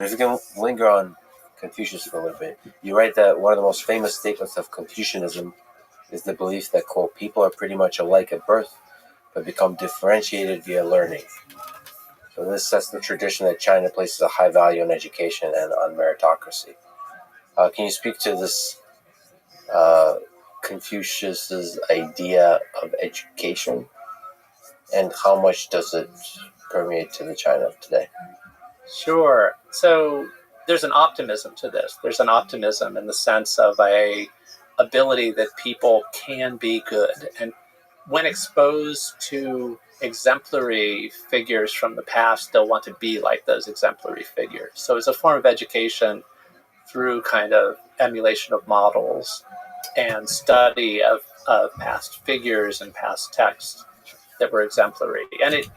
If you can linger on Confucius for a little bit, you write that one of the most famous statements of Confucianism is the belief that, quote, people are pretty much alike at birth, but become differentiated via learning. So this sets the tradition that China places a high value on education and on meritocracy. Can you speak to this Confucius's idea of education, and how much does it permeate to the China of today? Sure. So there's an optimism to this. There's an optimism in the sense of a ability that people can be good. And when exposed to exemplary figures from the past, they'll want to be like those exemplary figures. So it's a form of education through kind of emulation of models and study of past figures and past texts that were exemplary. And it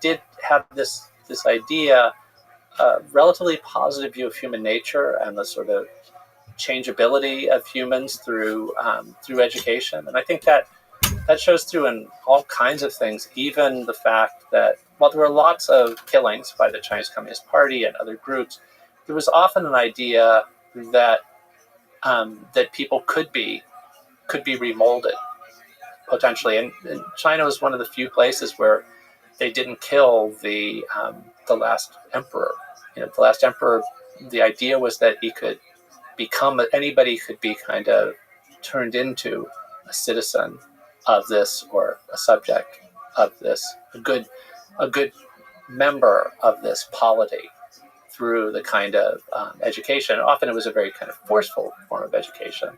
did have this idea, relatively positive view of human nature and the sort of changeability of humans through education. And I think that shows through in all kinds of things, even the fact that while there were lots of killings by the Chinese Communist Party and other groups, there was often an idea that that people could be remolded potentially. And China was one of the few places where they didn't kill the last emperor. The last emperor, the idea was that he could anybody could be kind of turned into a citizen of this or a subject of this, a good member of this polity through the kind of education. Often it was a very kind of forceful form of education.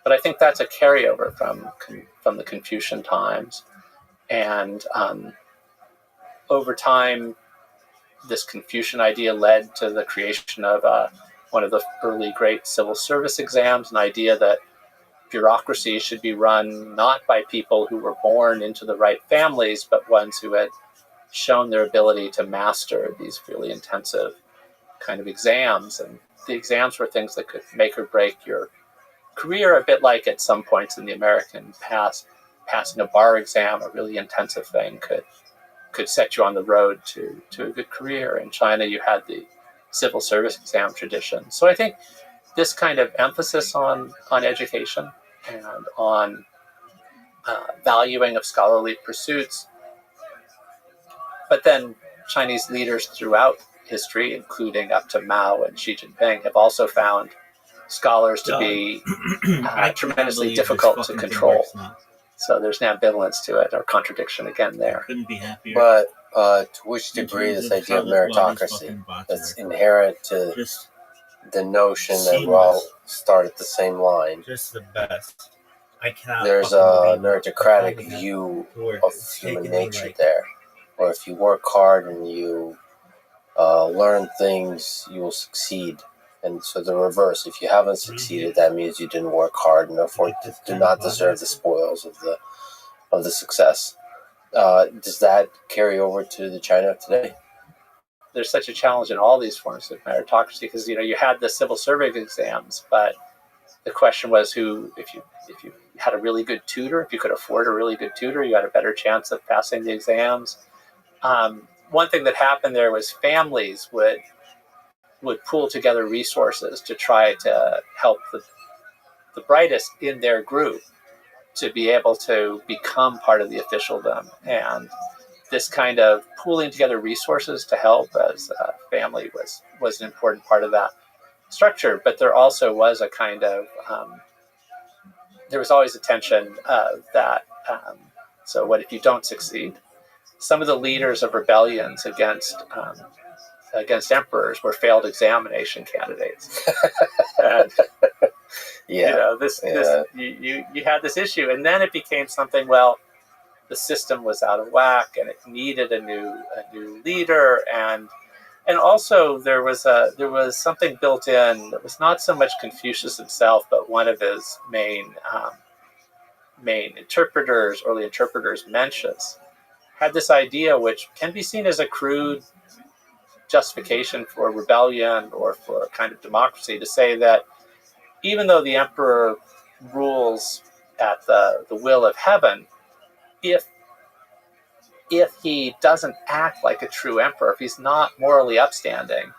But I think that's a carryover from the Confucian times. And over time, this Confucian idea led to the creation of one of the early great civil service exams, an idea that bureaucracy should be run not by people who were born into the right families, but ones who had shown their ability to master these really intensive kind of exams. And the exams were things that could make or break your career, a bit like at some points in the American past, passing a bar exam, a really intensive thing, could set you on the road to a good career. In China, you had the civil service exam tradition. So I think this kind of emphasis on education and on valuing of scholarly pursuits, but then Chinese leaders throughout history, including up to Mao and Xi Jinping, have also found scholars to be tremendously difficult to control. So there's an ambivalence to it, or contradiction again there. Couldn't be happier. But to which degree this idea of meritocracy that's inherent to the notion that we all start at the same line? Just the best. I cannot. There's a meritocratic view of human nature there, where if you work hard and you learn things, you will succeed. And so the reverse, if you haven't succeeded, that means you didn't work hard and therefore do not deserve the spoils of the success. Does that carry over to the China of today? There's such a challenge in all these forms of meritocracy because you had the civil service exams, but the question was if you had a really good tutor, if you could afford a really good tutor, you had a better chance of passing the exams. One thing that happened there was families would pool together resources to try to help the brightest in their group to be able to become part of the officialdom. And this kind of pooling together resources to help as a family was an important part of that structure. But there also was a kind of, there was always a tension of that. So what if you don't succeed? Some of the leaders of rebellions against emperors were failed examination candidates. And, you had this issue, and then it became something. Well, the system was out of whack, and it needed a new leader, and also there was something built in that was not so much Confucius himself, but one of his main interpreters, early interpreters, Mencius, had this idea, which can be seen as a crude justification for rebellion or for a kind of democracy, to say that even though the emperor rules at the will of heaven, if he doesn't act like a true emperor, if he's not morally upstanding,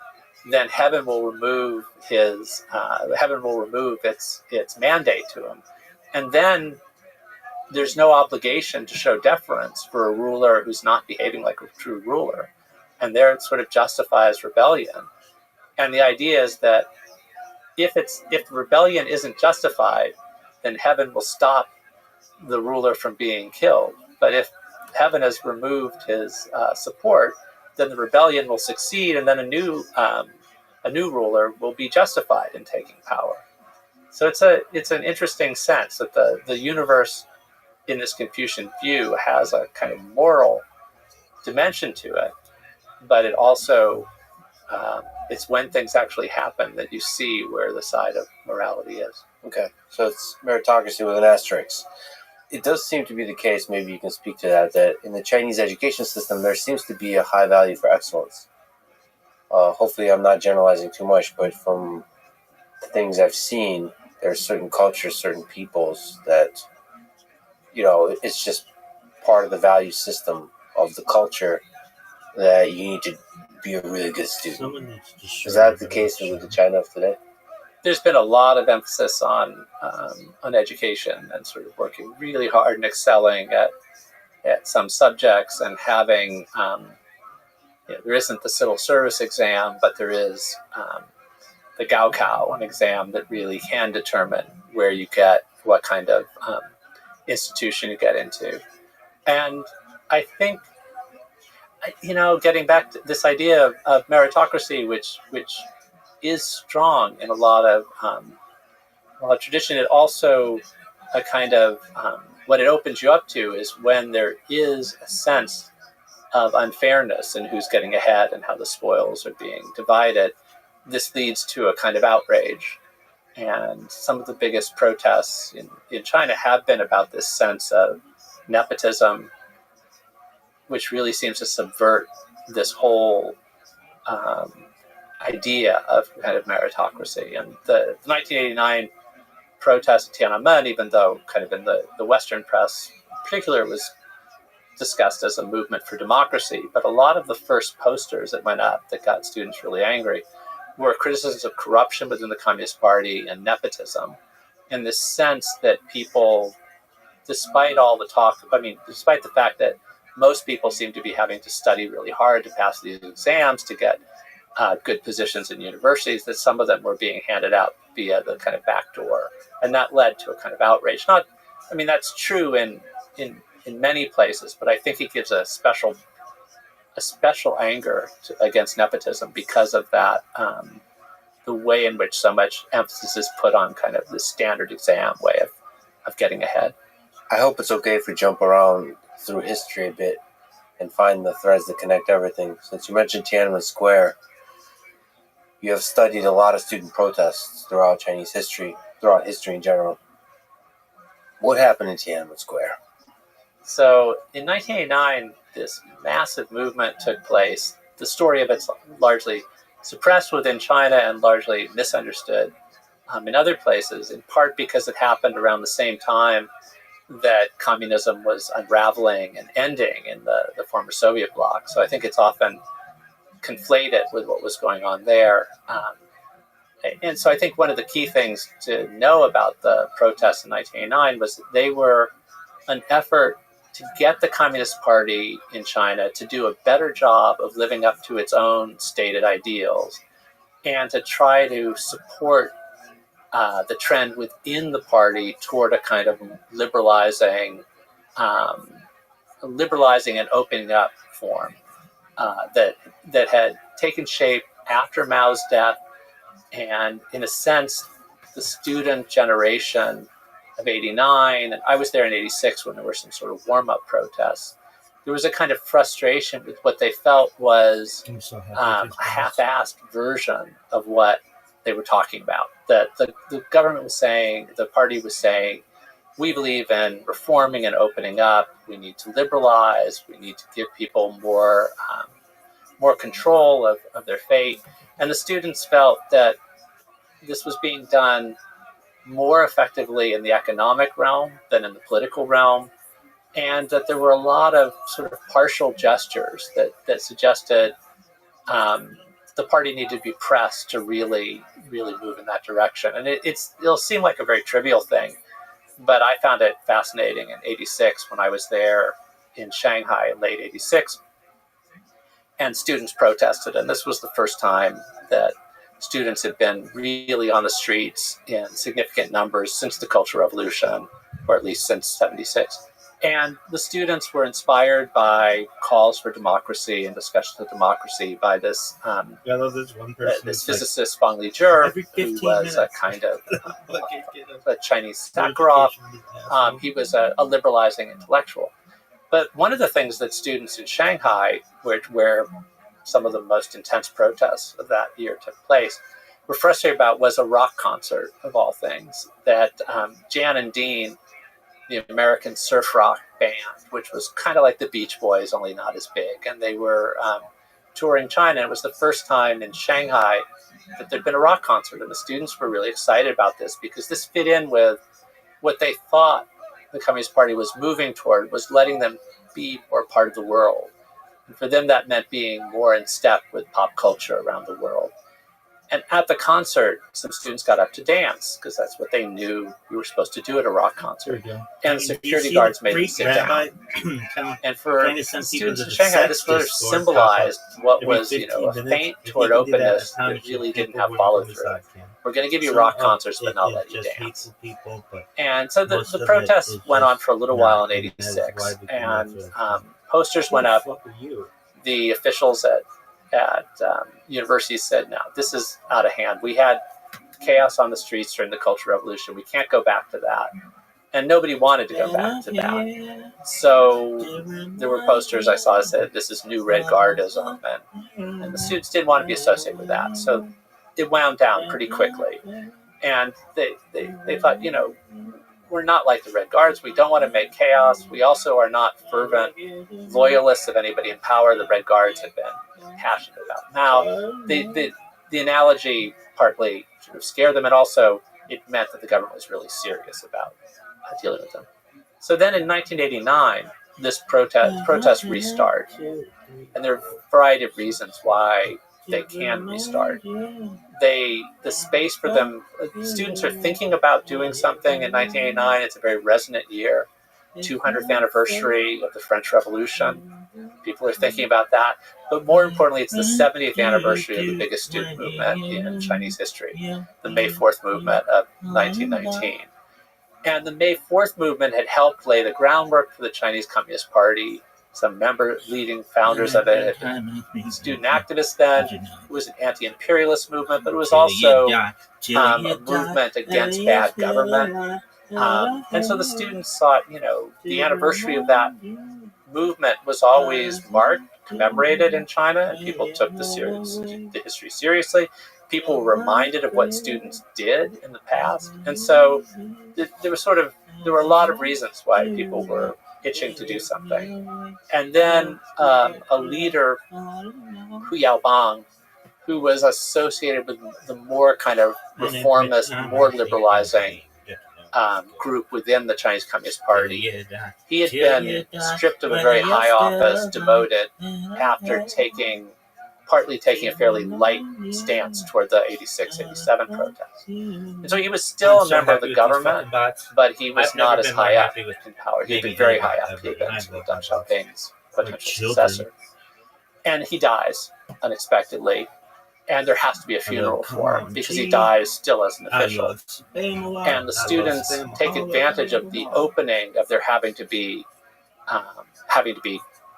then heaven will remove its mandate to him, and then there's no obligation to show deference for a ruler who's not behaving like a true ruler, and there it sort of justifies rebellion. And the idea is that if the rebellion isn't justified, then heaven will stop the ruler from being killed. But if heaven has removed his support, then the rebellion will succeed, and then a new ruler will be justified in taking power. So it's an interesting sense that the universe in this Confucian view has a kind of moral dimension to it, but it also it's when things actually happen that you see where the side of morality is. Okay, so it's meritocracy with an asterisk. It does seem to be the case, maybe you can speak to that in the Chinese education system, there seems to be a high value for excellence. Hopefully I'm not generalizing too much, but from the things I've seen, there are certain cultures, certain peoples that, it's just part of the value system of the culture that you need to be a really good student. Is that the case with the China of today? There's been a lot of emphasis on education and sort of working really hard and excelling at some subjects, and having there isn't the civil service exam, but there is the Gaokao, an exam that really can determine where you get, what kind of institution you get into. And I think, getting back to this idea of meritocracy, which is strong in a lot of tradition, it also a kind of what it opens you up to is when there is a sense of unfairness in who's getting ahead and how the spoils are being divided. This leads to a kind of outrage. And some of the biggest protests in China have been about this sense of nepotism, which really seems to subvert this whole idea of kind of meritocracy. And the 1989 protest at Tiananmen, even though kind of in the Western press in particular, it was discussed as a movement for democracy, but a lot of the first posters that went up that got students really angry were criticisms of corruption within the Communist Party and nepotism, and this sense that people, despite all the talk, despite the fact that most people seem to be having to study really hard to pass these exams to get good positions in universities, that some of them were being handed out via the kind of back door, and that led to a kind of outrage. That's true in many places, but I think it gives a special anger against nepotism because of that, the way in which so much emphasis is put on kind of the standard exam way of getting ahead. I hope it's okay if we jump around through history a bit and find the threads that connect everything. Since you mentioned Tiananmen Square, you have studied a lot of student protests throughout Chinese history, throughout history in general. What happened in Tiananmen Square? So in 1989, this massive movement took place. The story of it's largely suppressed within China and largely misunderstood in other places, in part because it happened around the same time that communism was unraveling and ending in the former Soviet bloc. So I think it's often conflated with what was going on there. And so I think one of the key things to know about the protests in 1989 was that they were an effort to get the Communist Party in China to do a better job of living up to its own stated ideals, and to try to support the trend within the party toward a kind of liberalizing and opening up form that had taken shape after Mao's death. And in a sense, the student generation of 89, and I was there in 86 when there were some sort of warm-up protests, there was a kind of frustration with what they felt was a half-assed version of what they were talking about. That the government was saying, the party was saying, we believe in reforming and opening up, we need to liberalize, we need to give people more control of their fate. And the students felt that this was being done more effectively in the economic realm than in the political realm, and that there were a lot of sort of partial gestures that suggested the party needed to be pressed to really, really move in that direction. And it'll seem like a very trivial thing, but I found it fascinating in '86 when I was there in Shanghai in late '86, and students protested. And this was the first time that students had been really on the streets in significant numbers since the Cultural Revolution, or at least since '76. And the students were inspired by calls for democracy and discussions of democracy by this this physicist, Feng Li-jur, who was a kind of a Chinese Sakharov. He was a liberalizing intellectual. But one of the things that students in Shanghai, where some of the most intense protests of that year took place, were frustrated about was a rock concert, of all things, that Jan and Dean, the American surf rock band, which was kind of like the Beach Boys, only not as big. And they were touring China. It was the first time in Shanghai that there'd been a rock concert. And the students were really excited about this because this fit in with what they thought the Communist Party was moving toward, was letting them be more part of the world. And for them, that meant being more in step with pop culture around the world. And at the concert, some students got up to dance because that's what they knew we were supposed to do at a rock concert. And the security guards made them sit down. And for students in Shanghai, this sort of symbolized what was, a feint toward openness that really didn't have follow through. We're going to give you rock concerts, but not let you dance. And so the protests went on for a little while in '86, and posters went up. The officials at universities said, no, this is out of hand. We had chaos on the streets during the Cultural Revolution. We can't go back to that. And nobody wanted to go back to that. So there were posters I saw that said, this is new red guardism. And the students didn't want to be associated with that. So it wound down pretty quickly. And they thought, we're not like the Red Guards. We don't want to make chaos. We also are not fervent loyalists of anybody in power. The Red Guards have been passionate about. Now, the analogy partly sort of scared them, and also it meant that the government was really serious about dealing with them. So then in 1989, this protest restart, and there are a variety of reasons why they can restart. The space for them, students are thinking about doing something in 1989. It's a very resonant year, 200th anniversary of the French Revolution. People are thinking about that. But more importantly, it's the 70th anniversary of the biggest student movement in Chinese history, the May 4th movement of 1919. And the May 4th movement had helped lay the groundwork for the Chinese Communist Party. Some leading founders of it had been student activists then. It was an anti-imperialist movement, but it was also a movement against bad government. And so the students thought, the anniversary of that movement was always marked, commemorated in China, and people took the history seriously. People were reminded of what students did in the past. And so there were a lot of reasons why people were itching to do something. And then a leader, Hu Yaobang, who was associated with the more kind of reformist, more liberalizing group within the Chinese Communist Party. He had been stripped of a very high office, demoted, after partly taking a fairly light stance toward the '86-'87 protests. And so he was still a member of the government, but he was not as high up in power. He had been very high up. He had been Deng Xiaoping's potential successor. And he dies unexpectedly, and there has to be a funeral for him because he dies still as an official. And the students take advantage of the opening of there having to be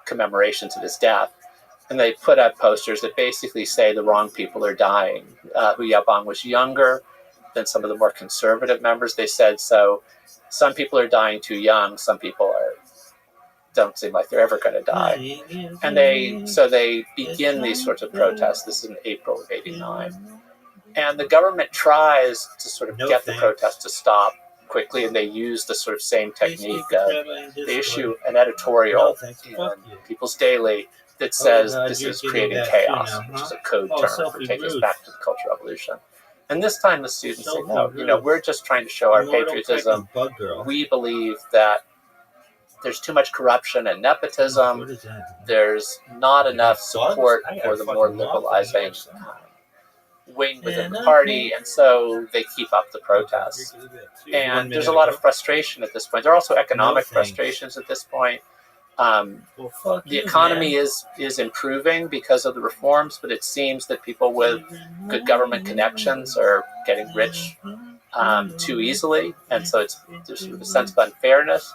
commemorations of his death. And they put up posters that basically say the wrong people are dying. Hu Yaobang was younger than some of the more conservative members. They said, so some people are dying too young, some people don't seem like they're ever going to die. And they begin these sorts of protests. This is in April of '89. And the government tries to sort of get the protests to stop quickly, and they use the sort of same technique. They issue an editorial in People's Daily that says this is creating chaos, which is a code term for taking us back to the Cultural Revolution. And this time the students say, no, we're just trying to show our patriotism. We believe that there's too much corruption and nepotism. There's not enough support for the more liberalizing wing within the party, and so they keep up the protests. And there's a lot of frustration at this point. There are also economic frustrations at this point. The economy is improving because of the reforms, but it seems that people with good government connections are getting rich too easily, and so there's sort of a sense of unfairness.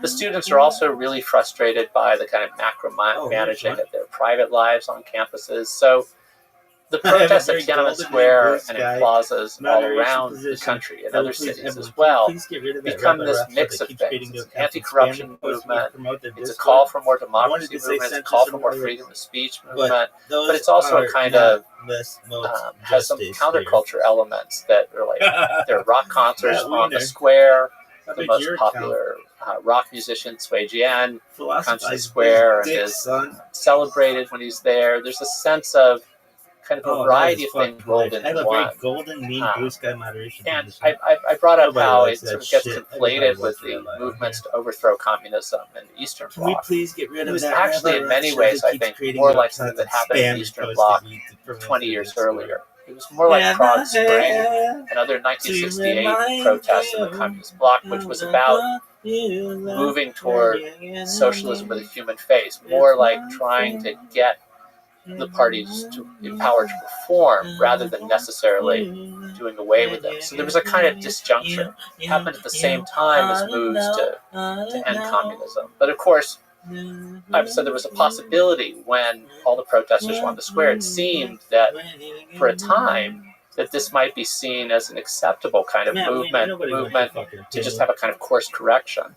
The students are also really frustrated by the kind of macro-managing of their private lives on campuses. So the protests at Tiananmen Square and in plazas all around the country and other cities as well become this mix of things. It's an anti-corruption movement, it's a call for more democracy movement, it's a call for more freedom of speech movement, but it's also a kind of, has some counterculture elements that are like, there are rock concerts on the square, the most popular rock musician, Sui Jian, comes to the square and is celebrated when he's there. There's a sense of kind of a variety of things rolled into one. And I brought up how it sort of gets conflated with the movements to overthrow communism in the Eastern Bloc. It was actually, in many ways, I think, more like something that happened in the Eastern Bloc 20 years earlier. It was more like Prague Spring and other 1968 protests in the Communist Bloc, which was about moving toward socialism with a human face, more like trying to get the parties to empower to reform rather than necessarily doing away with them. So there was a kind of disjuncture. It happened at the same time as moves to end communism. But of course, so there was a possibility when all the protesters were on the square, it seemed that for a time that this might be seen as an acceptable kind of movement to just have a kind of course correction.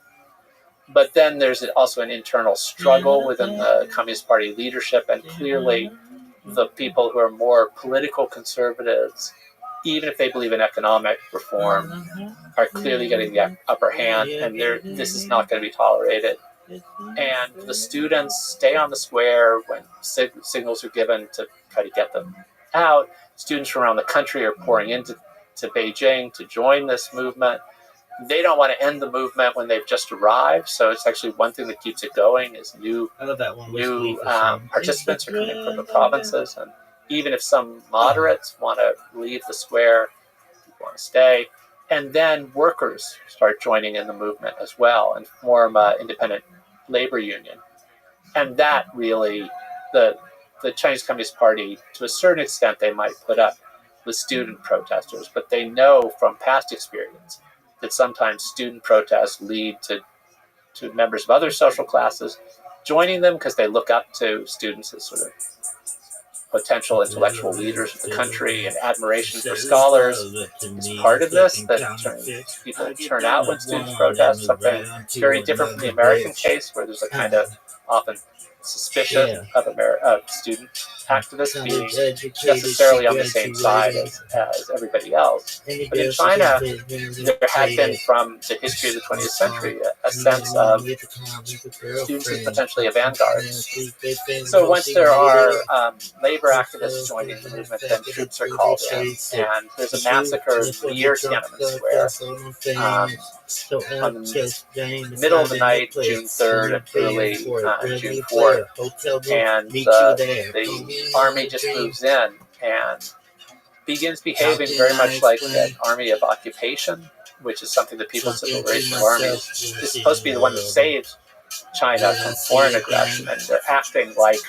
But then there's also an internal struggle within the Communist Party leadership, and clearly the people who are more political conservatives, even if they believe in economic reform, are clearly getting the upper hand, and this is not going to be tolerated. And the students stay on the square when signals are given to try to get them out. Students from around the country are pouring into Beijing to join this movement. They don't want to end the movement when they've just arrived, so it's actually one thing that keeps it going is new participants are coming from the provinces, and even if some moderates want to leave the square, people want to stay, and then workers start joining in the movement as well and form an independent labor union. And that really, the Chinese Communist Party, to a certain extent, they might put up with student protesters, but they know from past experience that sometimes student protests lead to members of other social classes joining them because they look up to students as sort of potential intellectual leaders of the country, and admiration for scholars is part of this, that people turn out when students protest, something very different from the American case where there's a kind of often suspicion of student activists being necessarily on the same side as everybody else. But in China, there had been from the history of the 20th century a sense of students as potentially a vanguard. So once there are labor activists joining the movement, then troops are called in, and there's a massacre near Tiananmen Square on the middle of the night, June 3rd and early June 4th. And the army just moves in and begins behaving very much like an army of occupation, which is something the People's Liberation Army is supposed to be the one that saves China from foreign aggression, and they're acting like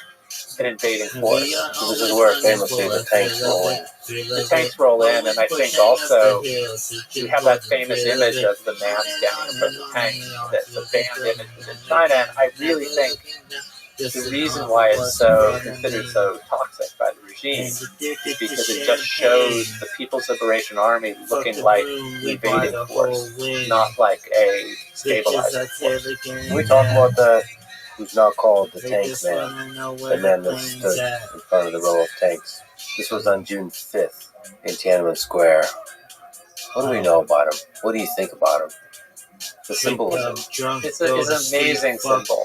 an invading force. So this is where famously the tanks roll in. The tanks roll in, and I think also we have that famous image of the man standing in front of the tank, that's a banned image within China, and I really think the reason why it's so considered so toxic by the regime is because it just shows the People's Liberation Army looking like an invading force, not like a stabilizing force. Can we talk about that? Who's now called the Tank Man, the man that stood in front of the row of tanks. This was on June 5th in Tiananmen Square. What do we know about him? What do you think about him? The symbolism. It's an amazing symbol.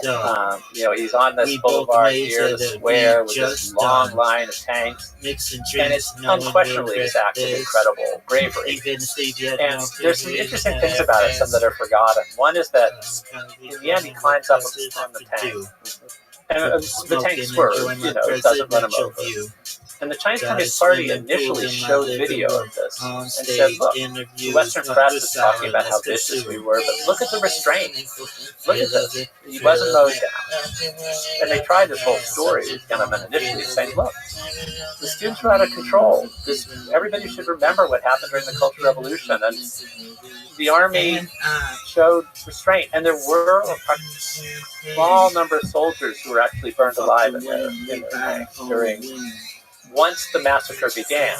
He's on this boulevard here, the square, with this long line of tanks, and it's unquestionably this act of incredible bravery. And there's some interesting things about it, some that are forgotten. One is that in the end, he climbs up on the tank, and the tank swerves, it doesn't run him over. And the Chinese Communist Party initially showed video of this and said, look, the Western press is talking about how vicious we were, but look at the restraint. Look at this. He wasn't mowed down. And they tried this whole story with Tiananmen initially, saying, look, the students were out of control. Everybody should remember what happened during the Cultural Revolution. And the army showed restraint. And there were a small number of soldiers who were actually burned alive in their tanks once the massacre began.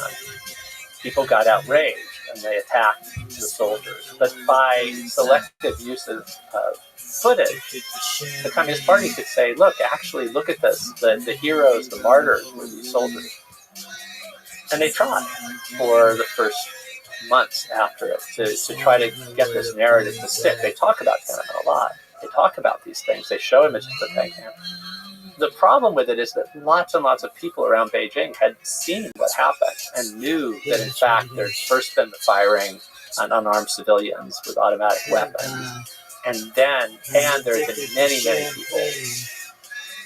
People got outraged and they attacked the soldiers. But by selective use of footage, the Communist Party could say, look at this. The heroes, the martyrs were these soldiers. And they tried for the first months after it to try to get this narrative to stick. They talk about Tiananmen a lot. They talk about these things. They show images of tank camp. The problem with it is that lots and lots of people around Beijing had seen what happened and knew that, in fact, there's first been the firing on unarmed civilians with automatic weapons. And there had been many, many people,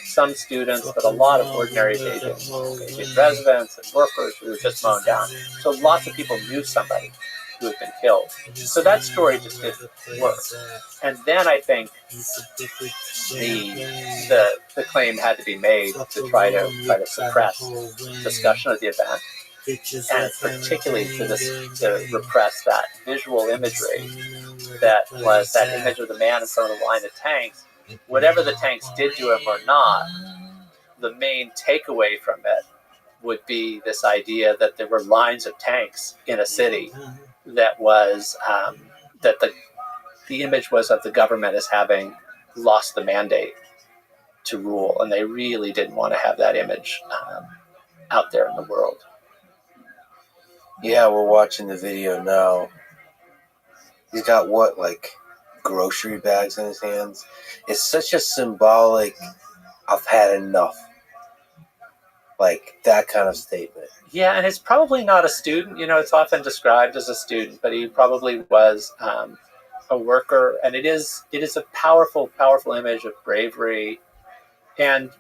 some students, but a lot of ordinary Beijing residents and workers who were just mown down. So lots of people knew somebody who had been killed. So that story just didn't work. And then I think the claim had to be made to try to suppress discussion of the event, and particularly to repress that visual imagery that was that image of the man in front of the line of tanks. Whatever the tanks did to him or not, the main takeaway from it would be this idea that there were lines of tanks in a city that was that the image was of the government as having lost the mandate to rule, and they really didn't want to have that image out there in the world. Yeah, we're watching the video now. He's got grocery bags in his hands. It's such a symbolic, I've had enough. That kind of statement. Yeah, and it's probably not a student. It's often described as a student, but he probably was a worker. And it is a powerful, powerful image of bravery. And,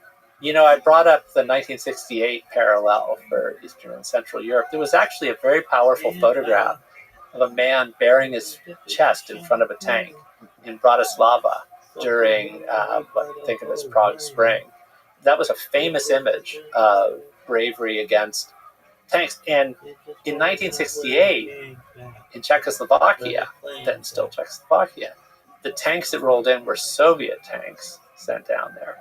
I brought up the 1968 parallel for Eastern and Central Europe. There was actually a very powerful photograph of a man bearing his chest in front of a tank in Bratislava during, think of as Prague Spring. That was a famous image of bravery against tanks. And in 1968, in Czechoslovakia, then still Czechoslovakia, the tanks that rolled in were Soviet tanks sent down there.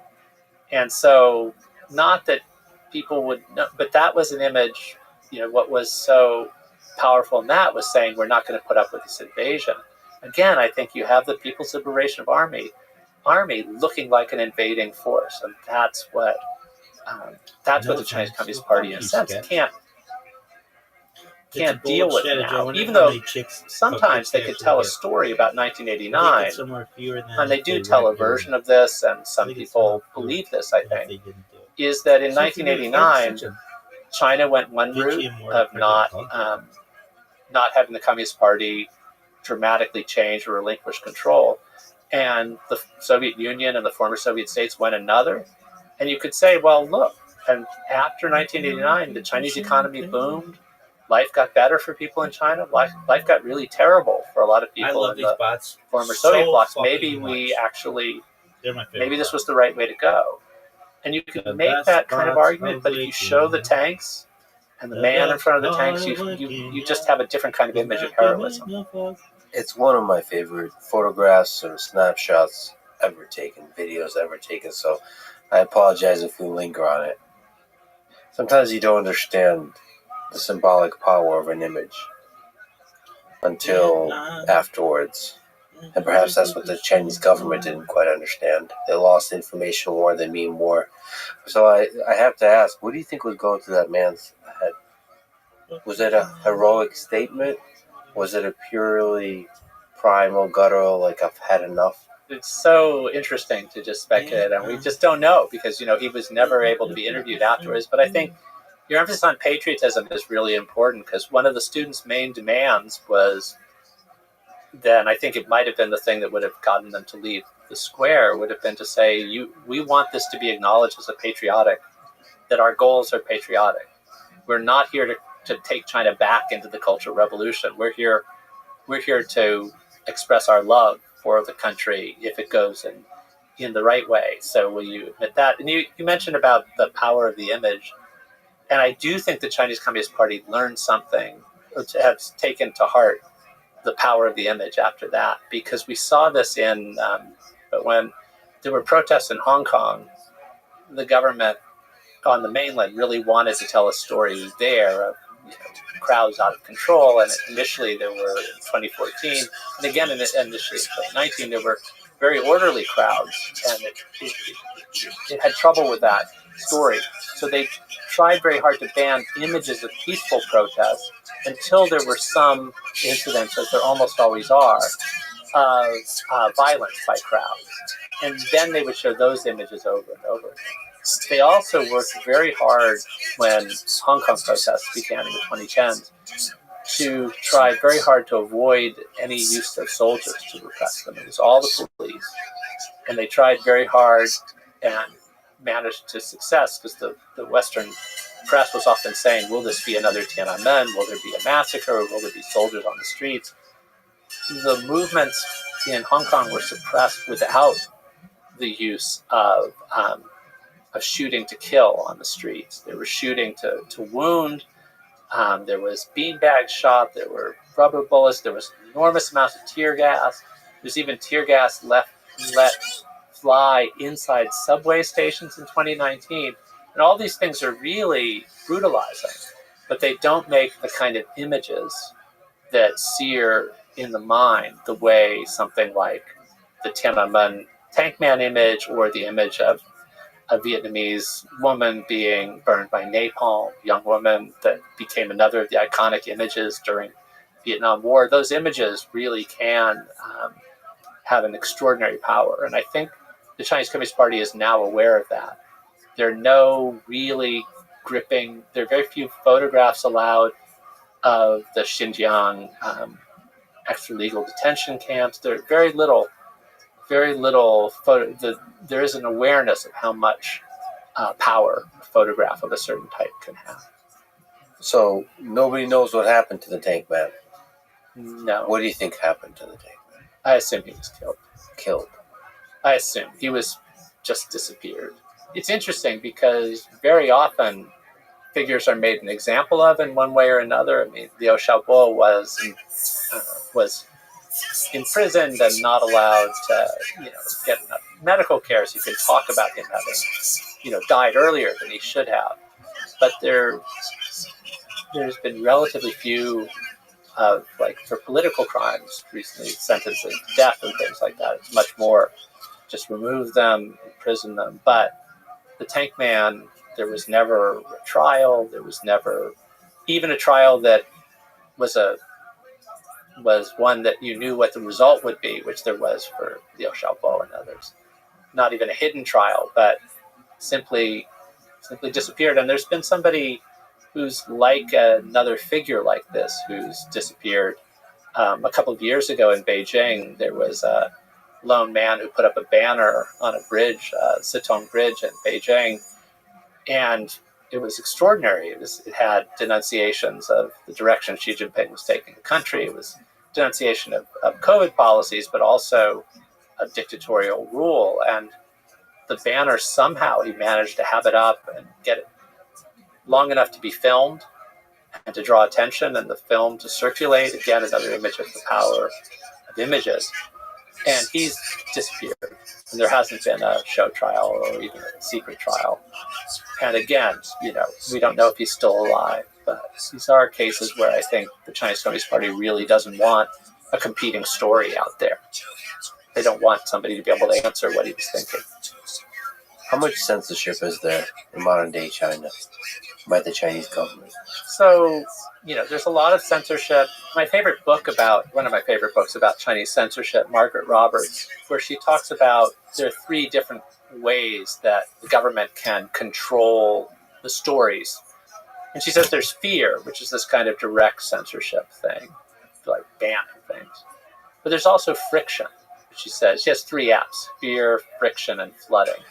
And so, not that people would know, but that was an image, what was so powerful in that was saying, we're not going to put up with this invasion. Again, I think you have the People's Liberation Army looking like an invading force, and that's what the Chinese Communist Party, in a sense, can't deal with now. Even though sometimes they could tell a story about 1989, and they do tell a version of this, and some people believe this, I think, is that in 1989, China went one route of not having the Communist Party dramatically change or relinquish control, and the Soviet Union and the former Soviet states went another. And you could say, well, look, and after 1989, the Chinese economy boomed. Life got better for people in China. Life got really terrible for a lot of people in the former Soviet blocs. Maybe this was the right way to go. And you can make that kind of argument, but if you show the tanks and the man in front of the tanks, you just have a different kind of image of heroism. It's one of my favorite photographs or snapshots ever taken, videos ever taken, so I apologize if we linger on it. Sometimes you don't understand the symbolic power of an image until afterwards. And perhaps that's what the Chinese government didn't quite understand. They lost information war, they mean war. So I have to ask, what do you think was going through that man's head? Was it a heroic statement? Was it a purely primal, guttural, like I've had enough? It's so interesting to just speculate, and we just don't know because he was never able to be interviewed afterwards. But I think your emphasis on patriotism is really important because one of the students' main demands was, then I think it might have been the thing that would have gotten them to leave the square, would have been to say, we want this to be acknowledged as a patriotic, that our goals are patriotic. We're not here to take China back into the Cultural Revolution. We're here to express our love for the country if it goes in the right way. So will you admit that? And you mentioned about the power of the image. And I do think the Chinese Communist Party learned something, or have taken to heart the power of the image after that, because we saw this when there were protests in Hong Kong, the government on the mainland really wanted to tell a story there of crowds out of control. And initially there were, in 2014, and again initially in 2019, there were very orderly crowds, and it had trouble with that story. So they tried very hard to ban images of peaceful protests until there were some incidents, as there almost always are, of violence by crowds. And then they would show those images over and over. They also worked very hard when Hong Kong protests began in the 2010s to try very hard to avoid any use of soldiers to repress them. It was all the police. And they tried very hard and managed to success, because the Western press was often saying, will this be another Tiananmen? Will there be a massacre? Will there be soldiers on the streets? The movements in Hong Kong were suppressed without the use of shooting to kill on the streets. They were shooting to wound. There was beanbag shot. There were rubber bullets. There was enormous amounts of tear gas. There's even tear gas let fly inside subway stations in 2019. And all these things are really brutalizing, but they don't make the kind of images that sear in the mind the way something like the Tiananmen tank man image, or the image of a Vietnamese woman being burned by napalm, young woman that became another of the iconic images during Vietnam War. Those images really can have an extraordinary power. And I think the Chinese Communist Party is now aware of that. There are no really gripping, there are very few photographs allowed of the Xinjiang extra-legal detention camps. There are very little there is an awareness of how much power a photograph of a certain type can have. So nobody knows what happened to the tank man. No. What do you think happened to the tank man? I assume he was killed. Killed. I assume he was just disappeared. It's interesting because very often figures are made an example of in one way or another. I mean, Liu Xiaobo was imprisoned and not allowed to, get enough medical care, so you could talk about him having, died earlier than he should have. But there's been relatively few of, for political crimes recently, sentences to death and things like that. It's much more just remove them, imprison them. But the tank man, there was never a trial. There was never even a trial that was one that you knew what the result would be, which there was for Liu Xiaobo and others. Not even a hidden trial, but simply disappeared. And there's been somebody who's like another figure like this who's disappeared. A couple of years ago in Beijing, there was a lone man who put up a banner on a bridge, Sitong Bridge in Beijing, and it was extraordinary. It had denunciations of the direction Xi Jinping was taking the country. It was denunciation of COVID policies, but also a dictatorial rule. And the banner, somehow he managed to have it up and get it long enough to be filmed and to draw attention, and the film to circulate. Again, another image of the power of images. And he's disappeared. And there hasn't been a show trial or even a secret trial. And again, we don't know if he's still alive. But these are cases where I think the Chinese Communist Party really doesn't want a competing story out there. They don't want somebody to be able to answer what he was thinking. How much censorship is there in modern day China? by the Chinese government. So, there's a lot of censorship. One of my favorite books about Chinese censorship, Margaret Roberts, where she talks about there are 3 different ways that the government can control the stories. And she says there's fear, which is this kind of direct censorship thing, like banning things. But there's also friction, which she says. She has 3 F's: fear, friction, and flooding.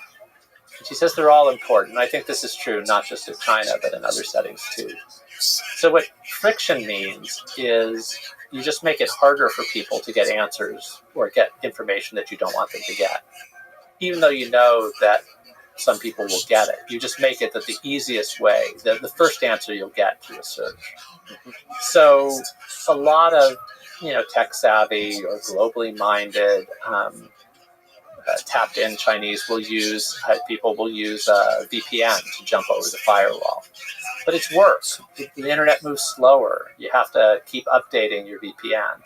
And she says they're all important. I think this is true not just in China, but in other settings too. So what friction means is you just make it harder for people to get answers or get information that you don't want them to get. Even though you know that some people will get it. You just make it that the easiest way, the first answer you'll get through a search. So a lot of, tech savvy or globally minded, tapped in Chinese people will use a VPN to jump over the firewall. But it's work. The internet moves slower. You have to keep updating your VPN.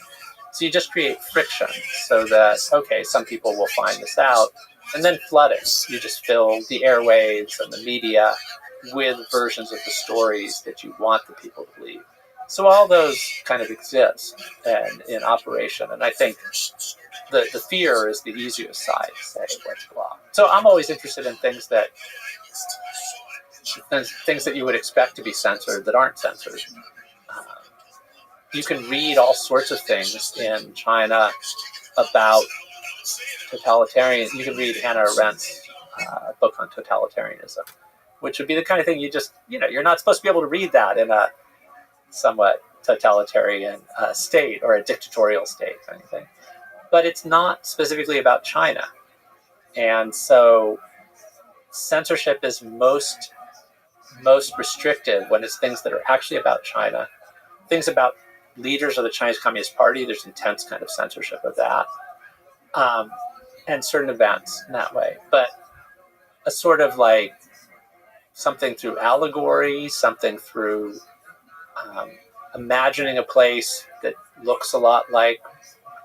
So you just create friction so that, okay, some people will find this out. And then flooding. You just fill the airwaves and the media with versions of the stories that you want the people to believe. So all those kind of exist and in operation. And I think the fear is the easiest side to say what's blocked. So I'm always interested in things that you would expect to be censored that aren't censored. You can read all sorts of things in China about totalitarian. You can read Hannah Arendt's book on totalitarianism, which would be the kind of thing you just, you're not supposed to be able to read that in a somewhat totalitarian state or a dictatorial state or anything. But it's not specifically about China. And so censorship is most restrictive when it's things that are actually about China. Things about leaders of the Chinese Communist Party, there's intense kind of censorship of that. And certain events in that way. But a sort of like something through allegory, something through imagining a place that looks a lot like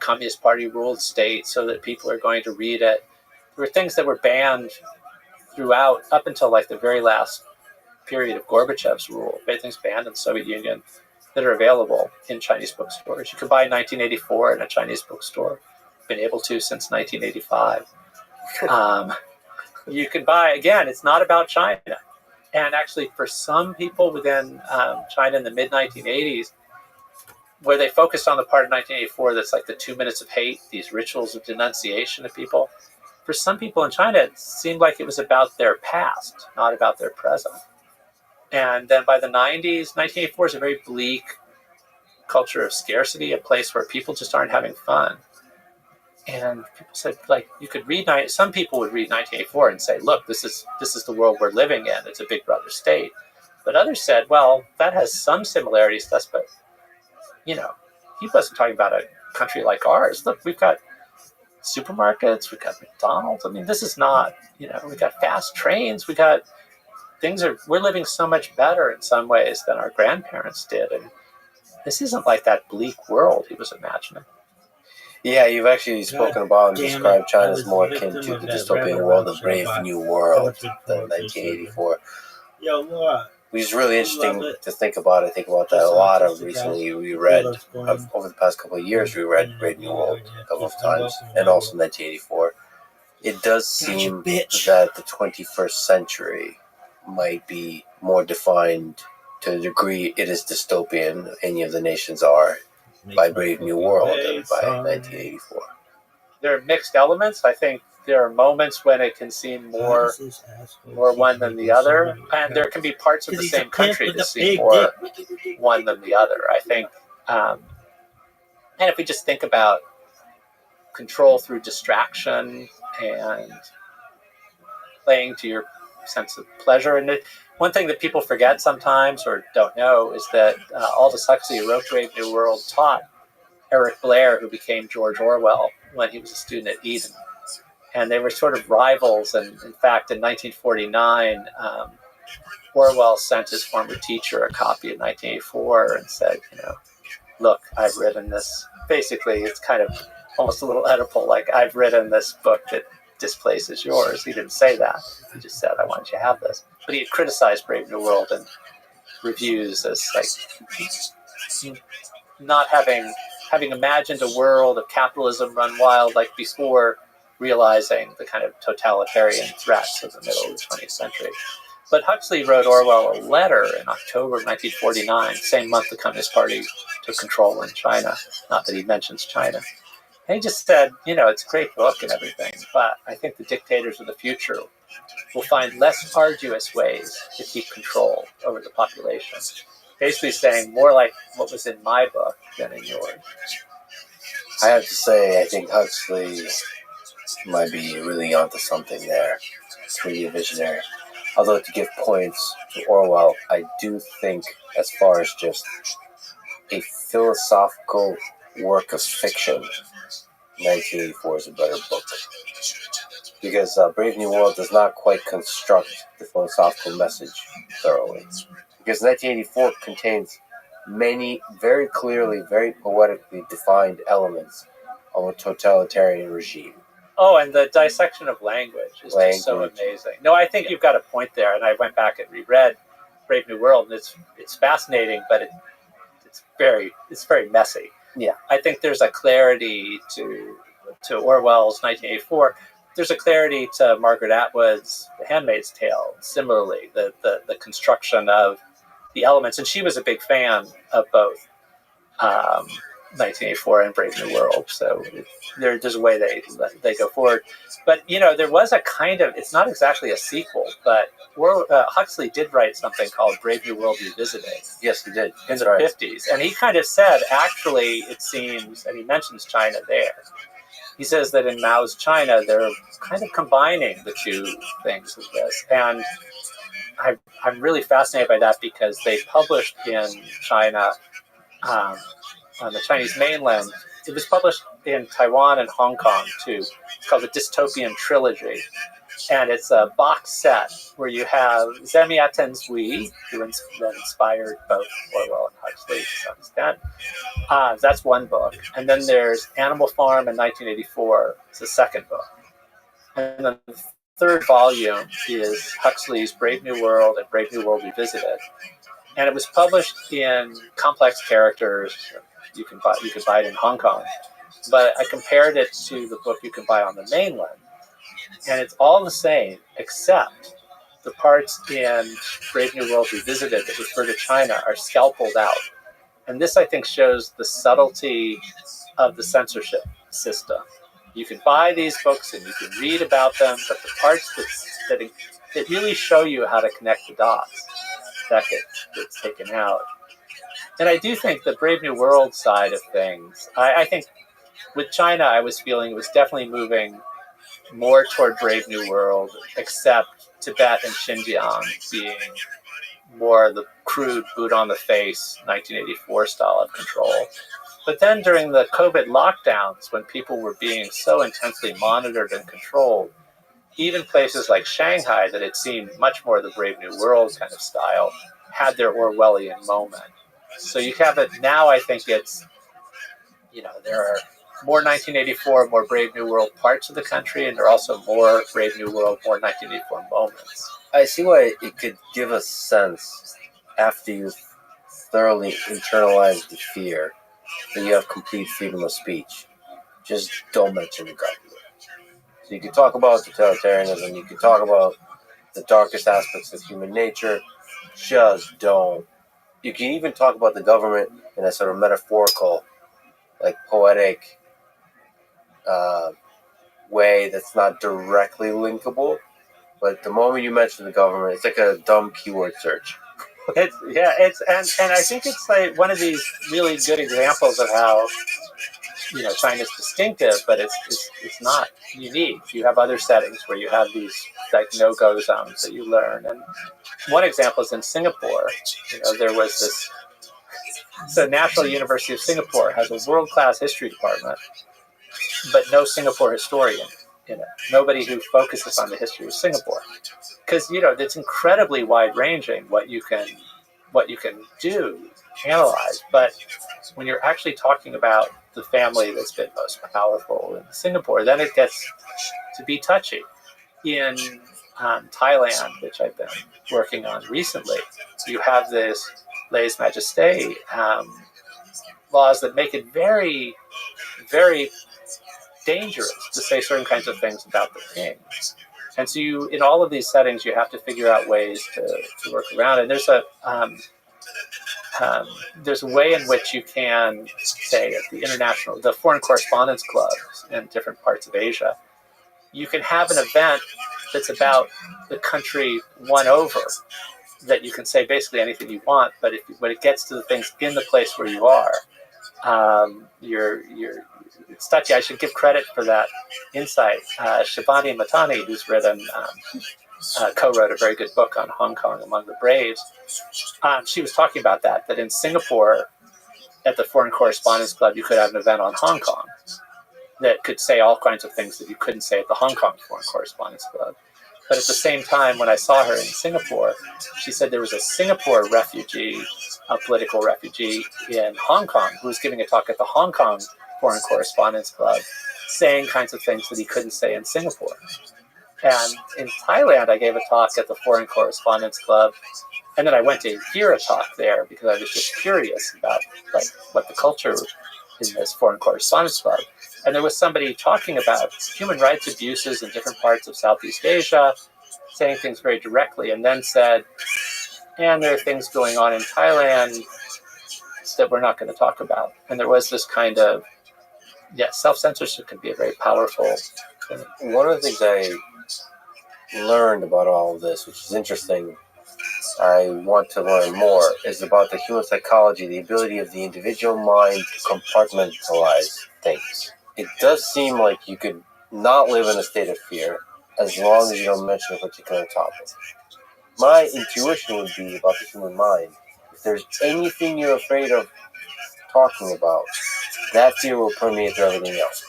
Communist Party ruled state so that people are going to read it. There were things that were banned throughout up until like the very last period of Gorbachev's rule. Things banned in the Soviet Union that are available in Chinese bookstores. You could buy 1984 in a Chinese bookstore. Been able to since 1985. You can buy, again, it's not about China. And actually for some people within China in the mid-1980s, where they focused on the part of 1984 that's like the 2 minutes of hate, these rituals of denunciation of people, for some people in China, it seemed like it was about their past, not about their present. And then by the 90s, 1984 is a very bleak culture of scarcity, a place where people just aren't having fun. And people said, like, you could read, some people would read 1984 and say, look, this is the world we're living in. It's a big brother state. But others said, well, that has some similarities to us, but, he wasn't talking about a country like ours. Look, we've got supermarkets, we've got McDonald's. I mean, this is not, we've got fast trains, we're living so much better in some ways than our grandparents did. And this isn't like that bleak world he was imagining. Yeah, you've actually spoken about and described China as more akin to the dystopian world of Brave New World than 1984. Which is really interesting to think about. I think about that a lot of recently. We read, over the past couple of years, we read Brave New World a couple of times, and also 1984. It does seem that the 21st century might be more defined to the degree it is dystopian, any of the nations are, by Brave New World than by 1984. There are mixed elements. I think there are moments when it can seem more one than the other, and there can be parts of the same country that seem more one than the other. I think, and if we just think about control through distraction and playing to your sense of pleasure, and one thing that people forget sometimes or don't know is that Aldous Huxley, who wrote Brave New World, taught Eric Blair, who became George Orwell, when he was a student at Eden. And they were sort of rivals. And in fact, in 1949, Orwell sent his former teacher a copy of 1984 and said, look, I've written this. Basically, it's kind of almost a little Oedipal, like, I've written this book that displaces yours. He didn't say that. He just said, I want you to have this. But he had criticized Brave New World and reviews as like not having imagined a world of capitalism run wild like before realizing the kind of totalitarian threats of the middle of the 20th century. But Huxley wrote Orwell a letter in October of 1949, same month the Communist Party took control in China. Not that he mentions China. And he just said, it's a great book and everything, but I think the dictators of the future will find less arduous ways to keep control over the population. Basically saying more like what was in my book than in yours. I have to say, I think Huxley might be really onto something there. It's really a visionary. Although to give points to Orwell, I do think as far as just a philosophical work of fiction, 1984 is a better book. Because Brave New World does not quite construct the philosophical message thoroughly. Because 1984 contains many very clearly, very poetically defined elements of a totalitarian regime. Oh, and the dissection of language is just so amazing. No, I think you've got a point there, and I went back and reread Brave New World, and it's fascinating, but it's very messy. Yeah, I think there's a clarity to Orwell's 1984. There's a clarity to Margaret Atwood's The Handmaid's Tale. Similarly, the construction of the elements, and she was a big fan of both 1984 and Brave New World. So there's a way they go forward. But there was a kind of, it's not exactly a sequel, but Huxley did write something called Brave New World Revisited. Yes, he did. In the 50s. And he kind of said, actually, it seems, and he mentions China there. He says that in Mao's China, they're kind of combining the two things of this. And I'm really fascinated by that because they published in China, on the Chinese mainland, it was published in Taiwan and Hong Kong too. It's called the Dystopian Trilogy. And it's a box set where you have Zemiatin's We, who inspired both Orwell and Huxley to some extent. That's one book. And then there's Animal Farm in 1984. It's the second book. And then the third volume is Huxley's Brave New World and Brave New World Revisited. And it was published in Complex Characters. You can buy it in Hong Kong. But I compared it to the book you can buy on the mainland. And it's all the same, except the parts in Brave New World Revisited that refer to China are scalpeled out. And this, I think, shows the subtlety of the censorship system. You can buy these books and you can read about them, but the parts that really show you how to connect the dots, that gets taken out. And I do think the Brave New World side of things, I think with China, I was feeling it was definitely moving more toward Brave New World, except Tibet and Xinjiang being more the crude boot-on-the-face 1984 style of control. But then during the COVID lockdowns, when people were being so intensely monitored and controlled, even places like Shanghai, that had seemed much more the Brave New World kind of style, had their Orwellian moment. So you have it now, I think it's, there are more 1984, more Brave New World parts of the country, and there are also more Brave New World, more 1984 moments. I see why it could give a sense, after you've thoroughly internalized the fear, that you have complete freedom of speech. Just don't mention the government. So you can talk about totalitarianism, you can talk about the darkest aspects of human nature, just don't. You can even talk about the government in a sort of metaphorical, like poetic way that's not directly linkable. But the moment you mention the government, it's like a dumb keyword search. And I think it's like one of these really good examples of how China's distinctive, but it's not unique. You have other settings where you have these like no-go zones that you learn. And one example is in Singapore. There was this. So National University of Singapore has a world-class history department, but no Singapore historian in it. Nobody who focuses on the history of Singapore, because it's incredibly wide-ranging what you can do, analyze. But when you're actually talking about the family that's been most powerful in Singapore, then it gets to be touchy. In Thailand, which I've been working on recently, you have this lèse majesté laws that make it very, very dangerous to say certain kinds of things about the king. And so you, in all of these settings, you have to figure out ways to work around. And there's a way in which you can, say, at the Foreign Correspondence Clubs in different parts of Asia, you can have an event that's about the country won over, that you can say basically anything you want, but when it gets to the things in the place where you are, Stati, I should give credit for that insight. Shivani Matani, who's co-wrote a very good book on Hong Kong Among the Braves, she was talking about that in Singapore, at the Foreign Correspondence Club, you could have an event on Hong Kong that could say all kinds of things that you couldn't say at the Hong Kong Foreign Correspondence Club. But at the same time, when I saw her in Singapore, she said there was a Singapore refugee, a political refugee in Hong Kong, who was giving a talk at the Hong Kong Foreign Correspondence Club, saying kinds of things that he couldn't say in Singapore. And in Thailand, I gave a talk at the Foreign Correspondence Club, and then I went to hear a talk there because I was just curious about what the culture in this Foreign Correspondence Club. And there was somebody talking about human rights abuses in different parts of Southeast Asia, saying things very directly, and then said, and there are things going on in Thailand that we're not going to talk about. And there was this kind of, self-censorship can be a very powerful thing. One of the things I learned about all of this, which is interesting, I want to learn more, is about the human psychology, the ability of the individual mind to compartmentalize things. It does seem like you could not live in a state of fear as long as you don't mention a particular topic. My intuition would be about the human mind. If there's anything you're afraid of talking about, that fear will permeate through everything else.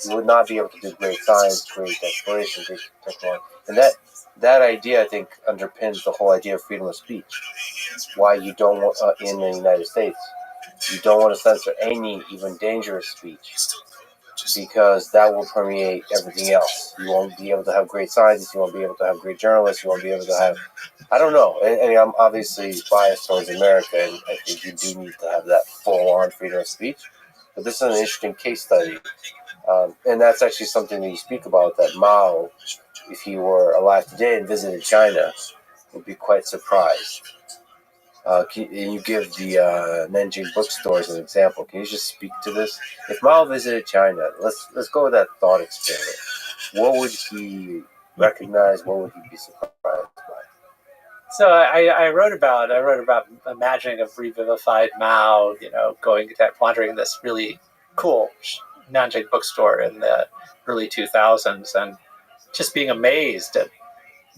You would not be able to do great science, great exploration, great technology. And that idea, I think, underpins the whole idea of freedom of speech. Why you don't want, in the United States, you don't want to censor any, even dangerous speech, because that will permeate everything else. You won't be able to have great scientists, you won't be able to have great journalists, you won't be able to have, I don't know. And I'm obviously biased towards America, and I think you do need to have that full-on freedom of speech. But this is an interesting case study. And that's actually something that you speak about, that Mao, if he were alive today and visited China, would be quite surprised. You give the Nanjing bookstore as an example. Can you just speak to this? If Mao visited China, let's go with that thought experiment. What would he recognize? What would he be surprised by? So I wrote about imagining a revivified Mao, wandering in this really cool Nanjing bookstore in the early 2000s, and just being amazed at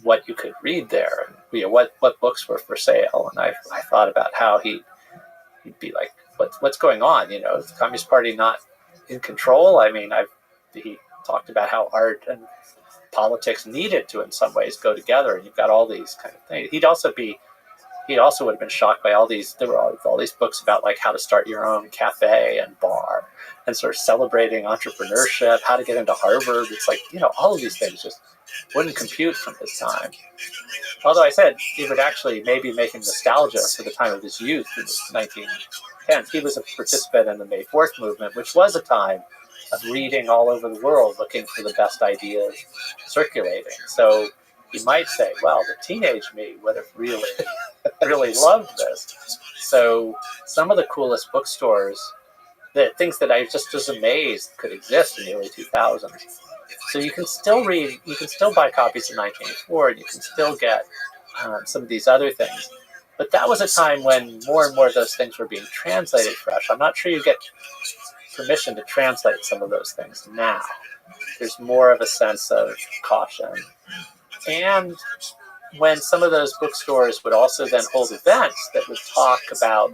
what you could read there, and what books were for sale. And I thought about how he'd be like, what's going on? Is the Communist Party not in control? I mean, he talked about how art and politics needed to, in some ways, go together, and you've got all these kind of things. He also would have been shocked by there were all these books about how to start your own cafe and bar, and sort of celebrating entrepreneurship, how to get into Harvard. It's all of these things just wouldn't compute from his time. Although I said he would actually maybe make him nostalgia for the time of his youth in the 1910s. He was a participant in the May 4th movement, which was a time of reading all over the world, looking for the best ideas circulating. So you might say, well, the teenage me would have really, really loved this. So some of the coolest bookstores, the things that I just was amazed could exist in the early 2000s. So you can still read, you can still buy copies of 1984, and you can still get some of these other things. But that was a time when more and more of those things were being translated fresh. I'm not sure you get permission to translate some of those things now. There's more of a sense of caution. And when some of those bookstores would also then hold events that would talk about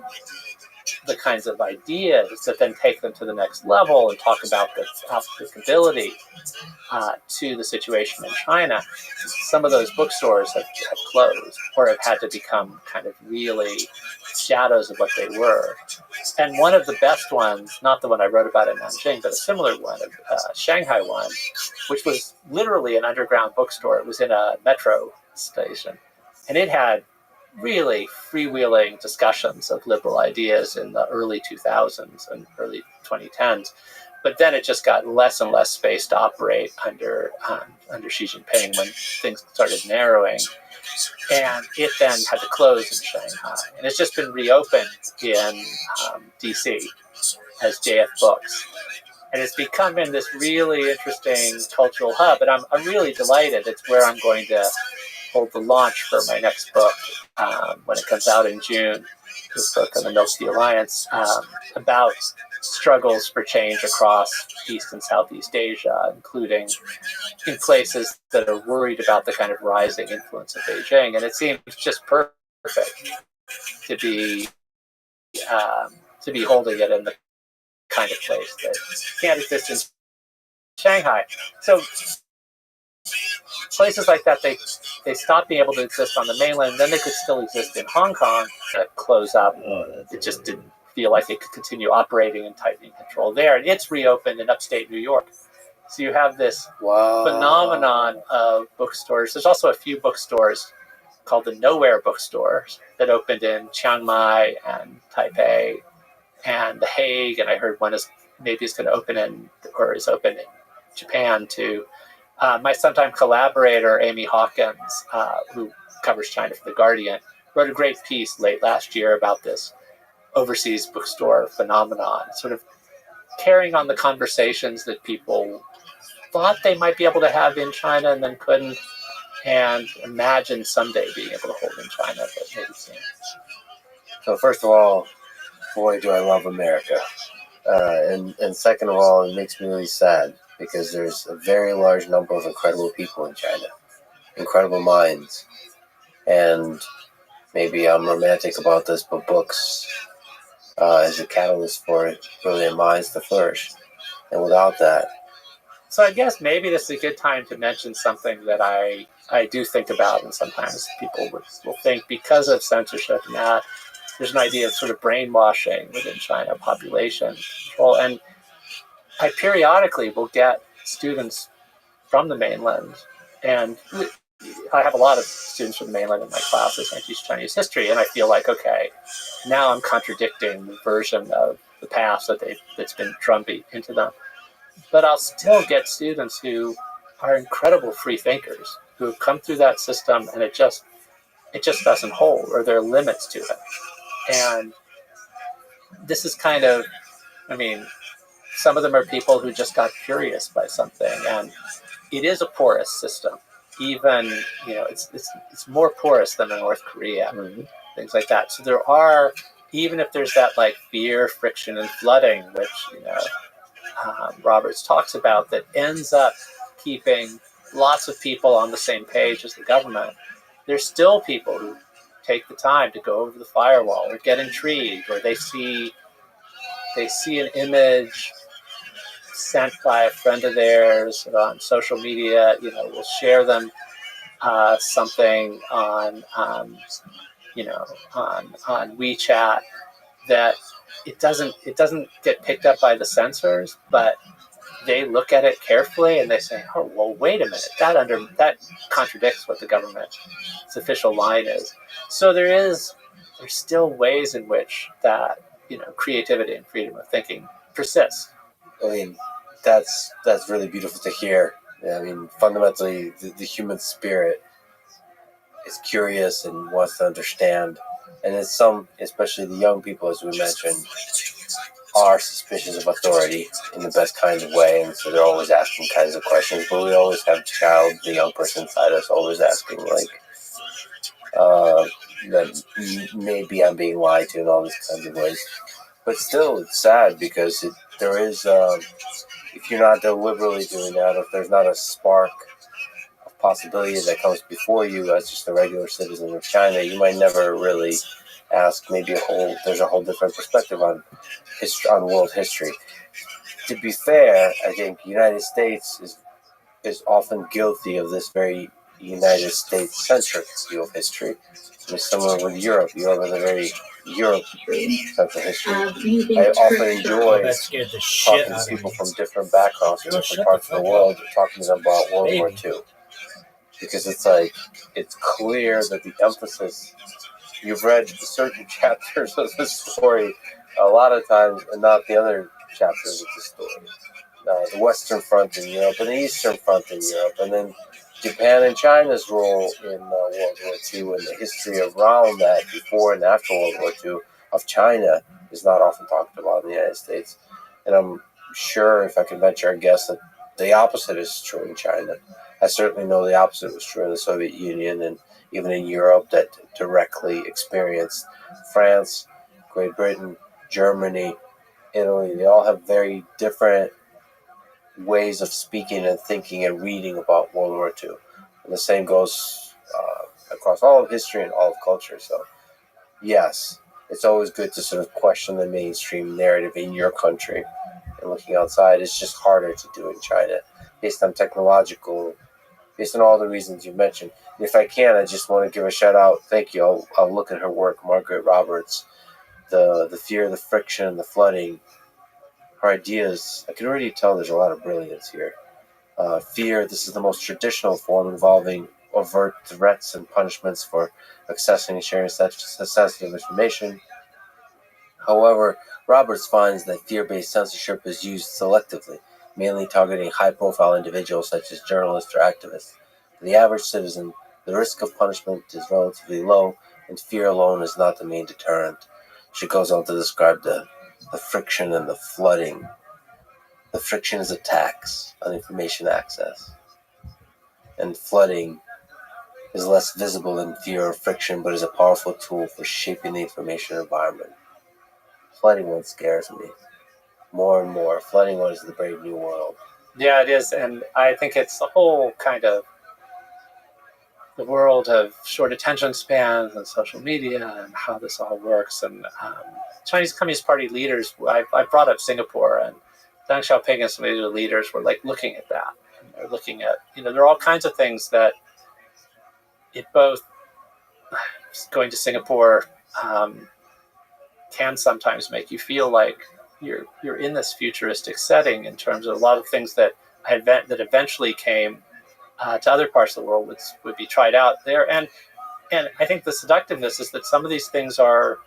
the kinds of ideas that then take them to the next level and talk about the applicability to the situation in China, some of those bookstores have closed or have had to become kind of really shadows of what they were. And one of the best ones, not the one I wrote about in Nanjing, but a similar one, a Shanghai one, which was literally an underground bookstore. It was in a metro station. And it had really freewheeling discussions of liberal ideas in the early 2000s and early 2010s. But then it just got less and less space to operate under Xi Jinping when things started narrowing. And it then had to close in Shanghai. And it's just been reopened in DC as JF Books. And it's becoming this really interesting cultural hub. And I'm really delighted. It's where I'm going to hold the launch for my next book when it comes out in June, this book on the Milk Tea Alliance, about struggles for change across East and Southeast Asia, including in places that are worried about the kind of rising influence of Beijing. And it seems just perfect to be holding it in the kind of place that can't exist in Shanghai. So places like that, they stopped being able to exist on the mainland, then they could still exist in Hong Kong. That close up, it just didn't feel like it could continue operating and tightening control there. And it's reopened in upstate New York. So you have this phenomenon of bookstores. There's also a few bookstores called the Nowhere Bookstores that opened in Chiang Mai and Taipei and The Hague. And I heard one is going to open is open in Japan too. My sometime collaborator, Amy Hawkins, who covers China for The Guardian, wrote a great piece late last year about this overseas bookstore phenomenon, sort of carrying on the conversations that people thought they might be able to have in China and then couldn't, and imagine someday being able to hold in China, but maybe soon. So first of all, boy, do I love America. And second of all, it makes me really sad because there's a very large number of incredible people in China, incredible minds. And maybe I'm romantic about this, but books is a catalyst for their minds to flourish. And without that... So I guess maybe this is a good time to mention something that I do think about, and sometimes people will think because of censorship and that, there's an idea of sort of brainwashing within China population control. And I periodically will get students from the mainland, and I have a lot of students from the mainland in my classes. I teach Chinese history, and I feel like, okay, now I'm contradicting the version of the past that's been drumbeat into them. But I'll still get students who are incredible free thinkers who have come through that system, and it just doesn't hold, or there are limits to it. And this is kind of, some of them are people who just got curious by something, and it is a porous system. Even, it's more porous than in North Korea, things like that. So there are, even if there's that like fear, friction, and flooding, which, Roberts talks about, that ends up keeping lots of people on the same page as the government, there's still people who take the time to go over the firewall or get intrigued, or they see an image sent by a friend of theirs on social media, will share them something on WeChat that it doesn't get picked up by the censors, but they look at it carefully and they say, oh, well, wait a minute, that contradicts what the government's official line is. So there's still ways in which that, creativity and freedom of thinking persists. That's really beautiful to hear. Fundamentally, the human spirit is curious and wants to understand. And it's some, especially the young people, as we mentioned, are suspicious of authority in the best kind of way, and so they're always asking kinds of questions. But we always have the young person inside us, always asking, that maybe I'm being lied to in all these kinds of ways. But still, it's sad because there is, if you're not deliberately doing that, if there's not a spark of possibility that comes before you as just a regular citizen of China, you might never really ask, maybe there's a whole different perspective on world history. To be fair, I think the United States is often guilty of this very United States-centric view of history. It's similar with Europe. Europe is a very Europe-centric history. I often enjoy talking to people from different backgrounds, from different parts of the world, talking to them about World War II. Because it's clear that the emphasis, you've read certain chapters of the story a lot of times and not the other chapters of the story. The Western Front in Europe and the Eastern Front in Europe, and then Japan and China's role in World War II and the history around that before and after World War II of China is not often talked about in the United States. And I'm sure, if I can venture a guess, that the opposite is true in China. I certainly know the opposite was true in the Soviet Union and even in Europe that directly experienced France, Great Britain, Germany, Italy. They all have very different ways of speaking and thinking and reading about World War II. And the same goes across all of history and all of culture. So, yes, it's always good to sort of question the mainstream narrative in your country and looking outside. It's just harder to do in China based on all the reasons you mentioned. And if I can, I just want to give a shout out. Thank you. I'll look at her work, Margaret Roberts, the fear, the friction, the flooding. Her ideas, I can already tell there's a lot of brilliance here. Fear, this is the most traditional form involving overt threats and punishments for accessing and sharing sensitive information. However, Roberts finds that fear-based censorship is used selectively, mainly targeting high-profile individuals such as journalists or activists. For the average citizen, the risk of punishment is relatively low, and fear alone is not the main deterrent. She goes on to describe the friction and the flooding. The friction is a tax on information access. And flooding is less visible than fear or friction, but is a powerful tool for shaping the information environment. Flooding one scares me more and more. Flooding one is the brave new world. Yeah, it is. And I think it's the whole kind of the world of short attention spans and social media and how this all works. And Chinese Communist Party leaders, I brought up Singapore, and Deng Xiaoping and some of the leaders were like looking at that. And they're looking at, there are all kinds of things that it both, going to Singapore can sometimes make you feel like you're in this futuristic setting in terms of a lot of things that eventually came to other parts of the world would be tried out there. And I think the seductiveness is that some of these things are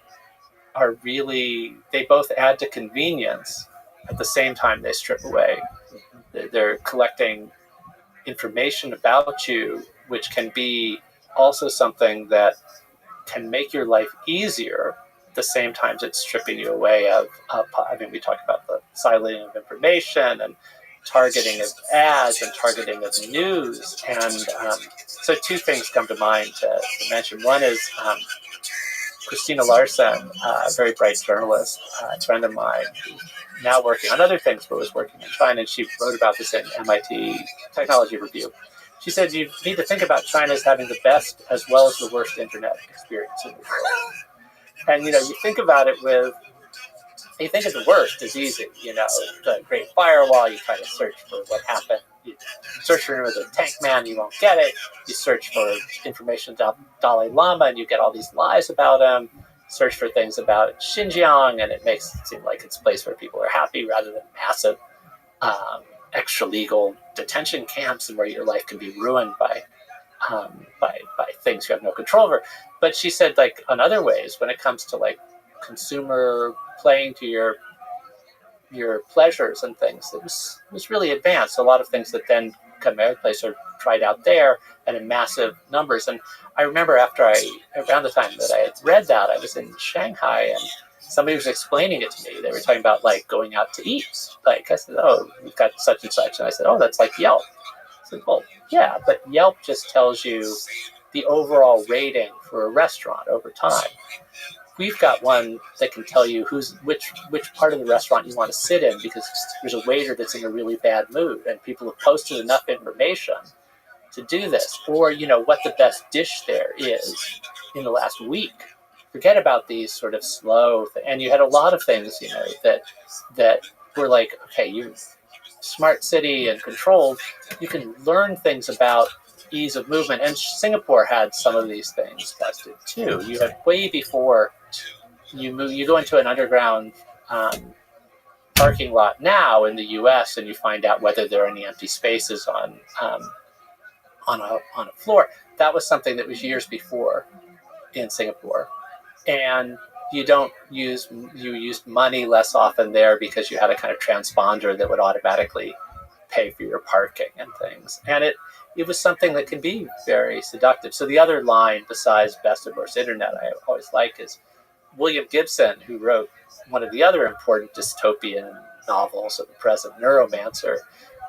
really, they both add to convenience at the same time they strip away. They're collecting information about you, which can be also something that can make your life easier at the same time it's stripping you away of, we talked about the siloing of information and targeting of ads and targeting of news. And so two things come to mind to mention. One is Christina Larson, a very bright journalist, a friend of mine, now working on other things, but was working in China, and she wrote about this in MIT Technology Review. She said you need to think about China as having the best as well as the worst internet experience in the world. And, you think about it you think of the worst is easy, the Great Firewall, you try to search for what happened. You search for the tank man, you won't get it. You search for information about Dalai Lama, and you get all these lies about him. Search for things about Xinjiang, and it makes it seem like it's a place where people are happy rather than massive extra-legal detention camps and where your life can be ruined by things you have no control over. But she said, on other ways, when it comes to consumer playing to your pleasures and things, it was really advanced. A lot of things that then come marketplace are tried out there and in massive numbers. And I remember around the time that I had read that, I was in Shanghai and somebody was explaining it to me. They were talking about going out to eat. I said, oh, we've got such and such. And I said, oh, that's like Yelp. I said, well, yeah, but Yelp just tells you the overall rating for a restaurant over time. We've got one that can tell you which part of the restaurant you want to sit in because there's a waiter that's in a really bad mood, and people have posted enough information to do this. Or, what the best dish there is in the last week. forget about these sort of slow and you had a lot of things, that were like, okay, you smart city and controlled, you can learn things about ease of movement. And Singapore had some of these things tested too. You had way before you go into an underground parking lot now in the U.S. and you find out whether there are any empty spaces on a floor. That was something that was years before in Singapore, and you used money less often there because you had a kind of transponder that would automatically pay for your parking and things, and it was something that can be very seductive. So the other line besides best and worst internet I always like is William Gibson, who wrote one of the other important dystopian novels of the present, Neuromancer.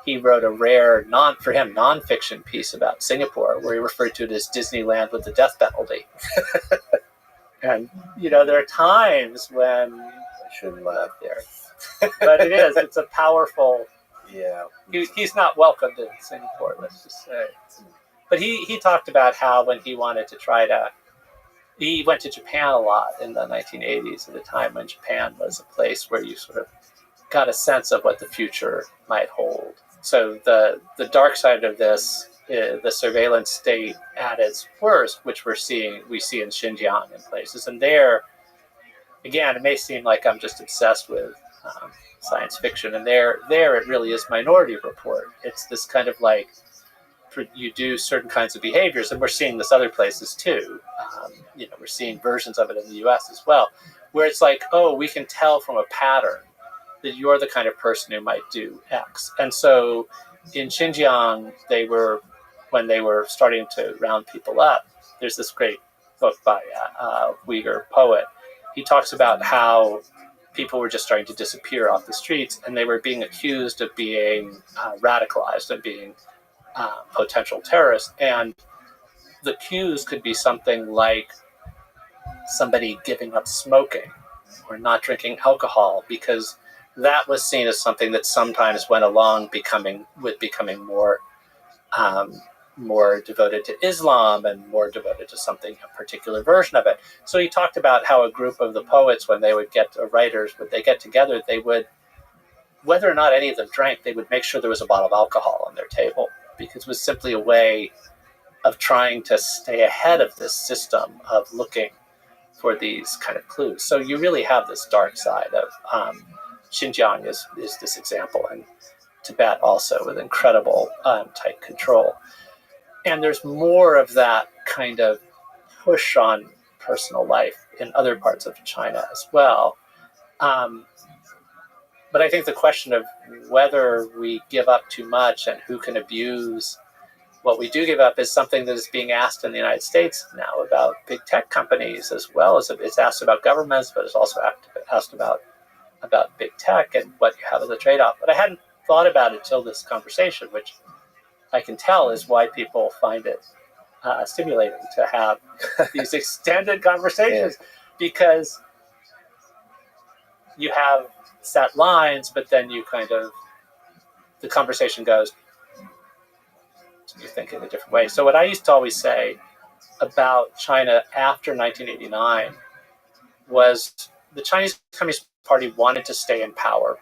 He wrote a rare, nonfiction piece about Singapore where he referred to it as Disneyland with the death penalty. And, there are times when I shouldn't laugh there. but it's a powerful, Yeah. he's not welcomed in Singapore, let's just say. But he talked about how when he wanted to he went to Japan a lot in the 1980s, at a time when Japan was a place where you sort of got a sense of what the future might hold. So the dark side of this is the surveillance state at its worst, which we see in Xinjiang and places. And there, again, it may seem like I'm just obsessed with science fiction, and there it really is Minority Report. It's this kind of like, you do certain kinds of behaviors, and we're seeing this other places too. We're seeing versions of it in the U.S. as well, where it's like, oh, we can tell from a pattern that you're the kind of person who might do X. And so in Xinjiang, when they were starting to round people up, there's this great book by a Uyghur poet. He talks about how people were just starting to disappear off the streets, and they were being accused of being radicalized and being potential terrorists. And the cues could be something like somebody giving up smoking or not drinking alcohol, because that was seen as something that sometimes went along becoming more devoted to Islam and more devoted to something, a particular version of it. So he talked about how a group of the poets, when they would writers, would they get together, they would, whether or not any of them drank, they would make sure there was a bottle of alcohol on their table, because it was simply a way of trying to stay ahead of this system of looking for these kind of clues. So you really have this dark side of Xinjiang is this example, and Tibet also, with incredible tight control. And there's more of that kind of push on personal life in other parts of China as well. But I think the question of whether we give up too much and who can abuse what we do give up is something that is being asked in the United States now about big tech companies, as well as it's asked about governments, but it's also asked about big tech and what you have as a trade-off. But I hadn't thought about it till this conversation, which I can tell is why people find it stimulating to have these extended conversations, because you have set lines, but then you the conversation goes, you think in a different way. So what I used to always say about China after 1989 was the Chinese Communist Party wanted to stay in power,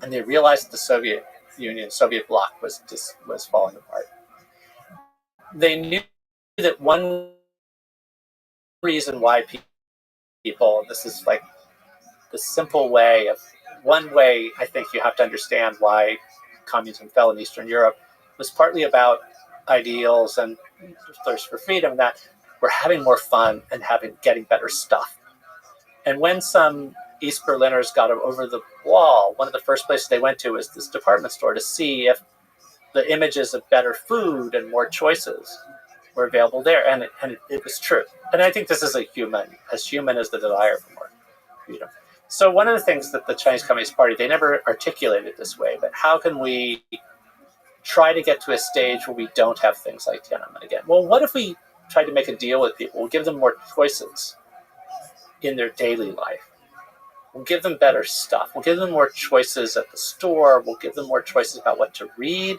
and they realized that the Soviet Union, Soviet bloc was falling apart. They knew that one reason why people, this is like the simple way of, one way I think you have to understand why communism fell in Eastern Europe, was partly about ideals and thirst for freedom, that we're having more fun and getting better stuff. And when some East Berliners got over the wall, one of the first places they went to was this department store to see if the images of better food and more choices were available there. And it was true. And I think this is as human as the desire for more freedom. So one of the things that the Chinese Communist Party, they never articulated this way, but how can we try to get to a stage where we don't have things like Tiananmen again? Well, what if we tried to make a deal with people? We'll give them more choices in their daily life. We'll give them better stuff. We'll give them more choices at the store. We'll give them more choices about what to read,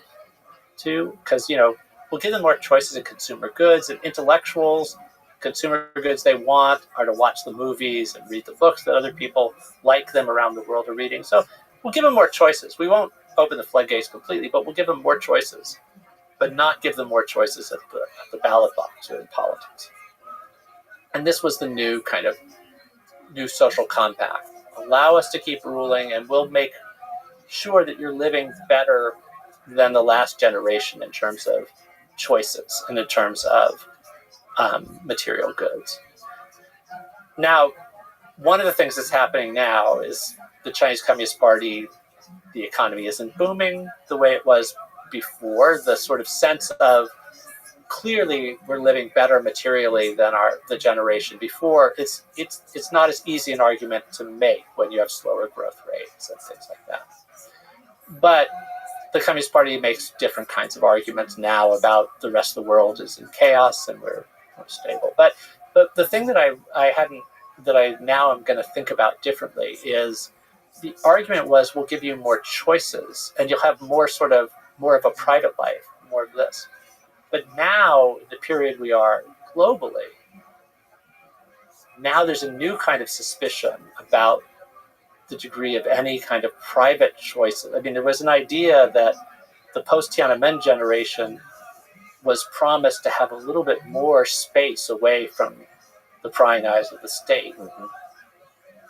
too, because, we'll give them more choices in consumer goods and intellectuals. consumer goods they want are to watch the movies and read the books that other people like them around the world are reading. So we'll give them more choices. We won't open the floodgates completely, but we'll give them more choices, but not give them more choices at the ballot box or in politics. And this was the new social compact. Allow us to keep ruling, and we'll make sure that you're living better than the last generation in terms of choices and in terms of material goods. Now, one of the things that's happening now is the Chinese Communist Party, the economy isn't booming the way it was before. The sort of sense of clearly we're living better materially than the generation before. It's not as easy an argument to make when you have slower growth rates and things like that. But the Communist Party makes different kinds of arguments now about the rest of the world is in chaos and we're more stable. But the thing that I now am going to think about differently is the argument was we'll give you more choices and you'll have more of a private life, more of this. But now, the period we are globally, now there's a new kind of suspicion about the degree of any kind of private choice. I mean, there was an idea that the post-Tiananmen generation was promised to have a little bit more space away from the prying eyes of the state. Mm-hmm.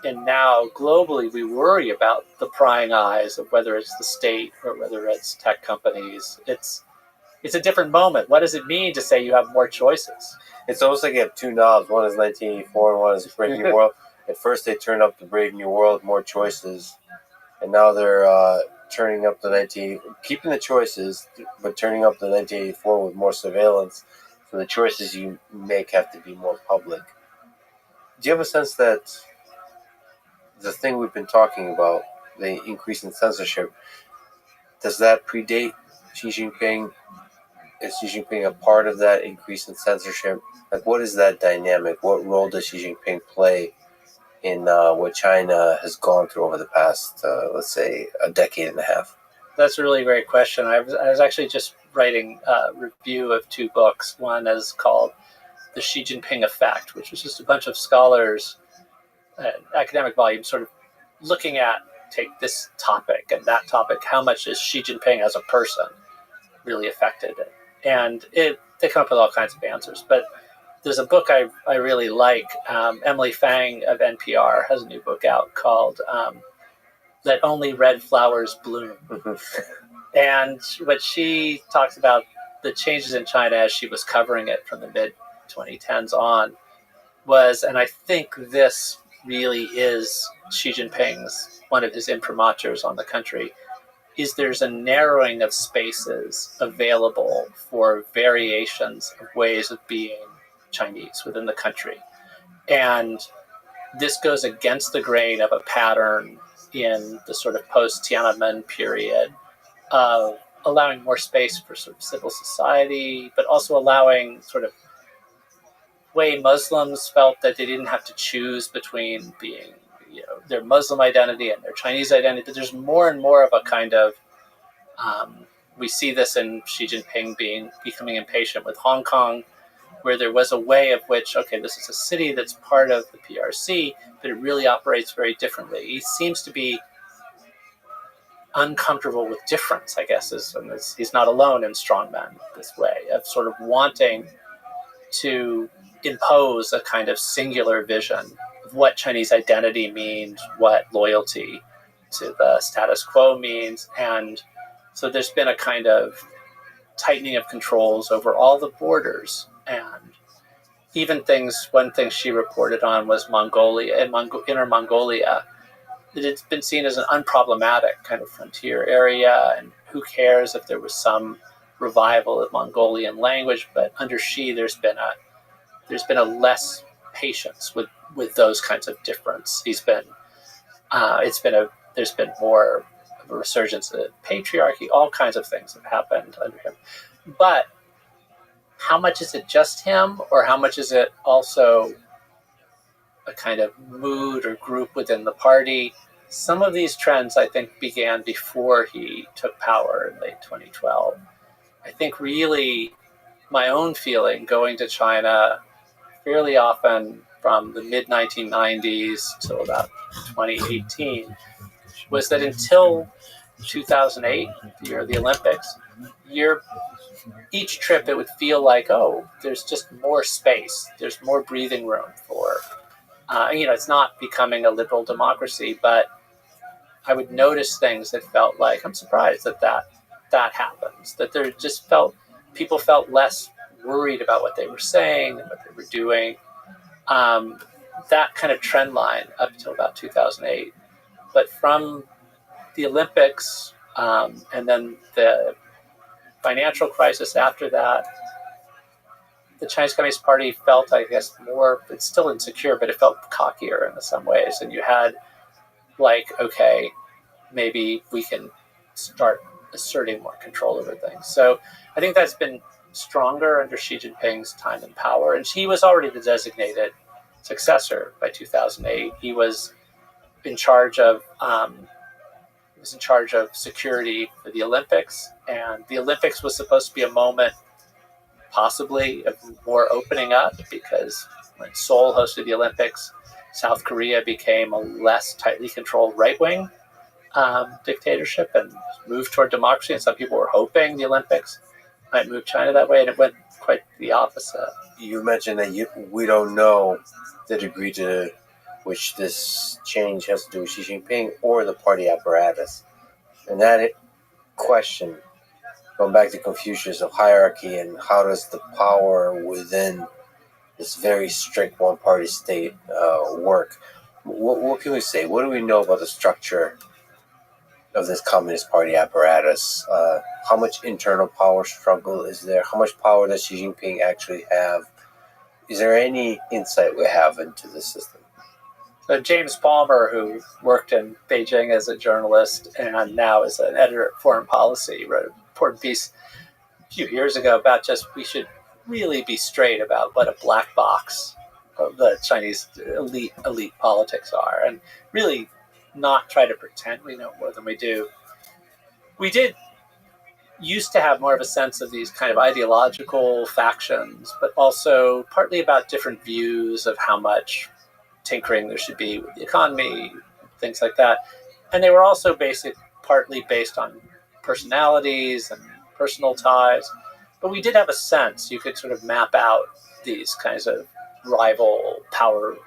And now, globally, we worry about the prying eyes of whether it's the state or whether it's tech companies. It's a different moment. What does it mean to say you have more choices? It's almost like you have two knobs. One is 1984 and one is Brave New World. At first they turned up the Brave New World, more choices. And now they're turning up keeping the choices, but turning up the 1984 with more surveillance. So the choices you make have to be more public. Do you have a sense that the thing we've been talking about, the increase in censorship, does that predate Xi Jinping? Is Xi Jinping a part of that increase in censorship? Like, what is that dynamic? What role does Xi Jinping play in what China has gone through over the past, let's say, a decade and a half? That's a really great question. I was actually just writing a review of two books. One is called The Xi Jinping Effect, which was just a bunch of scholars, academic volumes, sort of looking at, take this topic and that topic, how much is Xi Jinping as a person really affected it? And they come up with all kinds of answers. But there's a book I really like. Emily Fang of NPR has a new book out called Let Only Red Flowers Bloom. And what she talks about, the changes in China as she was covering it from the mid-2010s on, was, and I think this really is Xi Jinping's, one of his imprimaturs on the country, is there's a narrowing of spaces available for variations of ways of being Chinese within the country. And this goes against the grain of a pattern in the sort of post-Tiananmen period of allowing more space for sort of civil society, but also allowing sort of way Muslims felt that they didn't have to choose between being, their Muslim identity and their Chinese identity. But there's more and more of a kind of, we see this in Xi Jinping becoming impatient with Hong Kong, where there was a way of which, okay, this is a city that's part of the PRC, but it really operates very differently. He seems to be uncomfortable with difference, I guess, and he's not alone in strongmen this way, of sort of wanting to impose a kind of singular vision of what Chinese identity means, what loyalty to the status quo means. And so there's been a kind of tightening of controls over all the borders. And even one thing she reported on was Mongolia, Inner Mongolia. It's been seen as an unproblematic kind of frontier area, and who cares if there was some revival of Mongolian language. But under Xi, there's been a less patience with those kinds of difference. There's been more of a resurgence of patriarchy. All kinds of things have happened under him. But how much is it just him, or how much is it also a kind of mood or group within the party? Some of these trends, I think, began before he took power in late 2012. I think really my own feeling going to China fairly often from the mid-1990s till about 2018 was that until 2008, the year of the Olympics, each trip it would feel like, oh, there's just more space, there's more breathing room for, it's not becoming a liberal democracy, but I would notice things that felt like, I'm surprised that happens, that there just people felt less worried about what they were saying and what they were doing. That kind of trend line up until about 2008. But from the Olympics and then the financial crisis after that, the Chinese Communist Party felt, I guess, more, it's still insecure, but it felt cockier in some ways. And you had like, okay, maybe we can start asserting more control over things. So I think that's been stronger under Xi Jinping's time in power. And he was already the designated successor by 2008. He was in charge of security for the Olympics, and the Olympics was supposed to be a moment possibly of more opening up, because when Seoul hosted the Olympics, South Korea became a less tightly controlled right-wing dictatorship and moved toward democracy, and some people were hoping the Olympics might move China that way, and it went quite the opposite. You mentioned that we don't know the degree to which this change has to do with Xi Jinping or the party apparatus. And that question, going back to Confucius of hierarchy and how does the power within this very strict one-party state work, what can we say? What do we know about the structure of this Communist Party apparatus? How much internal power struggle is there? How much power does Xi Jinping actually have? Is there any insight we have into the system? So James Palmer, who worked in Beijing as a journalist and now is an editor at Foreign Policy, wrote an important piece a few years ago about just we should really be straight about what a black box of the Chinese elite politics are, and really not try to pretend we know more than we do. We did used to have more of a sense of these kind of ideological factions, but also partly about different views of how much tinkering there should be with the economy, things like that. And they were also partly based on personalities and personal ties. But we did have a sense, you could sort of map out these kinds of rival power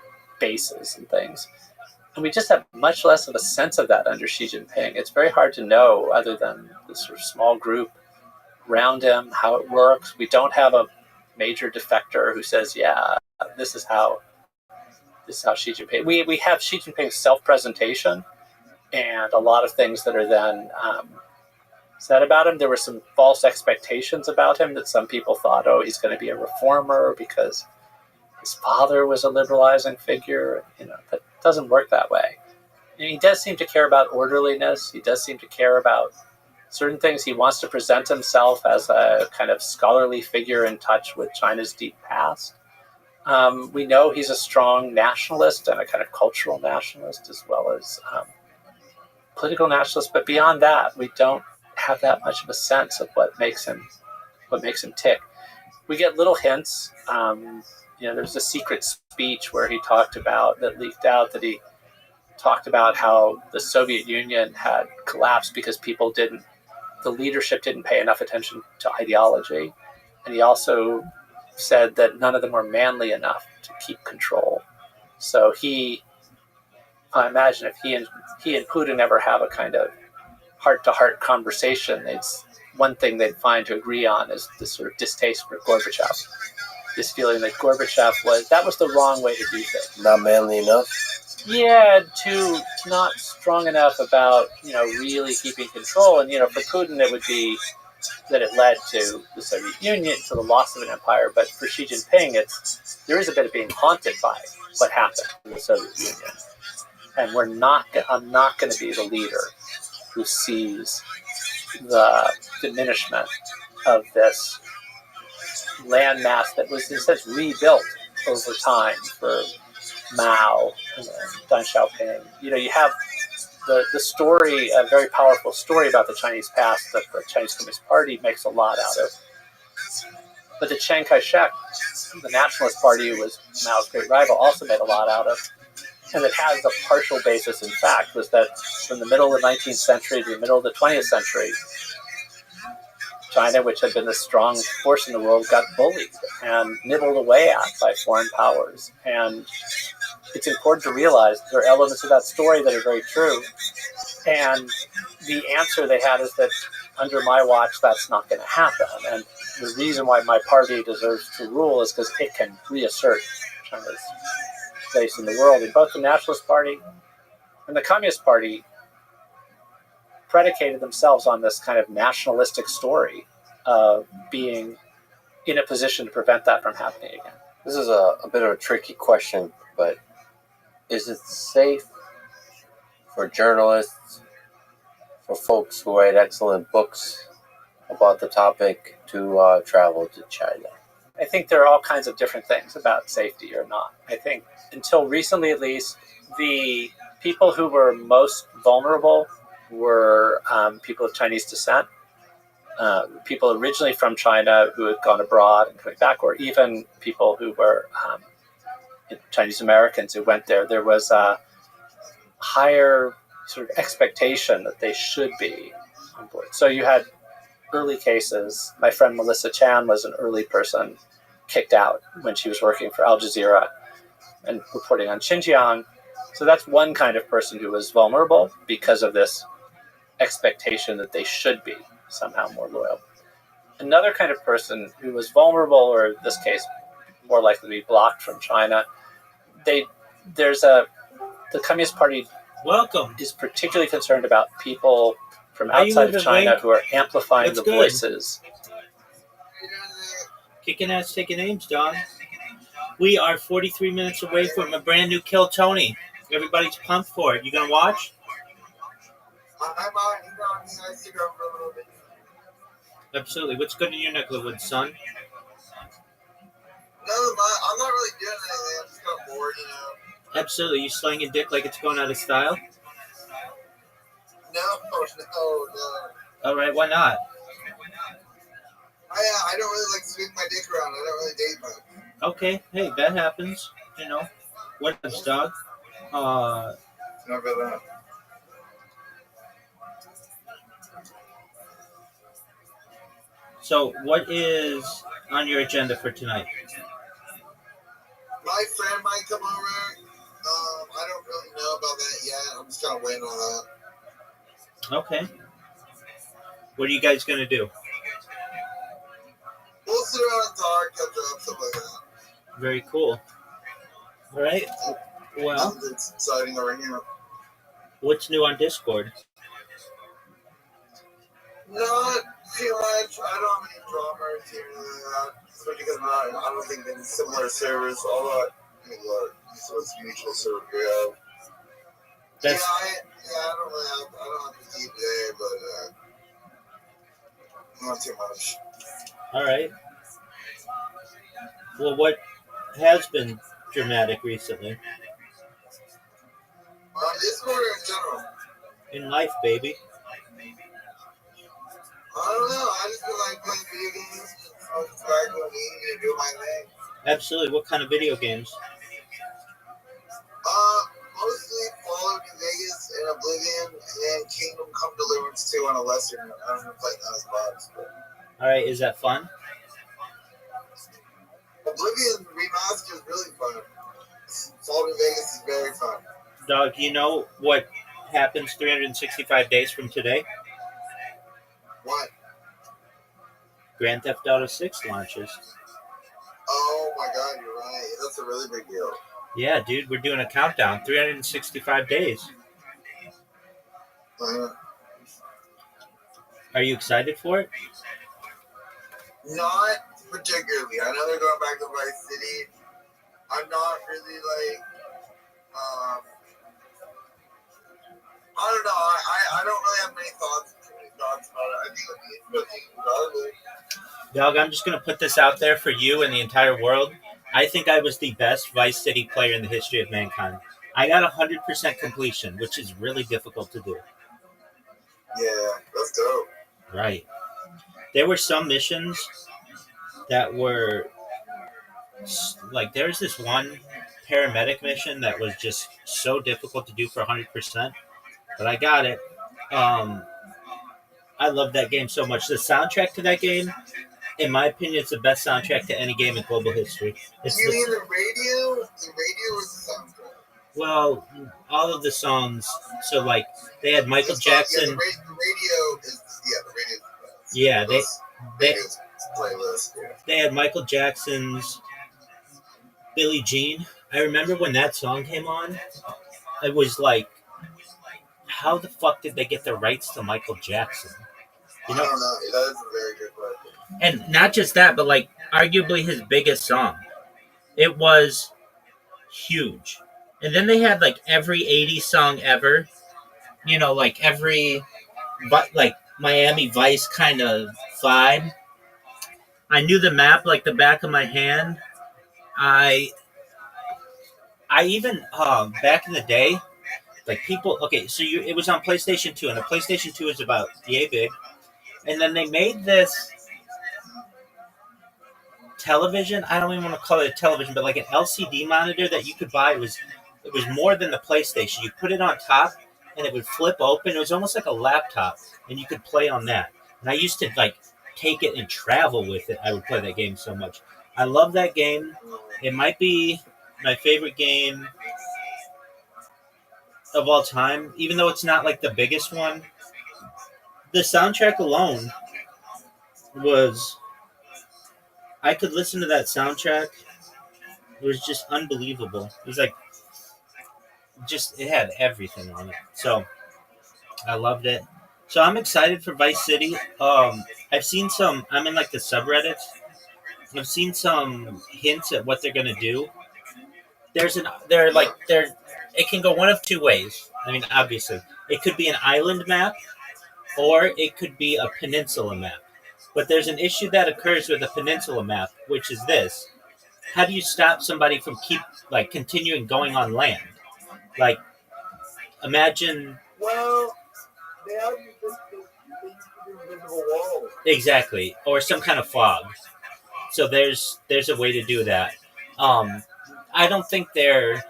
bases and things. And we just have much less of a sense of that under Xi Jinping. It's very hard to know, other than this sort of small group around him, how it works. We don't have a major defector who says, yeah, this is how Xi Jinping... We have Xi Jinping's self-presentation and a lot of things that are then said about him. There were some false expectations about him that some people thought, oh, he's going to be a reformer because his father was a liberalizing figure. That doesn't work that way. And he does seem to care about orderliness. He does seem to care about certain things. He wants to present himself as a kind of scholarly figure in touch with China's deep past. We know he's a strong nationalist and a kind of cultural nationalist as well as political nationalist. But beyond that, we don't have that much of a sense of what makes him tick. We get little hints. There's a secret speech where he leaked out that he talked about how the Soviet Union had collapsed because the leadership didn't pay enough attention to ideology. And he also said that none of them were manly enough to keep control. So I imagine if he and Putin ever have a kind of heart-to-heart conversation, it's one thing they'd find to agree on is this sort of distaste for Gorbachev. This feeling that Gorbachev was the wrong way to do things. Not manly enough? Yeah, not strong enough about, really keeping control. And, for Putin, it would be that it led to the Soviet Union, to the loss of an empire. But for Xi Jinping, there is a bit of being haunted by what happened in the Soviet Union. And I'm not going to be the leader who sees the diminishment of this landmass that was, in a sense, rebuilt over time for Mao and Deng Xiaoping. You have the story, a very powerful story about the Chinese past that the Chinese Communist Party makes a lot out of. but that Chiang Kai-shek, the Nationalist Party, who was Mao's great rival, also made a lot out of, and that has a partial basis in fact, was that from the middle of the 19th century to the middle of the 20th century, China, which had been a strong force in the world, got bullied and nibbled away at by foreign powers. And it's important to realize there are elements of that story that are very true. And the answer they had is that under my watch, that's not going to happen. And the reason why my party deserves to rule is because it can reassert China's place in the world. And both the Nationalist Party and the Communist Party predicated themselves on this kind of nationalistic story of being in a position to prevent that from happening again. This is a bit of a tricky question, but is it safe for journalists, for folks who write excellent books about the topic, to travel to China? I think there are all kinds of different things about safety or not. I think until recently, at least, the people who were most vulnerable were people of Chinese descent, people originally from China who had gone abroad and coming back, or even people who were Chinese Americans who went there. There was a higher sort of expectation that they should be on board. So you had early cases. My friend Melissa Chan was an early person kicked out when she was working for Al Jazeera and reporting on Xinjiang. So that's one kind of person who was vulnerable because of this expectation that they should be somehow more loyal. Another kind of person who was vulnerable, or in this case, more likely to be blocked from China, the Communist Party is particularly concerned about people from outside of China who are amplifying the voices. Kicking ass, taking names, Don. We are 43 minutes away from a brand new Kill Tony. Everybody's pumped for it. You gonna watch? Absolutely. What's good in your neck of the woods, son? No, I'm not really doing anything. I'm just kind of bored, Absolutely. You slanging dick like it's going out of style? No. All right, why not? I don't really like swing my dick around. I don't really date much. Okay, hey, that happens. What else, dog? Not really. So, what is on your agenda for tonight? My friend might come over. I don't really know about that yet. I'm just kind of waiting on that. Okay. What are you guys going to do? We'll sit around and talk, catch up, stuff like that. Very cool. All right. Well, it's exciting over here. What's new on Discord? Not too much. I don't have any drama or anything like that. Especially because I don't think in similar servers, although so it's mutual server we have. I don't have to eat today, but not too much. All right. Well, what has been dramatic recently? Discord or in general? In life, baby. I don't know. I just feel like playing video games and smoking weed and doing my thing. Absolutely. What kind of video games? Mostly Fallout New Vegas and Oblivion and Kingdom Come Deliverance 2 on a lesser note. I don't know if like those bots, but... All right, is that fun? Oblivion Remastered is really fun. Fallout New Vegas is very fun. Dog, you know what happens 365 days from today? What? Grand Theft Auto 6 launches. Oh my god, you're right. That's a really big deal. Yeah, dude, we're doing a countdown. 365 days. Are you excited for it? Not particularly. I know they're going back to Vice City. I'm not really I don't know. I don't really have many thoughts about it. I think it'll be interesting regardless. Dog, I'm just going to put this out there for you and the entire world. I think I was the best Vice City player in the history of mankind. I got 100% completion, which is really difficult to do. Yeah, that's dope. Right. There were some missions that were like, there's this one paramedic mission that was just so difficult to do for 100%, but I got it. Um, I love that game so much. The soundtrack to that game, in my opinion, it's the best soundtrack to any game in global history. It's You mean the radio? The radio is the soundtrack. Well, all of the songs. So like they had Michael Jackson. Yeah, the radio is the radio. Yeah, they playlist. Yeah. They had Michael Jackson's Billie Jean. I remember when that song came on, it was like, how the fuck did they get the rights to Michael Jackson? You know, I don't know. That is a very good question. And not just that, but like arguably his biggest song. It was huge. And then they had like every 80s song ever. You know, like every, but like Miami Vice kind of vibe. I knew the map like the back of my hand. I even back in the day, like people. Okay, so it was on PlayStation 2, and the PlayStation 2 is about yay big, and then they made this television. I don't even want to call it a television, but like an LCD monitor that you could buy. It was more than the PlayStation. You put it on top, and it would flip open. It was almost like a laptop, and you could play on that. And I used to like take it and travel with it. I would play that game so much. I love that game. It might be my favorite game of all time, even though it's not like the biggest one. The soundtrack alone was, I could listen to that soundtrack. It was just unbelievable. It was like, just, it had everything on it. So I loved it. So I'm excited for Vice City. I've seen some, I'm in like the subreddits. I've seen some hints at what they're going to do. It can go one of two ways. I mean, obviously, it could be an island map, or it could be a peninsula map. But there's an issue that occurs with a peninsula map, which is this: how do you stop somebody from continuing going on land? Like, imagine. Well, they have invisible walls. Exactly, or some kind of fog. So there's a way to do that. I don't think they're.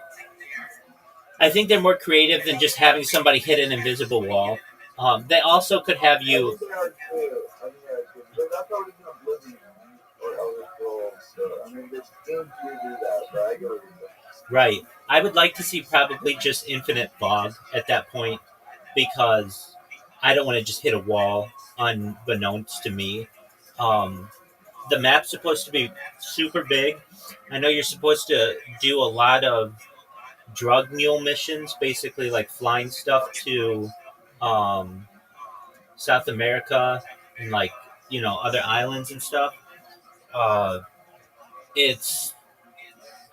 I think they're more creative than just having somebody hit an invisible wall. They also could have you. Right. I would like to see probably just infinite fog at that point, because I don't want to just hit a wall unbeknownst to me. The map's supposed to be super big. I know you're supposed to do a lot of drug mule missions, basically like flying stuff to South America and like, other islands and stuff.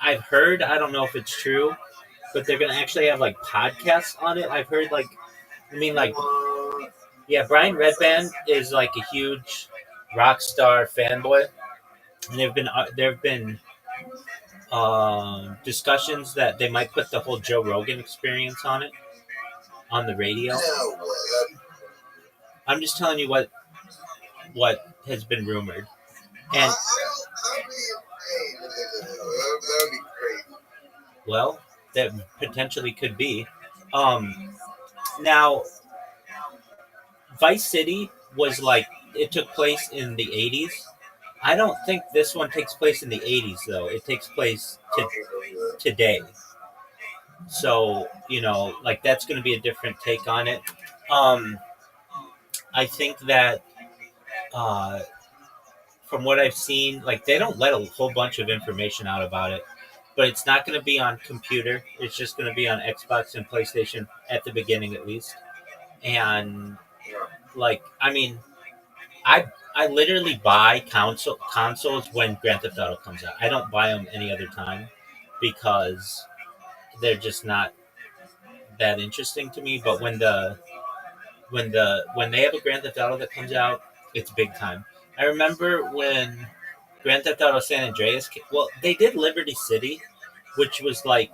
I've heard, I don't know if it's true, but they're going to actually have like podcasts on it. I've heard yeah, Brian Redband is like a huge rock star fanboy. And there have been discussions that they might put the whole Joe Rogan experience on it, on the radio. I'm just telling you what has been rumored. And that would be great. Well, that potentially could be. Now, Vice City was like, it took place in the 80s. I don't think this one takes place in the 80s, though. It takes place today. So, like, that's going to be a different take on it. I think that from what I've seen, like, they don't let a whole bunch of information out about it. But it's not going to be on computer. It's just going to be on Xbox and PlayStation at the beginning, at least. And, like, I mean, I literally buy consoles when Grand Theft Auto comes out. I don't buy them any other time because they're just not that interesting to me. But when they have a Grand Theft Auto that comes out, it's big time. I remember when Grand Theft Auto San Andreas they did Liberty City, which was like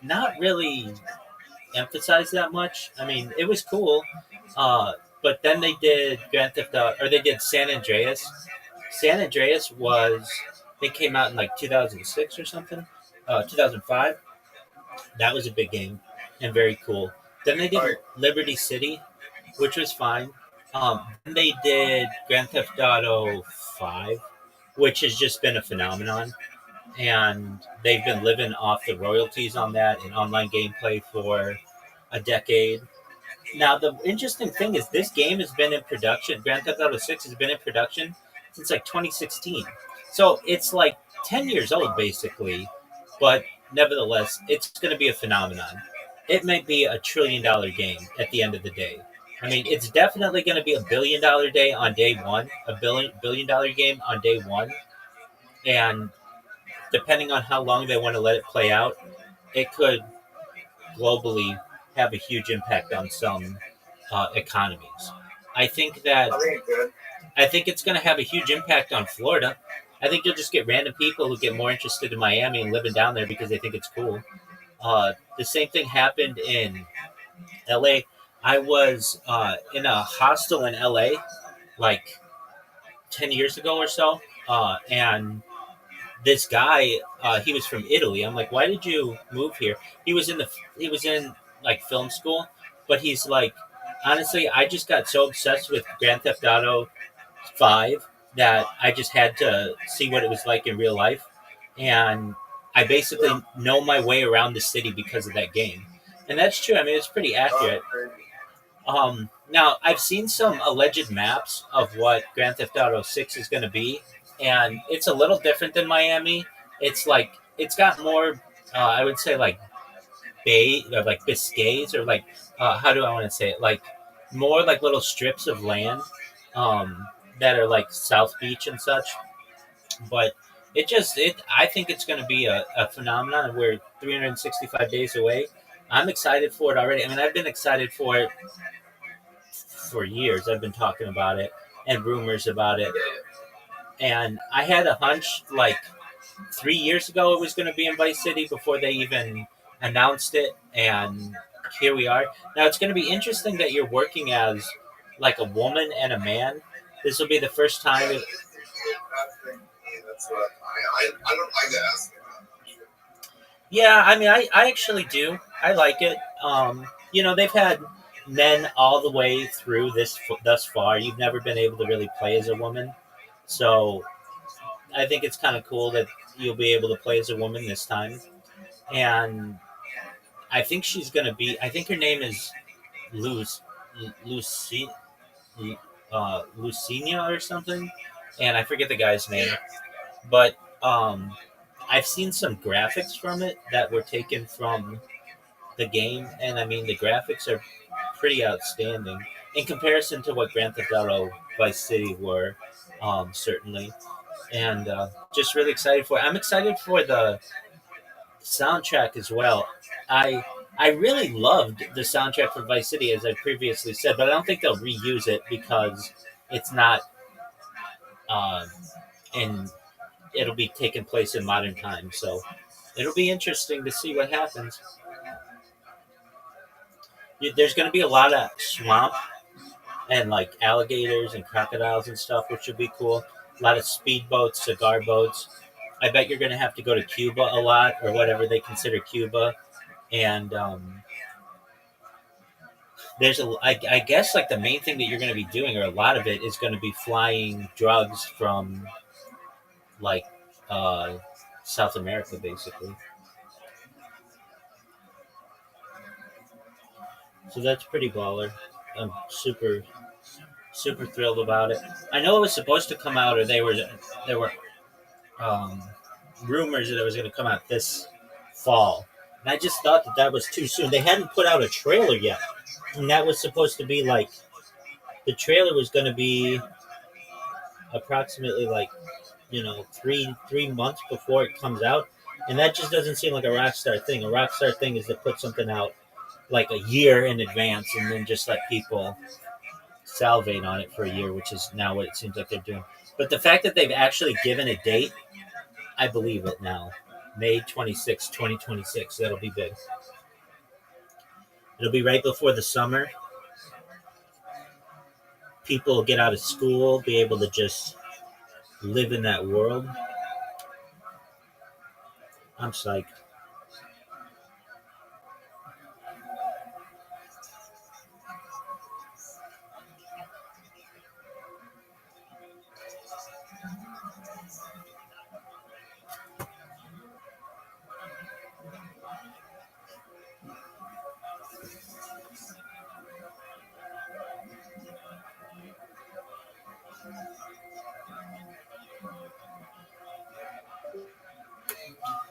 not really emphasized that much. I mean, it was cool. But then they did Grand Theft Auto, or they did San Andreas, San Andreas they came out in like 2006 or something, 2005. That was a big game and very cool. Then they did Liberty City, which was fine. Then they did Grand Theft Auto 5, which has just been a phenomenon. And they've been living off the royalties on that and online gameplay for a decade. Now, the interesting thing is this game has been in production. Grand Theft Auto 6 has been in production since like 2016. So it's like 10 years old, basically. But nevertheless, it's going to be a phenomenon. It might be a $1 trillion game at the end of the day. I mean, it's definitely going to be a $1 billion day on day one, billion dollar game on day one. And depending on how long they want to let it play out, it could globally have a huge impact on some economies. I think it's going to have a huge impact on Florida. I think you'll just get random people who get more interested in Miami and living down there because they think it's cool. The same thing happened in LA. I was in a hostel in LA like 10 years ago or so, and this guy, he was from Italy. I'm like, why did you move here? He was in like film school, but he's like, honestly, I just got so obsessed with Grand Theft Auto 5 that I just had to see what it was like in real life, and I basically know my way around the city because of that game, and that's true. I mean, it's pretty accurate. Now I've seen some alleged maps of what Grand Theft Auto 6 is going to be, and it's a little different than Miami. It's like it's got more, I would say, like bay or like Biscays or like how do I want to say it? Like more like little strips of land that are like South Beach and such. But I think it's going to be a phenomenon, and we're 365 days away. I'm excited for it already. I mean, I've been excited for it for years. I've been talking about it and rumors about it. And I had a hunch like 3 years ago it was going to be in Vice City before they even announced it. And here we are. Now it's going to be interesting that you're working as like a woman and a man. This will be the first time. I don't like to ask. Yeah, I mean, I actually do. I like it. They've had men all the way through this thus far. You've never been able to really play as a woman. So I think it's kind of cool that you'll be able to play as a woman this time. And I think I think her name is Lucy, Lucinia or something. And I forget the guy's name. But I've seen some graphics from it that were taken from the game. And I mean, the graphics are pretty outstanding in comparison to what Grand Theft Auto Vice City were, certainly. And just really excited for it. I'm excited for the soundtrack as well. I really loved the soundtrack for Vice City, as I previously said, but I don't think they'll reuse it because it's not, and it'll be taking place in modern times. So it'll be interesting to see what happens. There's going to be a lot of swamp and like alligators and crocodiles and stuff, which would be cool. A lot of speedboats, cigar boats. I bet you're going to have to go to Cuba a lot, or whatever they consider Cuba. And I guess like the main thing that you're going to be doing, or a lot of it, is going to be flying drugs from like South America, basically. So that's pretty baller. I'm super thrilled about it. I know it was supposed to come out, or there were rumors that it was going to come out this fall, and I just thought that was too soon. They hadn't put out a trailer yet, and that was supposed to be like the trailer was going to be approximately like 3 months before it comes out, and that just doesn't seem like a Rockstar thing. A Rockstar thing is to put something out like a year in advance and then just let people salivate on it for a year, which is now what it seems like they're doing. But the fact that they've actually given a date, I believe it now. May 26, 2026. That'll be big. It'll be right before the summer. People will get out of school, be able to just live in that world, I'm psyched.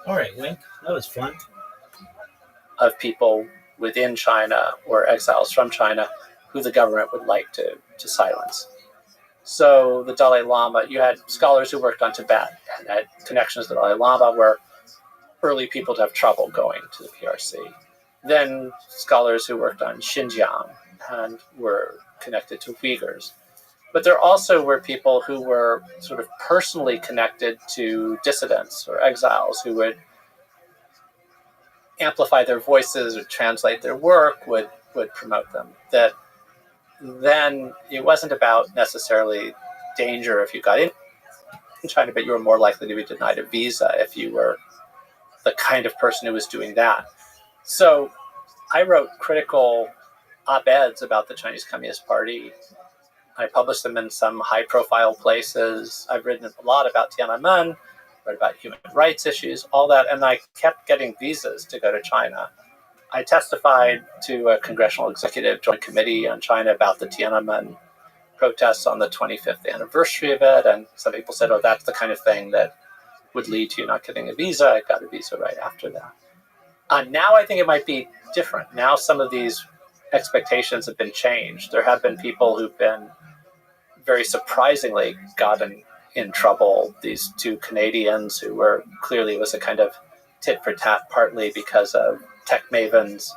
All right, Wink, that was fun. Of people within China or exiles from China who the government would like to silence. So the Dalai Lama, you had scholars who worked on Tibet and had connections to the Dalai Lama, were early people to have trouble going to the PRC. Then scholars who worked on Xinjiang and were connected to Uyghurs. But there also were people who were sort of personally connected to dissidents or exiles who would amplify their voices or translate their work, would promote them. That then it wasn't about necessarily danger if you got in China, but you were more likely to be denied a visa if you were the kind of person who was doing that. So I wrote critical op-eds about the Chinese Communist Party. I published them in some high-profile places. I've written a lot about Tiananmen, read about human rights issues, all that, and I kept getting visas to go to China. I testified to a Congressional Executive Joint Committee on China about the Tiananmen protests on the 25th anniversary of it, and some people said, oh, that's the kind of thing that would lead to you not getting a visa. I got a visa right after that. Now I think it might be different. Now some of these expectations have been changed. There have been people who've been very surprisingly gotten in trouble. These two Canadians who were clearly, it was a kind of tit for tat, partly because of tech maven's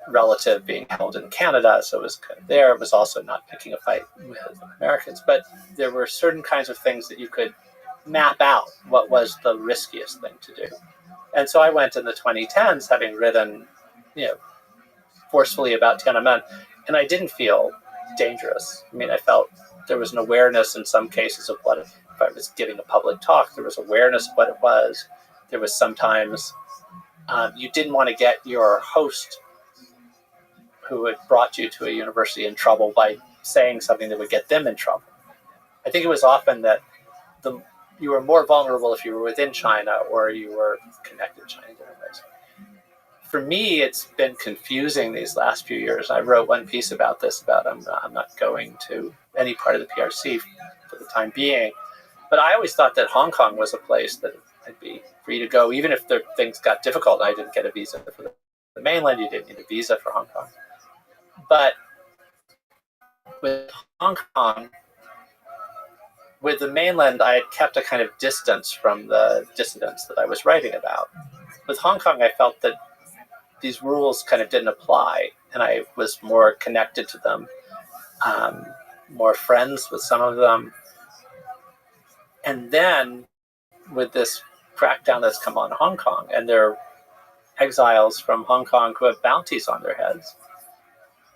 relative being held in Canada, so it was kind of there. It was also not picking a fight with Americans, but there were certain kinds of things that you could map out what was the riskiest thing to do. And so I went in the 2010s, having written, forcefully about Tiananmen, and I didn't feel dangerous. I mean, I felt there was an awareness in some cases of what, if I was giving a public talk, there was awareness of what it was. There was sometimes you didn't want to get your host who had brought you to a university in trouble by saying something that would get them in trouble. I think it was often that you were more vulnerable if you were within China or you were connected to China in different ways. For me, it's been confusing these last few years. I wrote one piece about this, about I'm not going to any part of the PRC for the time being. But I always thought that Hong Kong was a place that I'd be free to go, even if things got difficult. I didn't get a visa for the mainland. You didn't need a visa for Hong Kong. But with Hong Kong, with the mainland, I had kept a kind of distance from the dissidents that I was writing about. With Hong Kong, I felt that these rules kind of didn't apply, and I was more connected to them, more friends with some of them. And then with this crackdown that's come on Hong Kong, and there are exiles from Hong Kong who have bounties on their heads.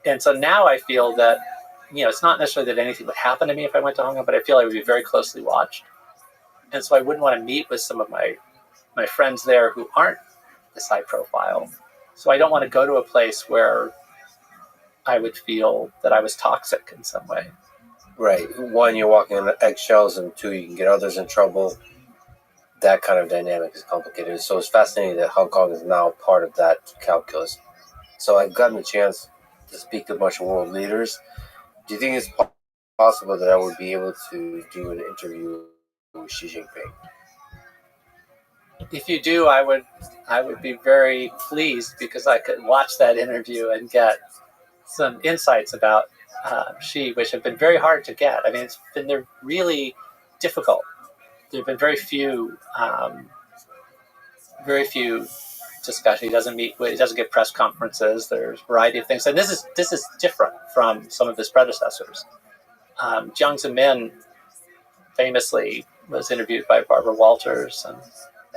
And so now I feel that, it's not necessarily that anything would happen to me if I went to Hong Kong, but I feel I would be very closely watched. And so I wouldn't want to meet with some of my friends there who aren't this high profile. So I don't want to go to a place where I would feel that I was toxic in some way. Right. One, you're walking on eggshells, and two, you can get others in trouble. That kind of dynamic is complicated. So it's fascinating that Hong Kong is now part of that calculus. So I've gotten a chance to speak to a bunch of world leaders. Do you think it's possible that I would be able to do an interview with Xi Jinping? If you do, I would be very pleased, because I could watch that interview and get some insights about Xi, which have been very hard to get. I mean, they're really difficult. There have been very few discussions. He doesn't give press conferences. There's a variety of things, and this is different from some of his predecessors. Jiang Zemin famously was interviewed by Barbara Walters and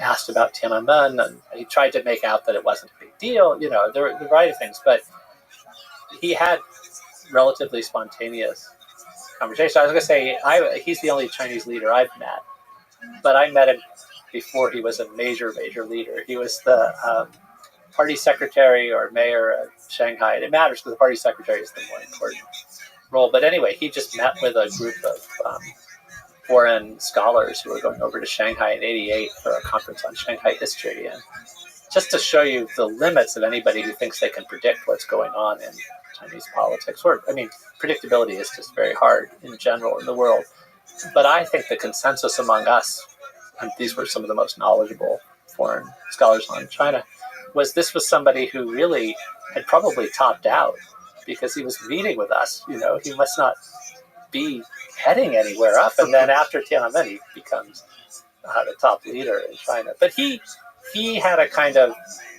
asked about Tiananmen, and he tried to make out that it wasn't a big deal. There were a variety of things, but he had relatively spontaneous conversation. I was going to say, he's the only Chinese leader I've met but I met him before he was a major leader. He was the party secretary or mayor of Shanghai. And it matters because the party secretary is the more important role. But anyway, he just met with a group of foreign scholars who were going over to Shanghai in '88 for a conference on Shanghai history. And just to show you the limits of anybody who thinks they can predict what's going on in Chinese politics. Predictability is just very hard in general in the world. But I think the consensus among us, and these were some of the most knowledgeable foreign scholars on China, this was somebody who really had probably topped out because he was meeting with us. He must not be heading anywhere up. And then after Tiananmen, he becomes the top leader in China. But he had a kind of,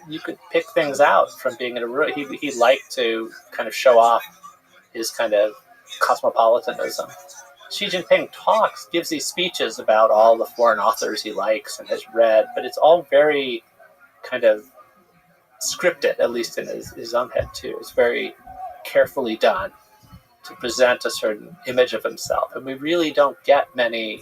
you could pick things out from being in a room. He liked to kind of show off his kind of cosmopolitanism. Xi Jinping gives these speeches about all the foreign authors he likes and has read, but it's all very kind of scripted, at least in his own head too. It's very carefully done to present a certain image of himself. And we really don't get many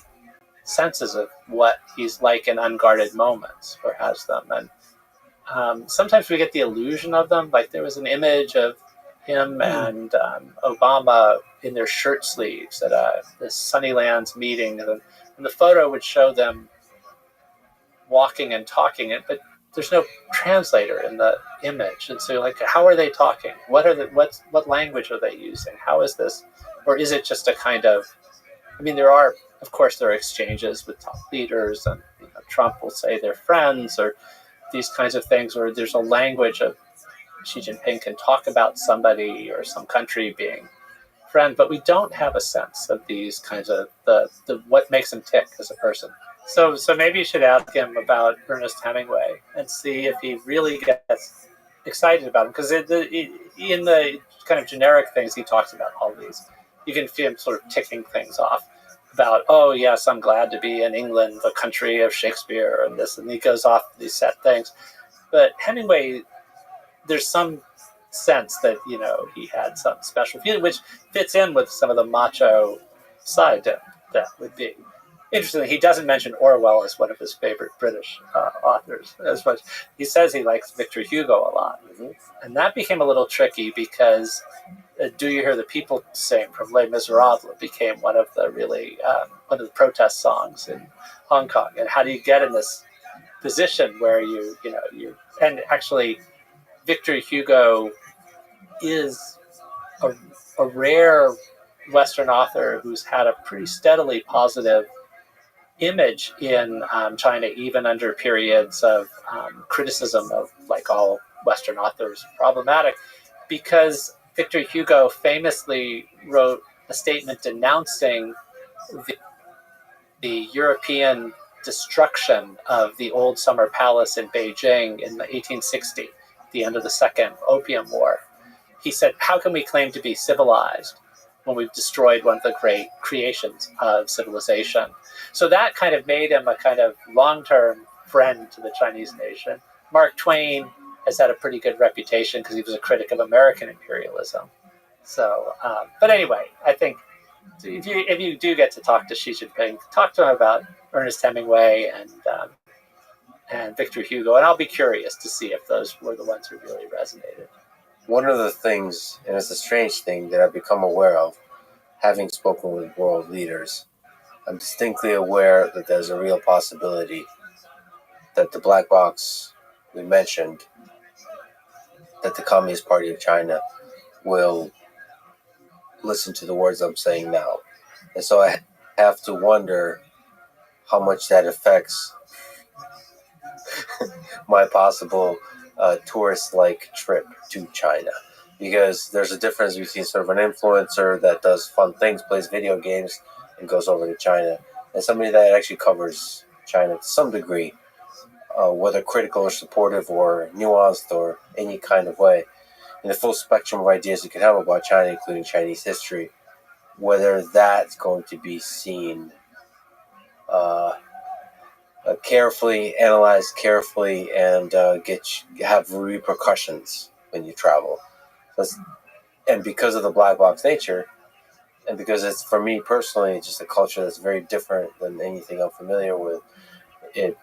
senses of what he's like in unguarded moments, or has them. And sometimes we get the illusion of them. Like there was an image of him and Obama in their shirt sleeves at the Sunnylands meeting. And the photo would show them walking and talking, but there's no translator in the image. And so like, how are they talking? What language are they using? How is this? Or is it just a kind of, there are exchanges with top leaders, and Trump will say they're friends, or these kinds of things, or there's a language of Xi Jinping can talk about somebody or some country being friend, but we don't have a sense of these kinds of the what makes him tick as a person. So maybe you should ask him about Ernest Hemingway and see if he really gets excited about him, because in the kind of generic things he talks about all these, you can feel him sort of ticking things off about, oh yes, I'm glad to be in England, the country of Shakespeare, and this, and he goes off these set things. But Hemingway, there's some sense that he had some special feeling, which fits in with some of the macho side that would be. Interestingly, he doesn't mention Orwell as one of his favorite British authors as much. He says he likes Victor Hugo a lot. Mm-hmm. And that became a little tricky because Do You Hear the People Sing from Les Miserables became one of the protest songs in Hong Kong. And how do you get in this position where and actually Victor Hugo is a rare Western author who's had a pretty steadily positive image in China, even under periods of criticism of, like all Western authors, problematic, because Victor Hugo famously wrote a statement denouncing the European destruction of the old summer palace in Beijing in 1860, the end of the Second Opium War. He said, how can we claim to be civilized when we've destroyed one of the great creations of civilization? So that kind of made him a kind of long-term friend to the Chinese nation. Mark Twain has had a pretty good reputation because he was a critic of American imperialism. So, but anyway, I think if you do get to talk to Xi Jinping, talk to him about Ernest Hemingway and Victor Hugo, and I'll be curious to see if those were the ones who really resonated. One of the things, and it's a strange thing that I've become aware of, having spoken with world leaders, I'm distinctly aware that there's a real possibility that the black box we mentioned, that the Communist Party of China will listen to the words I'm saying now. And so I have to wonder how much that affects my possible tourist-like trip to China. Because there's a difference between sort of an influencer that does fun things, plays video games, and goes over to China, and somebody that actually covers China to some degree, whether critical or supportive or nuanced or any kind of way, in the full spectrum of ideas you can have about China, including Chinese history, whether that's going to be seen carefully, analyzed carefully, and have repercussions when you travel. And because of the black box nature, And because it's, for me personally, just a culture that's very different than anything I'm familiar with, it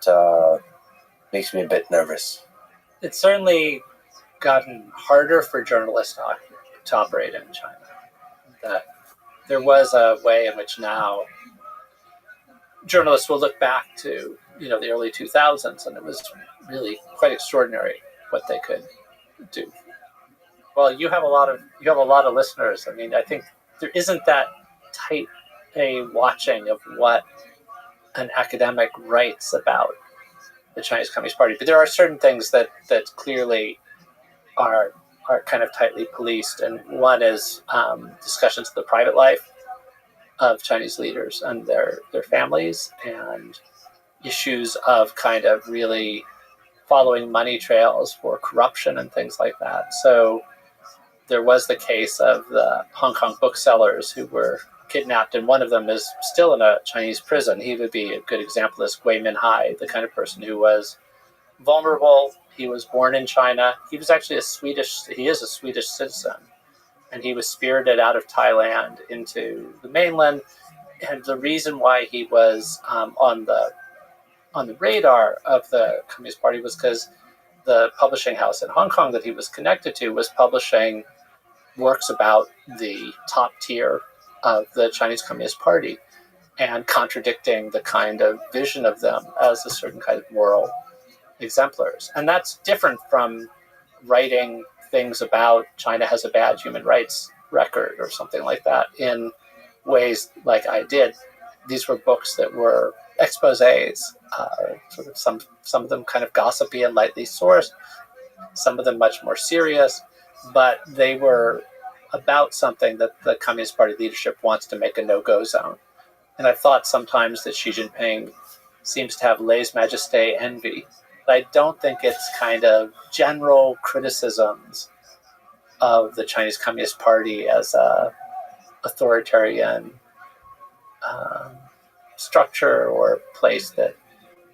makes me a bit nervous. It's certainly gotten harder for journalists to operate in China. That there was a way in which now journalists will look back to the early 2000s, and it was really quite extraordinary what they could do. Well, you have a lot of listeners. I mean, I think there isn't that tight a watching of what an academic writes about the Chinese Communist Party, but there are certain things that clearly are kind of tightly policed, and one is discussions of the private life of Chinese leaders and their families, and issues of kind of really following money trails for corruption and things like that. So there was the case of the Hong Kong booksellers who were kidnapped, and one of them is still in a Chinese prison. He would be a good example as Gui Minhai, the kind of person who was vulnerable. He was born in China. He was actually he is a Swedish citizen, and he was spirited out of Thailand into the mainland. And the reason why he was on the radar of the Communist Party was because the publishing house in Hong Kong that he was connected to was publishing works about the top tier of the Chinese Communist Party and contradicting the kind of vision of them as a certain kind of moral exemplars. And that's different from writing things about China has a bad human rights record or something like that in ways like I did. These were books that were exposés, sort of some of them kind of gossipy and lightly sourced, some of them much more serious, but they were about something that the Communist Party leadership wants to make a no-go zone. And I thought sometimes that Xi Jinping seems to have lèse-majesté envy, but I don't think it's kind of general criticisms of the Chinese Communist Party as a authoritarian structure or place that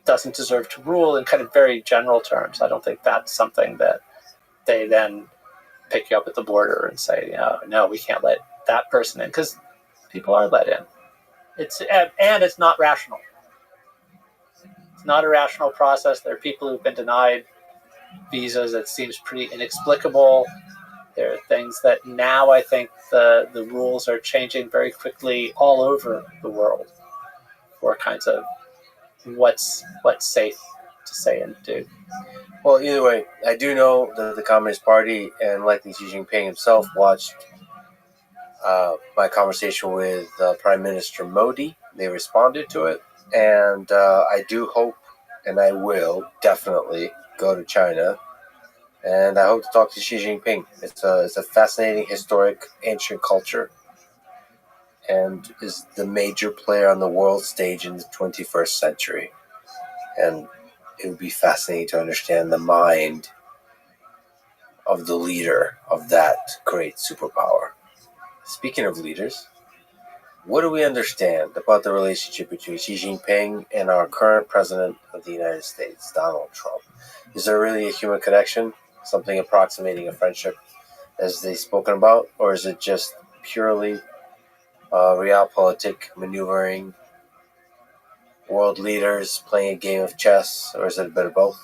doesn't deserve to rule in kind of very general terms. I don't think that's something that they then pick you up at the border and say, no, we can't let that person in, because people are let in. It's not rational. It's not a rational process. There are people who've been denied visas. It seems pretty inexplicable. There are things that now I think the rules are changing very quickly all over the world for kinds of what's safe to say and do. Well, either way, I do know that the Communist Party and likely Xi Jinping himself watched my conversation with Prime Minister Modi. They responded to it, and I do hope, and I will definitely go to China, and I hope to talk to Xi Jinping. It's a fascinating, historic, ancient culture, and is the major player on the world stage in the 21st century. And it would be fascinating to understand the mind of the leader of that great superpower. Speaking of leaders, what do we understand about the relationship between Xi Jinping and our current president of the United States, Donald Trump? Is there really a human connection, something approximating a friendship as they've spoken about, or is it just purely realpolitik maneuvering, world leaders playing a game of chess, or is it a bit of both?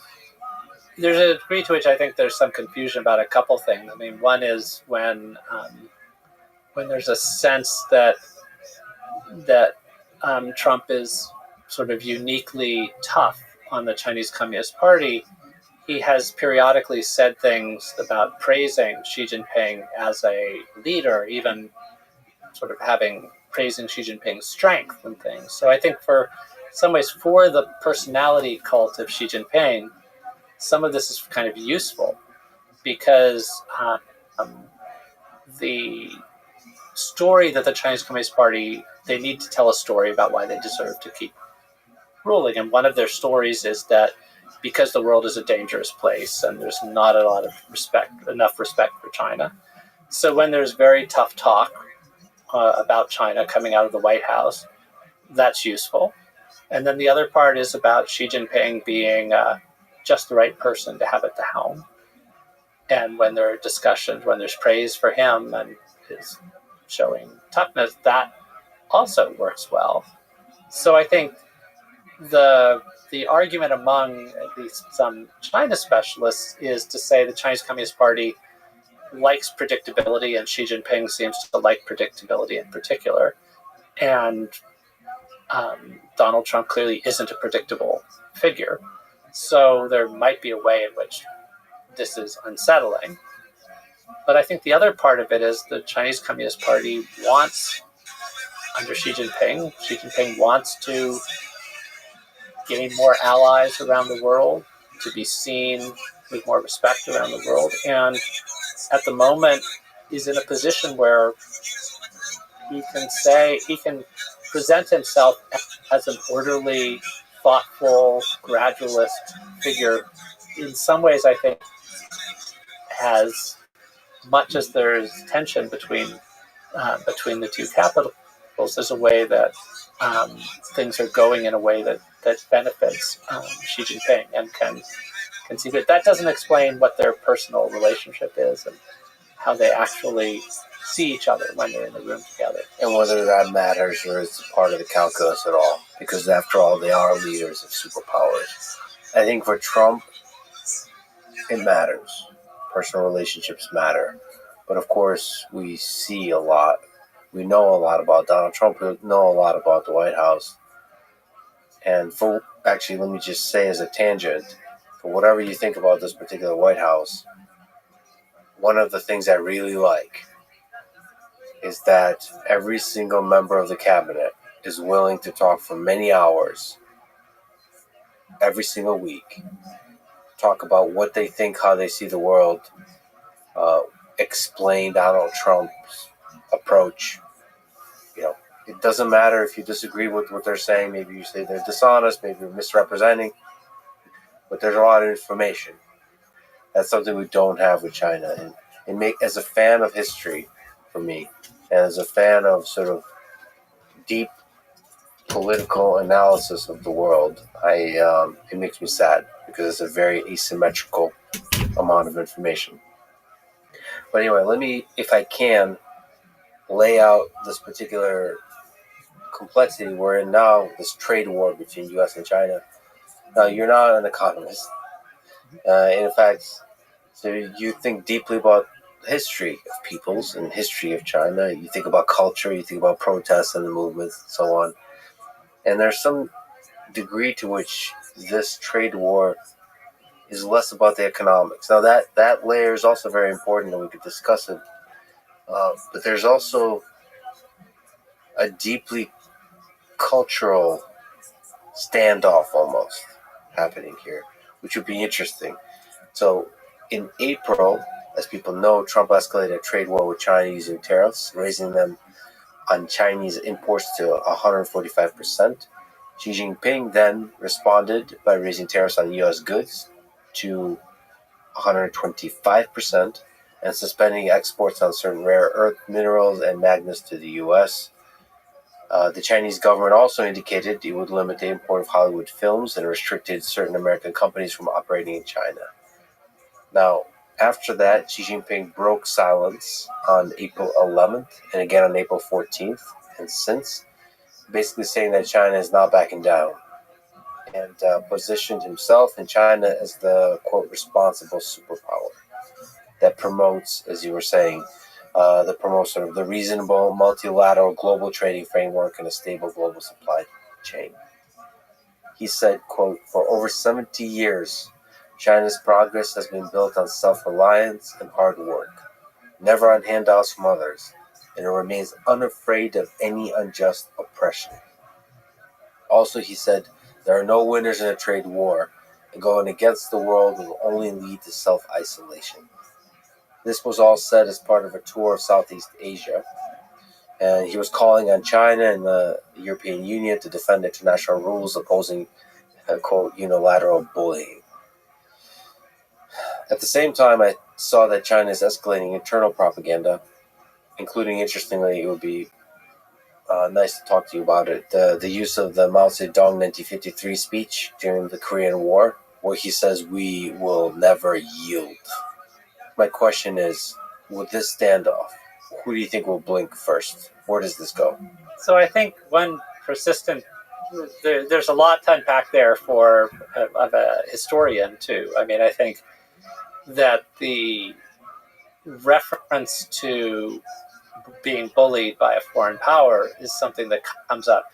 There's a degree to which I think there's some confusion about a couple things. I mean, one is when there's a sense that Trump is sort of uniquely tough on the Chinese Communist Party, he has periodically said things about praising Xi Jinping as a leader, even sort of praising Xi Jinping's strength and things. So I think for some ways, for the personality cult of Xi Jinping, some of this is kind of useful because the story that the Chinese Communist Party, they need to tell a story about why they deserve to keep ruling. And one of their stories is that because the world is a dangerous place and there's not a lot of enough respect for China. So when there's very tough talk about China coming out of the White House, that's useful. And then the other part is about Xi Jinping being just the right person to have at the helm. And when there are discussions, when there's praise for him and his showing toughness, that also works well. So I think the argument among at least some China specialists is to say the Chinese Communist Party likes predictability, and Xi Jinping seems to like predictability in particular. And Donald Trump clearly isn't a predictable figure. So there might be a way in which this is unsettling. But I think the other part of it is the Chinese Communist Party wants, under Xi Jinping wants to gain more allies around the world, to be seen with more respect around the world. And at the moment, he's in a position where he can present himself as an orderly, thoughtful, gradualist figure. In some ways, I think, as much as there's tension between the two capitals, there's a way that things are going in a way that benefits Xi Jinping, and can see that doesn't explain what their personal relationship is and how they actually see each other when they're in the room together. And whether that matters or is part of the calculus at all. Because after all, they are leaders of superpowers. I think for Trump, it matters. Personal relationships matter. But of course, we see a lot. We know a lot about Donald Trump. We know a lot about the White House. And actually, let me just say as a tangent, for whatever you think about this particular White House, one of the things I really like is that every single member of the cabinet is willing to talk for many hours every single week, talk about what they think, how they see the world, explain Donald Trump's approach. It doesn't matter if you disagree with what they're saying. Maybe you say they're dishonest, maybe you're misrepresenting, but there's a lot of information. That's something we don't have with China. And as a fan of history, for me, and as a fan of sort of deep political analysis of the world, it makes me sad because it's a very asymmetrical amount of information. But anyway, let me, if I can, lay out this particular complexity we're in now, this trade war between U.S. and China. Now, you're not an economist. In fact, so you think deeply about history of peoples and history of China. You think about culture, you think about protests and the movements and so on. And there's some degree to which this trade war is less about the economics. Now, that layer is also very important, and we could discuss it. But there's also a deeply cultural standoff almost happening here, which would be interesting. So in April, as people know, Trump escalated a trade war with China using tariffs, raising them on Chinese imports to 145%. Xi Jinping then responded by raising tariffs on U.S. goods to 125% and suspending exports on certain rare earth minerals and magnets to the U.S. The Chinese government also indicated it would limit the import of Hollywood films and restricted certain American companies from operating in China. Now, after that, Xi Jinping broke silence on April 11th and again on April 14th, and since, basically saying that China is not backing down, and positioned himself and China as the, quote, responsible superpower that promotes, as you were saying, that promotes sort of the reasonable multilateral global trading framework and a stable global supply chain. He said, quote, for over 70 years, China's progress has been built on self-reliance and hard work, never on handouts from others, and it remains unafraid of any unjust oppression. Also, he said, there are no winners in a trade war, and going against the world will only lead to self-isolation. This was all said as part of a tour of Southeast Asia, and he was calling on China and the European Union to defend international rules opposing, quote, unilateral bullying. At the same time, I saw that China is escalating internal propaganda, including, interestingly, it would be nice to talk to you about it, the use of the Mao Zedong 1953 speech during the Korean War, where he says, we will never yield. My question is, with this standoff, who do you think will blink first? Where does this go? So I think one persistent, there's a lot to unpack there for of a historian too. I mean, I think that the reference to being bullied by a foreign power is something that comes up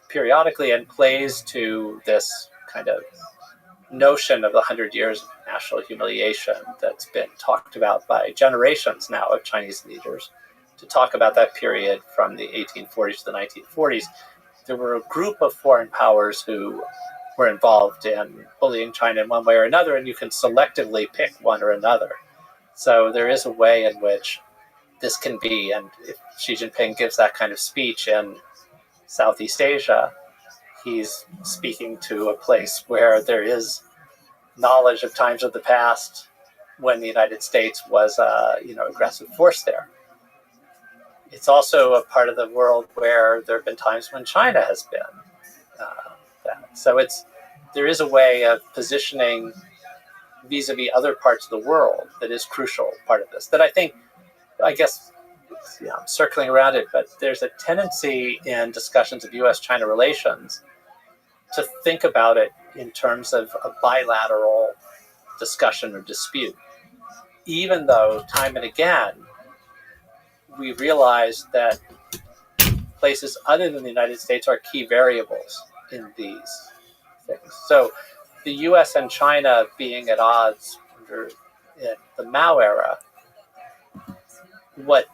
periodically and plays to this kind of notion of the 100 years of national humiliation that's been talked about by generations now of Chinese leaders. To talk about that period from the 1840s to the 1940s, there were a group of foreign powers who were involved in bullying China in one way or another, and you can selectively pick one or another. So there is a way in which this can be, and if Xi Jinping gives that kind of speech in Southeast Asia, he's speaking to a place where there is knowledge of times of the past when the United States was aggressive force there. It's also a part of the world where there have been times when China has been that. So there is a way of positioning vis-a-vis other parts of the world that is crucial part of this. That I guess, I'm circling around it, but there's a tendency in discussions of U.S.-China relations to think about it in terms of a bilateral discussion or dispute, even though time and again we realize that places other than the United States are key variables in these things. So the U.S. and China being at odds in the Mao era, what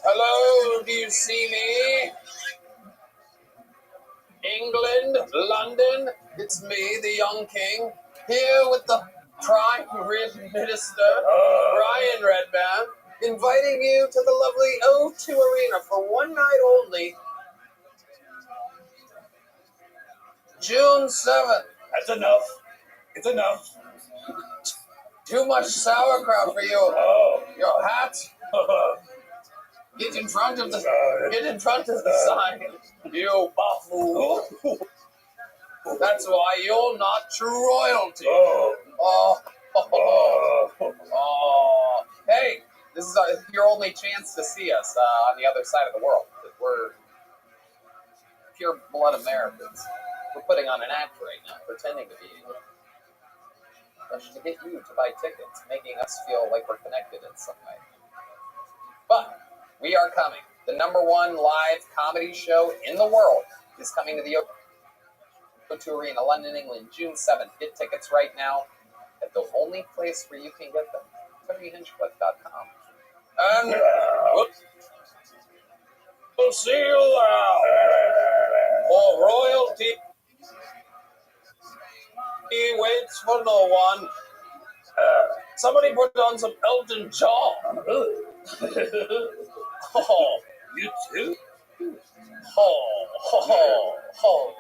Hello, do you see me? England, London, it's me, the young king, here with the Prime Minister, Brian Redman, inviting you to the lovely O2 Arena for one night only, June 7th. That's enough. It's enough. Too much sauerkraut for you. Oh. Your hat. Get in front of the sign, you buffoon. That's why you're not true royalty. Oh. Hey, this is your only chance to see us on the other side of the world. We're pure blood Americans. We're putting on an act right now, pretending to be English. Just to get you to buy tickets, making us feel like we're connected in some way. But we are coming. The #1 live comedy show in the world is coming to the O2 Arena, London, England, June 7th. Get tickets right now at the only place where you can get them, TonyHinchcliffe.com. And we'll see you there. For royalty waits for no one. Somebody put on some Elton John. Oh, You too? ho.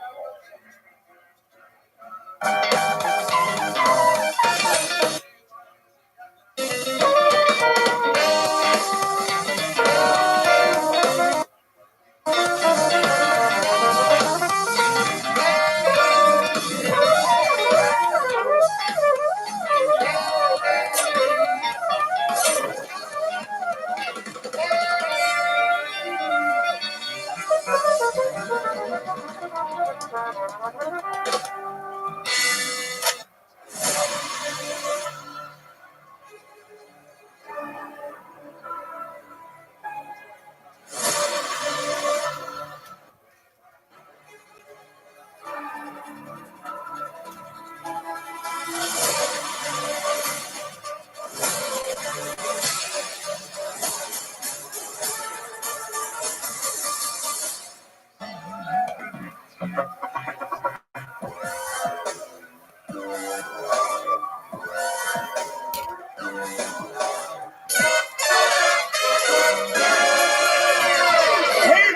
Hey,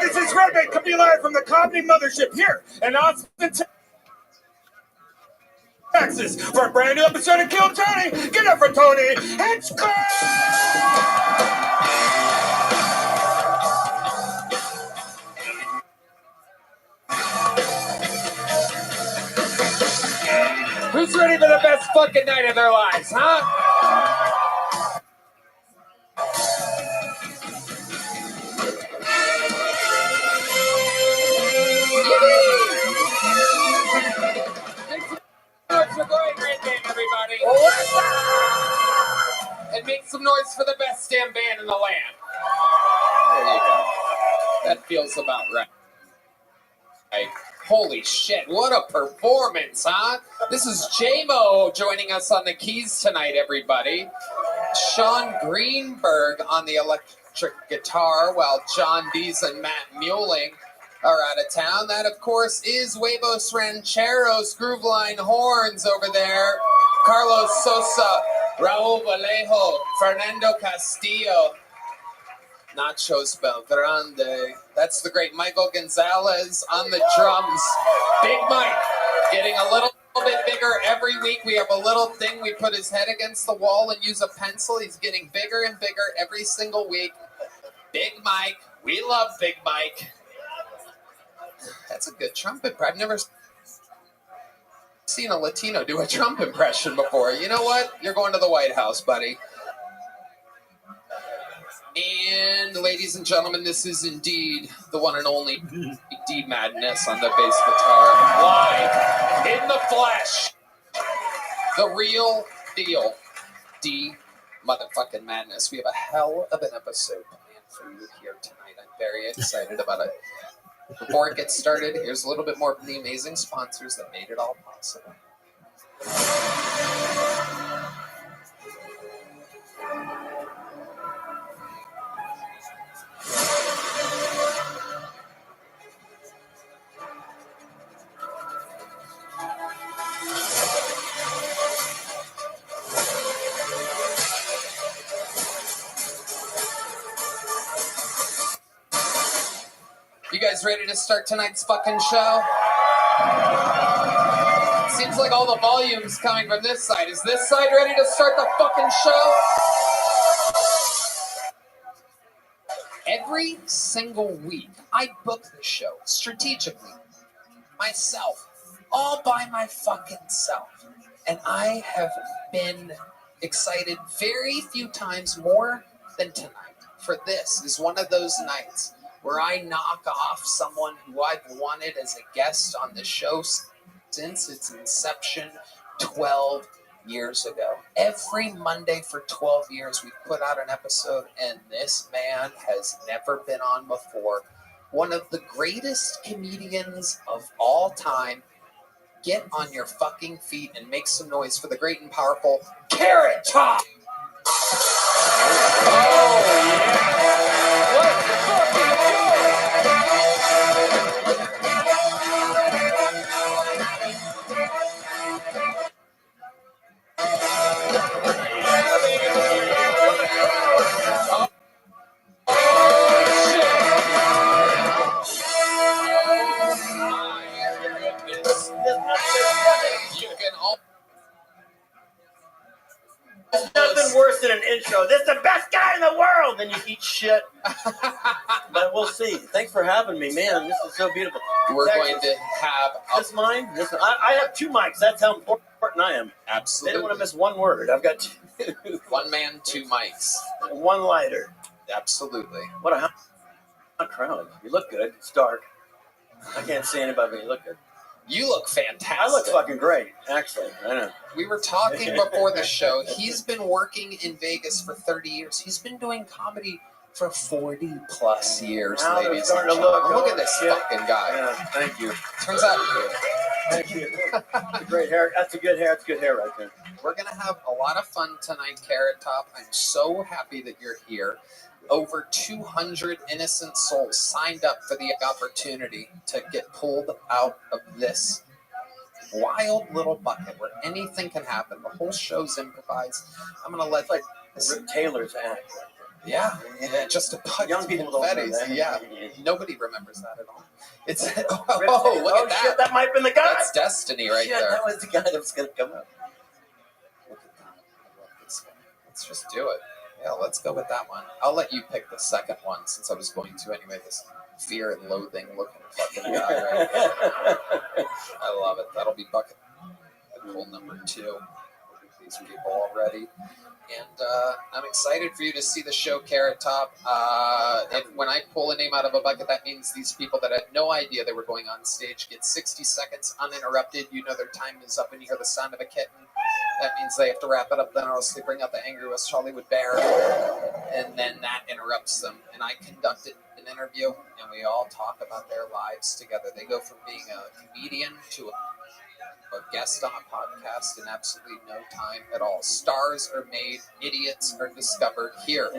this is Rabbi coming live from the comedy mothership here in Austin, Texas, for a brand new episode of Kill Tony. Get up for Tony Hitchcock! Who's ready for the best fucking night of their lives, huh? Make some noise for Great Great Band, everybody. And make some noise for the best damn band in the land. There you go. That feels about right. Holy shit, what a performance, huh? This is J-Mo joining us on the keys tonight, everybody. Sean Greenberg on the electric guitar, while John Dees and Matt Muelling are out of town. That, of course, is Huevos Rancheros Grooveline horns over there. Carlos Sosa, Raul Vallejo, Fernando Castillo, Nachos Belgrande. That's the great Michael Gonzalez on the drums. Big Mike getting a little bit bigger every week. We have a little thing. We put his head against the wall and use a pencil. He's getting bigger and bigger every single week. Big Mike. We love Big Mike. That's a good trumpet. I've never seen a Latino do a Trump impression before. You know what? You're going to the White House, buddy. And ladies and gentlemen, this is indeed the one and only D Madness on the bass guitar. Live in the flesh. The real deal. D motherfucking Madness. We have a hell of an episode planned for you here tonight. I'm very excited about it. Before it gets started, here's a little bit more from the amazing sponsors that made it all possible. You guys ready to start tonight's fucking show? Seems like all the volume's coming from this side. Is this side ready to start the fucking show? Every single week, I book the show strategically, myself, all by my fucking self. And I have been excited very few times more than tonight. For this is one of those nights where I knock off someone who I've wanted as a guest on the show since its inception 12 years ago. Every Monday for 12 years, we've put out an episode, and this man has never been on before. One of the greatest comedians of all time. Get on your fucking feet and make some noise for the great and powerful Carrot Top! Oh, yeah. Let's fucking There's nothing worse than an intro. This is the best guy in the world, and you eat shit. But we'll see. Thanks for having me, man. This is so beautiful. We're going to have this mine. I have two mics. That's how important I am. Absolutely. They don't want to miss one word. I've got two. One man, two mics. And one lighter. Absolutely. What a hot crowd. You look good. It's dark. I can't see anybody, but you look good. You look fantastic. I look fucking great, actually. I know. We were talking before the show. He's been working in Vegas for 30 years. He's been doing comedy for 40 plus years, Now they're ladies and starting to gentlemen. look Look at this shit. fucking guy. Yeah, thank you. Turns out Thank you. That's a great hair. That's a good hair. That's good hair right there. we're going to have a lot of fun tonight, Carrot Top. I'm so happy that you're here. Over 200 innocent souls signed up for the opportunity to get pulled out of this wild little bucket where anything can happen. The whole show's improvised. I'm going to let Rip Taylor's act. Yeah, just a bunch Young of people don't know confettis. that. Yeah, nobody remembers that at all. It's Rip look Taylor. at that. Shit, that might have been the guy. That's destiny right Shit, there. that was the guy that was going to come up. Look at that. I love this guy. Let's just do it. Yeah, let's go with that one. I'll let you pick the second one since I was going to anyway. This fear and loathing looking fucking guy right there. I love it. That'll be bucket hole number 2. These people already. And I'm excited for you to see the show Carrot Top. When I pull a name out of a bucket, that means these people that had no idea they were going on stage get 60 seconds uninterrupted. You know their time is up and you hear the sound of a kitten. That means they have to wrap it up, then or else they bring out the angry West Hollywood Bear. And then that interrupts them. And I conducted an interview, and we all talk about their lives together. They go from being a comedian to a guest on a podcast in absolutely no time at all. Stars are made, idiots are discovered here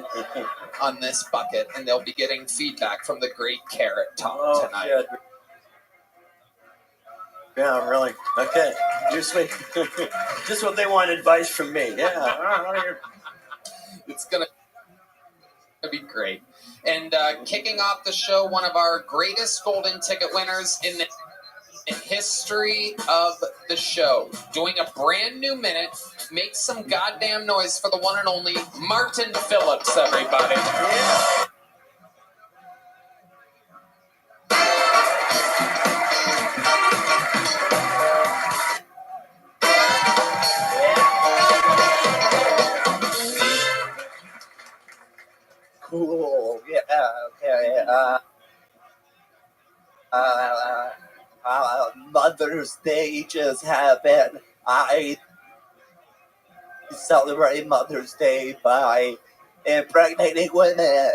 on this bucket, and they'll be getting feedback from the great Carrot Top tonight. Shit. Yeah, really. Okay. Just what they want advice from me. Yeah. It's going to be great. And kicking off the show, one of our greatest golden ticket winners in the history of the show, doing a brand new minute. Make some goddamn noise for the one and only Martin Phillips, everybody. Yeah. Cool. Yeah. Okay. Mother's Day just happened. I celebrate Mother's Day by impregnating women.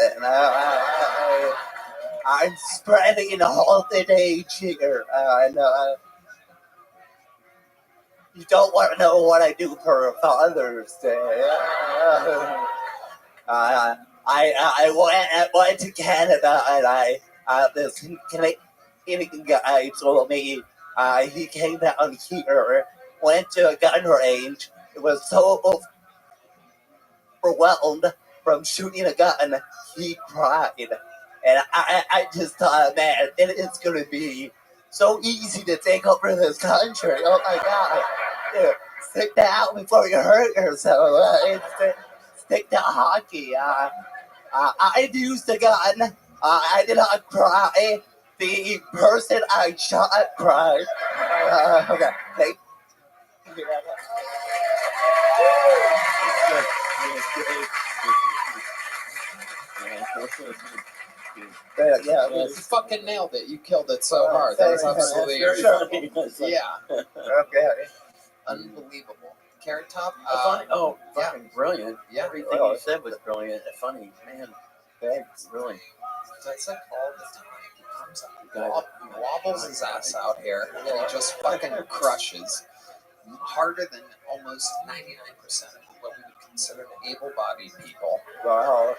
I'm spreading holiday cheer. And you don't want to know what I do for Father's Day. I went to Canada and this Canadian guy told me he came down here, went to a gun range. It was so overwhelmed from shooting a gun, he cried. And I just thought, man, it's going to be so easy to take over this country. Oh my God. Dude, sit down before you hurt yourself. Stick to hockey. I used a gun. I did not cry. The person I shot cried. Okay. Thank you. Yeah, You fucking nailed it. You killed it so hard. That was absolutely yeah. Okay. Unbelievable. Carrot Top. Fucking brilliant. Yeah. Everything you said was brilliant. Funny, man. Thanks. Really. That's like all the time. He comes up, he wobbles his ass out here, and he just fucking crushes harder than almost 99% of what we would consider able-bodied people. Well,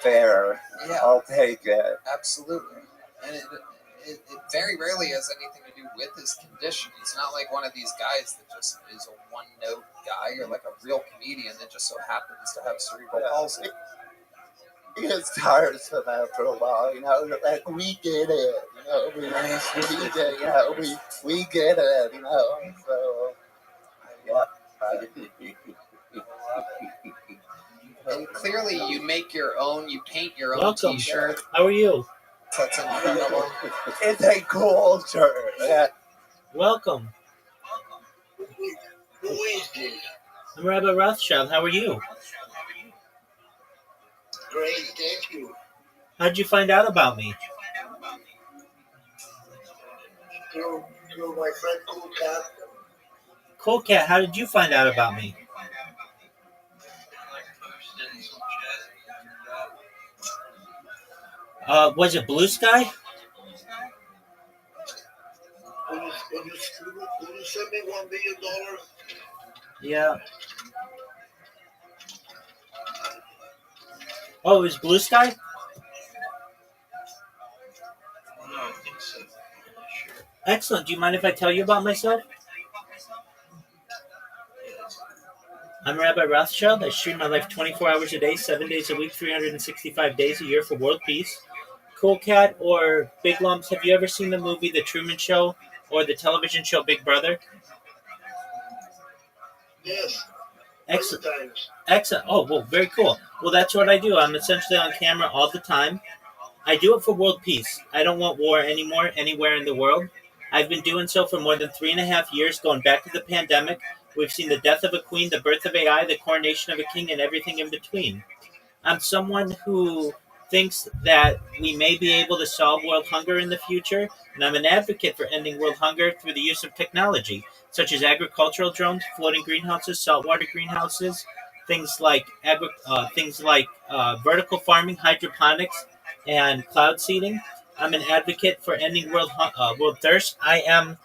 fair. Yeah. I'll take it. Absolutely. And it very rarely has anything to do with his condition. He's not like one of these guys that just is a one-note guy or like a real comedian that just so happens to have cerebral palsy. It gets tiresome after a while, like we get it, we get, we get it, so, yeah. And clearly you make your own, you paint your own Welcome. t-shirt. How are you? That's incredible. It's a cool shirt. Yeah. Welcome. Who is this? I'm Rabbi Rothschild. How are you? Great, thank you. How'd you find out about me? Through my friend Cool Cat. Cool Cat, how did you find out about me? Was it Blue Sky? Will you send me $1 million? Yeah. Oh, it was Blue Sky? No, I think so. Sure. Excellent. Do you mind if I tell you about myself? Yes. I'm Rabbi Rothschild. I stream my life 24 hours a day, 7 days a week, 365 days a year for world peace. Cool Cat or Big Lumps, have you ever seen the movie The Truman Show or the television show Big Brother? Yes. Excellent. Times. Excellent. Oh, well, very cool. Well, that's what I do. I'm essentially on camera all the time. I do it for world peace. I don't want war anymore anywhere in the world. I've been doing so for more than 3.5 years, going back to the pandemic. We've seen the death of a queen, the birth of AI, the coronation of a king, and everything in between. I'm someone who thinks that we may be able to solve world hunger in the future, and I'm an advocate for ending world hunger through the use of technology, such as agricultural drones, floating greenhouses, saltwater greenhouses, things like vertical farming, hydroponics, and cloud seeding. I'm an advocate for ending world thirst. I'm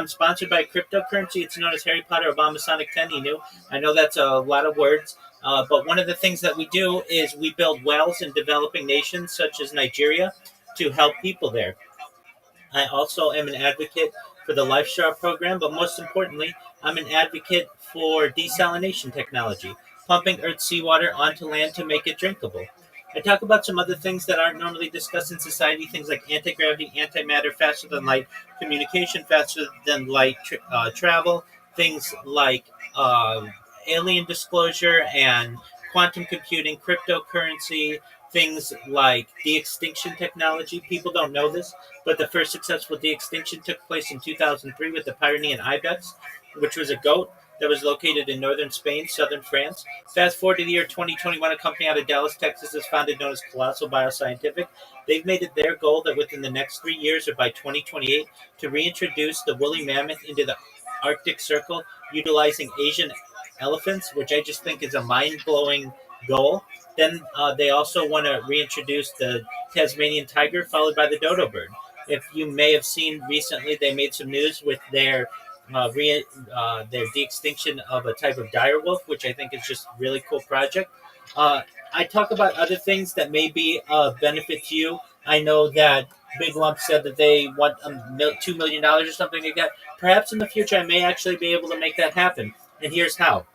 sponsored by cryptocurrency. It's known as Harry Potter Obama Sonic 10 Inu. I know that's a lot of words, but one of the things that we do is we build wells in developing nations such as Nigeria to help people there. I also am an advocate for the Lifestyle program, but most importantly, I'm an advocate for desalination technology, pumping Earth's seawater onto land to make it drinkable. I talk about some other things that aren't normally discussed in society, things like anti-gravity, antimatter, faster than light, communication, faster than light travel, things like alien disclosure and quantum computing, cryptocurrency, things like de-extinction technology. People don't know this, but the first successful de-extinction took place in 2003 with the Pyrenean ibex, which was a goat that was located in northern Spain, southern France. Fast forward to the year 2021, a company out of Dallas, Texas is founded known as Colossal Bioscientific. They've made it their goal that within the next 3 years or by 2028 to reintroduce the woolly mammoth into the Arctic Circle utilizing Asian elephants, which I just think is a mind-blowing goal. Then they also want to reintroduce the Tasmanian tiger, followed by the dodo bird. If you may have seen recently, they made some news with their de-extinction of a type of dire wolf, which I think is just a really cool project. Uh, I talk about other things that may be of benefit to you. I know that Big Lump said that they want $2 million or something like that. Perhaps in the future, I may actually be able to make that happen. And here's how.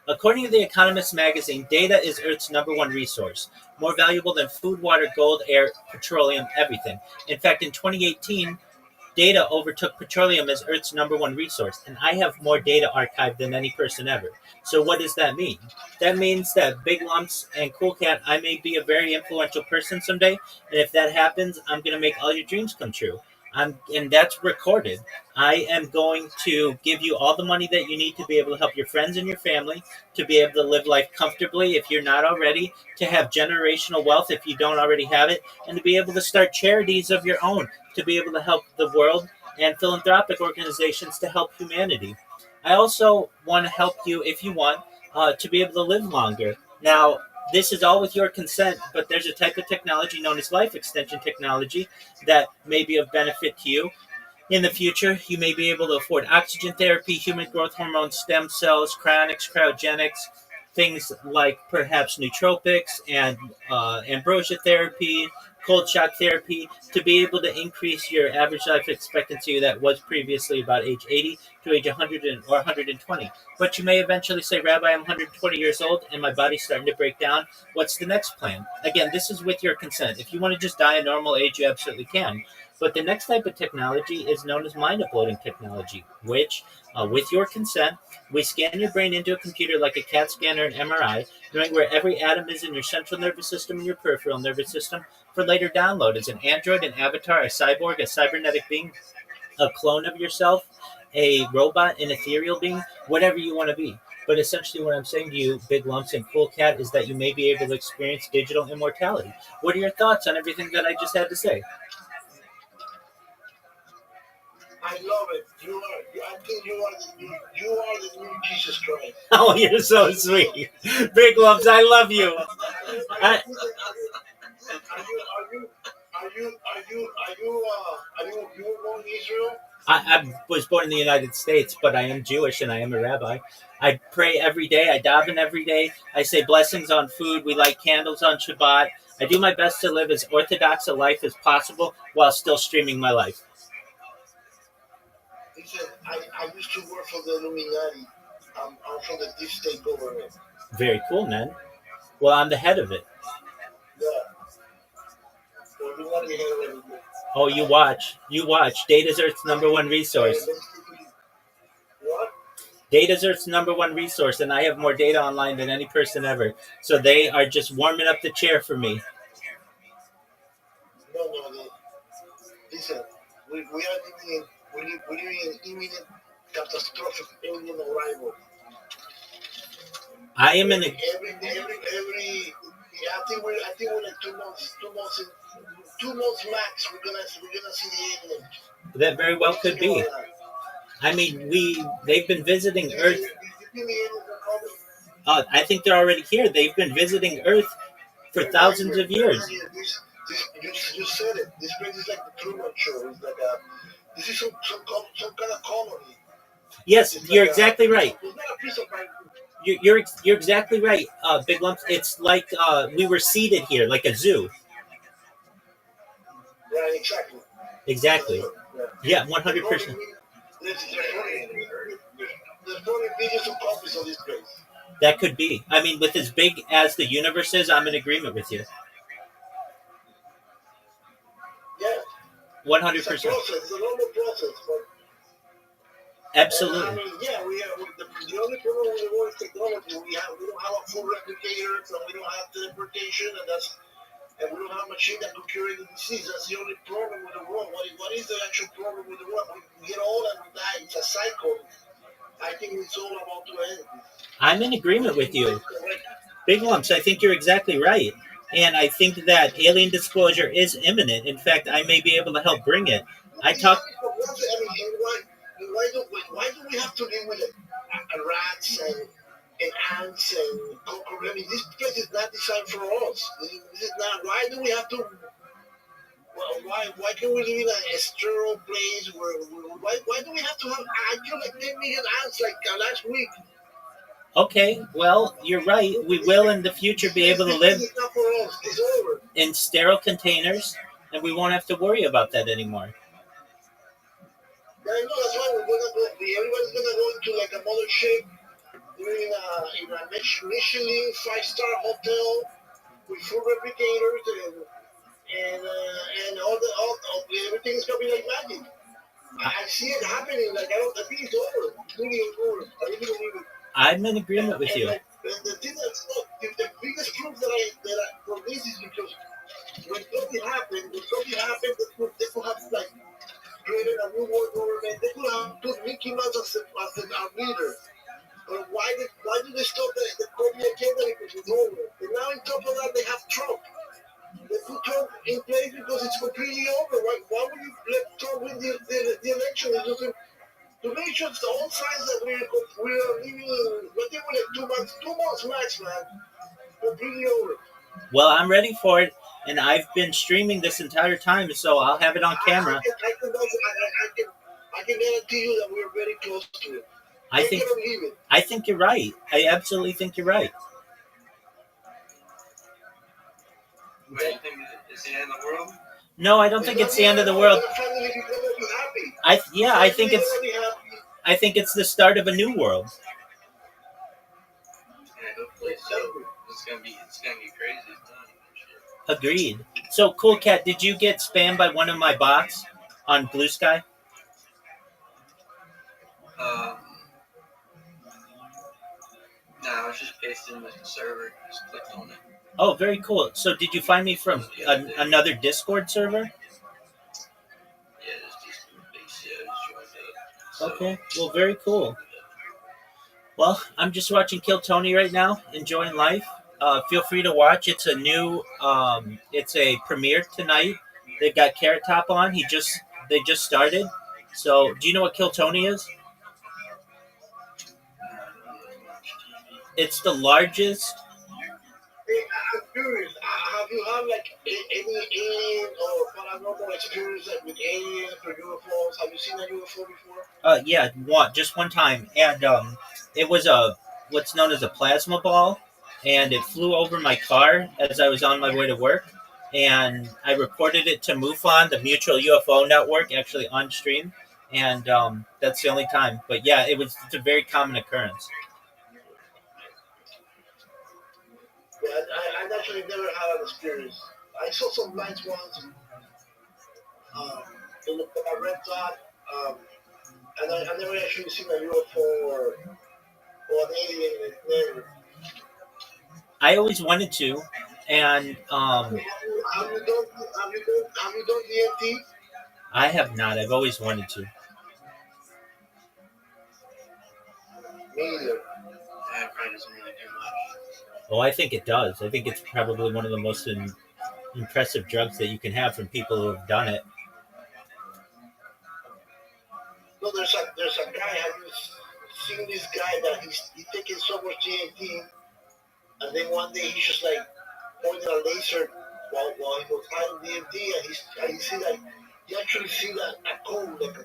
According to The Economist magazine, data is Earth's number one resource, more valuable than food, water, gold, air, petroleum, everything. In fact, in 2018, data overtook petroleum as Earth's number one resource, and I have more data archived than any person ever. So what does that mean? That means that Big Lumps and Cool Cat, I may be a very influential person someday, and if that happens, I'm going to make all your dreams come true. And that's recorded. I am going to give you all the money that you need to be able to help your friends and your family, to be able to live life comfortably if you're not already, to have generational wealth if you don't already have it, and to be able to start charities of your own, to be able to help the world, and philanthropic organizations to help humanity. I also want to help you, if you want, to be able to live longer. Now, this is all with your consent, but there's a type of technology known as life extension technology that may be of benefit to you. In the future, you may be able to afford oxygen therapy, human growth hormone, stem cells, cryonics, cryogenics, things like perhaps nootropics and ambrosia therapy, cold shock therapy, to be able to increase your average life expectancy that was previously about age 80 to age 100 or 120. But you may eventually say, Rabbi, I'm 120 years old and my body's starting to break down. What's the next plan? Again, this is with your consent. If you want to just die a normal age, you absolutely can. But the next type of technology is known as mind uploading technology, which, with your consent, we scan your brain into a computer like a CAT scan or an MRI, knowing where every atom is in your central nervous system and your peripheral nervous system, for later download as an android, an avatar, a cyborg, a cybernetic being, a clone of yourself, a robot, an ethereal being, whatever you want to be. But essentially what I'm saying to you, Big Lumps and Cool Cat, is that you may be able to experience digital immortality. What are your thoughts on everything that I just had to say? I love it. I think you are the new Jesus Christ. Oh, you're so sweet. Big Lumps, I love you. I, Are you born in Israel? I was born in the United States, but I am Jewish and I am a rabbi. I pray every day. I daven every day. I say blessings on food. We light candles on Shabbat. I do my best to live as orthodox a life as possible while still streaming my life. He said, I used to work for the Illuminati. I'm from the deep state government. Very cool, man. Well, I'm the head of it. Yeah. So we want to hear it. Oh, you watch. You watch. Data's Earth's #1 resource. What? Data's Earth's #1 resource, and I have more data online than any person ever. So they are just warming up the chair for me. No. Listen, we are living in imminent catastrophic alien arrival. I am in a... I think we're like 2 months, 2 months max. We're gonna see the aliens. That very well could be. I mean, they've been visiting Earth. I think they're already here. They've been visiting Earth for thousands of years. You said it. This place is like the Truman Show. It's like this is some kind of colony. Yes, It's you're like exactly right. It's not a piece of land. You're exactly right, Big Lumps. It's like we were seated here, like a zoo. Right, exactly. Exactly. Yeah, 100%. There's probably billions of copies of this place. That could be. I mean, with as big as the universe is, I'm in agreement with you. Yeah. 100%. It's a process. It's a normal process. But, absolutely. I mean, yeah, the only problem with the world is technology. We don't have a full replicator, and we don't have teleportation, and we don't have a machine that could cure any disease. That's the only problem with the world. What is the actual problem with the world? We get old and we die. It's a cycle. I think it's all about to end. I'm in agreement with you. Big Lumps, I think you're exactly right. And I think that alien disclosure is imminent. In fact, I may be able to help bring it. Why do we have to live with rats and ants and cockroaches? I mean, this place is not designed for us. This is not. Why do we have to? Why can't we live in a sterile place? Why do we have to have? I killed like 10 million ants like last week. Okay, well, you're right. We will in the future be able to live It's not for us. It's over. in sterile containers, and we won't have to worry about that anymore. Yeah, I know, that's why everybody's gonna go into like a mothership, in a Michelin 5-star hotel with full replicators and everything's gonna be like magic. I see it happening. Like I think it's over. It's really over. I really believe it. I'm in agreement with you. And the thing that's the biggest proof that for this is because when something happened, they could have like created a new world government. They could have put Mickey Mouse as our leader. But why did they stop the COVID agenda? Because it's over. And now on top of that, they have Trump. They put Trump in place because it's completely over. Why would you let Trump win the election? It's just to make sure it's the whole signs that we're living in, but they were like 2 months max, man. Completely over. Well, I'm ready for it, and I've been streaming this entire time, so I'll have it on camera. I can guarantee you that we're very close to it. I think you're right. I absolutely think you're right. What, you think it's the end of the world? No, I don't think it's the end of the world. I think it's the start of a new world. Yeah, hopefully so. It's gonna be crazy. Agreed. So, Cool Cat, did you get spammed by one of my bots on Blue Sky? No, I was just pasting with the server. Just clicked on it. Oh, very cool. So, did you find me from another Discord server? Yeah, just joined up. Okay. Well, very cool. Well, I'm just watching Kill Tony right now, enjoying life. Feel free to watch. It's a new, it's a premiere tonight. They've got Carrot Top on. They just started. So, do you know what Kill Tony is? It's the largest. I'm curious. Have you had like any alien or paranormal experience like, with aliens or UFOs? Have you seen a UFO before? Yeah, just one time, and it was a what's known as a plasma ball, and it flew over my car as I was on my way to work, and I reported it to MUFON, the Mutual UFO Network, actually on stream, and that's the only time. But yeah, it's a very common occurrence. Yeah, I actually never had an experience. I saw some lights once um, in a red dot, um, and I never actually seen a UFO or an alien. Never. I always wanted to, and Have you done DMT? I have not. I've always wanted to. Me either. That probably doesn't really do much. Oh, I think it does. I think it's probably one of the most impressive drugs that you can have from people who have done it. No, there's a guy. Have you seen this guy that he's taking so much DMT, and then one day he's just like pointing a laser while he was hiding DMT, and he see like he actually see that a code like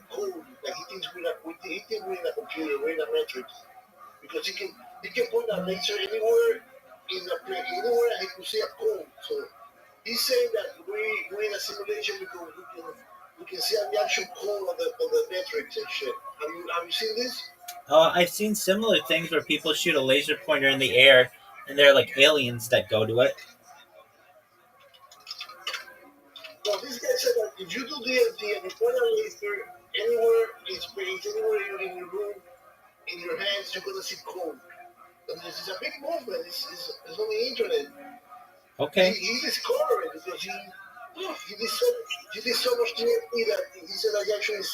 he thinks we're in a computer, we're in a matrix, because he can point a laser anywhere anywhere and he can see a code. So he's saying that we're in a simulation because we can see the actual code of the matrix and shit. Have you seen this? I've seen similar things where people shoot a laser pointer in the air, and they're like aliens that go to it. Well, this guy said that if you do DMT and you point a laser anywhere in space, anywhere in your room, in your hands, you're gonna see code. And this is a big movement. It's on the internet. Okay. He discovered it because he did so much DMT that he said that he actually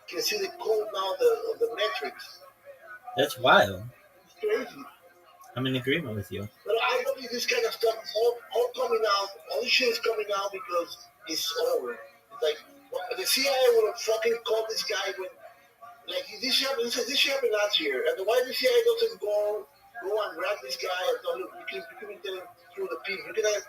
can see the code now of the matrix. That's wild. It's crazy. I'm in agreement with you. But I believe this kind of stuff is all coming out. All this shit is coming out because it's over. It's like the CIA would have fucking called this guy when, like, this happened last year, and why the CIA doesn't go and grab this guy and tell him you can tell him through the pin. You can have,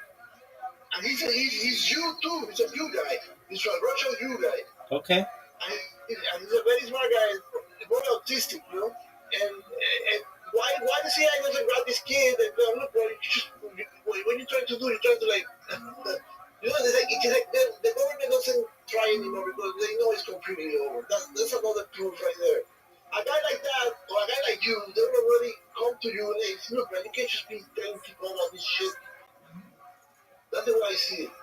and he's Jew too. He's a Jew guy. He's a Russian Jew guy. Okay. And he's a very smart guy, very autistic, you know. And why the CIA doesn't grab this kid and go, look, bro, when you're trying to do, you're trying to like, you know, it's like the government doesn't try anymore because they know it's completely over. That's another proof right there. A guy like that or a guy like you, they will already come to you and say, look, man, you can't just be telling people about this shit. That's the way I see it.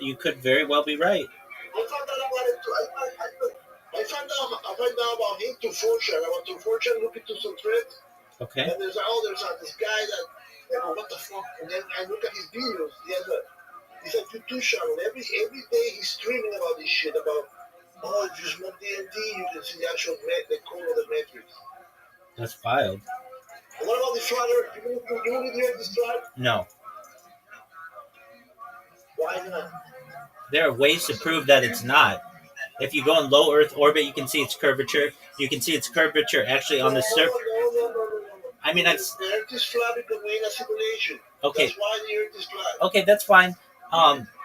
You could very well be right. I found out about it too. I found out about him through Fortune. I went to Fortune looking to some threads. Okay. And there's this guy that, what the fuck? And then I look at his videos. He's a YouTube channel. Every day he's streaming about this shit. About, if you smoke DMT, you can see the actual the code of the matrix. That's wild. And what about the flat Earth? You want to do this flat? No. Why not? There are ways to prove that it's not. If you go in low Earth orbit, you can see its curvature. You can see its curvature actually on the surface. No. I mean, the Earth is flat because we're in a simulation. Okay. That's why the Earth is flat. Okay, that's fine.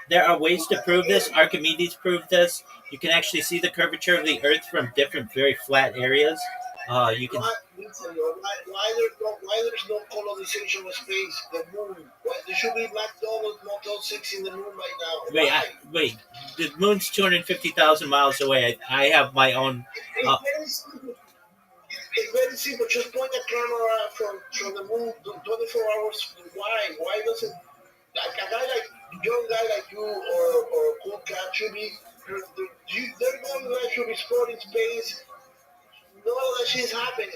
There are ways to prove this. Archimedes proved this. You can actually see the curvature of the Earth from different, very flat areas. You can. Why there's no colonization of space? The moon. Why, there should be McDonald's Motel 6 in the moon right now. Wait. The moon's 250,000 miles away. I have my own. It's very simple. Just point the camera from the moon 24 hours. Why? Why doesn't a young guy like you or cool cat should be? They're going to actually be explored in space. None of that shit's happening.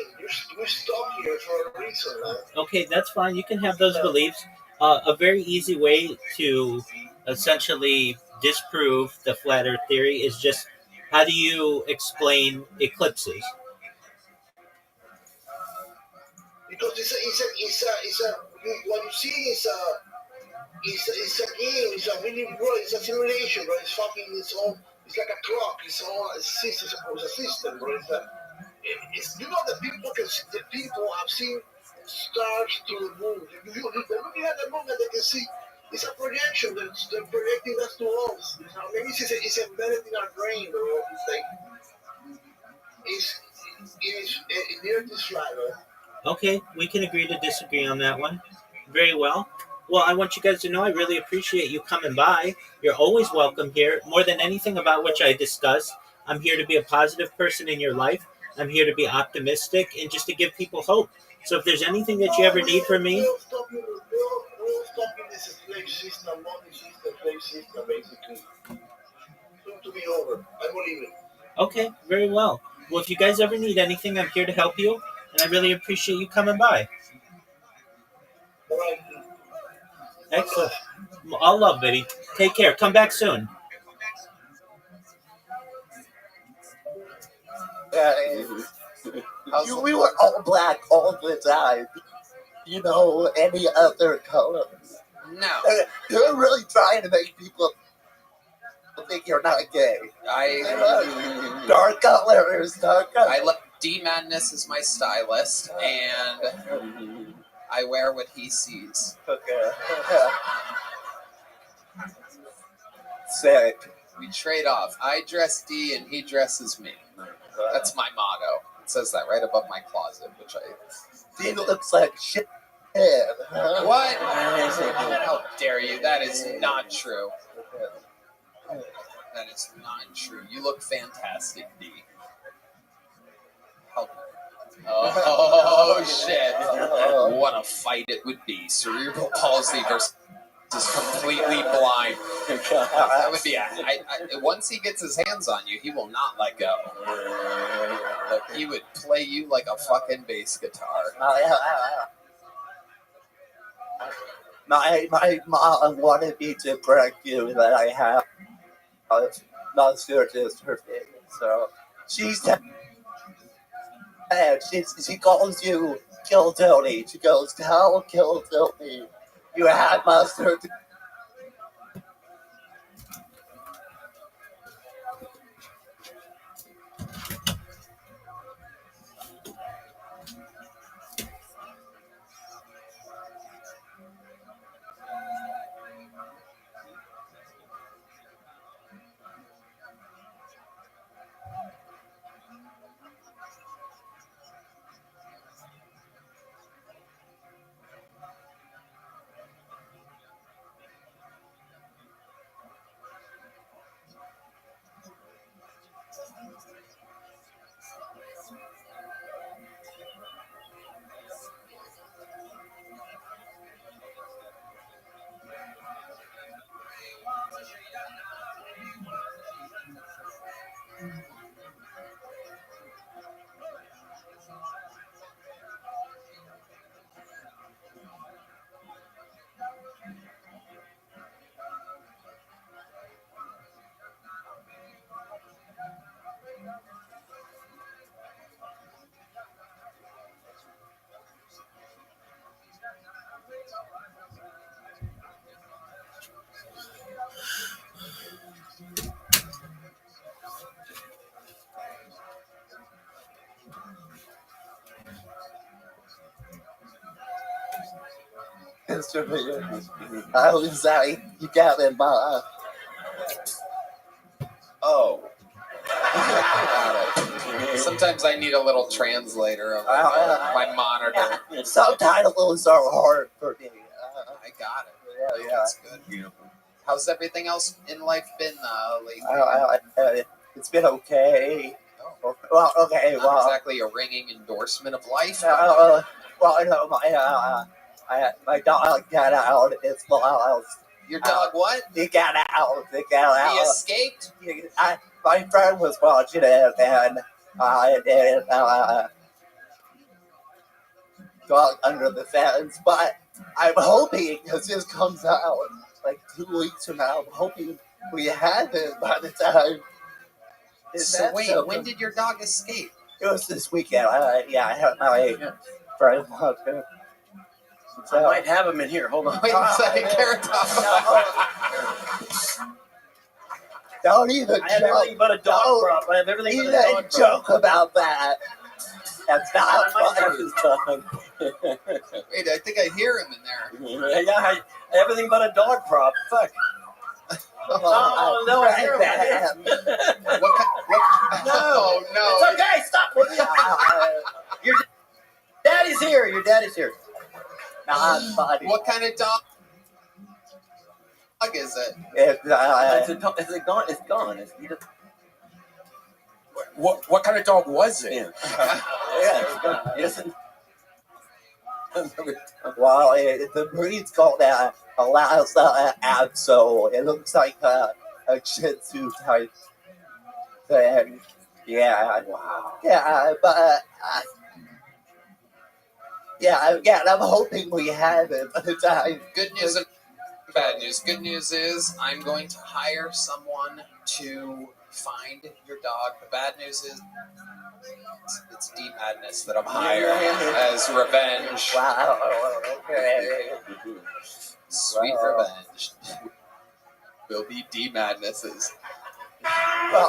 We're stuck here for a reason, man. Okay, that's fine. You can have those beliefs. A very easy way to essentially disprove the flat Earth theory is just how do you explain eclipses? Because it's a what you see is a game. It's a simulation, bro. It's like a clock. It's a system, bro. You know the people have seen stars to the moon. If you're looking at the moon that they can see, it's a projection that's they're projecting us to us. Maybe it's embedded in our brain, or it's like it's near this flat. Okay, we can agree to disagree on that one. Very well. Well, I want you guys to know I really appreciate you coming by. You're always welcome here. More than anything about which I discuss, I'm here to be a positive person in your life. I'm here to be optimistic and just to give people hope. So if there's anything that you ever need from me, We'll stop this slave system, money system, slave system, basically. Soon to be over. I believe it. okay, very well. Well, if you guys ever need anything, I'm here to help you, and I really appreciate you coming by. All right. Excellent. All love, Biddy. Take care. Come back soon. We were all black all the time. Any other color. No, You're really trying to make people think you're not gay. Dark colors, dark colors. I look. D Madness is my stylist, and I wear what he sees. Okay. Sick. We trade off. I dress D, and he dresses me. That's my motto. It says that right above my closet, which I. He looks like shit. What? How dare you? That is not true. That is not true. You look fantastic, D. Oh shit! What a fight it would be. Cerebral palsy versus completely blind. That would be once he gets his hands on you, he will not let go. He would play you like a fucking bass guitar. My mom wanted me to correct you that I have non-serious dystrophy. So she said, she calls you Kill Tony. She goes, tell Kill Tony you have mustard. I was like, you got it, ma. Oh. Sometimes I need a little translator of my monitor. Subtitles are hard for me. I got it. Yeah. That's good. How's everything else in life been lately? It's been okay. Oh. Well, okay. Not exactly a ringing endorsement of life. My dog got out. It's lost. Your dog what? He got out. He escaped? My friend was watching it and got under the fence. But I'm hoping, because this comes out like 2 weeks from now, I'm hoping we have it by the time. So wait, when did your dog escape? It was this weekend. I had my friend watching. I might have him in here. Hold on. Wait a second, Carrot Top. Don't even I have everything but a dog prop. I have everything but a dog prop. joke about that. That's not funny. Wait, I think I hear him in there. Yeah, everything but a dog prop. Fuck. Oh, no, I hear him. No, no. It's okay, stop. Your daddy's here. Your daddy's here. Nah, buddy. What kind of dog is it? It's gone. It's gone. What kind of dog was it? Yeah, it's gone. Yes. Well, the breed's called a Lhasa Apso. It looks like a Shih Tzu type thing. Yeah. Wow. Yeah, but I'm hoping we have it by the time. Good news and bad news. Good news is I'm going to hire someone to find your dog. The bad news is it's Deep Madness that I'm hiring as revenge. Wow. Okay. Sweet Wow. revenge. Will be Deep Madnesses. I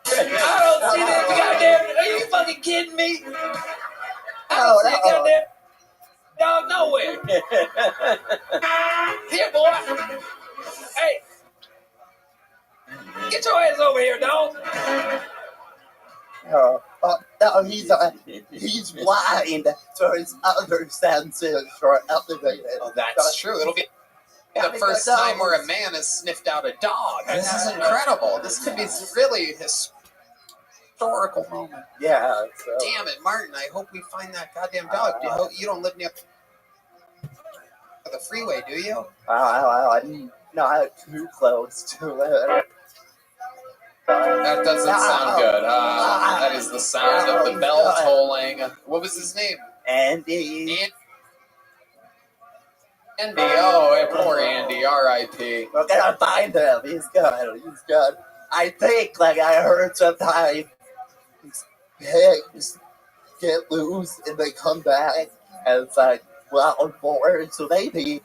don't see that goddamn. Are you fucking kidding me? I don't see a goddamn dog nowhere. Here, boy. Hey. Get your ass over here, dog. No, he's blind, so his other senses are elevated. Oh, that's true. It'll be the first time where a man has sniffed out a dog. This is incredible. This could be really historical moment. Yeah. So. Damn it, Martin. I hope we find that goddamn dog. You don't live near the freeway, do you? I'm not too close to it. That doesn't sound good. That is the sound of the bell tolling. What was his name? Andy. Andy. Oh, poor Andy. R.I.P. We're gonna find him. He's good. I think, like I heard sometimes, pigs get loose and they come back as like wild boars. So maybe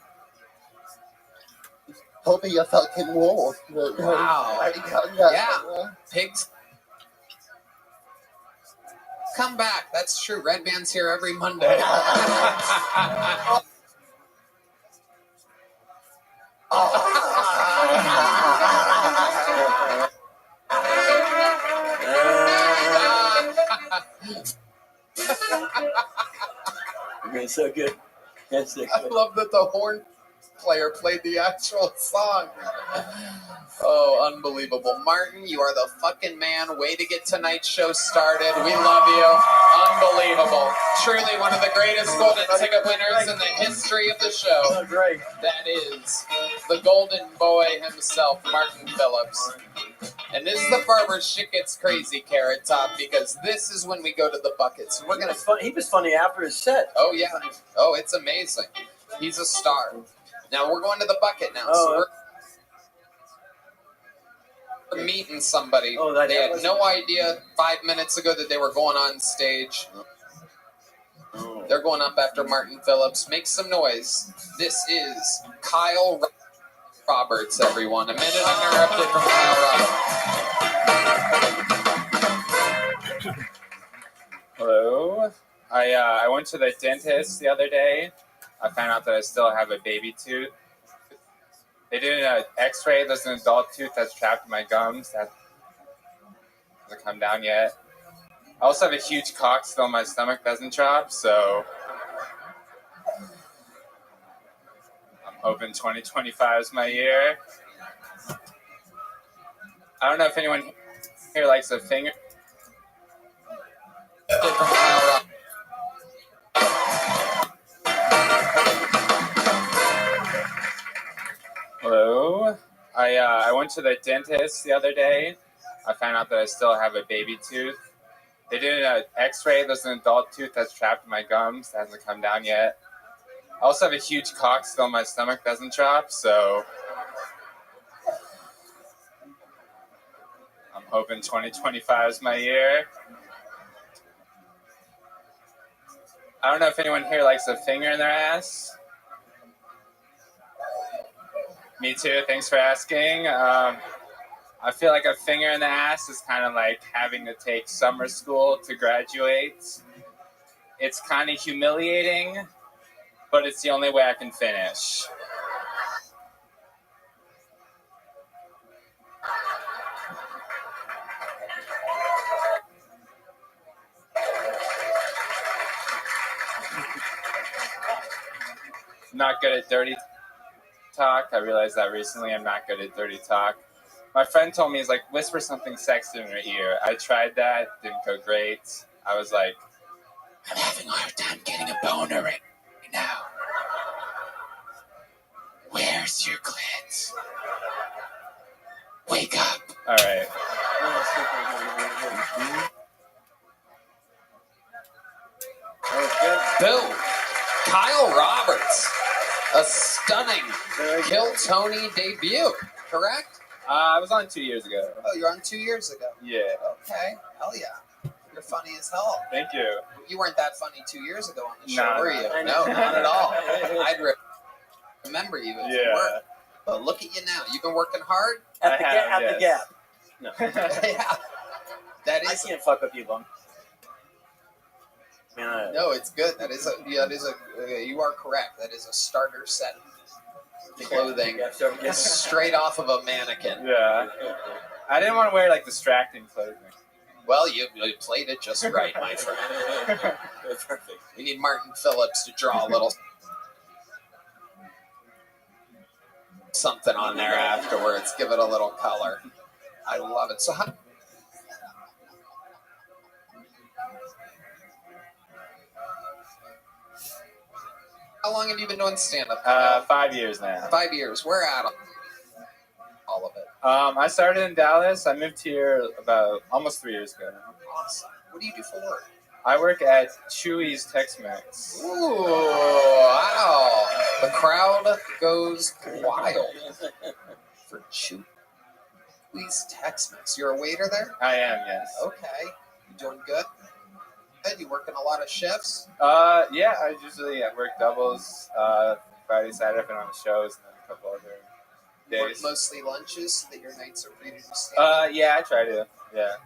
he'll be a fucking wolf. Wow. Yeah. Pigs come back. That's true. Red Band's here every Monday. It's so good. That's so I good. love that the horn player played the actual song. Oh, unbelievable. Martin, you are the fucking man. Way to get tonight's show started. We love you. Unbelievable. Truly one of the greatest golden ticket winners in the history of the show. Oh, great. That is the golden boy himself, Martin Phillips. And this is the part where shit gets crazy, Carrot Top, because this is when we go to the buckets. We're gonna. He was funny after his set. Oh yeah. Oh, it's amazing. He's a star. Now we're going to the bucket now. So we're meeting somebody. They had no idea 5 minutes ago that they were going on stage. They're going up after Martin Phillips. Make some noise. This is Kyle Roberts, everyone. A minute uninterrupted from Kyle Roberts. Hello. I went to the dentist the other day. I found out that I still have a baby tooth. They did an x-ray. There's an adult tooth that's trapped in my gums. That hasn't come down yet. I also have a huge cock still in my stomach doesn't drop, so I'm hoping 2025 is my year. I don't know if anyone here likes a finger. Hello. I went to the dentist the other day. I found out that I still have a baby tooth. They did an x-ray. There's an adult tooth that's trapped in my gums. That hasn't come down yet. I also have a huge cock still in my stomach doesn't drop, so I'm hoping 2025 is my year. I don't know if anyone here likes a finger in their ass. Me too, thanks for asking. I feel like a finger in the ass is kind of like having to take summer school to graduate. It's kind of humiliating, but it's the only way I can finish. Not good at dirty talk. I realized that recently. I'm not good at dirty talk. My friend told me, he's like, whisper something sexy in her ear. I tried that. Didn't go great. I was like, I'm having a hard time getting a boner right now. Where's your clit? Wake up. All right. Boom. Kyle Roberts. A stunning Kill Tony debut, correct? I was on 2 years ago. Oh, you're on 2 years ago. Yeah. Okay. Hell yeah. You're funny as hell. Thank you. You weren't that funny 2 years ago on the show, No. were you? No, not at all. I'd remember you if you were. But look at you now. You've been working hard? At the gap. No. Yeah. That I is. can't fuck with you, Bum. No, it's good. That is you are correct. That is a starter set clothing straight off of a mannequin. Yeah. I didn't want to wear like distracting clothing. Well, you played it just right, my friend. Perfect. We need Martin Phillips to draw a little something on there afterwards. Give it a little color. I love it. So how long have you been doing stand-up? 5 years now. 5 years. Where at all of it? I started in Dallas. I moved here about almost 3 years ago now. Awesome. What do you do for work? I work at Chewy's Tex-Mex. Ooh, wow. The crowd goes wild for Chewy's Tex-Mex. You're a waiter there? I am, yes. Okay. You doing good? You working a lot of shifts? Yeah, I usually work doubles Friday, Saturday, and on the shows, and then a couple other You work days. mostly lunches so that your nights are free to do stand. Yeah, I try to. Yeah,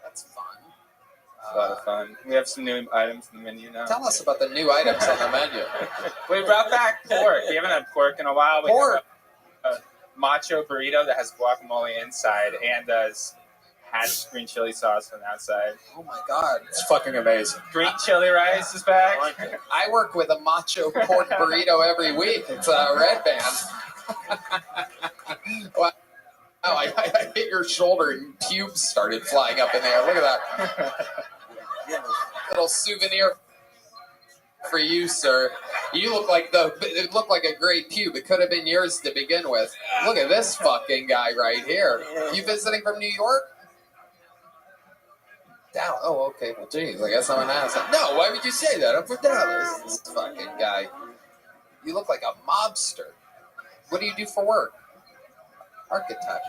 That's fun. it's a lot of fun. We have some new items in the menu now. Tell us about the new items on the menu. We brought back pork. We haven't had pork in a while. We Pork? have a macho burrito that has guacamole inside and does hatch green chili sauce on the outside. Oh my god, it's fucking amazing. Green chili rice is back. I work with a macho pork burrito every week. It's a Red Band. Wow, I hit your shoulder and pubes started flying up in the air. Look at that. Little souvenir for you, sir. You look like it looked like a great pube. It could have been yours to begin with. Look at this fucking guy right here. You visiting from New York? Dallas. Oh, okay. Well, geez, I guess I'm an asshole. No, why would you say that? I'm from Dallas. This fucking guy. You look like a mobster. What do you do for work? Architect.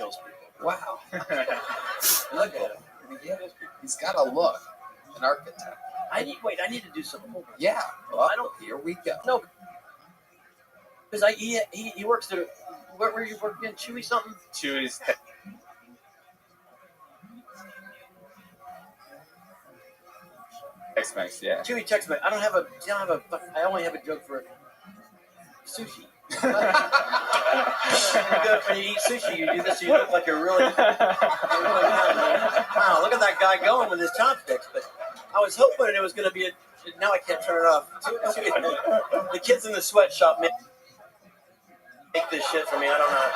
Wow. Look at him. Yeah, he's got a look. An architect. I need to do something. Yeah. Well, here we go. No. Because he works there. Where were you working? Chewy something? Chewy's Tex-Mex, yeah. Chewy Tex-Mex. I only have a joke for sushi. When you eat sushi, you do this. You look like you're really wow. Look at that guy going with his chopsticks. But I was hoping it was going to be now I can't turn it off. The kids in the sweatshop make this shit for me. I don't know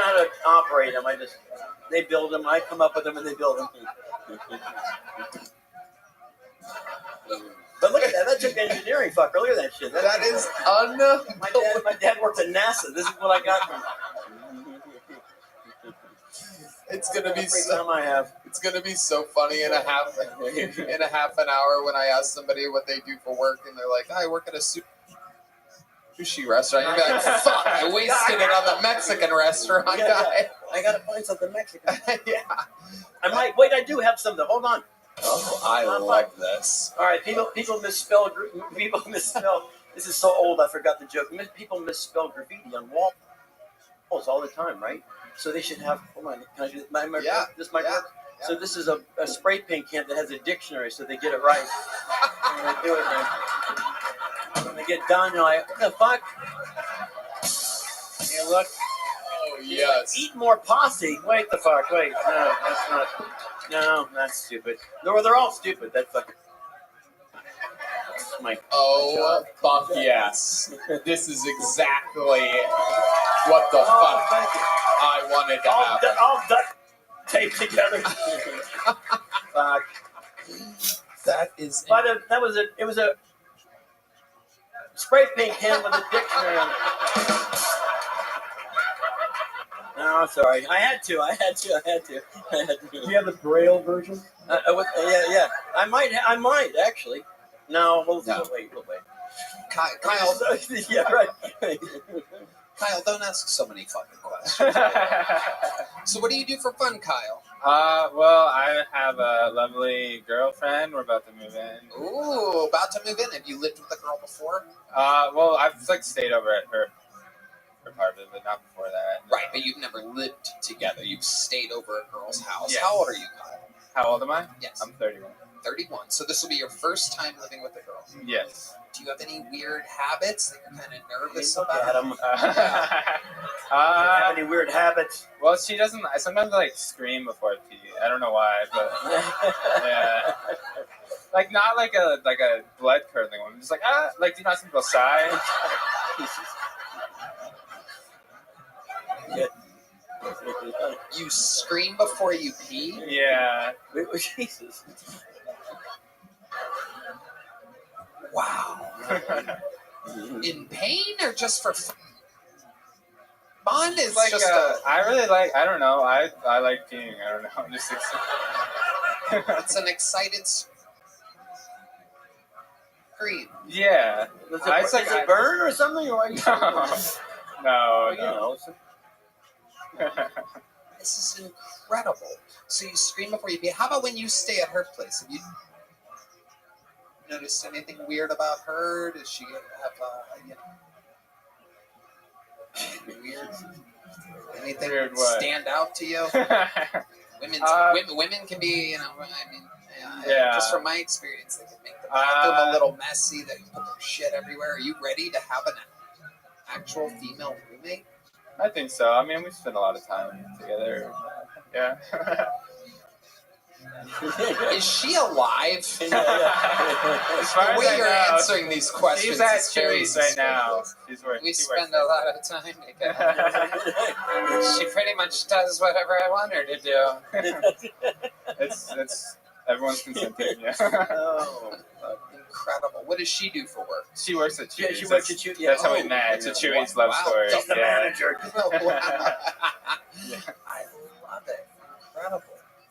how to operate them. They build them. I come up with them and they build them. But look at that. That took engineering, fucker. Look at that shit. That is My dad worked at NASA. This is what I got from. It's gonna be Every so. time I have. It's gonna be so funny in a half an hour when I ask somebody what they do for work and they're like, "I work at a sushi restaurant." You'd be like, "Fuck! I wasted it on the Mexican restaurant guy." I gotta find something Mexican. Yeah. I do have something. Hold on. Oh, I love this. All right, people misspell. This is so old. I forgot the joke. People misspell graffiti on walls all the time, right? So they should have. Hold on. Can I do this? Yeah. This might work. So this is a spray paint can that has a dictionary, so they get it right. And they do it, and when they get done, you're like, what the fuck? And you look. Oh, yes. Eat more posse. Wait the fuck. Wait. No, that's not. No, that's stupid. No, they're all stupid. That fucking. Oh, fuck yes. This is exactly what the fuck Thank you. I wanted to happen. All duct tape together. Fuck. That is. But that was it. It was a spray paint can with a dictionary on it. No, sorry. I had to. Do you have the Braille version? Yeah. I might actually. No, we'll wait. Kyle, Yeah, right. Kyle, don't ask so many fucking questions. So what do you do for fun, Kyle? Well, I have a lovely girlfriend. We're about to move in. Ooh, about to move in. Have you lived with a girl before? Well, I've stayed over at her apartment, but not before that. Right, but you've never lived together. You've stayed over at a girl's house. Yes. How old are you, Kyle? How old am I? Yes. I'm 31. 31. So this will be your first time living with a girl. Yes. Do you have any weird habits that you're kind of nervous Look about? at 'em. Uh, Have any weird habits? well, she doesn't. I sometimes scream before I pee. I don't know why, but yeah. Not like a blood curdling one. Just do you know some people sigh? You scream before you pee? Yeah. Jesus. Wow. In pain or just for fun? Fun is just I really like. I don't know. I like peeing. I don't know. I'm just it's an excited scream. yeah. Does I- it burn or something? Or No. you know. This is incredible. So you scream before you pee. How about when you stay at her place? Have you noticed anything weird about her? Does she have weird? Anything Weird what? stand out to you? Women can be, Yeah. just from my experience, they can make the bathroom a little messy. They can put their shit everywhere. Are you ready to have an actual female roommate? I think so. I mean, we spend a lot of time together. Yeah. Is she alive? As far The as way I you're know, answering these questions she's at is very Chewy's right now. suspicious. We she spend works a lot of time together. She pretty much does whatever I want her to do. It's everyone's consenting. Yeah. Oh. Incredible. What does she do for work? She works at Chewy's. Yeah, she works at Chewy's. That's how we Oh, met. It's a Chewy's wow. love story. She's the manager. Oh, wow. Yeah. I love it. Incredible.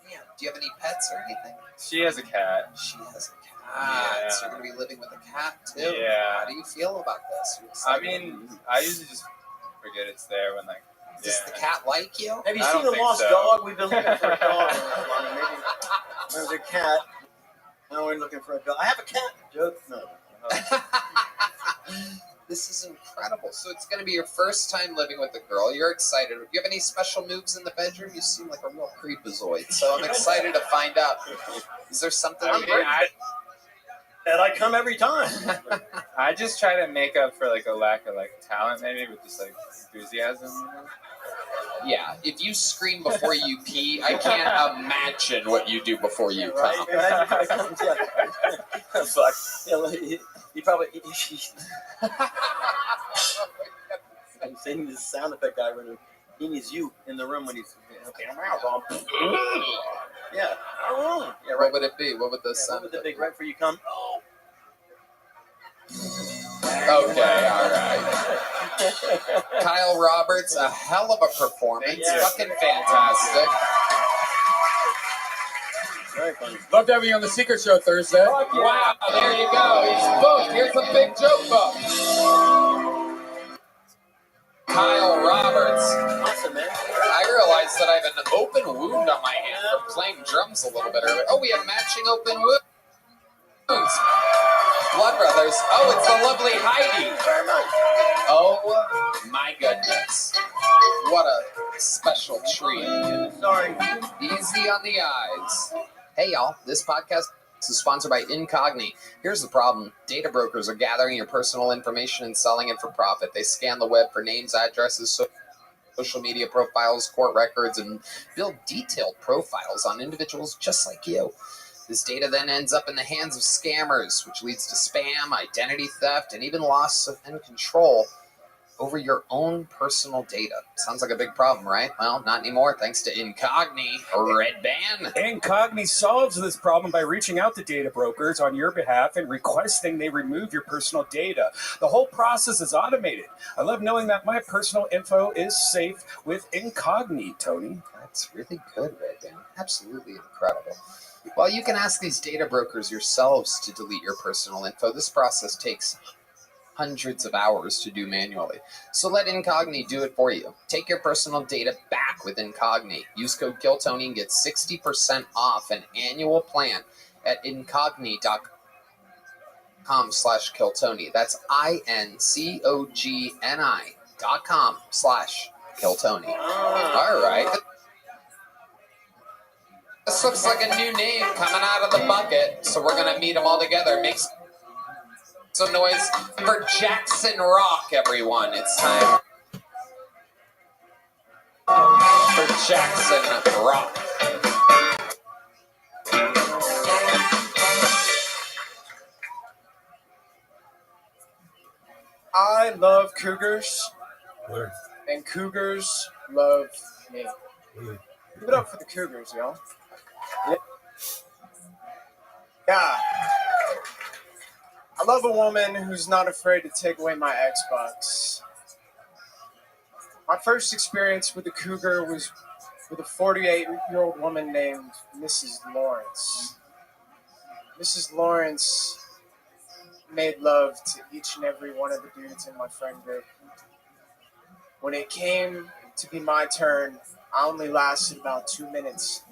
Yeah. Do you have any pets or anything? She has a cat. She has a cat. Yeah. So you're going to be living with a cat too? Yeah. How do you feel about this? I mean, I usually just forget it's there when does the cat like you? Have you I seen don't The think Lost so. Dog? We've been looking for a dog. Maybe there's a cat. Now we're looking for a dog. I have a cat. Joke? No. This is incredible. So it's going to be your first time living with a girl. You're excited. Do you have any special moves in the bedroom? You seem like a real creepazoid. So I'm excited to find out. Is there something I that mean, And I come every time. I just try to make up for a lack of talent, maybe with just enthusiasm. You know? Yeah, if you scream before you pee, I can't imagine what you do before you come. Right? Imagine if it comes, Fuck. He probably. I'm saying this sound effect guy running. He needs you in the room when he's. Okay, I'm out. Yeah. Oh. Yeah. Right. What would it be? What would the What sound would the be? big right for you come? Oh. Okay, all right. Kyle Roberts, a hell of a performance. Yeah. Fucking fantastic. Very funny. Loved having you on the Secret Show Thursday. Wow, there you go. He's booked. Here's a big joke book. Kyle Roberts. Awesome, man. I realized that I have an open wound on my hand from playing drums a little bit earlier. Oh, we have matching open wounds. Blood Brothers. Oh, it's the lovely Heidi. Very much. Oh, my goodness. What a special treat. Sorry. Easy on the eyes. Hey, y'all. This podcast is sponsored by Incogni. Here's the problem. Data brokers are gathering your personal information and selling it for profit. They scan the web for names, addresses, social media profiles, court records, and build detailed profiles on individuals just like you. This data then ends up in the hands of scammers, which leads to spam, identity theft, and even loss of control over your own personal data. Sounds like a big problem, right? Well, not anymore, thanks to Incogni, Red Band. Incogni solves this problem by reaching out to data brokers on your behalf and requesting they remove your personal data. The whole process is automated. I love knowing that my personal info is safe with Incogni, Tony. That's really good, Red Band. Absolutely incredible. While you can ask these data brokers yourselves to delete your personal info, this process takes hundreds of hours to do manually. So let Incogni do it for you. Take your personal data back with Incogni. Use code KILLTONY and get 60% off an annual plan at incogni.com/KillTony. That's INCOGNI.com/KillTony. All right. This looks like a new name coming out of the bucket, so we're going to meet them all together. Make some noise for Jackson Rock, everyone. It's time for Jackson Rock. I love cougars, Word. and cougars love me. Word. Give it up for the cougars, y'all. Yeah. I love a woman who's not afraid to take away my Xbox. My first experience with a cougar was with a 48-year-old woman named Mrs. Lawrence. Mrs. Lawrence made love to each and every one of the dudes in my friend group. When it came to be my turn, I only lasted about 2 minutes.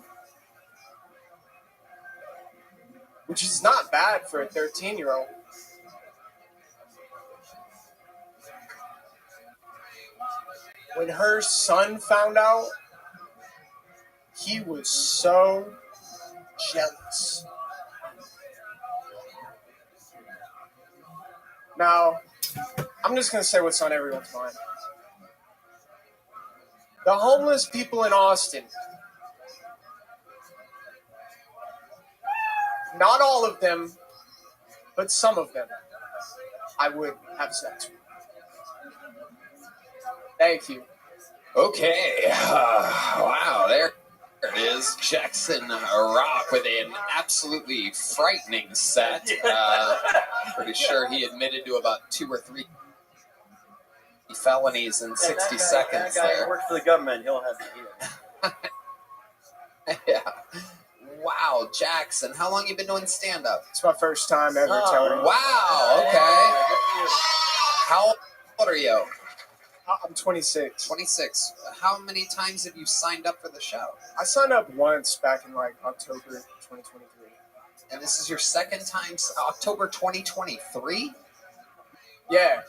Which is not bad for a 13-year-old. When her son found out, he was so jealous. Now, I'm just going to say what's on everyone's mind. The homeless people in Austin, not all of them, but some of them, I would have sex with. Thank you. Okay. Wow, there it is. Jackson Rock with an absolutely frightening set. Pretty sure he admitted to about 2 or 3 felonies in 60 seconds That guy there. works for the government. He'll have to hear. Yeah. Wow, Jackson, how long you been doing stand-up? It's my first time ever, Tony. Wow, okay. How old are you? I'm 26. 26. How many times have you signed up for the show? I signed up once back in like October 2023. And this is your second time, October 2023? Yeah.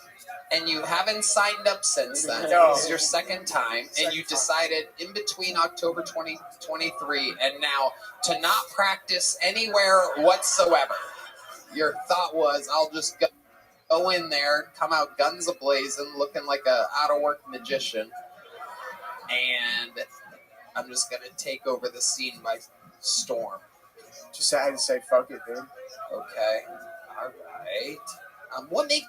And you haven't signed up since then. No. This is your second time, and you decided in between October 2023 and now to not practice anywhere whatsoever. Your thought was, I'll just go in there, come out guns a-blazing, looking like a out-of-work magician, and I'm just going to take over the scene by storm. Just had to say, fuck it, dude. Okay. All right. What makes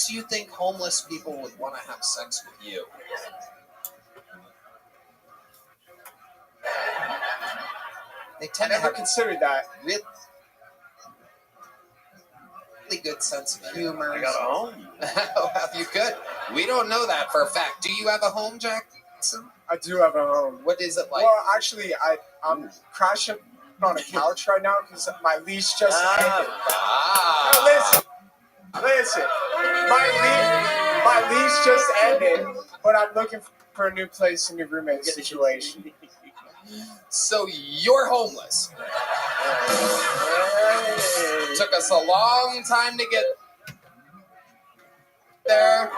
you think homeless people would want to have sex with you? They I tend to never have considered that. really good sense of humor. I got a home. Oh, have you good? We don't know that for a fact. Do you have a home, Jackson? I do have a home. What is it like? Well, actually, I'm crashing on a couch right now because my lease just ended. No, listen. My lease just ended, but I'm looking for a new place, a new roommate situation. So you're homeless. Took us a long time to get there.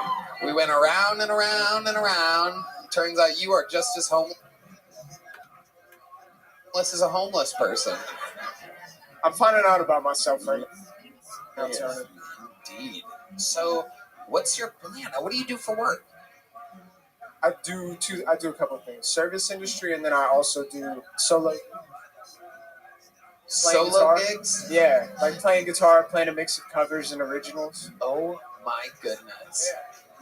We went around and around and around. Turns out you are just as homeless as a homeless person. I'm finding out about myself right now. Tony. Indeed. So, what's your plan? What do you do for work? I do a couple of things. Service industry, and then I also do solo Solo guitar. gigs? Yeah, like playing guitar, playing a mix of covers and originals. Oh my goodness.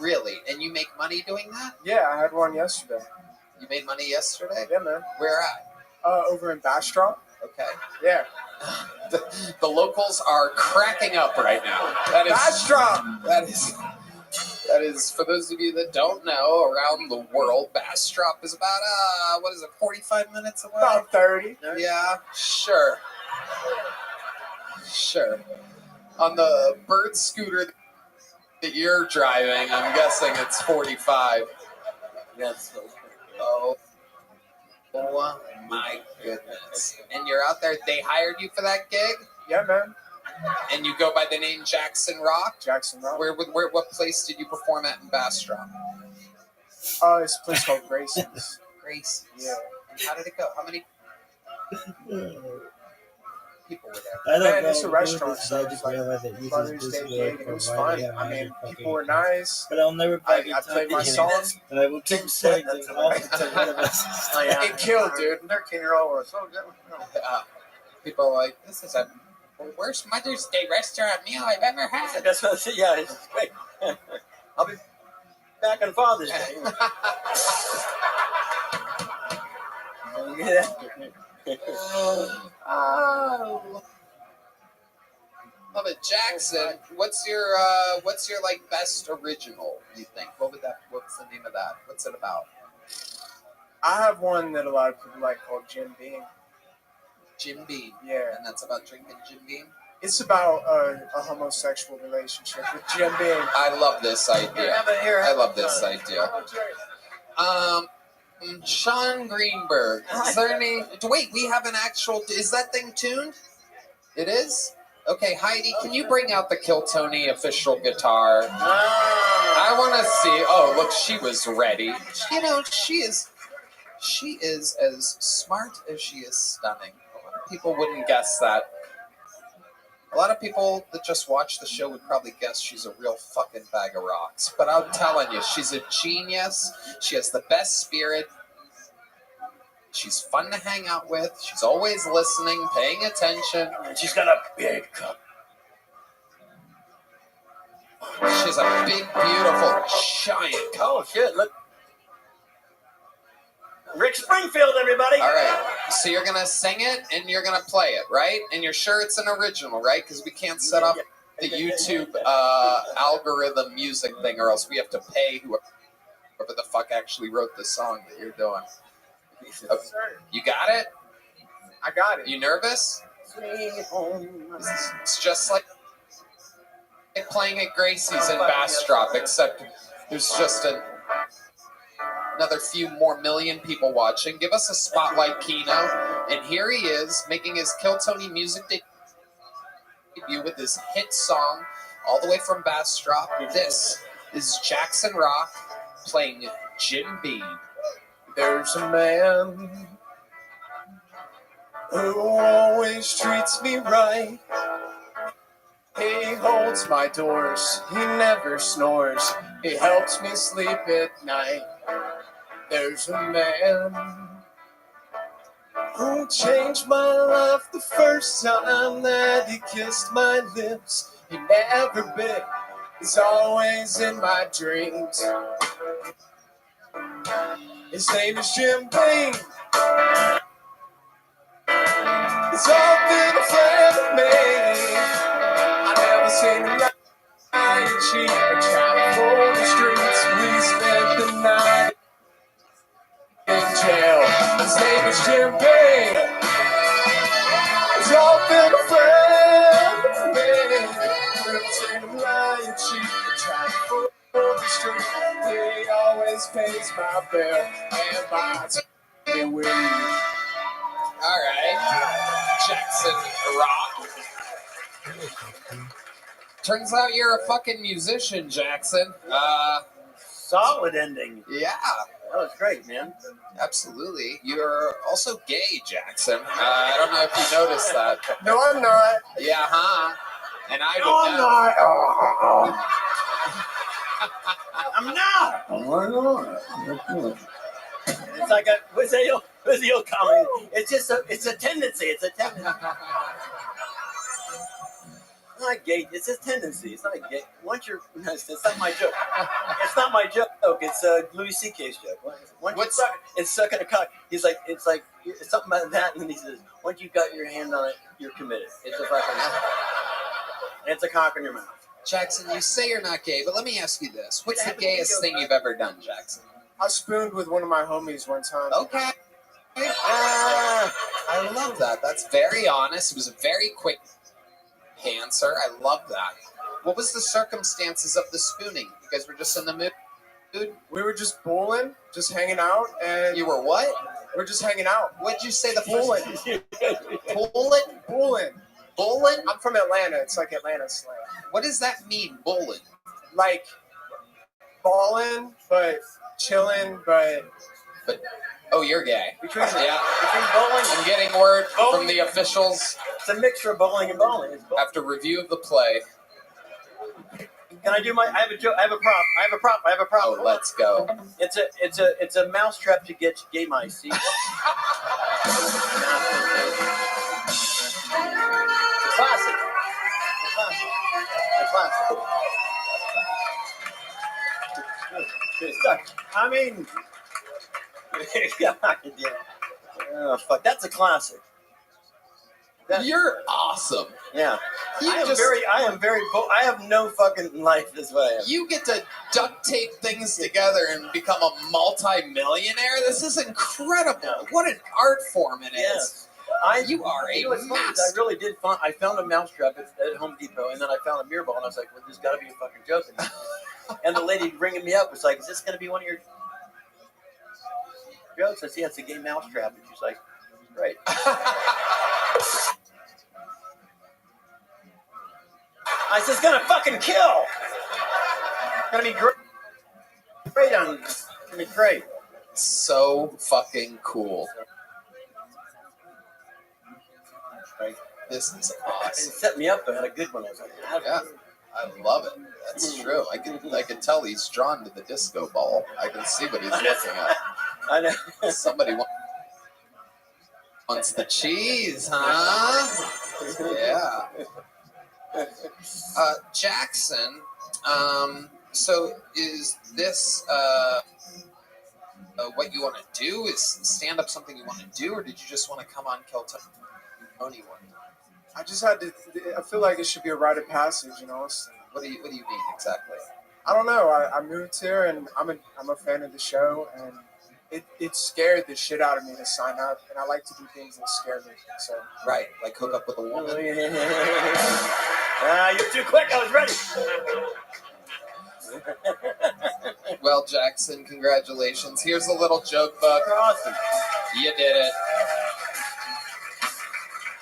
Really? And you make money doing that? Yeah, I had one yesterday. You made money yesterday? Yeah, man. Where at? Over in Bastrop. Okay. Yeah. The locals are cracking up right now. Bastrop! That is, for those of you that don't know, around the world, Bastrop is about, 45 minutes away? About 30. Yeah, sure. Sure. On the bird scooter that you're driving, I'm guessing it's 45. Yes. Oh my goodness. And you're out there, they hired you for that gig? Yeah, man. And you go by the name Jackson Rock? Jackson Rock. What place did you perform at in Bastrop? It's a place called Grace's. Grace. Yeah. And how did it go? How many people were there? Man, it's a restaurant. So I just realized that you Mother's Day gig. It was fun. I mean, people were nice. But I'll never I played my songs. and I will keep saying them all the time. It killed, dude. 13-year-old was so good. People are like, this is a worst Mother's Day restaurant meal I've ever had. That's what I said. Yeah, it's great. I'll be back on Father's Day. Love it, Jackson. What's your like best original? You think? What's the name of that? What's it about? I have one that a lot of people like called Jim Beam. Jim Beam. Yeah. And that's about drinking Jim Beam. It's about a homosexual relationship with Jim Beam. I love this idea. I love this idea. Sean Greenberg. Is there any? Wait, we have an actual. Is that thing tuned? It is. Okay, Heidi, can you bring out the Kill Tony official guitar? I want to see. Oh, look, she was ready. You know, she is as smart as she is stunning. A lot of people wouldn't guess that. A lot of people that just watch the show would probably guess she's a real fucking bag of rocks. But I'm telling you, she's a genius. She has the best spirit. She's fun to hang out with. She's always listening, paying attention. She's got a big cup. She's a big, beautiful, giant cup. Oh, shit, look. Rick Springfield, everybody. All right, so you're going to sing it and you're going to play it, right? And you're sure it's an original, right? Because we can't set up the YouTube algorithm music thing, or else we have to pay whoever the fuck actually wrote the song that you're doing. Okay. You got it? I got it. You nervous? It's just like playing at Gracie's in Bastrop, except there's just another few more million people watching. Give us a spotlight, Keno. And here he is, making his Kill Tony music debut with his hit song, all the way from Bastrop. This is Jackson Rock playing Jim Beam. There's a man who always treats me right. He holds my doors, he never snores, he helps me sleep at night. There's a man who changed my life the first time that he kissed my lips. He never bit, he's always in my dreams. His name is Jim Beam. He's all been a friend of me. I never seen him lying cheap or California streets. We spent the night in jail. His name is Jim Beam. He's all been a friend of me. Never seen him lying cheap or California street. He always pays my bill and buys me weed. All right, Jackson Rock. Turns out you're a fucking musician, Jackson. Solid ending. Yeah, That was great, man. absolutely. You're also gay, Jackson. I don't know if you noticed that. No, I'm not. Yeah, huh? And I No, I'm would know. not. I'm not. It's like what's the old comedy? It's just it's a tendency. It's a tendency. It's not gay. It's a tendency. It's not a gay. Once you're, it's not my joke. It's not my joke. It's Louis C.K.'s joke. Once it's sucking a cock. He's like, it's something about that, and then he says, once you've got your hand on it, you're committed. It's a fucking. It's a cock in your mouth. Jackson, you say you're not gay, but let me ask you this. What's the gayest thing you've ever done, Jackson? I spooned with one of my homies one time. Okay. I love that. That's very honest. It was a very quick answer. I love that. What was the circumstances of the spooning? You guys were just in the mood? We were just bowling, just hanging out, and You were what? we're just hanging out. What'd you say the Bowling. first Bowling? Bowling. Bowling? I'm from Atlanta. It's like Atlanta slang. What does that mean, bowling? Like balling, but chilling, but Oh, you're gay. Between Yeah. bowling, I'm getting word from the officials it's a mixture of bowling and bowling. It's bowling. after review of the play. Can I do my? I have a joke. I have a prop. Oh, let's go. It's a mousetrap to get gay mice. See? It's classic. It's classic. I mean, oh, fuck, that's a classic. You're awesome. Yeah. You I am just- very. I have no fucking life. Is what I am. You get to duct tape things together and become a multi-millionaire. This is incredible. Yeah. What an art form it is. Yes. You are a You know what's funny is master. I really did find. I found a mousetrap at Home Depot, and then I found a mirror ball, and I was like, "Well, there's got to be a fucking joke in this." And the lady ringing me up was like, "Is this going to be one of your jokes?" I said, "Yeah, it's a gay mousetrap," and she's like, "Great." I said, "It's gonna fucking kill. It's gonna be great. Great on. It's gonna be great." So fucking cool. Right. This is And awesome. it set me up. I had a good one. I was like, Yeah, I love it. That's true. I can tell he's drawn to the disco ball. I can see what he's looking at. I know. Somebody wants the cheese, huh? Yeah. Jackson, so is this what you want to do? Is stand up something you want to do, or did you just want to come on Kill Tony one? I just had to. I feel like it should be a rite of passage, you know. So, What do you mean exactly? I don't know. I moved here, and I'm a fan of the show, and it scared the shit out of me to sign up, and I like to do things that scare me. So Right, like hook up with a woman. You're too quick. I was ready. Well, Jackson, congratulations. Here's a little joke book. You're awesome. You did it.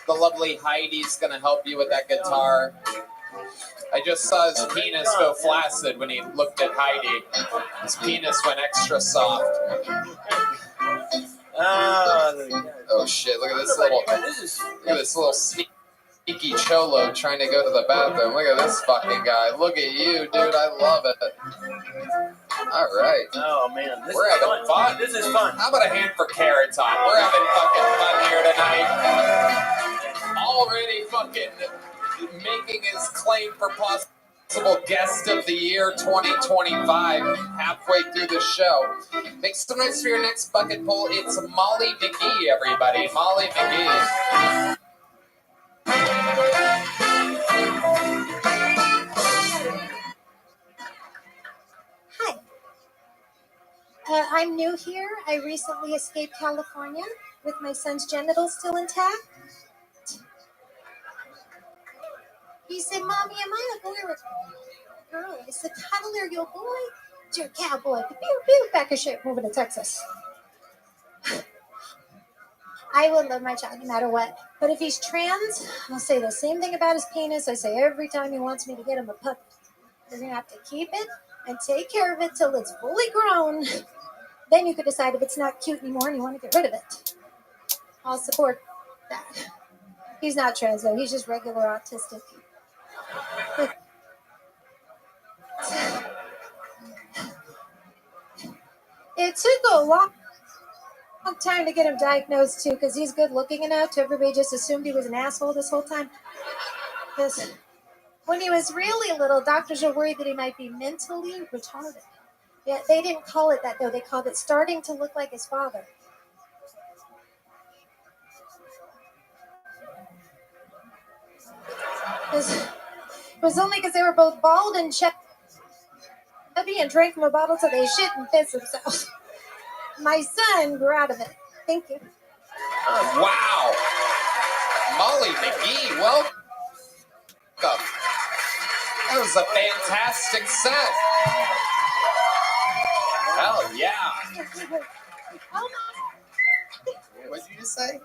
The lovely Heidi's gonna help you with that guitar. I just saw his penis go flaccid when he looked at Heidi. His penis went extra soft. Oh shit! Look at this little sneaky cholo trying to go to the bathroom. Look at this fucking guy. Look at you, dude. I love it. All right. Oh man, We're having fun. This is fun. How about a hand for Carrot Top? We're having fucking fun here tonight. Already fucking making his claim for possible guest of the year 2025 halfway through the show. Make some noise for your next bucket pull. It's Molly McGee, everybody. Molly McGee. Hi. I'm new here. I recently escaped California with my son's genitals still intact. He said, "Mommy, am I a boy or a girl?" I said, "Toddler, you a boy? You're a cowboy. Pew, pew, pack of shit, moving to Texas." I will love my child no matter what. But if he's trans, I'll say the same thing about his penis I say every time he wants me to get him a puppy. You're going to have to keep it and take care of it till it's fully grown. Then you could decide if it's not cute anymore and you want to get rid of it. I'll support that. He's not trans though, he's just regular autistic. It took a long time to get him diagnosed too, because he's good looking enough to everybody just assumed he was an asshole this whole time. Because when he was really little, doctors were worried that he might be mentally retarded. Yeah, they didn't call it that though, they called it starting to look like his father. It was only because they were both bald and chubby and drank from a bottle till they shit and piss themselves. My son grew out of it. Thank you. Wow. Molly McGee, welcome. That was a fantastic set. Hell yeah. What did you just say?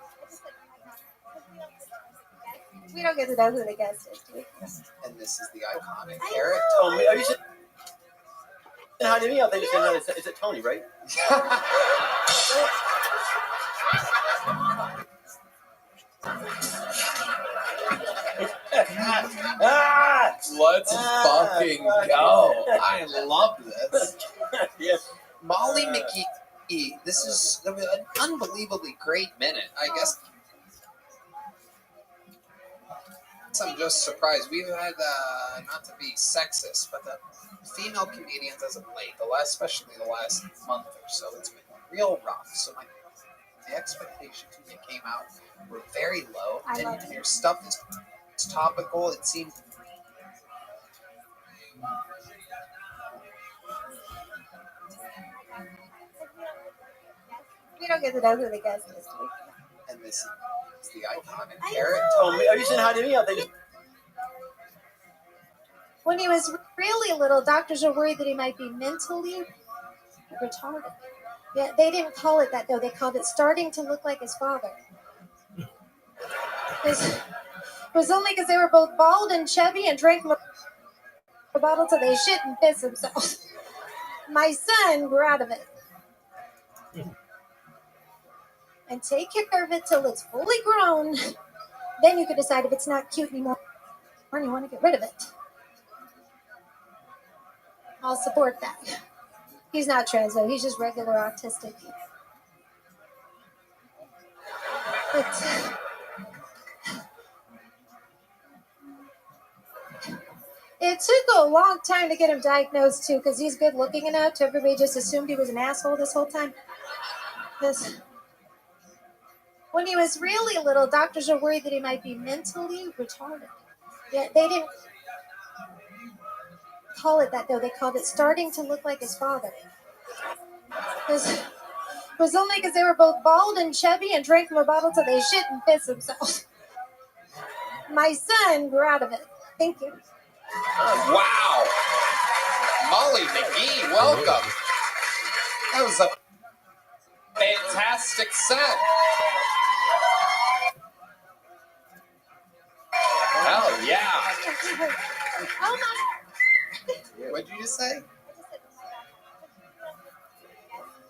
We don't get to know who the guest is, do we? And this is the iconic Eric. Tony, are you saying hi to me? I think you said, is it Tony, right? Let's fucking go. I love this. Yes. Molly McGee, this is an unbelievably great minute. I guess I'm just surprised. We've had, not to be sexist, but the female comedians as of late, especially the last month or so, it's been real rough. So my expectations when it came out were very low, and your stuff is topical. It seemed. We don't get to know who the guest is, do we? And this is the iconic Eric. Tony, are you saying hi to me? I think When he was really little, doctors were worried that he might be mentally retarded. Yeah, they didn't call it that though, they called it starting to look like his father. It was only because they were both bald and chubby and drank from a bottle till they shit and piss themselves. My son grew out of it. And take care of it till it's fully grown. Then you could decide if it's not cute anymore and you want to get rid of it. I'll support that. He's not trans though, he's just regular autistic. It took a long time to get him diagnosed too, because he's good looking enough to everybody just assumed he was an asshole this whole time. When he was really little, doctors were worried that he might be mentally retarded. Yeah, they didn't call it that though, they called it starting to look like his father. It was only because they were both bald and chubby and drank from a bottle till they shit and piss themselves. My son grew out of it. Thank you. Wow. Molly McGee, welcome. That was a fantastic set. Hell yeah. Oh my. What did you just say?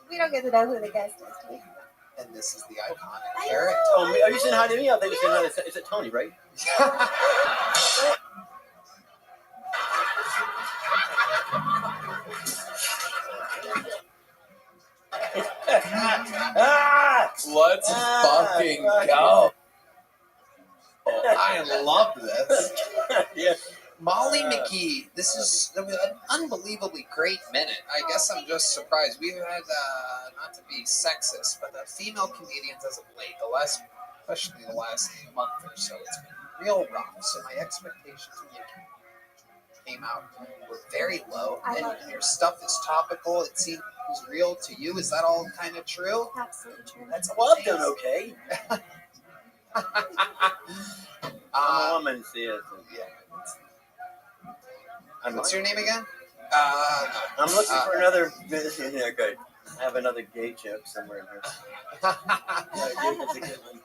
We don't get to know who the guest is, do we? And this is the iconic Eric. Tony, are you saying hi to me? I think you said hi to, is it Tony, right? Let's fucking go. I love this. Yes. Molly McGee, this is an unbelievably great minute. I guess I'm just surprised. We've had, not to be sexist, but the female comedians as of late, especially the last month or so, it's been real rough. So my expectations when you came out were very low, and your stuff is topical. It seems real to you. Is that all kind of true? Absolutely true. That's well done, okay. I'm a woman, see it. Yeah. What's your name again? I'm looking for another. Yeah, good. I have another gay joke somewhere in here. It's a good one.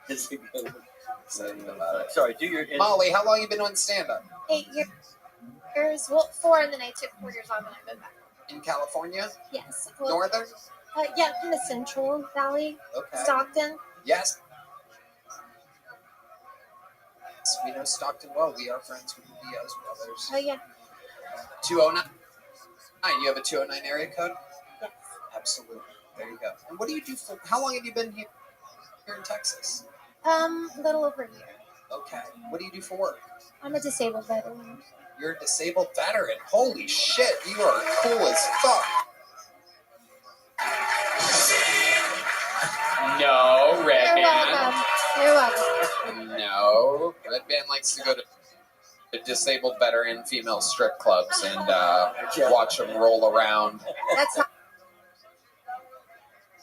It's a good one. Sorry, do your. Molly, how long you been on stand-up? 8 years. years. Well, 4, and then I took 4 years off and I moved back. In California? Yes. Well, Northern? yeah, in the Central Valley, Okay. Stockton. Yes. We know Stockton well. We are friends with the Diaz brothers. Oh, yeah. 209. You have a 209 area code? Yes. Absolutely. There you go. And what do you do for, how long have you been here in Texas? A little over a year. Okay. What do you do for work? I'm a disabled veteran. You're a disabled veteran. Holy shit, you are cool as fuck. No, Red You're Band. welcome. You're welcome. No. Red Band likes to go to the disabled veteran female strip clubs and watch them roll around. That's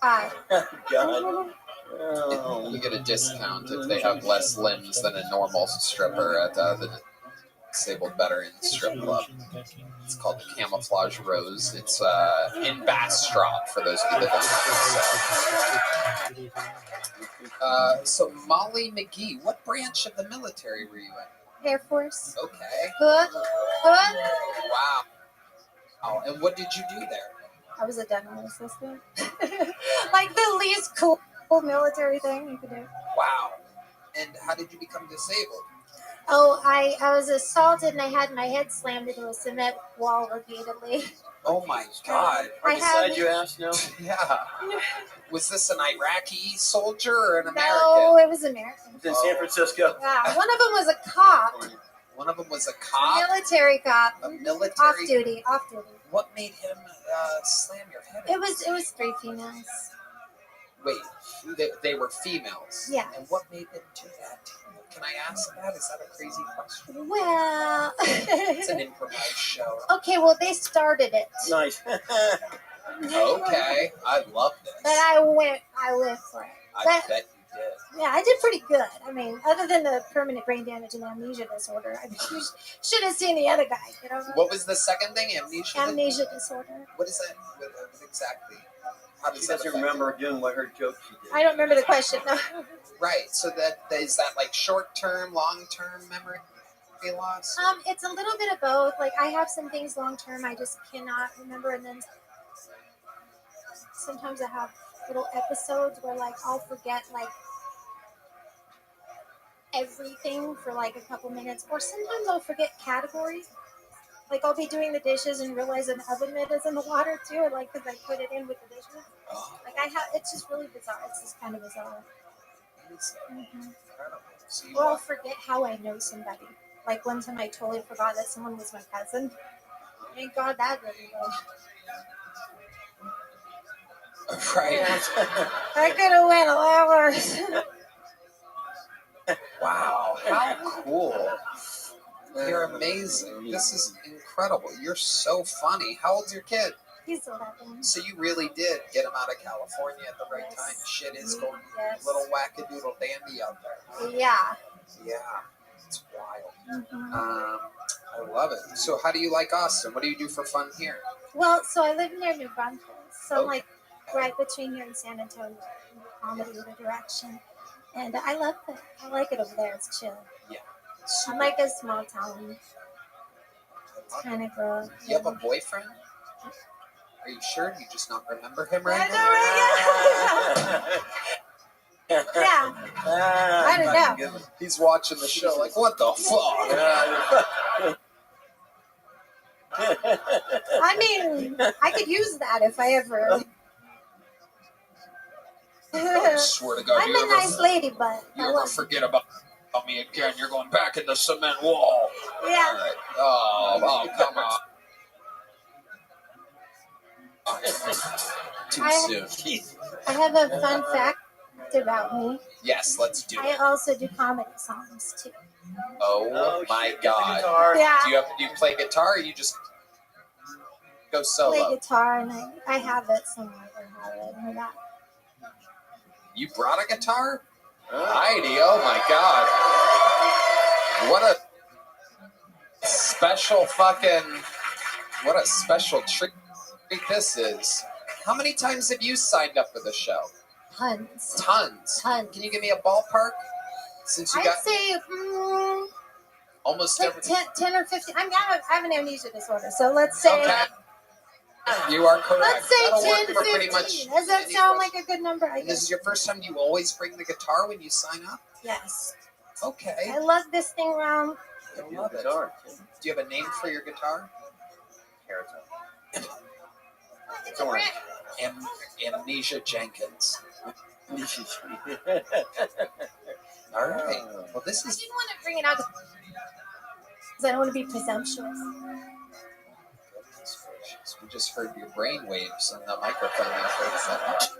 hi. God. Oh. You get a discount if they have less limbs than a normal stripper at the disabled veteran strip club. It's called the Camouflage Rose. It's in Bastrop, for those of you that don't know. So Molly McGee, what branch of the military were you in? Air Force. Okay. Hood. Wow. Oh, and what did you do there? I was a dental assistant. Like the least cool military thing you could do. Wow. And how did you become disabled? Oh, I was assaulted and I had my head slammed into a cement wall repeatedly. Oh my God. I Beside had your ass now? Yeah. Was this an Iraqi soldier or an American? no, it was American. It's in San Francisco. Yeah, one of them was a cop, One of them was a a cop? military cop, A military? off duty. What made him slam your head? It was 3 females. Wait, they were females? Yeah. And what made them do that? Can I ask that? Is that a crazy question? Well, It's an improvised show. okay, well they started it, Nice. Okay, I love this. but I went for it. I But bet you did. yeah, I did pretty good. I mean, other than the permanent brain damage and amnesia disorder, I mean, you should have seen the other guy. You know, What was the second thing? Amnesia? amnesia disorder. What is that? What exactly? How does She that doesn't affect remember doing what her joke she did. I don't remember the question. No. you? Right. So that is that like short-term, long-term memory loss? It's a little bit of both. Like I have some things long term I just cannot remember, and then sometimes I have little episodes where like I'll forget like everything for like a couple minutes, or sometimes I'll forget categories. Like I'll be doing the dishes and realize an oven mitt is in the water too, or like because I put it in with the dishes. Oh, Like it's just really bizarre. It's just kind of bizarre. it's incredible. So you Or I'll forget how I know somebody. Like one time I totally forgot that someone was my cousin. Thank God that really well. right. I could have went a lot worse. Wow, how cool. You're amazing. This is incredible. You're so funny. How old's your kid? He's 11. So you really did get him out of California at the right time. Shit is going Yes. a little wackadoodle dandy out there. Yeah. Yeah, it's wild. Mhm. I love it. So how do you like Austin? What do you do for fun here? Well, so I live near New Braunfels. So I'm Okay. like right between here and San Antonio, in the comedy direction. And I love it. I like it over there. It's chill. I'm like a small town kind of girl. You have a boyfriend? Are you sure? Do you just not remember him right I now? know, right? Yeah. I don't know. He's watching the show like, what the fuck? I mean, I could use that if I ever. I swear to God, I'm you a ever, nice lady, but you I ever love forget about me again, you're going back in the cement wall. Yeah. All right. Oh, come on. Too soon. I have a fun fact about me. Yes, let's do I it. also do comedy songs too. Oh my God. Yeah. Do you play guitar or you just go Play solo? guitar and I have it somewhere. I have it in that. You brought a guitar? Heidi, oh my God. What a special treat this is. How many times have you signed up for the show? Tons. Tons. Tons. Can you give me a ballpark? Since you I'd got say Almost like every. 10 or 15. I have an amnesia disorder, so let's say. Okay. You are correct. Let's say That'll 10 work to for pretty 15. much Does that any sound question. like a good number? I And this guess. is your first time you always bring the guitar when you sign up? Yes. Okay. I love this thing around. I love it. Do you have a name for your guitar? It's a brand. Amnesia Jenkins. All right. Well, this I is. didn't want to bring it out because I don't want to be presumptuous. Goodness gracious. We just heard your brain waves on the microphone. After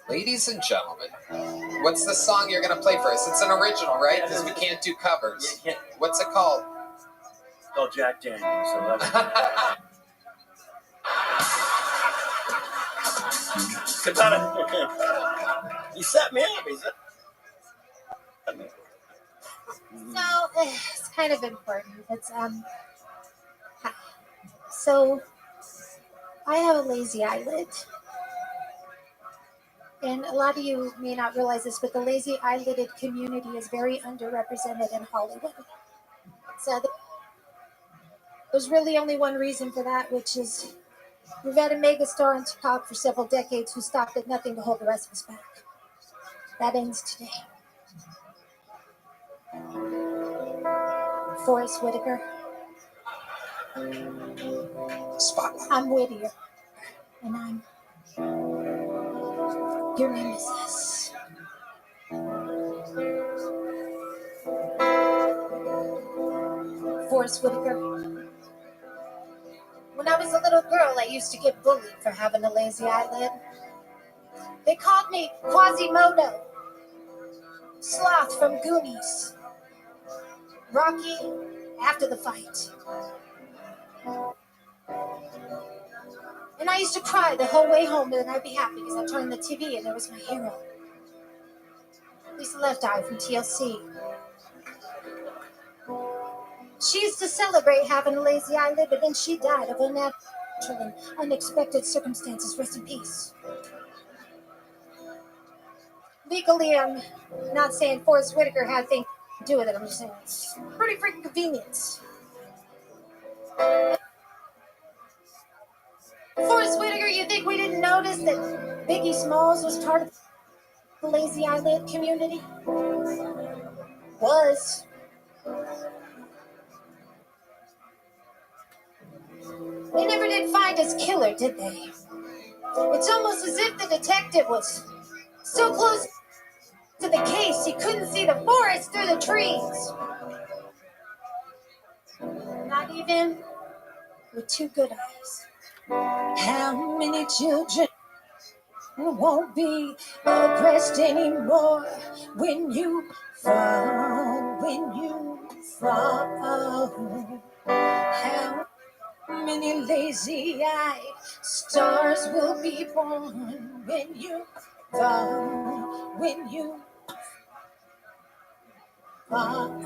Ladies and gentlemen, what's the song you're going to play for us? It's an original, right? Because we can't do covers. What's it called? It's called Jack Daniels. You set me up. So it's kind of important. It's so I have a lazy eyelid, and a lot of you may not realize this, but the lazy eyelided community is very underrepresented in Hollywood. So there's really only one reason for that, which is we've had a megastar on top for several decades who stopped at nothing to hold the rest of us back. That ends today. Forrest Whitaker. Spotlight. I'm Whittier, and I'm your nemesis. Forrest Whitaker. When I was a little girl, I used to get bullied for having a lazy eyelid. They called me Quasimodo, Sloth from Goonies, Rocky after the fight. And I used to cry the whole way home, and then I'd be happy because I turned on the TV and there was my hero, Lisa Left Eye from TLC. She used to celebrate having a lazy eyelid, but then she died of unnatural and unexpected circumstances. Rest in peace. Legally, I'm not saying Forrest Whitaker had things to do with it. I'm just saying it's pretty freaking convenient. Forrest Whitaker, you think we didn't notice that Biggie Smalls was part of the lazy eyelid community? Was. They never did find his killer, did they? It's almost as if the detective was so close to the case he couldn't see the forest through the trees. Not even with two good eyes. How many children won't be oppressed anymore when you fall, when you fall? How many lazy-eyed stars will be born when you fall, when you fall?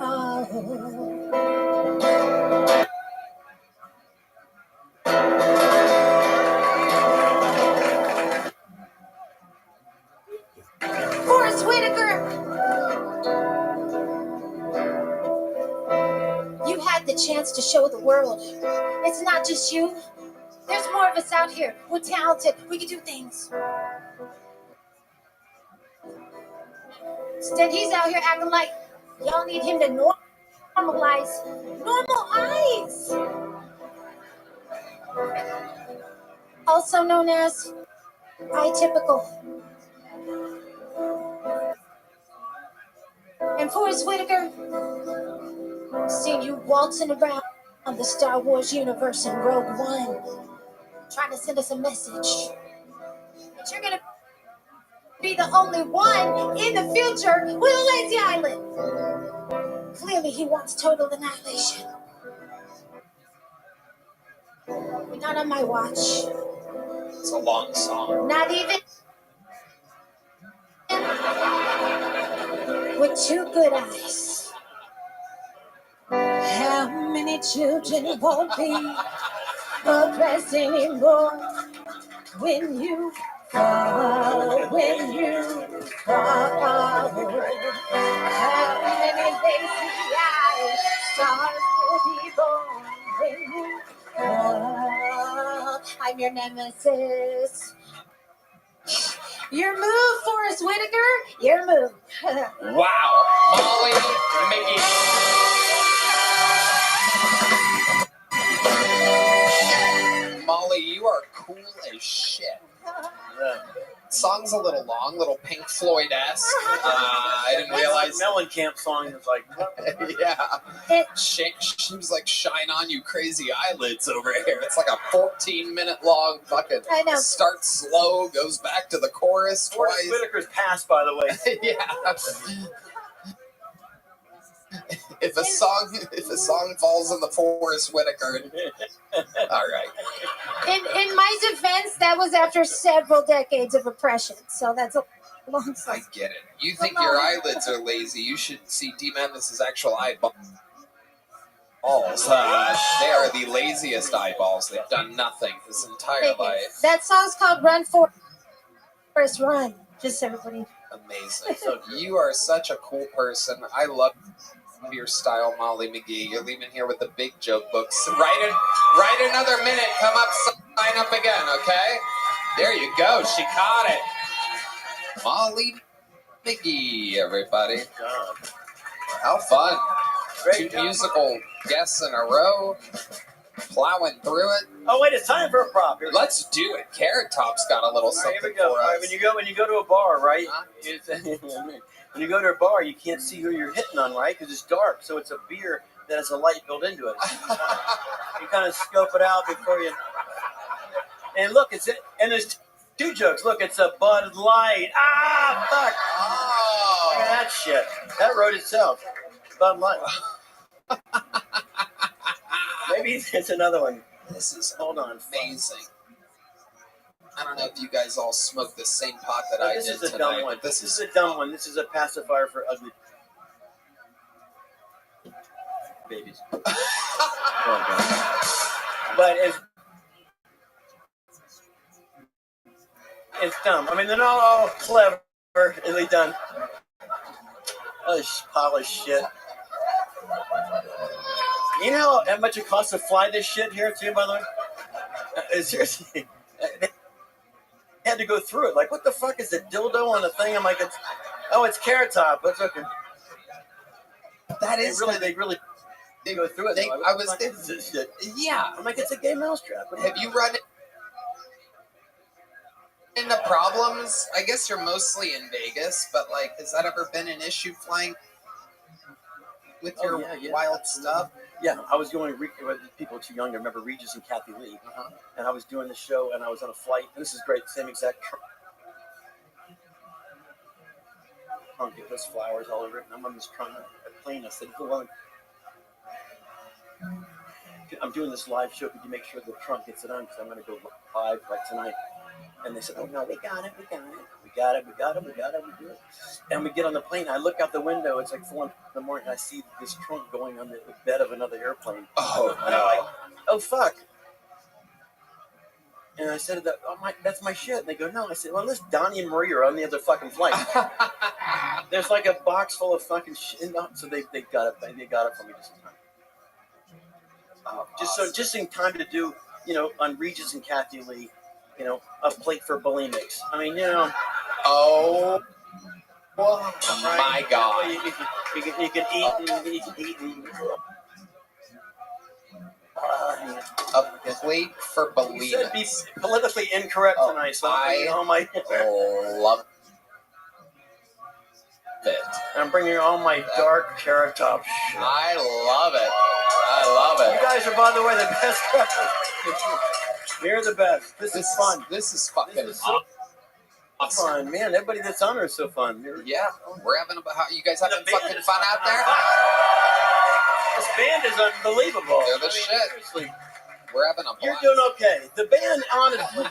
Forrest Whitaker, you had the chance to show the world it's not just you. There's more of us out here. We're talented. We can do things. Instead, he's out here acting like y'all need him to normalize normal eyes. Also known as atypical. And Forrest Whitaker, seen you waltzing around the Star Wars universe in Rogue One, trying to send us a message that you're gonna be the only one in the future with a lazy eyelid. Clearly, he wants total annihilation. But not on my watch. It's a long song. Not even with two good eyes. How many children won't be oppressed anymore when you fall, when you How many lazy eyes stars will be born when you fall? I'm your nemesis. Your move, Forrest Whitaker. Your move. Wow. Molly McGee. Molly, you are cool as shit. Song's a little long, little Pink Floyd-esque. I didn't realize. Mellencamp song is like, Yeah. She was like, shine on you crazy eyelids over here. It's like a 14-minute long fucking. I know. Starts slow, goes back to the chorus Forrest twice. Whitaker's passed, by the way. Yeah. If a song falls in the Forrest Whitaker, all right. In my defense, that was after several decades of oppression. So that's a long I song. get it. You think your eyelids are lazy? You should see D. Madness's actual eyeballs. They are the laziest eyeballs. They've done nothing his entire Thank you. life. That song's called "Run Forrest Run." Just so everybody. Amazing. You are such a cool person. I love your style, Molly McGee. You're leaving here with the big joke books. Write another minute. Come up, sign up again, okay? There you go. She caught it. Molly McGee, everybody. How fun. Great 2 musical guests in a row. Plowing through it. Oh wait, it's time for a prop. Here we go. Let's do it. Carrot Top's got a little All right, something here we go. for All right, us. when you go to a bar, right? When you go to a bar, you can't see who you're hitting on, right? Because it's dark. So it's a beer that has a light built into it. You kind of scope it out before you. And look, and there's 2 jokes. Look, it's a Bud Light. Ah, fuck! Oh. Look at that shit. That wrote itself. Bud Light. Maybe it's another one. This is Hold on. amazing. I don't know if you guys all smoked the same pot that I This did is a tonight. dumb one. But This is a dumb one. This is a pacifier for ugly babies. But it's dumb. I mean, they're not all cleverly done. Oh, polished shit. You know how much it costs to fly this shit here, too, by the way? Seriously. They had to go through it. Like, what the fuck is a dildo on the thing? I'm like, it's Carrot Top. That's okay. that is They really go through it. This shit. Yeah. I'm like, it's a gay mousetrap. Have you run into problems? I guess you're mostly in Vegas, but like, has that ever been an issue flying with your wild stuff? Yeah, I was going with people too young to remember Regis and Kathy Lee, and I was doing the show, and I was on a flight. And this is great, same exact trunk. It has flowers all over it, and I'm on this trunk, a plane. I said, "Hello, I'm doing this live show. Could you make sure the trunk gets it on? Because I'm going to go live like tonight." And they said, "Oh no, we got it. We do it." And we get on the plane. I look out the window. It's like 4 in the morning. I see this trunk going on the bed of another airplane. Oh And I'm like, "Oh fuck!" And I said, "That's my shit." And they go, "No." I said, "Well, unless Donnie and Marie are on the other fucking flight." There's like a box full of fucking shit. So they got it. They got it for me just in time. Just in time to do, on Regis and Kathy Lee, a plate for bulimics. I mean, Oh my God. You can eat and A plate for You said be bulimics. politically incorrect tonight, so I'm love it. bringing all my dark Carrot Top shit. I love it. You guys are, by the way, the best. You're the best. This is fun. This is fucking This is so awesome. fun, man. Everybody that's on here is so fun. Yeah, we're having you guys having fucking fun out there? This band is unbelievable. They're the shit. Seriously, We're having a you're blast. doing okay. The band, honestly.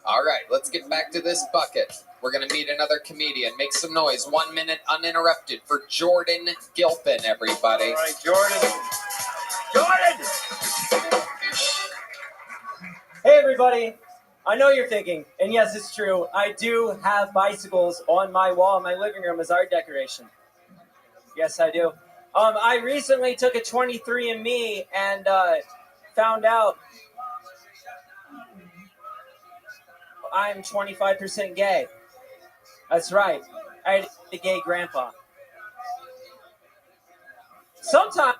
All right, let's get back to this bucket. We're going to meet another comedian. Make some noise. 1 minute uninterrupted for Jordan Gilpin, everybody. All right, Jordan. Hey, everybody. I know you're thinking, and yes, it's true. I do have bicycles on my wall in my living room as art decoration. Yes, I do. I recently took a 23andMe and found out I'm 25% gay. That's right. I had a gay grandpa. Sometimes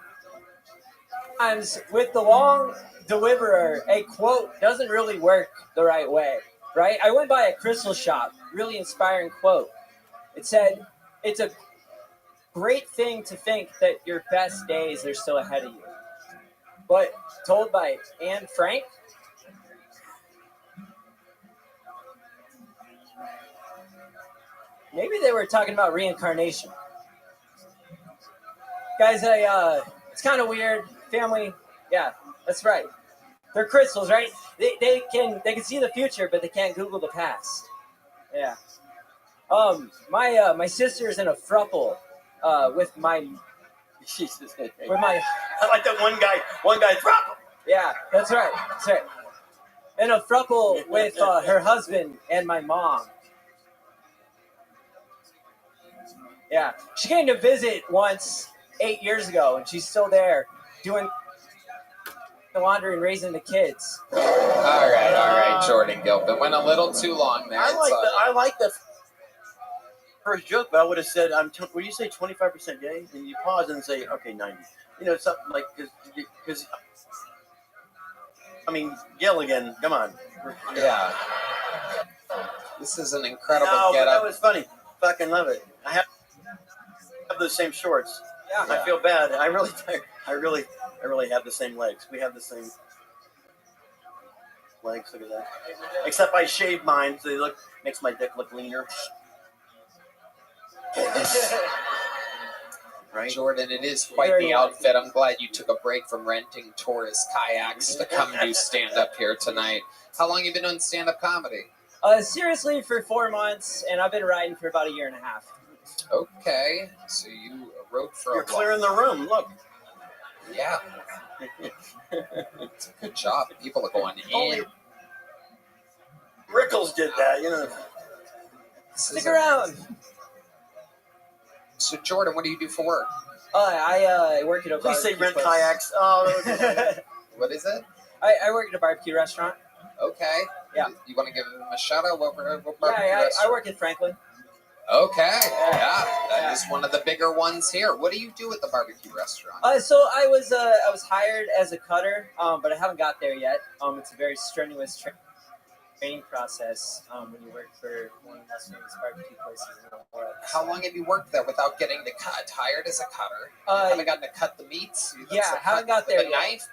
with the long deliverer, a quote doesn't really work the right way, right? I went by a crystal shop, really inspiring quote. It said, it's a great thing to think that your best days are still ahead of you. But told by Anne Frank, maybe they were talking about reincarnation. Guys, it's kind of weird. Family, yeah, that's right. They're crystals, right? They can see the future, but they can't Google the past. Yeah. My sister's in a throuple with my Jesus. with my I like that one guy throuple. yeah, that's right. That's right. In a throuple with her husband and my mom. Yeah, she came to visit once 8 years ago, and she's still there doing the laundry and raising the kids. All right, Jordan Gilpin. Went a little too long there. I like the first joke, but I would have said, what do you say, 25% gay? And you pause and say, okay, 90. You know, something like, because, I mean, Gilligan, come on. Yeah. This is an incredible No, but getup. that was funny. Fucking love it. I have those same shorts. Yeah. I feel bad. I really have the same legs. We have the same legs. Look at that. Except I shave mine, so makes my dick look leaner. Right? Jordan, it is quite the outfit. I'm glad you took a break from renting tourist kayaks to come do stand-up here tonight. How long have you been doing stand-up comedy? Seriously, for 4 months, and I've been riding for about 1.5 years. Okay, so you wrote for You're clearing the room. Look. Yeah. It's a good job. People are going in. Rickles did that, you know. Stick around. So, Jordan, what do you do for work? I work at a Please say barbecue rent place. kayaks. Oh, What is it? I work at a barbecue restaurant. Okay. Yeah. You want to give them a shout out? What barbecue I restaurant? work at Franklin. Okay. Yeah, that is one of the bigger ones here. What do you do at the barbecue restaurant? So I was hired as a cutter, but I haven't got there yet. It's a very strenuous training process when you work for one of the most famous barbecue places in the world. How long have you worked there without getting to cut? Hired as a cutter? Haven't gotten to cut the meats? Yeah, haven't got there with a yet. knife?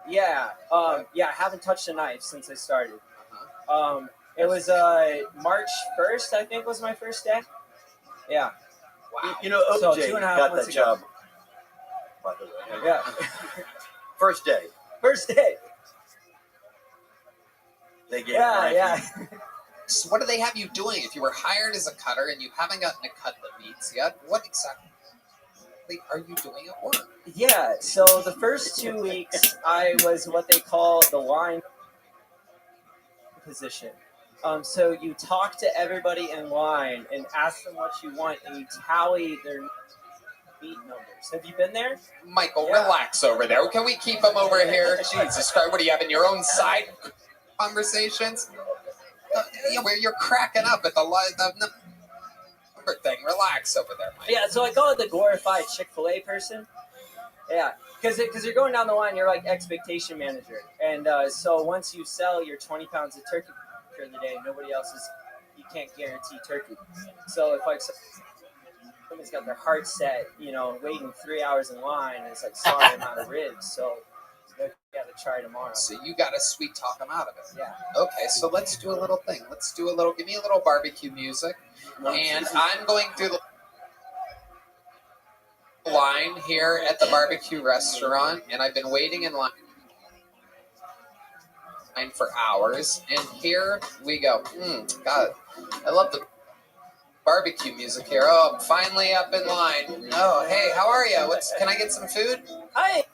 Yeah, I haven't touched a knife since I started. It was March 1st, I think, was my first day. Yeah. Wow. You know, OJ So 2.5 got months that ago. job. By the way. Yeah. First day. First day. They get Yeah. So what do they have you doing? If you were hired as a cutter and you haven't gotten to cut the meats yet, what exactly are you doing at work? Yeah, so the first 2 weeks, I was what they call the line position. So you talk to everybody in line and ask them what you want, and you tally their meat numbers. Have you been there? Michael, Yeah. relax over there. Can we keep them over here? Jesus Christ, what do you have in your own side conversations? Where you're cracking up at the number thing. Relax over there, Mike. Yeah, so I call it the glorified Chick-fil-A person. Yeah, because you're going down the line, you're like expectation manager. And so once you sell your 20 pounds of turkey for the day, nobody else you can't guarantee turkey. So if like somebody's got their heart set, waiting 3 hours in line, and it's like, sorry, I'm out of ribs, so you got to try tomorrow. So you got to sweet talk them out of it. Yeah. Okay, so let's do a little thing. Give me a little barbecue music. And I'm going through the line here at the barbecue restaurant, and I've been waiting in line for hours. And here we go. God, I love the barbecue music here. Oh, I'm finally up in line. Oh, hey, how are you? Can I get some food? Hi.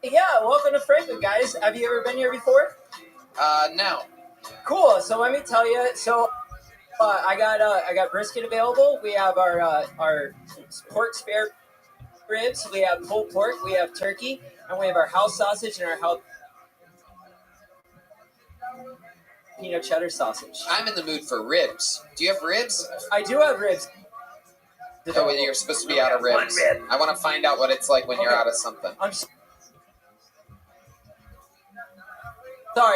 Yeah, welcome to Franklin, guys. Have you ever been here before? No. Cool. So let me tell you. So I got brisket available. We have our pork spare ribs. We have pulled pork. We have turkey, and we have our house sausage and our house peanut cheddar sausage. I'm in the mood for ribs. Do you have ribs? I do have ribs. Oh, wait, you're supposed to be out of ribs. I want to find out what it's like when you're out of something. I'm sorry.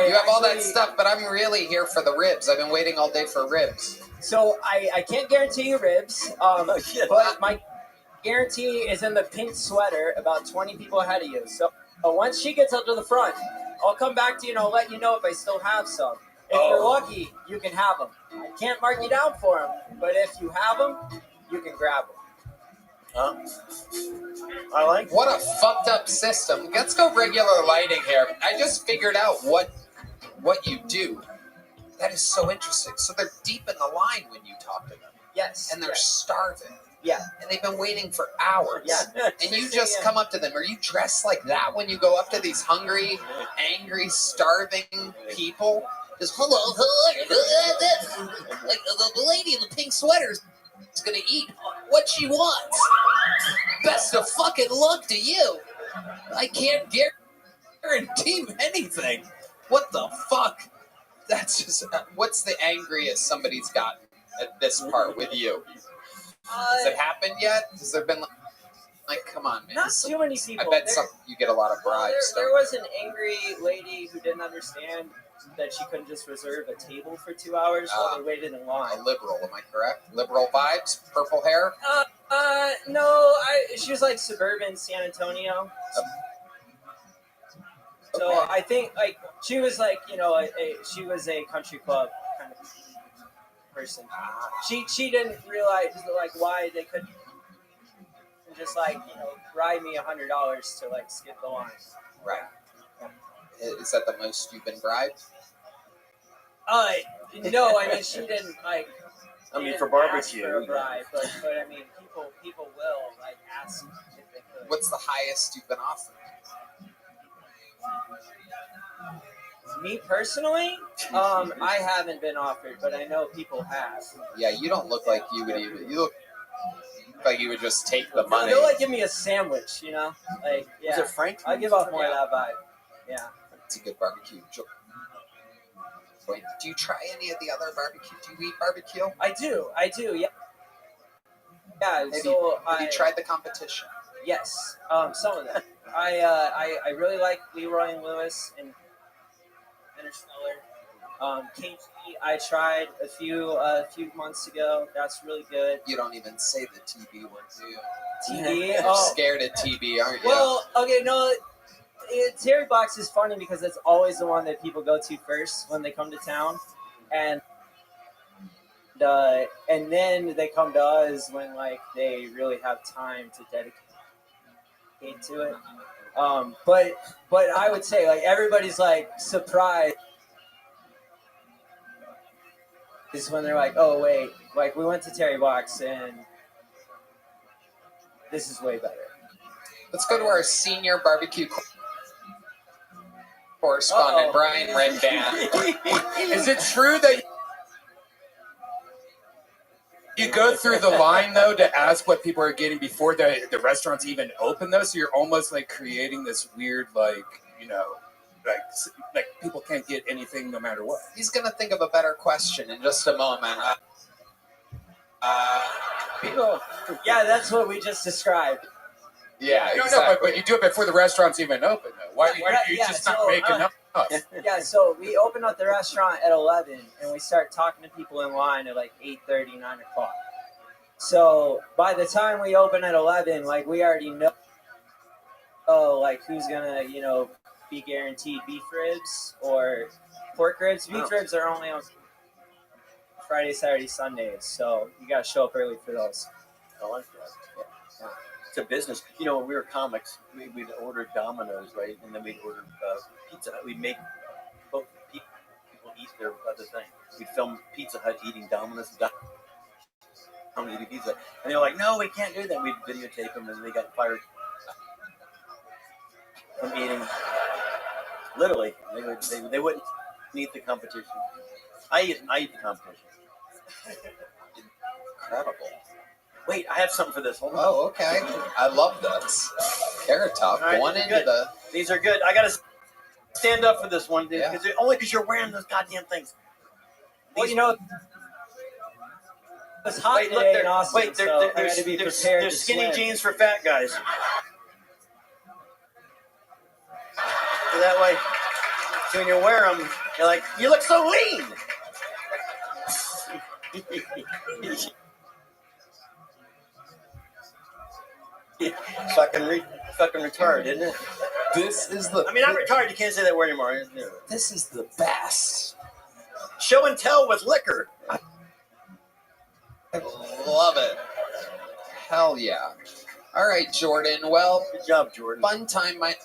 You have all that stuff, but I'm really here for the ribs. I've been waiting all day for ribs. So I can't guarantee you ribs, but my guarantee is in the pink sweater about 20 people ahead of you. So once she gets up to the front, I'll come back to you and I'll let you know if I still have some. If you're lucky, you can have them. I can't mark you down for them, but if you have them, you can grab them. I like What a fucked up system. Let's go regular lighting here. I just figured out what you do. That is so interesting. So they're deep in the line when you talk to them. Yes. And they're starving. Yeah. And they've been waiting for hours. Yeah. And you just come up to them. Are you dressed like that when you go up to these hungry, angry, starving people? Just hello, like the lady in the pink sweater is gonna eat what she wants. Best of fucking luck to you. I can't guarantee anything. What the fuck? That's just. What's the angriest somebody's gotten at this part with you? Has it happened yet? Has there been like come on, man? Not too many people. I bet you get a lot of bribes. There was an angry lady who didn't understand that she couldn't just reserve a table for 2 hours while they waited in line. A liberal, am I correct? Liberal vibes, purple hair. No, she was like suburban San Antonio. So Okay. I think like she was like she was a country club kind of person. She didn't realize like why they couldn't just like bribe me $100 to like skip the line. Right. Is that the most you've been bribed? No, I mean she didn't like. I mean, didn't for barbecue, ask for a bribe, but I mean people will like ask if they could. What's the highest you've been offered? Me personally, I haven't been offered, but I know people have. Yeah, you don't look like you would even. You look like you would just take the money. They'll like give me a sandwich, like yeah. Was it Frank? I give off more of that vibe. Yeah. It's a good barbecue. Wait, do you try any of the other barbecue? Do you eat barbecue? I do. Yeah. Yeah. Have you tried the competition? Yes. Some of them. I really like Leroy and Lewis and Interstellar. KG, I tried a few months ago. That's really good. You don't even say the TB one, do you? TB? You're scared of TB, aren't you? Well, okay, no. Terry Box is funny because it's always the one that people go to first when they come to town, and then they come to us when like they really have time to dedicate to it. But I would say like everybody's like surprised is when they're like, oh wait, like we went to Terry Box and this is way better. Let's go to our senior barbecue correspondent, Brian Redband. Is it true that you go through the line, though, to ask what people are getting before the restaurants even open, though? So you're almost, like, creating this weird, like people can't get anything no matter what. He's going to think of a better question in just a moment. Yeah, that's what we just described. Yeah, No, exactly. but you do it before the restaurant's even open, though. Why do you just not make enough? Yeah, so we open up the restaurant at 11, and we start talking to people in line at like 8:30, 9 o'clock. So by the time we open at 11, like we already know, like who's gonna, be guaranteed beef ribs or pork ribs. Beef ribs are only on Friday, Saturday, Sundays, so you gotta show up early for those. I like that. Yeah. It's a business. When we were comics, we'd order Domino's, right? And then we'd order Pizza Hut. We'd make both people eat their other thing. We'd film Pizza Hut eating Domino's. Eating pizza. And they were like, no, we can't do that. We'd videotape them and they got fired from eating. Literally. They wouldn't. eat the competition. I eat the competition. Incredible. Wait, I have something for this. Hold on. Oh, okay. I love this. Carrot Top All right, going these are into good. the. These are good. I gotta stand up for this one, dude. Yeah. Only because you're wearing those goddamn things. Well, you know, it's hot Wait, look, today in Austin, wait, so I got to be prepared. there's to skinny swim. jeans for fat guys. So that way, so when you wear them, you're like, you look so lean. fucking retarded, isn't it? This is the. I mean, I'm retarded. You can't say that word anymore. This is the best. Show and tell with liquor. I love it. Hell yeah. All right, Jordan. Well, good job, Jordan. Fun times, my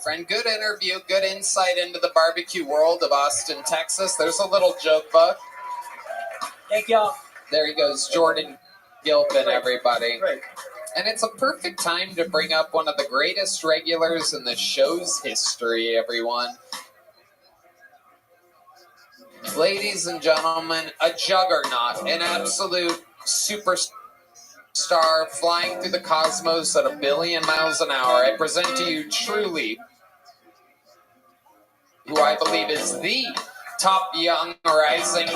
friend. Good interview. Good insight into the barbecue world of Austin, Texas. There's a little joke book. Thank y'all. There he goes, Jordan Gilpin, everybody. Right. And it's a perfect time to bring up one of the greatest regulars in the show's history, everyone. Ladies and gentlemen, a juggernaut, an absolute superstar flying through the cosmos at 1 billion miles an hour. I present to you truly who I believe is the top young rising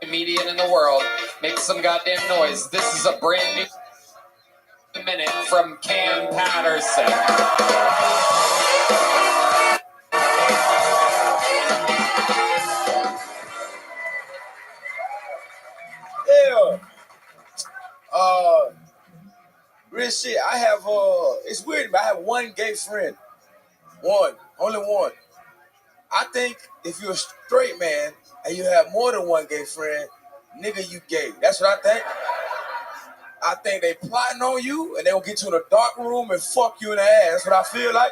comedian in the world. Make some goddamn noise. This is a brand new minute from Cam Patterson. Yeah. Real shit. I have it's weird, but I have one gay friend. One. Only one. I think if you're a straight man and you have more than one gay friend, nigga, you gay. That's what I think. I think they plotting on you and they gonna get you in a dark room and fuck you in the ass. That's what I feel like.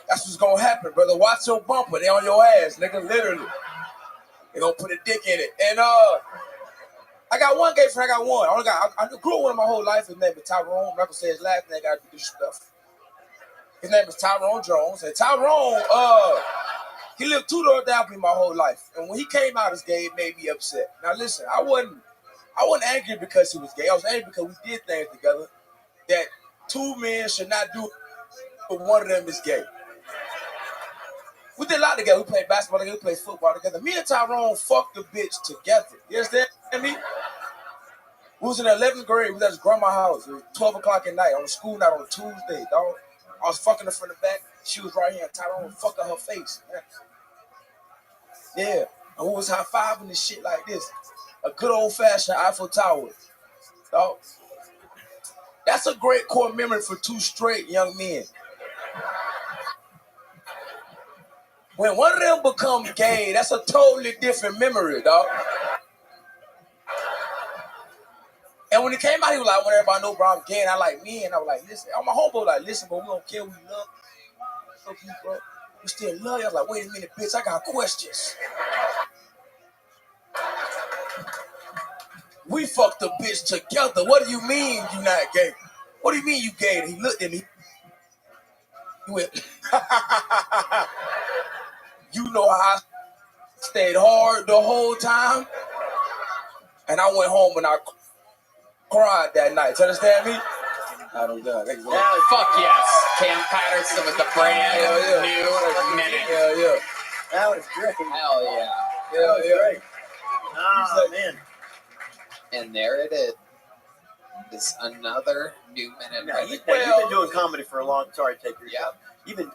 That's what's gonna happen, brother. Watch your bumper. They on your ass, nigga, literally. They gonna put a dick in it. And I got one gay friend. I got one. I grew up with him my whole life. His name is Tyrone. I'm not gonna say his last name. I gotta do stuff. His name is Tyrone Jones. And Tyrone, he lived 2 doors down from me my whole life. And when he came out as gay, it made me upset. Now listen, I wasn't angry because he was gay. I was angry because we did things together that 2 men should not do, but one of them is gay. We did a lot together. We played basketball together. We played football together. Me and Tyrone fucked the bitch together. You understand me? We was in the 11th grade. We was at his grandma's house. It was 12 o'clock at night on a school night on a Tuesday, dog. I was fucking her from the back. She was right here. And Tyrone was fucking her face. Yeah. And we was high-fiving this shit like this. A good old-fashioned Eiffel Tower. Dog. That's a great core memory for 2 straight young men. When one of them become gay, that's a totally different memory, dog. And when it came out, he was like, I want everybody to know, bro, I'm gay. And I like me. And I was like, listen. All my homeboy like, listen, bro, we don't care. We love you, bro. We still love you. I was like, wait a minute, bitch. I got questions. We fucked the bitch together. What do you mean you not gay? What do you mean you gay? And he looked at me. He went, you know how I stayed hard the whole time? And I went home and I cried that night. You understand me? I don't know. Fuck yes. Cam Patterson with the brand new minute. Hell yeah. That was great. Hell yeah. Hell yeah. Great. Oh, man. And there it is. It's another new minute. Now, you've been doing comedy for a long time. Sorry, take your job. You've been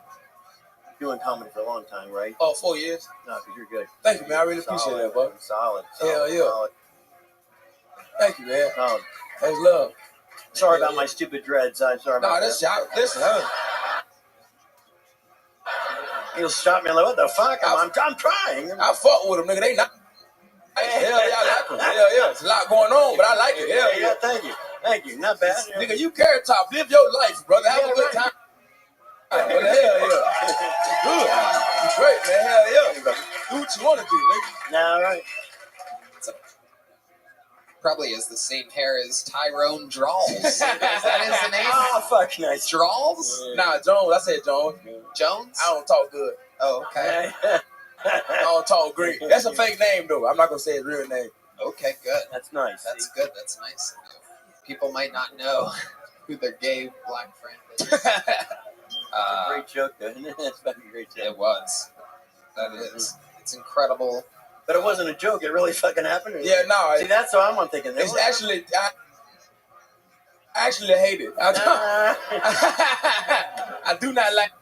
doing comedy for a long time, right? Oh, 4 years. No, because you're good. Thank you, man. I really appreciate that, bro. Solid. Hell yeah. Solid. Thank you, man. Solid. That's love. Sorry about my stupid dreads. I'm sorry about that's that. Listen, He'll stop me like, what the fuck? I'm trying. I fuck with them, nigga. They not. Hell yeah, I like them. Hell yeah. There's a lot going on, but I like it. Hell yeah. Thank you. Thank you. Not bad. Nigga, you Carrot Top. Live your life, brother. Have a good time. Brother, hell yeah. Good. You great, man. Hell yeah. Do what you want to do, nigga. Nah, all right. Probably has the same hair as Tyrone Drawls. Is that his name? Oh, fuck, nice. Drawls? Nah, Jones. I said Jones. Jones? I don't talk good. Oh, okay. I don't talk great. That's a fake name, though. I'm not gonna say his real name. Okay, good. That's nice. That's good. That's nice of you. People might not know who their gay black friend is. Great joke, though, isn't it? That's a fucking great joke. It was. That is. It's incredible. But it wasn't a joke. It really fucking happened. Yeah, no. See, that's what I'm thinking. It's actually, I actually hate it. I do not like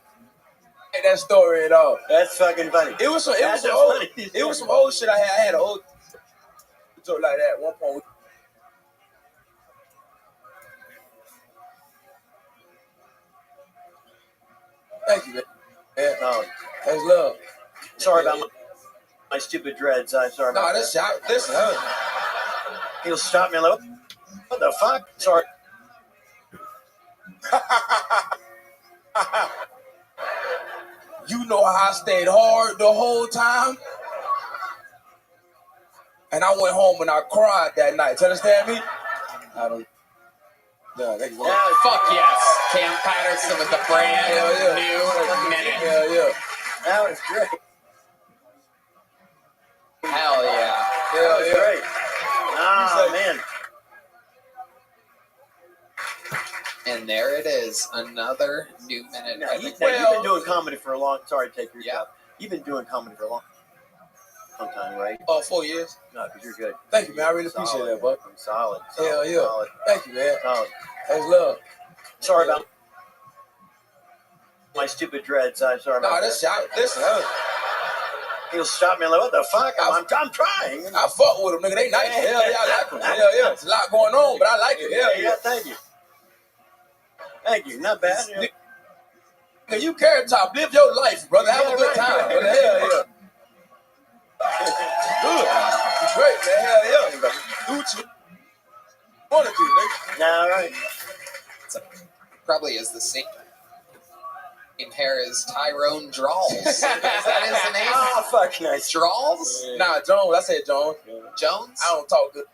that story at all. That's fucking funny. It was some old shit I had. I had an old joke like that at one point. Thank you, man. Yeah, no, that's love. Sorry about my stupid dreads. I'm sorry about that. This He'll stop me. Like, what the fuck? Sorry. You know how I stayed hard the whole time? And I went home and I cried that night. You understand me? I don't. Yeah, fuck yes. Cam Patterson with the brand new minute. Hell yeah. That was great. Hell yeah. That was great. Oh, man. And there it is. Another new minute. Now, you've been doing comedy for a long. Sorry to take your job. You've been doing comedy for a long time, right? 4 years. No, because you're good. Thank you, man. I really appreciate that, bud. Solid. Hell yeah. Solid. Thank you, man. Solid. That's love. Sorry about my stupid dreads. I'm sorry about that. Listen, He'll stop me like, what the fuck? I'm trying. I fuck with them, nigga. They nice. Hell yeah, I like them. Hell yeah. It's a lot going on, but I like it. Hell yeah. Thank you. Thank you. Not bad. Nigga, you carrot top. Live your life, brother. Have a good time. Brother. Hell yeah. Good. Great, man. Hell yeah. Do what you want to do, nigga. All right. Probably is the same hair as Tyrone Drawls. Is that his name? Oh, fuck, nice. Drawls? Nah, Jones. I said Jones. Jones? I don't talk good.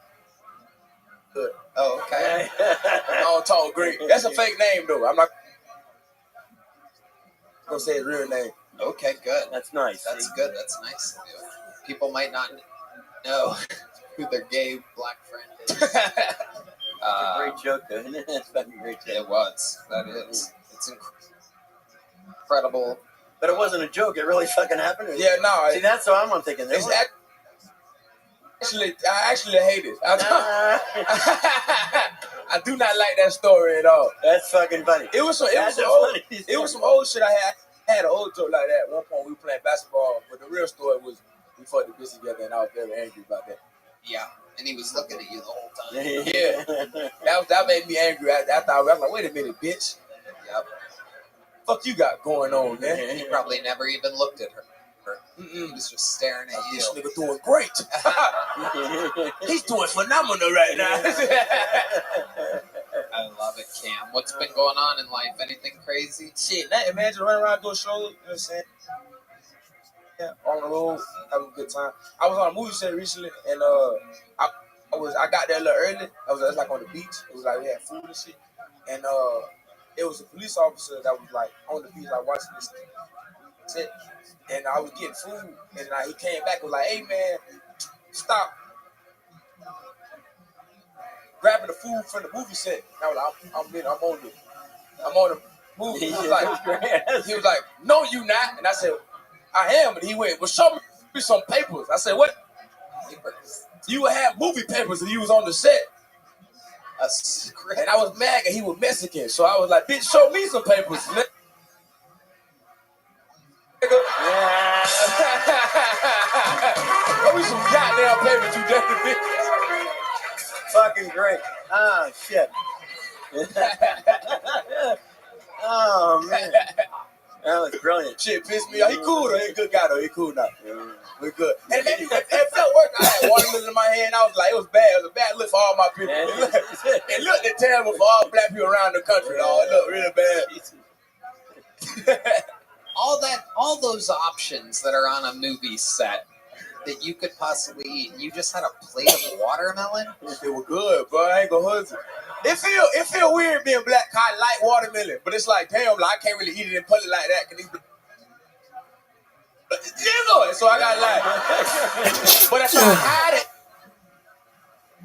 Oh, okay. I don't talk great. That's a fake name, though. I'm not gonna say his real name. Okay, good. That's nice. That's good. That's nice of you. People might not know who their gay black friend is. It's a great joke, though, isn't it? That's a fucking great joke. It was. That is. It's incredible. But it wasn't a joke. It really fucking happened. Yeah, no. See, that's what I'm thinking. It's I actually hate it. I do not like that story at all. That's fucking funny. It was some old shit I had. I had an old joke like that. At one point we were playing basketball, but the real story was we fucked the bitch together, and I was very angry about that. Yeah, and he was looking at you the whole time. Yeah, that made me angry. I was like, wait a minute, bitch. Yep. Fuck you got going on, man? He probably never even looked at her. He was just staring at you. This nigga doing great. He's doing phenomenal right now. I love it, Cam. What's been going on in life? Anything crazy? Shit, imagine running around doing shows. You know what I'm saying? Yeah, on the road, having a good time. I was on a movie set recently, and I got there a little early. It was like on the beach. It was like we had food and shit, and it was a police officer that was like on the beach, like watching this set, and I was getting food, and he came back and was like, "Hey man, stop grabbing the food from the movie set." And I was like, I'm on the movie. He was like, "No, you not." And I said, "I am." And he went, "Well, show me some papers." I said, "What? You would have movie papers if you was on the set." And I was mad that he was Mexican, so I was like, "Bitch, show me some papers." Yeah. Show me some goddamn papers, you dirty bitch. Fucking great. Oh, shit. Oh, man. That was brilliant. Shit pissed me off. He cool though. He a good guy though. He cool now. We're good. And it felt work. I had watermelon in my hand. I was like, it was bad. It was a bad look for all my people. It looked terrible for all black people around the country. Though. It looked really bad. All those options that are on a movie set that you could possibly eat. You just had a plate of watermelon? They were good, bro. I ain't gonna hold you. It feel weird being black. I like watermelon, but it's like, damn, like, I can't really eat it in public like that. So I got like, but if I had it,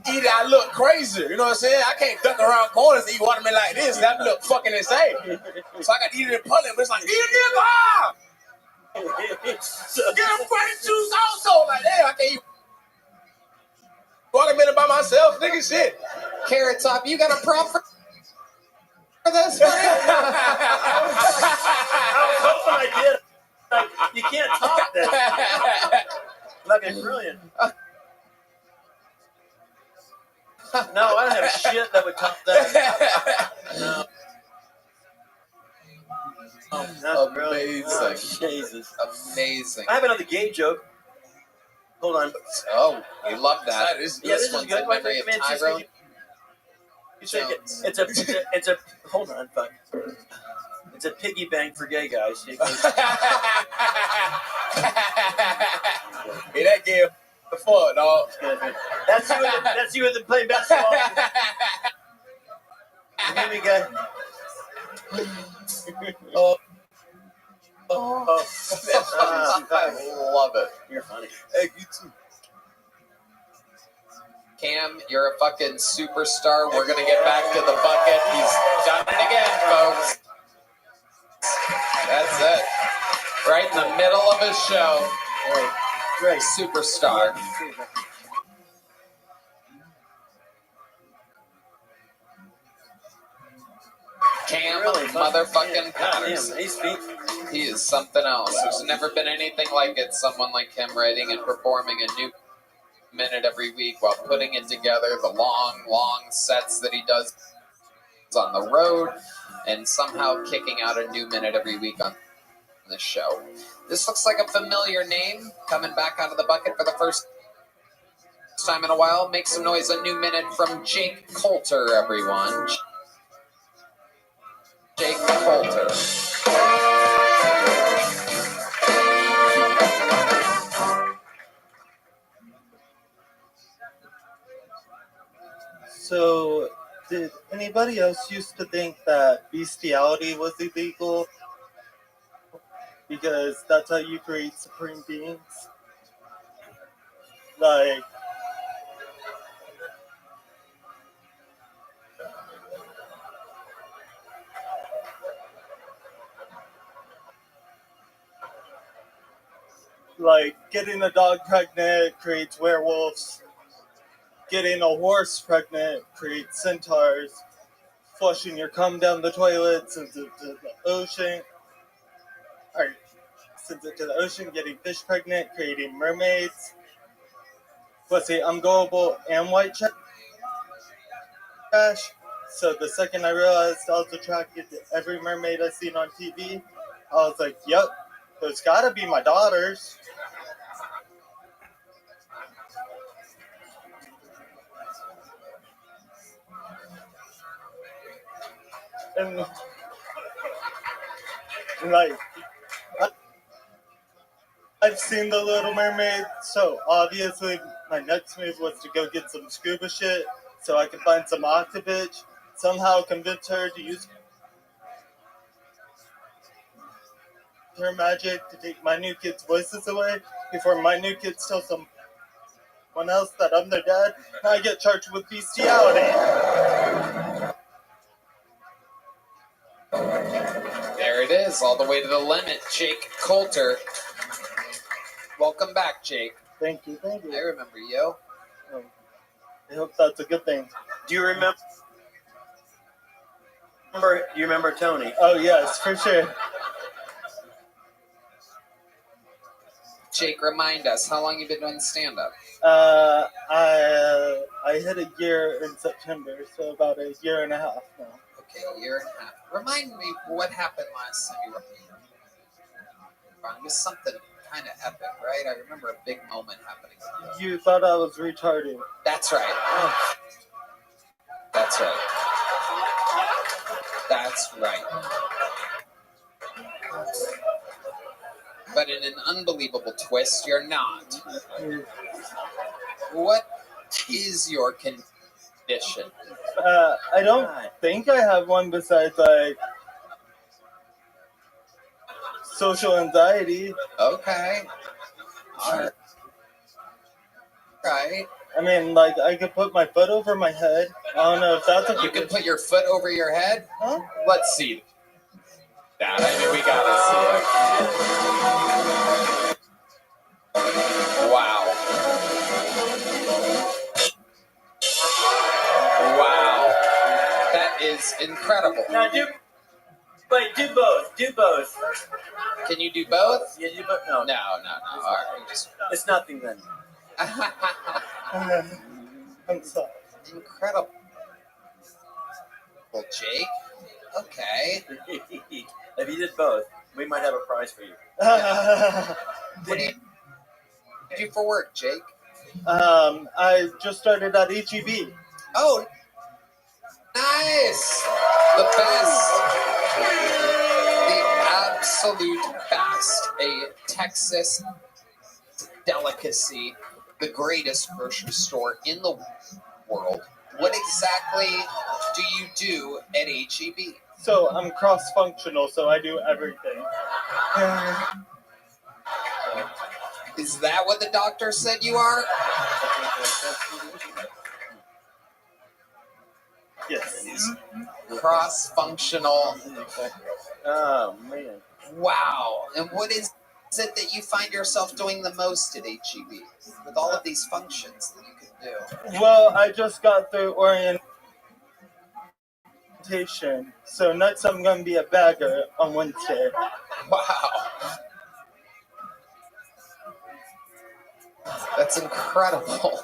eat it, I look crazy. You know what I'm saying? I can't duck around corners and eat watermelon like this. That look fucking insane. So I got to eat it in public, but it's like, eat it, nigga! Get a fresh juice also. Like, damn, I can't eat watermelon by myself, nigga. Shit. Carrot Top, you got a prop for this? I was hoping I did. Like, you can't top that. Fucking brilliant. No, I don't have shit that would top that. No. Oh, that's amazing. Oh, Jesus. Amazing. I have another gay joke. Hold on. Oh, we love that. This is one's good. in memory of Tyrone. It's a hold on, fuck. It's a piggy bank for gay guys. Hey, that gay the fuck, dog. That's you with the playing basketball. Here we go. I love it. You're funny. Hey, you too. Cam, you're a fucking superstar. We're going to get back to the bucket. He's done it again, folks. That's it. Right in the middle of his show. Great. Superstar. Cam motherfucking Patterson. He is something else. There's never been anything like it. Someone like him writing and performing a new minute every week while putting it together, the long sets that he does on the road, and somehow kicking out a new minute every week on this show. This looks like a familiar name coming back out of the bucket for the first time in a while. Make some noise. A new minute from Jake Coulter, everyone. Jake Coulter. So, did anybody else used to think that bestiality was illegal? Because that's how you create supreme beings? Like, getting a dog pregnant creates werewolves. Getting a horse pregnant creates centaurs. Flushing your cum down the toilet sends it to the ocean. Or sends it to the ocean. Getting fish pregnant, creating mermaids. Pussy ungoable and white trash. So the second I realized I was attracted to every mermaid I've seen on TV, I was like, yep, those gotta be my daughters. And like, I've seen The Little Mermaid, so obviously my next move was to go get some scuba shit so I could find some octopus, somehow convince her to use her magic to take my new kids' voices away before my new kids tell someone else that I'm their dad, and I get charged with bestiality. There it is, all the way to the limit. Jake Coulter. Welcome back, Jake. Thank you. I remember you. I hope that's a good thing. Do you remember Tony? Oh, yes, for sure. Jake, remind us, how long you been doing stand-up? I hit a year in September, so about a year and a half now. Okay, a year and a half. Remind me what happened last time you were here. It was something kind of epic, right? I remember a big moment happening. You thought I was retarded. That's right. That's right. That's right. but in an unbelievable twist, you're not. What is your condition? I don't think I have one besides like social anxiety. Okay. All right. I mean, like I could put my foot over my head. I don't know if that's a You can put your foot over your head? Huh? Let's see that. I mean, we gotta see it. Wow. Wow. That is incredible. Now do both. Do both. Can you do both? Yeah, do both. No. No. All right. It's nothing then. I'm sorry. Incredible. Well, Jake. Okay. If you did both, we might have a prize for you. What do you do for work, Jake? I just started at HEB. Oh, nice. The best. The absolute best. A Texas delicacy. The greatest grocery store in the world. What exactly do you do at HEB? So I'm cross-functional, so I do everything. Is that what the doctor said you are? Yes. Cross-functional. Oh, man. Wow. And what is it that you find yourself doing the most at HEB with all of these functions that you can do? Well, I just got through orientation, so next I'm going to be a bagger on Wednesday. Wow. That's incredible.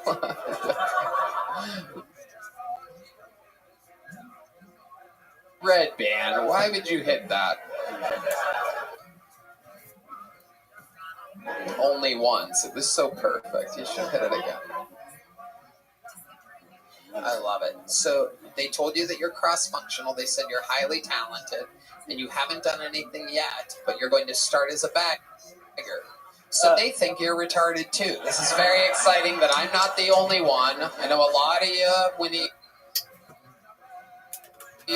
Red band, why would you hit that? Only once. It was so perfect. You should hit it again. I love it. So they told you that you're cross-functional. They said you're highly talented, and you haven't done anything yet, but you're going to start as a bagger. So they think you're retarded too. This is very exciting that I'm not the only one. I know a lot of you, when you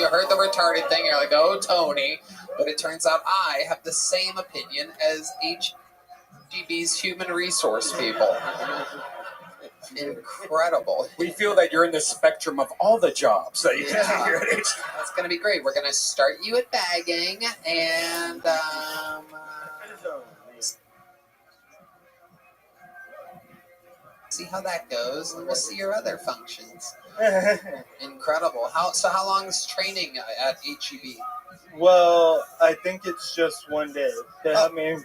heard the retarded thing, you're like, oh, Tony. But it turns out I have the same opinion as HEB's human resource people. Incredible. We feel that you're in the spectrum of all the jobs that you can do here at HEB. That's going to be great. We're going to start you at bagging and see how that goes, and we'll see your other functions. Incredible. How long is training at HEB? Well, I think it's just one day. They have me.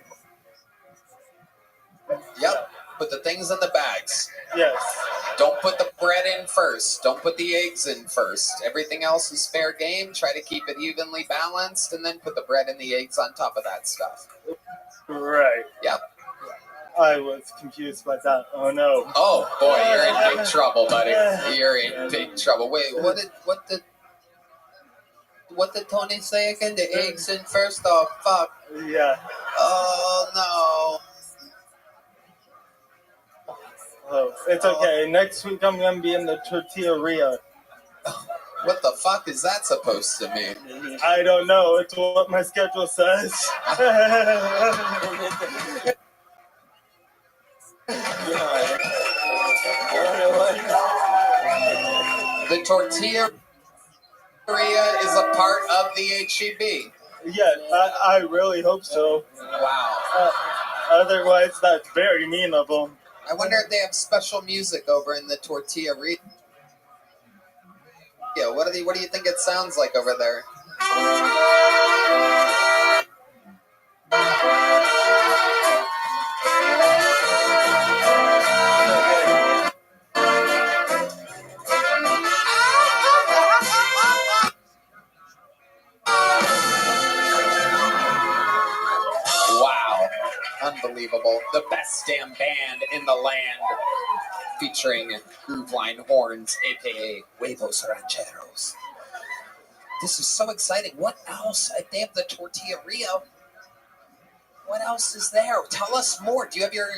Yep. Put the things in the bags. Yes. Don't put the bread in first. Don't put the eggs in first. Everything else is fair game. Try to keep it evenly balanced, and then put the bread and the eggs on top of that stuff. Right. Yep. I was confused by that. Oh no. Oh boy, you're in big trouble, buddy. You're in big trouble. Wait, what did Tony say again? The eggs in first? Oh fuck. Yeah. Oh no. Oh, it's okay. Next week I'm gonna be in the tortilleria. What the fuck is that supposed to mean? I don't know. It's what my schedule says. The tortilla is a part of the HEB. Yeah, I really hope so. Wow. Otherwise, that's very mean of them. I wonder if they have special music over in the tortilla. Yeah, what do you think it sounds like over there? Wow. Unbelievable. The best damn band in the land. Featuring Grooveline Horns, a.k.a. Huevos Rancheros. This is so exciting. What else? They have the tortilleria. What else is there? Tell us more. Do you have your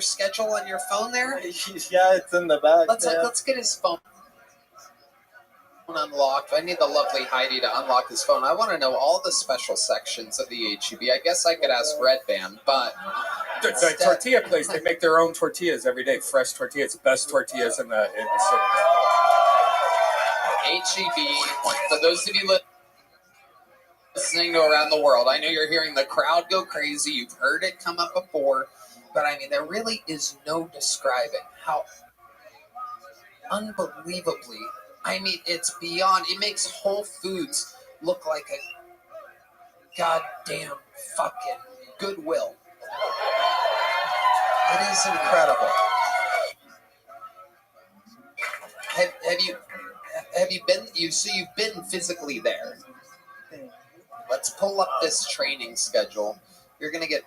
schedule on your phone there? Yeah, it's in the back. Let's get his phone unlocked. I need the lovely Heidi to unlock his phone. I want to know all the special sections of the HEB. I guess I could ask Red Band, but The tortilla place, they make their own tortillas every day. Fresh tortillas, best tortillas in the city. HEB, for those of you listening to around the world, I know you're hearing the crowd go crazy. You've heard it come up before, but I mean, there really is no describing how unbelievably, I mean, it's beyond, it makes Whole Foods look like a goddamn fucking Goodwill. It is incredible. Have you been? You've been physically there. Let's pull up this training schedule. You're gonna get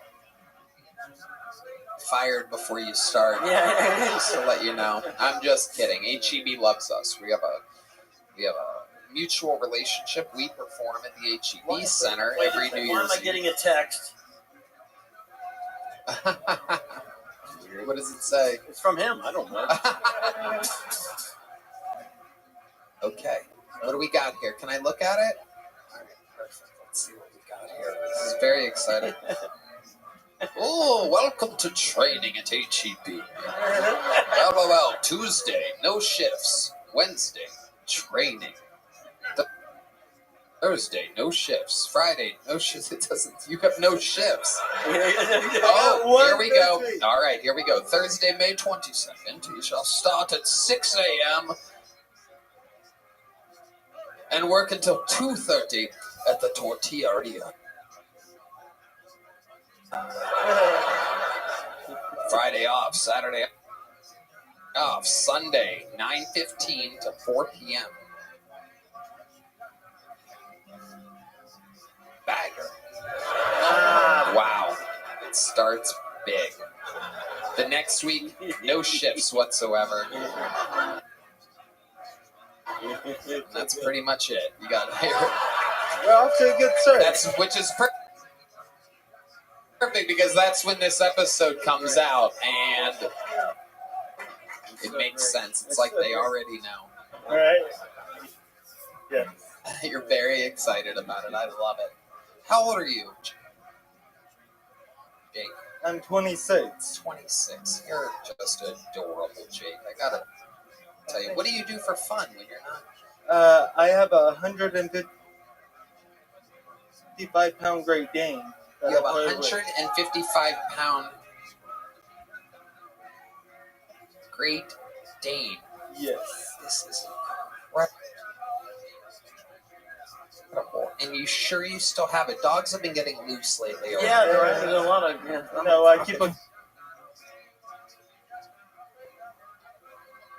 fired before you start. Yeah. Just to let you know. I'm just kidding. HEB loves us. We have a mutual relationship. We perform at the HEB Center every New Year's Eve. Why am I getting a text? What does it say? It's from him. I don't know. Okay. What do we got here? Can I look at it? All right, perfect. Let's see what we got here. This is very exciting. Oh, welcome to training at HEB. LOL, Tuesday, no shifts. Wednesday, training. Thursday, no shifts. Friday, no shifts. It doesn't. You have no shifts. Oh, here we go. All right, here we go. Thursday, May 22nd. You shall start at 6 a.m. and work until 2:30 at the Tortilleria. Friday off. Saturday off. Sunday, 9:15 to 4 p.m. Bagger. Wow. It starts big. The next week, no shifts whatsoever. That's pretty much it. You got here. We're off to a good start. Which is perfect because that's when this episode comes out, and it makes sense. It's like they already know. All right. Yeah. You're very excited about it. I love it. How old are you, Jake? I'm 26. 26. You're just adorable, Jake. I gotta tell you, what do you do for fun when you're not? I have a 155-pound Great Dane. You have a 155-pound Great Dane. Yes. This is incredible. And you sure you still have it? Dogs have been getting loose lately. Yeah, there's a lot of. Yeah, no, I keep a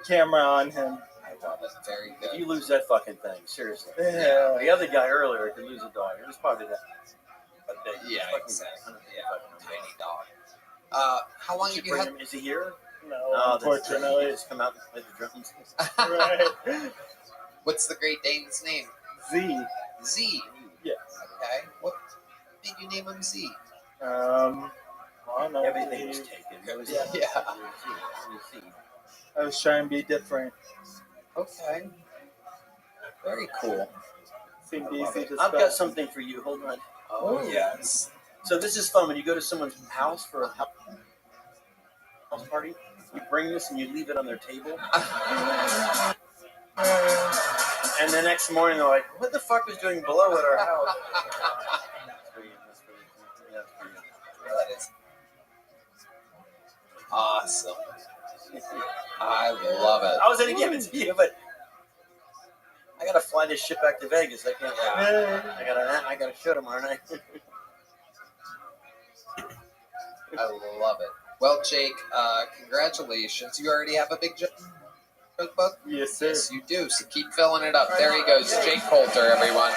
camera on him. I love it. Very good. You lose that fucking thing, seriously. Yeah. The other guy earlier could lose a dog. It was probably that. Yeah, exactly. Yeah, tiny dog. How long have you had? Is he here? No, unfortunately. Just come out and play the drums. Right. What's the Great Dane's name? Z. Z. Yes. Okay. What did you name him Z? I don't know. Everything was taken. Yeah. I was trying to be different. Okay. Very cool. Seemed easy to I've spell. got something for you. Hold on. Oh, yes. So this is fun. When you go to someone's house for a house party, you bring this and you leave it on their table. And the next morning they're like, what the fuck was doing below at our house? That is awesome. I love it. I was going to give it to you, but I got to fly this shit back to Vegas. I can't. I got to show tomorrow night. I love it. Well, Jake, congratulations. You already have a big joke book? Yes, sir. Yes, you do. So keep filling it up. There he goes. Jake Coulter, everyone.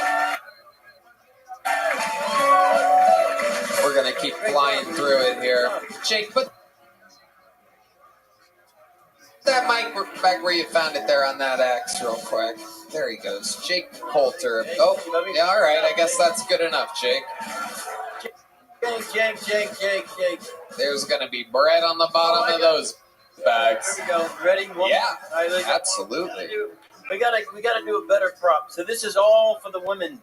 We're going to keep flying through it here. Jake, put that mic back where you found it there on that X real quick. There he goes. Jake Coulter. Oh, yeah, all right. I guess that's good enough, Jake. Shake. There's going to be bread on the bottom of those bags. There we go. Ready? Yeah, All right, absolutely. We gotta do a better prop. So this is all for the women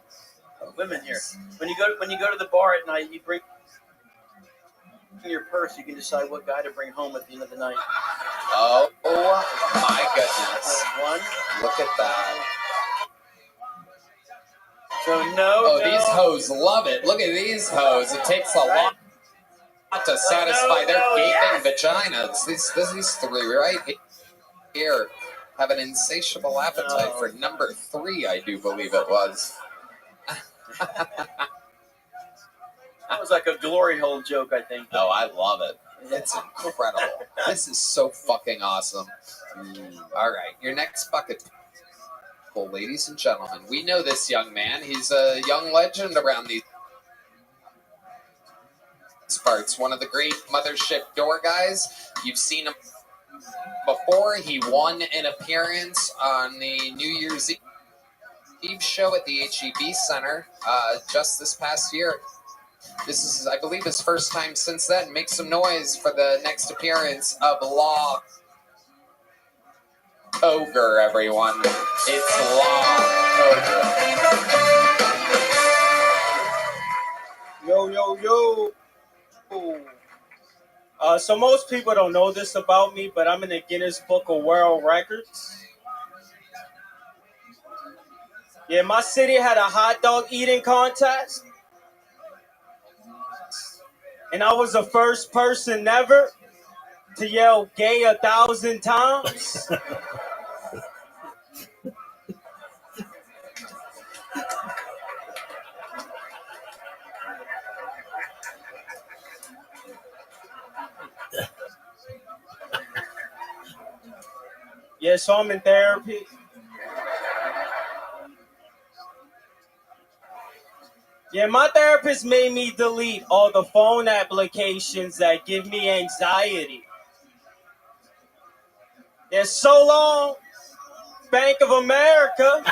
here. When you go to the bar at night, you bring your purse. You can decide what guy to bring home at the end of the night. Oh my goodness! Look at that. So these hoes love it. Look at these hoes. It takes a lot to satisfy their gaping vaginas. These three right here have an insatiable appetite for number 3, I do believe it was. That was like a glory hole joke, I think. Oh, I love it. It's incredible. This is so fucking awesome. All right, your next bucket. Well, ladies and gentlemen, we know this young man. He's a young legend around these parts. One of the great mothership door guys. You've seen him before. He won an appearance on the New Year's Eve show at the HEB Center just this past year. This is, I believe, his first time since then. Make some noise for the next appearance of Law Ogre, everyone. It's Law Ogre. Yo. So most people don't know this about me, but I'm in the Guinness Book of World Records. Yeah, my city had a hot dog eating contest. And I was the first person ever to yell gay 1,000 times. Yeah, so I'm in therapy. Yeah, my therapist made me delete all the phone applications that give me anxiety. Yeah, so long, Bank of America.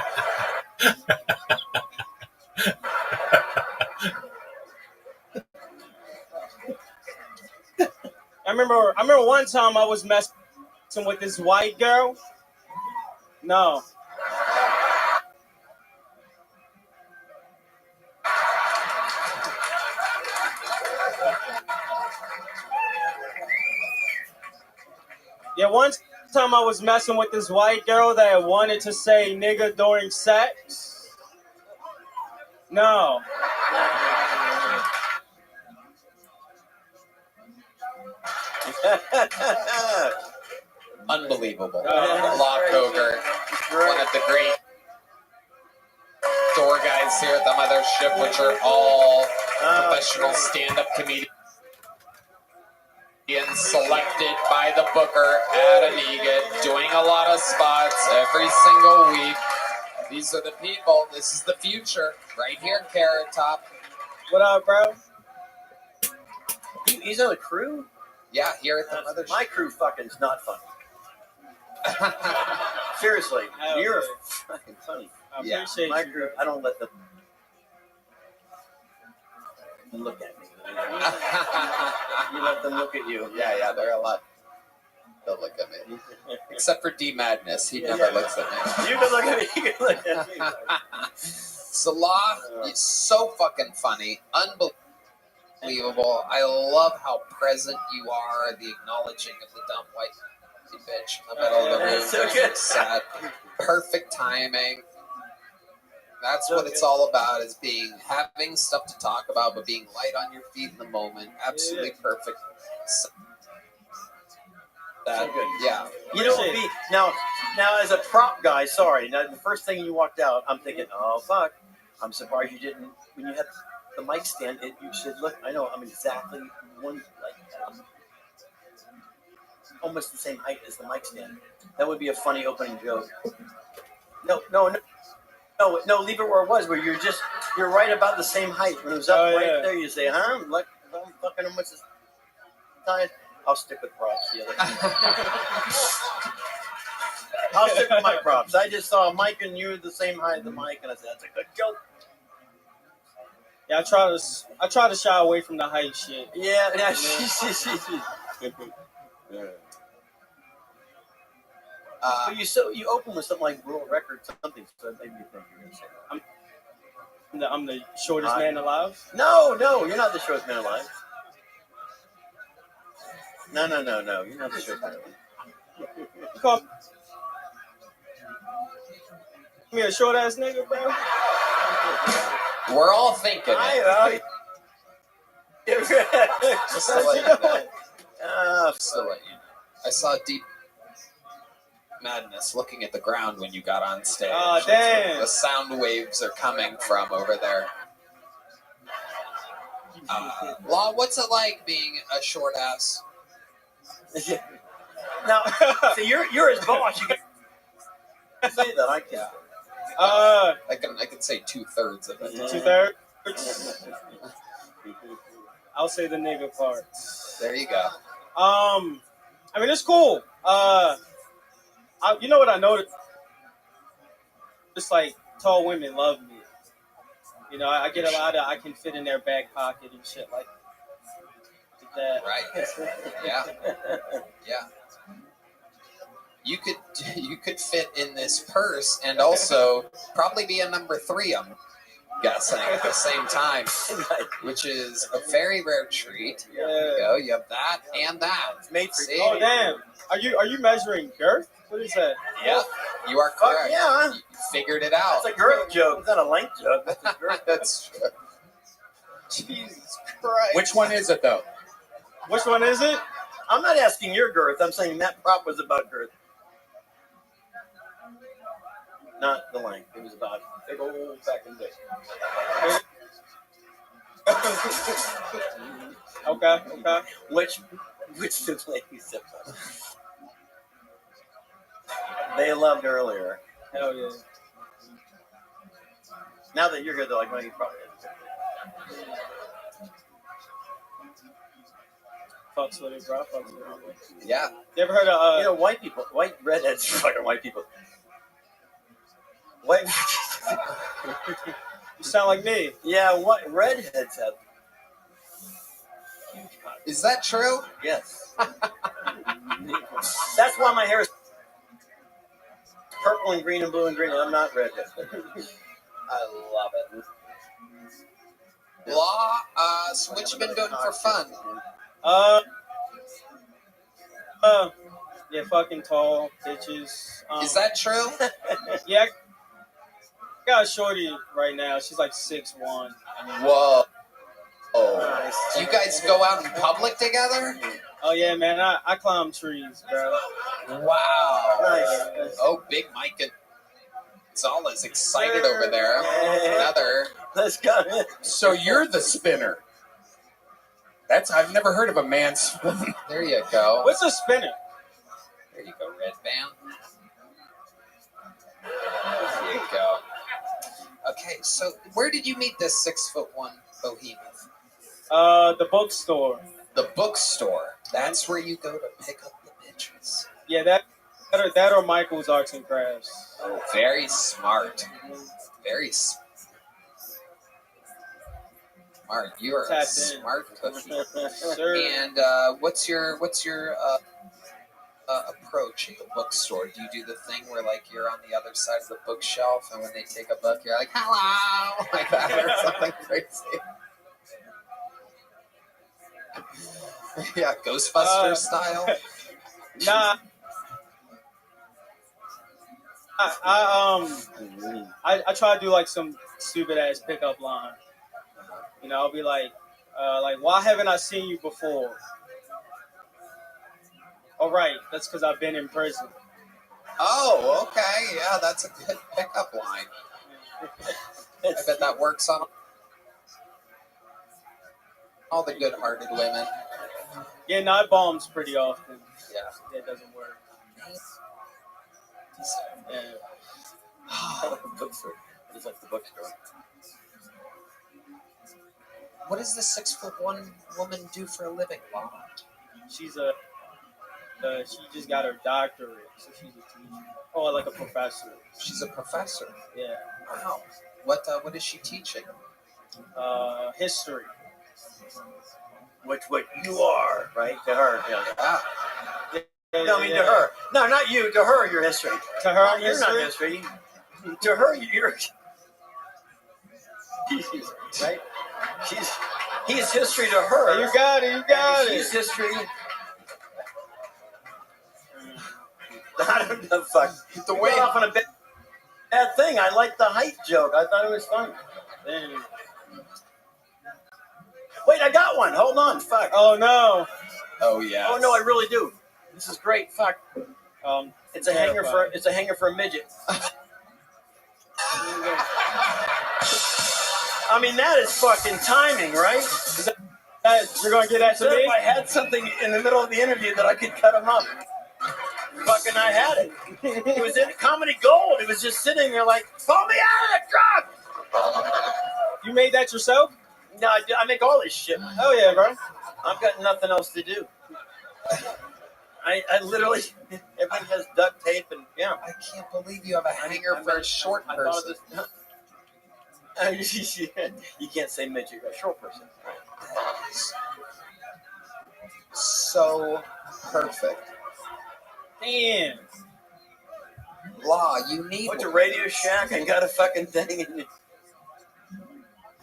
I remember one time I was messing with this white girl. No. Yeah, one time I was messing with this white girl that wanted to say nigga during sex. No. Unbelievable. Law Ogre, one of the great door guys here at the mothership, which are all professional stand-up comedians selected by the booker at an EGOT, doing a lot of spots every single week. These are the people. This is the future right here, Carrot Top. What up, bro? He's on a crew? Yeah, here at the mothership. My crew fucking's not funny. Seriously, you're fucking funny. Yeah, my crew. I don't let them look at me. You let them look at you. Yeah, they're a lot. They'll look at me. Except for D Madness, he never looks at me. You can look at me. You can look at me. Salah is so fucking funny, unbelievable. I love how present you are, the acknowledging of the dumb white bitch in the middle of the room. So good. Sad. Perfect timing. That's what it's all about, is having stuff to talk about, but being light on your feet in the moment. Absolutely perfect. So good. Yeah. You know what? Now as a prop guy, sorry. Now the first thing you walked out, I'm thinking, oh fuck. I'm surprised you didn't when you had the mic stand. You said, look, I know I'm exactly almost the same height as the mic stand. That would be a funny opening joke. No, leave it where it was, where you're right about the same height. When it was up there, you say, huh? Like, I'm fucking almost as tired. I'll stick with props. I'll stick with my props. I just saw Mike and you the same height as the mic, and I said, that's a good joke. Yeah, I try to shy away from the hype shit. Yeah. But you open with something like world record something, so that made me think you're gonna say that. I'm the shortest man alive. No, you're not the shortest man alive. No, you're not the shortest man alive. You call me a short ass nigga, bro? We're all thinking it. Just to let you know. Just to let you know. I saw deep madness looking at the ground when you got on stage. Oh, damn. The sound waves are coming from over there. Law, what's it like being a short ass? Now, so you're his boss. You can say that. I can't. I can say 2/3 of it. 2/3. I'll say the nigga part. There you go. I mean, it's cool. You know what I noticed? Just like tall women love me. You know, I get a lot of I can fit in their back pocket and shit like that. Right. Yeah. Yeah. You could fit in this purse and also probably be a number 3, I'm guessing, at the same time, which is a very rare treat. Yeah. There you go. You have that and that. It's made for Oh damn! Are you measuring girth? What is that? Yeah, you are correct. Yeah. You figured it out. That's a girth joke. It's not a length joke. That's a girth. That's true. Jesus Christ. Which one is it though? Which one is it? I'm not asking your girth. I'm saying that prop was about girth. Not the length. It was about big old fucking dick. Okay. Which the ladies said they loved earlier. Hell yeah. Now that you're here, they're like, well, you probably Fucks with it, bro. Fucks with it. Yeah. You ever heard of white people, white redheads, fucking white people. White. You sound like me. Yeah, what redheads have? Is that true? Yes. That's why my hair is purple and green and blue and green. I'm not redhead. I love it. Law, so what you been doing for fun? Yeah, fucking tall bitches. Is that true? Yeah, I got a shorty right now. She's like 6'1". Whoa. Nice. Do you guys go out in public together? Oh yeah, man. I climb trees, bro. Wow. Nice. Oh, Big Mike Gonzalez excited over there. Another. Let's go. So you're the spinner. I've never heard of a man spin. There you go. What's a spinner? There you go, Red Band. There you go. Okay, so where did you meet this 6'1" behemoth? The bookstore. The bookstore. That's where you go to pick up the bitches. Yeah, that or Michael's Arts and Crafts. Oh, very smart. Very smart. You are a smart cookie. And what's your approach at the bookstore? Do you do the thing where like you're on the other side of the bookshelf and when they take a book you're like hello, like that or something crazy? Yeah, Ghostbusters style. Nah. I try to do like some stupid ass pickup line. You know, I'll be like, why haven't I seen you before? All right, that's because I've been in prison. Oh, okay, yeah, that's a good pickup line. I bet that works on all the good-hearted women. Yeah, no, it bombs pretty often. Yeah, it doesn't work. Yeah. I like the bookstore. I just like the bookstore. What does the 6'1" woman do for a living, Mom? She's she just got her doctorate, so she's a teacher. Oh, like a professor. She's a professor. Yeah. Wow. What is she teaching? history. Which what you are, right? To her, yeah. No, I mean Yeah. to her. No, not you. To her, your history. To her, You're not history. To her, you're right. He's history to her. You got it. You got it. She's history. I don't know. Fuck. The way off on a bad thing. I like the height joke. I thought it was fun. Wait, I got one. Hold on. Fuck. Oh no. Oh yeah. Oh no, I really do. This is great. Fuck. It's a hanger for. It's a hanger for a midget. I mean, that is fucking timing, right? You're gonna get that to me? If I had something in the middle of the interview that I could cut him up, fucking I had it. It was in Comedy Gold. It was just sitting there like, pull me out of the truck. You made that yourself? No, I make all this shit. Oh yeah, bro. I've got nothing else to do. I literally, everything has duct tape and yeah. I can't believe you have a hanger for a short person. You can't say midget, you're a short person. So perfect. Damn. Law, you need Went to Radio Shack and got a fucking thing.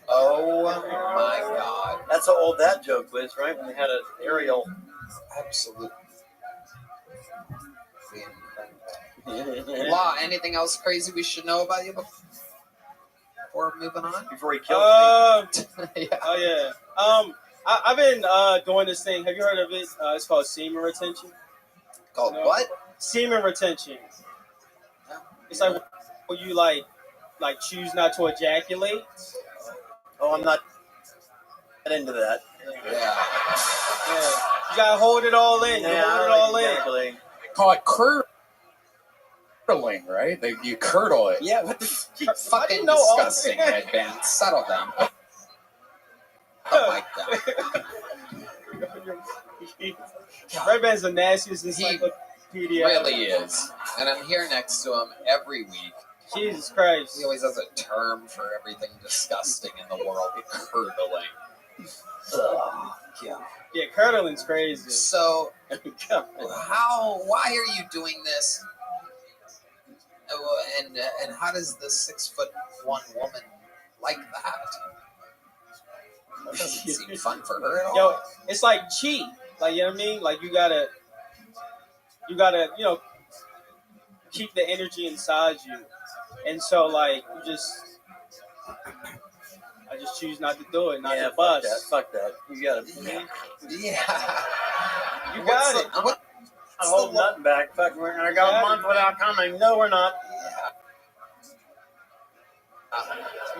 Oh my god. That's how old that joke was, right? When they had an aerial. Absolutely. Law, anything else crazy we should know about you before moving on? Before he kills me. Yeah. Oh yeah. I've been doing this thing. Have you heard of it? It's called semen retention. Called what? Semen retention. It's like when you like choose not to ejaculate. Oh, I'm not into that. Yeah. You gotta hold it all in. You hold it all exactly. in. Call it curdling, right? You curdle it. Yeah, what the fucking disgusting, headband. Settle down. Oh my god. Red Band's the nastiest encyclopedia. Really is. And I'm here next to him every week. Jesus Christ. He always has a term for everything disgusting in the world. Curdling. Yeah, curdling's crazy. So, why are you doing this? And how does the 6'1" woman like that? That doesn't seem fun for her at all. Yo, it's like cheat. Like, you know what I mean? Like, you gotta, keep the energy inside you. And so, like, I just choose not to do it, not to bust. Fuck that. You gotta. Yeah. You got it. I'm holding nothing back. Fuck, we're gonna go a month without coming. No, we're not.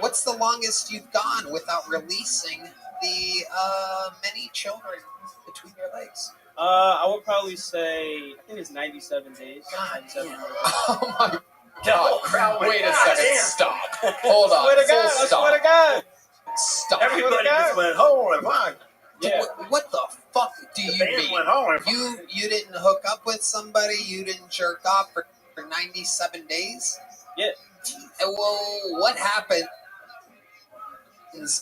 What's the longest you've gone without releasing the many children between your legs? I would probably say, I think it's 97 days. 97 days. Oh my god. Wait a second. Damn. Stop. Hold on. Swear to God. Full I stop. swear to God. Stop. Everybody just went, holy fuck. Yeah. What the fuck do you mean? Went, holy fuck. You didn't hook up with somebody? You didn't jerk off for 97 days? Yeah. Well, what happened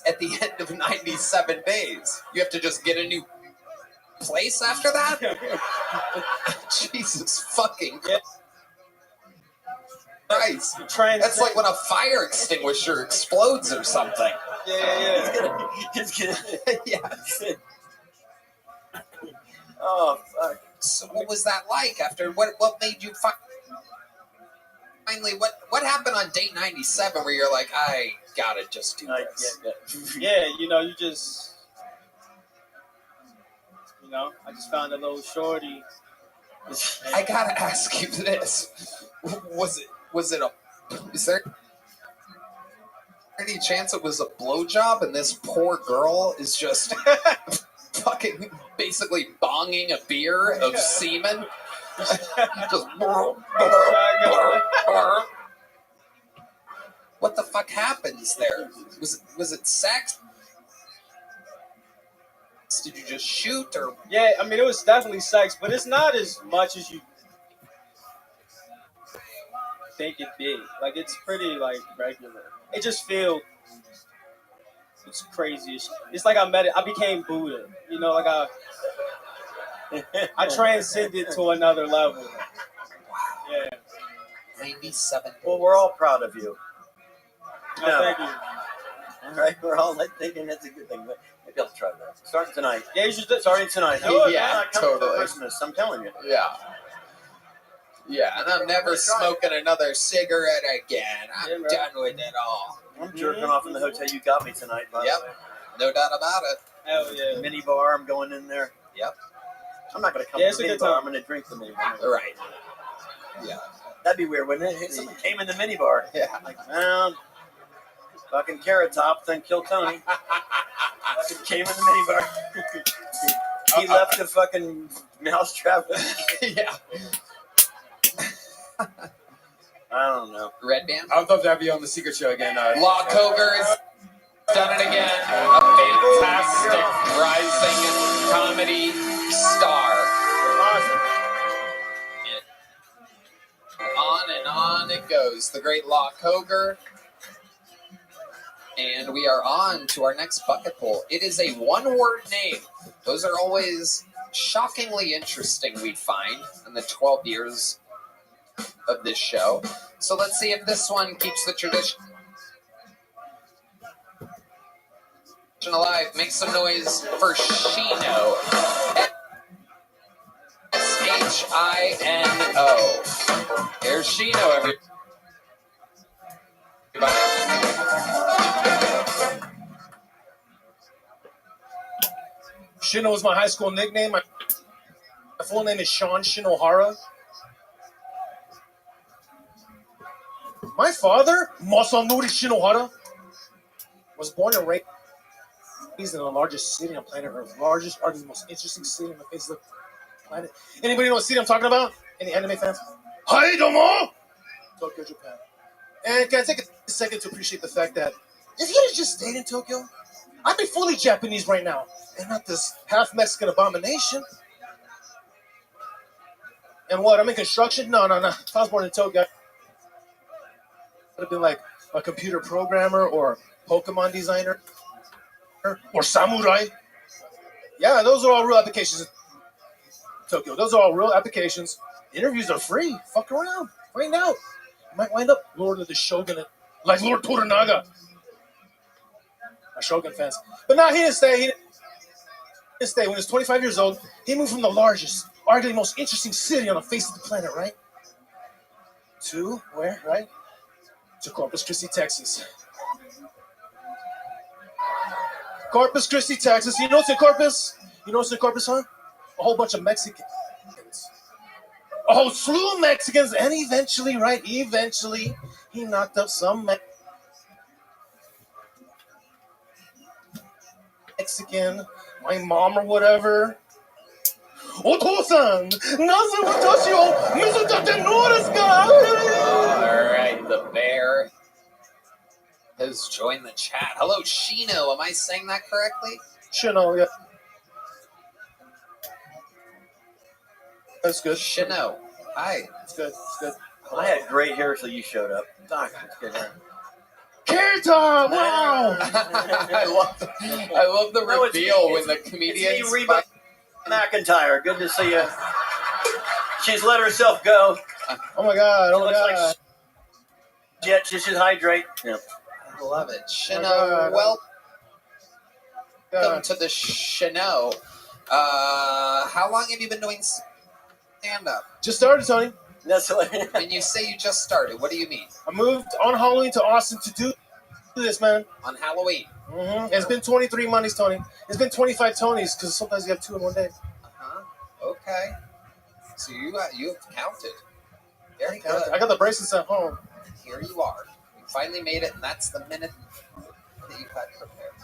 at the end of 97 days? You have to just get a new place after that? Jesus fucking Christ. That's like when a fire extinguisher explodes or something. Yeah. It's gonna. Yes. Oh, fuck. So what was that like after, what made you finally, what happened on day 97 where you're like, I gotta just do this? Yeah, you just, I just found a little shorty. I gotta ask you this. Is there any chance it was a blowjob and this poor girl is just fucking basically bonging a beer of semen? Just what the fuck happens there? Was it sex? Did you just shoot or? Yeah, I mean, it was definitely sex, but it's not as much as you think it'd be. Like, it's pretty, regular. It just feels It's crazy. It's like I became Buddha. You know, like I transcended to another level. Yeah. 97. Well, we're all proud of you. No, thank you. All right, we're all thinking that's a good thing. But maybe I'll try that. Starting tonight. Yeah, you should. Starting tonight. Yeah, totally. For Christmas, I'm telling you. Yeah. Yeah, and I'm never smoking another cigarette again. I'm done with it all. I'm jerking off in the hotel you got me tonight, by the way. No doubt about it. Hell yeah. Mini bar, I'm going in there. Yep. I'm not going to come Yeah, to it's the a mini good bar. time. I'm going to drink the mini bar. Right. Yeah. That'd be weird, wouldn't it? If someone came in the mini bar. Yeah. Like, fucking Carrot Top, then kill Tony. Fucking came in the mini bar. He left the fucking mousetrap. Yeah. I don't know. Red Band? I would love to have you on the Secret Show again. Law Coger's done it again. A fantastic rising comedy star. And on it goes. The great Law Coger. And we are on to our next bucket poll. It is a one-word name. Those are always shockingly interesting, we find, in the 12 years of this show. So let's see if this one keeps the tradition alive. Make some noise for Shino. Shino. Here's Shino, everybody. Shino is my high school nickname. My full name is Sean Shinohara. My father, Masanori Shinohara, was born and raised in the largest city on planet Earth. Largest, arguably the most interesting city on the face of the planet. Anybody know what city I'm talking about? Any anime fans? Hi, domo! Tokyo, Japan. And can I take a second to appreciate the fact that if you had just stayed in Tokyo, I'd be fully Japanese right now, and not this half-Mexican abomination. And what, I'm in construction? No. If I was born in Tokyo, I would have been like a computer programmer or Pokemon designer or samurai. Yeah, those are all real applications in Tokyo. Those are all real applications. Interviews are free. Fuck around. Right now. You might wind up Lord of the Shogunate, like Lord Toranaga. My Shogun fans. But no, he didn't stay. He didn't stay. When he was 25 years old, he moved from the largest, arguably most interesting city on the face of the planet, right? To where, right? To Corpus Christi, Texas. Corpus Christi, Texas. You know what's in Corpus? You know what's in Corpus, huh? A whole bunch of Mexicans. A whole slew of Mexicans. And eventually, right? Eventually, he knocked up some Mexican, my mom or whatever. Otosan! Nazu watashi o mizutate no desu ka? Alright, the bear has joined the chat. Hello, Shino. Am I saying that correctly? Shino, yeah. That's good. Shino. Hi. It's good. It's good. I had great hair till you showed up. Doc, it's good hair. Kirita! Wow! I love the reveal when the comedians. It's me, Reba McIntyre. Good to see you. She's let herself go. Oh my God! Oh my looks God! Like she should hydrate. Yeah. I love it. Shino, welcome to the Shino. How long have you been doing stand-up? Just started, Tony. That's hilarious. When you say you just started, what do you mean? I moved on Halloween to Austin to do this, man. On Halloween? Mm-hmm. It's been 23 Mondays, Tony. It's been 25 Tonys, because sometimes you have two in one day. Okay. So you have counted. Very good. I got the bracelets at home. Here you are. You finally made it, and that's the minute that you had prepared.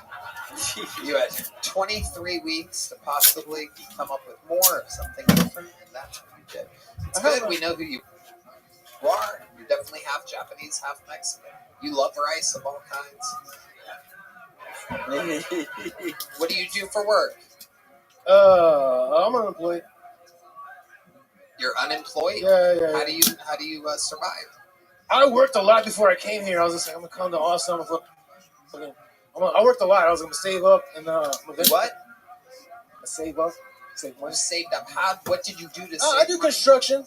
You had 23 weeks to possibly come up with more of something different, and that's what you did. It's good. We know who you are. You're definitely half Japanese, half Mexican. You love rice of all kinds. What do you do for work? I'm unemployed. You're unemployed? Yeah. How do you survive? I worked a lot before I came here. I was just like, I'm gonna come to Austin. I'm I worked a lot. I was going to save up and What? Save up, save money. You saved up. What did you do to I do construction.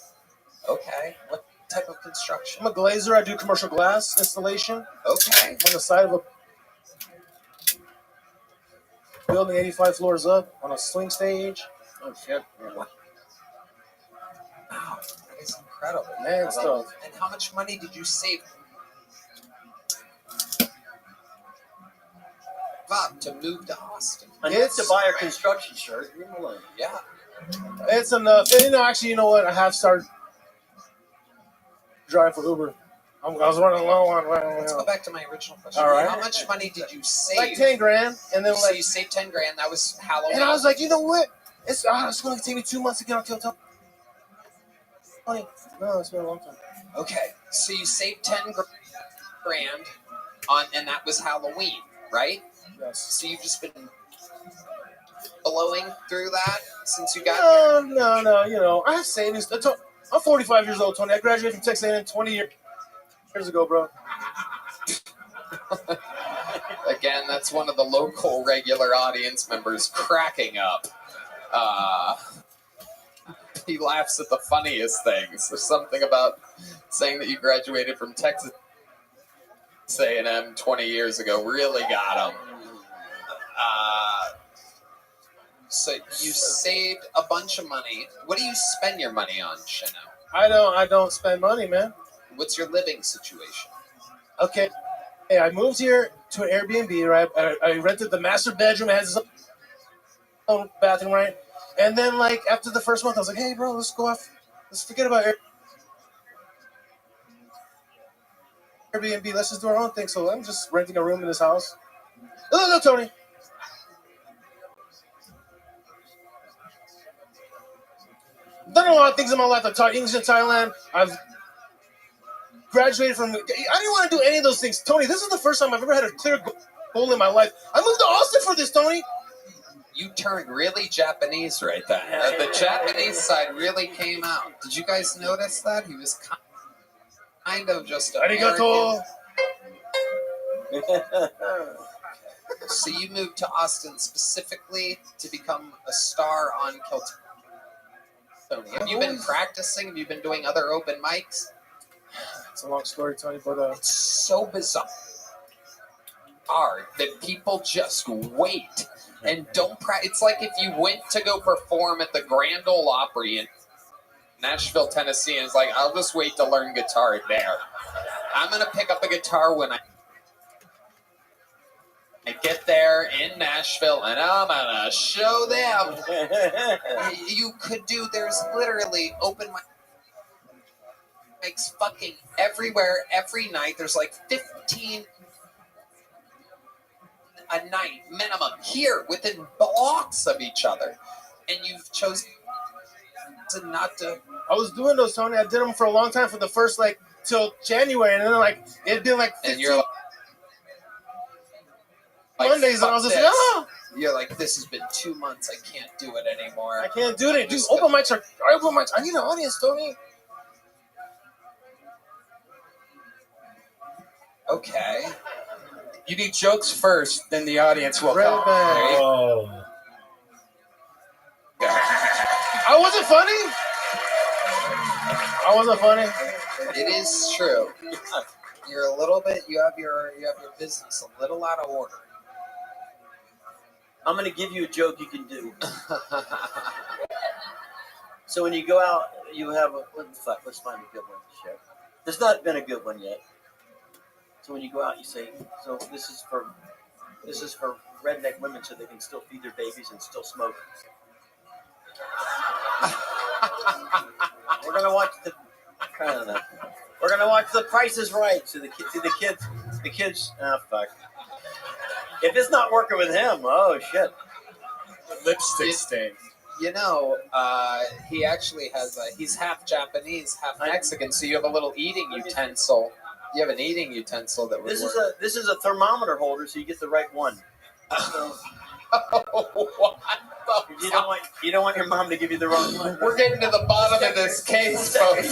Okay. What type of construction? I'm a glazer. I do commercial glass installation. Okay. I'm on the side of a building 85 floors up on a swing stage. Oh, shit. Wow, that is incredible. Man, stuff. And how much money did you save up to move to Austin? Enough to buy a construction shirt. Leave him alone. Yeah. It's enough. And, actually, you know what? I have started driving for Uber. I was running low on. Let's go back to my original question. All right. How much money did you save? Like 10 grand, and then So you saved 10 grand. That was Halloween. And I was like, you know what? It's going to take me 2 months to get on Kyoto. Money. No, it's been a long time. Okay, so you saved 10 grand and that was Halloween, right? Yes. So you've just been blowing through that since you got here? No. You know, I have savings. I'm 45 years old, Tony. I graduated from Texas A&M 20 years ago, bro. Again, that's one of the local regular audience members cracking up. He laughs at the funniest things. There's something about saying that you graduated from Texas A&M 20 years ago really got him. So you saved a bunch of money. What do you spend your money on, Shino? I don't spend money, man. What's your living situation? Okay. Hey, I moved here to an Airbnb, right? I rented the master bedroom. It has its own bathroom, right? And then, like, after the first month, I was like, hey, bro, let's go off. Let's forget about Airbnb. Let's just do our own thing. So I'm just renting a room in this house. No, Tony. Done a lot of things in my life. I've taught English in Thailand. I've graduated from... I didn't want to do any of those things. Tony, this is the first time I've ever had a clear goal in my life. I moved to Austin for this, Tony. You turned really Japanese right then. The Japanese side really came out. Did you guys notice that? He was kind of just Arigato. So you moved to Austin specifically to become a star on Kiltony. Have you been practicing? Have you been doing other open mics? It's a long story, Tony, but... It's so bizarre that people just wait and don't practice. It's like if you went to go perform at the Grand Ole Opry in Nashville, Tennessee, and it's like, I'll just wait to learn guitar there. I'm going to pick up a guitar when I get there in Nashville, and I'm going to show them. You could do, there's literally open mics fucking everywhere, every night. There's like 15 a night minimum here within blocks of each other, and you've chosen not to. I was doing those, Tony. I did them for a long time, for the first till January, and then it'd been 15 Mondays, and I was just like, oh. You're like, this has been 2 months. I can't do it anymore. I can't do it. Dude, open mics are open mics. I need an audience, Tony. Okay. You need jokes first, then the audience will come. Oh. I wasn't funny. It is true. You're a little bit. You have your business a little out of order. I'm going to give you a joke you can do. So when you go out, you have a... What the fuck? Let's find a good one to share. There's not been a good one yet. So when you go out, you say, so this is for redneck women so they can still feed their babies and still smoke. We're going to watch the... I don't know. We're going to watch The Price is Right. So the kids... Oh, fuck. If it's not working with him, oh, shit. Lipstick stain. You know, he actually has he's half Japanese, half Mexican, so you have a little eating utensil. You have an eating utensil that would work. This is a thermometer holder, so you get the right one. So, you don't want your mom to give you the wrong one. We're getting to the bottom of this case, folks.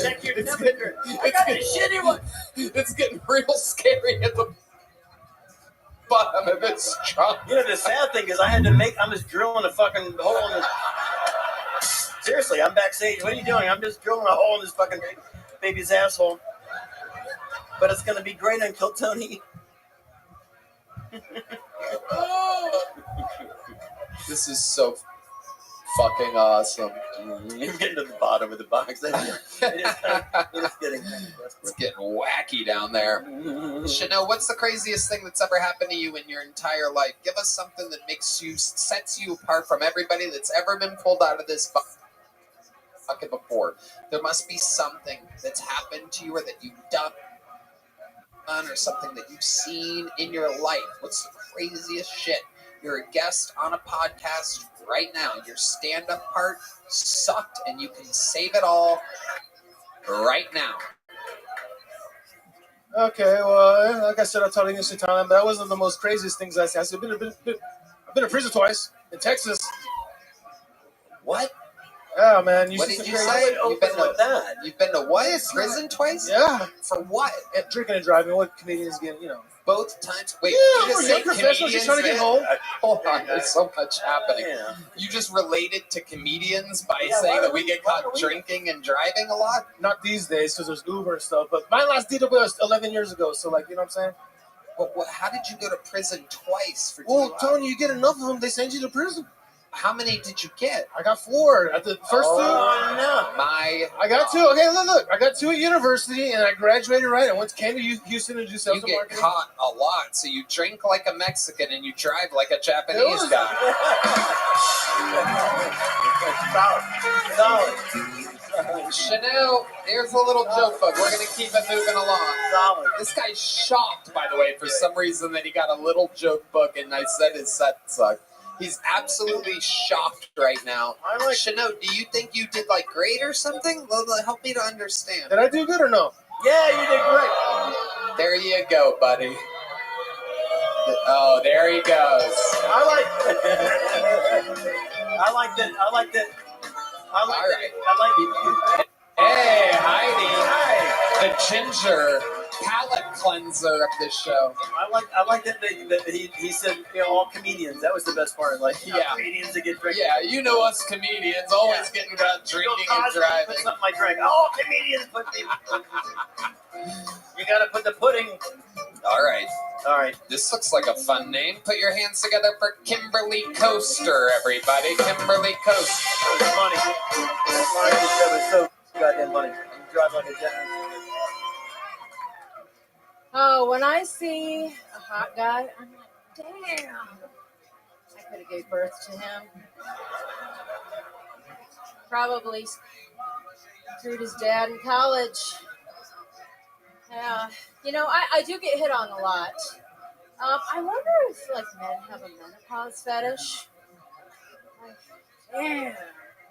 Check your temperature. I got a shitty one. It's getting real scary at the bottom of this trunk. You know, the sad thing is I'm just drilling a fucking hole in this. Seriously, I'm backstage. What are you doing? I'm just drilling a hole in this fucking baby's asshole. But it's going to be great until Tony. This is so fucking awesome. You're getting to the bottom of the box. It is getting It's getting wacky down there. Chanel, what's the craziest thing that's ever happened to you in your entire life? Give us something that sets you apart from everybody that's ever been pulled out of this bucket before. There must be something that's happened to you or that you've done or something that you've seen in your life. What's the craziest shit? You're a guest on a podcast right now. Your stand-up part sucked, and you can save it all right now. Okay, well, like I said, I taught English in Thailand, but that wasn't the most craziest things I said. I've been in prison twice in Texas. What? Yeah, man. What did you say? You've been to what? Prison twice? Yeah. For what? Drinking and driving. What comedians get, Both times? Wait, yeah, you just we're say young professionals just trying to get home. Hold on, there's so much happening. Yeah. You just related to comedians by saying that we get caught drinking and driving a lot? Not these days, because there's Uber and stuff. But my last DW was 11 years ago, so, you know what I'm saying? But how did you go to prison twice for Well, Tony, you get enough of them, they send you to prison. How many did you get? I got 4. At the first 2. No. I got 2. Okay, look. I got 2 at university, and I graduated right. I came to Houston to do sales and marketing. You get caught a lot, so you drink like a Mexican and you drive like a Japanese guy. Solid. Chanel, here's a little joke book. We're going to keep it moving along. Solid. This guy's shocked, by the way, for some reason that he got a little joke book and I said his set sucked. He's absolutely shocked right now. Chanel, do you think you did great or something? Well, help me to understand. Did I do good or no? Yeah, you did great. There you go, buddy. Oh, there he goes. Hey, Heidi. The ginger palate cleanser of this show. I like that he said all comedians. That was the best part. Comedians that get drinking. Yeah, you know us comedians always getting about drinking and driving. Put something I drink. All comedians put the. You gotta put the pudding. All right. This looks like a fun name. Put your hands together for Kimberly Coaster, everybody. Kimberly Coaster. That was funny. That was so goddamn funny. You drive like a jet. Oh, when I see a hot guy, I'm like, damn. I could have gave birth to him. Probably screwed his dad in college. Yeah. I do get hit on a lot. I wonder if, men have a menopause fetish. Damn,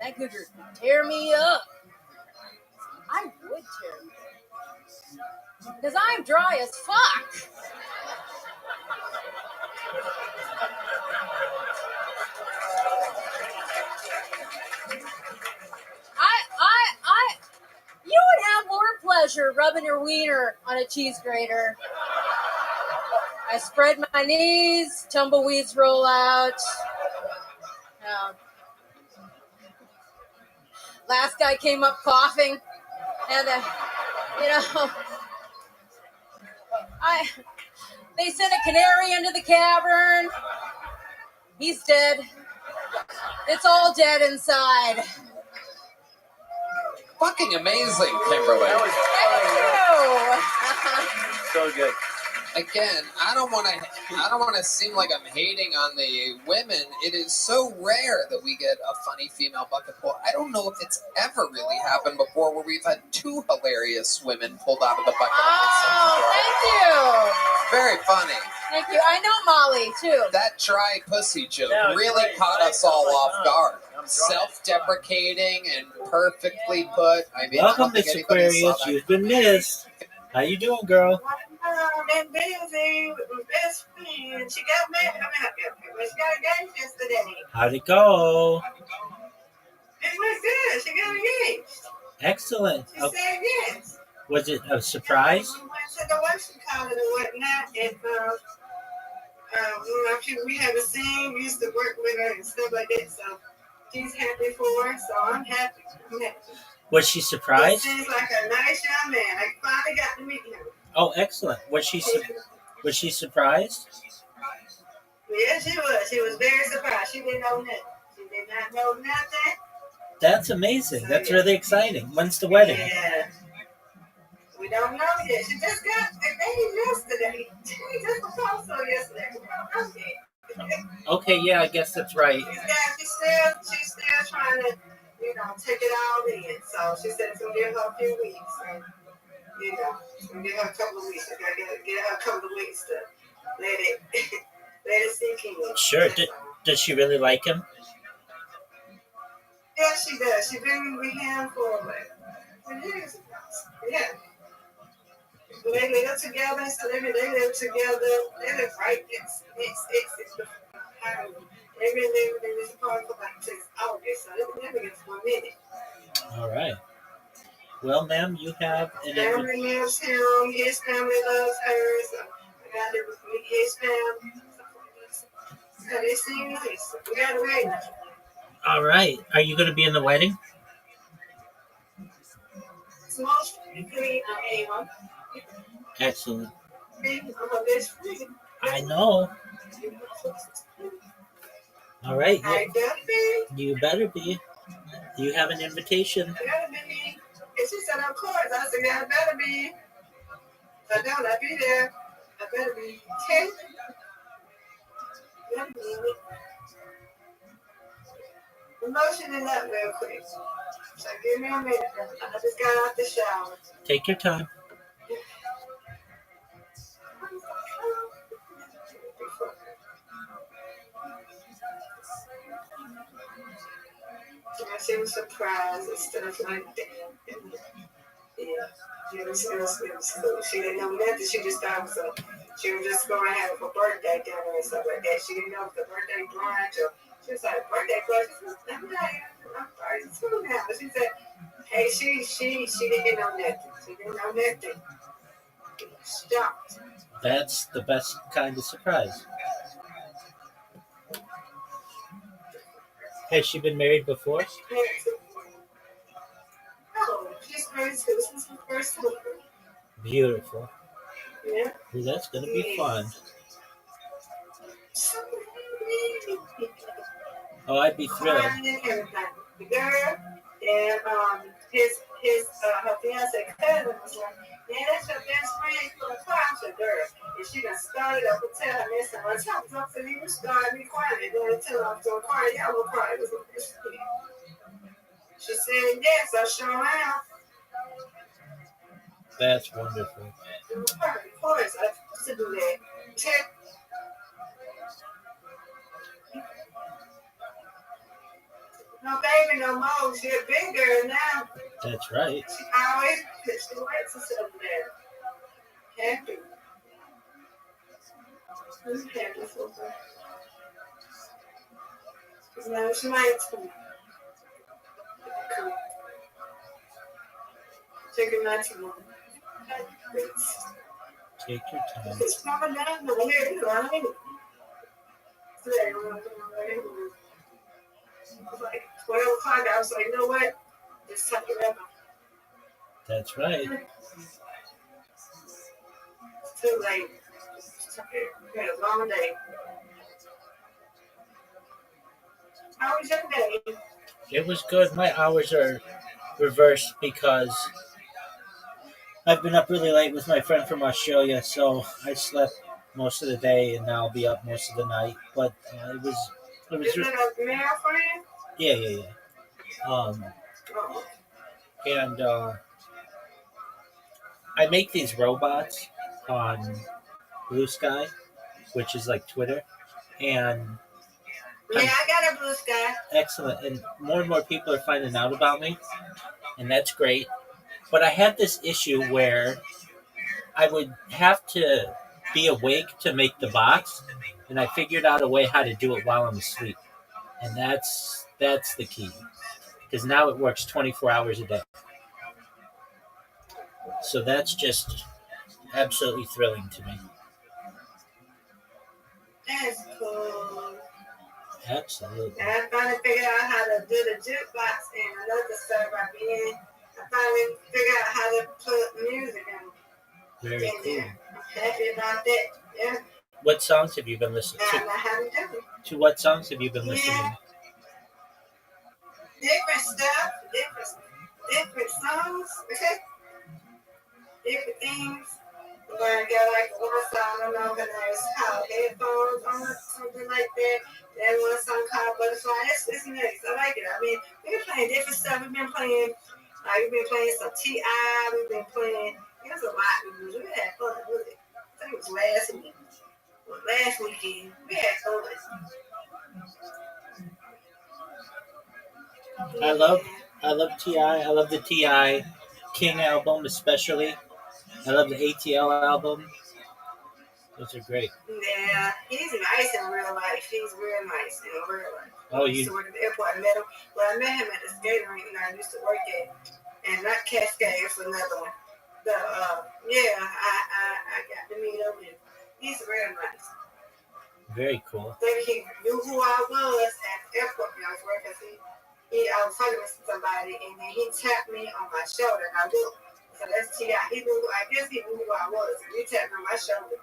that cougar could tear me up. I would tear me up. Because I'm dry as fuck. You would have more pleasure rubbing your wiener on a cheese grater. I spread my knees, tumbleweeds roll out. Last guy came up coughing, and they sent a canary into the cavern. He's dead. It's all dead inside. Fucking amazing, Kimberly. Thank you. So good. Again, I don't want to seem like I'm hating on the women. It is so rare that we get a funny female bucket pull. I don't know if it's ever really happened before where we've had 2 hilarious women pulled out of the bucket. Oh, thank you. Very funny. Thank you. I know Molly, too. That dry pussy joke really caught us all off guard. Self-deprecating and perfectly put. I mean, welcome, Miss Aquarius. You've been missed. How you doing, girl? I'm busy with my best friend. She got married. She got engaged yesterday. How'd it go? It went good. She got engaged. Excellent. She said yes. Was it a surprise? We went to the election college and whatnot. And, we haven't seen, we used to work with her and stuff like that. So she's happy for her. So I'm happy. Was she surprised? He seems like a nice young man. I finally got to meet him. Oh, excellent. Was she surprised? Yeah, she was. She was very surprised. She didn't know nothing. She did not know nothing. That's amazing. That's really exciting. When's the wedding? Yeah. We don't know yet. She just got a baby yesterday. She just proposed to her yesterday. We don't know yet. Okay, yeah, I guess that's right. She's still trying to, take it all in. So she said it's gonna give her a few weeks. And, it's gonna give her a couple of weeks. She's gonna give her a couple of weeks to let it sink in. Sure. Does she really like him? Yeah, she does. She's been with him for years. Yeah. They live together. So they live together. They live right next. They've been living in this apartment for like 6 August. So they've been living here for a minute. All right. Well, ma'am, you have an family loves him. His family loves her. So we got to meet his family. So they seem nice. We got to wait. All right. Are you going to be in the wedding? It's mostly me. I am. Excellent. I'm a best friend. I know. All right. I better be. You better be. You have an invitation. I better be. And she said, of course. I said, yeah, I better be. If I don't, I'll be there. I better be. Okay? Better be. Emotion it up real quick. So give me a minute. I just got out the shower. Take your time. She was surprised and stuff like that. Yeah, she didn't know nothing. She just thought she was just going to have a birthday dinner and stuff like that. She didn't know if the birthday brunch or she was like, birthday brunch. I'm 32 now. She said, hey, she didn't know nothing. She didn't know nothing. Stopped. That's the best kind of surprise. Has she been married before? No, she's married too. This is her first husband. Beautiful. Yeah. Well, that's going to be fun. Oh, I'd be thrilled. The girl and her fiance cousin was like, yeah, that's your best friend for the concert, girl. And she done started up and tell her this and her top up to me, you started me crying. And then tell her to cry, y'all will cry. It was my best friend. She said, yes, I sure am. That's wonderful. Of course, I used to do that. No baby no more. She a big girl now. That's right. She always puts the weights herself there. Happy. I'm happy for her. Because now she might come. Take a nice one. Take your time. It's probably not here, right? Today, it was like 12 o'clock. I was like, you know what? Just tuck it up. That's right. It's too late. Just tuck it. We had a long day. How was your day? It was good. My hours are reversed because I've been up really late with my friend from Australia, so I slept most of the day and now I'll be up most of the night. But it was. Is it a male friend? Yeah. And I make these robots on Blue Sky, which is like Twitter, and yeah, I got a Blue Sky. Excellent, and more people are finding out about me, and that's great. But I had this issue where I would have to be awake to make the box, and I figured out a way how to do it while I'm asleep, and that's the key, because now it works 24 hours a day. So that's just absolutely thrilling to me. That's cool. Absolutely. And I finally figured out how to do the jukebox in another server I've been in. I finally figured out how to put music Very in cool. there. I'm happy about that. Yeah. What songs have you been listening I to? know how to do it. To what songs have you been listening? Yeah. Different stuff, different songs, okay? Different things. I'm gonna get like one song, I don't know, it's called Headphones or something like that. Then one song called Butterfly. It's nice. I like it. I mean, we've been playing different stuff. We've been playing some T.I. We've been playing. There's a lot we do. We had fun with it. I think it was last week. Last weekend. We had fun. I love T.I. I love the T.I. King album especially. I love the ATL album. Those are great. Yeah, he's nice in real life. He's real nice in real life. Oh, I used to work at the airport. I met him. Well, I met him at the skating rink I used to work at, and not Cascade. It's another one. I got to meet him, and he's real nice. Very cool. Then he knew who I was at the airport when I was working. I was talking to somebody, and then he tapped me on my shoulder, and I looked. So that's T.I. I guess he knew who I was, and he tapped me on my shoulder.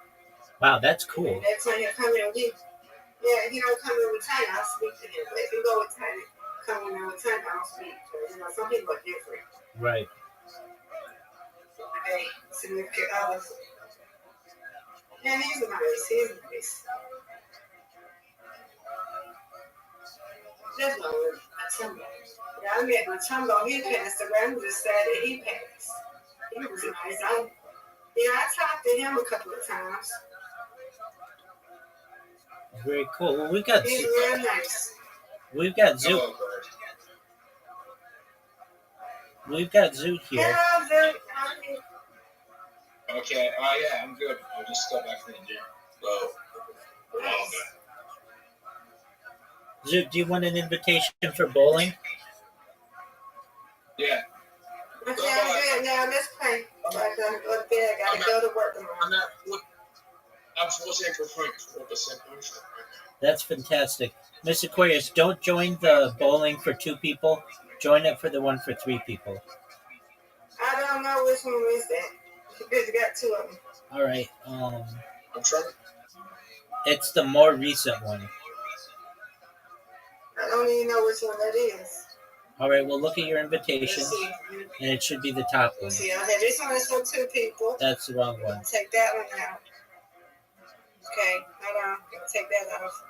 Wow, that's cool. And that's when he come in with he don't come in with Tiny, I'll speak to him. But if you go with Tiny, come in with Tiny, I'll speak to him. Some people are different. Right. Hey, significant others. And he's nice. That's not really Matumbo. Yeah, I met Matumbo. He passed away. I'm just sad that he passed. He was nice. I talked to him a couple of times. Very cool. Well, he's real nice. We've got Zoot. We've got Zoot here. Hello, Zoot. Okay. Yeah, I'm good. I just got back from the gym. Zoot, do you want an invitation for bowling? Yeah. Okay, I'm good now. Let's play. I gotta go to work tomorrow. I'm supposed to for 4%. That's fantastic. Miss Aquarius, don't join the bowling for 2 people. Join it for the one for 3 people. I don't know which one is that. Because you got 2 of them. All right. I'm trying. It's the more recent one. I don't even know which one that is. All right. Well, look at your invitation, and it should be the top one. See, okay, this one is for 2 people. That's the wrong one. Take that one out. Okay, hold on. Take that off.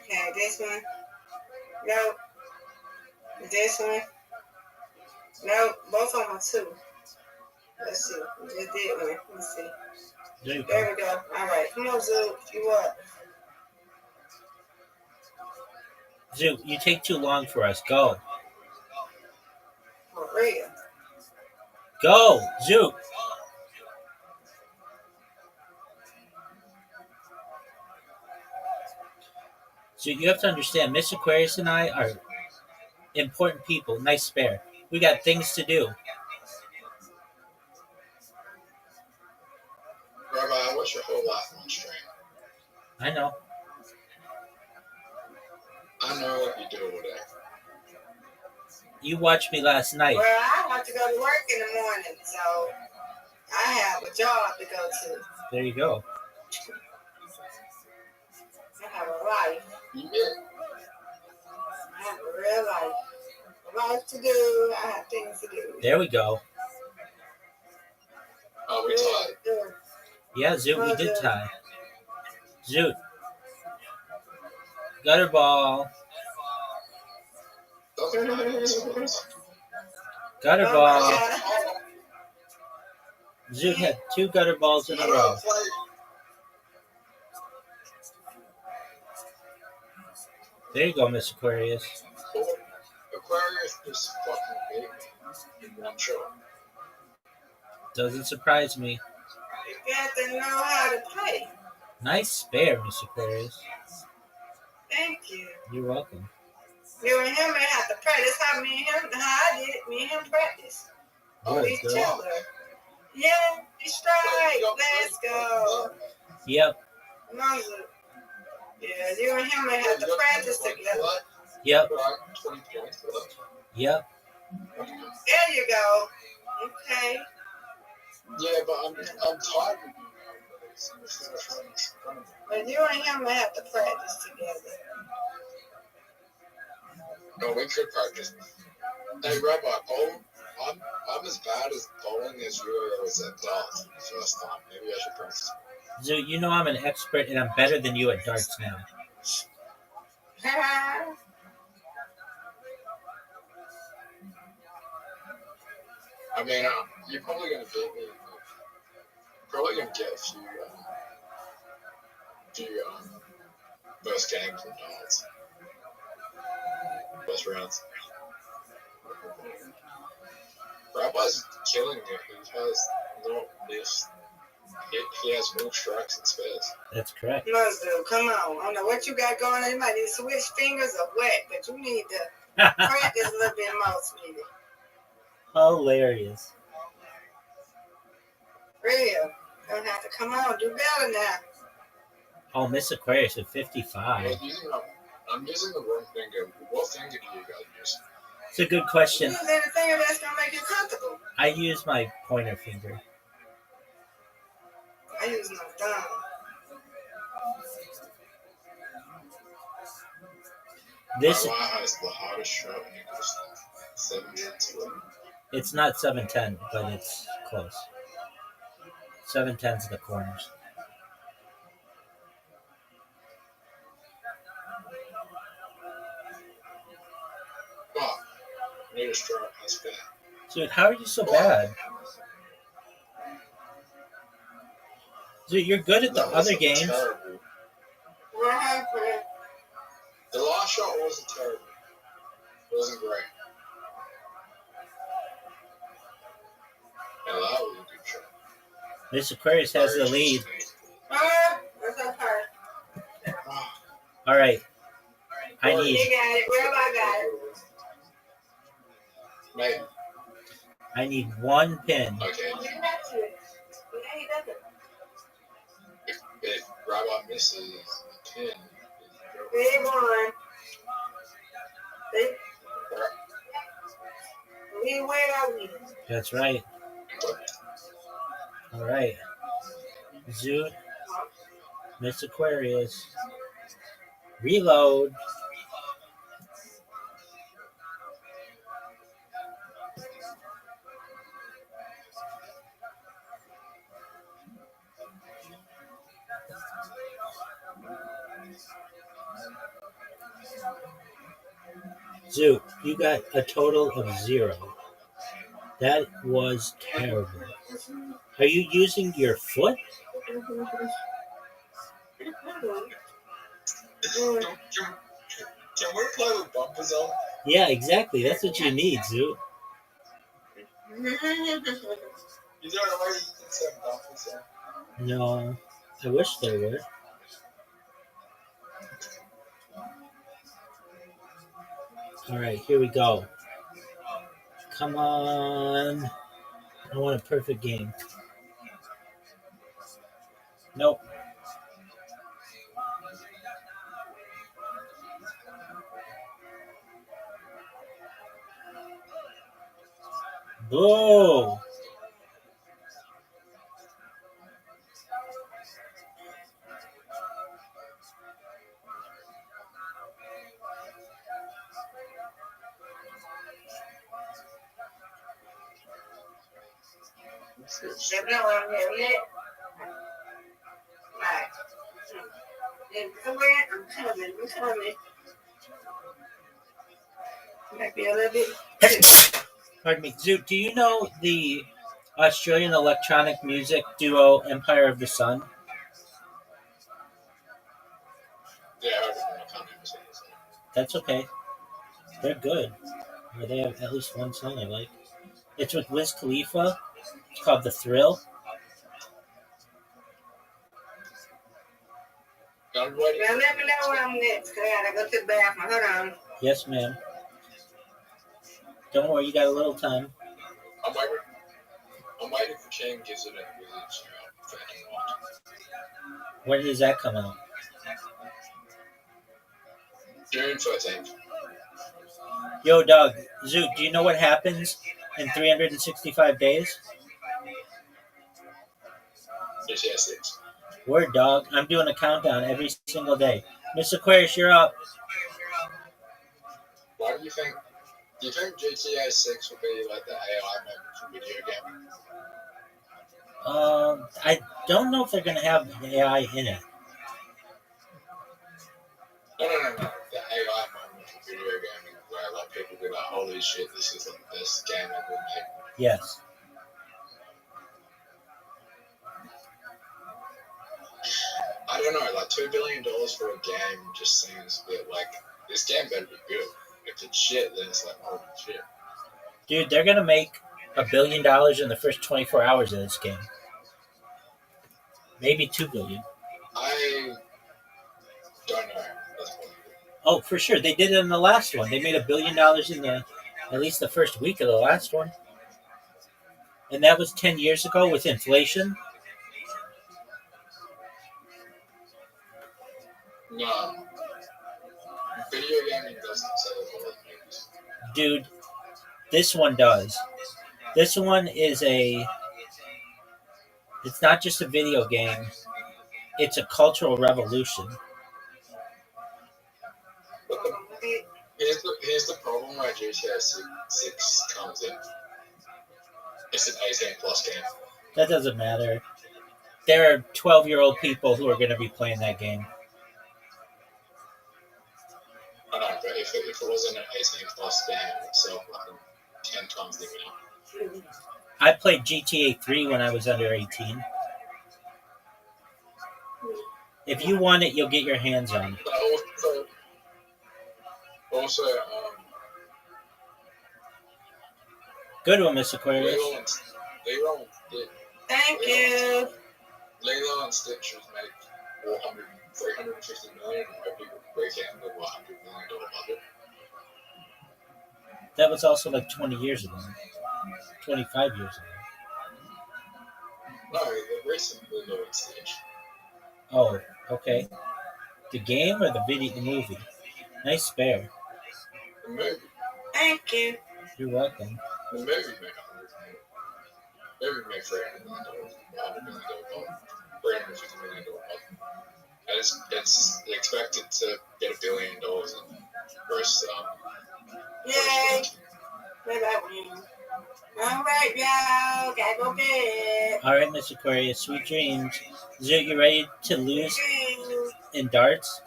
Okay, this one. Nope. This one. Nope. Both of them are 2. Let's see. We just did one. Let's see. There we go. All right. Come on, Zoot. You what? Zoot, you take too long for us. Go. For real. Go, Zoot. So you have to understand, Miss Aquarius and I are important people. Nice spare. We got things to do. Rabbi, I watch your whole life on stream. I know. I know what you do over there. You watched me last night. Well, I have to go to work in the morning, so I have a job to go to. There you go. I have a life. I have a real life. A life to do. I have things to do. There we go. Oh, we tied. Yeah, Zoot, we did tie. Zoot. Gutter ball. Gutter ball. Zoot had 2 gutter balls in a row. There you go, Miss Aquarius. Aquarius is fucking big in one show. Doesn't surprise me. You got to know how to play. Nice spare, Miss Aquarius. Thank you. You're welcome. You and him may have to practice how I did it. Me and him practice. on each other. Yeah, you strike. Let's go. Yep. Moses. Yeah, you and him may have to practice together. Yep. Yep. There you go. Okay. Yeah, but I'm tired. But you and him may have to practice together. No, we could practice. Hey, Rabbi, I'm as bad as bowling as you was at darts the first time. Maybe I should practice. So you know I'm an expert and I'm better than you at darts now. I mean, you're probably going to beat me. Probably going to get a few first games and darts. First rounds. Rabbi's killing it. He has not missed. He has more strikes and spares. That's correct. Muslim, come on. I don't know what you got going on. You might need to switch fingers or what, but you need to practice a little bit more, sweetie. Hilarious. Real. Gonna have to come on, do better now. Oh, Miss Aquarius at 55. I'm using the wrong finger. What finger do you guys use? It's a good question. Use any finger that's gonna make you comfortable. I use my pointer finger. I use my thumb. This my has the hardest shot in English. 7-10. It's not 7-10, but it's close. 7-10's the corners. But need a strike. That's fair. Dude, how are you so bad? Dude, you're good at the other games. Terrible. What happened? The last shot wasn't terrible. It wasn't great. Yeah, that was a good shot. Miss Aquarius has the lead. That's okay. All right. I need. He got it. Rabbi got it. Maybe. I need one pin. Okay. If Rabbi misses a pin, He won. We win, I win. That's right. All right. Zoot. Miss Aquarius. Reload. Zoot, you got a total of 0. That was terrible. Are you using your foot? Can we play with bumpers on? Yeah, exactly. That's what you need, Zoot. Is there a way you can set bumpers on? No, I wish there were. All right, here we go. Come on. I want a perfect game. Nope. Boo! I'm coming. Might be a little bit. Pardon me. Zoot, do you know the Australian electronic music duo Empire of the Sun? Yeah, I can't even say this. That's okay. They're good. Or they have at least one song I like. It's with Wiz Khalifa. It's called The Thrill. Now let me know when I'm next, because I gotta go to the bathroom. Hold on. Yes, ma'am. Don't worry, you got a little time. I'm waiting. I'm waiting for King Gizzard and Wizards for Hanglock. When does that come out? June 13th. Yo, dog, Zoot, do you know what happens in 365 days? GTA 6. Word, dog. I'm doing a countdown every single day. Miss Aquarius, you're up. Why do you think GTA 6 will be like the AI moment for video gaming? I don't know if they're going to have AI in it. No. The AI moment for video gaming where like people be like, holy shit, this is like the best game ever made. Yes. I don't know, like $2 billion for a game just seems a bit like, this game better be good. If it's shit, then it's like, holy shit. Dude, they're going to make $1 billion in the first 24 hours of this game. Maybe $2 billion. I don't know. Oh, for sure. They did it in the last one. They made $1 billion in at least the first week of the last one. And that was 10 years ago with inflation. No. Video gaming doesn't sell a lot of games. Dude, this one does. This one is it's not just a video game. It's a cultural revolution. Here's the problem where GTA 6 comes in. It's an 18 plus game. That doesn't matter. There are 12-year-old people who are going to be playing that game. I know, but if it wasn't an 18 plus game, it would sell like 10 times the amount. I played GTA 3 when I was under 18. If you want it, you'll get your hands on it. But also, Good one, Miss Aquarius. Thank you. Lilo and Stitch was made 350 million, and Rabbi Weekend with $100 million budget. That was also like 20 years ago. 25 years ago. No, the recent Lilo and Stitch. Oh, okay. The game or the movie? Nice spare. The movie. Thank you. You're welcome. The movie made $100 million. The movie made $300 million, $100 million budget, $350 million budget. And it's expected to get $1 billion in gross. Yay! Maybe I win. All right, y'all. Gotta go bed. All right, Miss Aquarius. Sweet dreams. Zoot, you ready to lose in darts?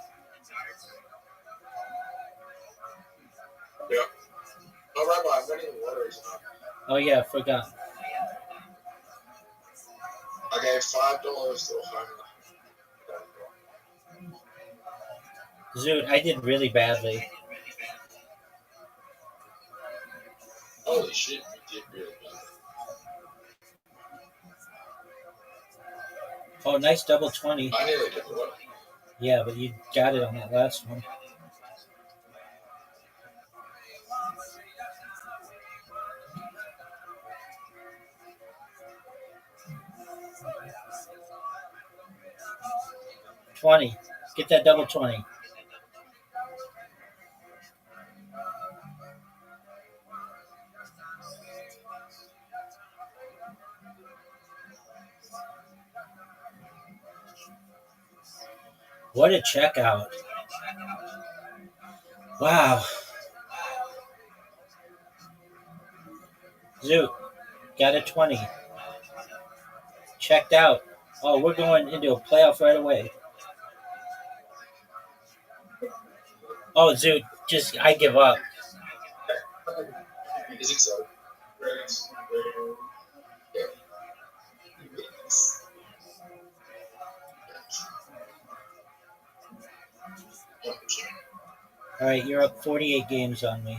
Yeah. Oh, Rabbi, I'm winning the lottery. Oh, yeah, I forgot. I gave $5 to a home. Zoot, I did really badly. Holy shit, you did really bad. Oh, nice double 20. I nearly did well. Yeah, but you got it on that last one. $20. Get that double 20. What a checkout. Wow. Zoot, got a 20. Checked out. Oh, we're going into a playoff right away. Oh, Zoot, I give up. Is it so? Yeah. All right, you're up 48 games on me.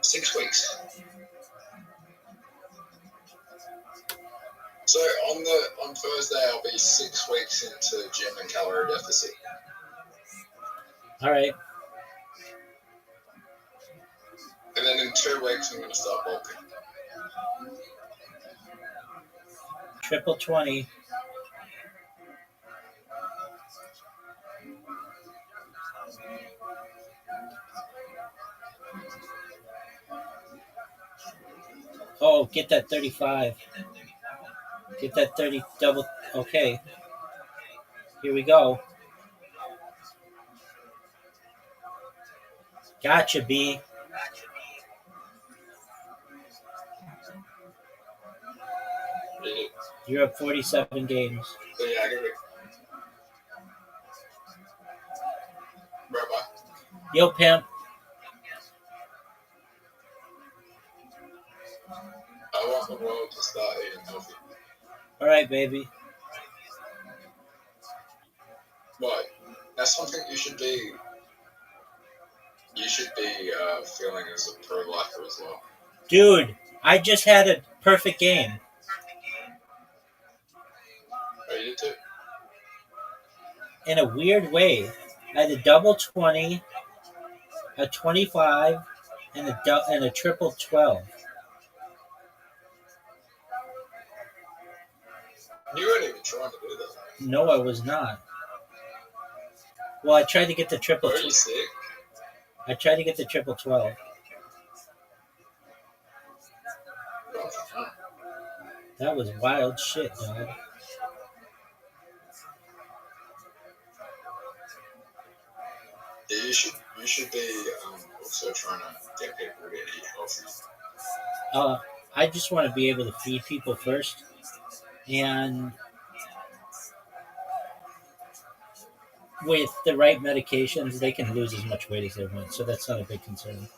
6 weeks. So on Thursday, I'll be 6 weeks into gym and calorie deficit. All right. And then in 2 weeks, I'm going to start bulking. Triple 20. Oh, get that 35. Get that 30 double. Okay. Here we go. Gotcha, B. You're up 47 games. So yeah, I got it. Rabbi. Yo, pimp. I want the world to start eating healthy. All right, baby. Why? That's something you should be. You should be feeling as a pro-lifer as well. Dude, I just had a perfect game. Oh, you did too? In a weird way. I had a double 20, a 25, and a triple 12. You weren't even trying to do that. No, I was not. Well, I tried to get the triple. Are you sick? I tried to get the triple 12. That was wild shit, dog. Yeah, you should be also trying to get people to eat healthy. I just want to be able to feed people first, and with the right medications, they can lose as much weight as they want. So that's not a big concern.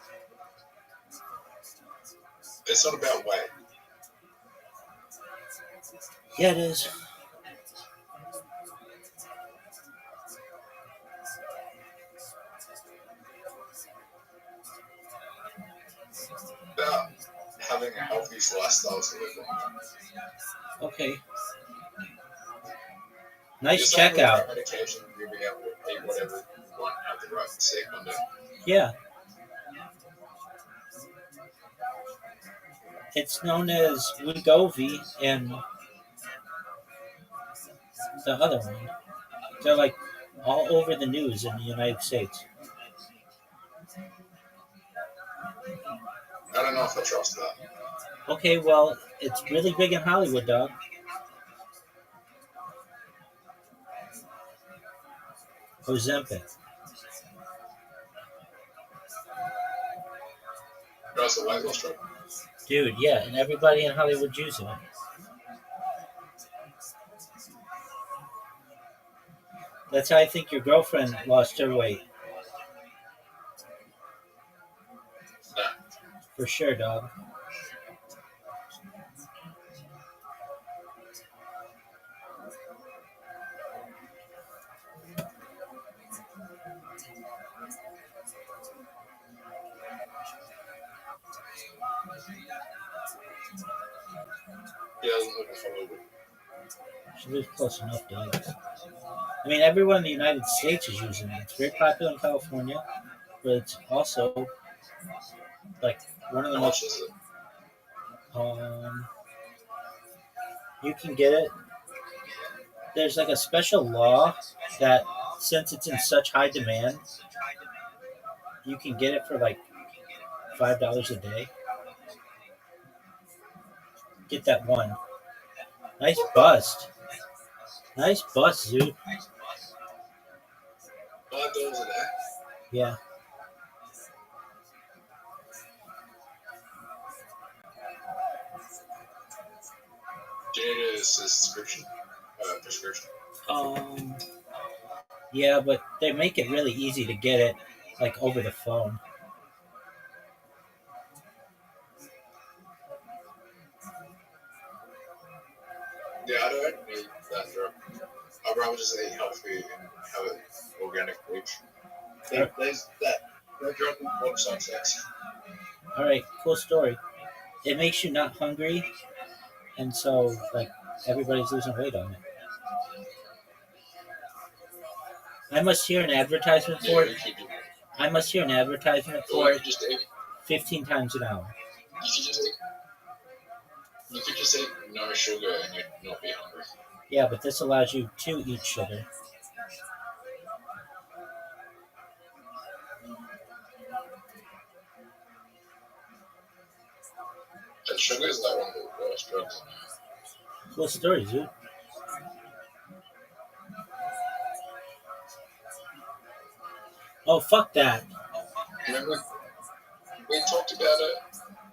It's not about weight. Yeah, it is. About having a healthy lifestyle to live on. Okay. Nice You're saying with checkout. right medication, you'll be able to eat whatever you want and have the right sick on it. Yeah. It's known as Wegovy and the other one. They're like all over the news in the United States. I don't know if I trust that. Okay, well, it's really big in Hollywood, dog. Ozempic. That's a weight loss drug. Dude, yeah, and everybody in Hollywood's using it. That's how I think your girlfriend lost her weight. No. For sure, dog. He doesn't look for a little bit. She lives close enough, dog. I mean, everyone in the United States is using it. It's very popular in California, but it's also like one of the How much most. is it? You can get it. There's like a special law that since it's in such high demand, you can get it for like $5 a day. Get that one. Nice bust. Nice bust, Zoo. $5 a day? Yeah. Do you need a subscription? Prescription? Yeah, but they make it really easy to get it, like over the phone. Yeah, I don't need that drug. I'd rather just eat healthy and have it organic bleach. There's that drug called sex. All right, cool story. It makes you not hungry, and so like everybody's losing weight on it. I must hear an advertisement for it. I must hear an advertisement for it 15 times an hour. You could just eat no sugar and you'd not be hungry. Yeah, but this allows you to eat sugar. And sugar is like one of the worst drugs on earth. Cool story, dude. Oh, fuck that. Remember, we talked about it.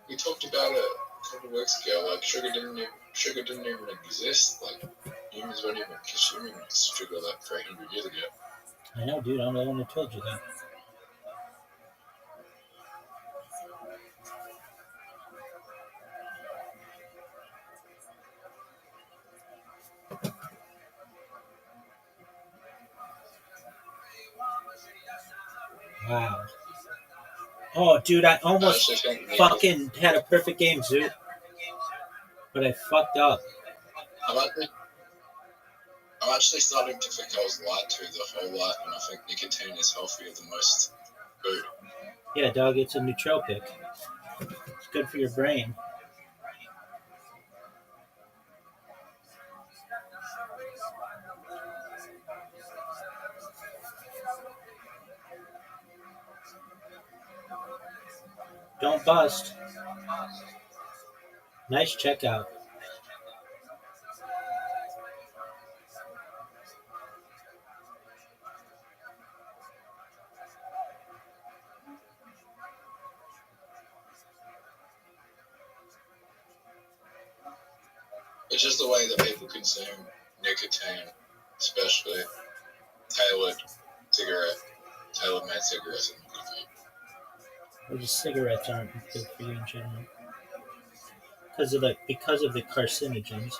We talked about it a couple of weeks ago. Like sugar didn't even exist. Like humans weren't even consuming sugar like 300 years ago. I know, dude. I'm the one who told you that. Wow. Oh, dude, I almost fucking had a perfect game, Zoot. But I fucked up. I'm actually starting to think I was lied to the whole lot, and I think nicotine is healthier than most food. Yeah, dog, it's a nootropic. It's good for your brain. Don't bust. Nice checkout. It's just the way that people consume nicotine, especially tailored made cigarettes. Or just cigarettes aren't good for you in general. Because of the carcinogens.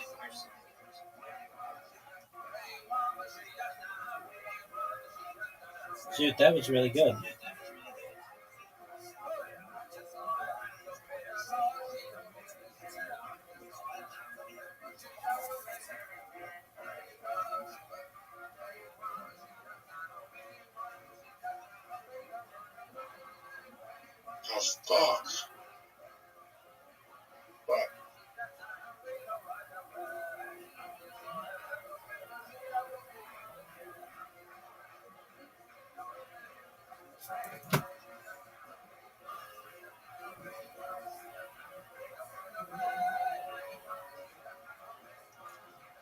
Dude, that was really good. Oh, fuck. What?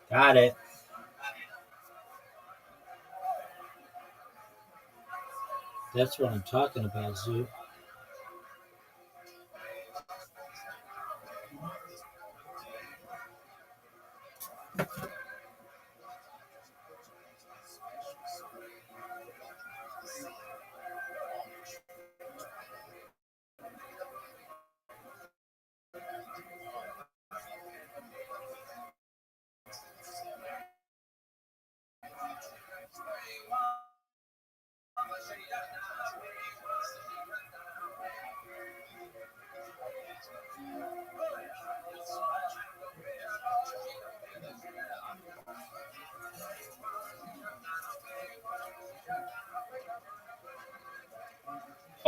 Got it. That's what I'm talking about, Zoo.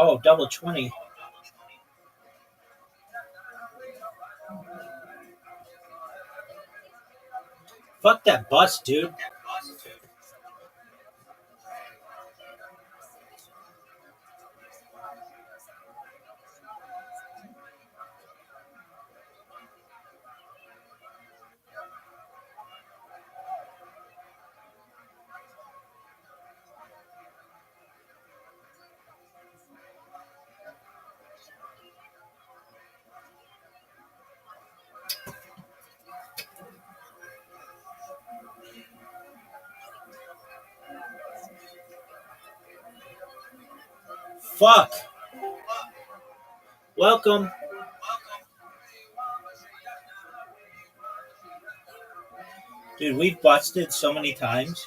Oh, double 20. Fuck that bus, dude. Fuck. Welcome. Dude, we've busted so many times.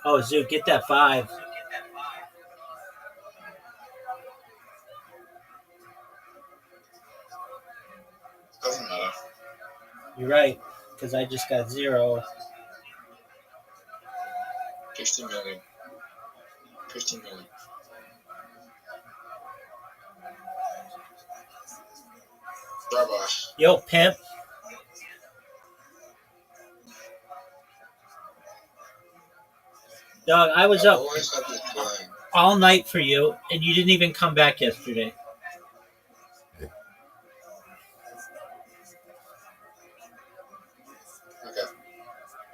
Oh, Zoo, get that 5. You're right, because I just got 0. 50 million. 50 million. Rabbi. Yo, pimp. Dog, I was up Always had this feeling. all night for you, and you didn't even come back yesterday. Okay.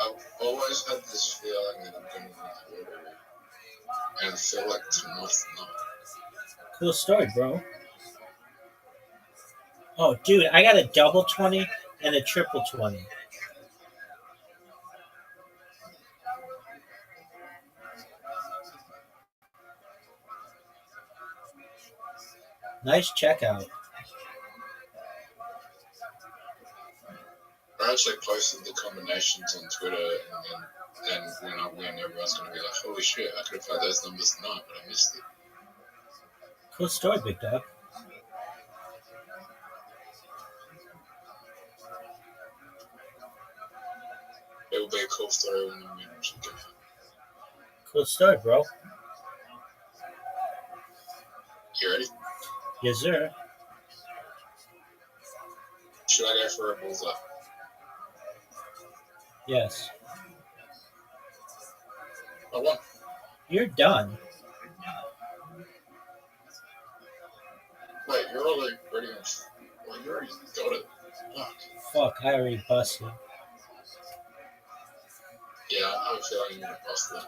I've always had this feeling that I'm going to be lottery. And I feel like tonight's not. Cool story, bro. Oh, dude, I got a double 20 and a triple 20. Nice checkout. I actually posted the combinations on Twitter, and when I win, everyone's going to be like, holy shit, I could have had those numbers tonight, but I missed it. Cool story, big dog. It will be a cool story when I win. Cool story, bro. You ready? Yes, sir. Should I go for a bullseye? Yes. I won. You're done. Wait, you're already ready. Well, you already got it. Fuck, I already busted. Yeah, I have a feeling you're going to bust that.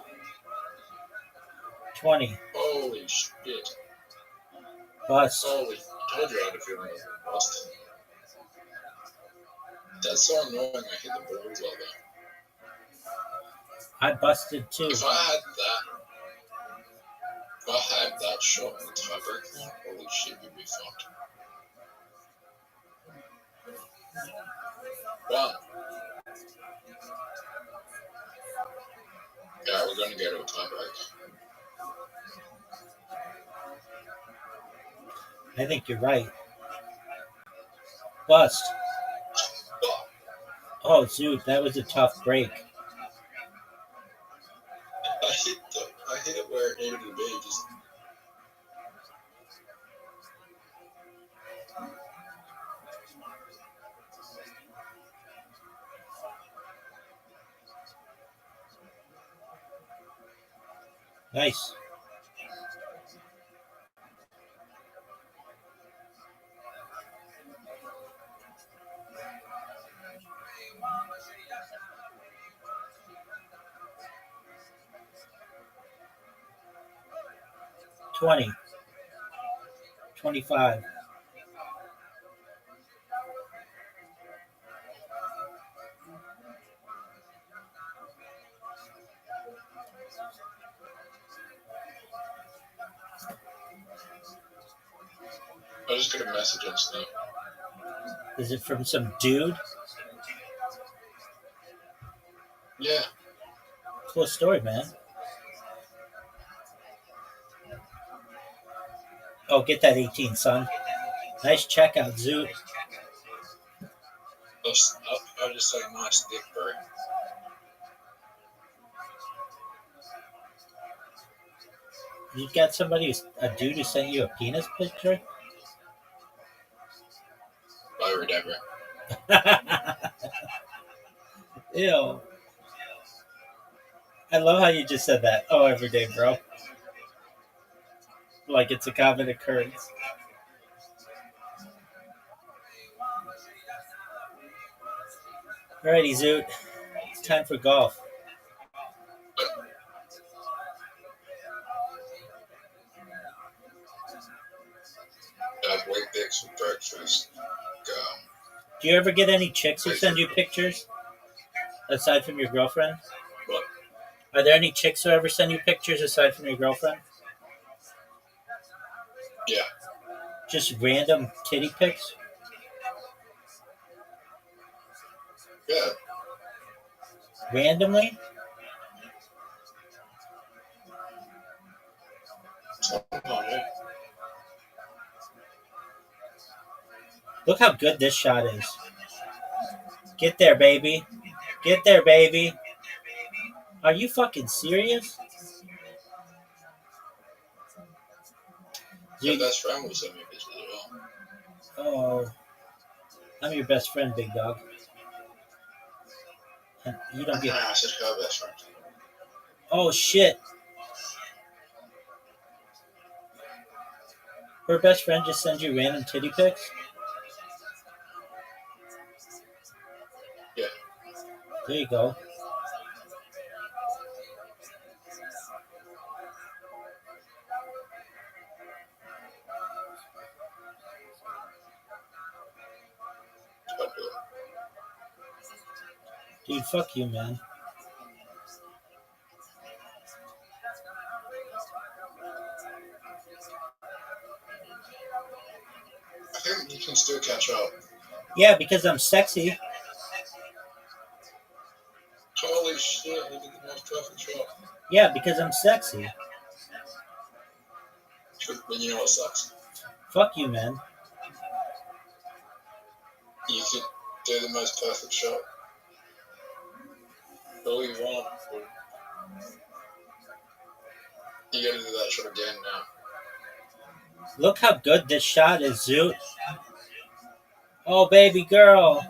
20. Holy shit. Bust. Holy, I told you I had a feeling I was going to bust. That's so annoying I hit the bullseye though. I busted too. If I had that shot in the tiebreaker, holy shit, we'd be fucked. One. Yeah, we're going to go to a tiebreaker. I think you're right. Bust. Oh, dude, that was a tough break. I hit it where it needed to be. Just Nice. $20. 25. I just got a message on Snap. Is it from some dude? Yeah. Cool story, man. Oh, get that 18, son. Nice checkout, Zoot. I just say nice dick, bro. You got somebody, a dude who sent you a penis picture? Bye, whatever. Ew. I love how you just said that. Oh, every day, bro. Like it's a common occurrence. Alrighty, Zoot. It's time for golf. I have white dicks for breakfast. Do you ever get any chicks who send you pictures? Aside from your girlfriend? What? Are there any chicks who ever send you pictures aside from your girlfriend? Yeah. Just random titty pics? Yeah. Randomly? Look how good this shot is. Get there, baby. Get there, baby. Are you fucking serious? Your best friend will send me pictures as well. Oh, I'm your best friend, big dog. You don't get. I said her best friend. Oh shit. Her best friend just sends you random titty pics? Yeah. There you go. Dude, fuck you, man. I think you can still catch up. Yeah, because I'm sexy. Holy shit, you did the most perfect shot. Yeah, because I'm sexy. But you know what sucks? Fuck you, man. You could do the most perfect shot. All you want. You gotta do that shot again now. Look how good this shot is, Zoot. Oh, baby girl.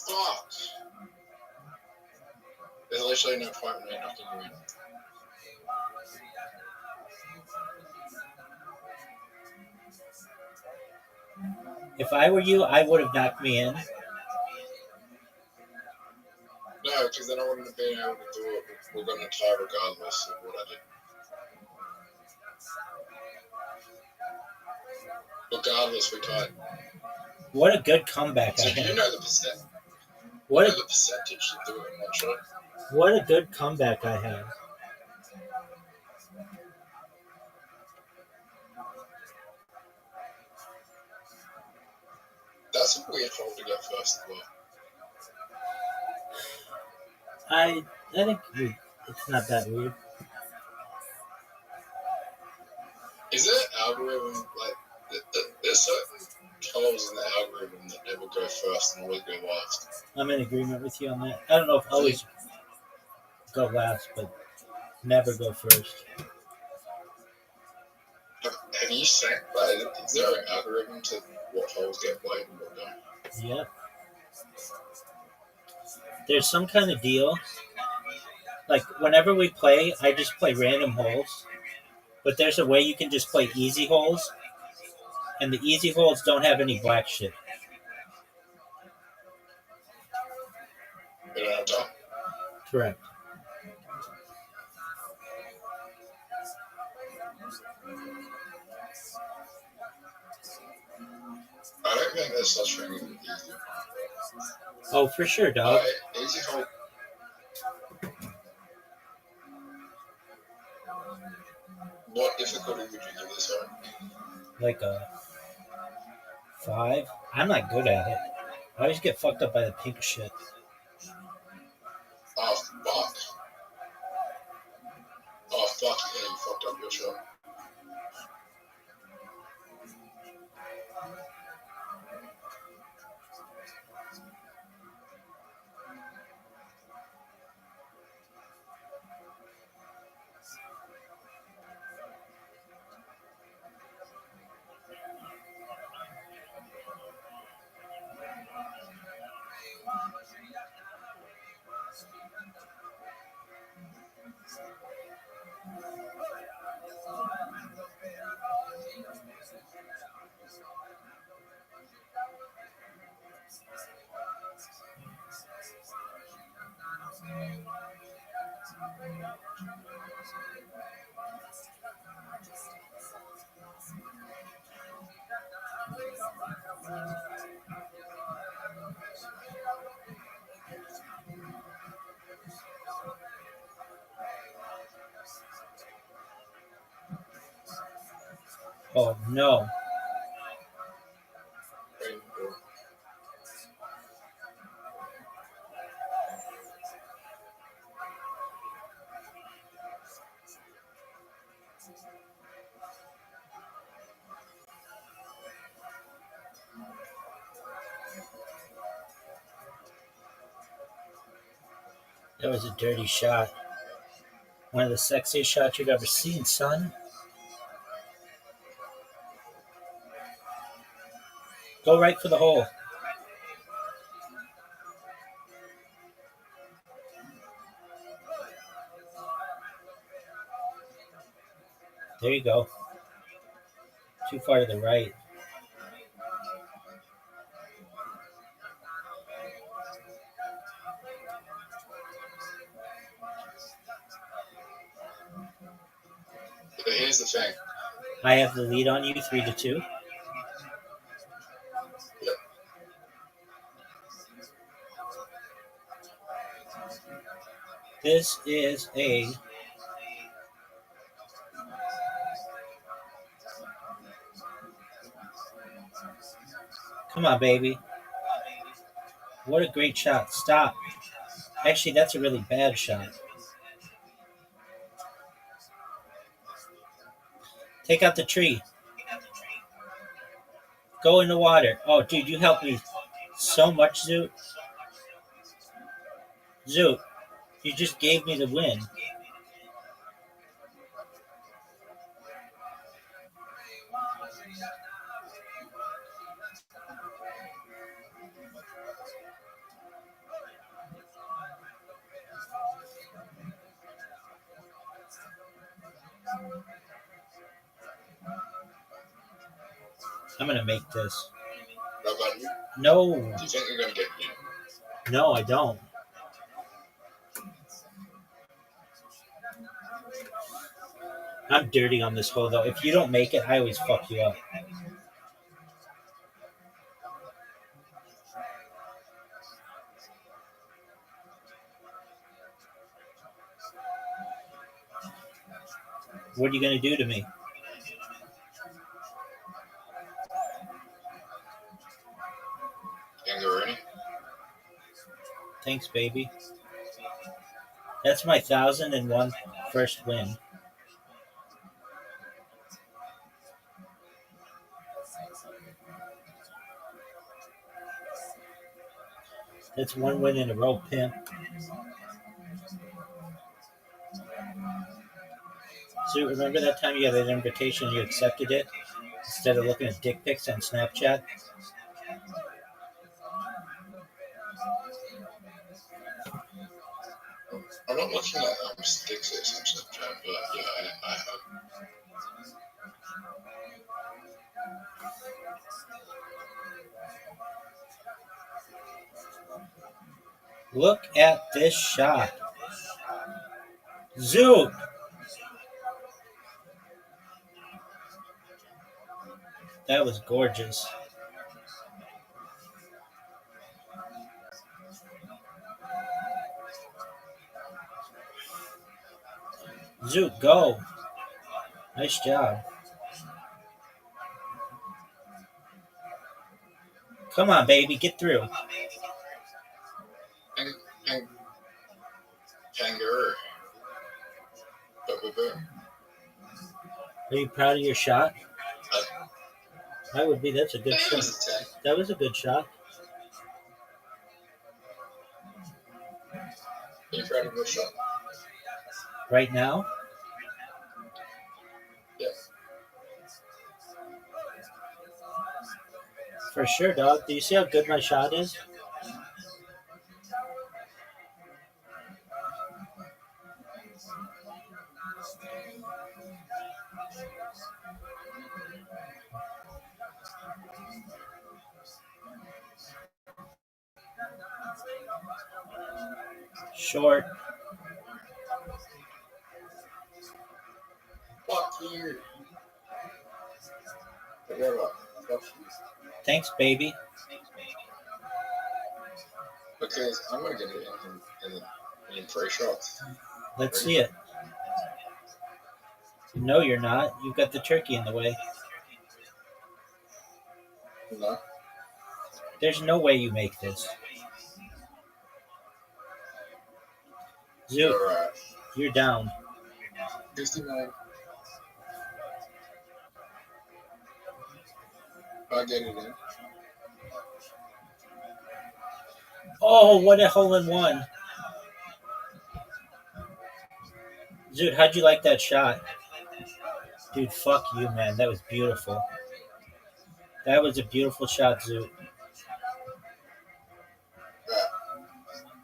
Fuck! There's literally no point in me knocking you in. If I were you, I would have knocked me in. No, because then I wouldn't have been able to do it. We're gonna tie regardless of what I did. Regardless, we tied. What a good comeback So I do you had. know the percent? What You know a, the percentage to do it in one shot? what a good comeback I had. That's a weird hole to get first as well. I think it's not that weird. Is there algorithm, like, there's certain holes in the algorithm that never go first and always go last? I'm in agreement with you on that. I don't know if always go last, but never go first. Have you seen, like, is there an algorithm to what holes get played and what don't? Yep. There's some kind of deal. Like, whenever we play, I just play random holes. But there's a way you can just play easy holes. And the easy holes don't have any black shit. They don't have time? Correct. I don't think there's such thing as easy. Oh, for sure, dog. Easy hole. What difficulty would you give this hole? Like a 5. I'm not good at it. I always get fucked up by the pink shit. Oh, fuck. Oh, fuck, yeah, you fucked up your shot. Oh, no. That was a dirty shot. One of the sexiest shots you've ever seen, son. Go right for the hole. There you go. Too far to the right. But here's the thing. I have the lead on you, 3-2. This is a come on, baby. What a great shot. Stop. Actually, that's a really bad shot. Take out the tree. Go in the water. Oh, dude, you helped me so much, Zoot. Zoot, you just gave me the win. I'm going to make this. How about you? No. Do you think you're going to get me? No, I don't. I'm dirty on this hole, though. If you don't make it, I always fuck you up. What are you going to do to me? Kangaroo? Thanks, baby. That's my 1,001 first win. That's one win in a row, pimp. So remember that time you had an invitation and you accepted it instead of looking at dick pics on Snapchat? I'm not looking at stick pics on Snapchat, but yeah, I have. Look at this shot. Zoot! That was gorgeous. Zoot, go. Nice job. Come on, baby, get through. Kangaroo. Are you proud of your shot? I would be. That's a good shot. That was a good shot. Are you proud of your shot? Right now? Yes. For sure, dog. Do you see how good my shot is? Short. Fuck you. Thanks, baby. Because I'm going to get it in 3 shots. Let's see it. No, you're not. You've got the turkey in the way. No. There's no way you make this. Zoot, you're down. 59. I'll get it in. Oh, what a hole in one. Dude, how'd you like that shot? Dude, fuck you, man. That was beautiful. That was a beautiful shot, Zoot.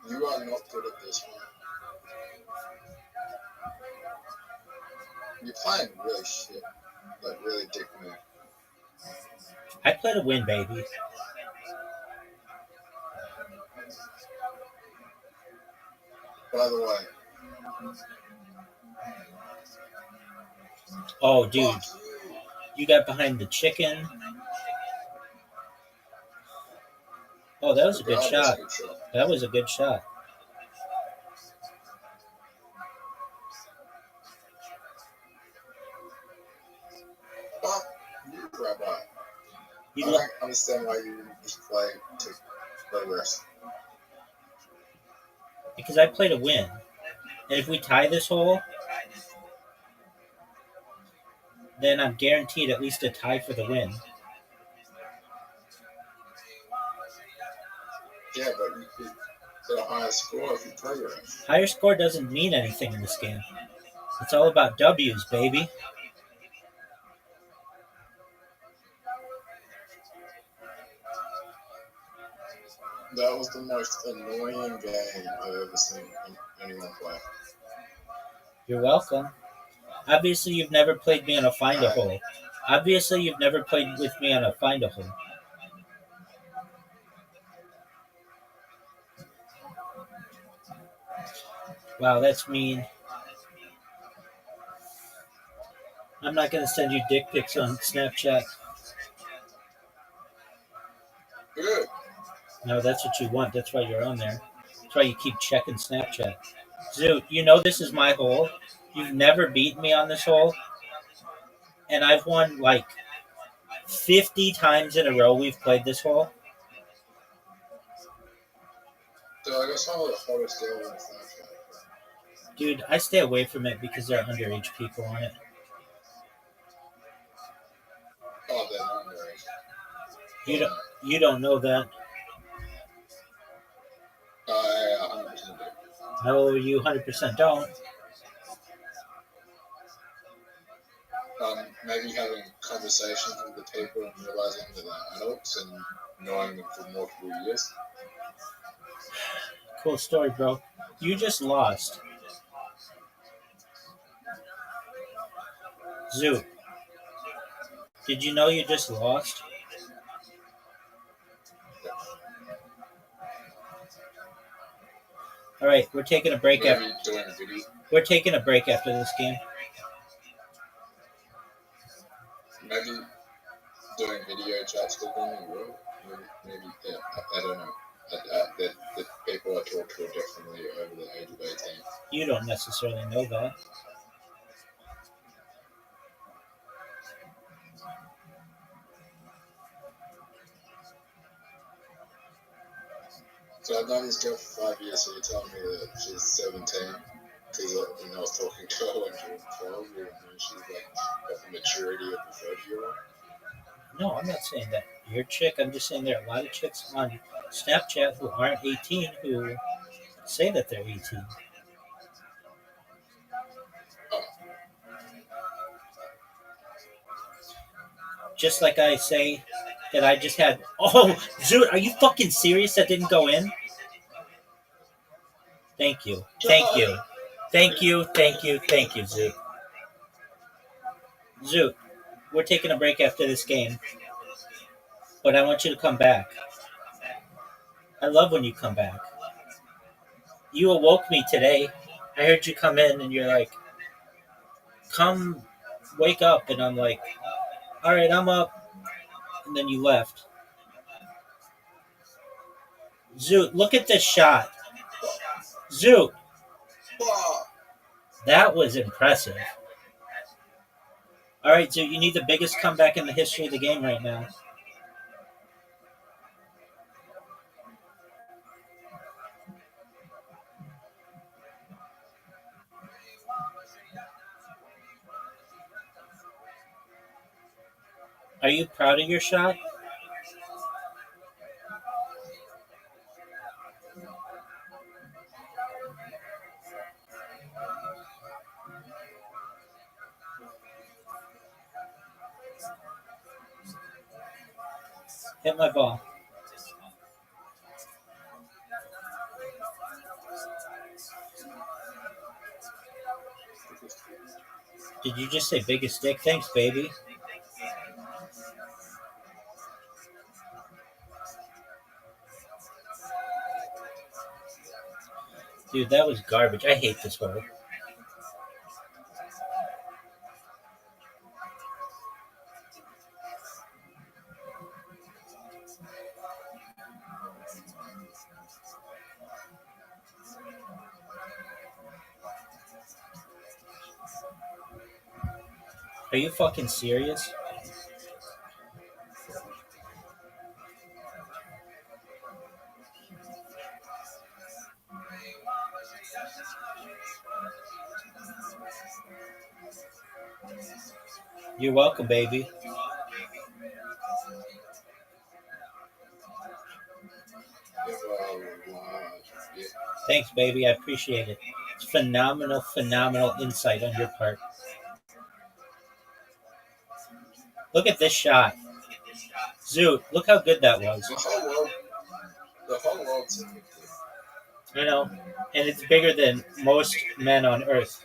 You are not good at this one. You're playing really shit. Like, really dick move. I play to win, baby. By the way. Oh, dude. You got behind the chicken. Oh, that was a good shot. That was a good shot. Fuck you, Rabbi. You I don't understand why you just play to progress. Because I play to win. And if we tie this hole, then I'm guaranteed at least a tie for the win. Yeah, but you could get a higher score if you progress. Higher score doesn't mean anything in this game. It's all about W's, baby. That was the most annoying game I've ever seen anyone play. You're welcome. Obviously, you've never played me on a find-a-hole. Obviously, you've never played with me on a find-a-hole. Wow, that's mean. I'm not going to send you dick pics on Snapchat. Good. No, that's what you want. That's why you're on there. That's why you keep checking Snapchat. Zoot, you know this is my hole. You've never beaten me on this hole. And I've won like 50 times in a row we've played this hole. So I got some of the hottest girls on Snapchat. Dude, I stay away from it because there are underage people on it. Oh, they're not underage. You don't know that. I 100% do. No, you 100% don't. Maybe having conversations with the people and realizing that they're adults and knowing them for multiple years. Cool story, bro. You just lost. Zoo. Did you know you just lost? All right, we're taking a break after. We're taking a break after this game. Maybe doing video chats with them as well. Maybe yeah, I don't know. That people are talked to differently over the age of 18. You don't necessarily know that. So I've known this girl for 5 years, so you're telling me that she's 17? Because when I was talking to her when she was 12, she's like got the maturity of a 30-year-old. No, I'm not saying that you're a chick. I'm just saying there are a lot of chicks on Snapchat who aren't 18 who say that they're 18. Just like I say that I just had. Oh, Zoot, are you fucking serious? That didn't go in? Thank you. Thank you. Thank you. Thank you. Thank you, Zoot. Zoot, we're taking a break after this game, but I want you to come back. I love when you come back. You awoke me today. I heard you come in and you're like, come wake up. And I'm like, all right, I'm up. And then you left. Zoot, look at this shot. Zoot. That was impressive. All right, Zoot, you need the biggest comeback in the history of the game right now. Are you proud of your shot? Hit my ball. Did you just say biggest dick? Thanks, baby. Dude, that was garbage. I hate this hole. Are you fucking serious? You're welcome, baby. Thanks, baby. I appreciate it. It's phenomenal, phenomenal insight on your part. Look at this shot. Zoot, look how good that was. The whole world's in I know. And it's bigger than most men on Earth.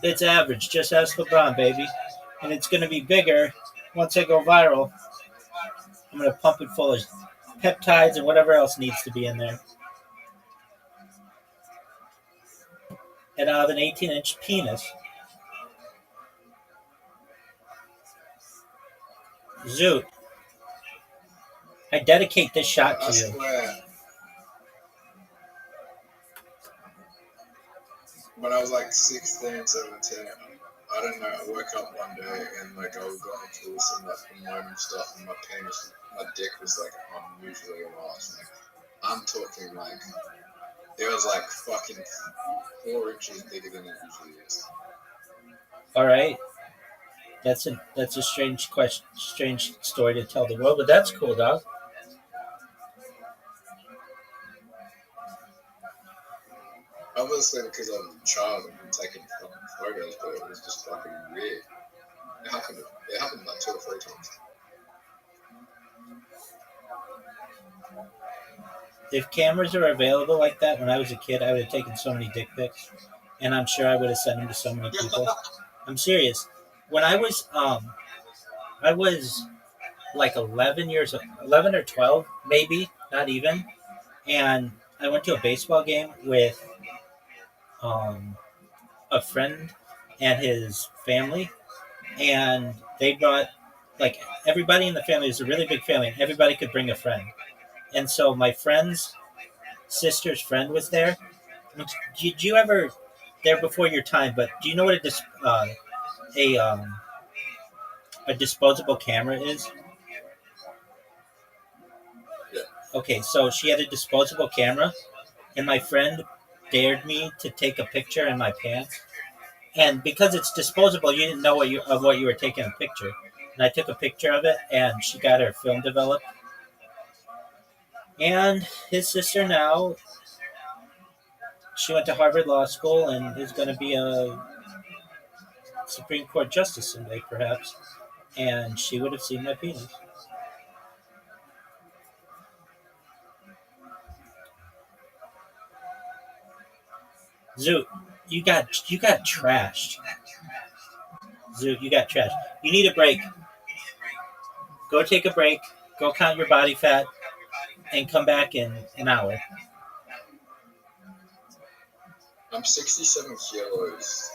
It's average. Just ask LeBron, baby. And it's going to be bigger once I go viral. I'm going to pump it full of peptides and whatever else needs to be in there. And I'll have an 18-inch penis. Zoot, I dedicate this shot to you. When I was like 16, 17, I don't know, I woke up one day and like I was going through some like hormone stuff and my penis, my dick was like unusually large. Like, I'm talking like, it was like fucking 4 inches bigger than it usually is. All right. That's a strange question, strange story to tell the world, but that's cool, dog. Obviously, because I was a child and taking fucking photos, but it was just fucking weird. It happened like 2 or 3 times. If cameras are available like that, when I was a kid, I would have taken so many dick pics, and I'm sure I would have sent them to so many people. I'm serious. When I was like 11 or 12, maybe, not even, and I went to a baseball game with a friend and his family, and they brought like everybody in the family. It was a really big family, and everybody could bring a friend. And so my friend's sister's friend was there. Did you ever there before your time? But do you know what a disposable camera is? Yeah. Okay, so she had a disposable camera, and my friend dared me to take a picture in my pants. And because it's disposable, you didn't know what you were taking a picture. And I took a picture of it, and she got her film developed. And his sister now, she went to Harvard Law School and is going to be a Supreme Court justice someday, perhaps. And she would have seen my penis. Zoot, you got trashed. Zoot, you got trashed. You need a break. Go take a break. Go count your body fat, and come back in an hour. I'm 67 kilos,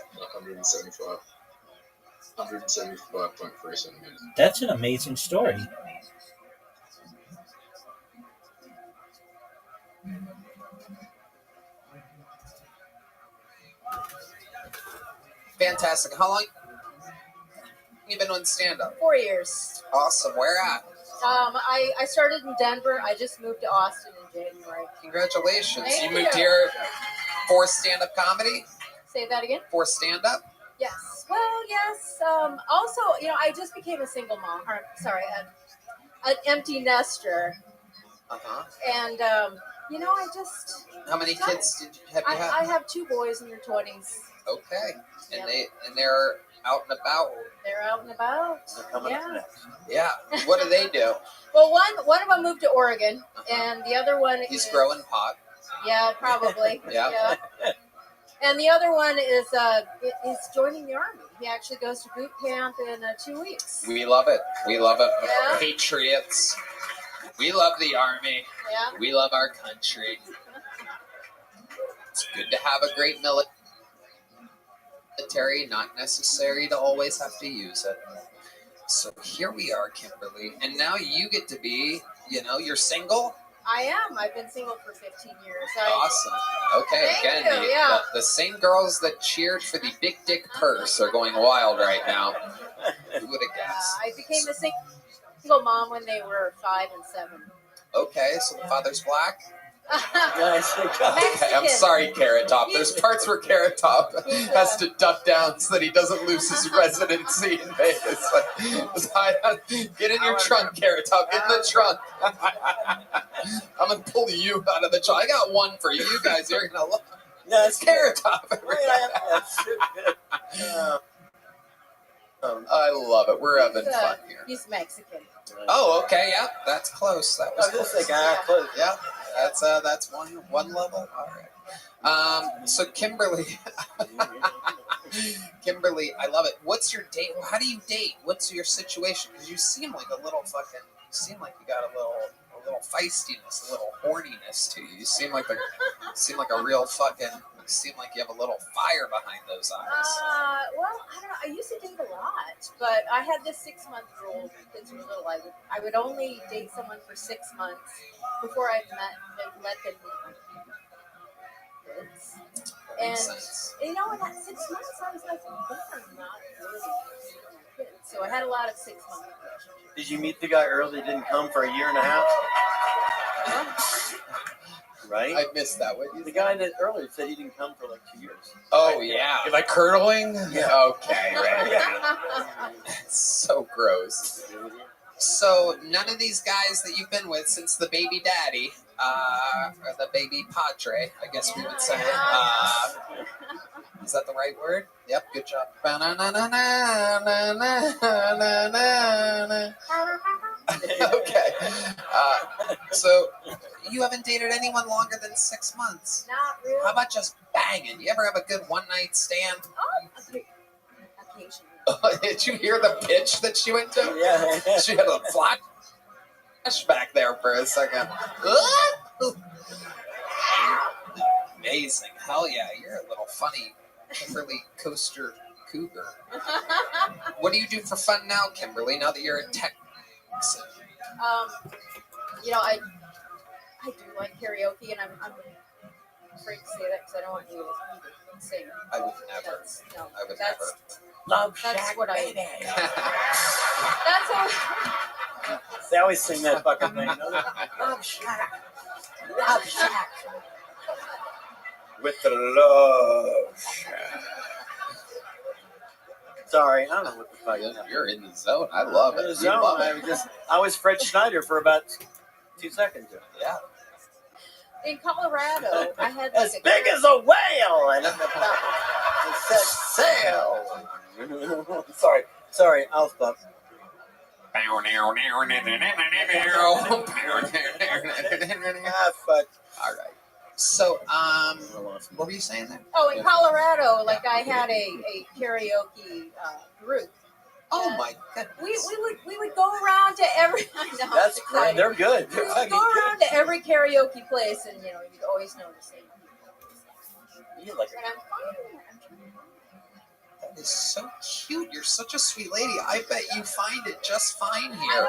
175.3 centimeters. That's an amazing story. Fantastic. How long you been on stand-up? 4 years. Awesome. Where at? I started in Denver. I just moved to Austin in January. Congratulations. Thank you moved you. here for stand-up comedy? Say that again? For stand-up? Yes. Well, yes. Also, I just became a single mom. Or, sorry, an empty nester. Uh-huh. And You know, I just. How many kids have you had? I have 2 boys in their 20s. Okay, and Yep. they're out and about. They're out and about. They're coming up Yeah. next. Yeah. What do they do? Well, one of them moved to Oregon, and the other one He's is growing pot. Yeah, probably. Yeah. And the other one is joining the army. He actually goes to boot camp in 2 weeks. We love it. We love it. Yeah. Patriots. We love the army. Yeah. We love our country. It's good to have a great military, not necessary to always have to use it. So here we are, Kimberly, and now you get to be, you're single? I am. I've been single for 15 years. Awesome. Okay, Thank again, you, yeah. the same girls that cheered for the big dick purse are going wild right now. Who would have guessed? I became a single mom when they were 5 and 7. Okay, so the father's black? Mexican. I'm sorry, Carrot Top. There's parts where Carrot Top has to duck down so that he doesn't lose his residency in Vegas. Get in your trunk, Carrot Top. Get in the trunk. I'm going to pull you out of the trunk. I got one for you. You guys are going to love it. No, it's Carrot Top. I love it. We're having fun here. He's Mexican. Oh, okay. Yeah, that's close. That was close. Close. Yeah, that's one level. All right. So Kimberly, Kimberly, I love it. What's your date? How do you date? What's your situation? Because you seem like a little fucking. You seem like you got a little feistiness, a little horniness to you. You seem like a real fucking. You seem like you have a little fire behind those eyes. Well, I don't know. I used to date a lot, but I had this 6-month rule when kids were little. I would only date someone for 6 months before I let them meet my kids. Makes sense. In that 6 months, I was like, I'm not really my kids. So I had a lot of 6-month relationships. Did you meet the guy early that didn't come for a year and a half? Right? I missed that one. The guy that earlier said he didn't come for like 2 years. Oh, yeah. Like curdling? Yeah. Okay, right. So gross. So none of these guys that you've been with since the baby daddy, or the baby padre, I guess we would say. Is that the right word? Yep, good job. Okay. So you haven't dated anyone longer than 6 months. Not really. How about just banging? You ever have a good one-night stand? Oh, occasionally. Did you hear the pitch that she went to? Yeah. She had a flashback there for a second. Amazing. Hell yeah, you're a little funny Kimberly Coaster Cougar. What do you do for fun now, Kimberly, now that you're a Texan? I do like karaoke, and I'm afraid to say that because I don't want you to sing. I would never. I would never. Love That's Shack, what baby. That's all. They always sing that fucking thing. Love Shack. Love Shack. With the love Shack. Sorry, I don't know what the fuck. You're in the zone. I love it. In the zone. Love it. I was Fred Schneider for about 2 seconds. Yeah. In Colorado, I had like As big as a whale, and it set sail. Sorry, I'll stop. Fuck. All right. So, what were you saying there? Oh, in Colorado, like I had a karaoke group. Oh my god! We would go around to every. I know, That's great. They're good. We would go around to every karaoke place, and you'd always know the same people. Like And I'm fine. That is so cute. You're such a sweet lady. I bet you find it just fine here. I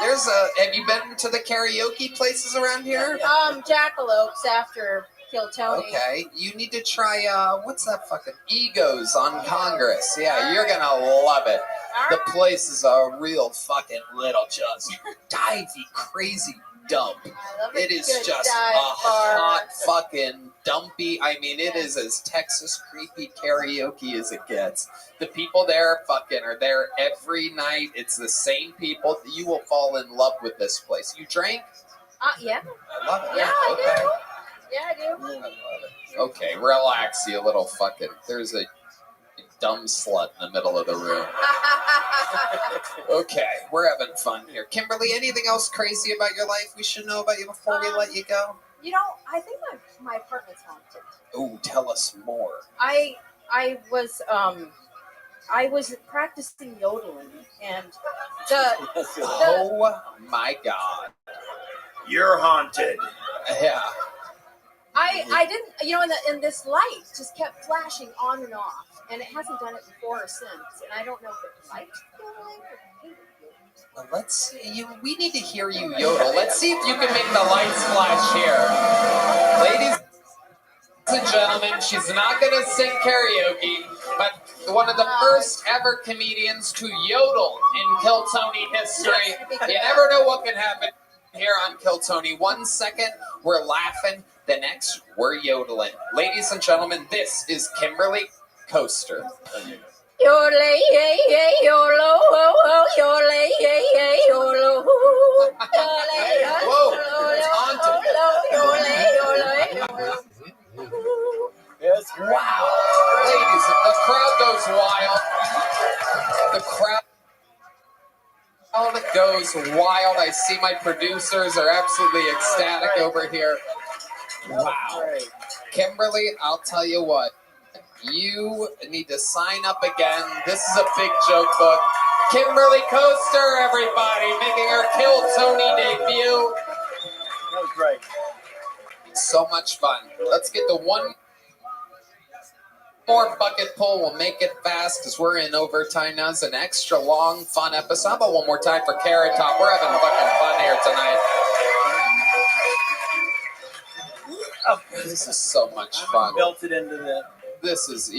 hope so. Have you been to the karaoke places around here? Jackalopes after Kill Tony. Okay, you need to try, what's that fucking Egos on Congress. Yeah, you're gonna love it. The place is a real fucking little just divey, crazy dump. I love It is good just a dive bar. hot fucking dumpy. I mean, it is as Texas creepy karaoke as it gets. The people there fucking are there every night. It's the same people. You will fall in love with this place. You drank? Yeah. I love it. Yeah, I Okay. do. Yeah, I do. I love it. Okay, relax, you little fucking. There's a dumb slut in the middle of the room. Okay, we're having fun here. Kimberly, anything else crazy about your life we should know about you before we let you go? You know, I think my apartment's haunted. Ooh, tell us more. I was practicing yodeling, and oh my god, you're haunted. Yeah. I didn't, you know, and this light just kept flashing on and off, and it hasn't done it before or since, and I don't know if it liked yodeling or hated yodeling. Well, let's see. We need to hear you yodel. Let's see if you can make the lights flash here, ladies and gentlemen. She's not gonna sing karaoke, but one of the first ever comedians to yodel in Kill Tony history. You never know what can happen here on Kill Tony. 1 second, we're laughing. The next, we're yodeling. Ladies and gentlemen, this is Kimberly Coaster. Yodel, yeah, yeah, yolo, oh, oh, yodel, yeah, yeah, yolo, Whoa, it's haunted. Yes, wow. Ladies, the crowd goes wild. The crowd goes wild. I see my producers are absolutely ecstatic over here. Wow. Kimberly, I'll tell you what. You need to sign up again. This is a big joke book. Kimberly Coaster, everybody, making her Kill Tony debut. That was great. So much fun. Let's get to one more bucket pull. We'll make it fast because we're in overtime now. It's an extra long, fun episode. How about one more time for Carrot Top? We're having fucking fun here tonight. Oh, this is so much fun. Built it into the. This is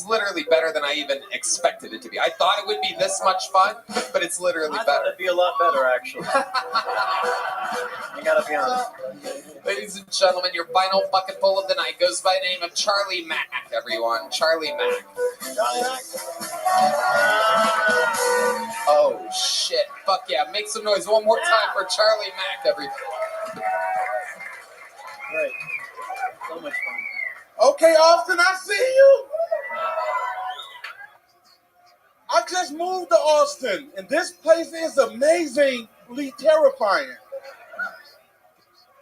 literally better than I even expected it to be. I thought it would be this much fun, but it's literally better. It'd be a lot better, actually. I gotta be honest. Ladies and gentlemen, your final bucket full of the night goes by the name of Charlie Mack, everyone. Charlie Mack. Oh, shit. Fuck yeah. Make some noise one more time for Charlie Mack, everyone. Great. So much fun. Okay, Austin, I see you. I just moved to Austin, and this place is amazingly terrifying.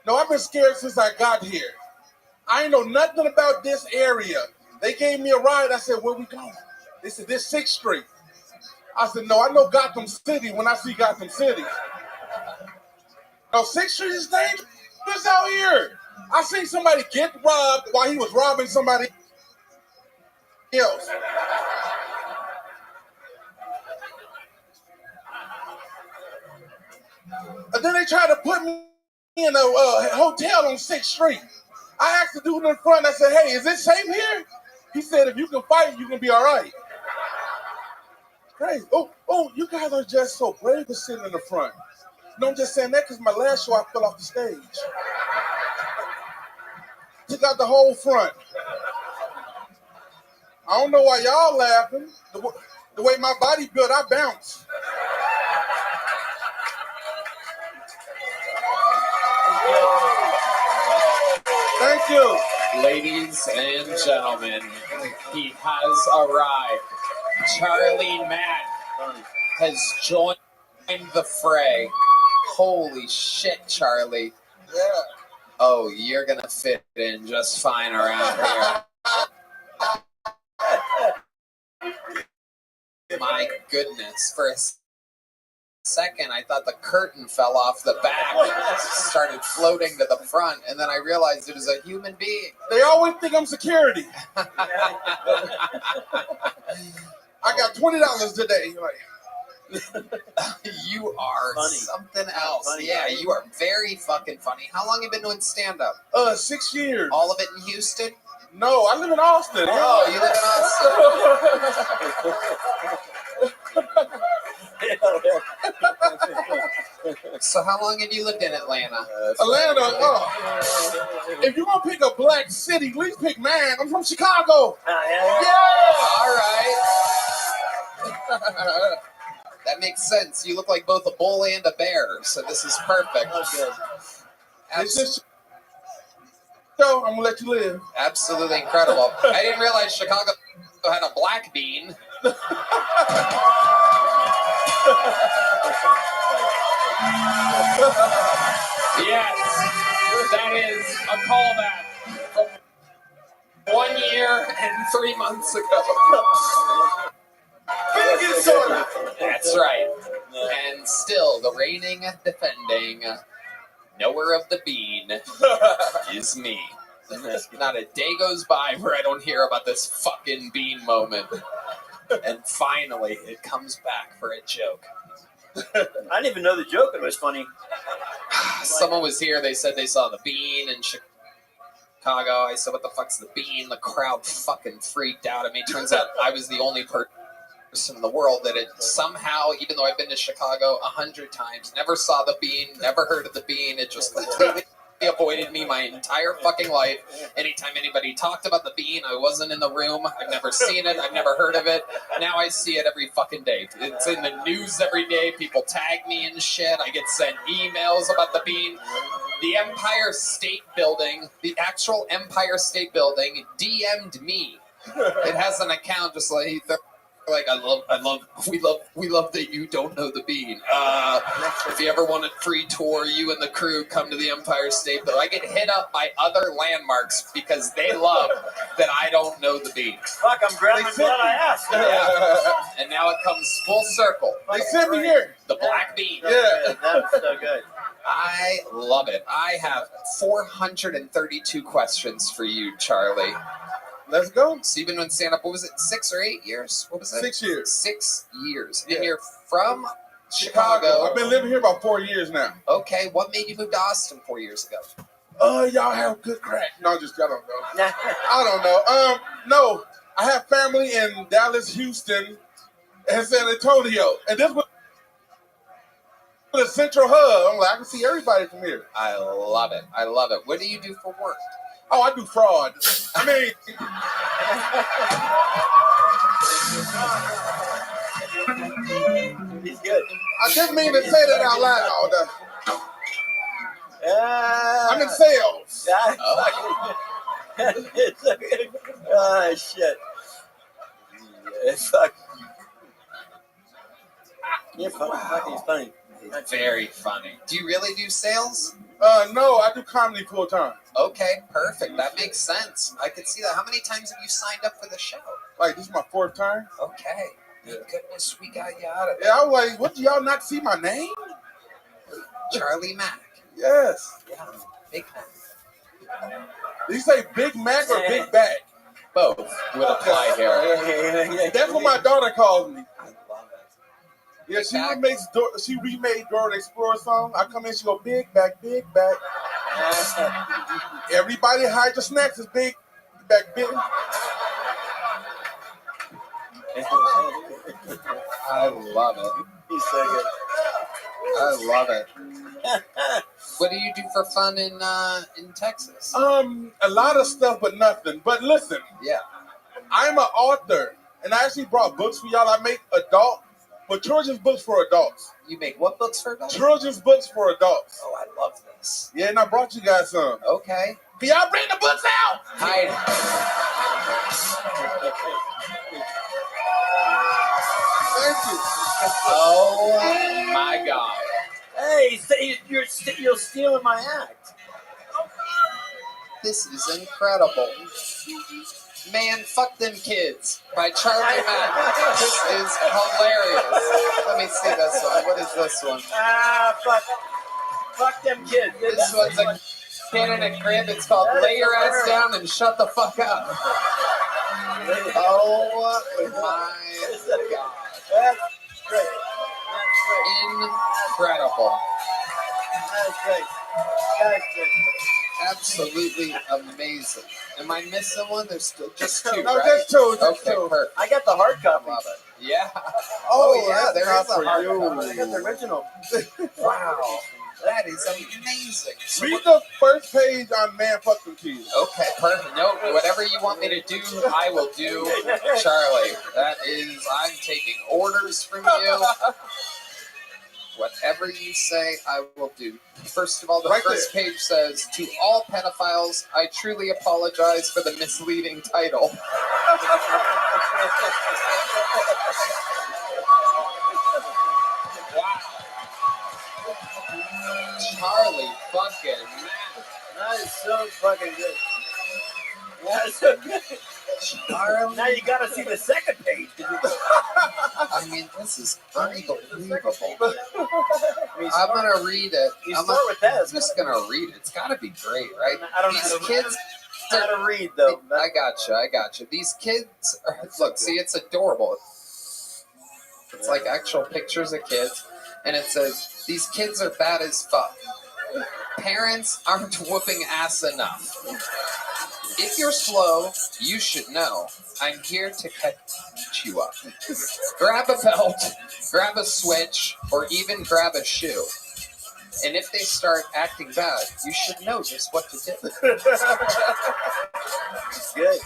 No, I've been scared since I got here. I ain't know nothing about this area. They gave me a ride. I said, where we going? They said, this 6th Street. I said, no, I know Gotham City when I see Gotham City. No, 6th Street is dangerous out here. I seen somebody get robbed while he was robbing somebody else. And then they tried to put me in a hotel on 6th Street. I asked the dude in front, I said, hey, is it safe here? He said, if you can fight, you can be all right. Crazy. Oh, you guys are just so brave to sit in the front. No, I'm just saying that because my last show, I fell off the stage. Took out the whole front. I don't know why y'all laughing. The way my body built, I bounce. Thank you. Ladies and gentlemen, he has arrived. Charlie Mack has joined the fray. Holy shit, Charlie. Yeah. Oh, you're going to fit in just fine around here. My goodness. For a second, I thought the curtain fell off the back and started floating to the front, and then I realized it was a human being. They always think I'm security. I got $20 today. You are funny. Something else. Funny, yeah, right? You are very fucking funny. How long have you been doing stand-up? 6 years. All of it in Houston? No, I live in Austin. Oh, you live in Austin. So how long have you lived in Atlanta? Atlanta? If you're going to pick a black city, at least pick mine. I'm from Chicago. Yeah! All right. That makes sense. You look like both a bull and a bear, so this is perfect. So I'm gonna let you live. Absolutely incredible. I didn't realize Chicago had a black bean. Yes, that is a callback from 1 year and 3 months ago. That's right. And still, the reigning, defending knower of the bean is me. Not a day goes by where I don't hear about this fucking bean moment. And finally, it comes back for a joke. I didn't even know the joke, but it was funny. Someone was here, they said they saw the bean in Chicago. I said, what the fuck's the bean? The crowd fucking freaked out at me. Turns out I was the only person in the world that had somehow, even though I've been to Chicago 100 times, never saw the bean, never heard of the bean. It just completely avoided me my entire fucking life. Anytime anybody talked about the bean, I wasn't in the room. I've never seen it. I've never heard of it. Now I see it every fucking day. It's in the news every day. People tag me and shit. I get sent emails about the bean. The Empire State Building, the actual Empire State Building, DM'd me. It has an account just like we love that you don't know the bean. If you ever want a free tour, you and the crew come to the Empire State Building. I get hit up by other landmarks because they love that I don't know the bean. Fuck, I'm glad I asked. Yeah. And now it comes full circle. They sent me here. The black bean. Yeah, that was so good. I love it. I have 432 questions for you, Charlie. Let's go. So you've been doing stand-up, what was it, 6 or 8 years? What was it? 6 years. 6 years. Yeah. And you're from Chicago. I've been living here about 4 years now. Okay, what made you move to Austin 4 years ago? Y'all have good crack. No, I don't know. I don't know. No, I have family in Dallas, Houston, and San Antonio. And this was the central hub. I'm like, I can see everybody from here. I love it. I love it. What do you do for work? Oh, I do fraud. I mean, He's good. I didn't mean to say that out loud. I'm in sales. Oh, shit. Yeah, fuck. You're funny. Fucking funny. Very funny. Do you really do sales? No, I do comedy full time. Okay, perfect. That makes sense. I can see that. How many times have you signed up for the show? Like, this is my 4th time. Okay. Thank goodness we got you out of Yeah, I was like, what, do y'all not see my name? Charlie Mack. Yes. Yeah, Big Mac. Did you say Big Mac or Big Bag? Both would apply here. That's what my daughter calls me. I love it. Yeah, she remade Dora the Explorer song. I come in, she go, Big Back, Big Back. Everybody hide your snacks is Big Back, Big. I love it. He's so good. I love it. What do you do for fun in Texas? A lot of stuff, but nothing. But listen, Yeah. I'm an author, and I actually brought books for y'all. I make children's books for adults. You make what books for adults? Children's books for adults. Oh, I love this. Yeah, and I brought you guys some. Okay. Can y'all bring the books out? Hi. Thank you. Oh my God. Hey, you're stealing my act. This is incredible. Man, Fuck Them Kids by Charlie Mack. This is hilarious. Let me see this one. What is this one? Fuck them kids. This one's a kid in a crib. It's called Lay Your Ass Down and Shut the Fuck Up. Oh my God. That's great. Incredible. That's great. That's great. Absolutely amazing. Am I missing one? There's still just 2, No, right? just 2. Okay, perfect. I got the hard copy. Love it. Yeah. Oh, yeah, there is that's a hard for you. copy. I got the original. Wow. That is amazing. So Read the first page on Man Fuck Them Kids. okay, perfect. No, whatever you want me to do, I will do, Charlie. That is, I'm taking orders from you. Whatever you say, I will do. First of all, the first page says, "To all pedophiles, I truly apologize for the misleading title." Wow. Charlie fucking man. That is so fucking good. That is so good. Charlie. Now you gotta see the second page. I mean, this is unbelievable. I'm gonna read it. You start with that. I'm just gonna read it. It's gotta be great, right? I don't These know. kids How to read though. I gotcha. These kids are, look, see, it's adorable. It's like actual pictures of kids, and it says, "These kids are bad as fuck. Parents aren't whooping ass enough. If you're slow, you should know. I'm here to catch you up. Grab a belt, grab a switch, or even grab a shoe. And if they start acting bad, you should know just what to do." Good.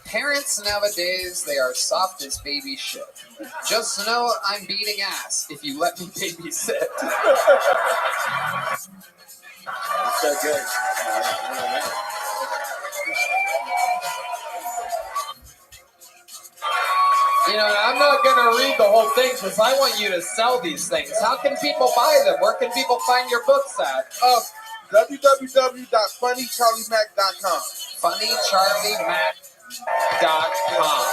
Parents nowadays, they are soft as baby shit. Just know I'm beating ass if you let me babysit. That's so good. You know, I'm not going to read the whole thing because I want you to sell these things. How can people buy them? Where can people find your books at? www.funnycharliemac.com. funnycharliemac.com.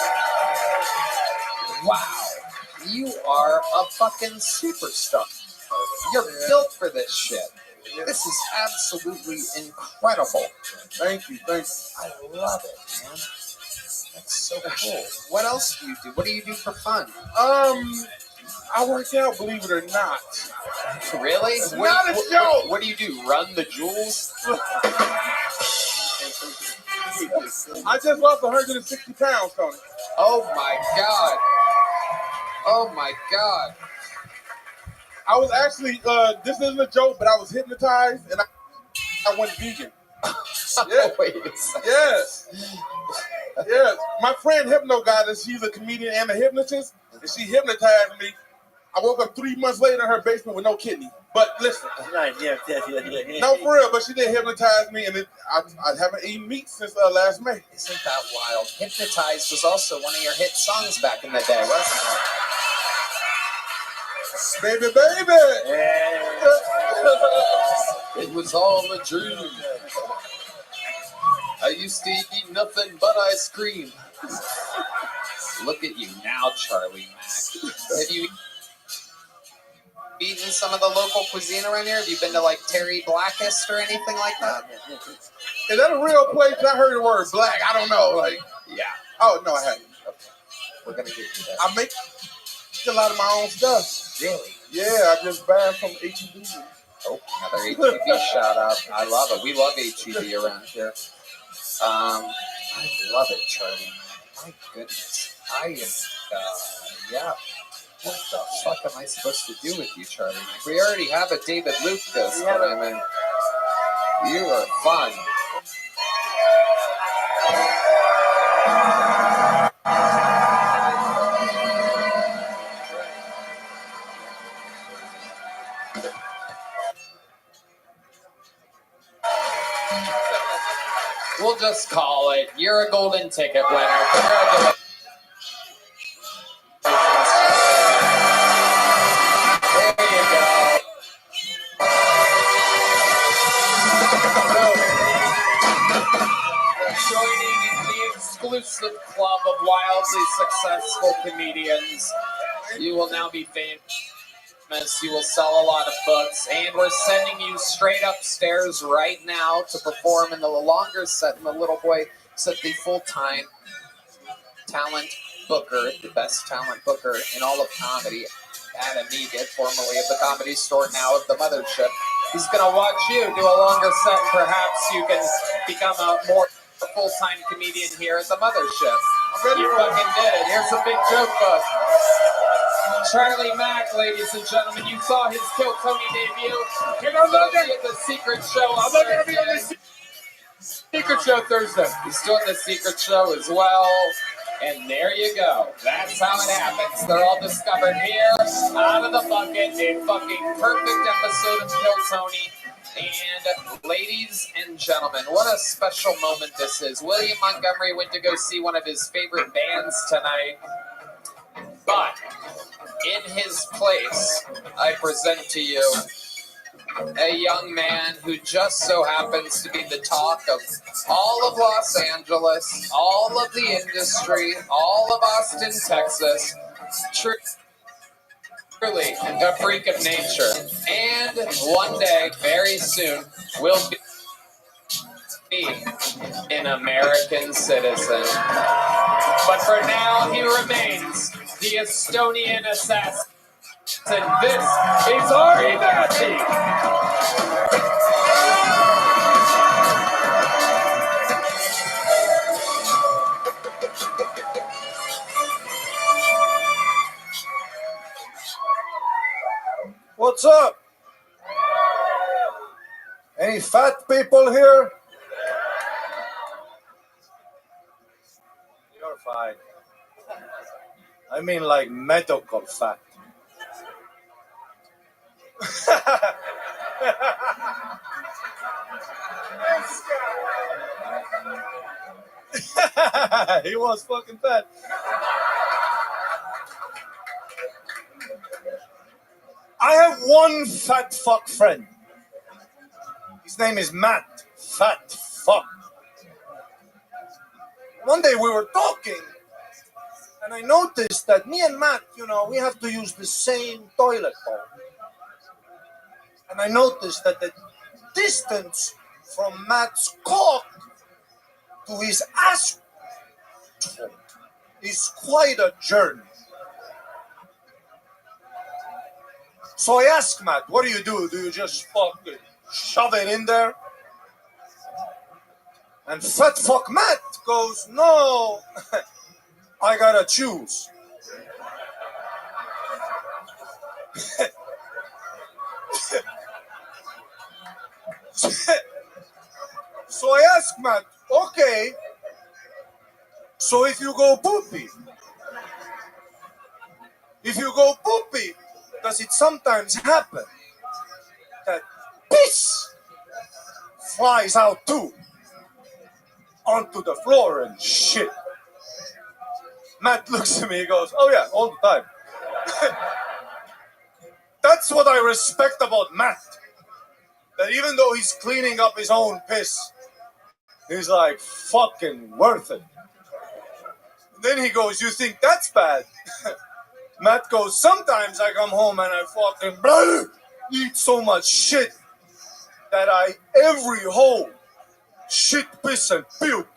Wow. You are a fucking superstar. You're built for this shit. This is absolutely incredible. Thank you. I love it, man. That's so cool. What else do you do? What do you do for fun? I work out, believe it or not. Really? It's not a joke. What do you do? Run the jewels? I just lost 160 pounds, Tony. Oh my god. Oh my god. I was actually, this isn't a joke, but I was hypnotized and I went vegan. Yeah. Wait a second. Yes. Yes. My friend Hypno Goddess, she's a comedian and a hypnotist, and she hypnotized me. I woke up 3 months later in her basement with no kidney. But listen. No, for real, but she did hypnotize me, and I haven't eaten meat since last May. Isn't that wild? Hypnotized was also one of your hit songs back in the day, wasn't it? Baby, baby! It was all a dream. I used to eat nothing but ice cream. Look at you now, Charlie Mac. Have you eaten some of the local cuisine around here? Have you been to like Terry Blackest or anything like that? Is that a real place? I heard the word black. I don't know. Like, yeah. Oh, no, I haven't. Okay. We're going to get you that. I make a lot of my own stuff. Really? Yeah, I just buy from HEB. Oh, another HEB shout out. I love it. We love HEB around here. I love it, Charlie. My goodness. I am, yeah. What the fuck am I supposed to do with you, Charlie? We already have a David Lucas, but I mean, you are fun. We'll just call it. You're a golden ticket winner. Congratulations. There you go. So, joining the exclusive club of wildly successful comedians, you will now be famous. You will sell a lot of books, and we're sending you straight upstairs right now to perform in the longer set. And the little boy said the full-time talent booker, the best talent booker in all of comedy, Adam Egan, formerly of the Comedy Store, now of the Mothership. He's going to watch you do a longer set, and perhaps you can become a more full-time comedian here at the Mothership. You fucking did it. Here's a big joke book. Charlie Mack, ladies and gentlemen, you saw his Kill Tony debut. He's going to be at the Secret Show. I'm not going to be on the Secret Show Thursday. He's doing the Secret Show as well. And there you go. That's how it happens. They're all discovered here, out of the bucket. A fucking perfect episode of Kill Tony. And ladies and gentlemen, what a special moment this is. William Montgomery went to go see one of his favorite bands tonight. But in his place, I present to you a young man who just so happens to be the talk of all of Los Angeles, all of the industry, all of Austin, Texas. Truly a freak of nature. And one day, very soon, will be an American citizen. But for now, he remains the Estonian assassin. This is Ari Matty. What's up? Any fat people here? You're fine. I mean like medical fat. He was fucking fat. I have one fat fuck friend. His name is Matt. Fat fuck. One day we were talking, and I noticed that me and Matt, we have to use the same toilet bowl. And I noticed that the distance from Matt's cock to his ass is quite a journey. So I asked Matt, what do you do? Do you just fucking shove it in there? And fat fuck Matt goes, no, I gotta choose. So I asked Matt, okay, so if you go poopy, does it sometimes happen that piss flies out too onto the floor and shit? Matt looks at me, he goes, oh yeah, all the time. That's what I respect about Matt. That even though he's cleaning up his own piss, he's like, fucking worth it. Then he goes, you think that's bad? Matt goes, sometimes I come home and I fucking eat so much shit that every hole, shit, piss, and puke.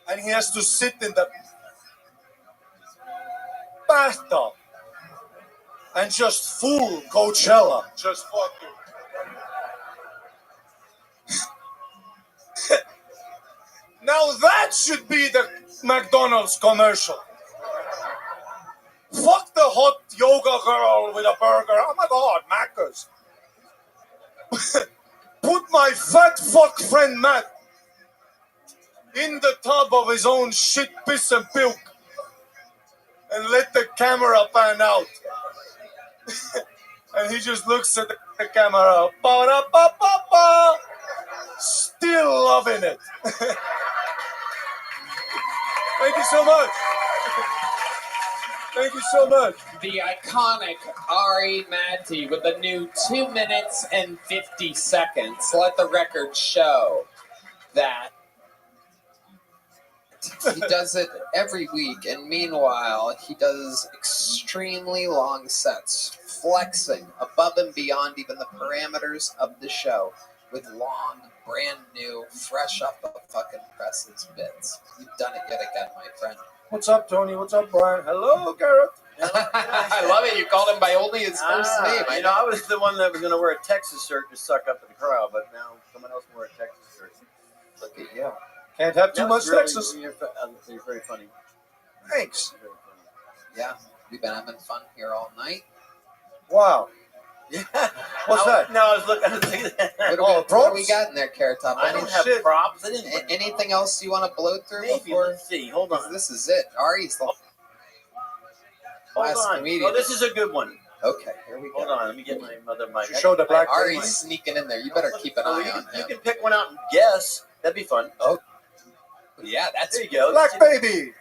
And he has to sit in the bathtub and just fool Coachella. Just fucking. Now that should be the McDonald's commercial. Fuck the hot yoga girl with a burger. Oh my God, Macca's. Put my fat fuck friend Matt in the tub of his own shit, piss, and puke, and let the camera pan out. And he just looks at the camera. Ba-da-ba-ba-ba. Still loving it. Thank you so much. Thank you so much. The iconic Ari Matty with the new 2 minutes and 50 seconds. Let the record show that he does it every week, and meanwhile, he does extremely long sets, flexing above and beyond even the parameters of the show with long, brand new, fresh off the fucking presses bits. You've done it yet again, my friend. What's up, Tony? What's up, Brian? Hello, Garrett. I love it. You called him by only his first name. I was the one that was going to wear a Texas shirt to suck up to the crowd, but now someone else can wear a Texas shirt. Look at you. Can't have too much Texas. You're very funny. Thanks. Yeah. We've been having fun here all night. Wow. What's that? No, I was looking at the What do we got in there, Carrot Top? I don't have props. I didn't. Anything else you want to blow through Maybe. before? Let's see. Hold on. This is it. Ari's the last Hold on. comedian. Oh, this is a good one. Okay, here we go. Hold on. Let me get my mother mic. You show the black Ari's baby. sneaking in there. You better keep an eye on You him. can pick one out and guess. That'd be fun. Oh, yeah, that's There you go. Black baby.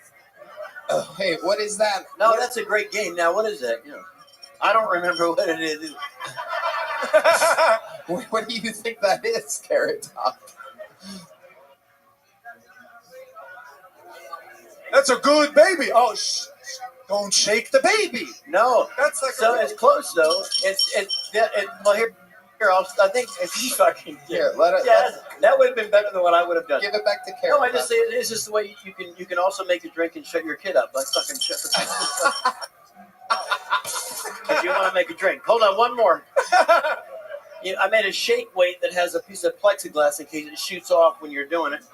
Oh, hey, what is that? No, that's a great game. Now, what is that? I don't remember what it is. What do you think that is, Carrot Top? That's a good baby. Oh, don't shake the baby. No, That's like so it's close though. Well, here. I think it's fucking. Here, let it. Yeah, that would have been better than what I would have done. Give it back to Carrot. No, I just say it's just the way you can also make a drink and shut your kid up. Let's fucking shut the. If you want to make a drink, hold on, one more. I made a shake weight that has a piece of plexiglass in case it shoots off when you're doing it.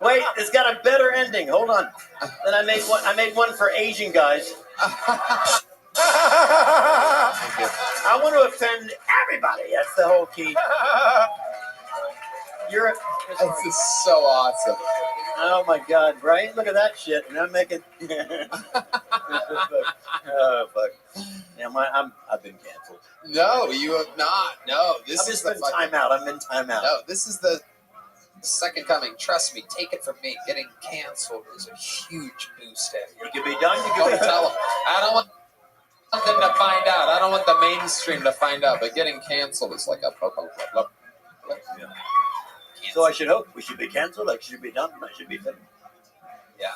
Wait, it's got a better ending. Hold on. Then I made one for Asian guys. I want to offend everybody. That's the whole key. This is so awesome. Oh my God! Right? Look at that shit. And I'm making. Oh fuck! Yeah, I've been canceled. No, you have not. No, this I've is just been timeout. I've been timeout. No, this is the second coming. Trust me. Take it from me. Getting canceled is a huge boost. You can be done. You Don't can be tell them. I don't want them to find out. I don't want the mainstream to find out. But getting canceled is like a Yeah. So I should hope we should be canceled. I should be done. I should be finished. Yeah.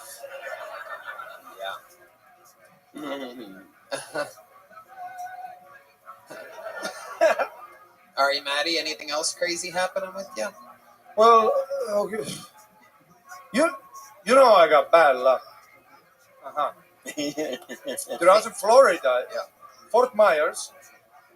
All right, Maddie. Anything else crazy happening with you? Well, okay. You know I got bad luck. When I was in Florida, Fort Myers,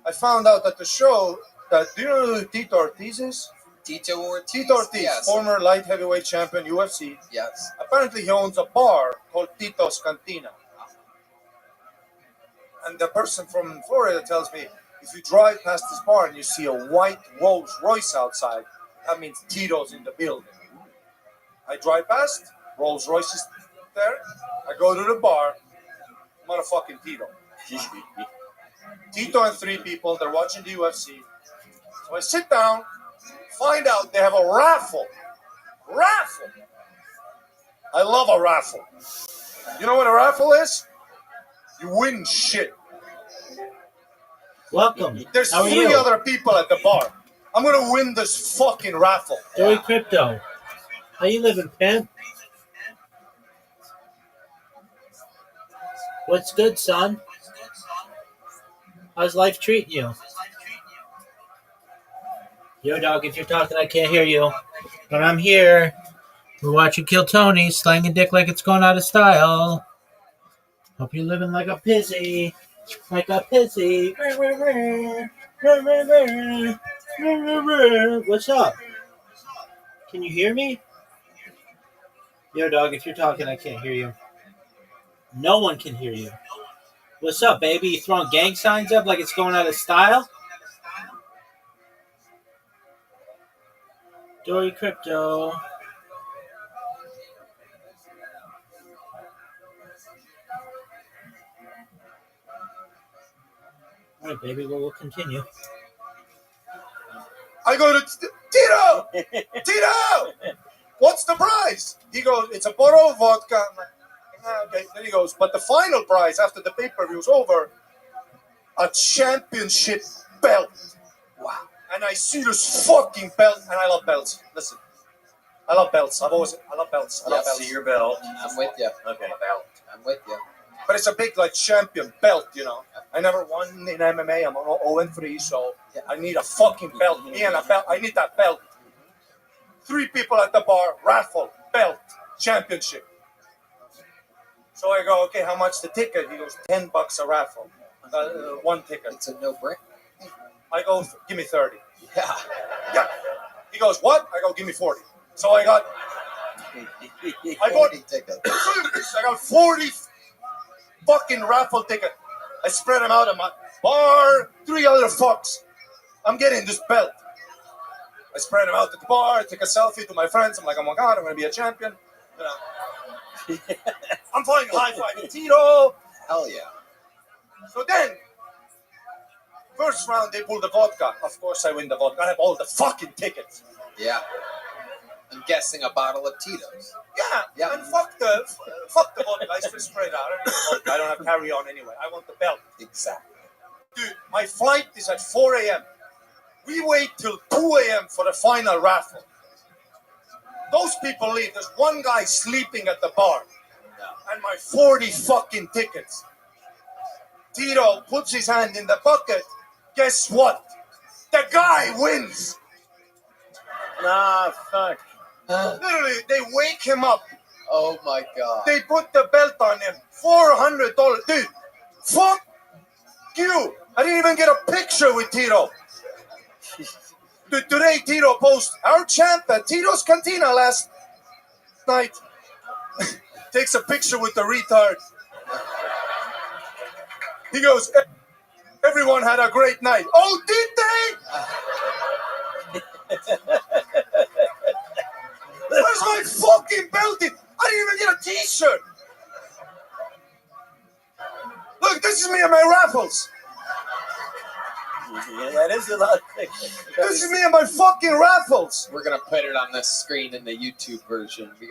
I found out at the show that, do you know who Tito Ortiz is? Tito Ortiz? Tito Ortiz, Yes. former light heavyweight champion, UFC. Yes. Apparently he owns a bar called Tito's Cantina. And the person from Florida tells me, if you drive past this bar and you see a white Rolls Royce outside, that means Tito's in the building. I drive past, Rolls Royce is there. I go to the bar, motherfucking Tito. Tito and 3 people, they're watching the UFC. So I sit down, find out they have a raffle. Raffle! I love a raffle. You know what a raffle is? You win shit. Welcome. There's How are 3 you? other people at the bar. I'm gonna win this fucking raffle. Joey Crypto. How you living, pimp? What's good, son? How's life treating you? Yo, dog, if you're talking, I can't hear you. But I'm here. We're watching Kill Tony, slanging dick like it's going out of style. Hope you're living like a pissy. Like a pissy. What's up? Can you hear me? Yo, dog, if you're talking, I can't hear you. No one can hear you. What's up, baby? You throwing gang signs up like it's going out of style? Dory Crypto. All right, baby. Well, we'll continue. I go to Tito! Tito! What's the prize? He goes, it's a bottle of vodka. I'm like, okay. Then he goes, but the final prize after the pay-per-view's over, a championship belt. Wow. And I see this fucking belt, and I love belts. Listen, I love belts. I love belts. I love belts. See your belt. I'm with you. Okay. I'm with you. But it's a big, like, champion belt, you know. I never won in MMA. I'm 0-3, so I need a fucking belt. Me and a belt. I need that belt. 3 people at the bar, raffle, belt, championship. So I go, okay, how much the ticket? He goes, $10 a raffle. 1 ticket. It's a no-brainer. I go, give me 30. Yeah. He goes, what? I go, give me 40. So I got I bought I got 40 fucking raffle tickets. I spread them out in my bar. 3 other fucks. I'm getting this belt. I spread them out at the bar. I take a selfie to my friends. I'm like, oh my god, I'm gonna be a champion. You know. I'm playing high-fiving Tito. Hell yeah. So then, first round they pull the vodka. Of course I win the vodka. I have all the fucking tickets. Yeah. I'm guessing a bottle of Tito's. Yeah. And fuck the vodka. I just spray it out. I don't have carry on anyway. I want the belt. Exactly. Dude, my flight is at 4 a.m. We wait till 2 a.m. for the final raffle. Those people leave. There's one guy sleeping at the bar. And my 40 fucking tickets. Tito puts his hand in the bucket. Guess what? The guy wins. Nah, fuck. Literally, they wake him up. Oh my god. They put the belt on him. $400. Dude, fuck you. I didn't even get a picture with Tito. Dude, today Tito posts our champ at Tito's Cantina last night. Takes a picture with the retard. He goes, everyone had a great night. Oh, did they? Where's my fucking belt? I didn't even get a t-shirt. Look, this is me and my raffles. Yeah, that is a lot of things. This is me and my fucking raffles. We're gonna put it on the screen in the YouTube version. You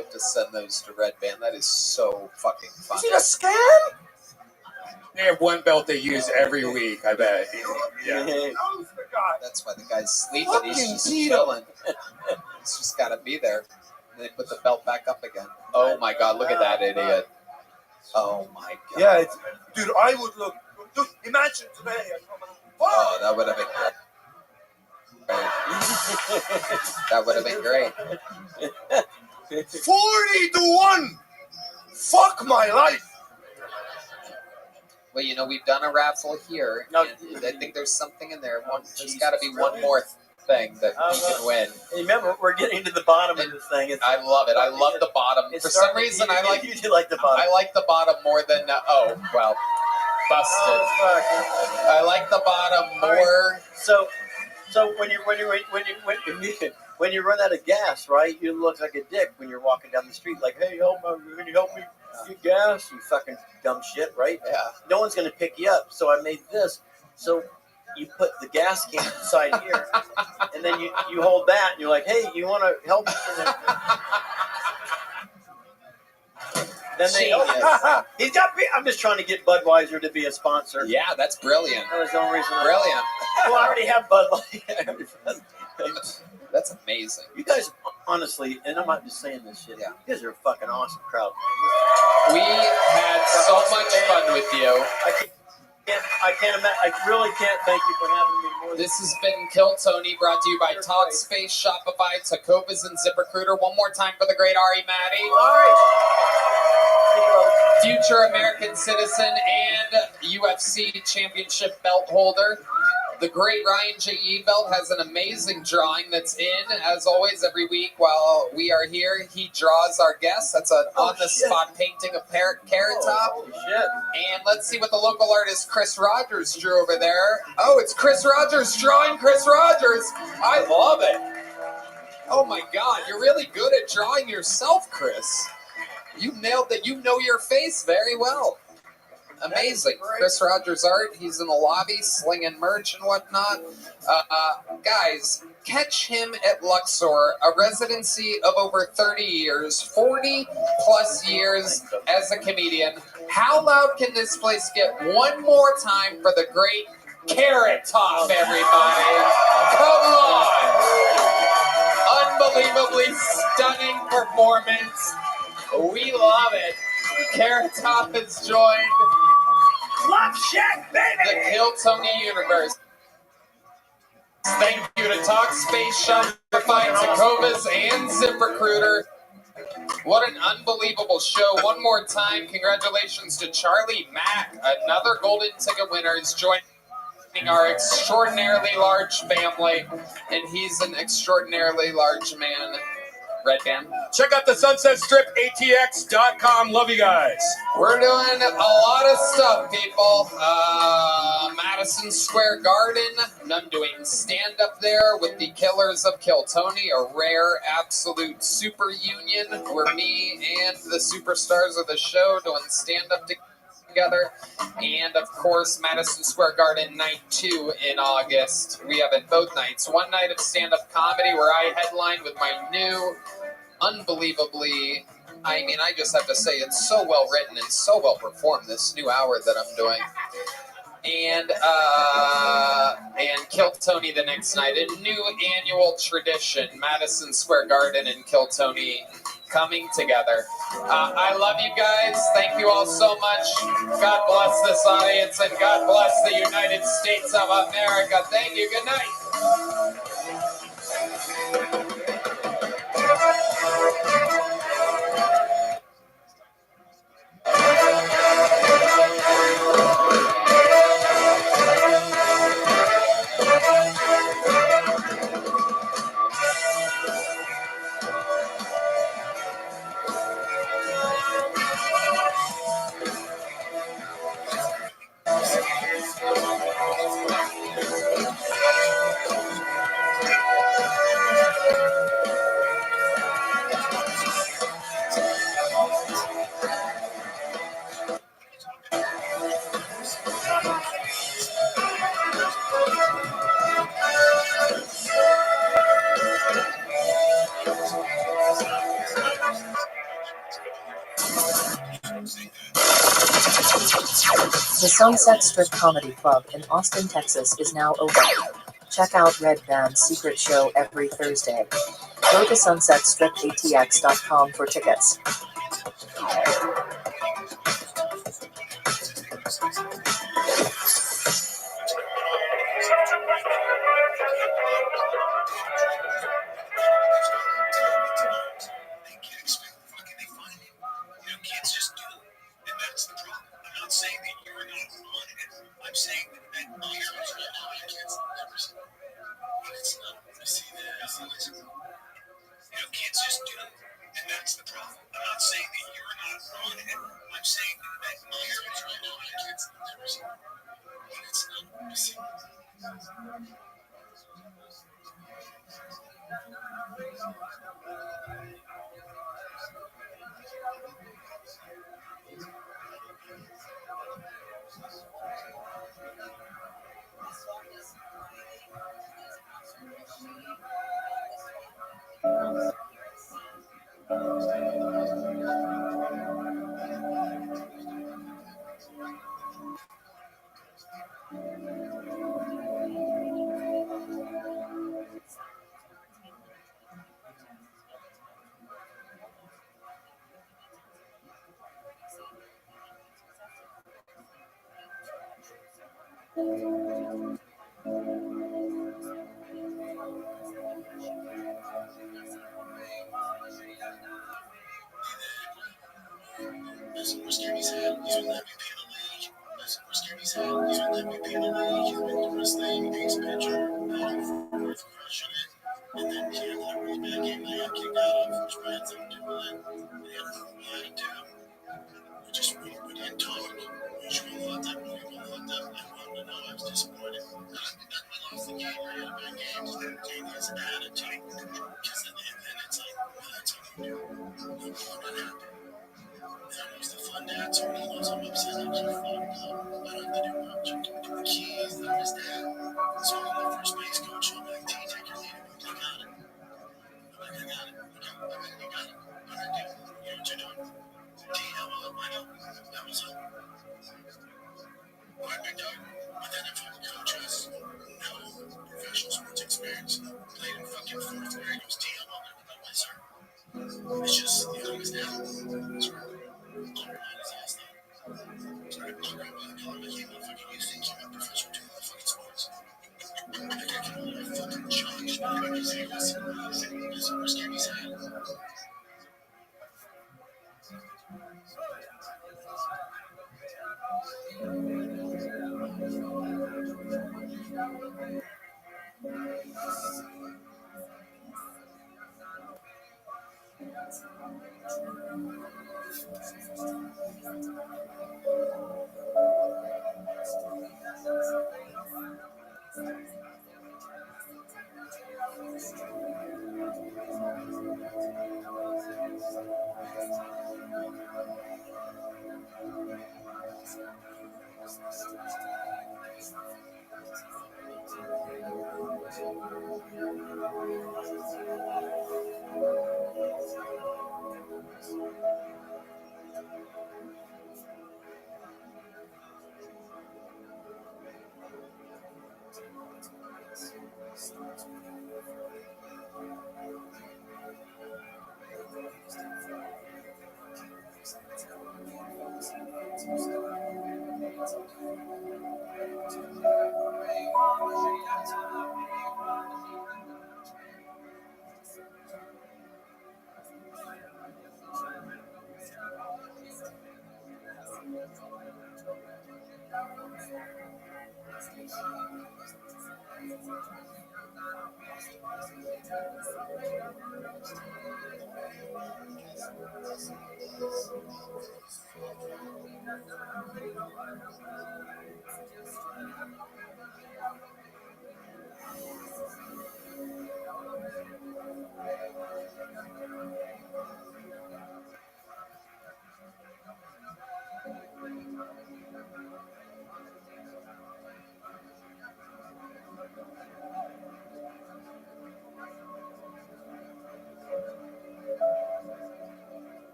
have to send those to Red Band. That is so fucking fun. Is it a scam? They have one belt they use every week, I bet. Yeah. That's why the guy's sleeping. Fucking He's just Tito. chilling. He's just gotta be there. And they put the belt back up again. Oh my god, look at that idiot. Oh my god. Yeah, dude, I would look. Dude, imagine today. Oh, that would have been great. That would have been great. 40-1. Fuck my life. Well, you know, we've done a raffle here. And I think there's something in there. There's got to be one more thing that we can win. Remember, we're getting to the bottom of this thing. I love it. I love the bottom. For some reason, I like you like the bottom. I like the bottom more than busted. I like the bottom more. So when you run out of gas, right? You look like a dick when you're walking down the street. Like, hey, can you help me get gas? You fucking dumb shit, right? Yeah. No one's gonna pick you up. So I made this. So you put the gas can inside here, and then you hold that, and you're like, hey, you want to help me? Then they help you. He's got. I'm just trying to get Budweiser to be a sponsor. Yeah, that's brilliant. That was the only reason. Brilliant. Well, I already have Budweiser. That's amazing. You guys, honestly, and I'm not just saying this shit. Yeah. You guys are a fucking awesome crowd. We had so much fun with you. I can't imagine. I really can't thank you for having me more. This has been Kill Tony, brought to you by Talkspace, Shopify, Tacovas, and ZipRecruiter. One more time for the great Ari Maddie. All right. Future American citizen and UFC championship belt holder. The great Ryan J.E. Belt has an amazing drawing that's in, as always, every week while we are here. He draws our guests. That's an on-the-spot painting of Carrot Top. Holy shit. And let's see what the local artist Chris Rogers drew over there. Oh, it's Chris Rogers drawing Chris Rogers. I love it. Oh, my God. You're really good at drawing yourself, Chris. You nailed that. You know your face very well. Amazing. Chris Rogers art. He's in the lobby slinging merch and whatnot. Guys, catch him at Luxor, a residency of over 30 years, 40 plus years as a comedian. How loud can this place get one more time for the great Carrot Top, everybody? Come on. Unbelievably stunning performance. We love it. Carrot Top has joined Love Shack, baby! the Kill Tony universe. Thank you to Talkspace, Shopify, Tacovas, and ZipRecruiter. What an unbelievable show. One more time, congratulations to Charlie Mack, another Golden Ticket winner, is joining our extraordinarily large family, and he's an extraordinarily large man. Red Band. Check out the Sunset Strip, ATX.com. Love you guys. We're doing a lot of stuff, people. Madison Square Garden. I'm doing stand-up there with the Killers of Kiltony, a rare absolute super union where me and the superstars of the show doing stand-up together. And, of course, Madison Square Garden Night 2 in August. We have it both nights. One night of stand-up comedy where I headline with my new, unbelievably, I mean, I just have to say it's so well written and so well performed, this new hour that I'm doing. And Kiltony the next night, a new annual tradition, Madison Square Garden and Kiltony coming together. I love you guys. Thank you all so much. God bless this audience and God bless the United States of America. Thank you. Good night. The Sunset Strip Comedy Club in Austin, Texas is now open. Check out Red Band's secret show every Thursday. Go to sunsetstripatx.com for tickets.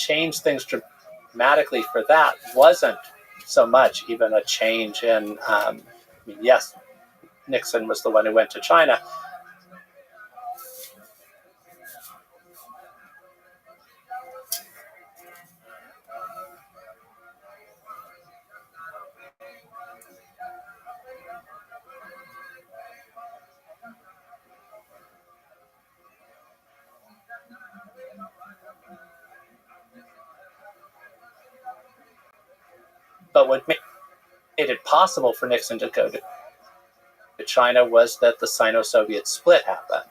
changed things dramatically for that wasn't so much even a change in, yes, Nixon was the one who went to China. But what made it possible for Nixon to go to China was that the Sino-Soviet split happened.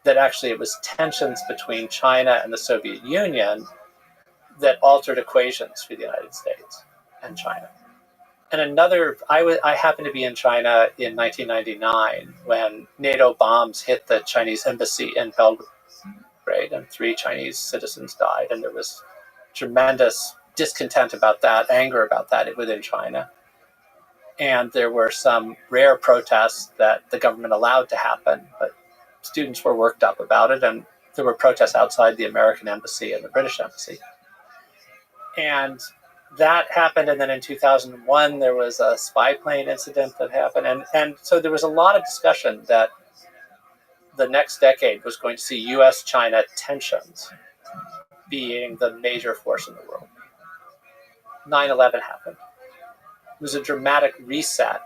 That actually it was tensions between China and the Soviet Union that altered equations for the United States and China. And I happened to be in China in 1999 when NATO bombs hit the Chinese embassy in Belgrade and 3 Chinese citizens died. And there was tremendous discontent about that, anger about that within China. And there were some rare protests that the government allowed to happen, but students were worked up about it, and there were protests outside the American embassy and the British embassy. And that happened, and then in 2001, there was a spy plane incident that happened. And so there was a lot of discussion that the next decade was going to see US-China tensions being the major force in the world. 9/11 happened. It was a dramatic reset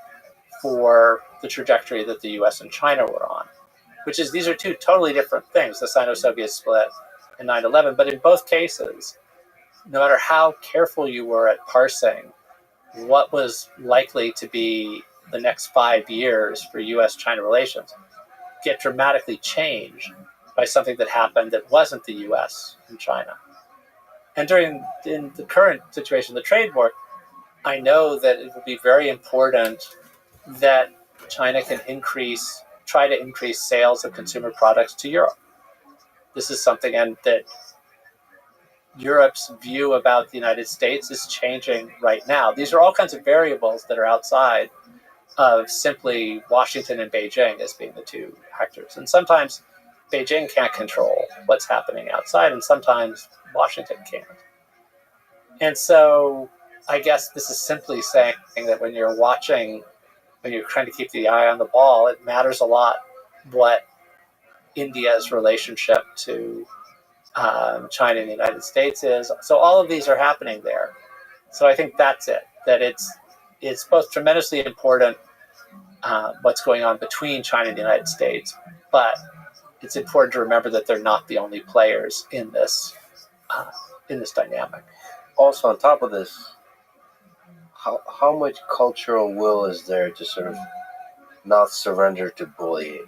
for the trajectory that the US and China were on, which is these are 2 totally different things, the Sino-Soviet split and 9/11. But in both cases, no matter how careful you were at parsing what was likely to be the next 5 years for US-China relations, get dramatically changed by something that happened that wasn't the US and China. And in the current situation, the trade war, I know that it will be very important that China can try to increase sales of consumer products to Europe. This is something that Europe's view about the United States is changing right now. These are all kinds of variables that are outside of simply Washington and Beijing as being the 2 actors. And sometimes Beijing can't control what's happening outside, and sometimes Washington can't. And so I guess this is simply saying that when you're trying to keep the eye on the ball, it matters a lot what India's relationship to China and the United States is. So all of these are happening there. So I think that's it, that it's both tremendously important what's going on between China and the United States, but it's important to remember that they're not the only players in this dynamic. Also, on top of this, how much cultural will is there to sort of not surrender to bullying?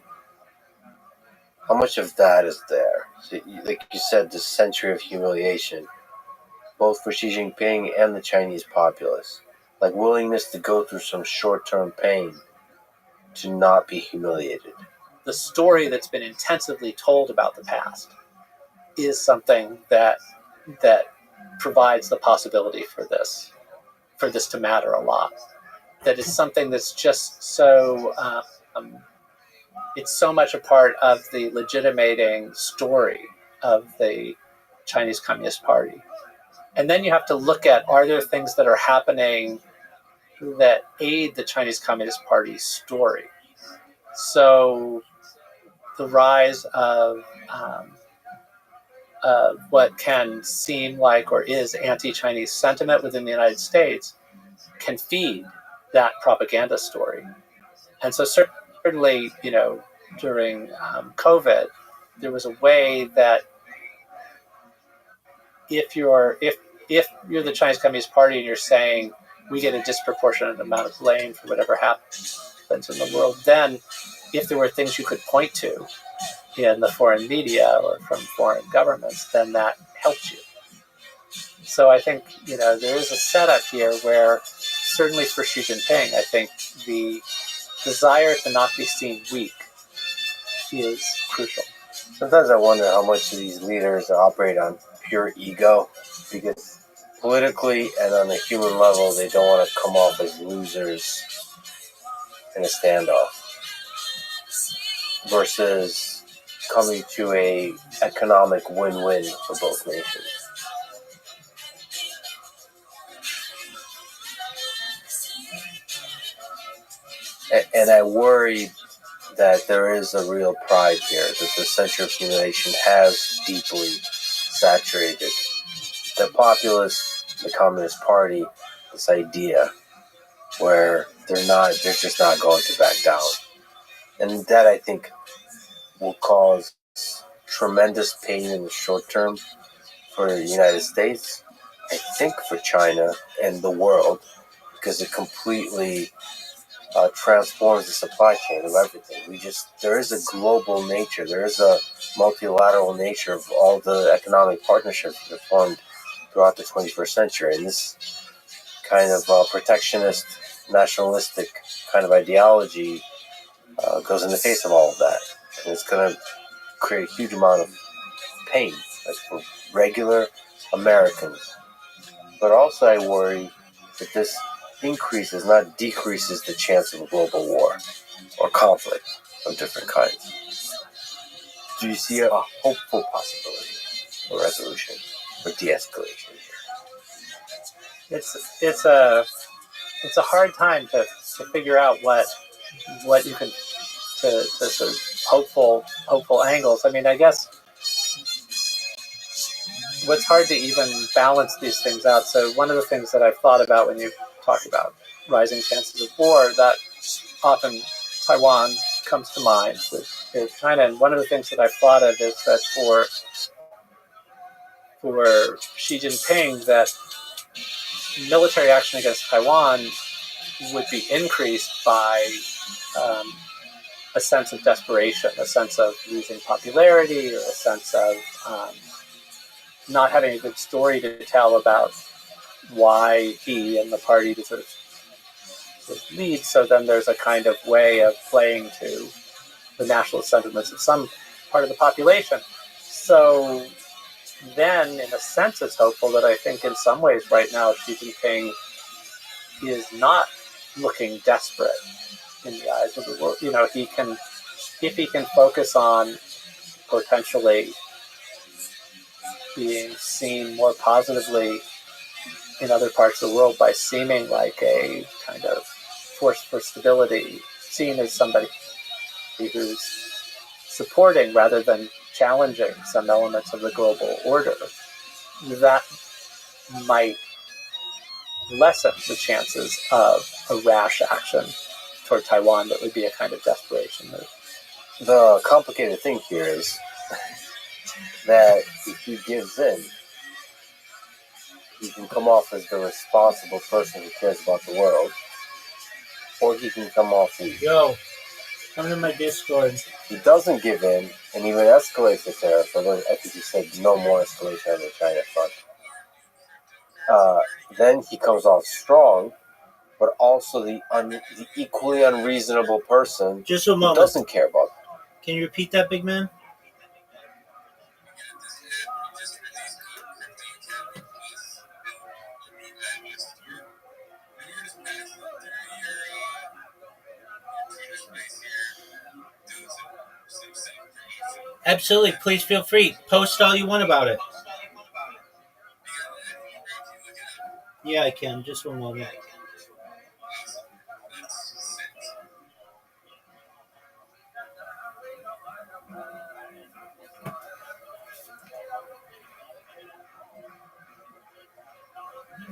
How much of that is there? So, like you said, this century of humiliation, both for Xi Jinping and the Chinese populace, like willingness to go through some short-term pain to not be humiliated. The story that's been intensively told about the past is something that provides the possibility for this to matter a lot. That is something that's just so it's so much a part of the legitimating story of the Chinese Communist Party. And then you have to look at, are there things that are happening that aid the Chinese Communist Party's story? So the rise of what can seem like or is anti-Chinese sentiment within the United States can feed that propaganda story. And so certainly, during COVID, there was a way that if you're the Chinese Communist Party and you're saying we get a disproportionate amount of blame for whatever happens in the world, then if there were things you could point to in the foreign media or from foreign governments, then that helped you. So I think, there is a setup here where certainly for Xi Jinping, I think the desire to not be seen weak is crucial. Sometimes I wonder how much of these leaders operate on pure ego, because politically and on a human level, they don't want to come off as losers in a standoff, versus coming to a economic win-win for both nations. And I worry that there is a real pride here, that the center of accumulation has deeply saturated the populace, the Communist Party, this idea where they're just not going to back down. And that, I think, will cause tremendous pain in the short term for the United States, I think for China and the world, because it completely transforms the supply chain of everything. There is a global nature, there is a multilateral nature of all the economic partnerships that are formed throughout the 21st century. And this kind of protectionist, nationalistic kind of ideology goes in the face of all of that. And it's going to create a huge amount of pain, like for regular Americans. But also I worry that this increases, not decreases, the chance of a global war or conflict of different kinds. Do you see a hopeful possibility for resolution, for de-escalation? It's a hard time to figure out what you can to sort of hopeful angles. I mean, I guess what's hard to even balance these things out. So one of the things that I've thought about when you talk about rising chances of war, that often Taiwan comes to mind with China. And one of the things that I've thought of is that for Xi Jinping, that military action against Taiwan would be increased by a sense of desperation, a sense of losing popularity, or a sense of not having a good story to tell about why he and the party to sort of lead. So then there's a kind of way of playing to the nationalist sentiments of some part of the population. So then, in a sense, it's hopeful that I think in some ways right now Xi Jinping is not looking desperate in the eyes of the world. You know, if he can focus on potentially being seen more positively in other parts of the world by seeming like a kind of force for stability, seen as somebody who's supporting rather than challenging some elements of the global order, that might lessen the chances of a rash action toward Taiwan that would be a kind of desperation move. The complicated thing here is that if he gives in, he can come off as the responsible person who cares about the world, or he can come off weak. Yo, come to my Discord. He doesn't give in and even escalates the tariff. I think he said no more escalation on the China front. Then he comes off strong, but also the equally unreasonable person Just a who moment. doesn't care about it. Can you repeat that, big man? Absolutely. Please feel free. Post all you want about it. Yeah, I can. Just one moment.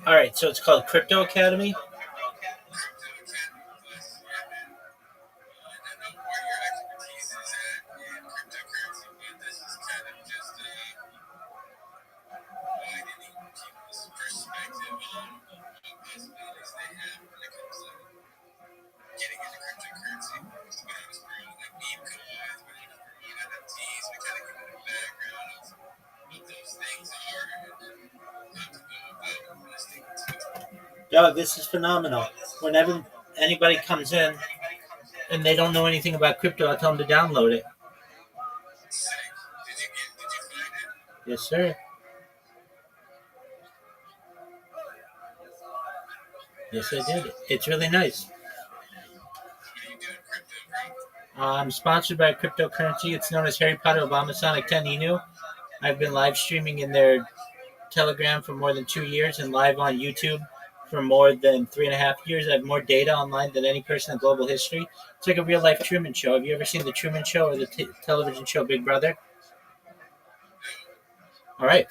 All right, so it's called Crypto Academy. Dog, this is phenomenal. Whenever anybody comes in and they don't know anything about crypto, I tell them to download it. Yes, sir. Yes, I did. It's really nice. I'm sponsored by cryptocurrency. It's known as Harry Potter Obama Sonic 10 Inu. I've been live streaming in their Telegram for more than 2 years and live on YouTube for more than 3.5 years. I have more data online than any person in global history. It's like a real life Truman Show. Have you ever seen the Truman Show or the television show Big Brother? All right.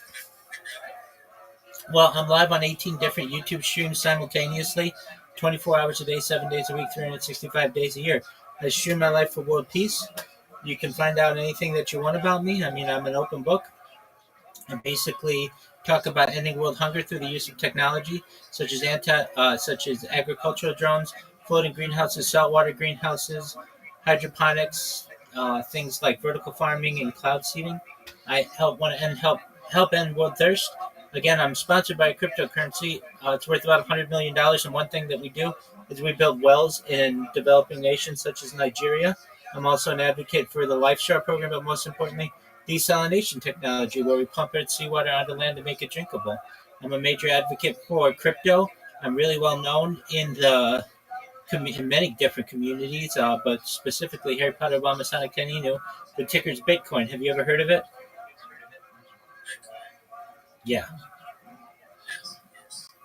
Well, I'm live on 18 different YouTube streams simultaneously, 24 hours a day, 7 days a week, 365 days a year. I stream my life for world peace. You can find out anything that you want about me. I mean, I'm an open book. I basically talk about ending world hunger through the use of technology, such as agricultural drones, floating greenhouses, saltwater greenhouses, hydroponics, things like vertical farming and cloud seeding. I help end world thirst. Again, I'm sponsored by a cryptocurrency. It's worth about $100 million. And one thing that we do is we build wells in developing nations such as Nigeria. I'm also an advocate for the LifeStar program, but most importantly, desalination technology, where we pump earth seawater onto land to make it drinkable. I'm a major advocate for crypto. I'm really well known in many different communities, but specifically Harry Potter, Obama, Sonic, Teninu. The ticker's Bitcoin. Have you ever heard of it? Yeah.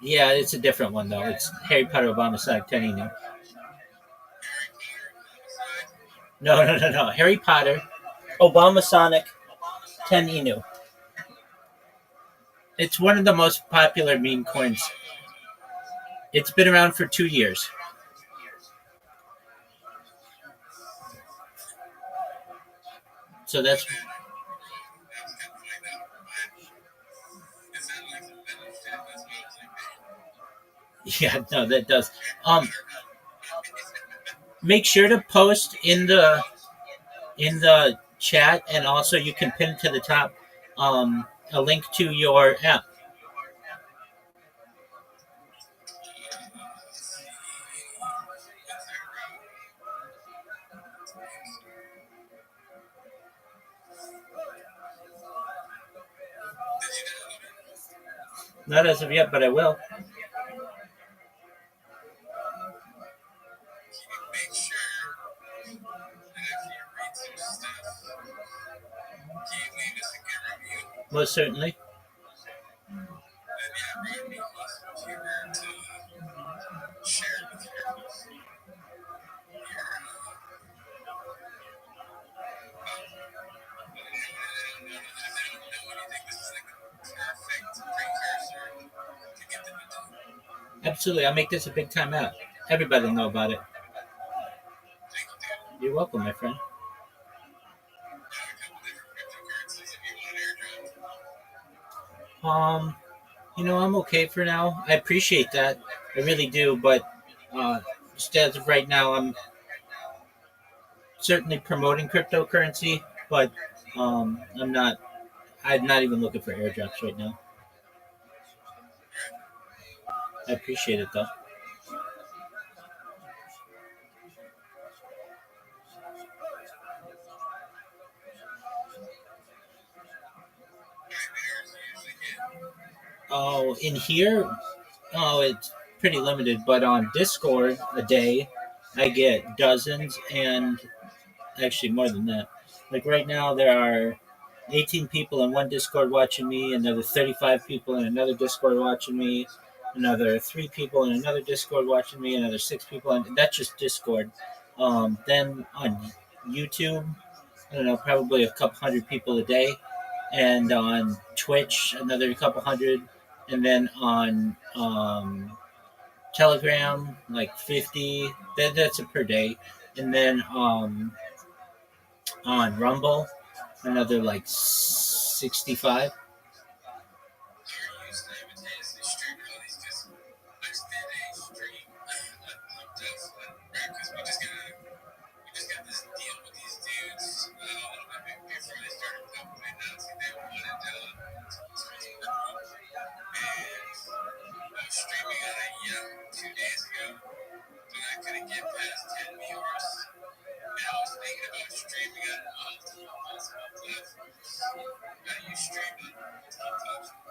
Yeah, it's a different one, though. It's Harry Potter, Obama, Sonic, Teninu. No. Harry Potter, Obama, Sonic, Teninu. It's one of the most popular meme coins. It's been around for 2 years. So that's... Yeah, no, that does. Make sure to post in the chat, and also you can pin to the top a link to your app. Not as of yet, but I will. Most certainly. Absolutely. I'll make this a big time app. Everybody will know about it. You're welcome, my friend. I'm okay for now. I appreciate that. I really do, but just as of right now, I'm certainly promoting cryptocurrency, but I'm not even looking for airdrops right now. I appreciate it, though. Oh, in here, it's pretty limited, but on Discord a day, I get dozens, and actually more than that. Like right now, there are 18 people in one Discord watching me, another 35 people in another Discord watching me, another 3 people in another Discord watching me, another 6 people, and that's just Discord. Then on YouTube, I don't know, probably a couple hundred people a day, and on Twitch, another couple hundred, and then on Telegram, like 50. That's a per day, and then on Rumble, another like 65.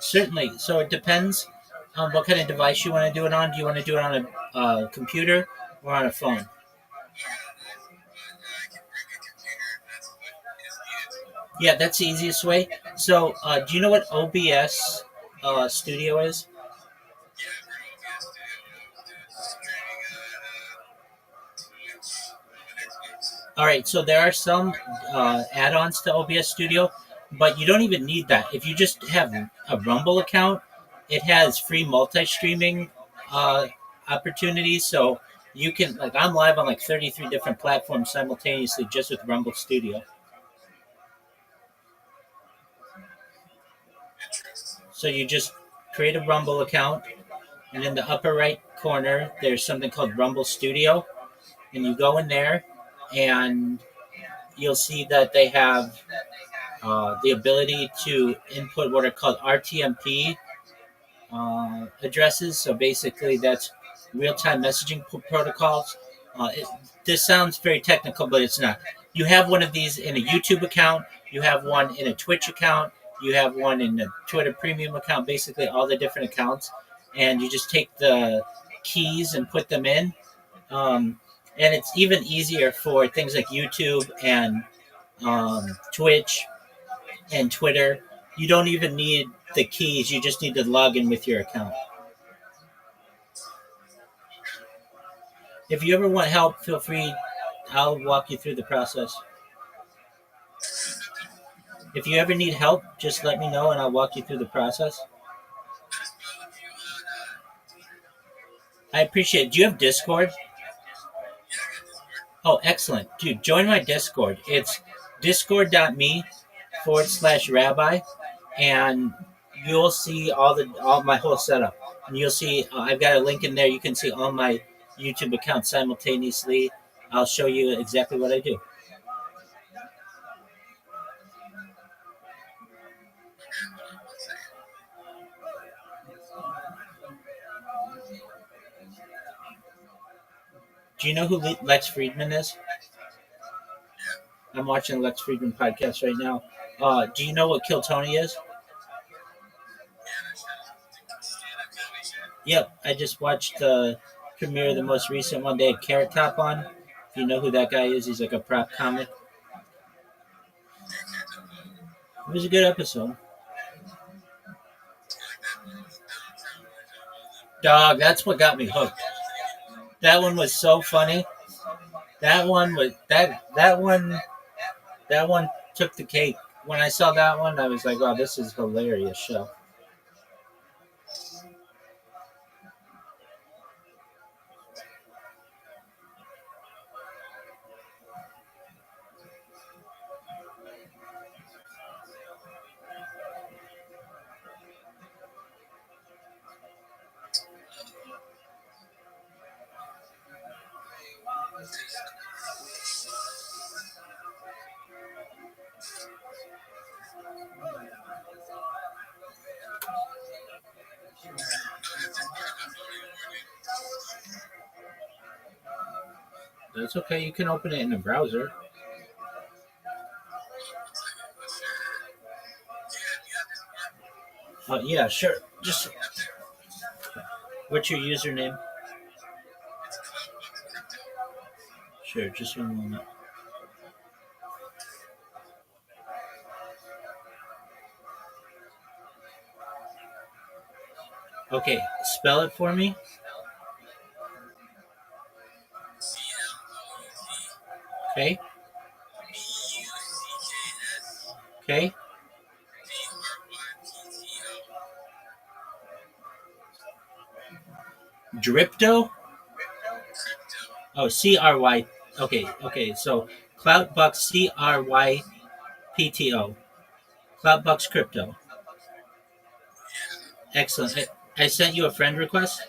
Certainly. So it depends on what kind of device you want to do it on. Do you want to do it on a computer or on a phone? Yeah, that's the easiest way. So, do you know what OBS Studio is? All right, so there are some add-ons to OBS Studio, but you don't even need that. If you just have a Rumble account, it has free multi-streaming opportunities. So you can, like, I'm live on like 33 different platforms simultaneously just with Rumble Studio. So you just create a Rumble account, and in the upper right corner, there's something called Rumble Studio, and you go in there, and you'll see that they have the ability to input what are called RTMP addresses. So basically, that's real-time messaging protocols. This sounds very technical, but it's not. You have one of these in a YouTube account. You have one in a Twitch account. You have one in a Twitter Premium account. Basically, all the different accounts, and you just take the keys and put them in. And it's even easier for things like YouTube and Twitch and Twitter. You don't even need the keys. You just need to log in with your account. If you ever want help, feel free. I'll walk you through the process. If you ever need help, just let me know and I'll walk you through the process. I appreciate it. Do you have Discord? Oh, excellent. Dude, join my Discord. It's discord.me/Rabbi, and you'll see all my whole setup. And you'll see I've got a link in there. You can see all my YouTube accounts simultaneously. I'll show you exactly what I do. Do you know who Lex Friedman is? I'm watching the Lex Friedman podcast right now. Do you know what Kill Tony is? Yep, I just watched the premiere of the most recent one. They had Carrot Top on. If you know who that guy is, he's like a prop comic. It was a good episode. Dog, that's what got me hooked. That one was so funny. That one took the cake. When I saw that one, I was like, wow, this is a hilarious show. That's okay. You can open it in a browser. Yeah, sure. Just what's your username? Sure, just one moment. Okay, spell it for me. Okay. Okay. Dripto? Oh, CRY. Okay. So Cloudbucks CRYPTO. Cloudbucks Crypto. Excellent. I sent you a friend request.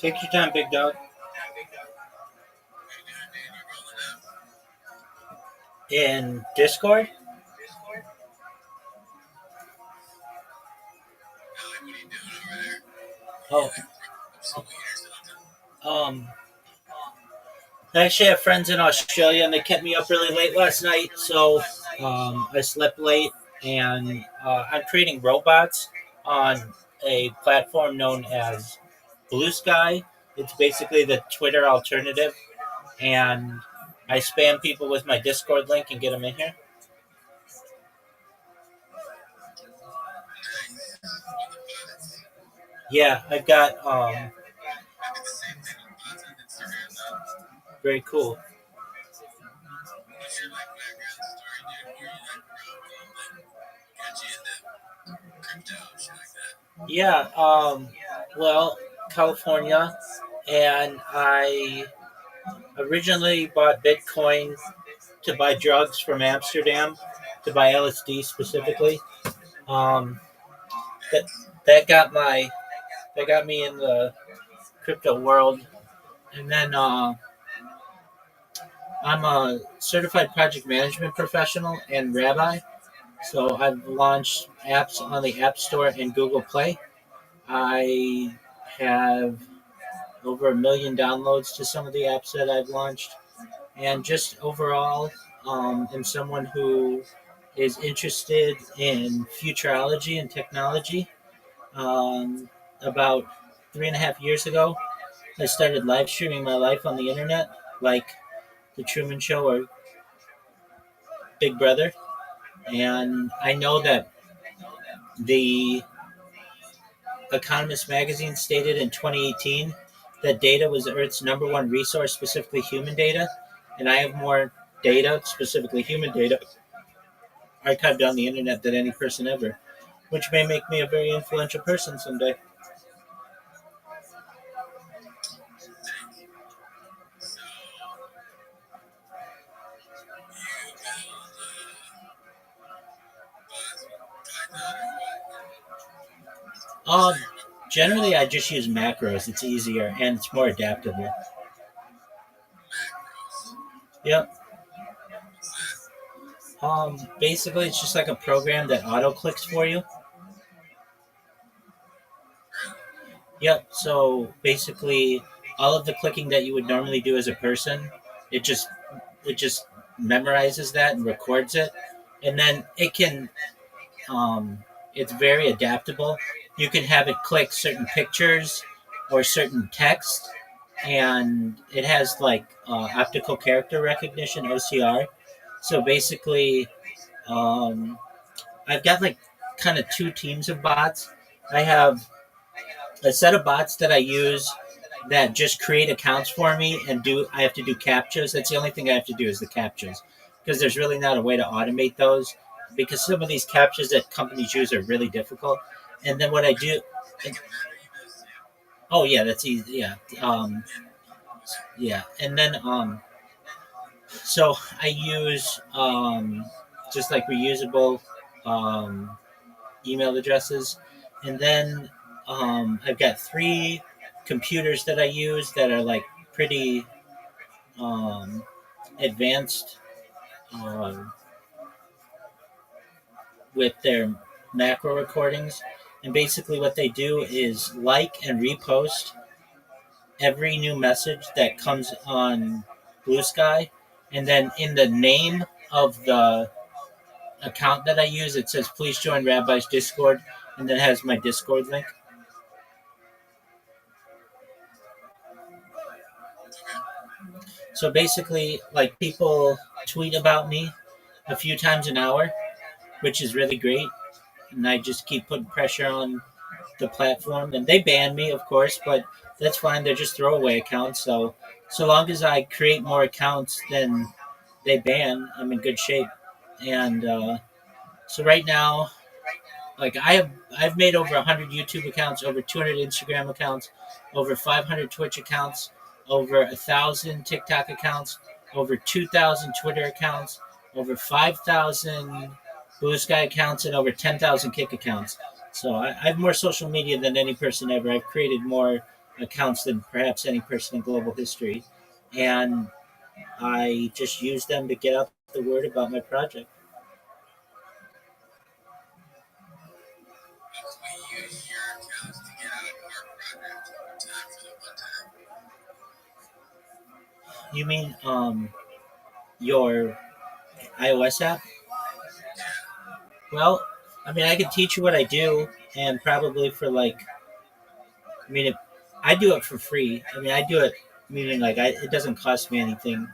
Take your time, big dog. In Discord? Oh. I actually have friends in Australia, and they kept me up really late last night, so I slept late, and I'm creating robots on a platform known as Blue Sky. It's basically the Twitter alternative, and I spam people with my Discord link and get them in here. Yeah, I've got very cool. Yeah, well, California, and I originally bought Bitcoin to buy drugs from Amsterdam, to buy LSD specifically. Um, that that got me in the crypto world, and then I'm a certified project management professional and rabbi. So I've launched apps on the App Store and Google Play. I have over 1 million downloads to some of the apps that I've launched, and just overall, am someone who is interested in futurology and technology. About 3.5 years ago, I started live streaming my life on the internet, like The Truman Show or Big Brother. And I know that the Economist magazine stated in 2018 that data was Earth's #1 resource, specifically human data. And I have more data, specifically human data, archived on the internet than any person ever, which may make me a very influential person someday. Um, Generally, I just use macros. It's easier and it's more adaptable. Yep. Basically, it's just like a program that auto clicks for you. Yep. So basically, all of the clicking that you would normally do as a person, it just it just memorizes that and records it, and then it can. It's very adaptable. You can have it click certain pictures or certain text, and it has like optical character recognition (OCR). So basically, I've got like kind of two teams of bots. I have a set of bots that I use that just create accounts for me and I have to do captchas. That's the only thing I have to do is the captchas, because there's really not a way to automate those, because some of these captchas that companies use are really difficult. And then what I do, oh yeah, that's easy. Yeah. Yeah. And then, so I use, just like reusable, email addresses. And then, I've got 3 computers that I use that are like pretty advanced with their macro recordings. And basically, what they do is like and repost every new message that comes on Blue Sky. And then in the name of the account that I use, it says, please join Rabbi's Discord, and then it has my Discord link. So basically, like, people tweet about me a few times an hour, which is really great. And I just keep putting pressure on the platform. And they ban me, of course, but that's fine. They're just throwaway accounts. So long as I create more accounts than they ban, I'm in good shape. And so right now, like, I've made over 100 YouTube accounts, over 200 Instagram accounts, over 500 Twitch accounts, over 1,000 TikTok accounts, over 2,000 Twitter accounts, over 5,000 Blue Sky accounts, and over 10,000 Kick accounts. So I have more social media than any person ever. I've created more accounts than perhaps any person in global history, and I just use them to get out the word about my project. You mean your iOS app? Well, I mean, I can teach you what I do, and probably for like, I mean, I do it for free. I mean, I do it meaning like it doesn't cost me anything.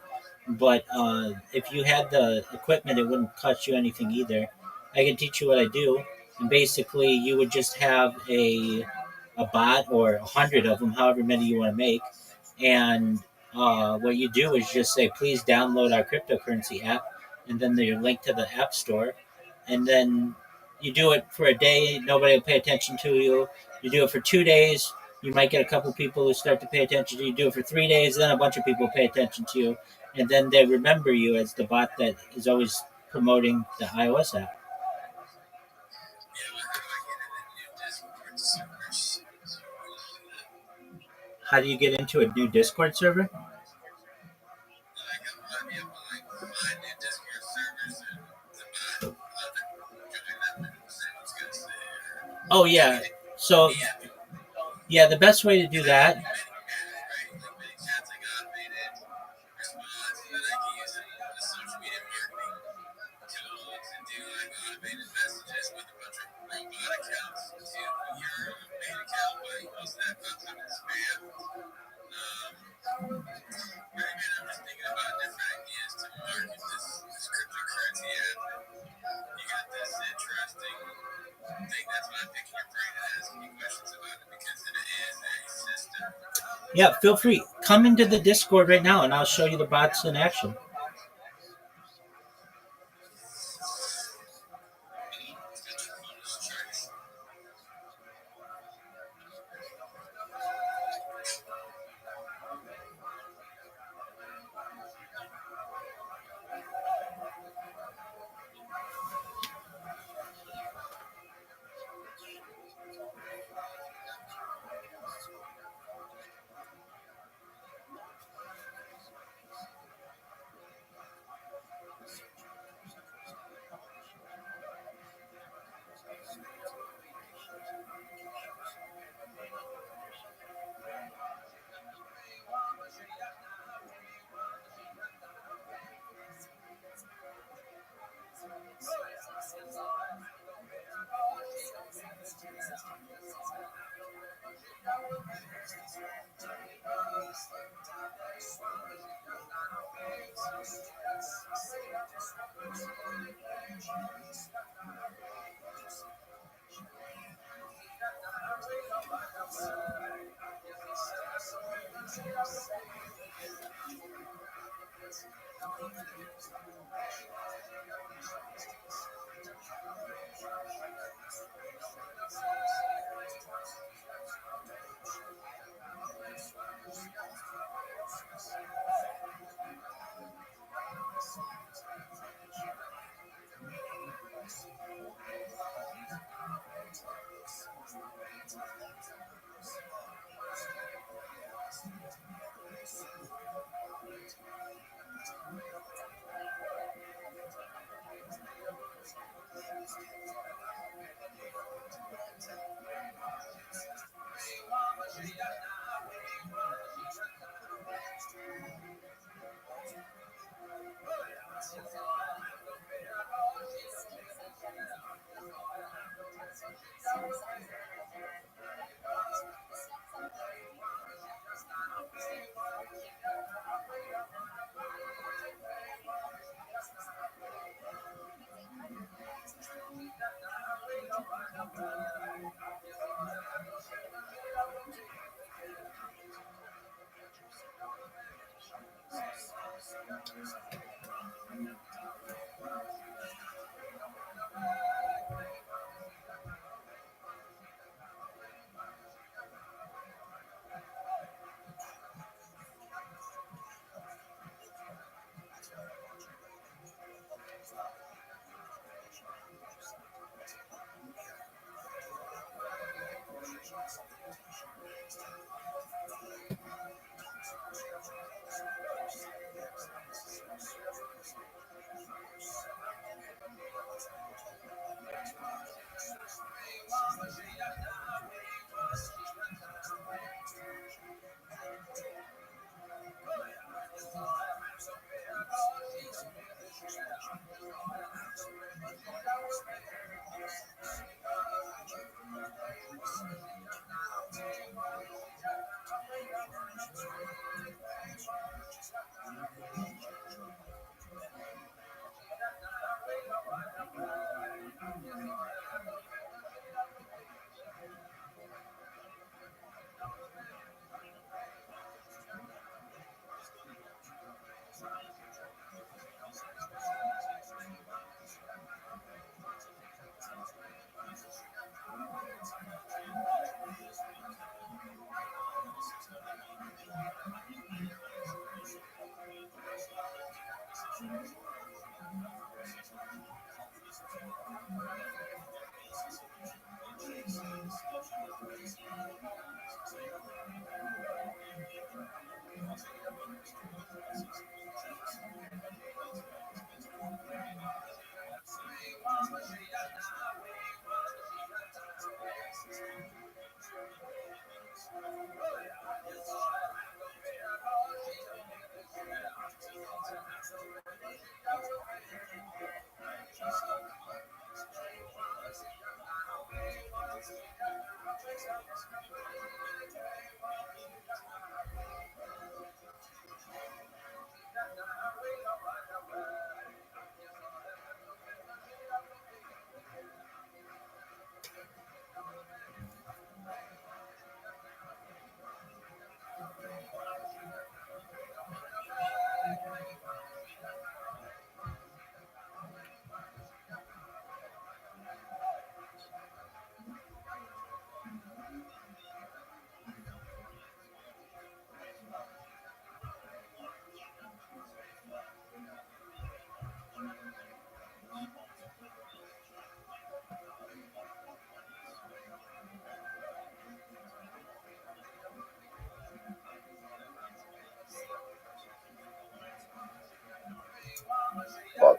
But if you had the equipment, it wouldn't cost you anything either. I can teach you what I do, and basically, you would just have a bot or 100 of them, however many you want to make, and what you do is just say, please download our cryptocurrency app, and then you're linked to the app store, and then you do it for a day, nobody will pay attention to you. You do it for 2 days, you might get a couple people who start to pay attention to you. You do it for 3 days, then a bunch of people pay attention to you, and then they remember you as the bot that is always promoting the iOS app. How do you get into a new Discord server? Oh yeah. So yeah, the best way to do that. Yeah, feel free. Come into the Discord right now, and I'll show you the bots in action.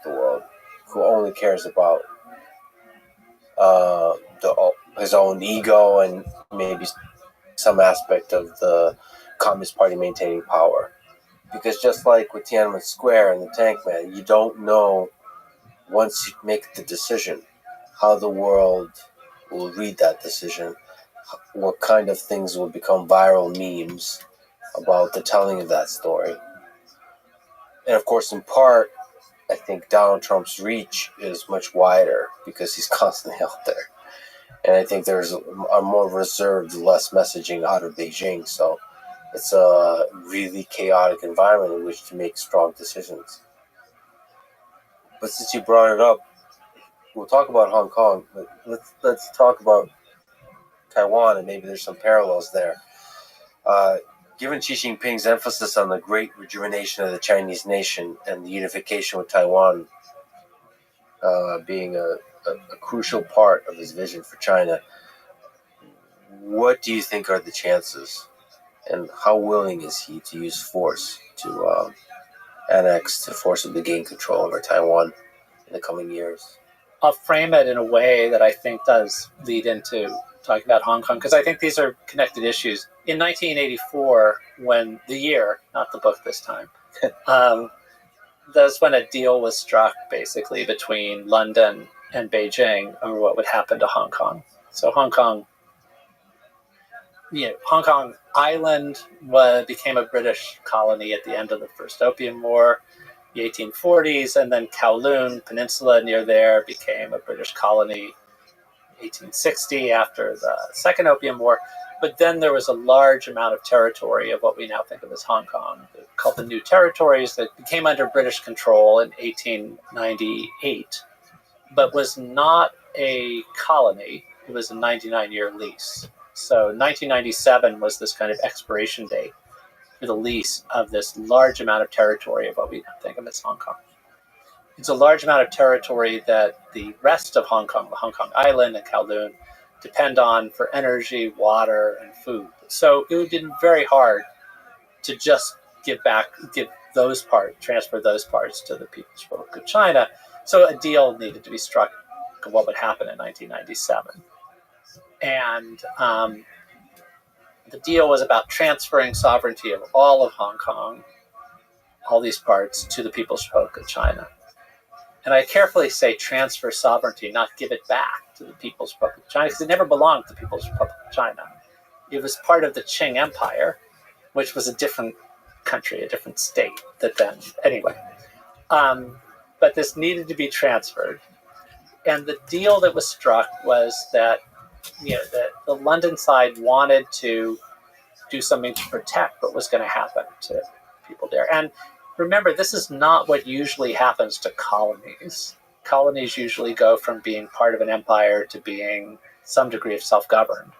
the world, who only cares about his own ego and maybe some aspect of the Communist Party maintaining power. Because just like with Tiananmen Square and the Tank Man, you don't know, once you make the decision, how the world will read that decision, what kind of things will become viral memes about the telling of that story. And of course, in part, I think Donald Trump's reach is much wider because he's constantly out there. And I think there's a more reserved, less messaging out of Beijing. So it's a really chaotic environment in which to make strong decisions. But since you brought it up, we'll talk about Hong Kong, but let's talk about Taiwan, and maybe there's some parallels there. Given Xi Jinping's emphasis on the great rejuvenation of the Chinese nation and the unification with Taiwan being a crucial part of his vision for China, what do you think are the chances, and how willing is he to use force to annex, to forcibly gain control over Taiwan in the coming years? I'll frame it in a way that I think does lead into talking about Hong Kong, because I think these are connected issues. In 1984, when the year, not the book this time, that's when a deal was struck basically between London and Beijing over what would happen to Hong Kong. So Hong Kong Island became a British colony at the end of the First Opium War, the 1840s, and then Kowloon Peninsula near there became a British colony 1860 after the Second Opium War. But then there was a large amount of territory of what we now think of as Hong Kong, called the New Territories, that became under British control in 1898, but was not a colony. It was a 99-year lease. So 1997 was this kind of expiration date for the lease of this large amount of territory of what we think of as Hong Kong. It's a large amount of territory that the rest of Hong Kong, the Hong Kong Island and Kowloon, depend on for energy, water, and food. So it would have been very hard to just transfer those parts to the People's Republic of China. So a deal needed to be struck of what would happen in 1997. And the deal was about transferring sovereignty of all of Hong Kong, all these parts, to the People's Republic of China. And I carefully say transfer sovereignty, not give it back to the People's Republic of China, because it never belonged to the People's Republic of China. It was part of the Qing Empire, which was a different country, a different state that then, anyway. But this needed to be transferred. And the deal that was struck was that the London side wanted to do something to protect what was going to happen to people there. And remember, this is not what usually happens to colonies. Colonies usually go from being part of an empire to being some degree of self-governed.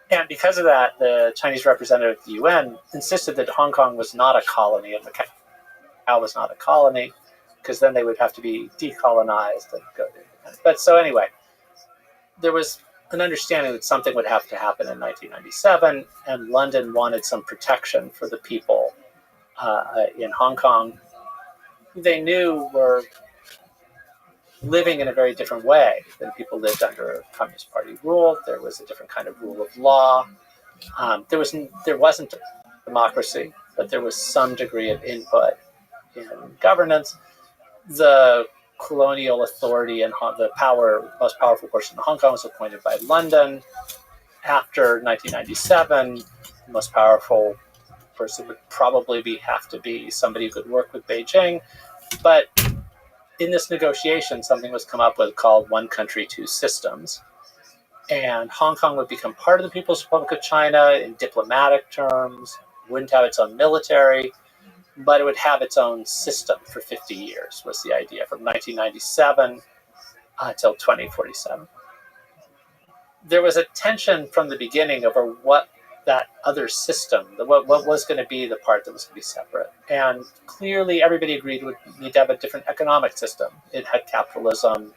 And because of that, the Chinese representative at the UN insisted that Hong Kong was not a colony and Macau was not a colony, because then they would have to be decolonized and go to independence. But so anyway, there was an understanding that something would have to happen in 1997, and London wanted some protection for the people in Hong Kong, who they knew were living in a very different way than people lived under Communist Party rule. There was a different kind of rule of law. There wasn't democracy, but there was some degree of input in governance. The colonial authority and the most powerful person in Hong Kong was appointed by London. After 1997, the most powerful person would probably have to be somebody who could work with Beijing. But in this negotiation, something was come up with called One Country, Two Systems. And Hong Kong would become part of the People's Republic of China in diplomatic terms, wouldn't have its own military, but it would have its own system for 50 years, was the idea, from 1997 until 2047. There was a tension from the beginning over what that other system, what was going to be the part that was going to be separate. And clearly everybody agreed would need to have a different economic system. It had capitalism,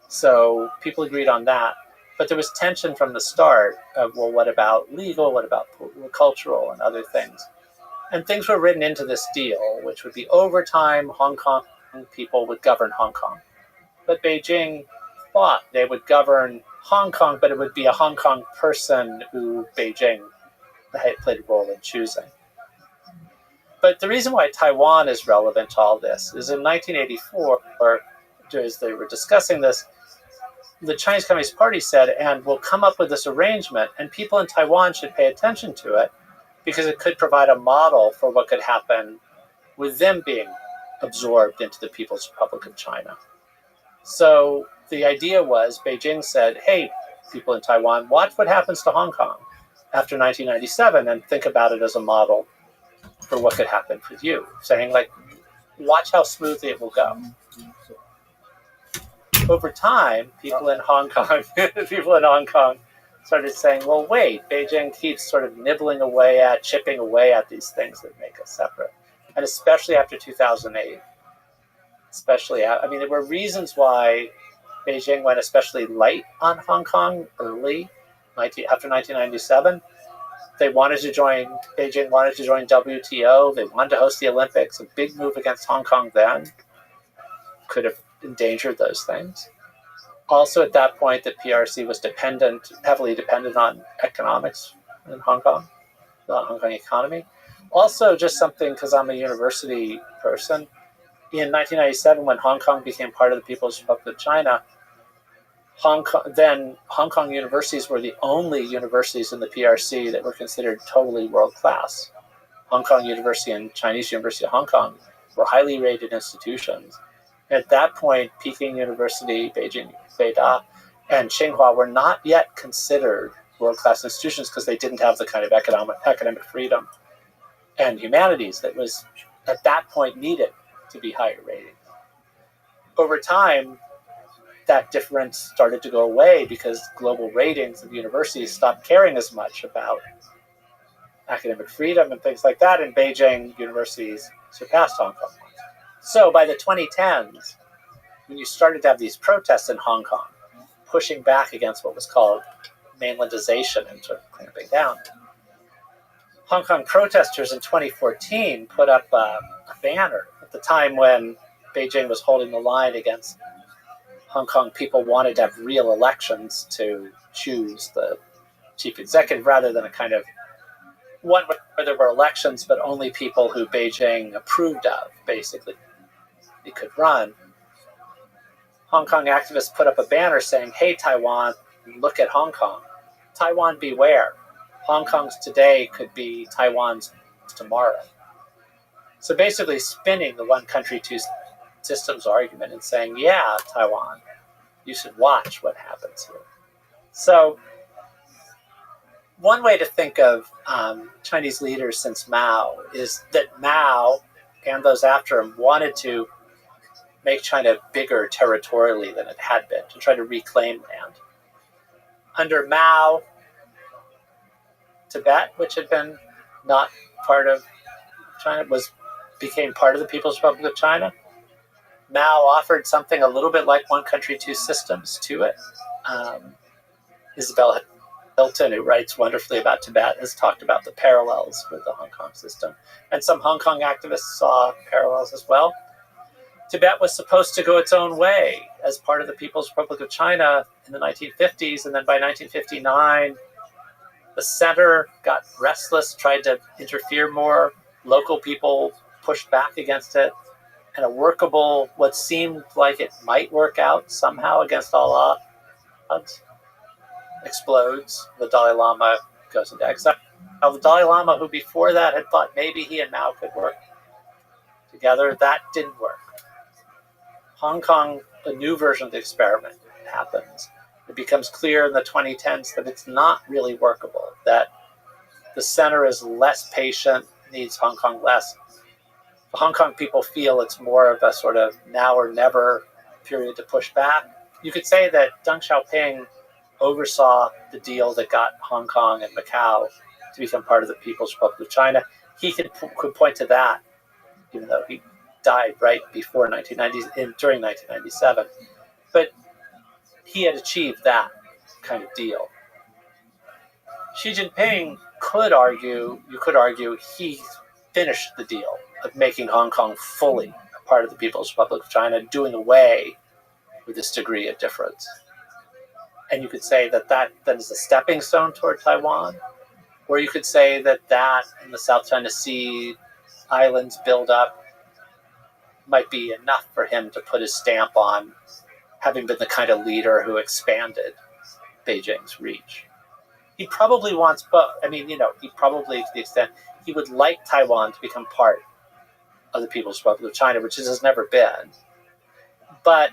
so people agreed on that. But there was tension from the start of, well, what about legal, what about cultural and other things? And things were written into this deal, which would be over time, Hong people would govern Hong Kong. But Beijing thought they would govern Hong Kong, but it would be a Hong Kong person who Beijing had played a role in choosing. But the reason why Taiwan is relevant to all this is in 1984, or as they were discussing this, the Chinese Communist Party said, and we'll come up with this arrangement, and people in Taiwan should pay attention to it because it could provide a model for what could happen with them being absorbed into the People's Republic of China. So the idea was, Beijing said, hey, people in Taiwan, watch what happens to Hong Kong after 1997 and think about it as a model for what could happen with you. Saying, like, watch how smoothly it will go. Over time, people in Hong Kong started saying, well, wait, Beijing keeps sort of nibbling away at, chipping away at these things that make us separate. And especially after 2008, there were reasons why Beijing went especially light on Hong Kong early, after 1997. Beijing wanted to join WTO. They wanted to host the Olympics. A big move against Hong Kong then could have endangered those things. Also, at that point, the PRC was heavily dependent on economics in Hong Kong, the Hong Kong economy. Also, just something, because I'm a university person, in 1997, when Hong Kong became part of the People's Republic of China, Hong Kong universities were the only universities in the PRC that were considered totally world-class. Hong Kong University and Chinese University of Hong Kong were highly rated institutions. At that point, Peking University, Beijing, Beida, and Tsinghua were not yet considered world-class institutions because they didn't have the kind of academic freedom and humanities that was, at that point, needed to be higher rated. Over time, that difference started to go away because global ratings of universities stopped caring as much about academic freedom and things like that, and Beijing universities surpassed Hong Kong. So by the 2010s, when you started to have these protests in Hong Kong, pushing back against what was called mainlandization and sort of clamping down, Hong Kong protesters in 2014 put up a banner at the time when Beijing was holding the line against Hong Kong. People wanted to have real elections to choose the chief executive rather than a kind of one where there were elections, but only people who Beijing approved of, basically, it could run. Hong Kong activists put up a banner saying, hey, Taiwan, look at Hong Kong. Taiwan, beware. Hong Kong's today could be Taiwan's tomorrow. So basically spinning the one country, two systems argument and saying, yeah, Taiwan, you should watch what happens here. So one way to think of Chinese leaders since Mao is that Mao and those after him wanted to make China bigger territorially than it had been, to try to reclaim land. Under Mao, Tibet, which had been not part of China, became part of the People's Republic of China. Mao offered something a little bit like one country, two systems to it. Isabel Hilton, who writes wonderfully about Tibet, has talked about the parallels with the Hong Kong system. And some Hong Kong activists saw parallels as well. Tibet was supposed to go its own way as part of the People's Republic of China in the 1950s, and then by 1959, the center got restless, tried to interfere more. Local people pushed back against it, and what seemed like it might work out somehow against all odds, explodes. The Dalai Lama goes into exile. Now, the Dalai Lama, who before that had thought maybe he and Mao could work together, that didn't work. Hong Kong, a new version of the experiment happens. It becomes clear in the 2010s that it's not really workable, that the center is less patient, needs Hong Kong less. The Hong Kong people feel it's more of a sort of now or never period to push back. You could say that Deng Xiaoping oversaw the deal that got Hong Kong and Macau to become part of the People's Republic of China. He could point to that, even though he died right before during 1997. But he had achieved that kind of deal. Xi Jinping you could argue he finished the deal of making Hong Kong fully a part of the People's Republic of China doing away with this degree of difference. And you could say that is a stepping stone toward Taiwan, or you could say that in the South China Sea islands build up might be enough for him to put his stamp on having been the kind of leader who expanded Beijing's reach. He probably wants both. I mean, he probably, to the extent, he would like Taiwan to become part of the People's Republic of China, which it has never been. But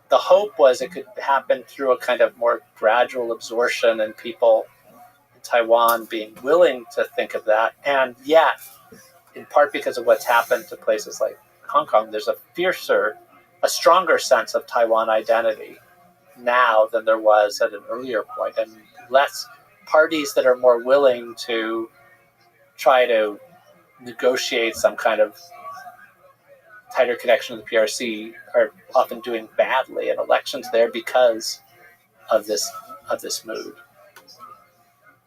the hope was it could happen through a kind of more gradual absorption and people in Taiwan being willing to think of that. And yet, in part because of what's happened to places like Hong Kong, there's a stronger sense of Taiwan identity now than there was at an earlier point, and less parties that are more willing to try to negotiate some kind of tighter connection with the PRC are often doing badly in elections there because of this mood.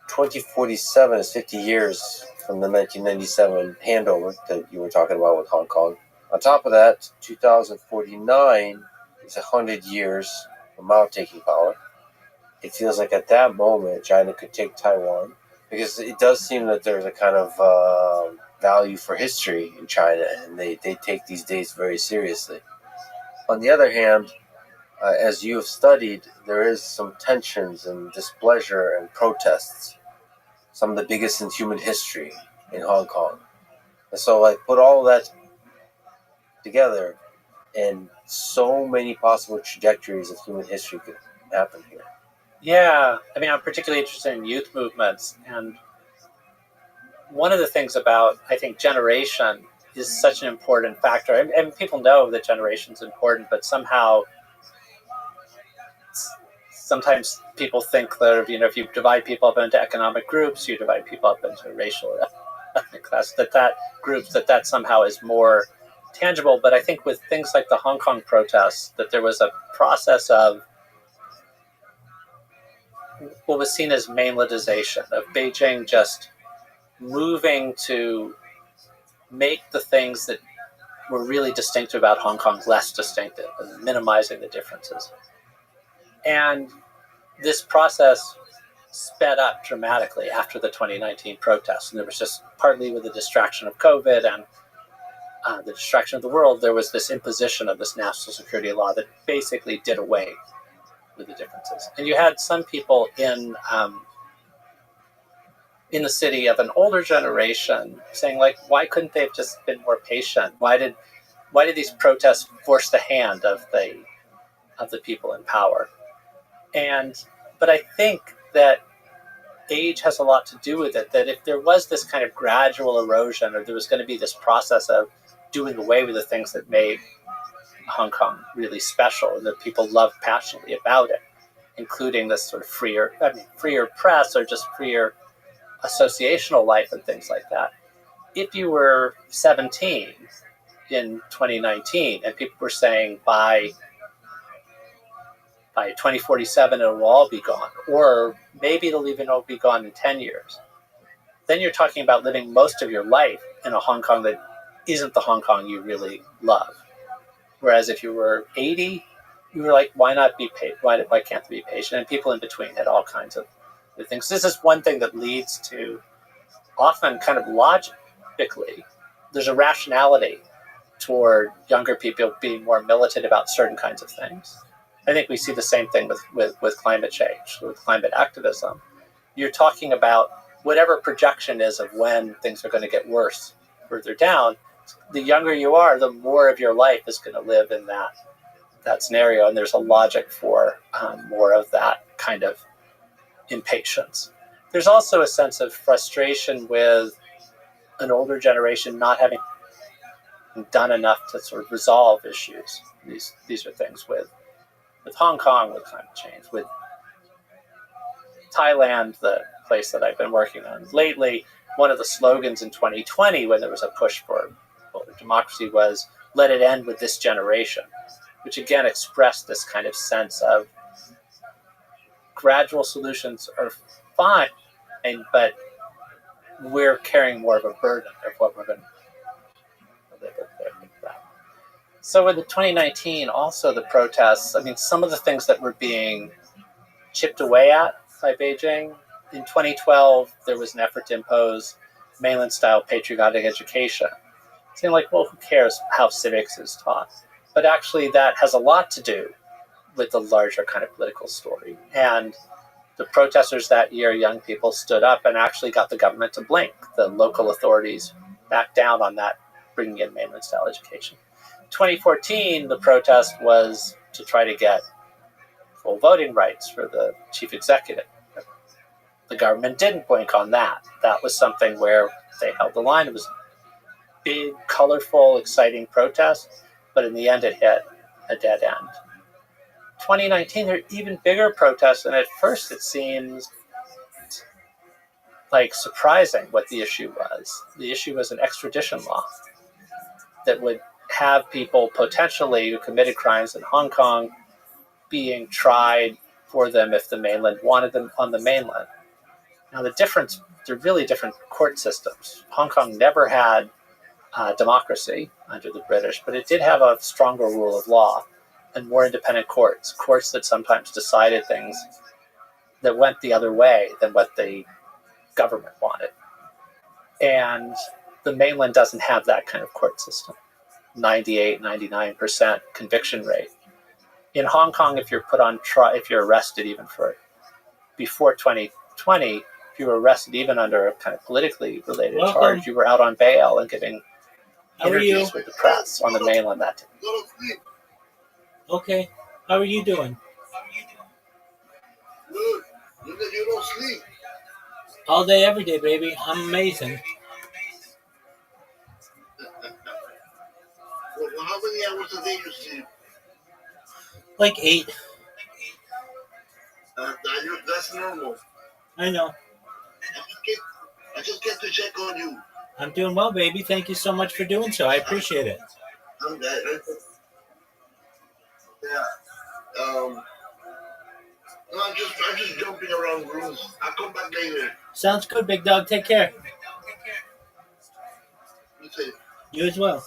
2047 is 50 years from the 1997 handover that you were talking about with Hong Kong. On top of that, 2049 is 100 years from Mao taking power. It feels like at that moment China could take Taiwan, because it does seem that there's a kind of value for history in China, and they take these dates very seriously. On the other hand, as you have studied, there is some tensions and displeasure and protests, some of the biggest in human history in Hong Kong. And so, put all that together, and so many possible trajectories of human history could happen here. Yeah, I mean, I'm particularly interested in youth movements, and one of the things about, I think, generation is such an important factor. And people know that generation's important, but somehow, sometimes people think that, if you divide people up into economic groups, you divide people up into racial or ethnic class, that somehow is more tangible. But I think with things like the Hong Kong protests, that there was a process of what was seen as mainlandization, of Beijing just moving to make the things that were really distinctive about Hong Kong less distinctive and minimizing the differences. And this process sped up dramatically after the 2019 protests. And there was just, partly with the distraction of COVID and the distraction of the world, there was this imposition of this national security law that basically did away with the differences. And you had some people in the city of an older generation saying, why couldn't they have just been more patient? Why did these protests force the hand of the people in power? But I think that age has a lot to do with it, that if there was this kind of gradual erosion, or there was going to be this process of doing away with the things that made Hong Kong really special and that people loved passionately about it, including this sort of freer press, or just freer associational life and things like that. If you were 17 in 2019 and people were saying by 2047 it will all be gone, or maybe it'll even be gone in 10 years, then you're talking about living most of your life in a Hong Kong that isn't the Hong Kong you really love. Whereas if you were 80, you were like, why not be patient? Why can't they be patient? And people in between had all kinds of things. This is one thing that leads to, often kind of logically, there's a rationality toward younger people being more militant about certain kinds of things. I think we see the same thing with climate change, with climate activism. You're talking about whatever projection is of when things are going to get worse further down. The younger you are, the more of your life is going to live in that scenario, and there's a logic for more of that kind of impatience. There's also a sense of frustration with an older generation not having done enough to sort of resolve issues. These are things with Hong Kong, with climate change, with Thailand, the place that I've been working on lately. One of the slogans in 2020, when there was a push for democracy, was "Let it end with this generation," which again expressed this kind of sense of gradual solutions are fine, but we're carrying more of a burden of what we're going to live with. So in the 2019, also the protests, I mean, some of the things that were being chipped away at by Beijing. In 2012, there was an effort to impose mainland-style patriotic education. It seemed like, well, who cares how civics is taught? But actually, that has a lot to do with the larger kind of political story. And the protesters that year, young people stood up and actually got the government to blink. The local authorities backed down on that, bringing in mainland-style education. 2014, the protest was to try to get full voting rights for the chief executive. The government didn't blink on that. That was something where they held the line. It was a big, colorful, exciting protest, but in the end it hit a dead end. 2019, there are even bigger protests, and at first it seems like surprising what the issue was. The issue was an extradition law that would have people potentially who committed crimes in Hong Kong being tried for them if the mainland wanted them on the mainland. Now the difference, they're really different court systems. Hong Kong never had democracy under the British, but it did have a stronger rule of law and more independent courts that sometimes decided things that went the other way than what the government wanted. And the mainland doesn't have that kind of court system. 98, 99% conviction rate. In Hong Kong, if you're put on trial, if you're arrested even for before 2020, if you were arrested even under a kind of politically related charge, you were out on bail and giving interviews with the press on the mainland that day. Okay. How are you doing? Good. You don't sleep. All day, every day, baby. I'm amazing. Well, how many hours a day you sleep? Like 8. That's normal. I know. I just get to check on you. I'm doing well, baby. Thank you so much for doing so. I appreciate it. I'm glad. Yeah. No, I'm just jumping around rooms. I'll come back later. Sounds good, big dog. Take care. You too. You as well.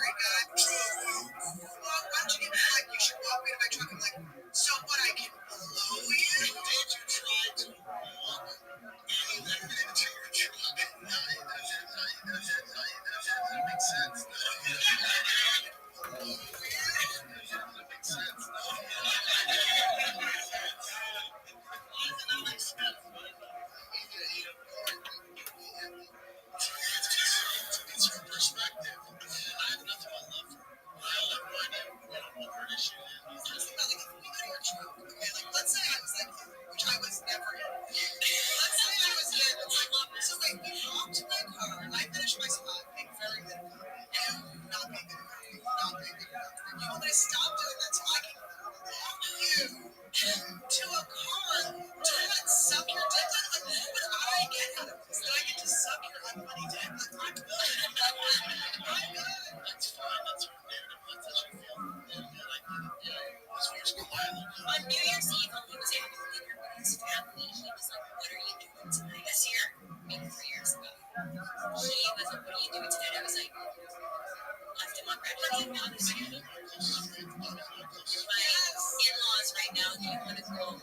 great guy. Well, why don't you get me, like, you should walk into my truck. I'm like, so what, I can blow you? Did you try to walk any lemon into your truck? No, it doesn't make sense. It's her perspective. I have nothing but love for her. I only have no idea what her issue is. Let's say I was like you, which I was never in. Let's say I was in, it's like, so wait, we walked to my car, I finished my spot, being very good at it, and not being good at it, not being good at it. You want me to stop doing that so I can walk you to a car to let suck your dick? Like, what would I get out of this? That I get to suck your unfunny dick? Like, I'm good. I'm good. That's fine. That's her narrative. That's how she feels. And I get it. Yeah. As far as Kyle. On New Year's Eve, when he was able to leave here with his family, he was like, what are you doing tonight? This year? Maybe 3 years ago. He was like, what are you doing tonight? I was like, left him on red. What do you want to do? My in-laws right now, do you want to go?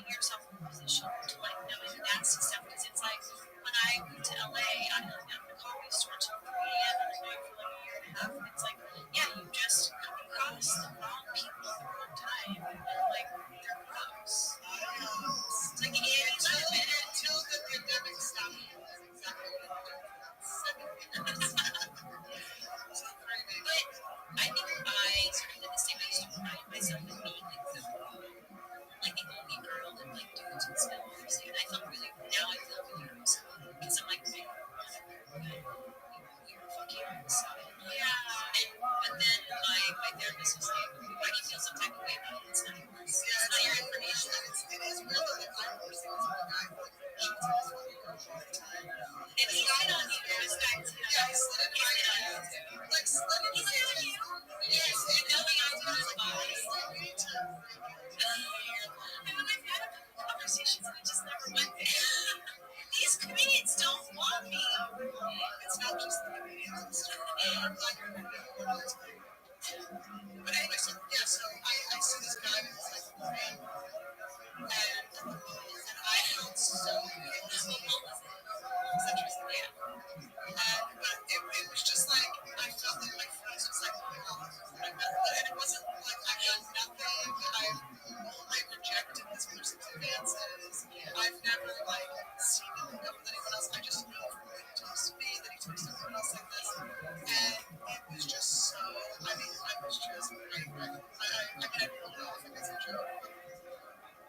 Yourself in a position to like knowing that stuff because it's like when I moved to LA, I hung out in a coffee store till 3 a.m. and I know for like a year and a half. And it's like, yeah, you just come across the wrong people at the wrong time, and like they're gross. It's like until the pandemic stopped. That's exactly what I'm doing. But I think I sort of did the same. I used to pride myself in being like the only girl that like dudes would spend hours in. I felt really now I feel really gross because I'm like, man, you're fucking inside. Yeah. But then my therapist was like, why do you feel some type of way about it? It's not yours. It's not your information. It is real. Like I'm forcing this one guy. And he lied on you. This guy too. Yeah, he slid into my eyes. Like slid into my eyes. Yes, and knowing I was going to lie. And when I've had conversations, I just never went there. These comedians don't want me. It's not just the comedians. I'm glad you're going to do it. But anyway, so yeah, so I see this guy who's like, and I felt so good. Yeah. But it was just like, I felt like my face was like, oh, and it wasn't like I've done nothing. I rejected this person's advances. I've never like seen anything with anyone else. I just know from when he talks to me that he talks to everyone else like this. And it was just so, I mean, I was just great. I mean, I don't know if it was a joke.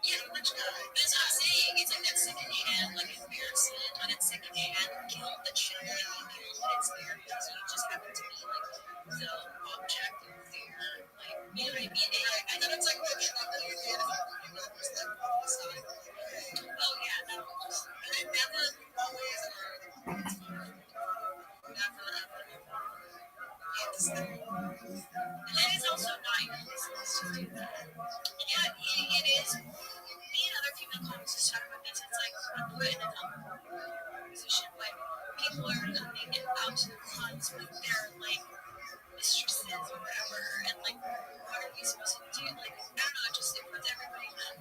Yeah, rich guy. That's what I'm saying. It's like that secondhand, like embarrassment, or that secondhand guilt that shouldn't be guilt, but it's there because you just happen to be like the object of their, like, you know what I mean? And then it's like the trouble you did if you was like on the side. Oh yeah, that was. And it never always never ever. And it is also not your business to do that. Yeah, it is. Me and other female comics just talk about this. It's like I'm put in an uncomfortable position when people are coming out to the cons with their like mistresses or whatever, and like, what are we supposed to do? Like, I don't know, it just it puts everybody in that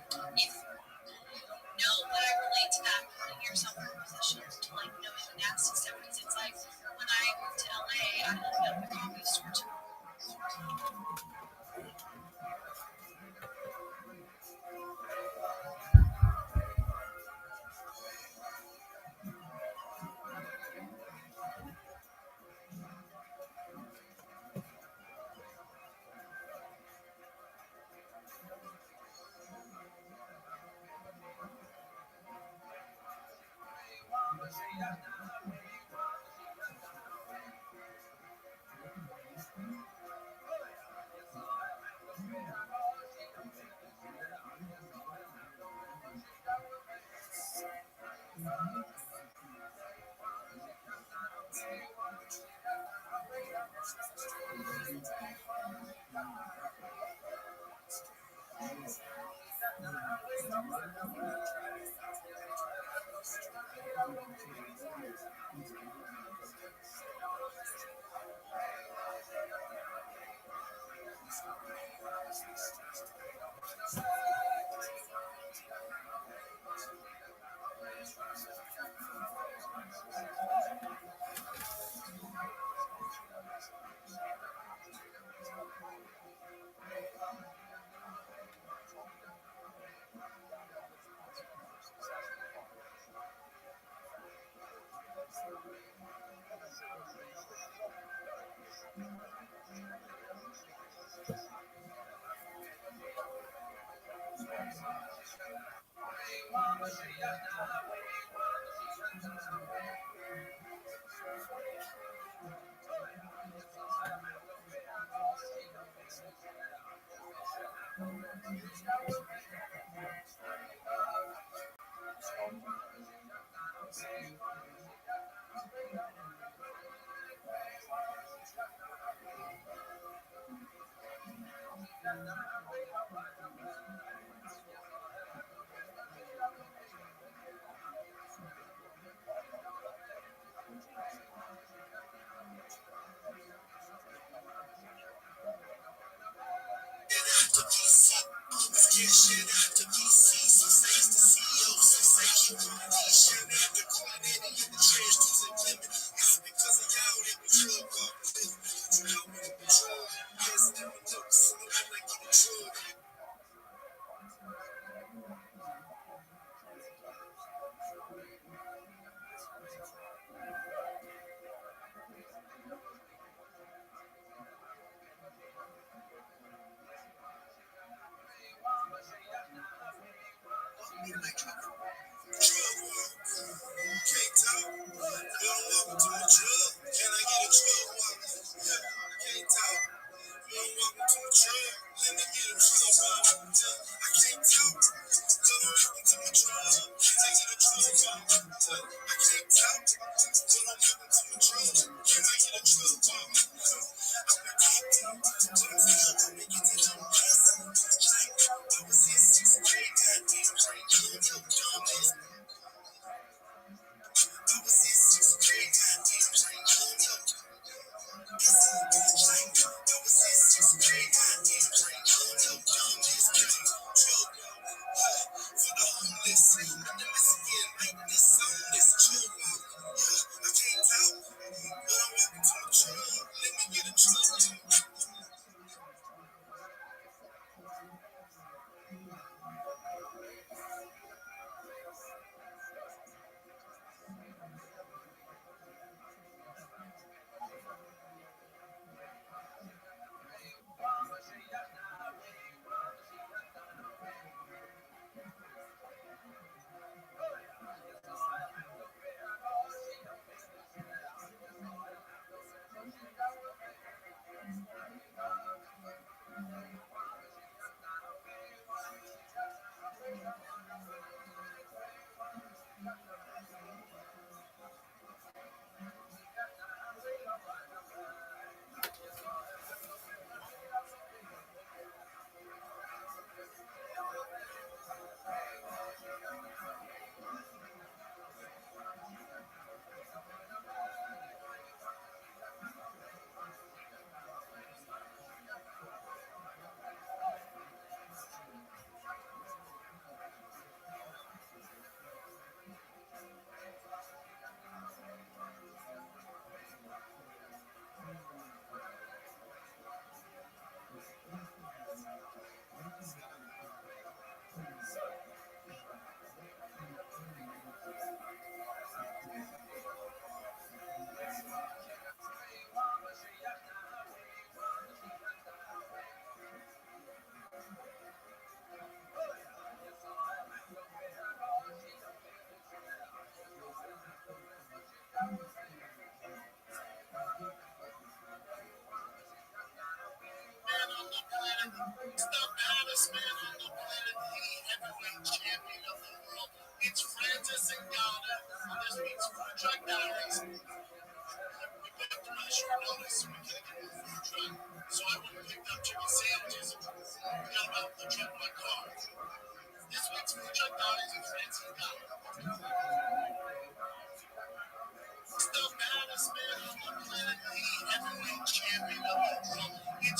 It's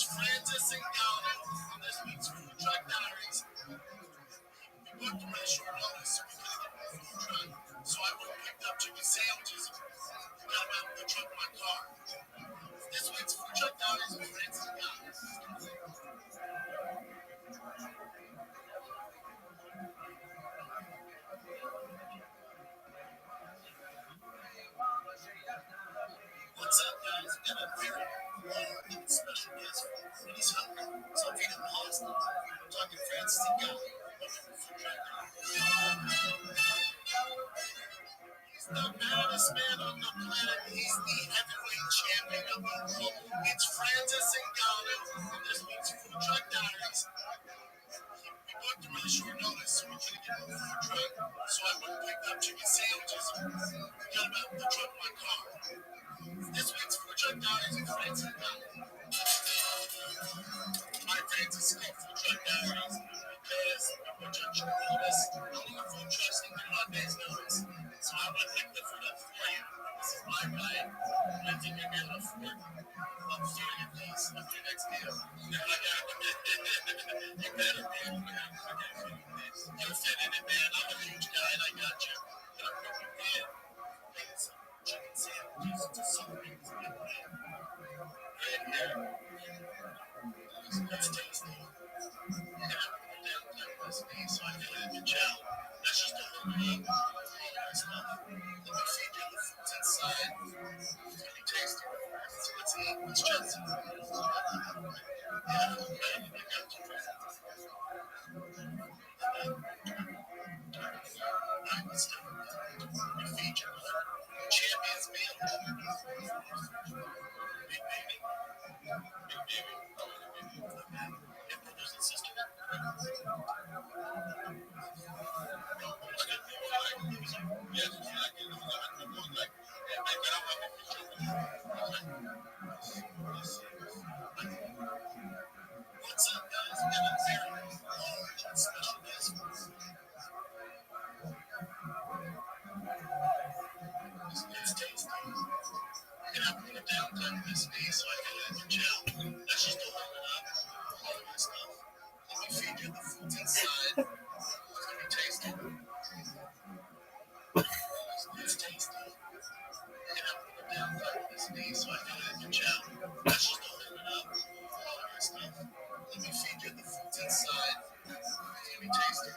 Francis and Gallo on this week's Food Truck Diaries. We booked a really short notice, so we couldn't get a food truck. So I went and picked up chicken sandwiches and got them out in the trunk of my car. This week's Food Truck Diaries with Francis and Gallo. What's up, guys? We got a very long and special guest, and he's hungry, so I'm feeding him pasta. I'm talking Francis and Gallo. He's the baddest man on the planet. He's the heavyweight champion of the world. It's Francis and Gallo on this week's Food Truck Diaries. We booked a really short notice, so we couldn't get a food truck. So I went and picked up chicken sandwiches and got them out in the trunk of my car. This week's Food Truck Diaries with Francis and Gallo. My Francis and Gallo Food Truck Diaries because we booked a short notice. Only the food trucks can get on days notice. So I went and picked the food up for you. This is my ride. I think you're going to afford it. I'm starting at this. What's your next deal? You better be. You're fit in it, man. I'm a huge guy and I got you. But I'm going to be in. Some chicken sandwiches to celebrate. Right here. That's tasty. Yeah, I'm downtown this day, so I feel like a gel. That's just a little bit of stuff. Let me feed you the foods inside. It's gonna be tasty. Let's eat. Let's just. Yeah, man, I got you. Let's do it. Let me feed you. Champion's meal. Big baby. Big baby. Your brothers and sisters. What's up, guys? We got a very large and special guest. It's tasty. We're gonna put it downtown this day, so I feel like a gel. That's just to hold it up. All my stuff. Let me feed you the foods inside. It's gonna be tasty. It's tasty. We're gonna put it downtown this day, so I feel like a gel. That's just to hold it up. All my stuff. Let me feed you the foods inside. It's gonna be tasty.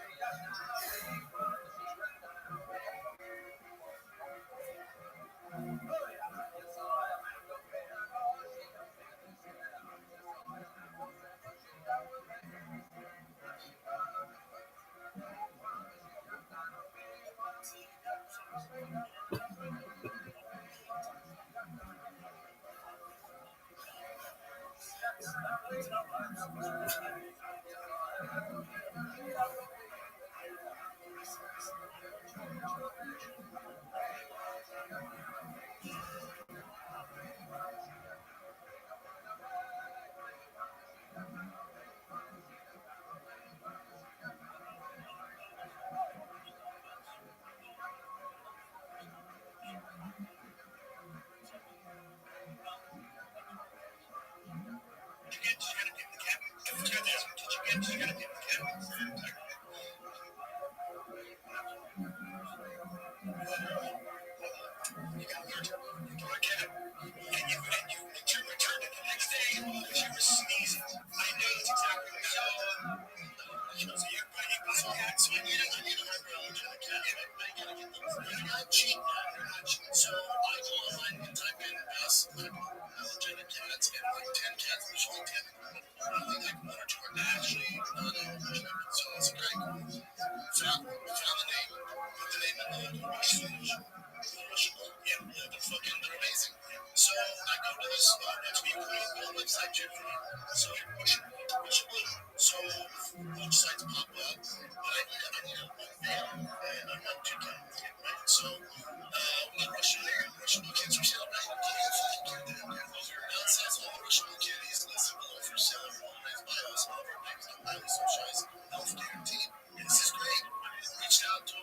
So I go online and type in best allergenic cats and like 10 cats, which only 10. Only like 1 or 2 are naturally non-allergenic. So it's very cool. Found the name, put the name in the research. Yeah, they're amazing. So I go to this website too. So push blue. So which sites pop up? But I need a and I'm not too done with it, right? So we got Russian there, Russian kids for sale, right? Now it says all Russian kitties listed below for sale. Everyone nice bios, all of our names, no highly socialized, health guaranteed. And this is great. Reached out to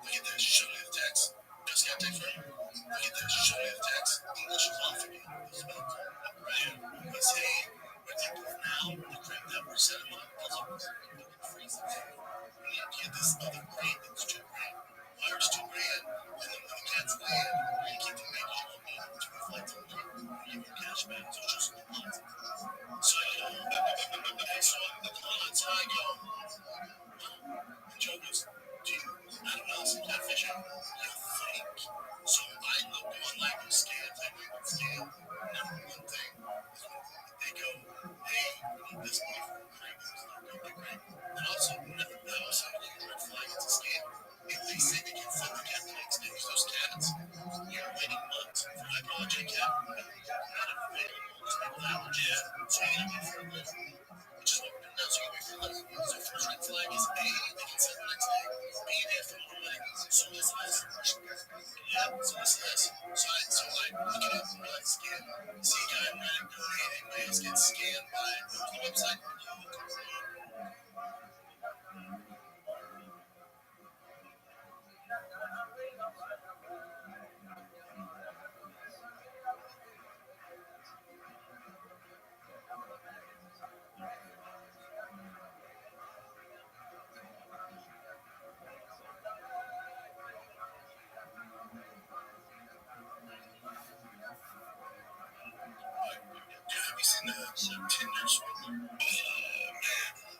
Look at this, show me the text. Just got text from him. Look at this, show me the text. English is on for me. Right? He's saying, we're thinking now, the crap that we're setting up doesn't work. We can freeze it. We need to get this other grade that's $2 grand. Wire's $2 grand, and then when the cat's land, we keep the make all of me to reflect on it. We give your cash back to just a month. So, the clients, I go, and Joe goes, do you, I don't know, some catfish out? You think? So I look online and scan, type in scam. Number one thing is when they go, hey, we need this money for a prank. This is not going to be great. And also, that also a huge red flag. It's a scam. If they say they can send the cat the next day, those cats, you're waiting months for an hypoallergenic cat. Not available. There's no allergies. So you need to wait for a lift. Which is what we're doing now. So you wait for a lift. So first red flag is A, they can send the next day. B, they have to more money. So this is. Yeah, so this is. So I look it up and like scan. See a guy running, go, hey, anybody else get scanned by the website? Have you seen the Tinder swindler? Oh, man.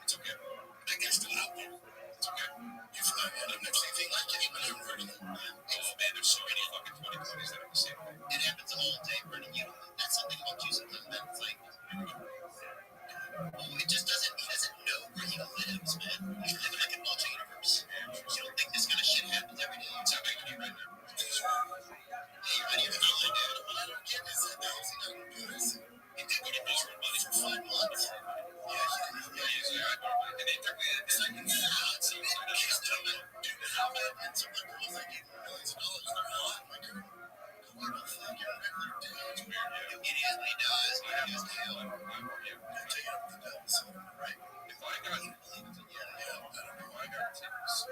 It's okay. That guy's still out there. It's okay. I've never seen anything like it. I've never heard of it. Oh, man, there's so many fucking 2020s that are the same way. It happens all day, Bernie. You know, that's something about you sometimes, man. It's like, oh, it just doesn't, he doesn't know where he lives, man. He's living like an alternate universe. You don't think this kind of shit happens every day. It's happening to you right now. Hey, you're ready to go, dude. What I don't get is that the housing on good. He did go to borrow money for 5 months. Yeah, he's right. And they took it. It's like, yeah, so he's telling me, dude, how bad? And some of the girls that gave him millions of dollars, they're hot. I'm like, what the fuck? You're a regular dude. It's weird. It is what he does. He does deal. I'm take it up with the bills. Right. If I got you to believe it, yeah, I don't know. I got Tinder's.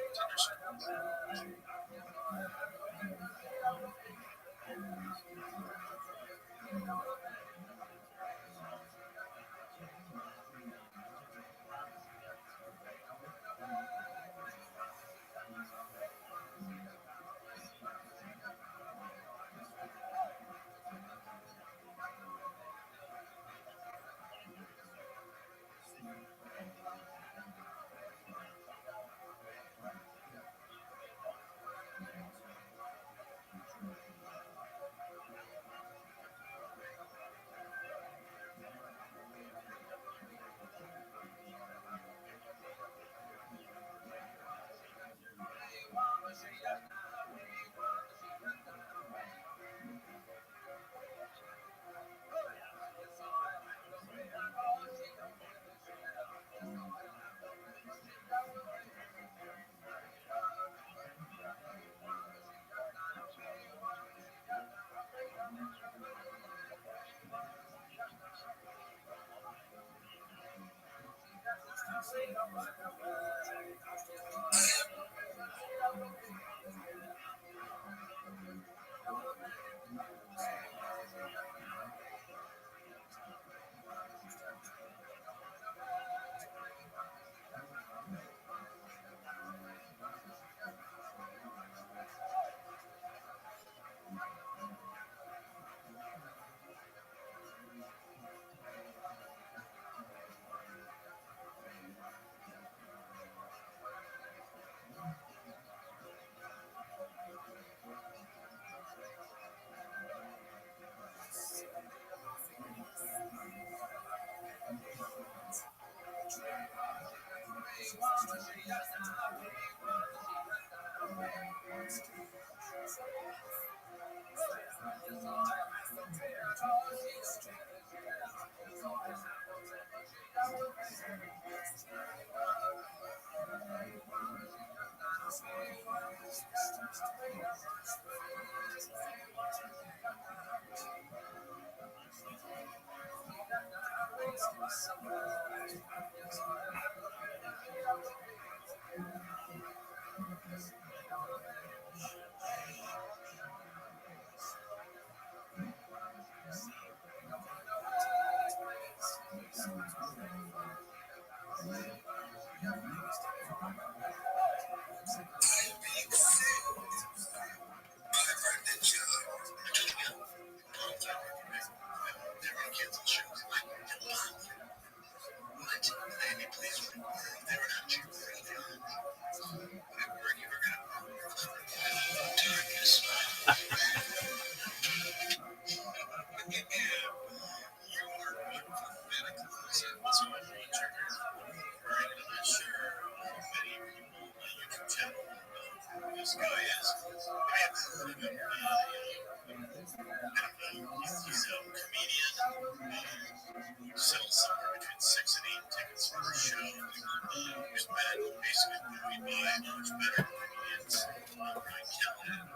This guy is. I have heard of him. He's a comedian. Sells somewhere between 6 and 8 tickets per show. He's been basically movie by much better comedians. Ryan Callahan.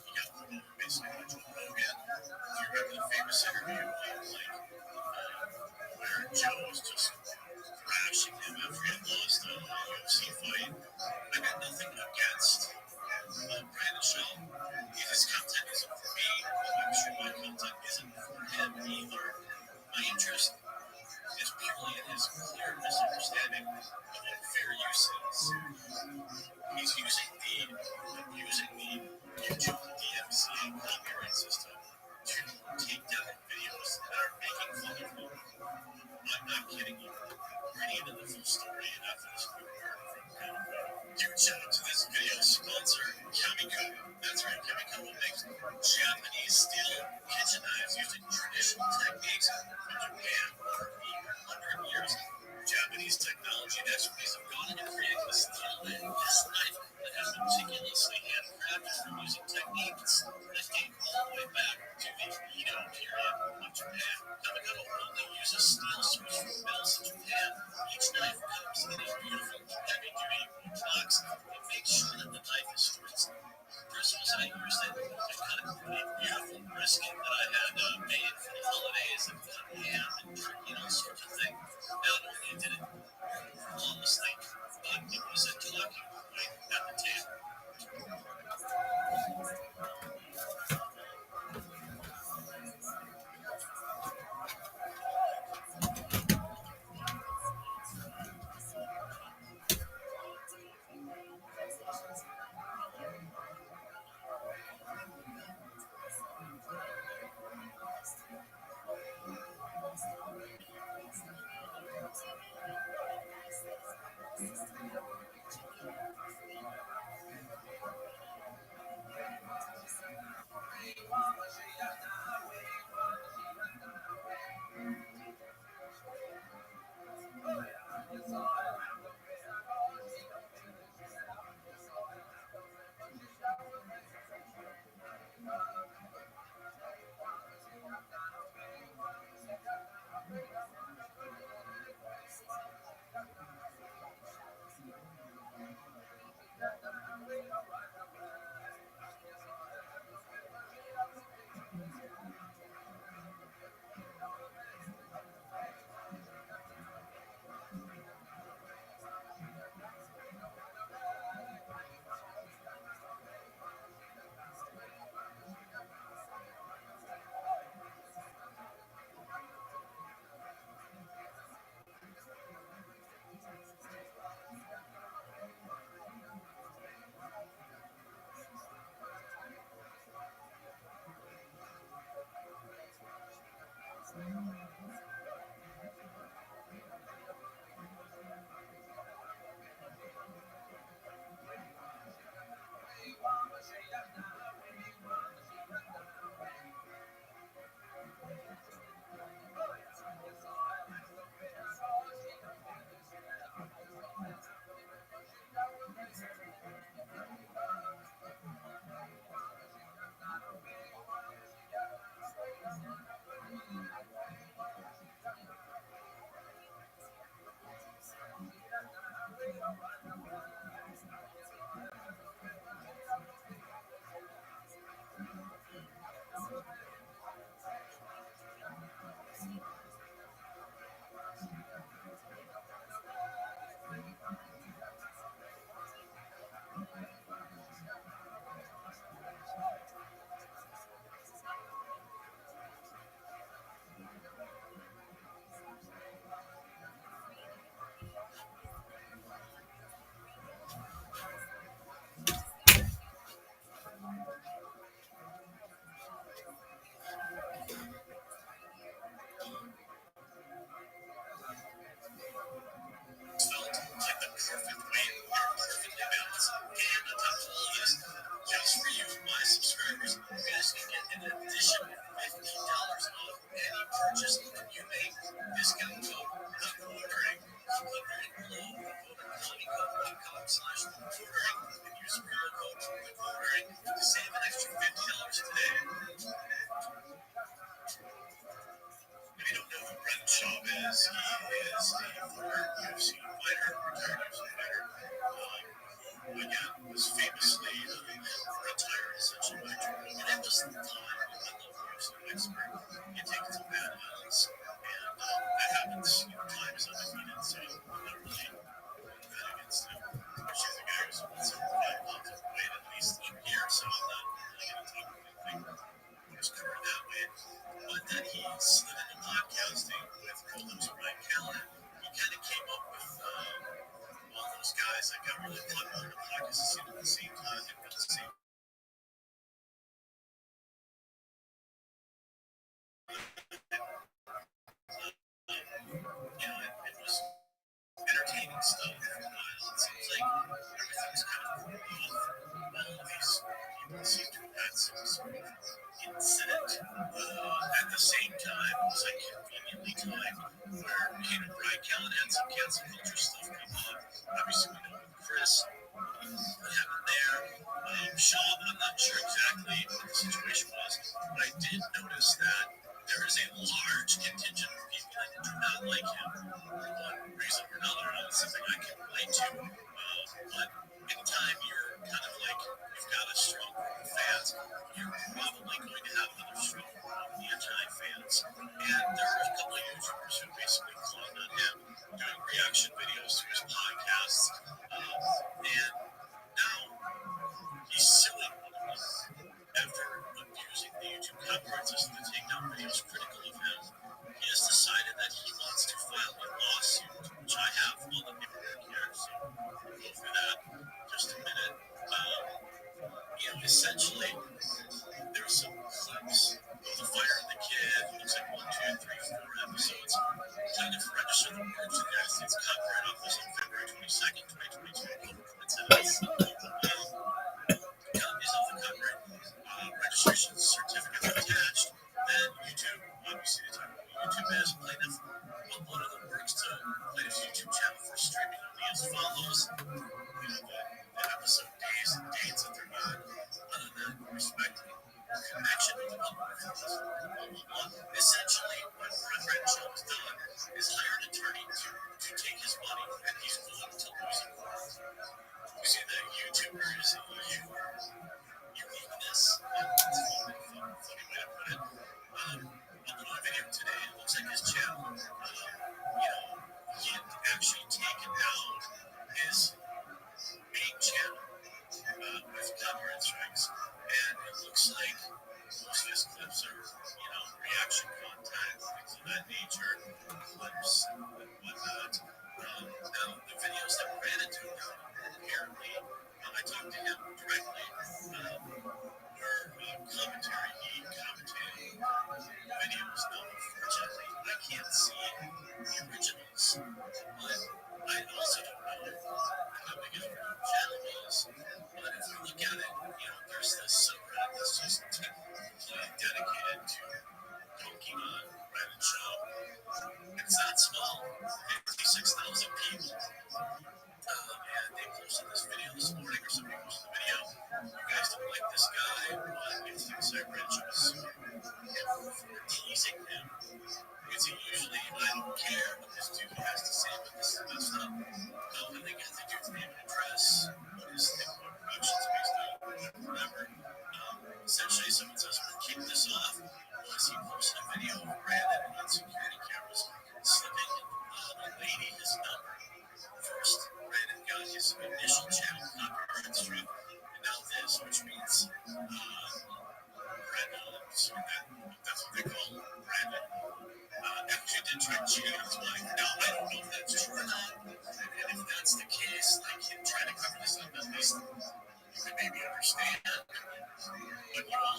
He got basically Joe Rogan. Do you remember the famous interview where Joe was just thrashing him after he had lost a UFC fight? I got nothing against Brandon Shaw. His content isn't for me. I'm sure my content isn't for him either. My interest is purely in his clear misunderstanding of what fair use is. He's using the YouTube DMCA copyright system to take down videos that are making fun of him. I'm not kidding you. Reading into the full story after this quick word from Canada. Huge shout out to this video sponsor, Kamiko. That's right, Kamiko makes Japanese steel kitchen knives using traditional techniques from Japan for 100 years. Japanese technology and expertise have gone into creating the steel knife. This knife that has been meticulously handcrafted from using techniques that date all the way back to the Edo period of Japan. Kamiko only uses steel sourced from mills in Japan. Each knife comes in a beautiful, heavy-duty box. It Felt like the perfect way, you're perfectly balanced. And on top of all this, just for you, my subscribers, you guys can get an additional $15 off any purchase you make. Discount code ordering. Click the link below, votercollege.com/ordering, and use promo code ordering to save an extra $50 today. If you don't know who Brendan Schaub is, he is the former UFC fighter, retired UFC fighter, who again was famously retired essentially by Jordan. And it was the time when the UFC expert you take it to bad violence, and that happens. Time is undefeated, so I'm not really bad against him. She's a guy who's 175 pounds overweight, at least up here, so I'm not really going to talk about anything his career that way. But then he slid into podcasting with co-host Ryan Callan. He kind of came up with all those guys that got really popular in the podcast scene at the same time. They were the same. It was entertaining stuff for a while. It seems like everything's kind of cool off. All of these people seem to have had some sort of incident at the same time. It was like conveniently timed where Brian Callen had some cancel culture stuff come up. Obviously, we know with Chris what happened there. Sean, I'm not sure exactly what the situation was, but I did notice that there is a large contingent of people that do not like him for one reason or another. And it's something I can relate to. But anytime you're kind of like, you've got a strong group of fans, you're probably going to have another strong group of anti-fans. And there are a couple of YouTubers who basically cloned on him, doing reaction videos to his podcasts. And now he's suing one of them after abusing the YouTube copyright system to take down videos critical of him. He has decided that he wants to file a lawsuit, which I have all the paperwork here, so we'll go through that.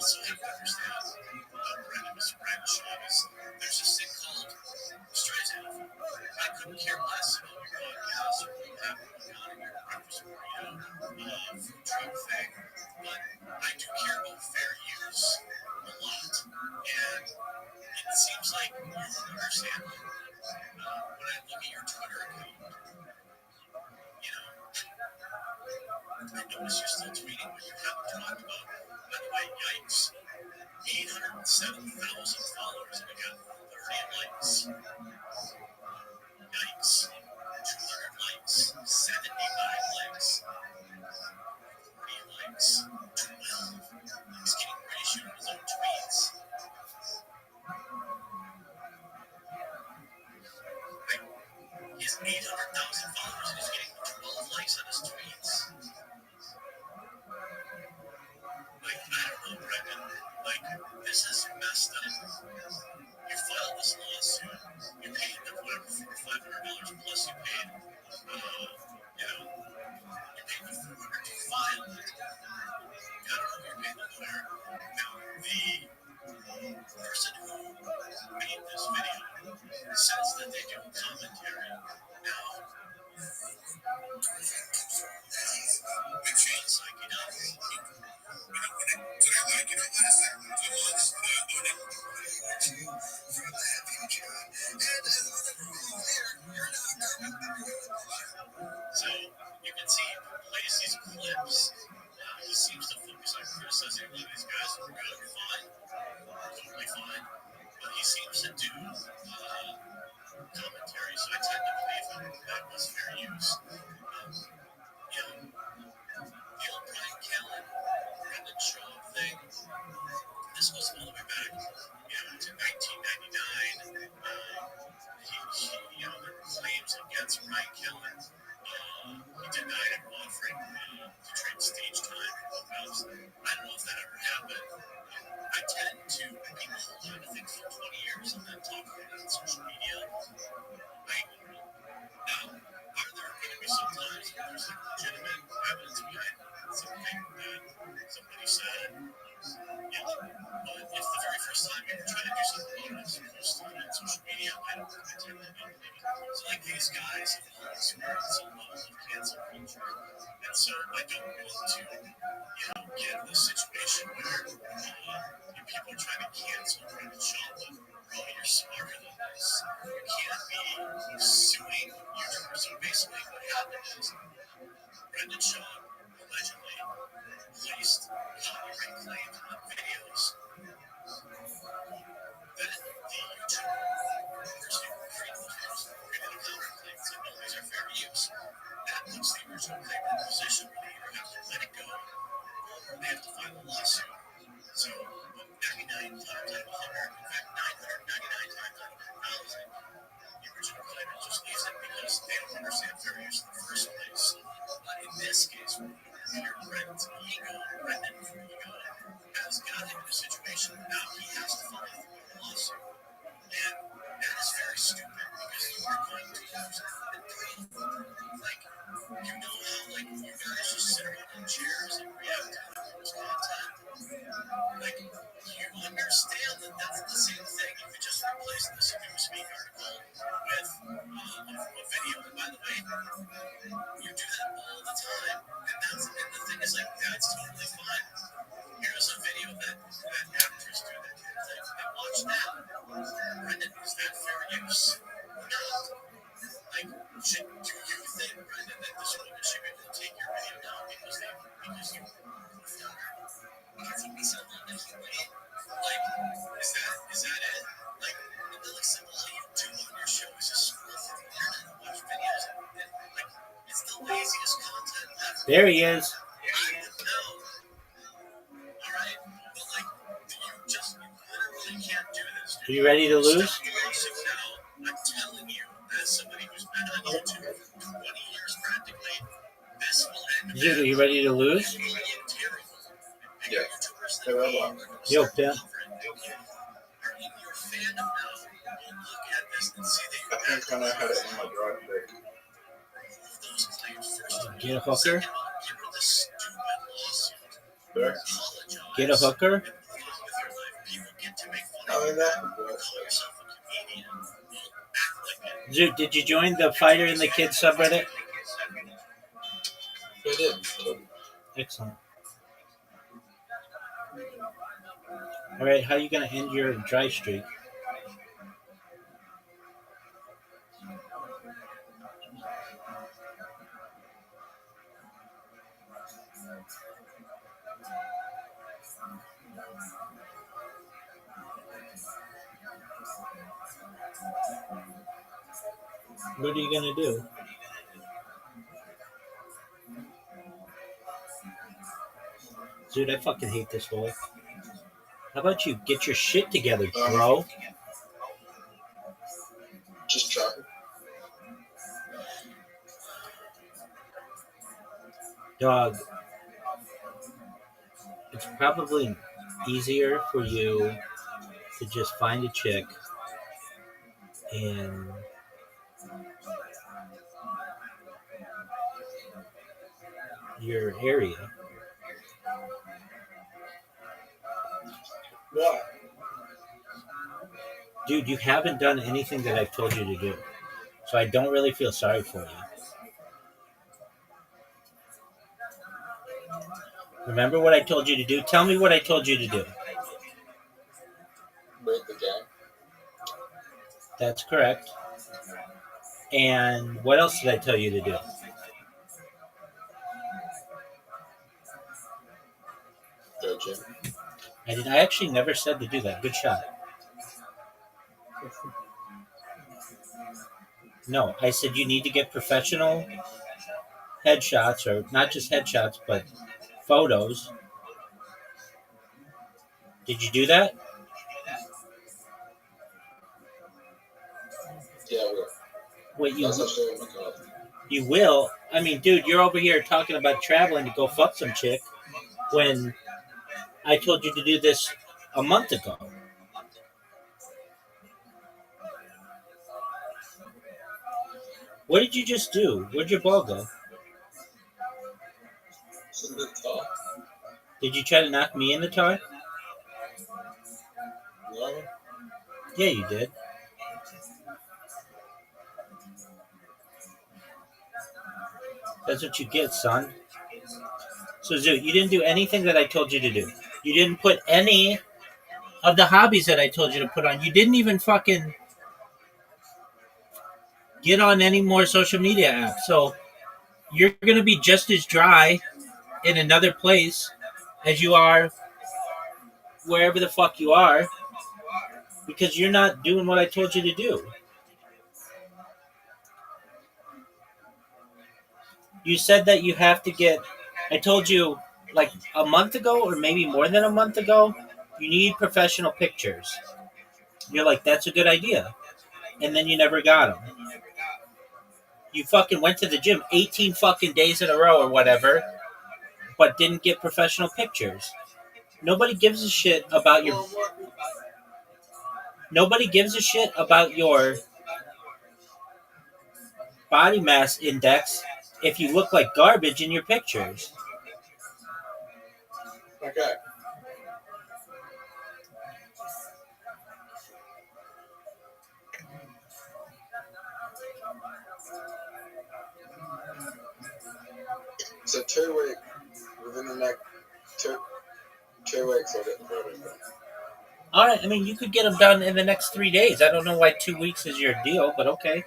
So I don't understand Brandon Shaw is there's this thing called Straight Out. I couldn't care less about your podcast or what you have going on in your breakfast burrito food truck thing, but I do care about fair use a lot. And it seems like you don't understand when I look at your Twitter account, you know, I notice you're still tweeting what you have to talk about. By the way, yikes. 807,000 followers and we got 30 likes. Yikes. 200 likes. 75 likes. 40 likes. 12. He's getting ready to shoot his own tweets. He has 800,000 followers and he's getting 12 likes on his tweets. Like, I don't know, Brendan. Like, this is messed up. You filed this lawsuit. You paid the whatever $400 or $500 plus you paid. You know, you paid the $400 to file it. I don't know if you paid the lawyer. Now, the person who made this video says that they do commentary. Now, McShane's like, you know, so you can see he plays these clips. He seems to focus on criticizing one of these guys who are good, fine, totally fine. But he seems to do commentary, so I tend to believe that was fair use. You know, the old Brian Callen, Brendan Shaw thing. This goes all the way back, you know, to 1999. He there were claims against Brian Callen. He denied an offering to trade stage time in Clubhouse. I don't know if that ever happened. I tend to hold on to things for 20 years and then talk about it on social media. Now, are there going to be some times where there's like legitimate evidence behind something that somebody said? Yeah, but if the very first time you were trying to do something about it, it's posted on social media, I tend to not believe it. So like these guys have all experienced some level of cancel culture, and so I don't want to, get in this situation where people are trying to cancel Brendan Shaw, but bro, you're smarter than this. You can't be suing YouTubers. So basically what happened is Brendan Shaw allegedly placed copyright claims on videos that the YouTubers who created the videos created a counterclaim saying, no, these are fair use. That puts the original claim in a position where they either have to let it go or they have to file a lawsuit. So 99 times out of 100, in fact 999 times out of 1,000, the original claimant just leaves it because they don't understand fair use in the first place. But in this case, Brendan's ego, Brendan's ego, has got him in a situation where now he has to file a lawsuit. And that is very stupid because you are going to lose. Like, you know how, like, you guys just sit around in chairs and react to people's content? Like, you understand that that's the same thing. You could just replace this Newsweek article with a video. And by the way, you do that all the time. And the thing is, like, that's totally fine. Here's a video that actors do that. And watch that. Brendan, is that fair use? No. Like, do you think, Brendan, that this woman should be able to take your video down because you goofed on her? Because you said a little differently? Like, is that it? Like, all you do on your show is just scroll through the internet and watch videos. And, like, it's the laziest content ever. There he is. I know. All right? But, like, you literally can't do this. Are you ready to lose? I'm telling you, as somebody who's been on YouTube for 20 years practically, this will end. Are you ready to lose? Yeah. Yo, Pim. I think I know how to end my drive break. Get a hooker? Sure. Get a hooker? Zoot, did you join the Fighter and the Kids subreddit? I did. Excellent. All right, how are you going to end your dry streak? What are you going to do? Dude, I fucking hate this boy. How about you get your shit together, bro? Just try. Dog, it's probably easier for you to just find a chick in your area. Why? Dude, you haven't done anything that I've told you to do. So I don't really feel sorry for you. Remember what I told you to do? Tell me what I told you to do. Break the game. That's correct. And what else did I tell you to do? Go, Jim. I actually never said to do that. Good shot. No, I said you need to get professional headshots, or not just headshots, but photos. Did you do that? Yeah, I will. Wait, That's actually my card. you will? I mean, dude, you're over here talking about traveling to go fuck some chick when I told you to do this a month ago. What did you just do? Where'd your ball go? It's in the top. Did you try to knock me in the tar? No. Yeah, you did. That's what you get, son. So, Zoot, you didn't do anything that I told you to do. You didn't put any of the hobbies that I told you to put on. You didn't even fucking get on any more social media apps. So, you're going to be just as dry in another place as you are wherever the fuck you are, because you're not doing what I told you to do. You said that you have to get, I told you like a month ago, or maybe more than a month ago, you need professional pictures. You're like, that's a good idea. And then you never got them. You fucking went to the gym 18 fucking days in a row or whatever, but didn't get professional pictures. Nobody gives a shit about your... Nobody gives a shit about your body mass index if you look like garbage in your pictures. Okay. So 2 weeks, within the next two weeks, I'll get the photos done. All right, I mean, you could get them done in the next 3 days. I don't know why 2 weeks is your deal, but okay.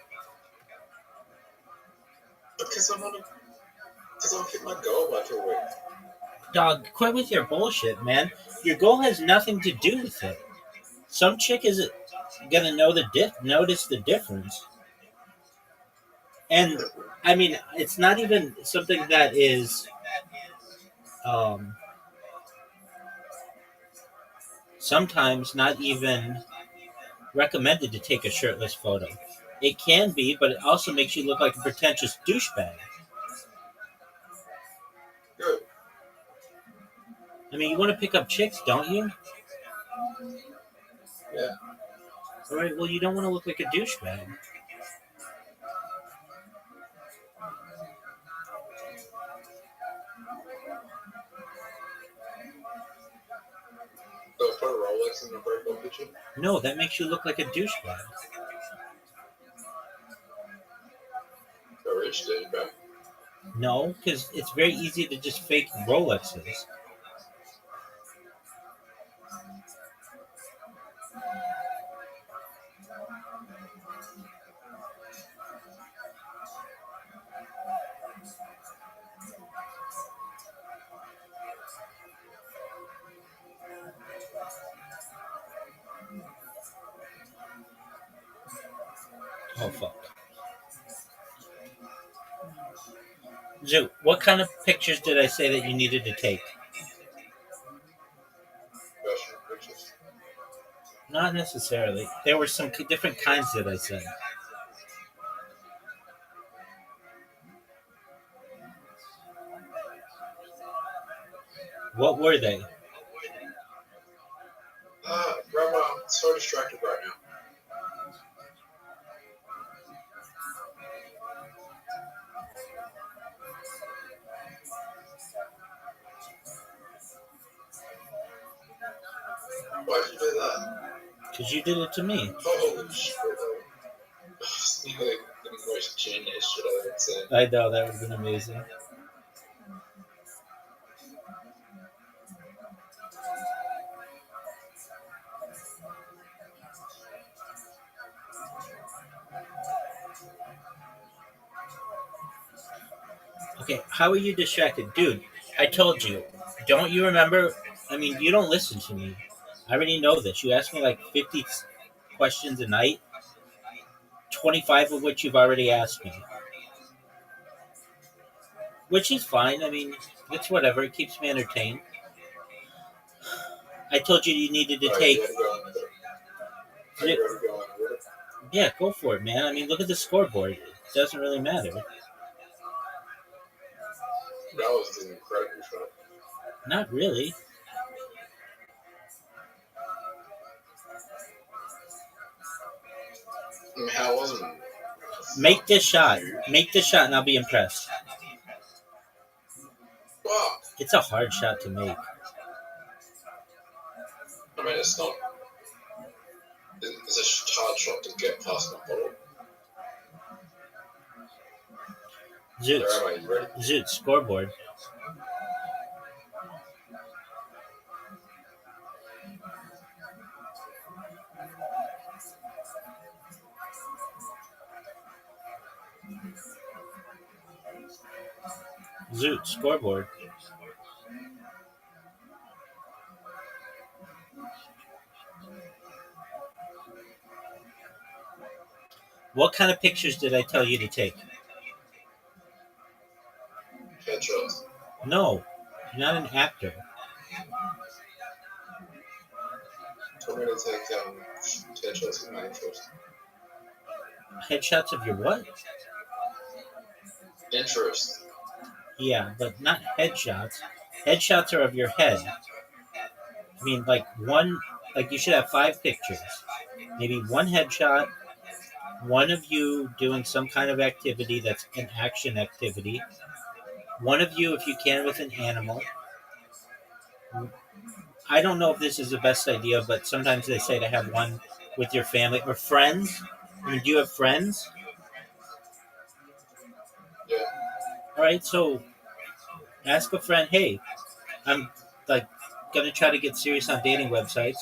Because I'll hit my goal by 2 weeks. Dog, quit with your bullshit, man. Your goal has nothing to do with it. Some chick is gonna notice the difference. And I mean, it's not even something that is sometimes not even recommended to take a shirtless photo. It can be, but it also makes you look like a pretentious douchebag. Good. I mean, you want to pick up chicks, don't you? Yeah. All right, well, you don't want to look like a douchebag. So a Rolex in a profile picture? No, that makes you look like a douchebag. A rich dude, bro. No, because it's very easy to just fake Rolexes. Oh, fuck. Zoo, what kind of pictures did I say that you needed to take? Professional pictures. Not necessarily. There were some different kinds that I said. What were they? Rabbi, I'm so distracted right now. Why'd you do that? Because you did it to me. Holy shit. The most genius shit I've ever seen. I know, that would have been amazing. Okay, how are you distracted? Dude, I told you. Don't you remember? I mean, you don't listen to me. I already know this. You ask me like 50 questions a night, 25 of which you've already asked me. Which is fine. I mean, it's whatever. It keeps me entertained. I told you you needed to take... Yeah, go for it, man. I mean, look at the scoreboard. It doesn't really matter. That was an incredible shot. Not really. I mean, how was it? Make this shot. Make this shot and I'll be impressed. Wow. It's a hard shot to make. I mean, it's not... It's a hard shot to get past my bottle. Zoot, scoreboard. Zoot, scoreboard. What kind of pictures did I tell you to take? Headshots. No, you're not an actor. Told me to take headshots of my interest. Headshots of your what? Interest. Yeah, but not headshots. Headshots are of your head. I mean, like you should have 5 pictures. Maybe one headshot, one of you doing some kind of activity that's an action activity, one of you, if you can, with an animal. I don't know if this is the best idea, but sometimes they say to have one with your family or friends. I mean, do you have friends? Yeah. All right, so ask a friend, hey, I'm like going to try to get serious on dating websites.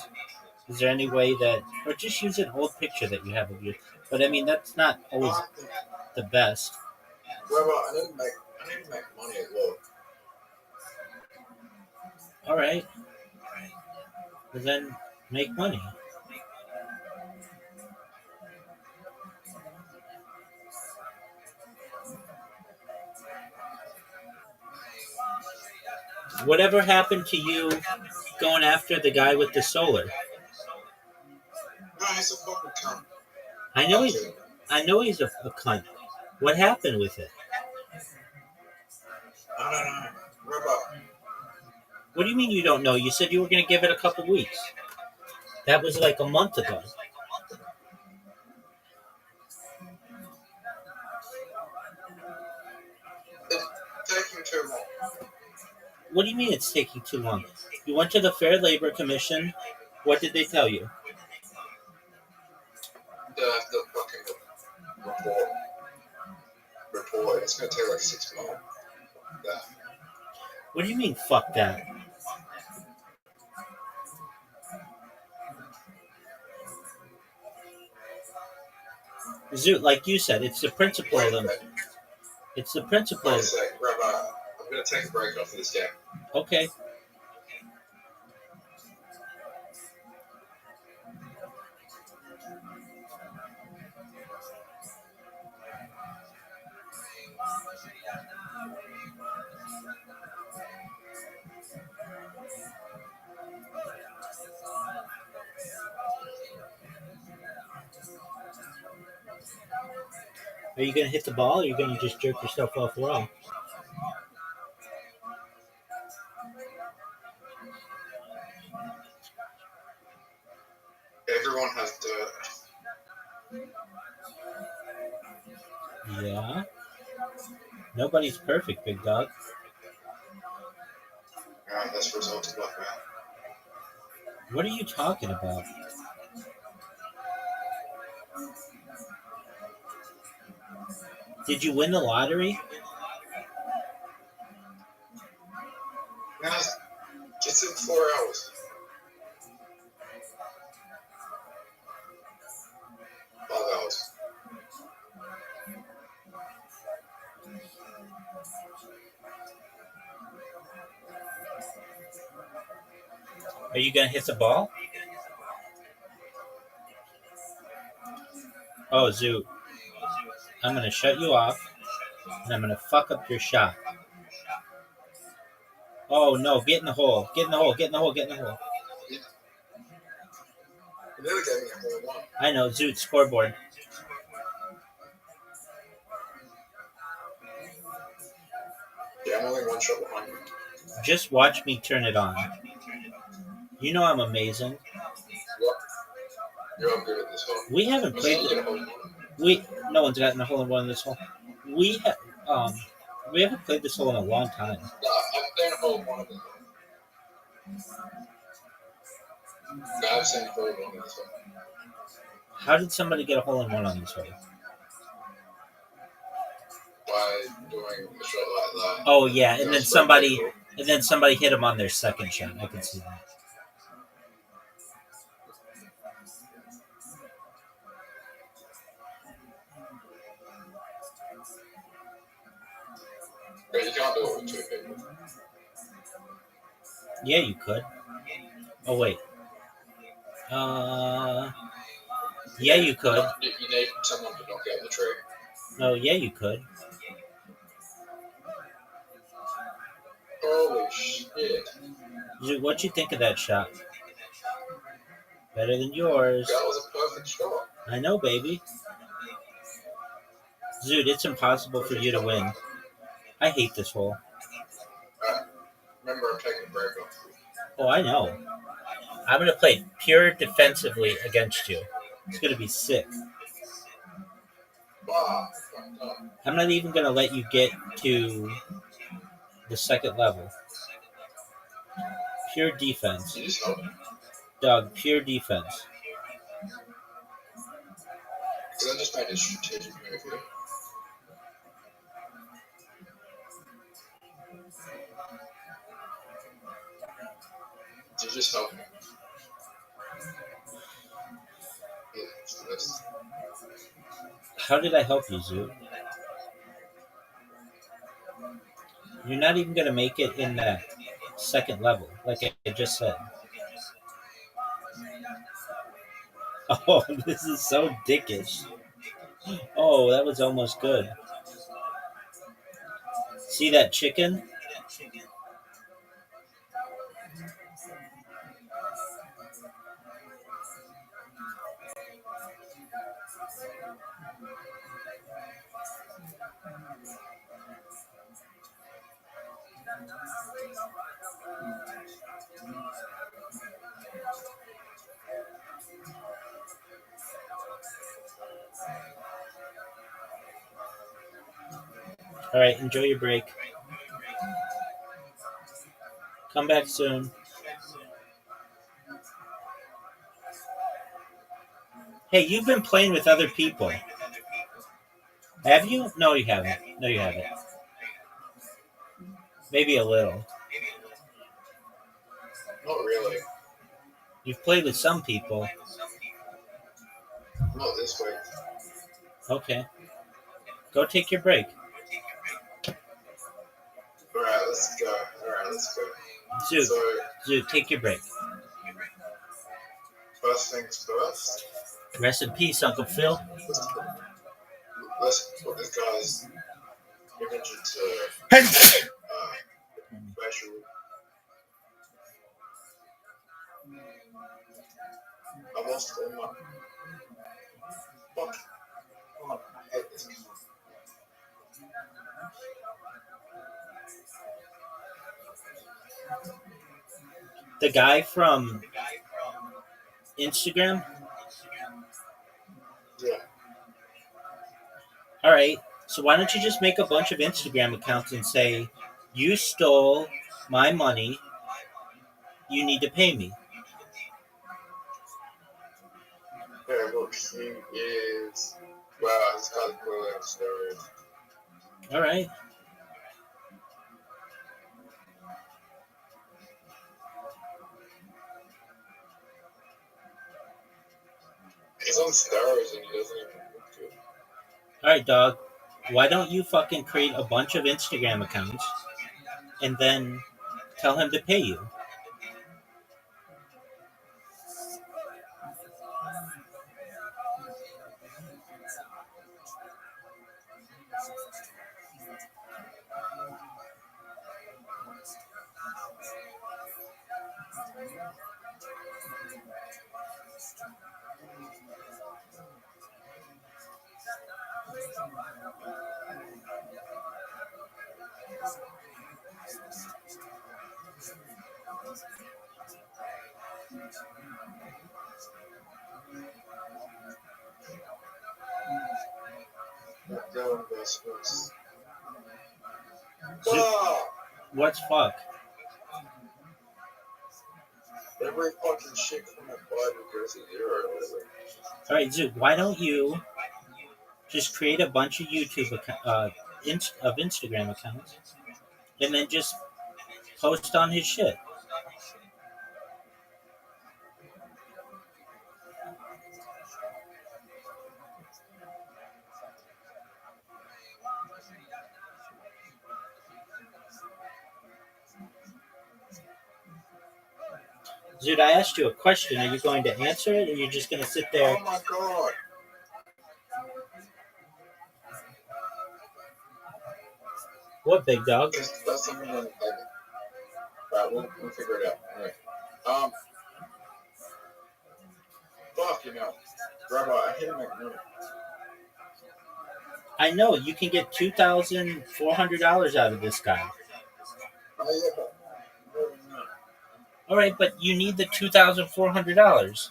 Is there any way that, or just use an old picture that you have of you? But I mean, that's not always the best. Rabbi, I need to make money as well. All right. Well, then make money. Whatever happened to you going after the guy with the solar? No, he's a fucking cunt. I know he's a cunt. What happened with it? I don't know. Rabbi. What do you mean you don't know? You said you were going to give it a couple weeks. That was like a month ago. It's taking too long. What do you mean it's taking too long? You went to the Fair Labor Commission. What did they tell you? The fucking report. It's gonna take like 6 months. Yeah. What do you mean, fuck that? Zoot, like you said, it's the principle of them. It's the principle. Wait a sec, Rabbi. I'm gonna take a break off of this game. Okay. Are you gonna hit the ball, or are you gonna just jerk yourself off the wall? Everyone has to. Yeah. Nobody's perfect, big dog. Alright, that's the result of Black Man. What are you talking about? Did you win the lottery? Nah, it's in 4 hours. 5 hours. Are you gonna hit the ball? Oh, Zoot. I'm gonna shut you off, and I'm gonna fuck up your shot. Oh no, get in the hole. Get in the hole, get in the hole, get in the hole. You nearly gave me a hole in one. I know, Zoot, scoreboard. Yeah, I'm only one shot behind you. Just watch me turn it on. You know I'm amazing. You're good at this hole. We haven't played no one's gotten a hole in one in this hole. We haven't played this hole in a long time. No, I've played a hole in one of them. No, I've seen a hole in one of this hole. How did somebody get a hole in one on this hole? By doing a shot like that. Oh yeah, and then somebody hit him on their second shot. I can see that. But you can't do it with 2 people. Yeah, you could. Oh wait. Yeah, you could. You need someone to knock out the tree. Oh yeah, you could. Holy shit. What'd you think of that shot? Better than yours. That was a perfect shot. I know, baby. Zoot, it's impossible for you to win. I hate this hole. Remember, I'm taking a break off. Oh, I know. I'm going to play pure defensively against you. It's going to be sick. Wow. I'm not even going to let you get to the second level. Pure defense. You just help me. Dog, pure defense. Because I just made a strategic move here. You just help me. Yeah, it's the best. How did I help you, Zoot? You're not even going to make it in that second level, like I just said. Oh, this is so dickish. Oh, that was almost good. See that chicken? All right, enjoy your break. Come back soon. Hey, you've been playing with other people. Have you? No, you haven't. No, you haven't. Maybe a little. Not really. You've played with some people. Not this way. Okay. Go take your break. Alright, let's go. Zook, So, Zook, take your break. first things first, Rest in peace, Uncle Phil. let's put this guy's image into facial. I lost all my. Fuck. Oh, I hate this. The guy from Instagram? Yeah. All right. So why don't you just make a bunch of Instagram accounts and say, you stole my money. You need to pay me. Yeah, look, he is. Wow, this guy's clearly on steroids. All right. He's on steroids and he doesn't even look good. All right, dog. Why don't you fucking create a bunch of Instagram accounts and then tell him to pay you? Go investments. What's fuck? Every fucking shit from a 5 goes to 0. All right, Zook, why don't you just create a bunch of Instagram accounts and then just post on his shit? Dude, I asked you a question. Are you going to answer it, or you're just going to sit there? Oh my god. What, big dog? That's something on the table. Right, we'll figure it out. Anyway. Fuck, you know. Rabbi, I hate to make money. I know you can get $2,400 out of this guy. Oh, yeah, but All right, but you need the $2,400.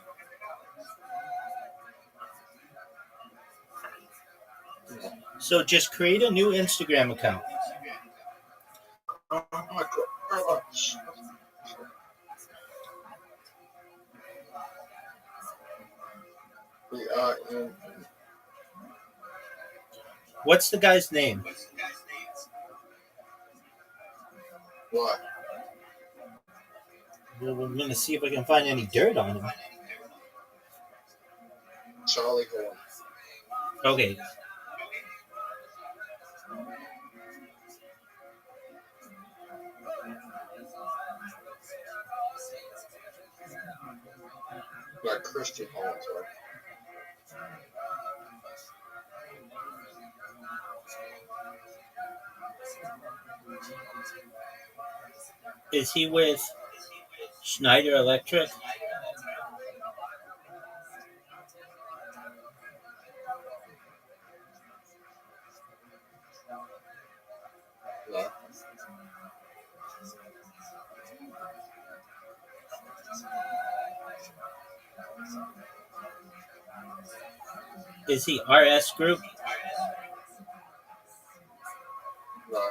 So just create a new Instagram account. oh my god. Rabbi. We are in. What's the guy's name? What? Well, we're going to see if I can find any dirt on him. Charlie Horn. Okay. Like Christian Horn, sorry. Is he with Schneider Electric? No. Is he RS Group? No.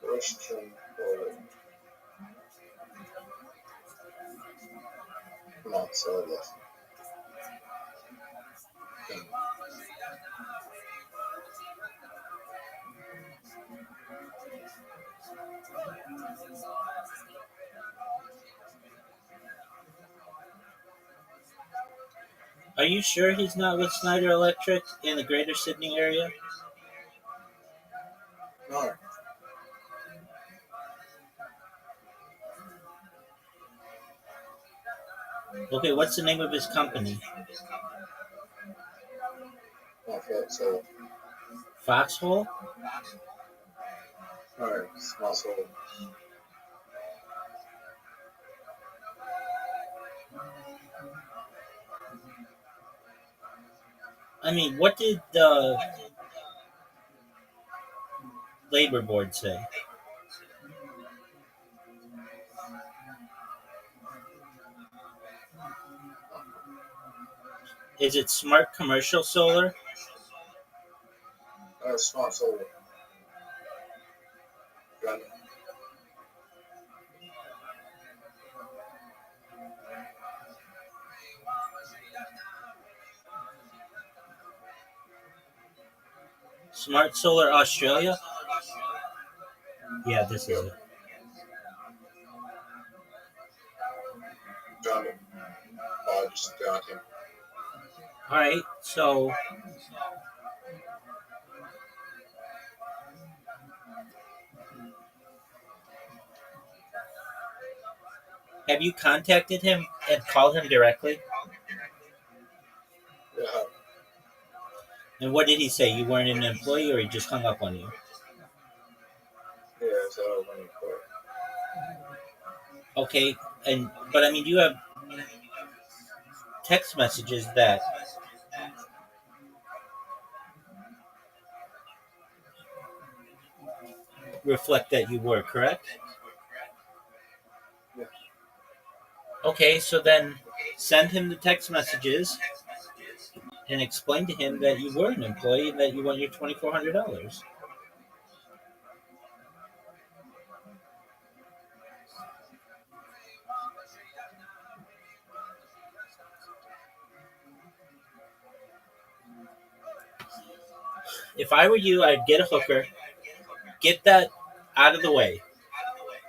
Russian or not so yes. Are you sure he's not with Snyder Electric in the Greater Sydney area? No. Okay, what's the name of his company? Okay, so Foxhole? alright, small soul. I mean, what did the labor board say? Is it smart commercial solar? Smart soul. Smart Solar Australia? Yeah, this is it. Found him. I just got him. Alright, so have you contacted him and called him directly? Yeah. And what did he say? You weren't an employee or he just hung up on you? Yeah, so I was waiting for it. Okay, but I mean, you have text messages that reflect that you were, correct? Yeah. Okay, so then send him the text messages and explain to him that you were an employee and that you want your $2,400. If I were you, I'd get a hooker, get that out of the way.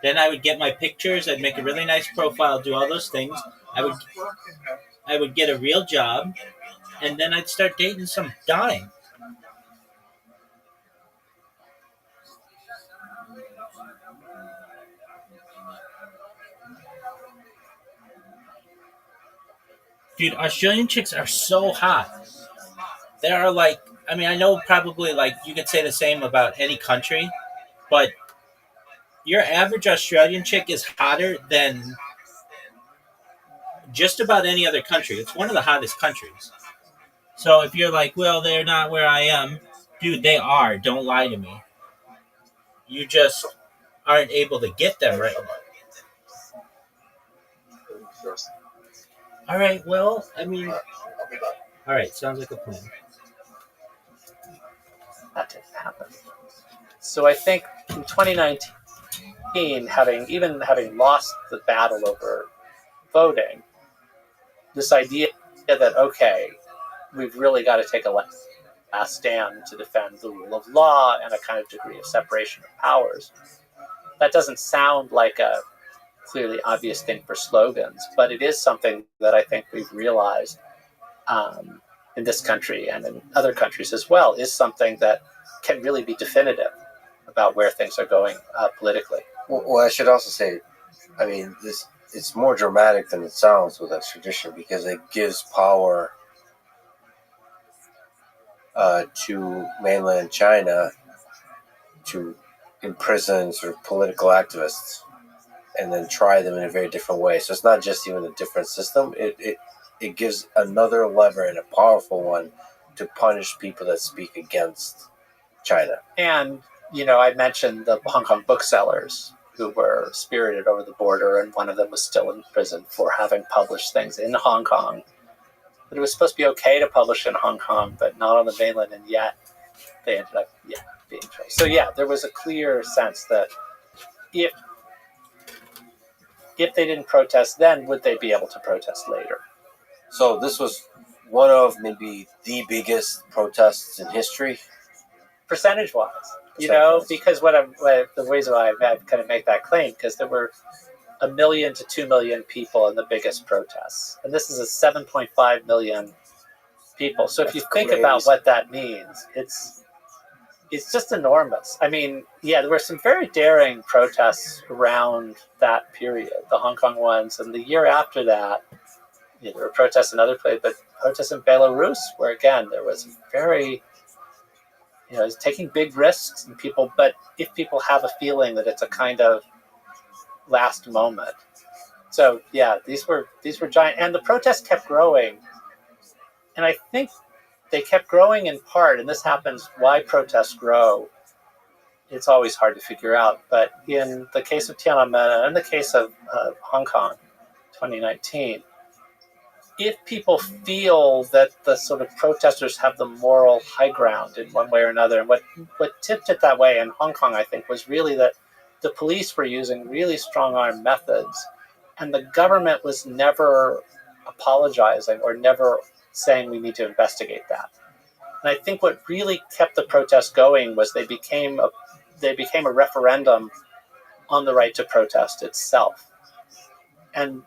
Then I would get my pictures, I'd make a really nice profile, do all those things. I would get a real job, and then I'd start dating some dime. Dude, Australian chicks are so hot. They are like, I mean, I know probably like you could say the same about any country, but your average Australian chick is hotter than just about any other country. It's one of the hottest countries. So if you're like, well, they're not where I am, dude, they are. Don't lie to me. You just aren't able to get them right now. All right, well, I mean, all right, sounds like a plan. That didn't happen. So I think in 2019, having lost the battle over voting, this idea that, okay, we've really got to take a last stand to defend the rule of law and a kind of degree of separation of powers. That doesn't sound like a clearly obvious thing for slogans, but it is something that I think we've realized in this country and in other countries as well, is something that can really be definitive about where things are going politically. Well, I should also say, I mean, it's more dramatic than it sounds with extradition because it gives power to mainland China to imprison sort of political activists and then try them in a very different way. So it's not just even a different system. It gives another lever and a powerful one to punish people that speak against China. And, I mentioned the Hong Kong booksellers who were spirited over the border, and one of them was still in prison for having published things in Hong Kong. But it was supposed to be okay to publish in Hong Kong, but not on the mainland, and yet they ended up being traced. So yeah, there was a clear sense that if they didn't protest then, would they be able to protest later? So this was one of maybe the biggest protests in history, percentage-wise. Because the reason why I kind of make that claim, because there were 1 million to 2 million people in the biggest protests, and this is a 7.5 million people. So if you think about what that means, it's just enormous. I mean, there were some very daring protests around that period, the Hong Kong ones, and the year after that, there were protests in other places, but protests in Belarus, where again there was very, it's taking big risks in people. But if people have a feeling that it's a kind of last moment, so these were giant, and the protests kept growing, and I think they kept growing in part, and this happens. Why protests grow? It's always hard to figure out. But in the case of Tiananmen and in the case of Hong Kong, 2019. If people feel that the sort of protesters have the moral high ground in one way or another, and what tipped it that way in Hong Kong, I think, was really that the police were using really strong-arm methods, and the government was never apologizing or never saying we need to investigate that. And I think what really kept the protests going was they became a referendum on the right to protest itself. And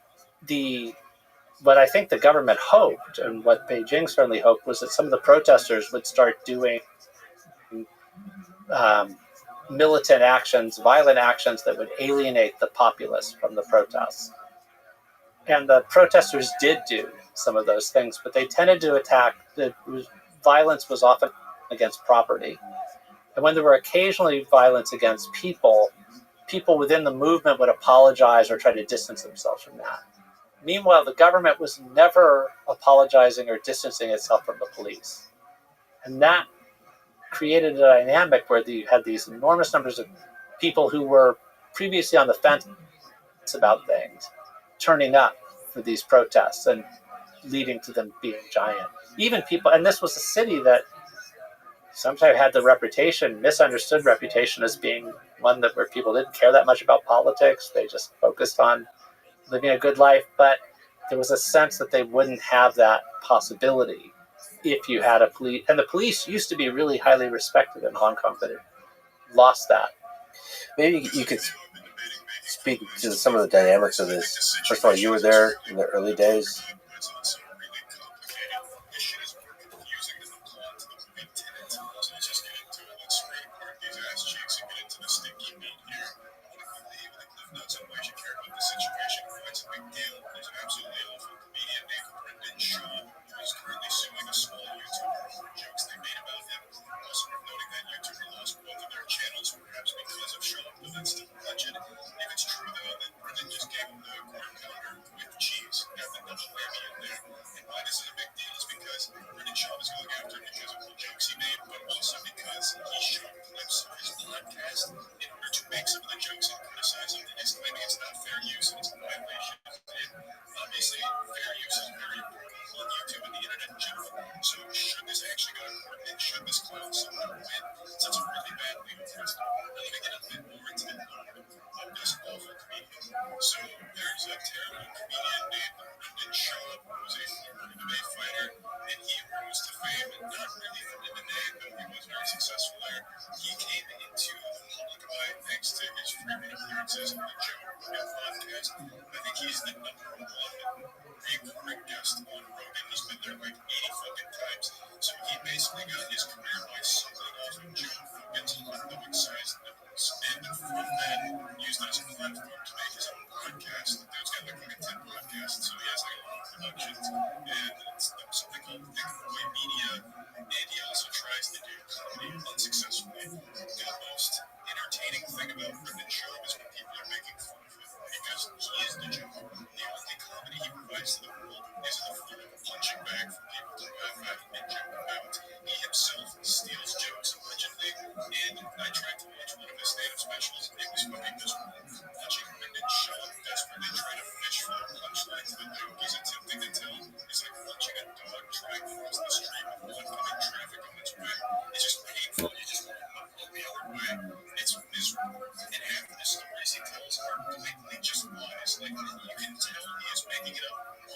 what I think the government hoped, and what Beijing certainly hoped, was that some of the protesters would start doing militant actions, violent actions that would alienate the populace from the protests. And the protesters did do some of those things, but they tended to attack. Violence was often against property. And when there were occasionally violence against people within the movement would apologize or try to distance themselves from that. Meanwhile, the government was never apologizing or distancing itself from the police. And that created a dynamic where you had these enormous numbers of people who were previously on the fence about things turning up for these protests and leading to them being giant. Even people, and this was a city that sometimes had the misunderstood reputation as being one where people didn't care that much about politics. They just focused on living a good life, but there was a sense that they wouldn't have that possibility if you had a police. And the police used to be really highly respected in Hong Kong, but it lost that. Maybe you could speak to some of the dynamics of this. First of all, you were there in the early days.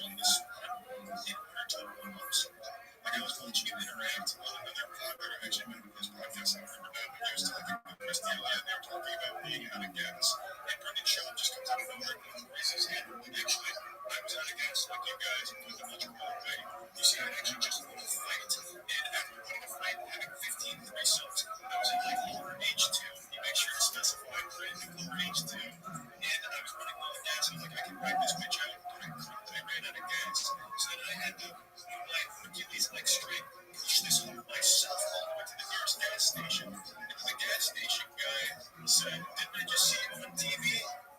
on this spot in order to almost. Like I was watching him interact on another podcast, actually one of his podcasts I remember now, but he was talking about Chris D'Elia, and they were talking about being out of gas. And Brendan Schaub just comes out of nowhere and raises his hand. Like, actually, I was out of gas like you guys, and with a much more way. You see, I actually just want to fight. And after winning a fight and having 15 threesomes, I was in like lower H2. You make sure to specify, right? Like lower H2. And I was running low on gas, and I was like, I can ride this bitch out. But I ran out of gas. So then I had to like Hercules like straight push this home myself all the way to the nearest gas station. And the gas station guy said, didn't I just see you on TV?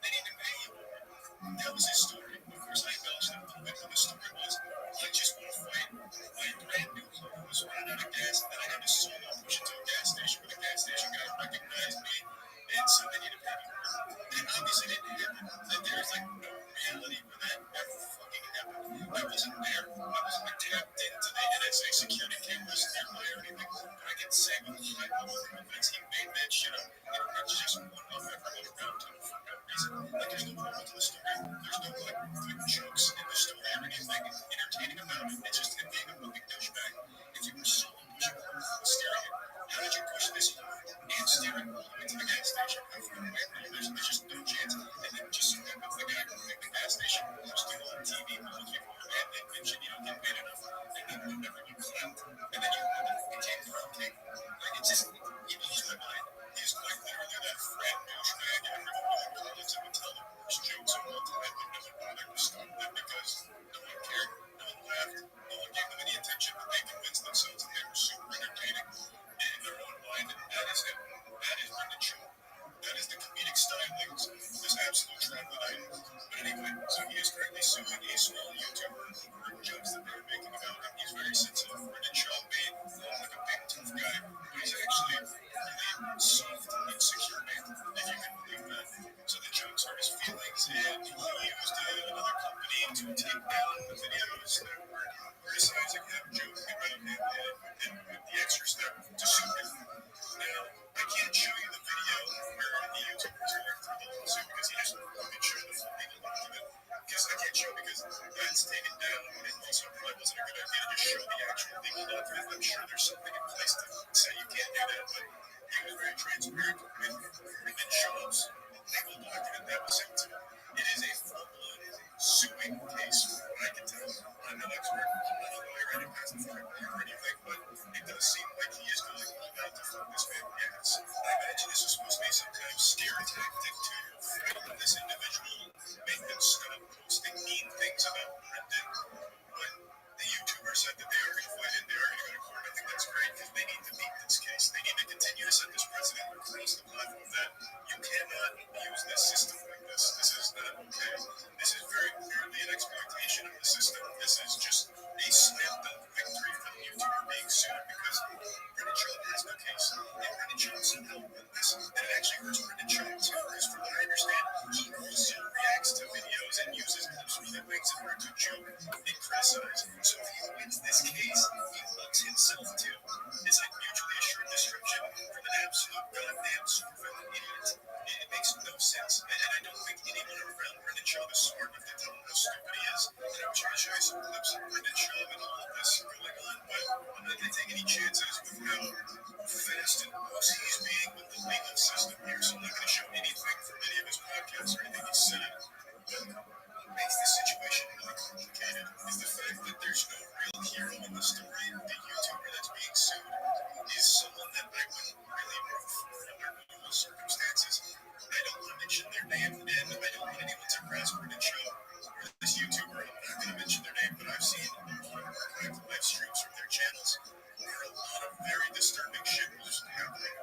They need to pay you more. That was his story. Of course, I embellished it a little bit, but the story was, I just want to fight. My brand new car was running out of gas, and then I had to solo push it to a gas station where the gas station guy recognized me, and so they need to pay me more. And obviously it didn't happen. Like, there's like no reality where that ever fucking happened. I wasn't there. I wasn't like tapped into the NSA security cameras nearby or anything. But I can say with high level confidence he made that shit up. And it's just one off every little round time for no reason. Like there's no moral to the story. There's no like good jokes in the story or anything entertaining about it. It's just him being a movie douchebag. If you were so pushing hard with steering it, how did you push this hard and steering all the way to the gas station? How far away were you? There's just no chance. And then just so happens the guy running the gas station was still on TV months before and they mentioned you don't get paid enough. And then everyone clapped. And then you became prompting. Like it just it blows my mind. He's quite literally that frat douchebag and everyone in college that would tell the worst jokes of all time, but no one bothered to stop them because no one cared, no one laughed, no one gave them any attention, but they convinced themselves that they were super entertaining in their own mind, and that is him. That is Brendan Schaub. That is the comedic stylings of this absolute troglodyte. But anyway, so he is currently suing a small YouTuber over jokes that they're making about him. He's very sensitive. Brendan Schaub made like a big tough guy, but he's actually a really soft, insecure man, if you can believe that. So the jokes are his feelings, and he used another company to take down the videos that were criticizing him, joking about him, and the extra step to sue him. Now, I can't show you the video where the YouTubers are going through the lawsuit because he just wouldn't show the full legal document. Because I can't show because that's taken down, and also probably wasn't a good idea to just show the actual legal document. I'm sure there's something in place to say you can't do that, but he was very transparent with Brendan Schaub's legal document that was sent to him. It is a full-blown suing case, from what I can tell. I'm no expert, I'm not a lawyer, I didn't testify or anything, but it does seem like he is going all out to fuck this man gas. I imagine this is supposed to be some kind of scare tactic to frighten this individual, make them stop posting mean things about Brendan. But the YouTuber said that they are going to fight it, they are going to go to court. I think that's great because they need to beat this case. They need to continue to set this precedent across the platform that you cannot use this system like this. This is not okay. This is very clearly an exploitation of the system. This is just a slam dunk victory for the YouTuber being sued because Brendan Schaub has no case. And Brendan Schaub somehow won this. And it actually hurts Brendan Schaub too, because from what I understand, he also reacts to videos and uses clips from that makes it hard to joke and criticize. So if he wins this case, he wins himself too. It's like mutually assured destruction from an absolute goddamn supervillain idiot. It makes no sense. And I don't think anyone around Brendan Schaub is smart enough to tell him how stupid he is. And I'm trying to show you some clips of Brendan Schaub and all of this going on, but I'm not going to take any chances with how fast and loose he's being with the legal system here. So I'm not going to show anything from any of his podcasts or anything he said. But what makes this situation really complicated is the fact that there's no real hero in the story. The YouTuber that's being sued is someone that I wouldn't really root for under normal circumstances. I don't want to mention their name, and I don't want anyone to grasp Brendan Schaub or this YouTuber. I'm not going to mention their name, but I've seen a lot of archived live streams from their channels where a lot of very disturbing shit was happening.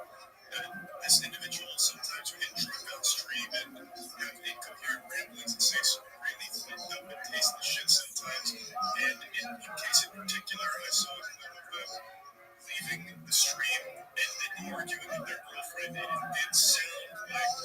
This individual sometimes would get drunk on stream and have incoherent ramblings and say some really fucked up and tasteless shit sometimes. And in one case in particular, I saw a clip of them leaving the stream and then arguing with their girlfriend, and it did sound like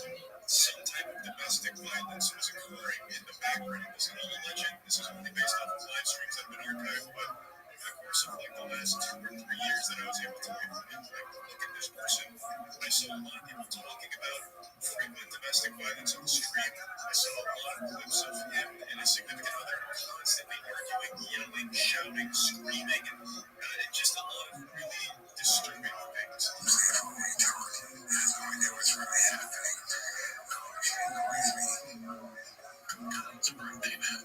some type of domestic violence was occurring in the background. It was all alleged. This is only based off of live streams that have been archived, but over the course of like the last 2 or 3 years that I was able to look at this person, I saw a lot of people talking about frequent domestic violence on the street. I saw a lot of clips of him and his significant other constantly arguing, yelling, shouting, screaming, and just a lot of really disturbing things. It's a birthday, man.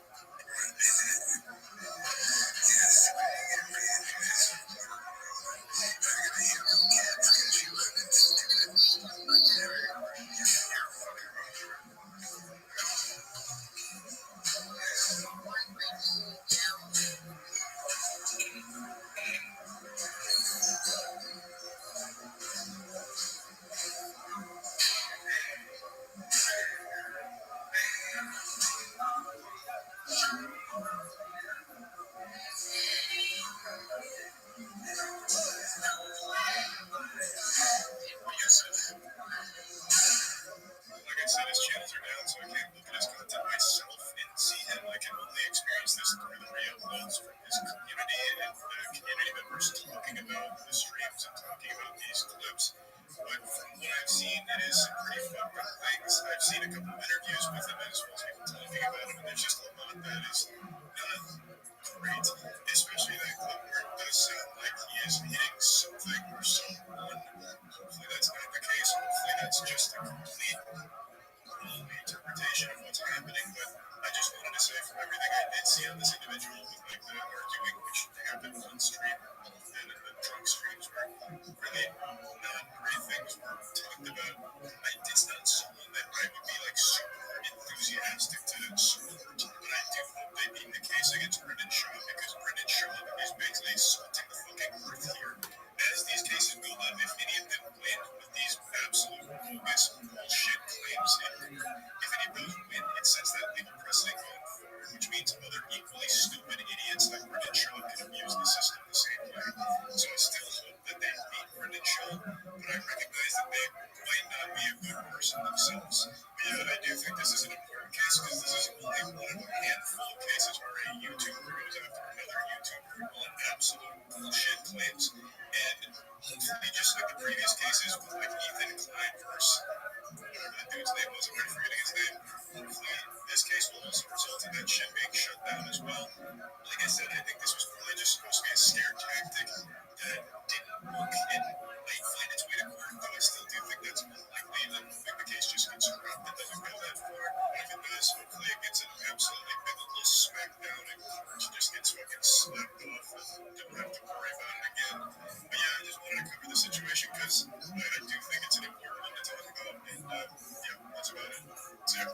Like I said, his channels are down, so I can't look at his content myself and see him. I can only experience this through the re-uploads from his community and community members talking about the streams and talking about these clips. But from what I've seen, it is some pretty fucked up things. I've seen a couple of interviews with him as well as people talking about him, and there's just a lot that is not great, especially that clip where it does sound like he is hitting something or someone. Hopefully that's not the case. Hopefully that's just a complete interpretation of what's happening. But I just wanted to say, from everything I did see on this individual with like the arguing, which happened on stream and in the drunk streams where really not great things were talked about, it's not someone that I would be like super enthusiastic to support. But I do hope they beat the case against Brendan Shaw, because Brendan Shaw is basically assaulting the fucking earth here. As these cases build up, if any of them win with these absolute bogus bullshit claims in court, if any of those win, it sets that legal precedent going forward, which means other equally stupid idiots like Brendan Shaw can abuse the system the same way. So I still hope that they beat Brendan Shaw, but I recognize that they might not be a good person themselves. But yeah, I do think this is an important case, because this is only one of a handful of cases where a YouTuber goes after another YouTuber on absolute bullshit claims. And hopefully, just like the previous cases with like Ethan Klein versus whatever the dude's name was, I'm already forgetting his name. Hopefully, this case will also result in that shit being shut down as well. Like I said, I think this was really just supposed to be a scare tactic that didn't work and might find its way to court, but I still do think that's unlikely. I don't think the case just gets dropped. It doesn't go that far. But if it does, hopefully it gets an absolutely biblical smackdown and court just gets fucking slapped off and don't have to worry about it again. But yeah, I just wanted to cover the situation because I do think it's an important one to talk about. And yeah, that's about it. So yeah.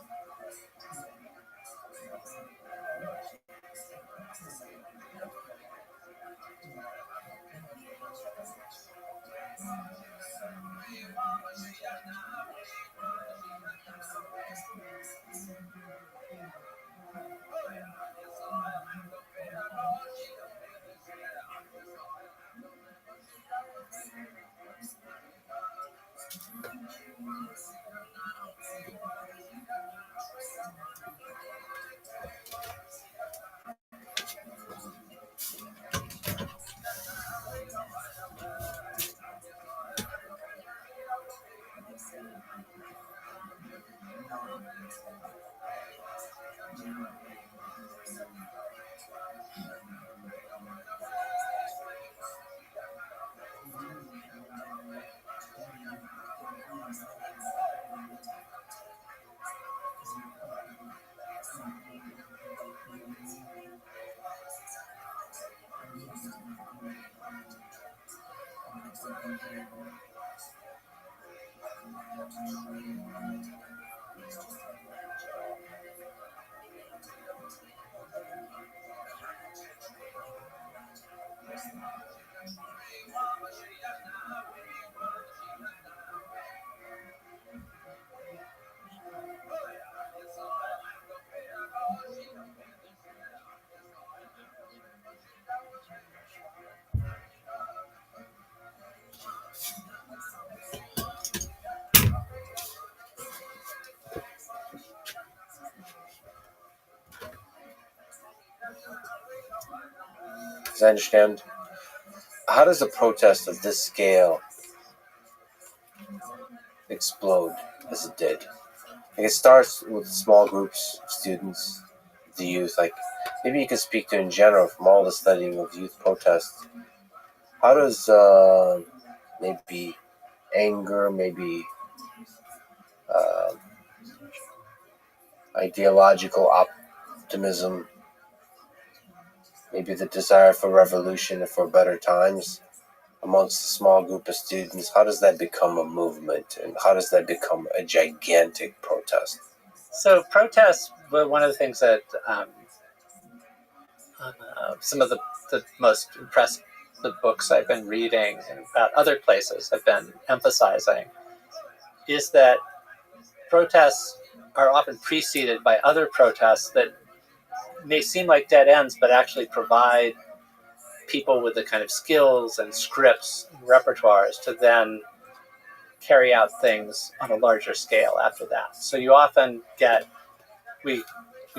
As I understand, how does a protest of this scale explode? as it did. Like it starts with small groups of students, the youth. Like maybe you could speak to in general from all the studying of youth protests. How does maybe anger, maybe ideological optimism, maybe the desire for revolution and for better times amongst a small group of students, how does that become a movement, and how does that become a gigantic protest? So protests were one of the things that some of the most impressive books I've been reading about other places have been emphasizing is that protests are often preceded by other protests that may seem like dead ends, but actually provide people with the kind of skills and scripts and repertoires to then carry out things on a larger scale after that. So you often get, we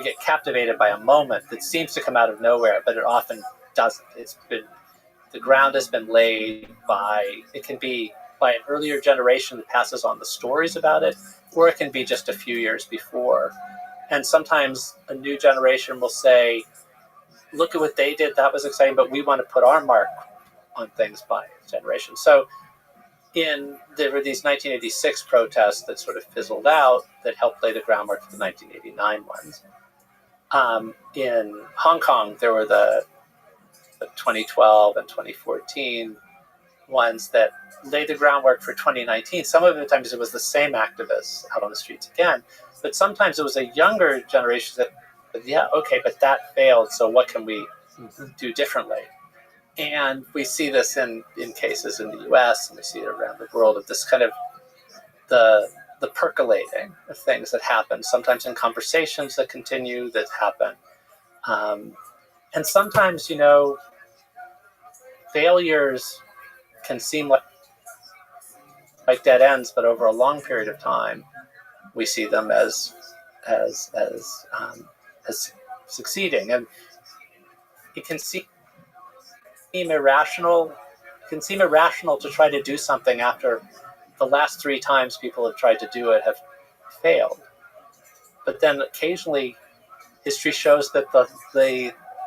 get captivated by a moment that seems to come out of nowhere, but it often doesn't. The ground has been laid by, it can be by an earlier generation that passes on the stories about it, or it can be just a few years before. And sometimes a new generation will say, look at what they did, that was exciting, but we want to put our mark on things by generation. So there were these 1986 protests that sort of fizzled out that helped lay the groundwork for the 1989 ones. In Hong Kong, there were the 2012 and 2014 ones that laid the groundwork for 2019. Some of the times it was the same activists out on the streets again, but sometimes it was a younger generation that, yeah, okay, but that failed, so what can we do differently? And we see this in cases in the US, and we see it around the world of this kind of the percolating of things that happen, sometimes in conversations that continue, that happen. And sometimes, failures can seem like dead ends, but over a long period of time, we see them as succeeding. And it can seem irrational. It can seem irrational to try to do something after the last 3 times people have tried to do it have failed. But then occasionally, history shows that the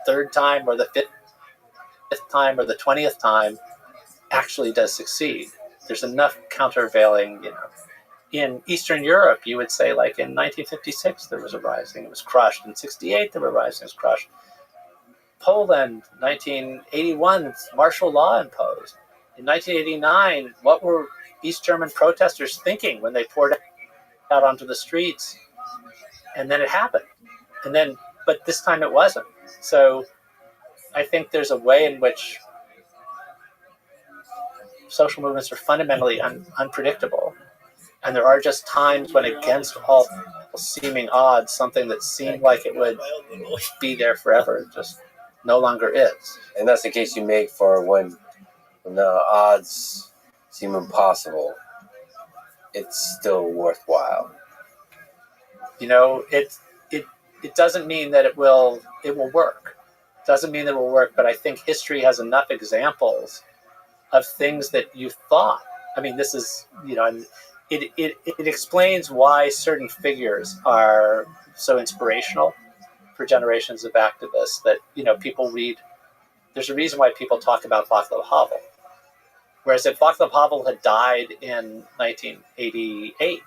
3rd time or the 5th time or the 20th time actually does succeed. There's enough countervailing, In Eastern Europe, you would say, like in 1956, there was a rising, it was crushed. In 68, there were rising, it was crushed. Poland, 1981, martial law imposed. In 1989, what were East German protesters thinking when they poured out onto the streets? And then it happened. But this time it wasn't. So I think there's a way in which social movements are fundamentally unpredictable. And there are just times when, against all seeming odds, something that seemed like it would be there forever just no longer is. And that's the case you make for when the odds seem impossible, it's still worthwhile. It doesn't mean that it will work. It doesn't mean that it will work, but I think history has enough examples of things that you thought. I mean, this is, it explains why certain figures are so inspirational for generations of activists that, people read. There's a reason why people talk about Václav Havel. Whereas if Václav Havel had died in 1988,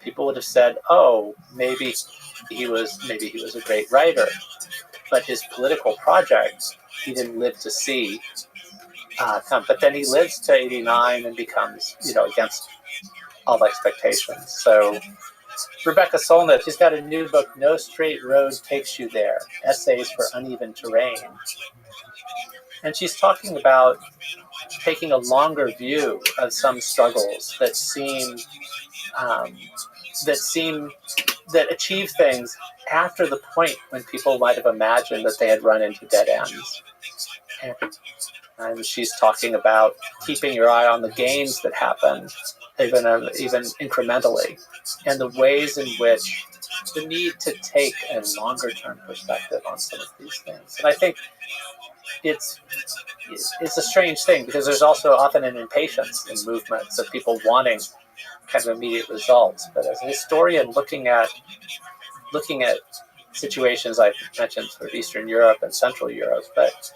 people would have said, oh, maybe he was a great writer, but his political projects he didn't live to see come. But then he lives to 89 and becomes, against all expectations. So Rebecca Solnit, she's got a new book, No Straight Road Takes You There, Essays for Uneven Terrain. And she's talking about taking a longer view of some struggles that achieve things after the point when people might have imagined that they had run into dead ends. And she's talking about keeping your eye on the gains that happen, even incrementally, and the ways in which the need to take a longer-term perspective on some of these things. And I think it's a strange thing because there's also often an impatience in movements of people wanting kind of immediate results. But as a historian, looking at situations I've mentioned, sort of Eastern Europe and Central Europe, but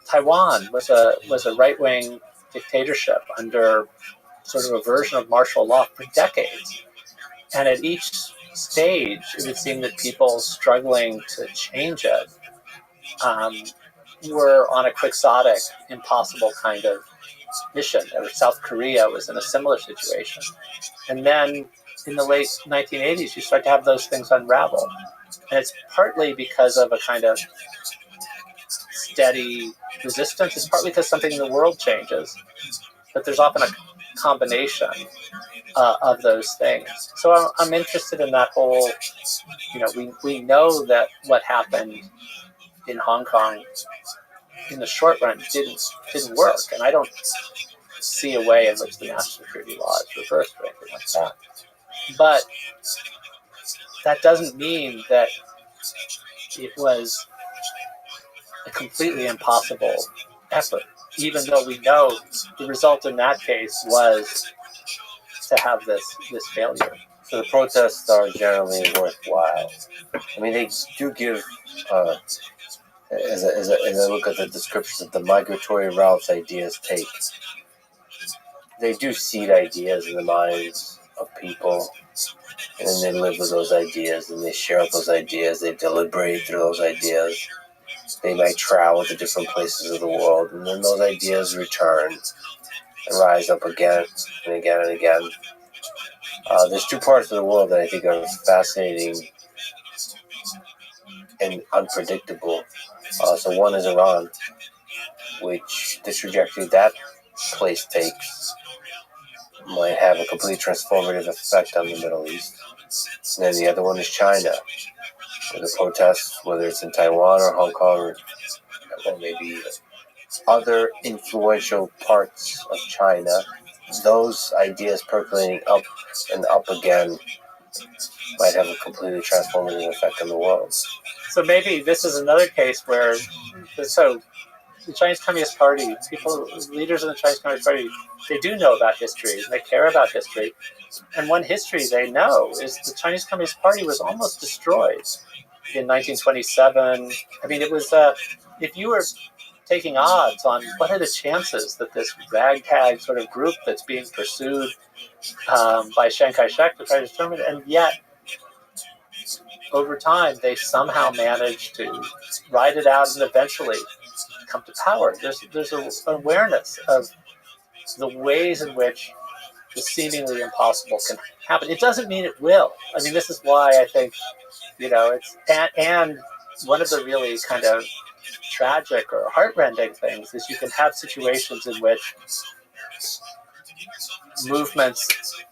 Taiwan was a right-wing dictatorship under sort of a version of martial law for decades. And at each stage, it would seem that people struggling to change it were on a quixotic, impossible kind of mission. South Korea was in a similar situation. And then in the late 1980s, you start to have those things unravel. And it's partly because of a kind of steady resistance. It's partly because something in the world changes. But there's often a combination of those things. So I'm interested in that whole, we know that what happened in Hong Kong in the short run didn't work. And I don't see a way in which the national security law is reversed or anything like that. But that doesn't mean that it was a completely impossible effort, even though we know the result in that case was to have this failure. So the protests are generally worthwhile. I mean, they do give, as I look at the descriptions of the migratory routes ideas take, they do seed ideas in the minds of people, and then they live with those ideas, and they share those ideas, they deliberate through those ideas. They might travel to different places of the world, and then those ideas return and rise up again and again and again. There's two parts of the world that I think are fascinating and unpredictable. So one is Iran, which the trajectory that place takes might have a completely transformative effect on the Middle East. And then the other one is China, where the protests, whether it's in Taiwan or Hong Kong or maybe other influential parts of China, those ideas percolating up and up again might have a completely transformative effect on the world. So maybe this is another case where, the Chinese Communist Party, leaders in the Chinese Communist Party, they do know about history, they care about history. And one history they know is the Chinese Communist Party was almost destroyed in 1927. I mean, it was, if you were taking odds on what are the chances that this ragtag sort of group that's being pursued by Chiang Kai-shek to try to determine it, and yet over time they somehow managed to ride it out and eventually come to power. There's an awareness of the ways in which the seemingly impossible can happen. It doesn't mean it will. I mean, this is why I think, it's, and one of the really kind of tragic or heartrending things is you can have situations in which movements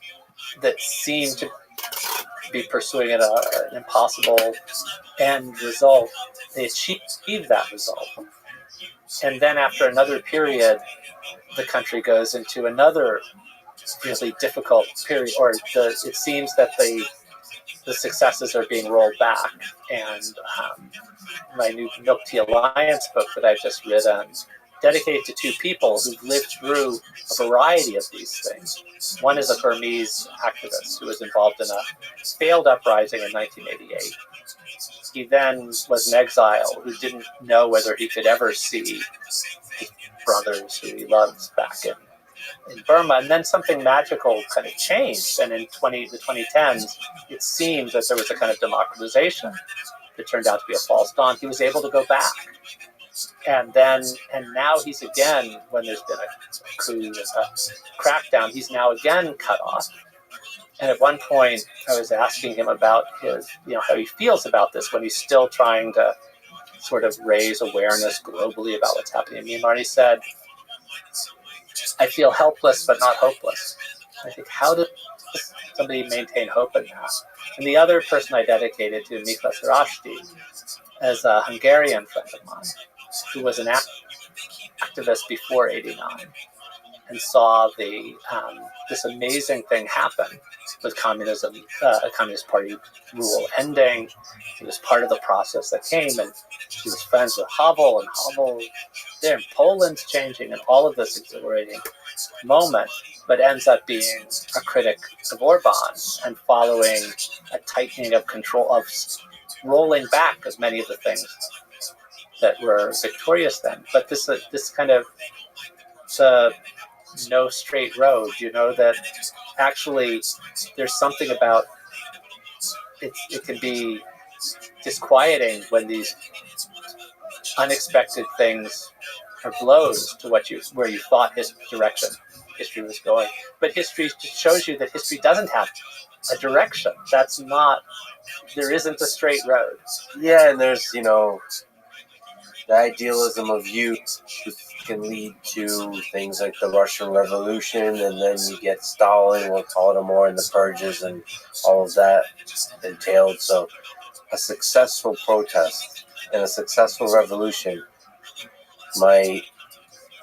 that seem to be pursuing an impossible end result, they achieve that result. And then after another period, the country goes into another really difficult period, or it seems that the successes are being rolled back. And my new Milk Tea Alliance book that I've just written, dedicated to two people who've lived through a variety of these things. One is a Burmese activist who was involved in a failed uprising in 1988. He then was in exile, who didn't know whether he could ever see his brothers who he loves back in Burma. And then something magical kind of changed. And in the 2010s, it seemed that there was a kind of democratization that turned out to be a false dawn. He was able to go back. And now he's again, when there's been a coup, a crackdown, he's now again cut off. And at one point, I was asking him about his, how he feels about this when he's still trying to sort of raise awareness globally about what's happening in Myanmar. And he said, I feel helpless but not hopeless. I think, how does somebody maintain hope in that? And the other person I dedicated to, Miklas Rashti, as a Hungarian friend of mine, who was an activist before '89 and saw this amazing thing happen with communism, Communist Party rule ending. He was part of the process that came, and he was friends with Havel, and Havel there, Poland's changing, and all of this exhilarating moment. but ends up being a critic of Orban and following a tightening of control, of rolling back of many of the things that were victorious then. But this kind of no straight road, that actually there's something about it. It can be disquieting when these unexpected things are blows to where you thought history was going. But history just shows you that history doesn't have a direction. There isn't a straight road. Yeah, and there's, the idealism of youth can lead to things like the Russian Revolution, and then you get Stalin, we'll call it more, and the purges and all of that entailed. So a successful protest and a successful revolution might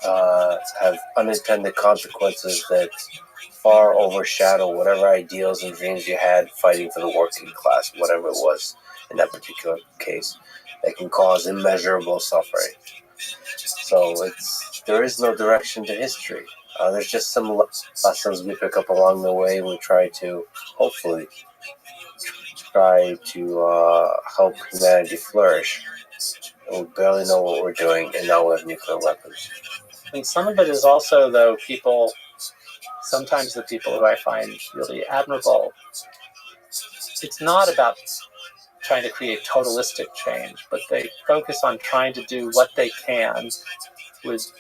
have unintended consequences that far overshadow whatever ideals and dreams you had fighting for the working class, whatever it was in that particular case, that can cause immeasurable suffering. So there is no direction to history. There's just some lessons we pick up along the way. We try to, hopefully, help humanity flourish. We barely know what we're doing, and now we have nuclear weapons. And some of it is also, though, sometimes the people who I find really admirable, it's not about trying to create totalistic change, but they focus on trying to do what they can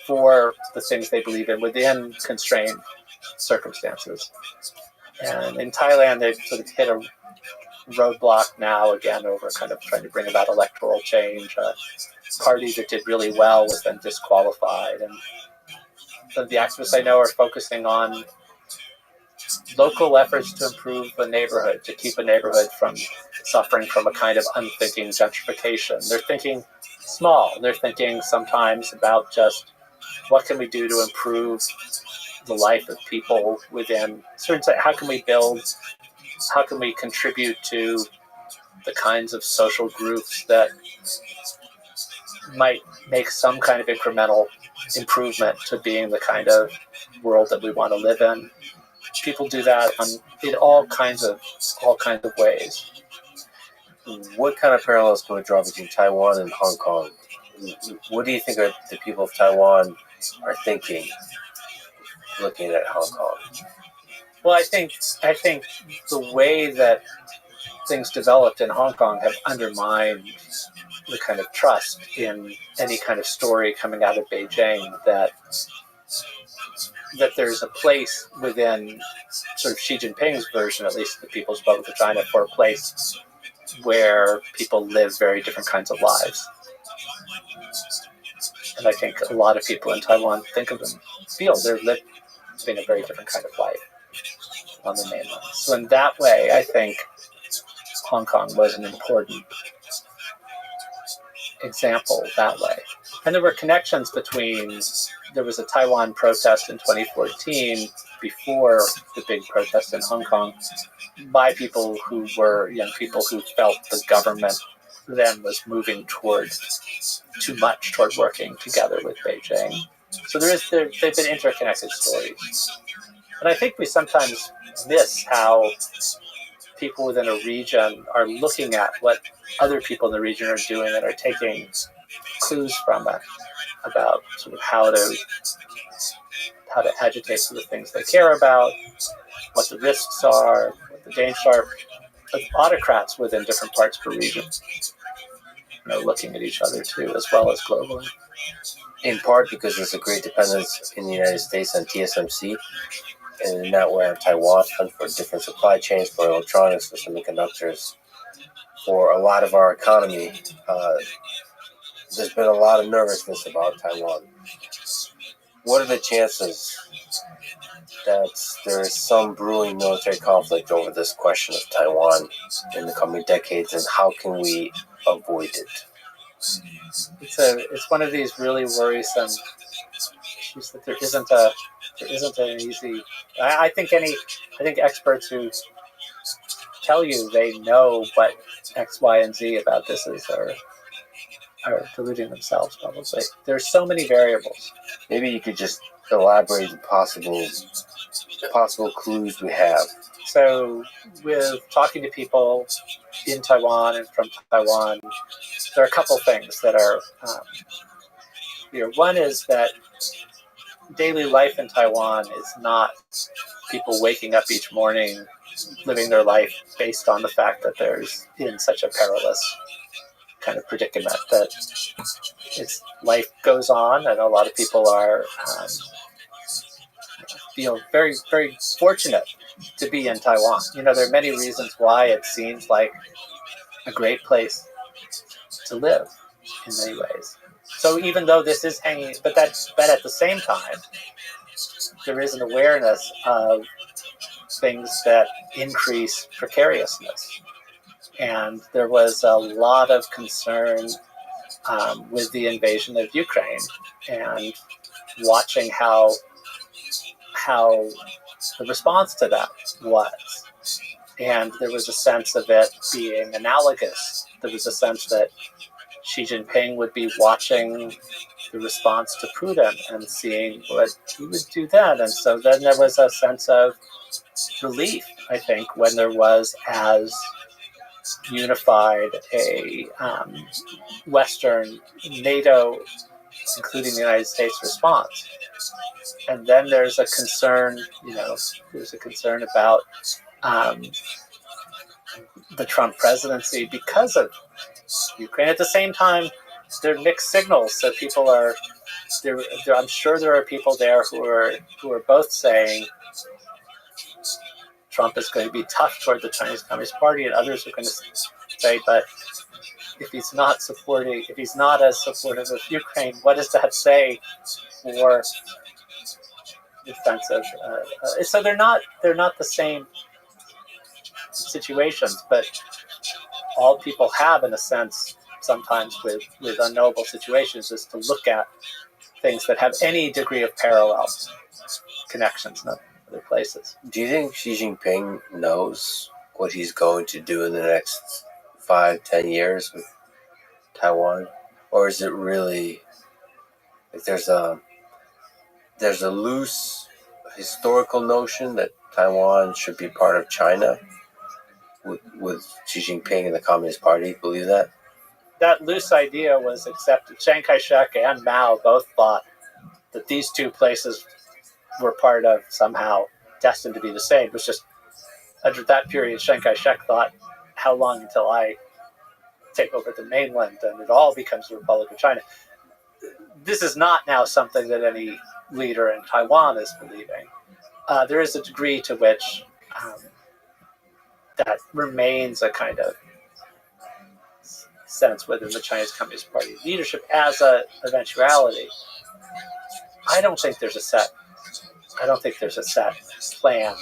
for the things they believe in within constrained circumstances. And in Thailand, they've sort of hit a roadblock now again over kind of trying to bring about electoral change. A party that did really well was then disqualified. And so the activists I know are focusing on local efforts to improve a neighborhood, to keep a neighborhood from suffering from a kind of unthinking gentrification. They're thinking small. They're thinking sometimes about just what can we do to improve the life of people within certain. How can we contribute to the kinds of social groups that might make some kind of incremental improvement to being the kind of world that we want to live in. People do that in all kinds of ways. What kind of parallels can we draw between Taiwan and Hong Kong? What do you think the people of Taiwan are thinking, looking at Hong Kong? Well, I think the way that things developed in Hong Kong have undermined the kind of trust in any kind of story coming out of Beijing that there's a place within sort of Xi Jinping's version, at least the People's Republic of China, for a place where people live very different kinds of lives. And I think a lot of people in Taiwan feel they're living a very different kind of life on the mainland. So in that way, I think Hong Kong was an important example that way. And there were connections there was a Taiwan protest in 2014 before the big protest in Hong Kong by people who were young people who felt the government then was moving too much toward working together with Beijing. So they've been interconnected stories. And I think we sometimes miss how people within a region are looking at what other people in the region are doing and are taking clues from it about sort of how to agitate for the things they care about, what the risks are, what the dangers are. Of autocrats within different parts of the region, looking at each other too, as well as globally. In part because there's a great dependence in the United States on TSMC, and in that way on Taiwan for different supply chains, for electronics, for semiconductors, for a lot of our economy. There's been a lot of nervousness about Taiwan. What are the chances that there is some brewing military conflict over this question of Taiwan in the coming decades, and how can we avoid it? It's one of these really worrisome issues that there isn't an easy. I think experts who tell you they know what X, Y, and Z about this is are are deluding themselves, probably. There's so many variables. Maybe you could just elaborate the possible clues we have. So, with talking to people in Taiwan and from Taiwan, there are a couple things that are here. One is that daily life in Taiwan is not people waking up each morning, living their life based on the fact that there's in such a perilous kind of predicament, that it's life goes on, and a lot of people are feel very, very fortunate to be in Taiwan. You know, there are many reasons why it seems like a great place to live in many ways. So even though this is hanging, but at the same time, there is an awareness of things that increase precariousness. And there was a lot of concern with the invasion of Ukraine, and watching how the response to that was. And there was a sense of it being analogous. There was a sense that Xi Jinping would be watching the response to Putin and seeing what he would do then. And so then there was a sense of relief, I think, when there was as unified a Western NATO, including the United States, response. And then there's a concern, about the Trump presidency because of Ukraine. At the same time, there are mixed signals. So people are there. I'm sure there are people there who are both saying Trump is going to be tough toward the Chinese Communist Party, and others are going to say, but if he's not as supportive of Ukraine, what does that say for defensive? So they're not the same situations, but all people have, in a sense, sometimes with unknowable situations, is to look at things that have any degree of parallel connections in other places. Do you think Xi Jinping knows what he's going to do in the next 5-10 years with Taiwan? Or is it really like there's a loose historical notion that Taiwan should be part of China with Xi Jinping and the Communist Party? Believe that? That loose idea was accepted. Chiang Kai-shek and Mao both thought that these two places were part of, somehow destined to be the same. It was just, under that period, Chiang Kai-shek thought, how long until I take over the mainland and it all becomes the Republic of China? This is not now something that any leader in Taiwan is believing. There is a degree to which that remains a kind of sense within the Chinese Communist Party leadership as an eventuality. I don't think there's a set plan,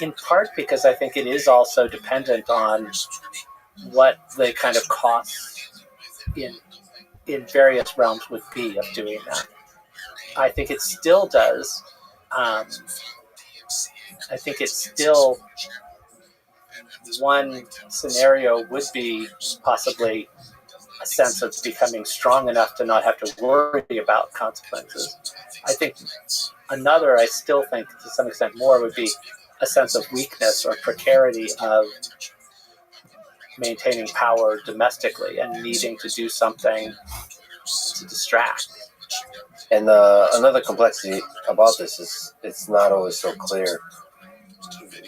in part because I think it is also dependent on what the kind of costs in various realms would be of doing that. I think it still does. I think it's still, one scenario would be possibly a sense of becoming strong enough to not have to worry about consequences. I think another, I still think to some extent more, would be a sense of weakness or precarity of maintaining power domestically and needing to do something to distract. And another complexity about this is it's not always so clear,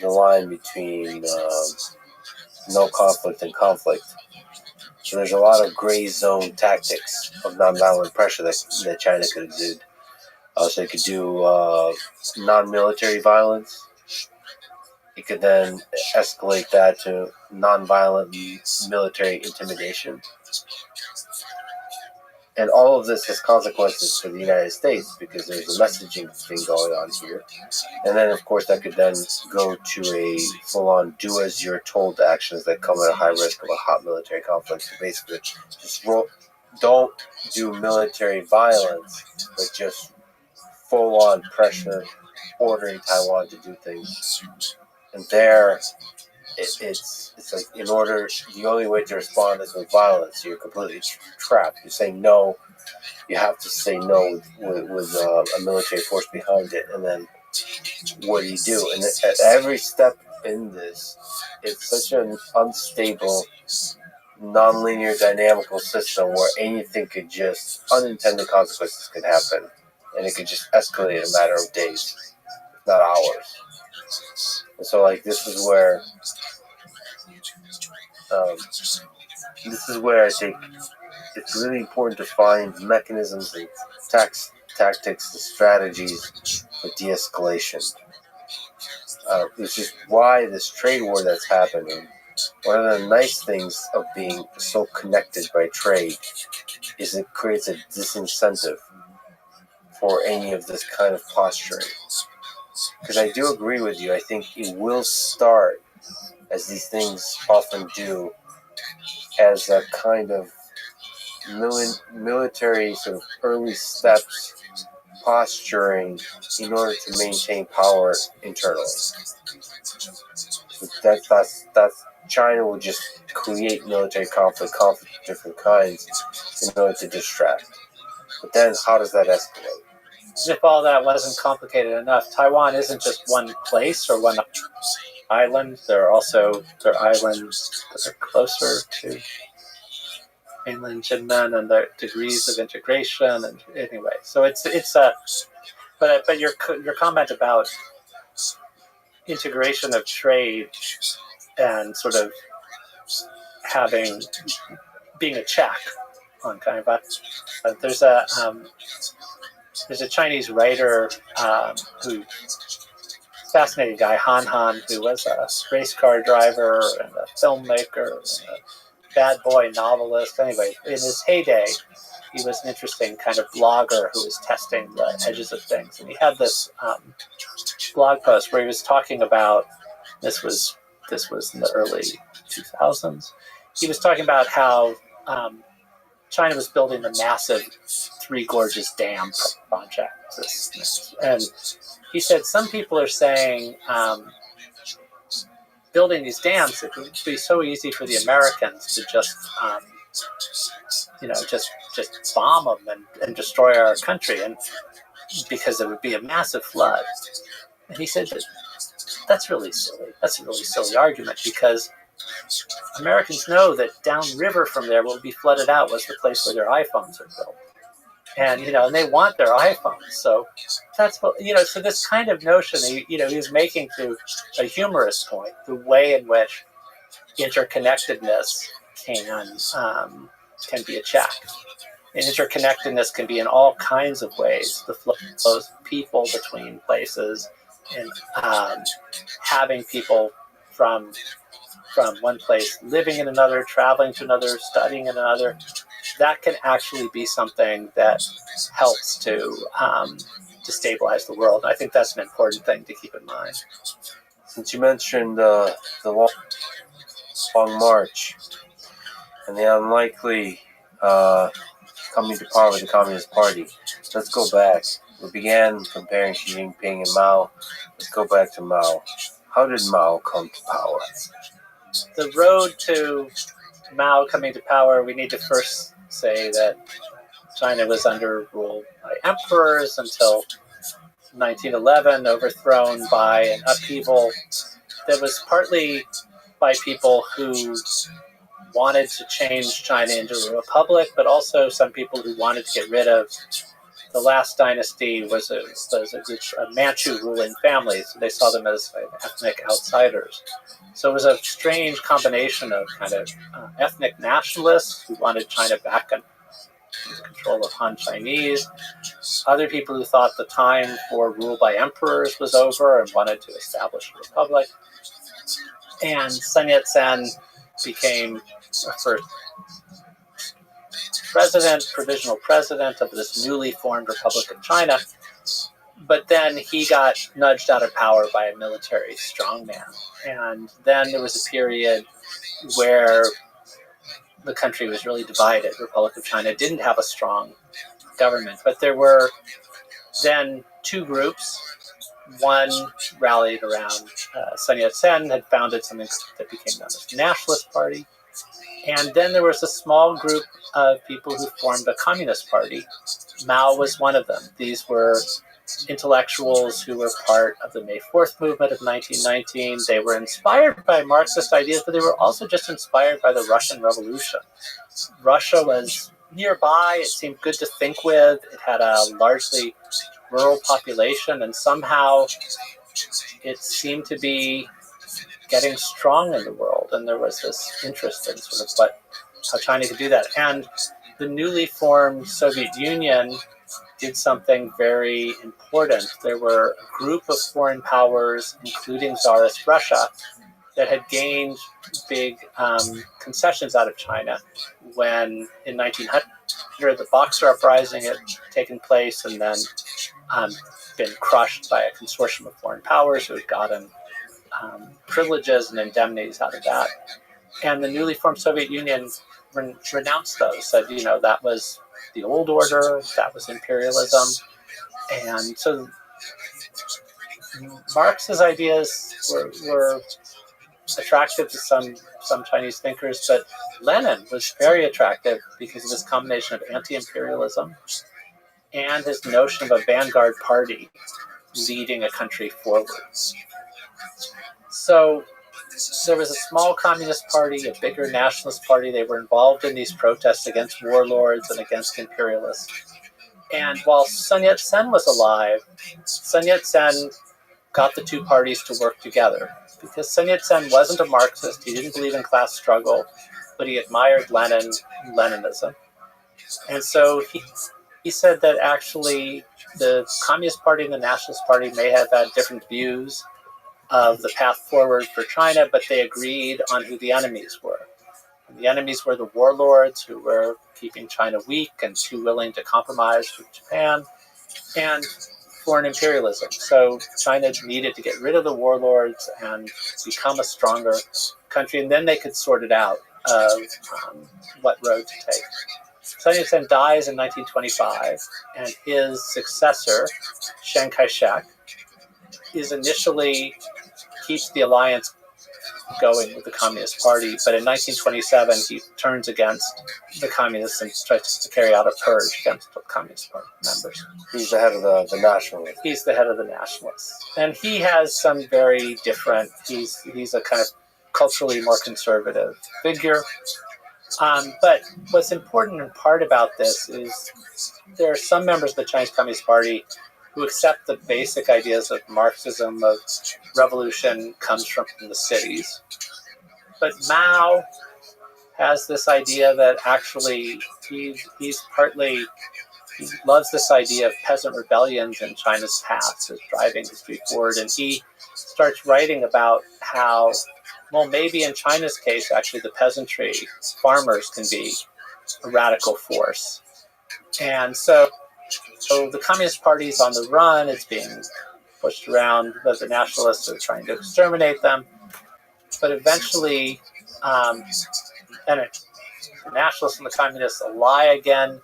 the line between no conflict and conflict. So there's a lot of gray zone tactics of nonviolent pressure that China could exude. So it could do non-military violence. It could then escalate that to non-violent military intimidation. And all of this has consequences for the United States because there's a messaging thing going on here. And then, of course, that could then go to a full-on do-as-you're-told actions that come at a high risk of a hot military conflict. So basically, just don't do military violence, but just full-on pressure, ordering Taiwan to do things. And there, it's like in order, the only way to respond is with violence. You're completely trapped. You say no. You have to say no with a military force behind it, and then what do? And at every step in this, it's such an unstable, non-linear, dynamical system where anything could just unintended consequences could happen, and it could just escalate in a matter of days, if not hours. And so, like, this is where I think it's really important to find mechanisms and tactics and strategies for de-escalation. Which is why this trade war that's happening, one of the nice things of being so connected by trade is it creates a disincentive for any of this kind of posturing. Because I do agree with you, I think it will start, as these things often do, as a kind of military sort of early steps posturing in order to maintain power internally. That's China will just create military conflict of different kinds in order to distract. But then how does that escalate? If all that wasn't complicated enough, Taiwan isn't just one place or one island. There are islands that are closer to mainland Jinmen, and their degrees of integration. And anyway, so it's but your comment about integration of trade and sort of being a check on kind of there's a Chinese writer who fascinating guy, Han, who was a race car driver and a filmmaker and a bad boy novelist. Anyway, in his heyday, he was an interesting kind of blogger who was testing the edges of things. And he had this blog post where he was talking about, this was in the early 2000s, he was talking about how China was building the massive Three Gorges Dam project. And he said some people are saying building these dams, it would be so easy for the Americans to just bomb them and destroy our country, and because it would be a massive flood. And he said that's really silly. That's a really silly argument, because Americans know that downriver from there, what would be flooded out was the place where their iPhones are built. And, and they want their iPhones. So that's what, so this kind of notion, he was making to a humorous point, the way in which interconnectedness can be a check. And interconnectedness can be in all kinds of ways. The flow of people between places, and having people from one place living in another, traveling to another, studying in another. That can actually be something that helps to stabilize the world. I think that's an important thing to keep in mind. Since you mentioned the long march and the unlikely coming to power with the Communist Party, let's go back. We began comparing Xi Jinping and Mao. Let's go back to Mao. How did Mao come to power? The road to Mao coming to power, we need to first say that China was under rule by emperors until 1911, overthrown by an upheaval that was partly by people who wanted to change China into a republic, but also some people who wanted to get rid of the last dynasty was a Manchu ruling family, so they saw them as ethnic outsiders. So it was a strange combination of kind of ethnic nationalists who wanted China back under control of Han Chinese, other people who thought the time for rule by emperors was over and wanted to establish a republic. And Sun Yat-sen became the first provisional president of this newly formed Republic of China. But then he got nudged out of power by a military strongman. And then there was a period where the country was really divided. The Republic of China didn't have a strong government. But there were then two groups One rallied around Sun Yat-sen, had founded something that became known as the Nationalist Party. And then there was a small group of people who formed a communist party. Mao was one of them. These were intellectuals who were part of the May 4th movement of 1919. They were inspired by Marxist ideas, but they were also just inspired by the Russian Revolution. Russia was nearby. It seemed good to think with. It had a largely rural population, and somehow it seemed to be getting strong in the world. And there was this interest in sort of how China could do that. And the newly formed Soviet Union did something very important. There were a group of foreign powers, including Tsarist Russia, that had gained big concessions out of China when, in 1900, the Boxer Uprising had taken place and then been crushed by a consortium of foreign powers who had gotten privileges and indemnities out of that. And the newly formed Soviet Union renounced those, said, that was the old order, that was imperialism. And so Marx's ideas were attractive to some Chinese thinkers, but Lenin was very attractive because of this combination of anti-imperialism and his notion of a vanguard party leading a country forward. So there was a small communist party, a bigger nationalist party. They were involved in these protests against warlords and against imperialists. And while Sun Yat-sen was alive, Sun Yat-sen got the two parties to work together. Because Sun Yat-sen wasn't a Marxist, he didn't believe in class struggle, but he admired Lenin and Leninism. And so he said that actually the Communist Party and the Nationalist Party may have had different views of the path forward for China, but they agreed on who the enemies were. And the enemies were the warlords who were keeping China weak and too willing to compromise with Japan, and foreign imperialism. So China needed to get rid of the warlords and become a stronger country, and then they could sort it out of what road to take. Sun Yat-sen dies in 1925, and his successor, Chiang Kai-shek, is initially keeps the alliance going with the Communist Party, but in 1927 he turns against the communists and tries to carry out a purge against the Communist Party members. He's the head of the Nationalists. He's the head of the Nationalists. And he has some very different, he's a kind of culturally more conservative figure. But what's important in part about this is there are some members of the Chinese Communist Party who accept the basic ideas of Marxism, of revolution comes from the cities. But Mao has this idea that actually he loves this idea of peasant rebellions in China's past as driving history forward. And he starts writing about how, well, maybe in China's case, actually the peasantry, farmers can be a radical force. And so the Communist Party is on the run. It's being pushed around. The nationalists are trying to exterminate them. But eventually, the nationalists and the communists ally again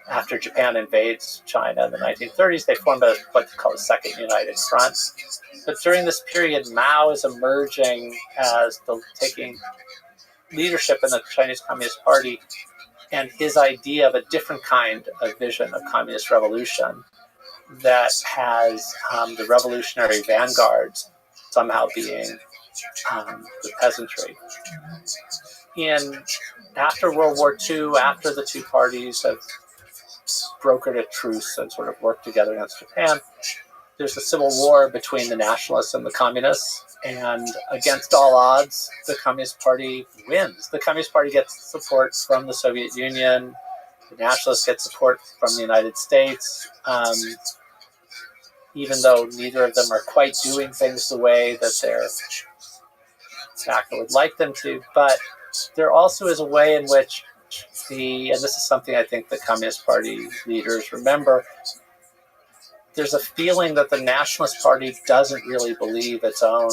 after Japan invades China in the 1930s. They form what they call a Second United Front. But during this period, Mao is emerging as taking leadership in the Chinese Communist Party, and his idea of a different kind of vision of communist revolution that has the revolutionary vanguards somehow being the peasantry. After World War II, after the two parties have brokered a truce and sort of worked together against Japan, there's a civil war between the nationalists and the communists. And against all odds, the Communist Party wins. The Communist Party gets support from the Soviet Union. The Nationalists get support from the United States, even though neither of them are quite doing things the way that their backer would like them to. But there also is a way in which and this is something I think the Communist Party leaders remember, there's a feeling that the Nationalist Party doesn't really believe its own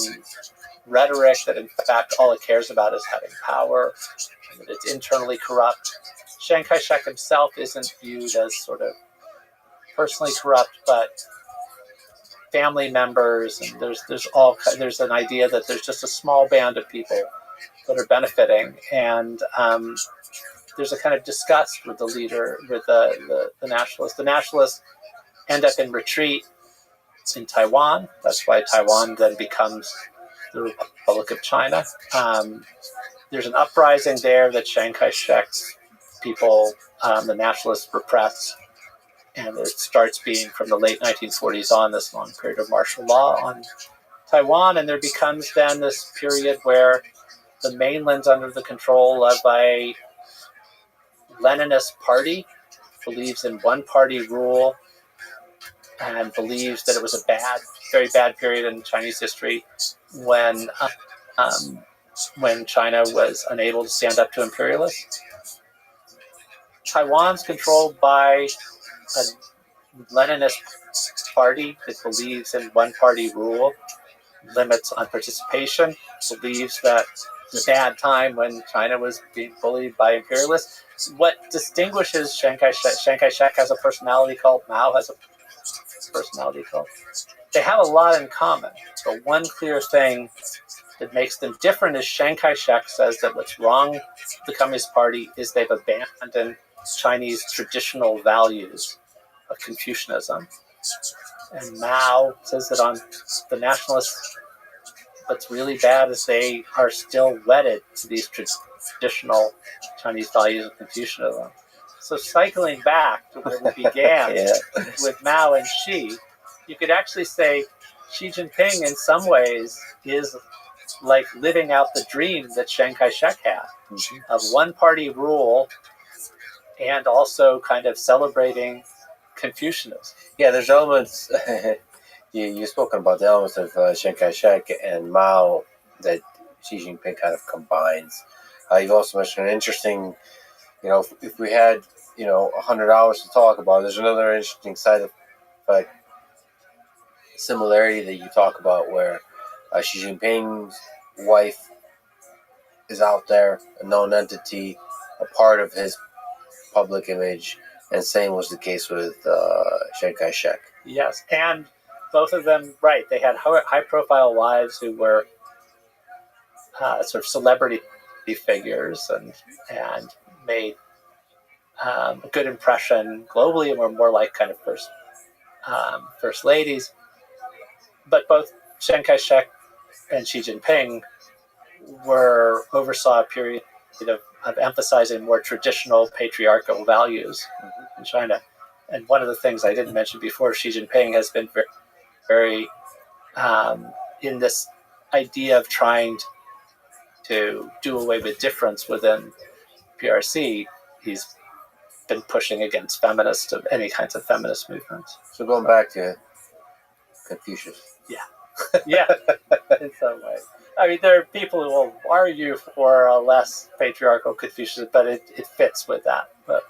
rhetoric, that in fact all it cares about is having power, and that it's internally corrupt. Chiang Kai-shek himself isn't viewed as sort of personally corrupt, but family members, and there's an idea that there's just a small band of people that are benefiting, and there's a kind of disgust with the leader, with the nationalists. The nationalists end up in retreat in Taiwan. That's why Taiwan then becomes the Republic of China. There's an uprising there that Chiang Kai-shek's people, the nationalists, repress, and it starts being, from the late 1940s on, this long period of martial law on Taiwan, and there becomes then this period where the mainland's under the control of a Leninist party, believes in one-party rule, and believes that it was a very bad period in Chinese history when China was unable to stand up to imperialists. Taiwan's controlled by a Leninist party that believes in one-party rule, limits on participation, believes that the bad time when China was being bullied by imperialists. What distinguishes Chiang Kai-shek has a personality cult, Mao has a personality cult. They have a lot in common, but one clear thing that makes them different is Chiang Kai-shek says that what's wrong with the Communist Party is they've abandoned Chinese traditional values of Confucianism. And Mao says that on the nationalists, what's really bad is they are still wedded to these traditional Chinese values of Confucianism. So cycling back to where we began with Mao and Xi, you could actually say Xi Jinping in some ways is like living out the dream that Chiang Kai-shek had of one-party rule and also kind of celebrating Confucianism. Yeah, there's elements, you've spoken about the elements of Chiang Kai-shek and Mao that Xi Jinping kind of combines. You've also mentioned an interesting, if we had, 100 hours to talk about, there's another interesting side of similarity that you talk about where Xi Jinping's wife is out there, a known entity, a part of his public image, and same was the case with Chiang Kai-shek. Yes, and both of them, right, they had high-profile wives who were sort of celebrity figures and made a good impression globally and were more like kind of first ladies. But both Chiang Kai-shek and Xi Jinping oversaw a period of emphasizing more traditional patriarchal values in China. And one of the things I didn't mention before, Xi Jinping has been very, very in this idea of trying to do away with difference within PRC. He's been pushing against feminists, of any kinds of feminist movements. So going back to Confucius. Yeah, in some way. I mean, there are people who will argue for a less patriarchal Confucius, but it fits with that mode.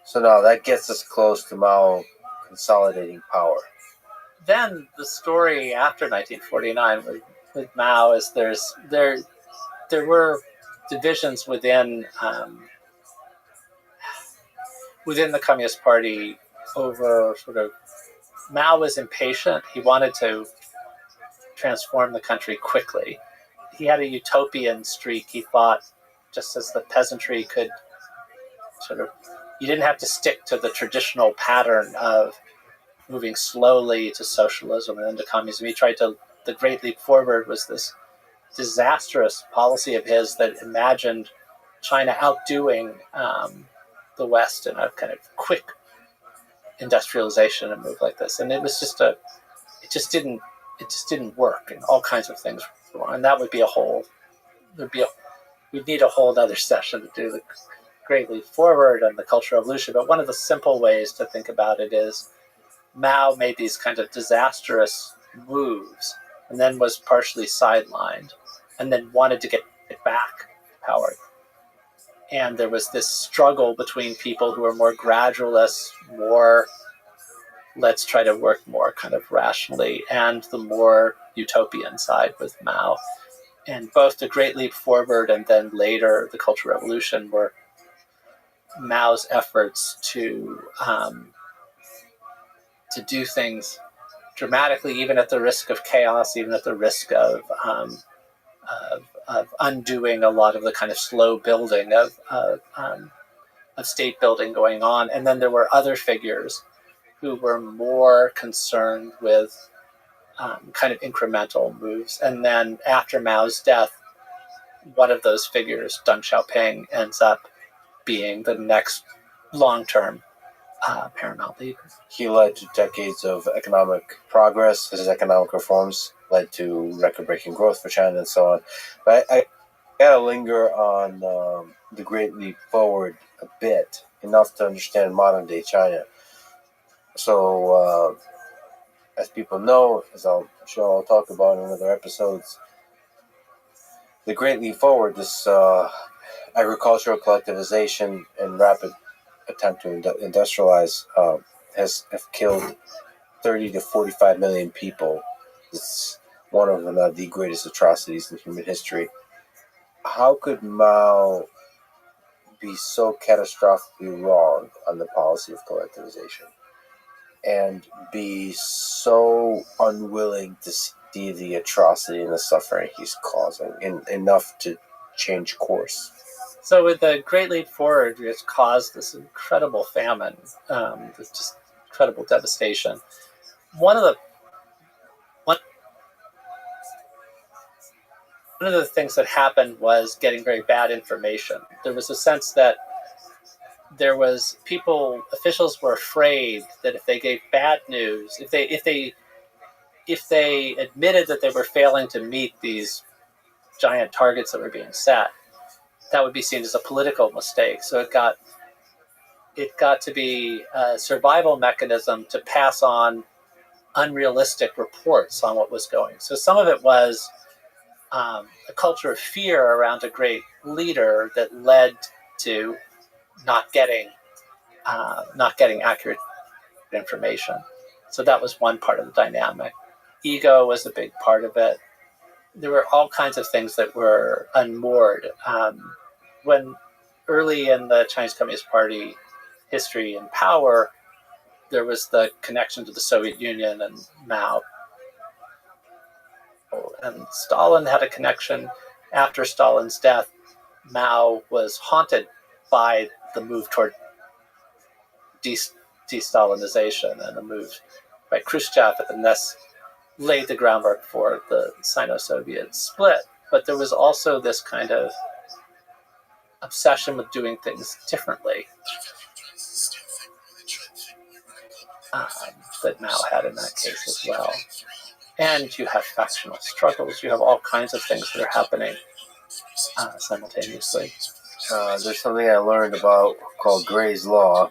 So now that gets us close to Mao consolidating power. Then the story after 1949 with Mao is there were divisions within the Communist Party over sort of, Mao was impatient. He wanted to transform the country quickly. He had a utopian streak. He thought, just as the peasantry could sort of, you didn't have to stick to the traditional pattern of moving slowly to socialism and then to communism. He tried to, the Great Leap Forward was this disastrous policy of his that imagined China outdoing the West in a kind of quick industrialization and move like this. And it was just it just didn't work, and all kinds of things were wrong. And that would be we'd need a whole other session to do the Great Leap Forward and the Cultural Revolution. But one of the simple ways to think about it is Mao made these kind of disastrous moves and then was partially sidelined and then wanted to get back power. And there was this struggle between people who are more gradualists, more let's try to work more kind of rationally, and the more utopian side with Mao. And both the Great Leap Forward and then later the Cultural Revolution were Mao's efforts to do things dramatically, even at the risk of chaos, even at the risk of undoing a lot of the kind of slow building of state building going on. And then there were other figures who were more concerned with kind of incremental moves. And then after Mao's death, one of those figures, Deng Xiaoping, ends up being the next long-term paramount leader. He led to decades of economic progress. His economic reforms led to record-breaking growth for China and so on. But I gotta linger on the Great Leap Forward a bit, enough to understand modern-day China. So, as people know, as I'm sure I'll talk about in other episodes, the Great Leap Forward, this agricultural collectivization and rapid attempt to industrialize have killed 30 to 45 million people. It's one of the greatest atrocities in human history. How could Mao be so catastrophically wrong on the policy of collectivization and be so unwilling to see the atrocity and the suffering he's causing enough to change course? So with the Great Leap Forward, it's caused this incredible famine, this just incredible devastation. One of the things that happened was getting very bad information. There was a sense that officials were afraid that if they gave bad news, if they admitted that they were failing to meet these giant targets that were being set, that would be seen as a political mistake. So it got to be a survival mechanism to pass on unrealistic reports on what was going. So some of it was a culture of fear around a great leader that led to not getting accurate information. So that was one part of the dynamic. Ego was a big part of it. There were all kinds of things that were unmoored. When early in the Chinese Communist Party history and power, there was the connection to the Soviet Union and Mao. And Stalin had a connection. After Stalin's death, Mao was haunted by the move toward de-Stalinization and a move by Khrushchev, and thus laid the groundwork for the Sino-Soviet split. But there was also this kind of obsession with doing things differently that Mao had in that case as well. And you have factional struggles. You have all kinds of things that are happening simultaneously. There's something I learned about called Gray's Law,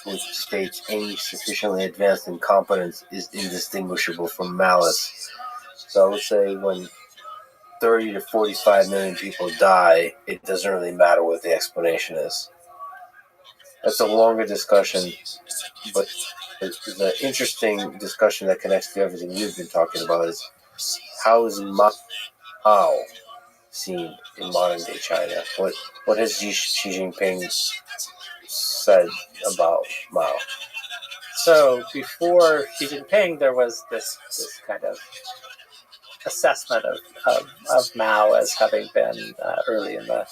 which states any sufficiently advanced incompetence is indistinguishable from malice. So I would say when 30 to 45 million people die, it doesn't really matter what the explanation is. That's a longer discussion, but the interesting discussion that connects to everything you've been talking about is how is Mao seen in modern day China? What has Xi Jinping said about Mao? So before Xi Jinping, there was this kind of assessment of Mao as having been early in the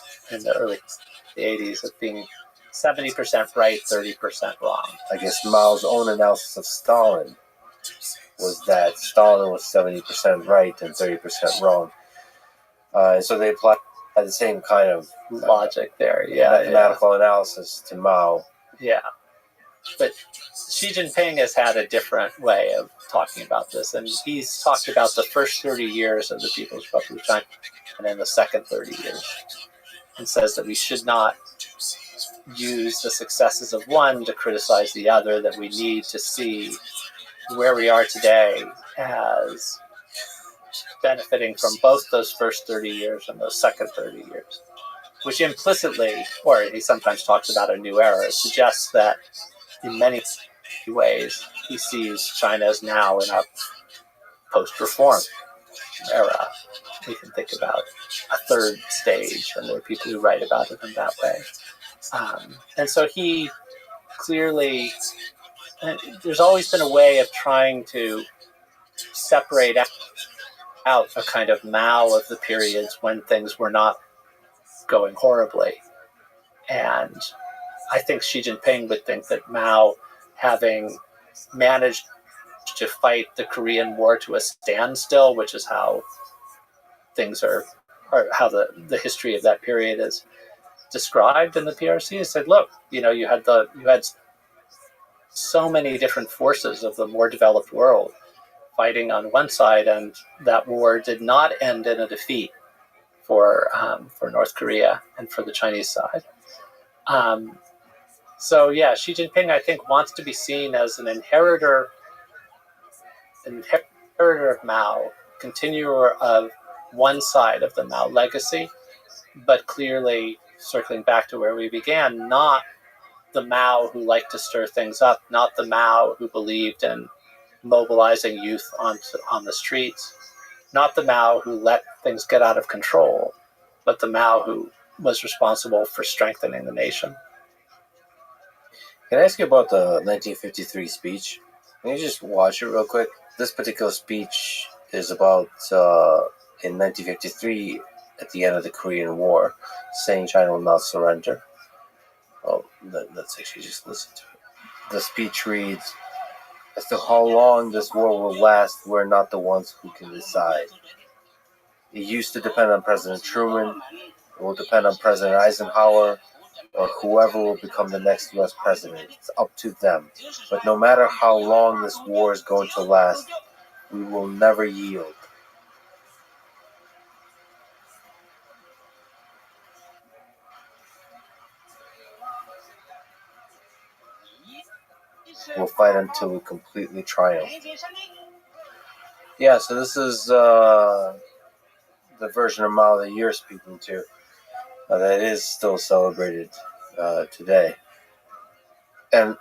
early 80s as being 70% right, 30% wrong. I guess Mao's own analysis of Stalin was that Stalin was 70% right and 30% wrong. So they applied the same kind of logic there, mathematical analysis to Mao. Yeah. But Xi Jinping has had a different way of talking about this, and he's talked about the first 30 years of the People's Republic of China and then the second 30 years, and says that we should not use the successes of one to criticize the other, that we need to see where we are today as benefiting from both those first 30 years and those second 30 years, which implicitly, or he sometimes talks about a new era, suggests that in many ways he sees China as now in a post-reform era. We can think about a third stage, and there are people who write about it in that way. And so he clearly there's always been a way of trying to separate out a kind of Mao of the periods when things were not going horribly. And I think Xi Jinping would think that Mao, having managed to fight the Korean War to a standstill, which is how things are, or how the history of that period is described in the PRC, said, look, you had so many different forces of the more developed world fighting on one side, and that war did not end in a defeat for North Korea and for the Chinese side. So yeah, Xi Jinping, I think, wants to be seen as an inheritor of Mao, continuer of one side of the Mao legacy, but clearly circling back to where we began, not the Mao who liked to stir things up, not the Mao who believed in mobilizing youth on the streets, not the Mao who let things get out of control, but the Mao who was responsible for strengthening the nation. Can I ask you about the 1953 speech? Can you just watch it real quick? This particular speech is about in 1953, at the end of the Korean War, saying China will not surrender. Oh, let's actually just listen to it. The speech reads, "As to how long this war will last, we're not the ones who can decide. It used to depend on President Truman. It will depend on President Eisenhower, or whoever will become the next U.S. president. It's up to them. But no matter how long this war is going to last, we will never yield." We'll fight until we completely triumph. Yeah, so this is the version of Mao that you're speaking to. That is still celebrated today. And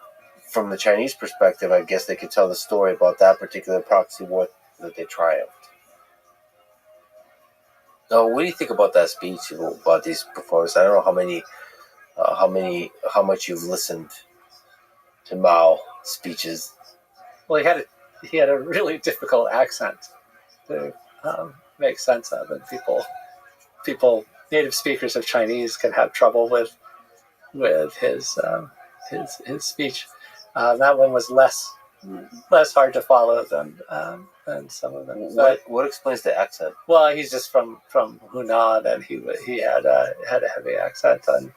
from the Chinese perspective, I guess they could tell the story about that particular proxy war that they triumphed. Now, what do you think about that speech, about these performances? I don't know how much you've listened to Mao speeches. Well, he had a really difficult accent to make sense of, and people native speakers of Chinese can have trouble with his speech. That one was less hard to follow than some of them. What explains the accent? Well, he's just from Hunan, and he had a heavy accent, and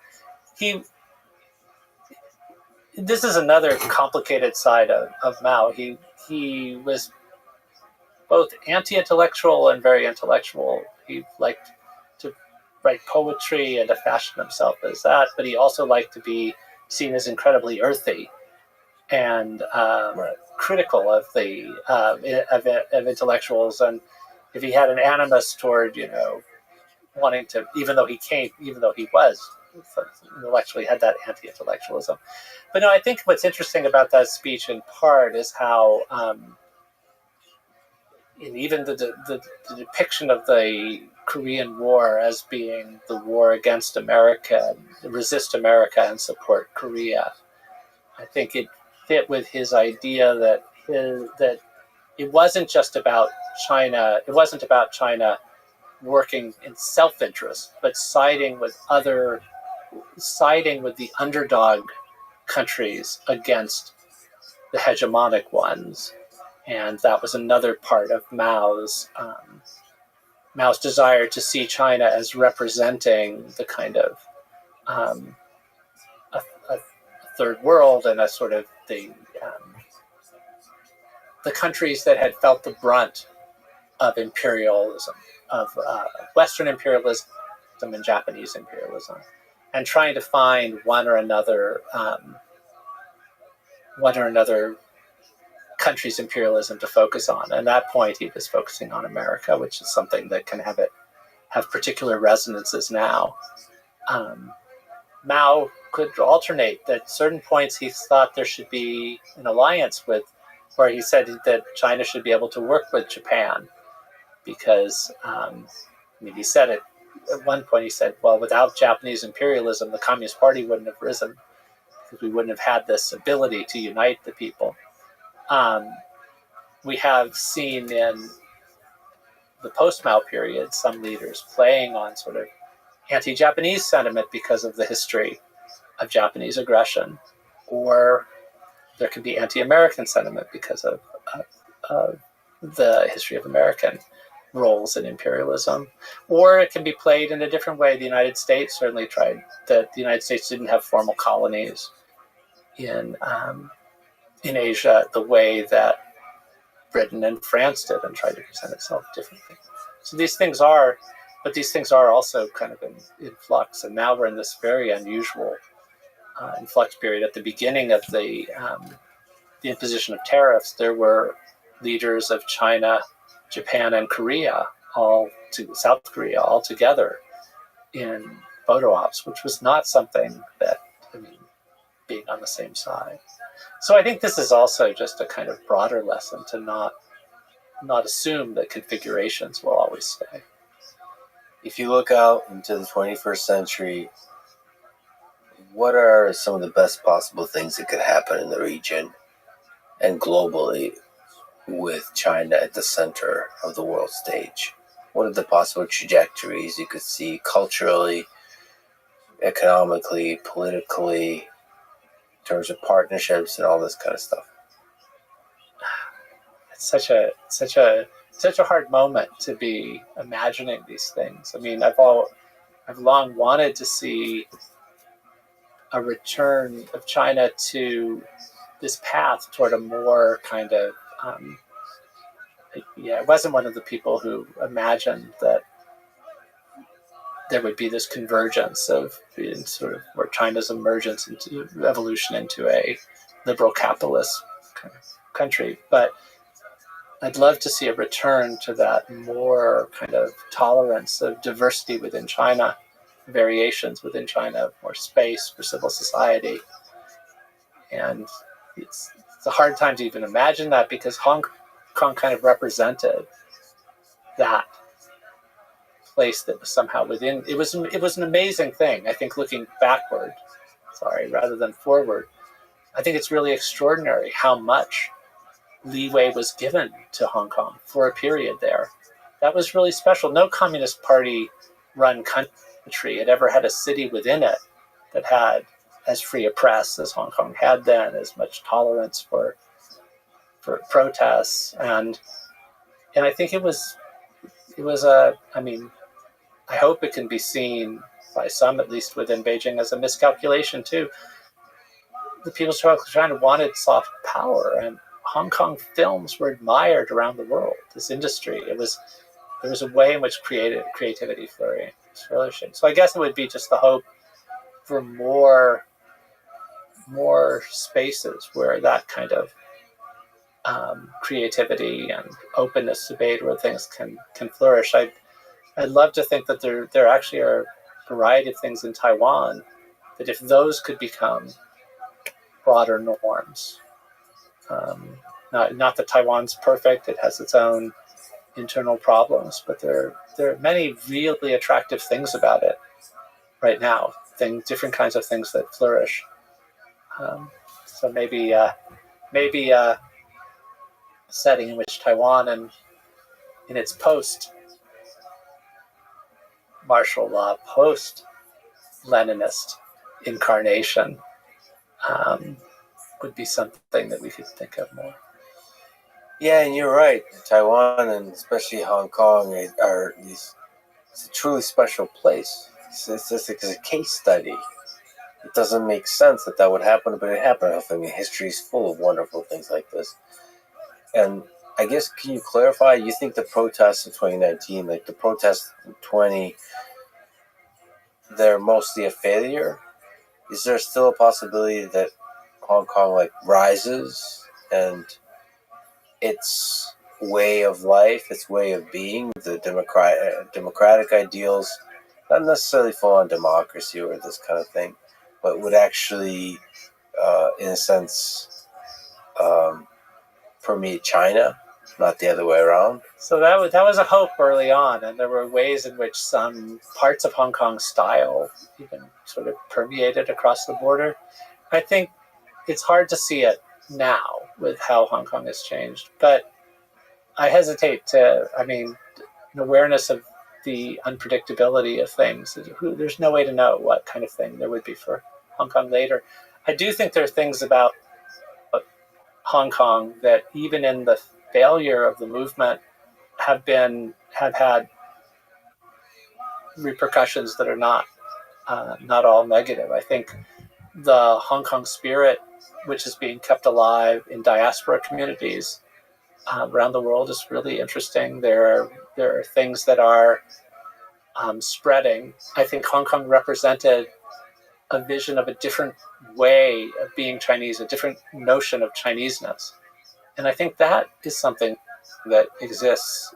this is another complicated side of Mao. He was both anti-intellectual and very intellectual. He liked to write poetry and to fashion himself as that, but he also liked to be seen as incredibly earthy and critical of the of intellectuals. And if he had an animus toward wanting to, even though he was intellectually had that anti-intellectualism. But no, I think what's interesting about that speech in part is how even the depiction of the Korean War as being the war against America, resist America and support Korea. I think it fit with his idea that it wasn't just about China. It wasn't about China working in self-interest, but siding with the underdog countries against the hegemonic ones. And that was another part of Mao's desire to see China as representing the kind of a third world and a sort of the countries that had felt the brunt of imperialism, of Western imperialism and Japanese imperialism, and trying to find one or another country's imperialism to focus on. And at that point, he was focusing on America, which is something that can have particular resonances now. Mao could alternate. At certain points, he thought there should be an alliance where he said that China should be able to work with Japan, because he said it at one point. He said, "Well, without Japanese imperialism, the Communist Party wouldn't have risen." because we wouldn't have had this ability to unite the people. We have seen in the post-Mao period some leaders playing on sort of anti-Japanese sentiment because of the history of Japanese aggression, or there could be anti-American sentiment because of the history of American roles in imperialism, or it can be played in a different way. The United States certainly tried that. The United States didn't have formal colonies in Asia the way that Britain and France did, and tried to present itself differently. So these things are also kind of in flux, and now we're in this very unusual influx period. At the beginning of the imposition of tariffs, there were leaders of China, Japan, and South Korea all together in photo ops, which was not something that, being on the same side. So I think this is also just a kind of broader lesson to not assume that configurations will always stay. If you look out into the 21st century, what are some of the best possible things that could happen in the region and globally with China at the center of the world stage? What are the possible trajectories you could see culturally, economically, politically, in terms of partnerships and all this kind of stuff? It's such a hard moment to be imagining these things. I've long wanted to see a return of China to this path toward a more kind of I wasn't one of the people who imagined that there would be this convergence of sort of where China's emergence into evolution into a liberal capitalist kind of country. But I'd love to see a return to that more kind of tolerance of diversity within China, variations within China, more space for civil society. And it's a hard time to even imagine that, because Hong Kong kind of represented that place that was somehow within. It was an amazing thing. I think looking backward, rather than forward, I think it's really extraordinary how much leeway was given to Hong Kong for a period there. That was really special. No Communist Party run country had ever had a city within it that had as free a press as Hong Kong had then, as much tolerance for protests, and I think it was I hope it can be seen by some, at least within Beijing, as a miscalculation too. The People's Republic of China wanted soft power, and Hong Kong films were admired around the world. This industry, there was a way in which creativity flourishing. So I guess it would be just the hope for more spaces where that kind of creativity and openness to debate, where things can flourish. I'd love to think that there actually are a variety of things in Taiwan that, if those could become broader norms, not that Taiwan's perfect, it has its own internal problems, but there are many really attractive things about it right now, different kinds of things that flourish. So maybe a setting in which Taiwan, and in its post-martial law, post-Leninist incarnation, would be something that we could think of more. Yeah, and you're right. Taiwan, and especially Hong Kong, it's a truly special place. It's just like a case study. It doesn't make sense that would happen, but it happened. History is full of wonderful things like this. And I guess, can you clarify, you think the protests in 2019, like the protests in 2020, they're mostly a failure? Is there still a possibility that Hong Kong rises and its way of life, its way of being, the democratic ideals, not necessarily full on democracy or this kind of thing, but would actually, in a sense, permeate China, not the other way around? So that was a hope early on, and there were ways in which some parts of Hong Kong style even sort of permeated across the border. I think it's hard to see it now with how Hong Kong has changed, but I hesitate to, an awareness of the unpredictability of things. There's no way to know what kind of thing there would be for Hong Kong later. I do think there are things about Hong Kong that even in the failure of the movement have had repercussions that are not all negative. I think the Hong Kong spirit, which is being kept alive in diaspora communities around the world, is really interesting. There are things that are spreading. I think Hong Kong represented a vision of a different way of being Chinese, a different notion of Chineseness. And I think that is something that exists.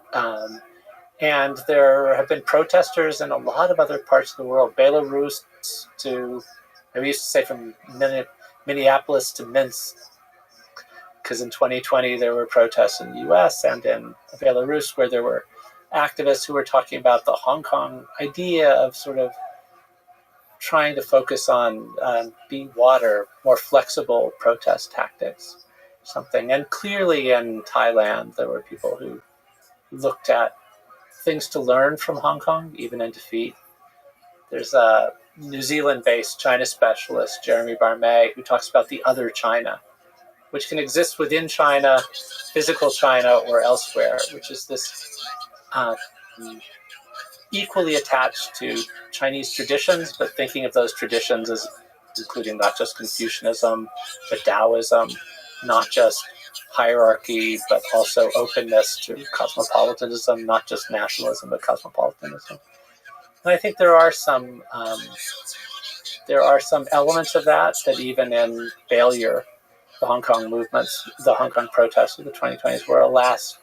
And there have been protesters in a lot of other parts of the world, Belarus to, we used to say from Minneapolis to Minsk, because in 2020 there were protests in the US and in Belarus where there were activists who were talking about the Hong Kong idea of sort of trying to focus on be water, more flexible protest tactics, something. And clearly in Thailand, there were people who looked at things to learn from Hong Kong, even in defeat. There's a New Zealand-based China specialist, Jeremy Barmay, who talks about the other China, which can exist within China, physical China, or elsewhere, which is this equally attached to Chinese traditions, but thinking of those traditions as including not just Confucianism, but Taoism, not just hierarchy, but also openness to cosmopolitanism, not just nationalism, but cosmopolitanism. And I think there are some elements of that even in failure, the Hong Kong movements, the Hong Kong protests of the 2020s were a last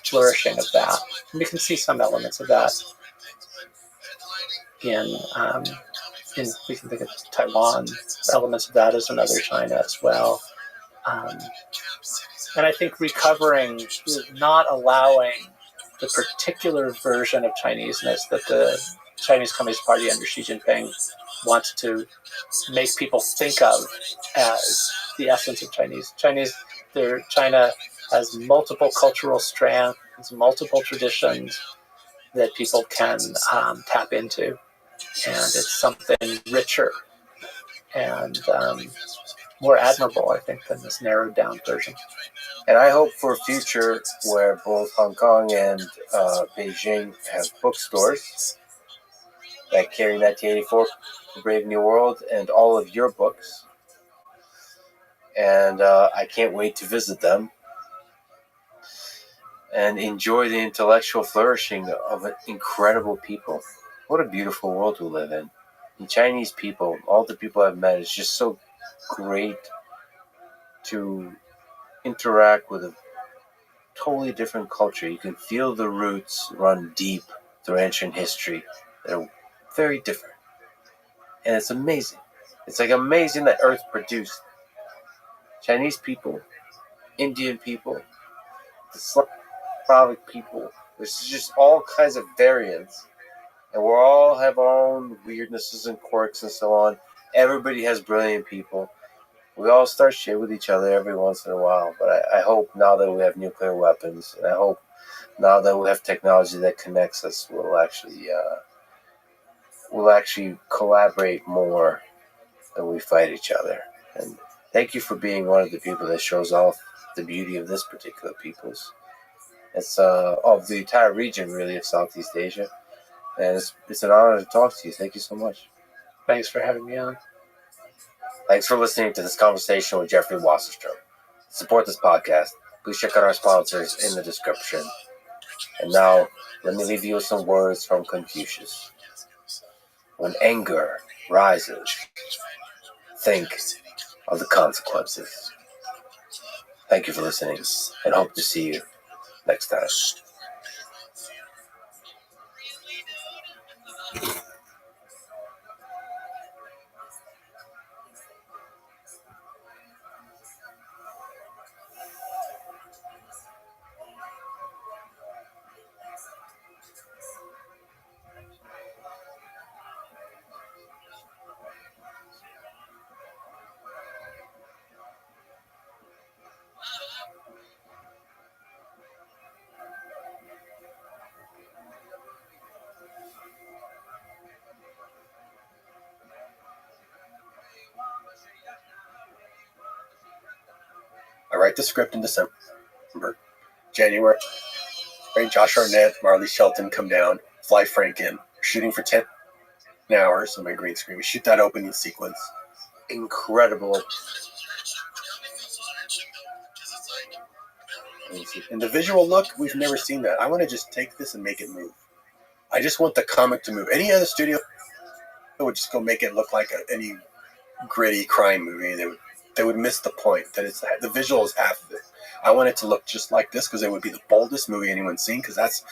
flourishing of that. And we can see some elements of that in we can think of Taiwan, elements of that as another China as well. And I think recovering, not allowing the particular version of Chineseness that the Chinese Communist Party under Xi Jinping wants to make people think of as the essence of Chinese. China has multiple cultural strands, multiple traditions that people can tap into. And it's something richer and more admirable, I think, than this narrowed down version. And I hope for a future where both Hong Kong and Beijing have bookstores that carry 1984, Brave New World, and all of your books. And I can't wait to visit them and enjoy the intellectual flourishing of incredible people. What a beautiful world we live in. And Chinese people, all the people I've met, it's just so great to interact with a totally different culture. You can feel the roots run deep through ancient history. They're very different. And it's amazing. It's like amazing that Earth produced Chinese people, Indian people, the Slavic people. There's just all kinds of variants. And we all have our own weirdnesses and quirks and so on. Everybody has brilliant people. We all start shit with each other every once in a while. But I hope now that we have nuclear weapons, and I hope now that we have technology that connects us, we'll actually collaborate more than we fight each other. And thank you for being one of the people that shows off the beauty of this particular peoples. It's of the entire region, really, of Southeast Asia. And it's an honor to talk to you. Thank you so much. Thanks for having me on. Thanks for listening to this conversation with Jeffrey Wasserstrom. To support this podcast, please check out our sponsors in the description. And now, let me leave you with some words from Confucius. When anger rises, think of the consequences. Thank you for listening, and hope to see you next time. write the script in December. January, Josh Hartnett, Marley Shelton come down, fly Frank in. We're shooting for 10 hours on my green screen. We shoot that opening sequence. Incredible. And the visual look, we've never seen that. I want to just take this and make it move. I just want the comic to move. Any other studio would just go make it look like any gritty crime movie. They would miss the point that it's the visual is half of it. I want it to look just like this because it would be the boldest movie anyone's seen, because that's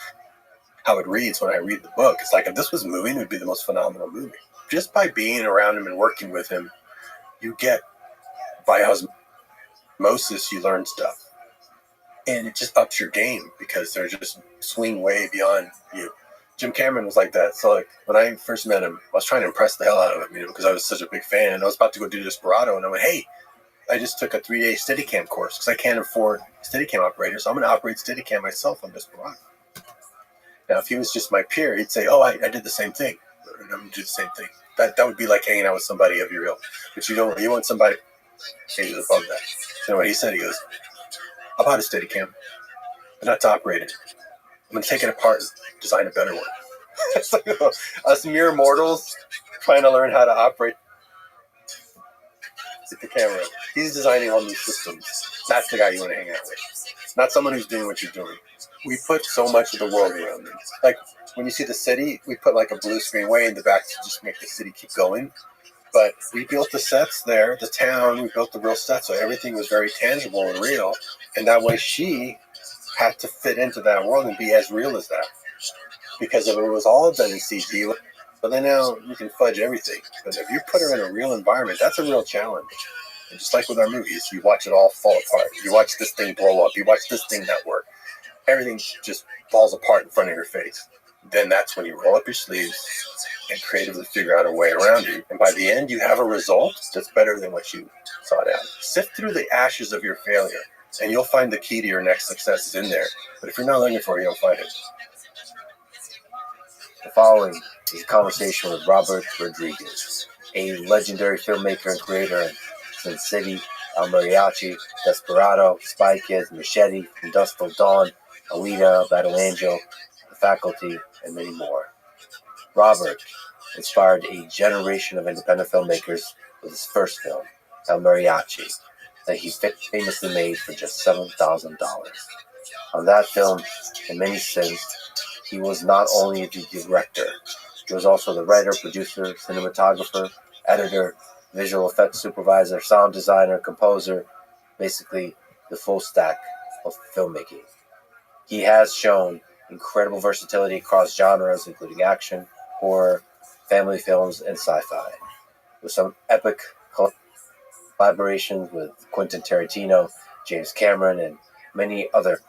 how it reads when I read the book. It's like, if this was moving, it would be the most phenomenal movie. Just by being around him and working with him, you get, by osmosis, you learn stuff. And it just ups your game because they're just swing way beyond you. Jim Cameron was like that. So like when I first met him, I was trying to impress the hell out of him, because I was such a big fan. I was about to go do Desperado, and I went, hey, I just took a 3-day Steadicam course because I can't afford Steadicam operators. So I'm going to operate Steadicam myself on Desperado. Now, if he was just my peer, he'd say, oh, I did the same thing. I'm going to do the same thing. That would be like hanging out with somebody of your ilk. But you want somebody who's above that. So what he said, he goes, I bought a Steadicam, but not to operate it. I'm going to take it apart and design a better one. It's like us mere mortals trying to learn how to operate the camera. He's designing all new systems. That's the guy you want to hang out with. Not someone who's doing what you're doing. We put so much of the world around them. Like when you see the city, we put like a blue screen way in the back to just make the city keep going. But we built the sets there, the town, we built the real sets, so everything was very tangible and real. And that way she had to fit into that world and be as real as that. Because if it was all done in CG, but then now you can fudge everything. But if you put her in a real environment, that's a real challenge. And just like with our movies, you watch it all fall apart. You watch this thing blow up. You watch this thing not work. Everything just falls apart in front of your face. Then that's when you roll up your sleeves and creatively figure out a way around you. And by the end, you have a result that's better than what you sought out. Sift through the ashes of your failure, and you'll find the key to your next success is in there. But if you're not looking for it, you don't find it. The following is a conversation with Robert Rodriguez, a legendary filmmaker and creator in Sin City, El Mariachi, Desperado, Spy Kids, Machete, From Dusk Till Dawn, Alita, Battle Angel, The Faculty, and many more. Robert inspired a generation of independent filmmakers with his first film, El Mariachi, that he famously made for just $7,000. On that film, and many since, he was not only the director, he was also the writer, producer, cinematographer, editor, visual effects supervisor, sound designer, composer, basically the full stack of filmmaking. He has shown incredible versatility across genres, including action, horror, family films, and sci-fi, with some epic collaborations with Quentin Tarantino, James Cameron, and many other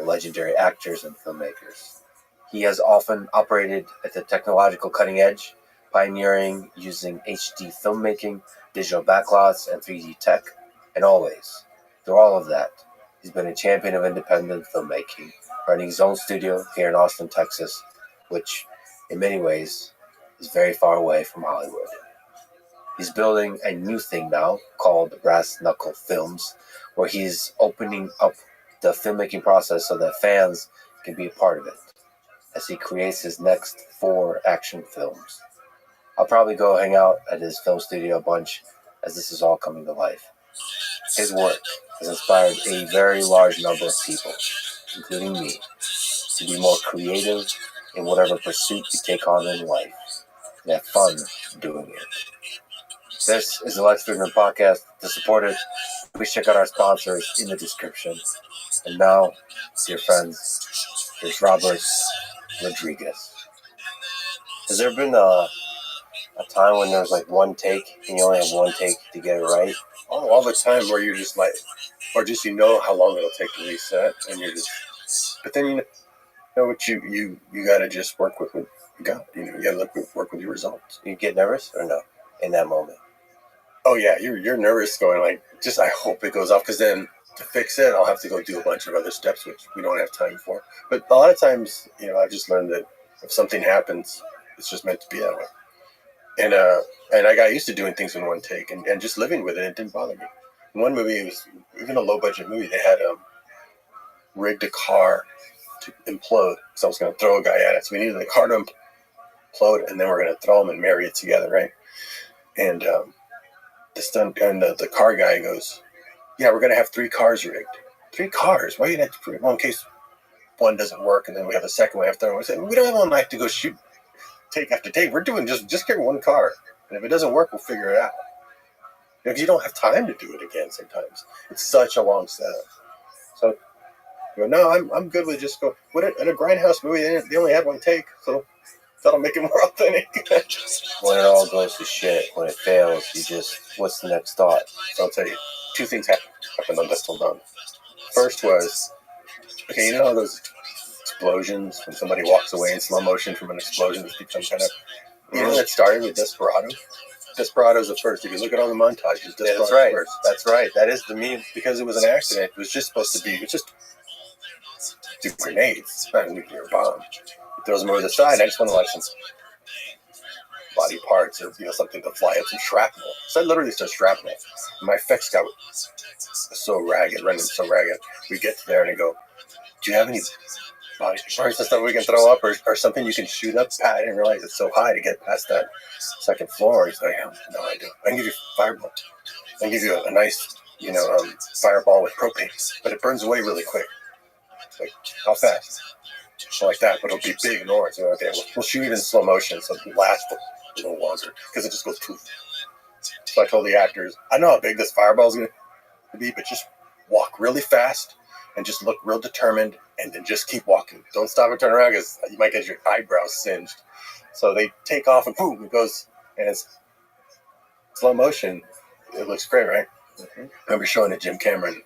legendary actors and filmmakers. He has often operated at the technological cutting edge, pioneering using HD filmmaking, digital backlots, and 3D tech, and always, through all of that, he's been a champion of independent filmmaking, running his own studio here in Austin, Texas, which, in many ways, is very far away from Hollywood. He's building a new thing now called Brass Knuckle Films, where he's opening up the filmmaking process so that fans can be a part of it, as he creates his next 4 action films. I'll probably go hang out at his film studio a bunch as this is all coming to life. His work has inspired a very large number of people, including me, to be more creative in whatever pursuit you take on in life and have fun doing it. This is the Lex Friedman Podcast. To support it, please check out our sponsors in the description. And now, dear friends, here's Robert Rodriguez. Has there been a time when there's like one take and you only have one take to get it right? Oh, all the time where you're just like, or just you know how long it'll take to reset, and you're just, but then you know what you got to just work with what you got. You got to work with your results. You get nervous or no in that moment? Oh yeah, you're nervous going like, just I hope it goes off, because then to fix it, I'll have to go do a bunch of other steps, which we don't have time for. But a lot of times, I've just learned that if something happens, it's just meant to be that way. And I got used to doing things in one take and just living with it. It didn't bother me. In one movie, it was even a low budget movie. They had rigged a car to implode. So I was going to throw a guy at it. So we needed the car to implode, and then we're going to throw them and marry it together, right? And the car guy goes, "Yeah, we're going to have 3 cars rigged." 3 cars? Why are you going to? Well, in case one doesn't work, and then we have the second one after. We said we don't have all night to go shoot take after take. We're doing just get 1 car, and if it doesn't work, we'll figure it out. Because you don't have time to do it again. Sometimes it's such a long setup. So you go, no, I'm good with just go. What in a Grindhouse movie, they only had 1 take, so that'll make it more authentic. When it all goes to shit, when it fails, you just, what's the next thought? So I'll tell you, 2 things happened on Dusk Till Dawn. First was, okay, you know how those explosions, when somebody walks away in slow motion from an explosion, this becomes kind of, you know, that started with Desperado. Desperado's the first. If you look at all the montages, Desperado's that's right. first. That's right. That is the meme. Because it was an accident. It was just supposed to be, it was just do grenades. It's not a nuclear bomb. He throws them over the side. I just want to like some body parts or, you know, something to fly up, some shrapnel. So I literally said shrapnel. My effects guy was so ragged, running so ragged. We get there and I go, do you have any body parts and stuff we can throw up or something you can shoot up? Pat, I didn't realize it's so high to get past that 2nd floor. He's like, no, I do. I can give you a fireball. I can give you a nice, you know, fireball with propane, but it burns away really quick. Like, how fast? Like that, but it'll be big and orange. So, okay, we'll shoot it in slow motion so it'll last a little longer because it just goes poof. So I told the actors, I know how big this fireball is going to be, but just walk really fast and just look real determined and then just keep walking. Don't stop and turn around because you might get your eyebrows singed. So they take off and boom, it goes, and it's slow motion. It looks great, right? Mm-hmm. I remember showing it to Jim Cameron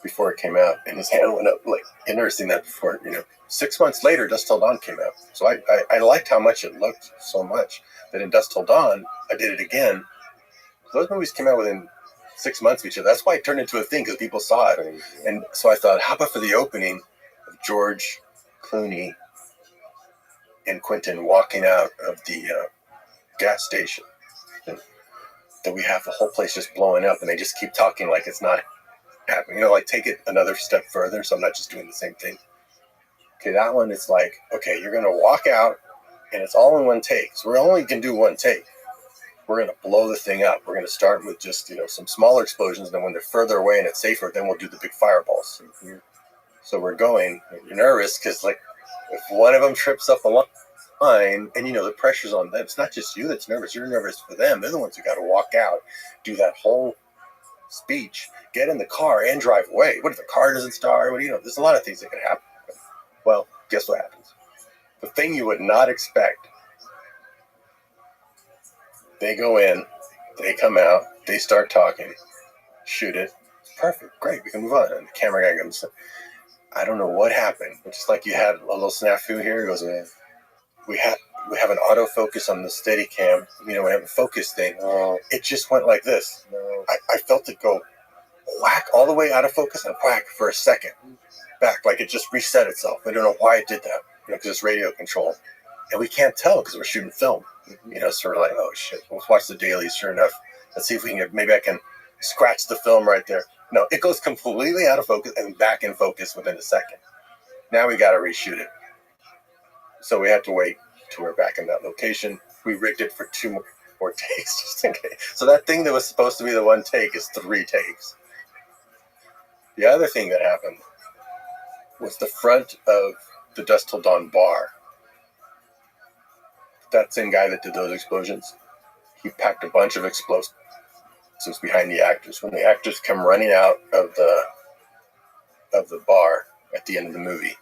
before it came out, and his hand went up. Like, I'd never seen that before. You know, 6 months later, Dusk Till Dawn came out. So I liked how much it looked so much that in Dusk Till Dawn, I did it again. Those movies came out within 6 months of each other. That's why it turned into a thing, because people saw it. And so I thought, how about for the opening of George Clooney and Quentin walking out of the gas station? And that we have the whole place just blowing up, and they just keep talking like it's not happening. You know, like take it another step further, so I'm not just doing the same thing. Okay, that one is like, okay, you're going to walk out, and it's all in 1 take. So we only can do 1 take. We're going to blow the thing up. We're going to start with just, you know, some smaller explosions, and then when they're further away and it's safer, then we'll do the big fireballs. Mm-hmm. So we're going, you're nervous, because, like, if one of them trips up the line, and, you know, the pressure's on them. It's not just you that's nervous. You're nervous for them. They're the ones who got to walk out, do that whole speech, get in the car, and drive away. What if the car doesn't start? What do you know? There's a lot of things that can happen. Well, guess what happens? The thing you would not expect. They go in, they come out, they start talking, shoot it. It's perfect, great, we can move on. And the camera guy comes, I don't know what happened. It's just like you had a little snafu here. He goes, we have an autofocus on the Steadicam. You know, we have a focus thing. It just went like this. I felt it go whack all the way out of focus and whack for a second back, like it just reset itself. I don't know why it did that, you know, because it's radio control, and we can't tell because we're shooting film. You know, sort of like, oh shit, we'll watch the dailies. Sure enough, let's see if we can maybe I can scratch the film right there. No, it goes completely out of focus and back in focus within a second. Now we got to reshoot it. So we had to wait till we're back in that location. We rigged it for 2 more takes just in case. So that thing that was supposed to be the 1 take is 3 takes. The other thing that happened was the front of the Dusk Till Dawn bar. That same guy that did those explosions, he packed a bunch of explosives behind the actors. When the actors come running out of the bar at the end of the movie,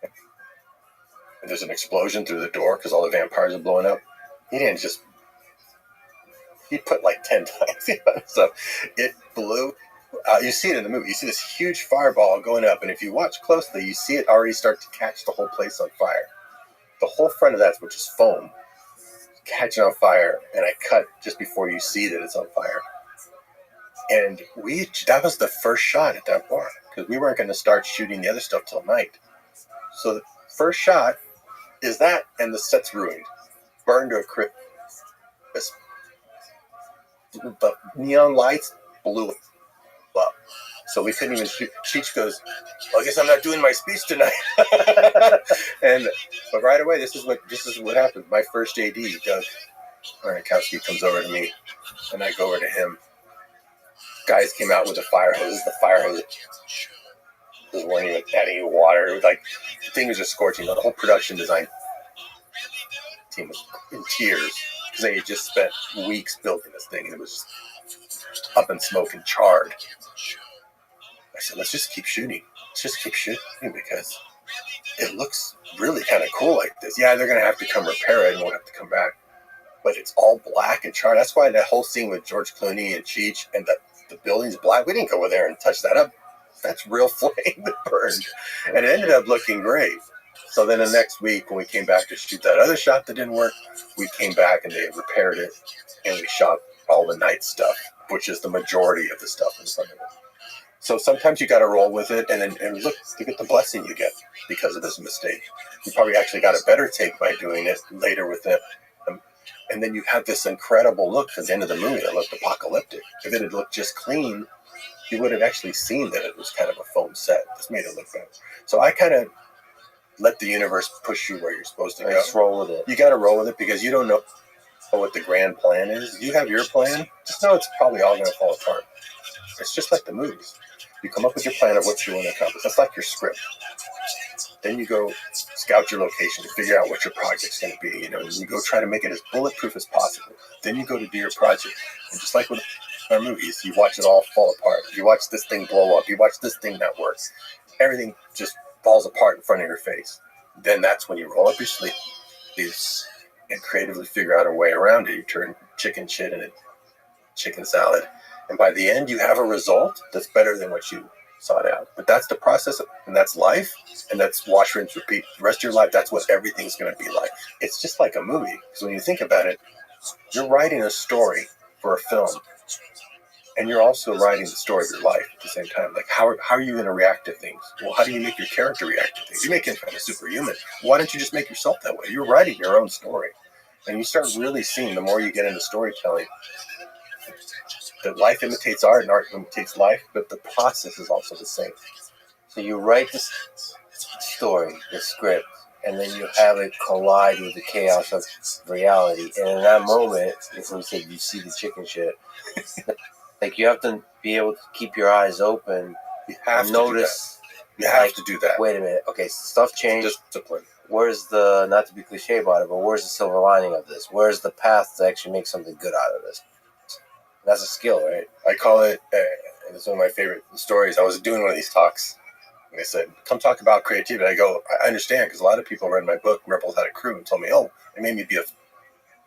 and there's an explosion through the door because all the vampires are blowing up, he didn't just, he put like 10 times. So it blew. You see it in the movie. You see this huge fireball going up, and if you watch closely, you see it already start to catch the whole place on fire. The whole front of that, which is foam, catching on fire, and I cut just before you see that it's on fire. And that was the first shot at that bar, because we weren't going to start shooting the other stuff till night. So the first shot is that, and the set's ruined, burned to a crisp. The neon lights blew up. So we couldn't even shoot. Cheech goes, well, I guess I'm not doing my speech tonight. But right away, this is what happened. My first AD, Doug Arnikowski, comes over to me, and I go over to him. Guys came out with the fire hose. The fire hose weren't even adding any water. It was like the thing was just scorching. The whole production design team was in tears because they had just spent weeks building this thing, and it was up in smoke and charred. I said, let's just keep shooting. Let's just keep shooting because it looks really kind of cool like this. Yeah, they're going to have to come repair it and we'll have to come back. But it's all black and charred. That's why that whole scene with George Clooney and Cheech and the building's black, we didn't go over there and touch that up. That's real flame that burned. And it ended up looking great. So then the next week when we came back to shoot that other shot that didn't work, we came back and they repaired it and we shot all the night stuff, which is the majority of the stuff in front of it. So sometimes you got to roll with it, and look at the blessing you get because of this mistake. You probably actually got a better take by doing it later with it. And then you have this incredible look at the end of the movie that looked apocalyptic. If it had looked just clean, you would have actually seen that it was kind of a foam set. This made it look better. So I kind of let the universe push you where you're supposed to go. Just roll with it. You got to roll with it because you don't know what the grand plan is. You have your plan. Just know it's probably all going to fall apart. It's just like the movies. You come up with your plan of what you want to accomplish. That's like your script. Then you go scout your location to figure out what your project's going to be. And you go try to make it as bulletproof as possible. Then you go to do your project. And just like with our movies, you watch it all fall apart. You watch this thing blow up. You watch this thing not work. Everything just falls apart in front of your face. Then that's when you roll up your sleeves and creatively figure out a way around it. You turn chicken shit into chicken salad. And by the end, you have a result that's better than what you sought out. But that's the process, and that's life, and that's wash, rinse, repeat. The rest of your life, that's what everything's going to be like. It's just like a movie. Because when you think about it, you're writing a story for a film, and you're also writing the story of your life at the same time. Like, how are you going to react to things? Well, how do you make your character react to things? You make him kind of superhuman. Why don't you just make yourself that way? You're writing your own story. And you start really seeing, the more you get into storytelling, that life imitates art and art imitates life, but the process is also the same. So you write the story, the script, and then you have it collide with the chaos of reality. And in that moment, if we said you see the chicken shit, like you have to be able to keep your eyes open. You have to notice. You have to do that. Wait a minute. Okay, stuff changed. Discipline. Where's the, not to be cliche about it, but where's the silver lining of this? Where's the path to actually make something good out of this? That's a skill, right? I call it, and it's one of my favorite stories. I was doing one of these talks, and they said, come talk about creativity. I go, I understand, because a lot of people read my book, Rebels Had a Crew, and told me, oh, it made me be a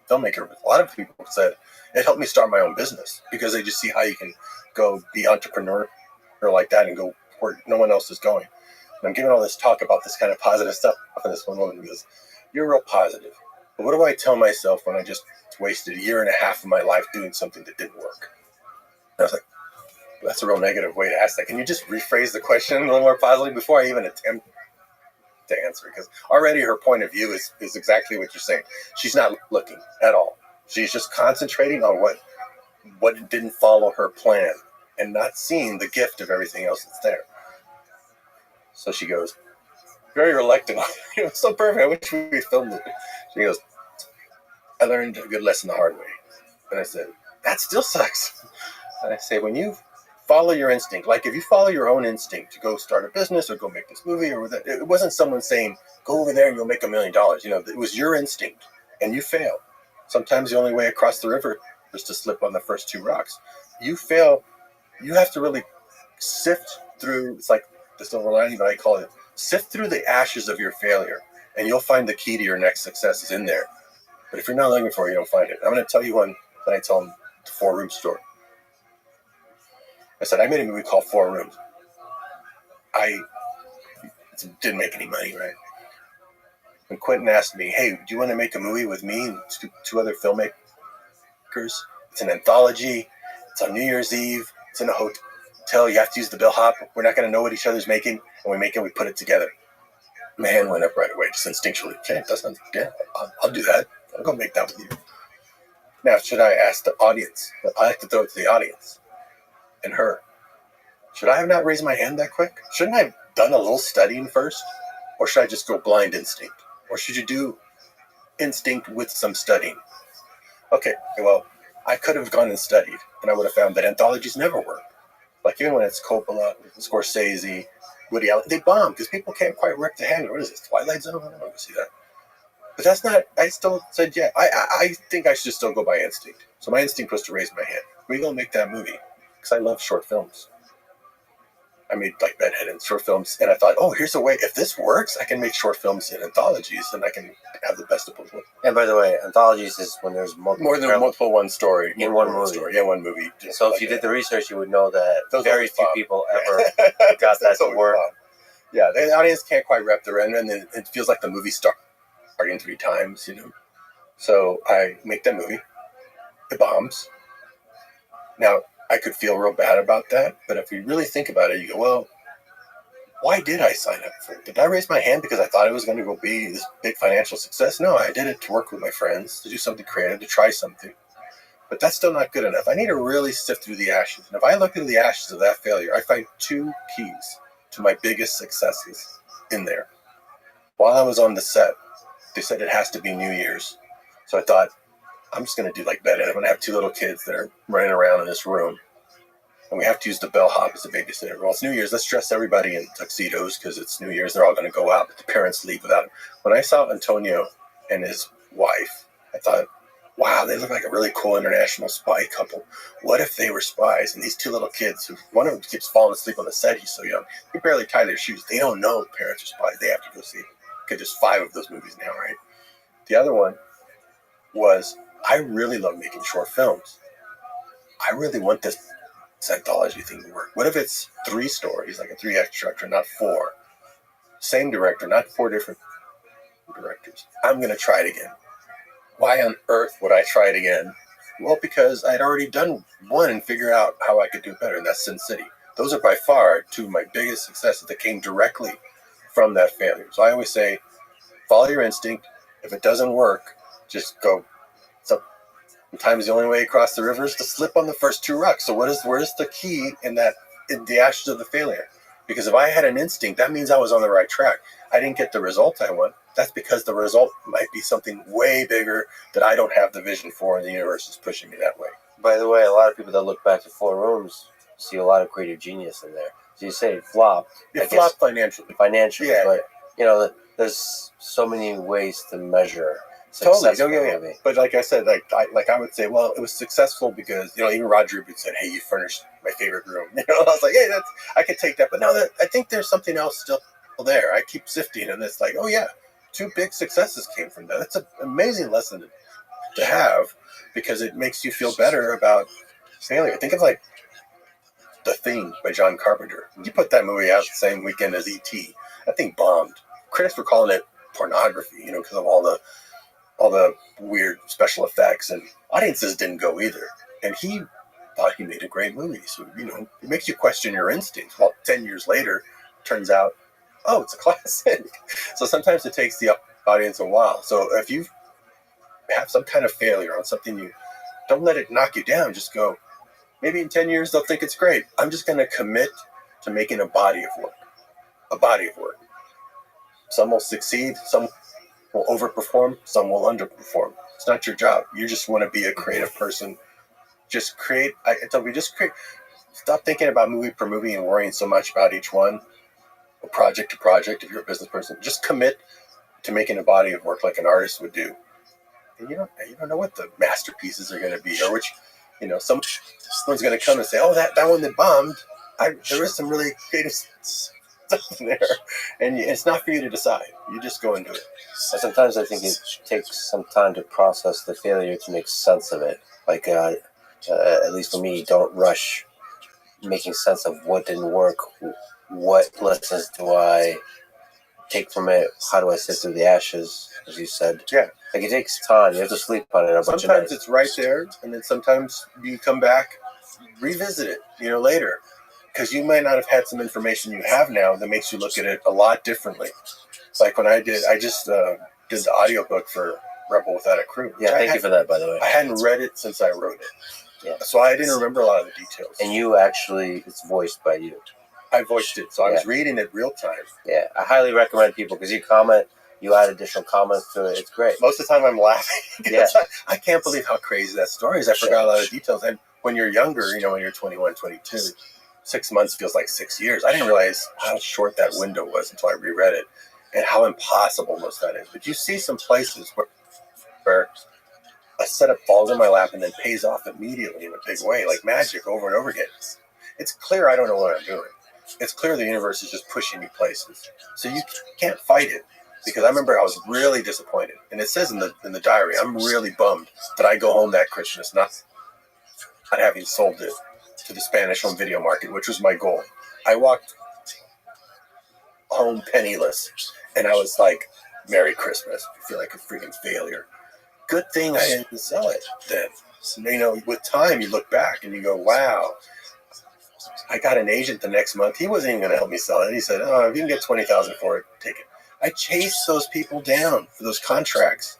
filmmaker. But a lot of people said, it helped me start my own business, because they just see how you can go be entrepreneur like that and go where no one else is going. And I'm giving all this talk about this kind of positive stuff, and this one woman goes, you're real positive. But what do I tell myself when I just wasted 1.5 years of my life doing something that didn't work? And I was like, well, that's a real negative way to ask that. Can you just rephrase the question a little more positively before I even attempt to answer? Because already her point of view is exactly what you're saying. She's not looking at all. She's just concentrating on what didn't follow her plan and not seeing the gift of everything else that's there. So she goes, very reluctant. It was so perfect. I wish we filmed it. She goes, I learned a good lesson the hard way. And I said, that still sucks. And I say, when you follow your instinct, like if you follow your own instinct to go start a business or go make this movie or that, it wasn't someone saying, go over there and you'll make $1 million. It was your instinct and you fail. Sometimes the only way across the river is to slip on the first 2 rocks. You fail. You have to really sift through, it's like the silver lining, but I call it, sift through the ashes of your failure and you'll find the key to your next success is in there. But if you're not looking for it, you don't find it. I'm going to tell you one that I tell them, the 4-room story. I said, I made a movie called 4 Rooms. I didn't make any money, right? When Quentin asked me, hey, do you want to make a movie with me and 2 other filmmakers? It's an anthology. It's on New Year's Eve. It's in a hotel. You have to use the bellhop. We're not going to know what each other's making. And we make it, we put it together. My hand went up right away, just instinctually. Okay, that sounds good. I'll do that. I'll go make that with you. Now, should I ask the audience? I like to throw it to the audience. and her. Should I have not raised my hand that quick? Shouldn't I have done a little studying first? Or should I just go blind instinct? Or should you do instinct with some studying? Okay, well, I could have gone and studied, and I would have found that anthologies never work. Like even when it's Coppola, Scorsese, Woody Allen, they bomb because people can't quite rip the hand. What is this, Twilight Zone? I don't want to see that. But that's not, I still said, yeah, I think I should still go by instinct. So my instinct was to raise my hand. We're going to make that movie because I love short films. I made like Bedhead and short films, and I thought, oh, here's a way. If this works, I can make short films in anthologies, and I can have the best of both worlds. And by the way, anthologies is when there's more than multiple one story in one movie. Story. Yeah, one movie. So if you did the research, you would know that very few people ever got that to work. Fun. Yeah, the audience can't quite wrap their end, and it feels like the movie starting 3 times, you know. So I make that movie. It bombs. Now, I could feel real bad about that, but if you really think about it, you go, well, why did I sign up for it? Did I raise my hand because I thought it was going to go be this big financial success? No, I did it to work with my friends, to do something creative, to try something. But that's still not good enough. I need to really sift through the ashes. And if I look into the ashes of that failure, I find 2 keys to my biggest successes in there. While I was on the set, they said it has to be New Year's. So I thought, I'm just going to do like Bedhead. I'm going to have 2 little kids that are running around in this room. And we have to use the bellhop as a babysitter. Well, it's New Year's. Let's dress everybody in tuxedos because it's New Year's. They're all going to go out, but the parents leave without him. When I saw Antonio and his wife, I thought, wow, they look like a really cool international spy couple. What if they were spies? And these 2 little kids, who one of them keeps falling asleep on the set. He's so young. He barely tie their shoes. They don't know parents are spies. They have to go see. Okay, there's 5 of those movies now, right? The other one was, I really love making short films. I really want this anthology thing to work. What if it's 3 stories, like a 3-act structure, not 4? Same director, not 4 different directors. I'm going to try it again. Why on earth would I try it again? Well, because I'd already done one and figured out how I could do it better, and that's Sin City. Those are by far 2 of my biggest successes that came directly from that failure. So I always say, follow your instinct. If it doesn't work, just go. Sometimes the only way across the river is to slip on the first 2 rocks. So where's the key in the ashes of the failure? Because if I had an instinct, that means I was on the right track. I didn't get the result I want. That's because the result might be something way bigger that I don't have the vision for, and the universe is pushing me that way. By the way, a lot of people that look back at 4 Rooms see a lot of creative genius in there. So you say it flopped. It flopped financially. Financially, yeah, but you know, there's so many ways to measure success. Totally, yeah. But like I said, like I would say, well, it was successful because, you know, even Roger Ebert said, "Hey, you furnished my favorite room." You know, I was like, "Hey, I could take that." But no, I think there's something else still there. I keep sifting, and it's like, oh yeah, 2 big successes came from that. That's an amazing lesson to have because it makes you feel better about failure. Think of like The Thing by John Carpenter. You put that movie out the same weekend as E.T. That thing bombed. Critics were calling it pornography, you know, because of all the weird special effects, and audiences didn't go either. And he thought he made a great movie. So, you know, it makes you question your instincts. Well, 10 years later, turns out, oh, it's a classic. So sometimes it takes the audience a while. So if you have some kind of failure on something, you don't let it knock you down. Just go, maybe in 10 years they'll think it's great. I'm just going to commit to making a body of work. A body of work. Some will succeed, some will overperform, some will underperform. It's not your job. You just want to be a creative person. Just create. I tell you, just create. Stop thinking about movie per movie and worrying so much about each one, or project to project. If you're a business person, just commit to making a body of work like an artist would do. And you don't know what the masterpieces are going to be, or which, you know, someone's going to come and say, oh, that one that bombed. There is some really creative stuff in there, and it's not for you to decide. You just go and do it. And sometimes I think it takes some time to process the failure to make sense of it. Like, at least for me, don't rush making sense of what didn't work. What lessons do I take from it? How do I sift through the ashes, as you said? Yeah. Like, it takes time. You have to sleep on it. Sometimes it's right there, and then sometimes you come back, revisit it, you know, later. Because you might not have had some information you have now that makes you look at it a lot differently. Like when I just did the audiobook for Rebel Without a Crew. Yeah, thank you for that, by the way. I hadn't read it since I wrote it. Yeah. So I didn't remember a lot of the details. And you actually, it's voiced by you. I voiced it, so I was reading it real time. Yeah, I highly recommend people because you comment, you add additional comments to it. It's great. Most of the time I'm laughing. Yeah. I can't believe how crazy that story is. I forgot a lot of details. And when you're younger, when you're 21, 22, 6 months feels like 6 years. I didn't realize how short that window was until I reread it and how impossible most of that is. But you see some places where a setup falls in my lap and then pays off immediately in a big way, like magic over and over again. It's clear I don't know what I'm doing. It's clear the universe is just pushing me places. So you can't fight it. Because I remember I was really disappointed. And it says in the diary, I'm really bummed that I go home that Christmas not having sold it to the Spanish home video market, which was my goal. I walked home penniless. And I was like, Merry Christmas. I feel like a freaking failure. Good thing I didn't sell it then. With time, you look back and you go, wow. I got an agent the next month. He wasn't even going to help me sell it. He said, oh, if you can get $20,000 for it, take it. I chased those people down for those contracts,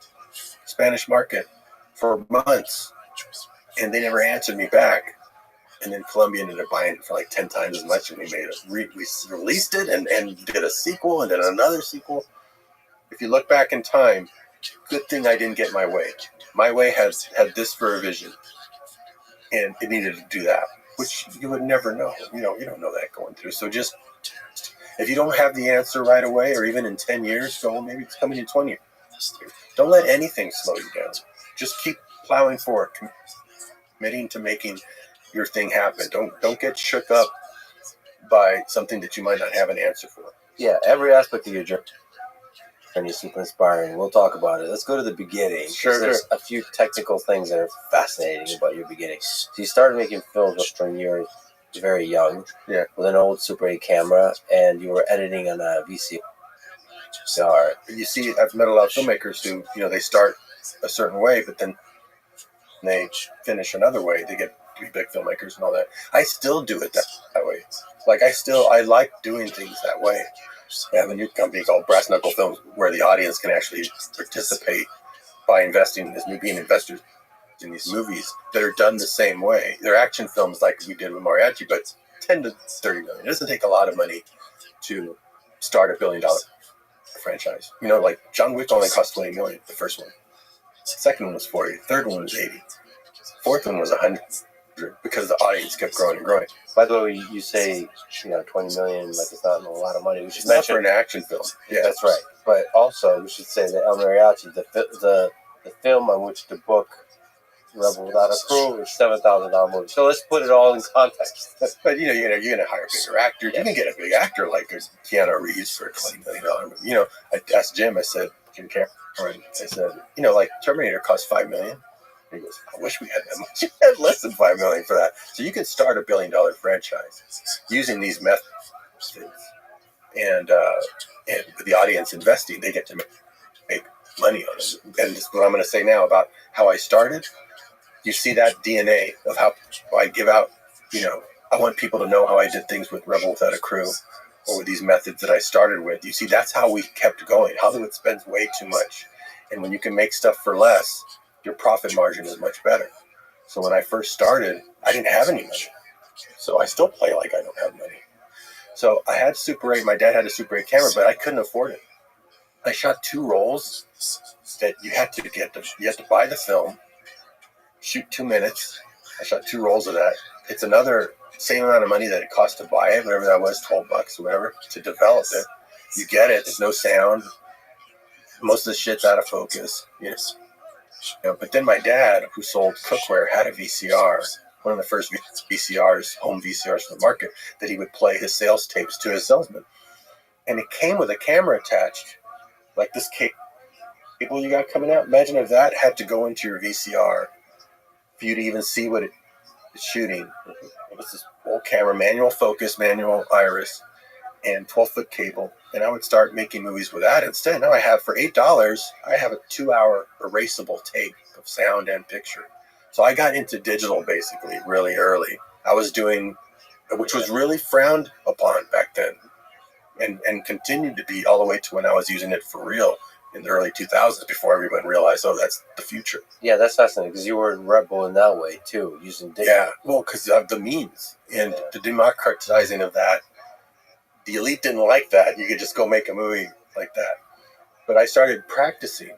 Spanish market, for months. And they never answered me back. And then Columbia ended up buying it for like 10 times as much. And we released it and did a sequel and then another sequel. If you look back in time, good thing I didn't get my way. My way had this for a vision. And it needed to do that, which you would never know. You don't know that going through. So just, if you don't have the answer right away, or even in 10 years, go, maybe it's coming in 20 years. Don't let anything slow you down. Just keep plowing forward, committing to making your thing happen. Don't get shook up by something that you might not have an answer for. Yeah, every aspect of your journey is super inspiring. We'll talk about it. Let's go to the beginning. Sure. There's a few technical things that are fascinating about your beginning. So you started making films when you were very young, with an old Super 8 camera, and you were editing on a VCR. You see, I've met a lot of filmmakers who, they start a certain way, but then they finish another way. They get to be big filmmakers and all that. I still do it that way. Like, I like doing things that way. I have a new company called Brass Knuckle Films where the audience can actually participate by investing as being investors in these movies that are done the same way. They're action films like we did with Mariachi, but 10 to 30 million. It doesn't take a lot of money to start a $1 billion franchise. Like John Wick only cost 20 million, the first one. The second one was 40. The third one was 80. Fourth one was 100 because the audience kept growing and growing. By the way, you say 20 million, like it's not a lot of money. We should It's not mention for an action film. Yeah, that's right. But also, we should say that El Mariachi, the film on which the book Rebel Without a Crew is $7,000 movie. So let's put it all in context. But you're gonna hire bigger actors. You can get a big actor like Keanu Reeves for a $20 million movie. I asked Jim. I said, Jim Cameron. I said, like Terminator cost $5 million. He goes, I wish we had that much. You had less than $5 million for that. So you can start a $1 billion franchise using these methods, and with the audience investing, they get to make money on it. And this is what I'm going to say now about how I started. You see that DNA of how I give out. I want people to know how I did things with Rebel Without a Crew, or with these methods that I started with. You see, that's how we kept going. Hollywood spends way too much, and when you can make stuff for less, your profit margin is much better. So when I first started, I didn't have any money. So I still play like I don't have money. So I had Super 8. My dad had a Super 8 camera, but I couldn't afford it. I shot 2 rolls that you had to buy the film, shoot 2 minutes. I shot 2 rolls of that. It's another same amount of money that it cost to buy it, whatever that was, $12 or whatever, to develop it. You get it. There's no sound. Most of the shit's out of focus. Yes. But then my dad, who sold cookware, had a VCR, one of the first VCRs, home VCRs for the market, that he would play his sales tapes to his salesman. And it came with a camera attached, like this cable you got coming out. Imagine if that had to go into your VCR for you to even see what it's shooting. It was this old camera, manual focus, manual iris, and 12-foot cable. And I would start making movies with that instead. Now I have, for $8, I have a 2-hour erasable tape of sound and picture. So I got into digital basically really early. I was doing, which was really frowned upon back then, and continued to be all the way to when I was using it for real in the early 2000s before everyone realized, oh, that's the future. Yeah, that's fascinating because you were rebel in that way too, using data. Yeah, well, because of the means and the democratizing of that. The elite didn't like that. You could just go make a movie like that. But I started practicing,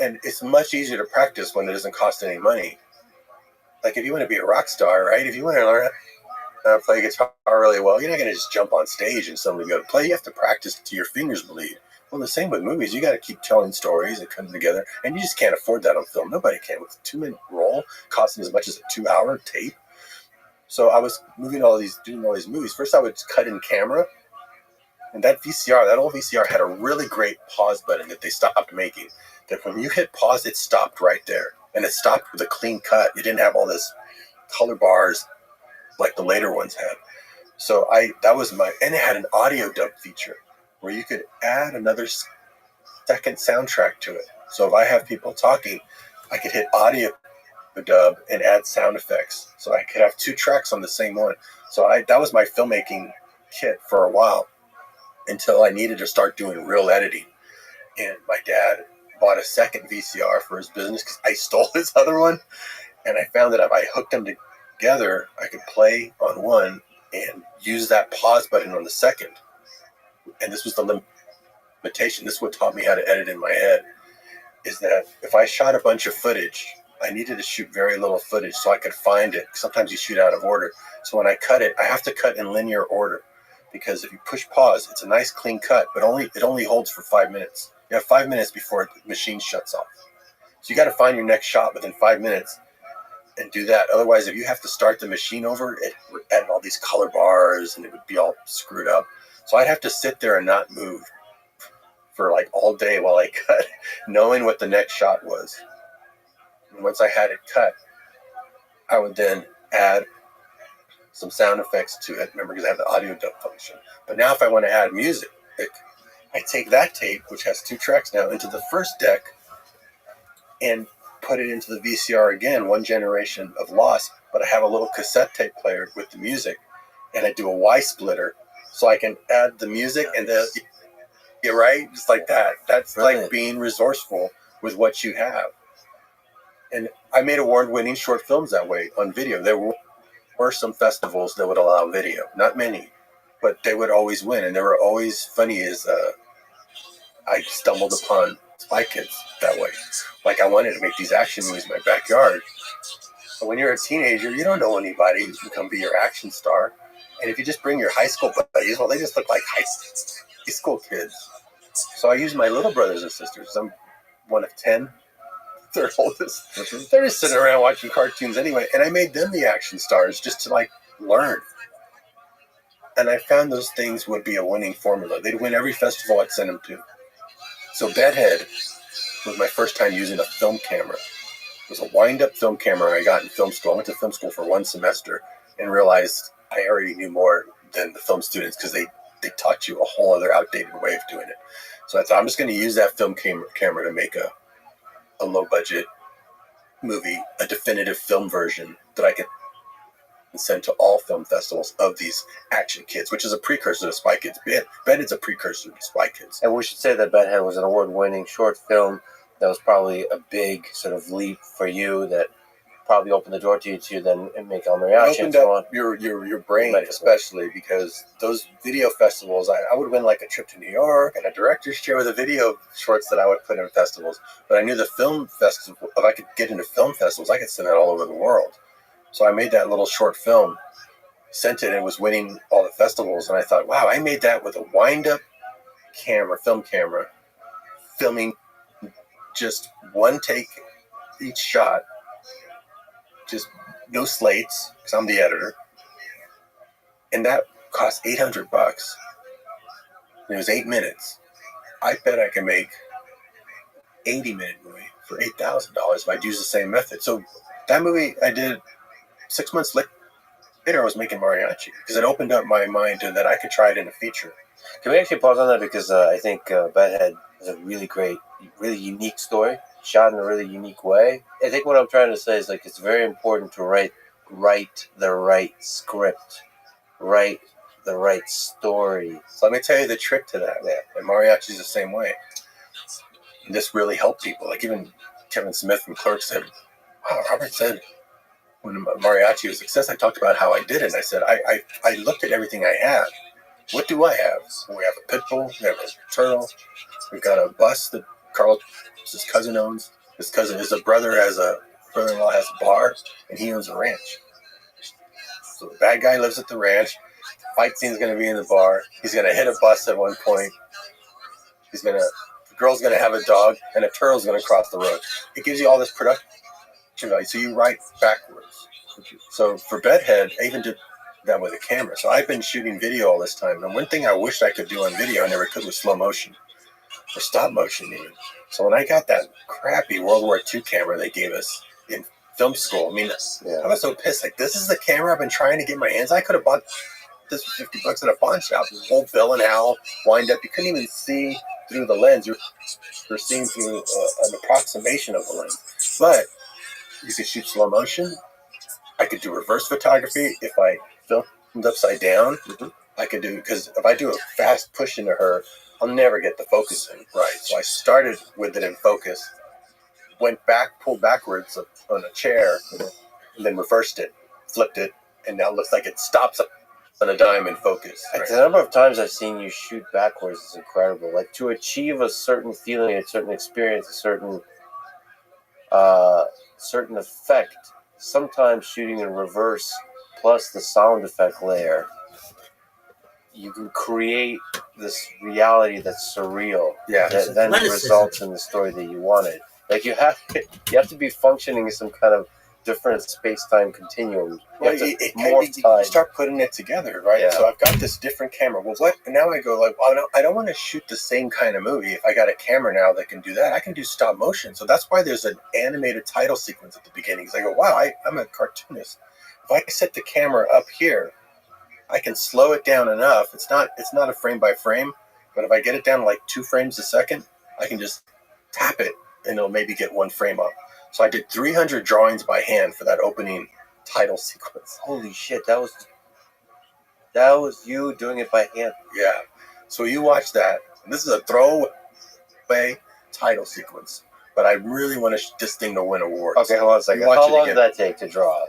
and it's much easier to practice when it doesn't cost any money. Like if you want to be a rock star, right? If you want to learn how to play guitar really well, you're not going to just jump on stage and suddenly go to play. You have to practice till your fingers bleed. Well, the same with movies. You got to keep telling stories that come together, and you just can't afford that on film. Nobody can. With a 2-minute roll costing as much as a 2-hour tape. So I was doing all these movies. First, I would cut in camera, and that old VCR had a really great pause button that they stopped making. That when you hit pause, it stopped right there, and it stopped with a clean cut. It didn't have all this color bars like the later ones had. So and it had an audio dub feature where you could add another second soundtrack to it. So if I have people talking, I could hit audio dub and add sound effects. So I could have 2 tracks on the same one. So that was my filmmaking kit for a while until I needed to start doing real editing. And my dad bought a second VCR for his business because I stole his other one. And I found that if I hooked them together, I could play on one and use that pause button on the second. And this was the limitation. This is what taught me how to edit in my head, is that if I shot a bunch of footage, I needed to shoot very little footage so I could find it. Sometimes you shoot out of order. So when I cut it, I have to cut in linear order, because if you push pause, it's a nice clean cut, but it only holds for 5 minutes. You have 5 minutes before the machine shuts off. So you got to find your next shot within 5 minutes and do that. Otherwise, if you have to start the machine over, it would add all these color bars and it would be all screwed up. So I'd have to sit there and not move for like all day while I cut, knowing what the next shot was. And once I had it cut, I would then add some sound effects to it. Remember, because I have the audio dub function. But now if I want to add music, I take that tape, which has 2 tracks now, into the first deck and put it into the VCR again, 1 generation of loss. But I have a little cassette tape player with the music, and I do a Y splitter so I can add the music and you're right, just like that. That's like being resourceful with what you have. And I made award-winning short films that way on video. There were some festivals that would allow video, not many, but they would always win. And they were always funny as I stumbled upon Spy Kids that way. Like I wanted to make these action movies in my backyard. But when you're a teenager, you don't know anybody who can come be your action star. And if you just bring your high school buddies, well, they just look like high school kids. So I use my little brothers and sisters. I'm one of 10. They're oldest. They're just sitting around watching cartoons anyway. And I made them the action stars just to like learn. And I found those things would be a winning formula. They'd win every festival I'd send them to. So Bedhead was my first time using a film camera. It was a wind-up film camera I got in film school. I went to film school for 1 semester and realized I already knew more than the film students because they taught you a whole other outdated way of doing it. So I thought I'm just going to use that film camera to make a low-budget movie, a definitive film version that I could send to all film festivals of these action kids, which is a precursor to Spy Kids. Bedhead's a precursor to Spy Kids. And we should say that Bedhead was an award-winning short film that was probably a big sort of leap for you that probably opened the door to you to then make El Mariachi. It opened up your brain, especially because those video festivals, I would win like a trip to New York and a director's chair with the video shorts that I would put in festivals. But I knew the film festival, if I could get into film festivals, I could send that all over the world. So I made that little short film, sent it, and it was winning all the festivals. And I thought, wow, I made that with a wind-up film camera, filming just 1 take each shot, just no slates, because I'm the editor. And that cost $800. And it was 8 minutes. I bet I can make 80-minute movie for $8,000 if I'd use the same method. So that movie I did 6 months later, I was making Mariachi because it opened up my mind to that I could try it in a feature. Can we actually pause on that? Because I think Bedhead is a really great, really unique story, shot in a really unique way. I think what I'm trying to say is like it's very important to write the right script, write the right story. So let me tell you the trick to that. Yeah. And Mariachi's the same way. And this really helped people. Like even Kevin Smith from Clerks said, wow, Robert said when Mariachi was a success, I talked about how I did it. And I said, I looked at everything I have. What do I have? Well, we have a pit bull, we have a turtle, we've got a bus that Carl's cousin owns. His brother-in-law has a bar, and he owns a ranch. So the bad guy lives at the ranch. Fight scene's going to be in the bar. He's going to hit a bus at one point. The girl's going to have a dog, and a turtle's going to cross the road. It gives you all this production value. So you write backwards. So for Bedhead, I even did that with a camera. So I've been shooting video all this time. And one thing I wished I could do on video, I never could, was slow motion. Or stop motion even. So when I got that crappy World War II camera they gave us in film school, I mean, I was so pissed. Like, this is the camera I've been trying to get my hands on. I could have bought this for $50 at a pawn shop. Old Bill and Hal wind up. You couldn't even see through the lens. You're seeing through an approximation of the lens. But you could shoot slow motion. I could do reverse photography if I filmed upside down. I could do, because if I do a fast push into her, I'll never get the focus in right. So I started with it in focus, went back, pulled backwards on a chair, and then reversed it, flipped it, and now it looks like it stops on a dime in focus. Right. The number of times I've seen you shoot backwards is incredible. Like, to achieve a certain feeling, a certain experience, a certain effect, sometimes shooting in reverse plus the sound effect layer, you can create this reality that's surreal. Yeah. That then results in the story that you wanted. Like, you have to be functioning in some kind of different space-time continuum. Well, you start putting it together, right? Yeah. So I've got this different camera. Well, what? And now I go like, well, I don't want to shoot the same kind of movie. If I got a camera now that can do that, I can do stop motion. So that's why there's an animated title sequence at the beginning. Because I go, wow, I'm a cartoonist. If I set the camera up here, I can slow it down enough. It's not a frame by frame, but if I get it down to like 2 frames a second, I can just tap it and it'll maybe get 1 frame up. So I did 300 drawings by hand for that opening title sequence. Holy shit, that was you doing it by hand. Yeah. So you watch that. This is a throwaway title sequence, but I really want this thing to win awards. Okay, hold on a second. How long did that take to draw?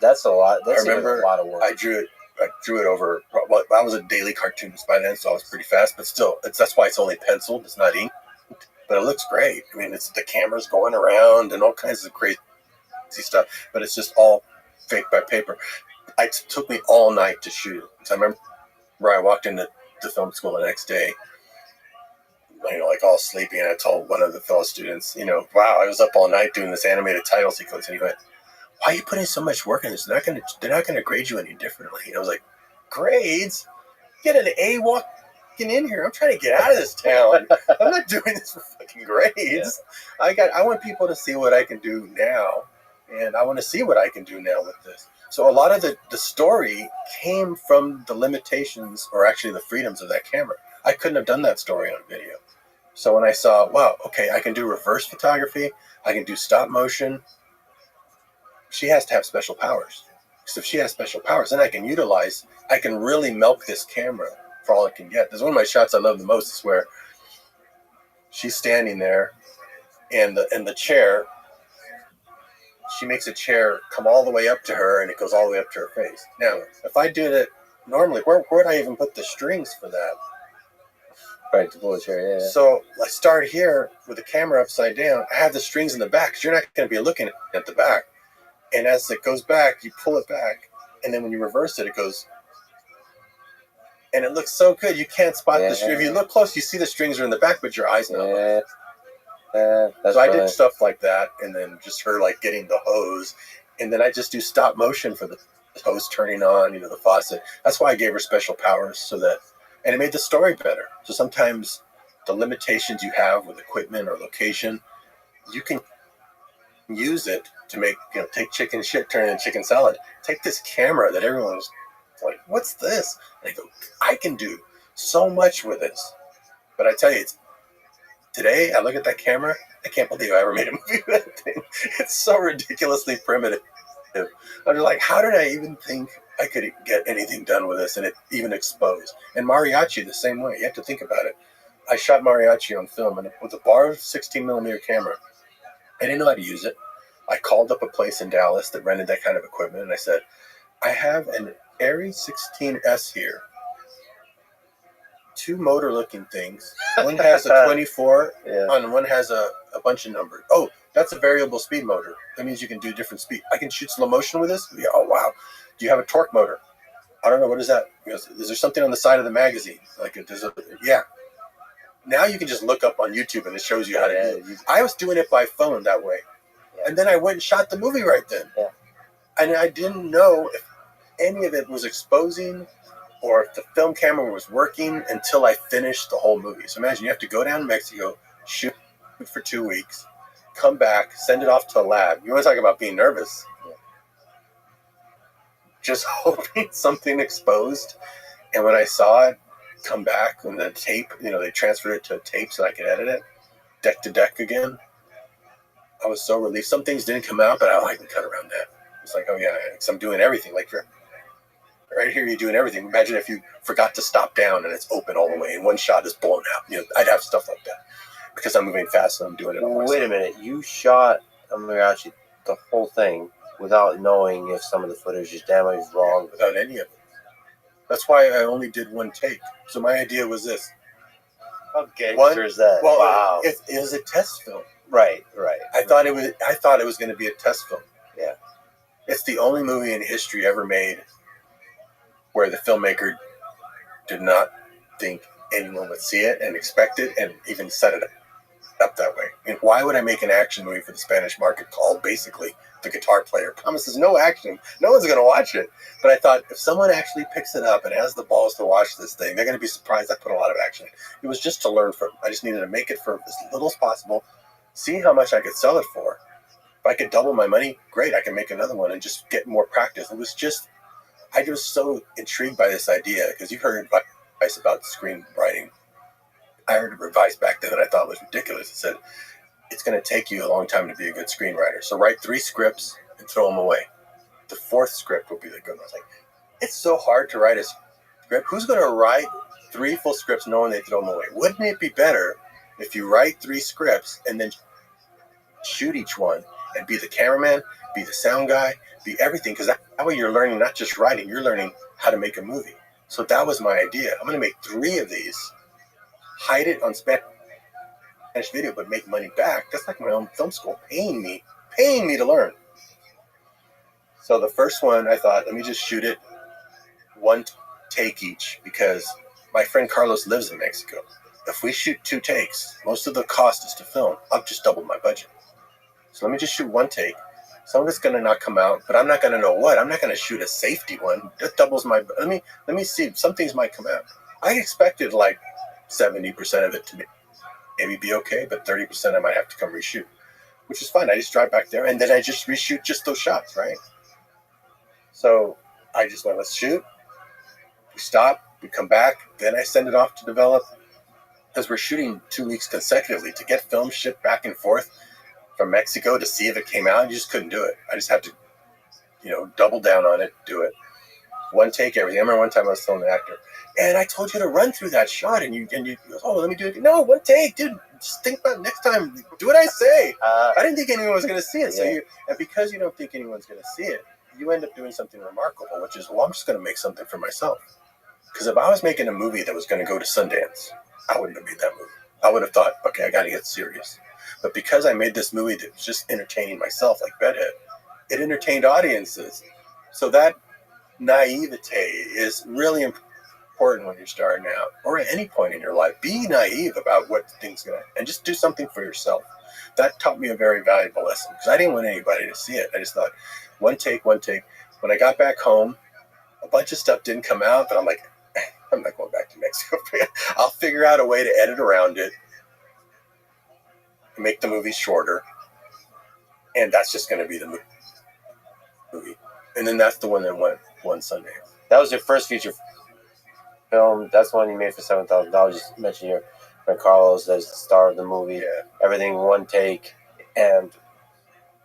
That's a lot. That's a lot of work. I drew it over. Well, I was a daily cartoonist by then, so I was pretty fast. But still, that's why it's only penciled. It's not ink. But it looks great. I mean, it's the camera's going around and all kinds of crazy stuff. But it's just all fake by paper. It took me all night to shoot. So I remember I walked into the film school the next day, like all sleepy, and I told one of the fellow students, wow, I was up all night doing this animated title sequence, and he went, why are you putting so much work in this? They're not gonna grade you any differently. And I was like, grades? Get an A walking in here. I'm trying to get out of this town. I'm not doing this for fucking grades. Yeah. I want people to see what I can do now, and I want to see what I can do now with this. So a lot of the story came from the limitations, or actually the freedoms of that camera. I couldn't have done that story on video. So when I saw, wow, okay, I can do reverse photography, I can do stop motion. She has to have special powers. Because if she has special powers, then I can really milk this camera for all it can get. There's one of my shots I love the most is where she's standing there and the chair, she makes a chair come all the way up to her and it goes all the way up to her face. Now, if I did it normally, where would I even put the strings for that? Right, to pull the chair, yeah. So I start here with the camera upside down. I have the strings in the back because you're not going to be looking at the back. And as it goes back, you pull it back. And then when you reverse it, it goes. And it looks so good. You can't spot the string. If you look close, you see the strings are in the back, but your eyes not. Yeah. So I did stuff like that. And then just her like getting the hose. And then I just do stop motion for the hose turning on, the faucet. That's why I gave her special powers so that. And it made the story better. So sometimes the limitations you have with equipment or location, you can use it to make, take chicken shit, turn it into chicken salad. Take this camera that everyone's like, what's this? And I go, I can do so much with this. But I tell you, today I look at that camera, I can't believe I ever made a movie with that thing. It's so ridiculously primitive. I'm just like, how did I even think I could get anything done with this and it even exposed? And Mariachi the same way. You have to think about it. I shot mariachi on film, and with a bar 16mm camera. I didn't know how to use it. I called up a place in Dallas that rented that kind of equipment, and I said, I have an Aries 16S here. 2 motor-looking things. One has a 24, and one has a bunch of numbers. Oh, that's a variable speed motor. That means you can do different speed. I can shoot slow motion with this? Yeah, oh, wow. Do you have a torque motor? I don't know. What is that? He goes, is there something on the side of the magazine? Yeah. Now you can just look up on YouTube and it shows you how to do it. I was doing it by phone that way. And then I went and shot the movie right then. Yeah. And I didn't know if any of it was exposing or if the film camera was working until I finished the whole movie. So imagine you have to go down to Mexico, shoot for 2 weeks, come back, send it off to a lab. You want to talk about being nervous? Yeah. Just hoping something exposed. And when I saw it come back and the tape, they transferred it to a tape so I could edit it, deck to deck again, I was so relieved. Some things didn't come out, but I can cut around that. It's like, oh yeah, because I'm doing everything. Like right here, you're doing everything. Imagine if you forgot to stop down and it's open all the way and one shot is blown out. I'd have stuff like that because I'm moving fast and I'm doing it all myself. Wait a minute. You shot mariachi the whole thing without knowing if some of the footage is damaged, wrong? Without any of it. That's why I only did one take. So my idea was this. How gangster is that? Well, wow. It was a test film. Right. I thought it was going to be a test film. Yeah. It's the only movie in history ever made where the filmmaker did not think anyone would see it and expect it and even set it up that way. I mean, why would I make an action movie for the Spanish market called basically The Guitar Player? Promises no action. No one's going to watch it. But I thought if someone actually picks it up and has the balls to watch this thing, they're going to be surprised I put a lot of action in. It was just to learn from. I just needed to make it for as little as possible, see how much I could sell it for. If I could double my money, great, I can make another one and just get more practice. It was just, I was so intrigued by this idea because you've heard advice about screenwriting. I heard advice back then that I thought was ridiculous. It said, it's going to take you a long time to be a good screenwriter. So write 3 scripts and throw them away. The 4th script will be the good one. I was like, it's so hard to write a script. Who's going to write 3 full scripts knowing they throw them away? Wouldn't it be better if you write 3 scripts and then shoot each one and be the cameraman, be the sound guy, be everything? Because that way you're learning not just writing, you're learning how to make a movie. So that was my idea. I'm going to make 3 of these, hide it on Spanish video, but make money back. That's like my own film school paying me to learn. So the first one, I thought, let me just shoot it 1 take each because my friend Carlos lives in Mexico. If we shoot 2 takes, most of the cost is to film. I've just doubled my budget. So let me just shoot 1 take. Some of it's going to not come out, but I'm not going to know what. I'm not going to shoot a safety one. That doubles my. Let me see. Some things might come out. I expected like 70% of it to maybe be okay, but 30% I might have to come reshoot, which is fine. I just drive back there and then I just reshoot just those shots, right? So I just went, let's shoot. We stop. We come back. Then I send it off to develop because we're shooting 2 weeks consecutively to get film shipped back and forth from Mexico to see if it came out. You just couldn't do it. I just had to, double down on it, do it. 1 take, everything. I remember one time I was telling the actor, and I told you to run through that shot, and you oh, let me do it. No, 1 take, dude. Just think about it next time. Do what I say. I didn't think anyone was going to see it. Yeah. And because you don't think anyone's going to see it, you end up doing something remarkable, which is, well, I'm just going to make something for myself. Because if I was making a movie that was going to go to Sundance, I wouldn't have made that movie. I would have thought, okay, I got to get serious. But because I made this movie that was just entertaining myself, like Bedhead, it entertained audiences. So that naivete is really important when you're starting out, or at any point in your life. Be naive about what things going to, and just do something for yourself. That taught me a very valuable lesson because I didn't want anybody to see it. I just thought, 1 take. When I got back home, a bunch of stuff didn't come out, but I'm like, I'm not going back to Mexico. I'll figure out a way to edit around it, make the movie shorter, and that's just going to be the movie. And then that's the one that won Sunday. That was your first feature film. That's the one you made for $7,000. Just mention your friend Carlos as the star of the movie. Yeah. Everything 1 take, and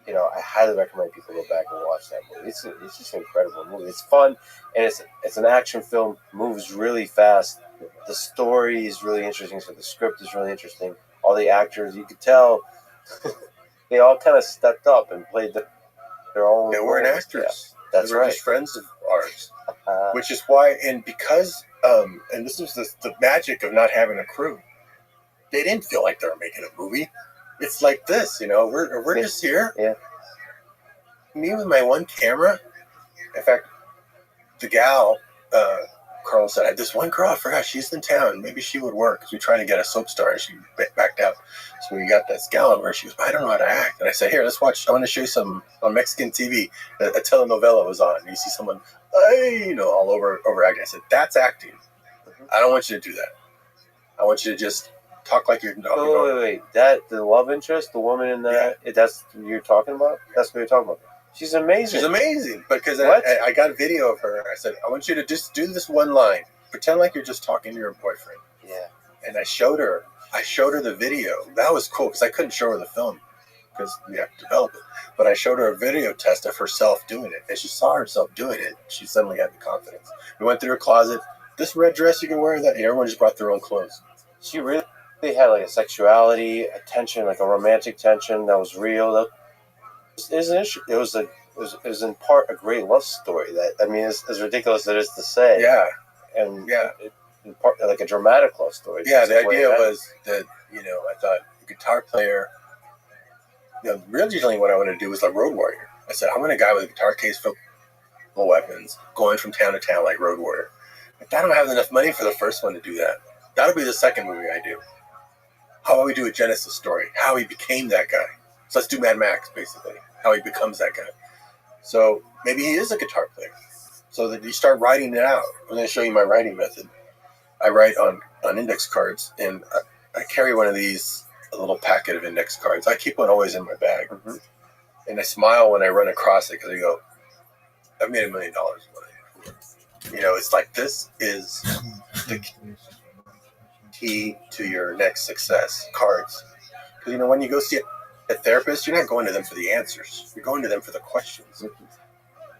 I highly recommend people go back and watch that movie. It's just an incredible movie. It's fun, and it's an action film. Moves really fast. The story is really interesting. So the script is really interesting. All the actors, you could tell, they all kind of stepped up and played their own. They weren't roles. actors. Yeah, that's they were right. just friends of ours, which is why, and because, and this was the magic of not having a crew. They didn't feel like they were making a movie. It's like this, we're just here. Yeah. Me with my one camera. In fact, the gal, Carl said, I had this one girl, I forgot, she's in town. Maybe she would work. Because we tried to get a soap star and she backed out. So we got this gal over. She goes, I don't know how to act. And I said, here, let's watch. I want to show you some on Mexican TV. A telenovela was on. And you see someone, all over acting. I said, that's acting. I don't want you to do that. I want you to just talk like you're. Wait. That the love interest, the woman in that. That's what you're talking about. That's what you're talking about. She's amazing. She's amazing. Because I got a video of her. I said, I want you to just do this one line. Pretend like you're just talking to your boyfriend. Yeah. And I showed her the video. That was cool because I couldn't show her the film because we have to develop it. But I showed her a video test of herself doing it. And she saw herself doing it. She suddenly had the confidence. We went through her closet. This red dress, you can wear that. And everyone just brought their own clothes. She really had like a sexuality, a tension, like a romantic tension that was real. It was in part a great love story. That as ridiculous as it is to say. Yeah, and in part like a dramatic love story. Yeah, the idea was that I thought a guitar player. Originally what I wanted to do was like Road Warrior. I said I want a guy with a guitar case full of weapons, going from town to town like Road Warrior. But I don't have enough money for the first one to do that. That'll be the second movie I do. How about we do a Genesis story? How he became that guy. So let's do Mad Max, basically. How he becomes that guy. So maybe he is a guitar player. So that you start writing it out. I'm going to show you my writing method. I write on index cards, and I carry one of these, a little packet of index cards. I keep one always in my bag. Mm-hmm. And I smile when I run across it because I go, I've made $1 million. It's like this is the key to your next success, cards. Because, when you go see a therapist, you're not going to them for the answers. You're going to them for the questions.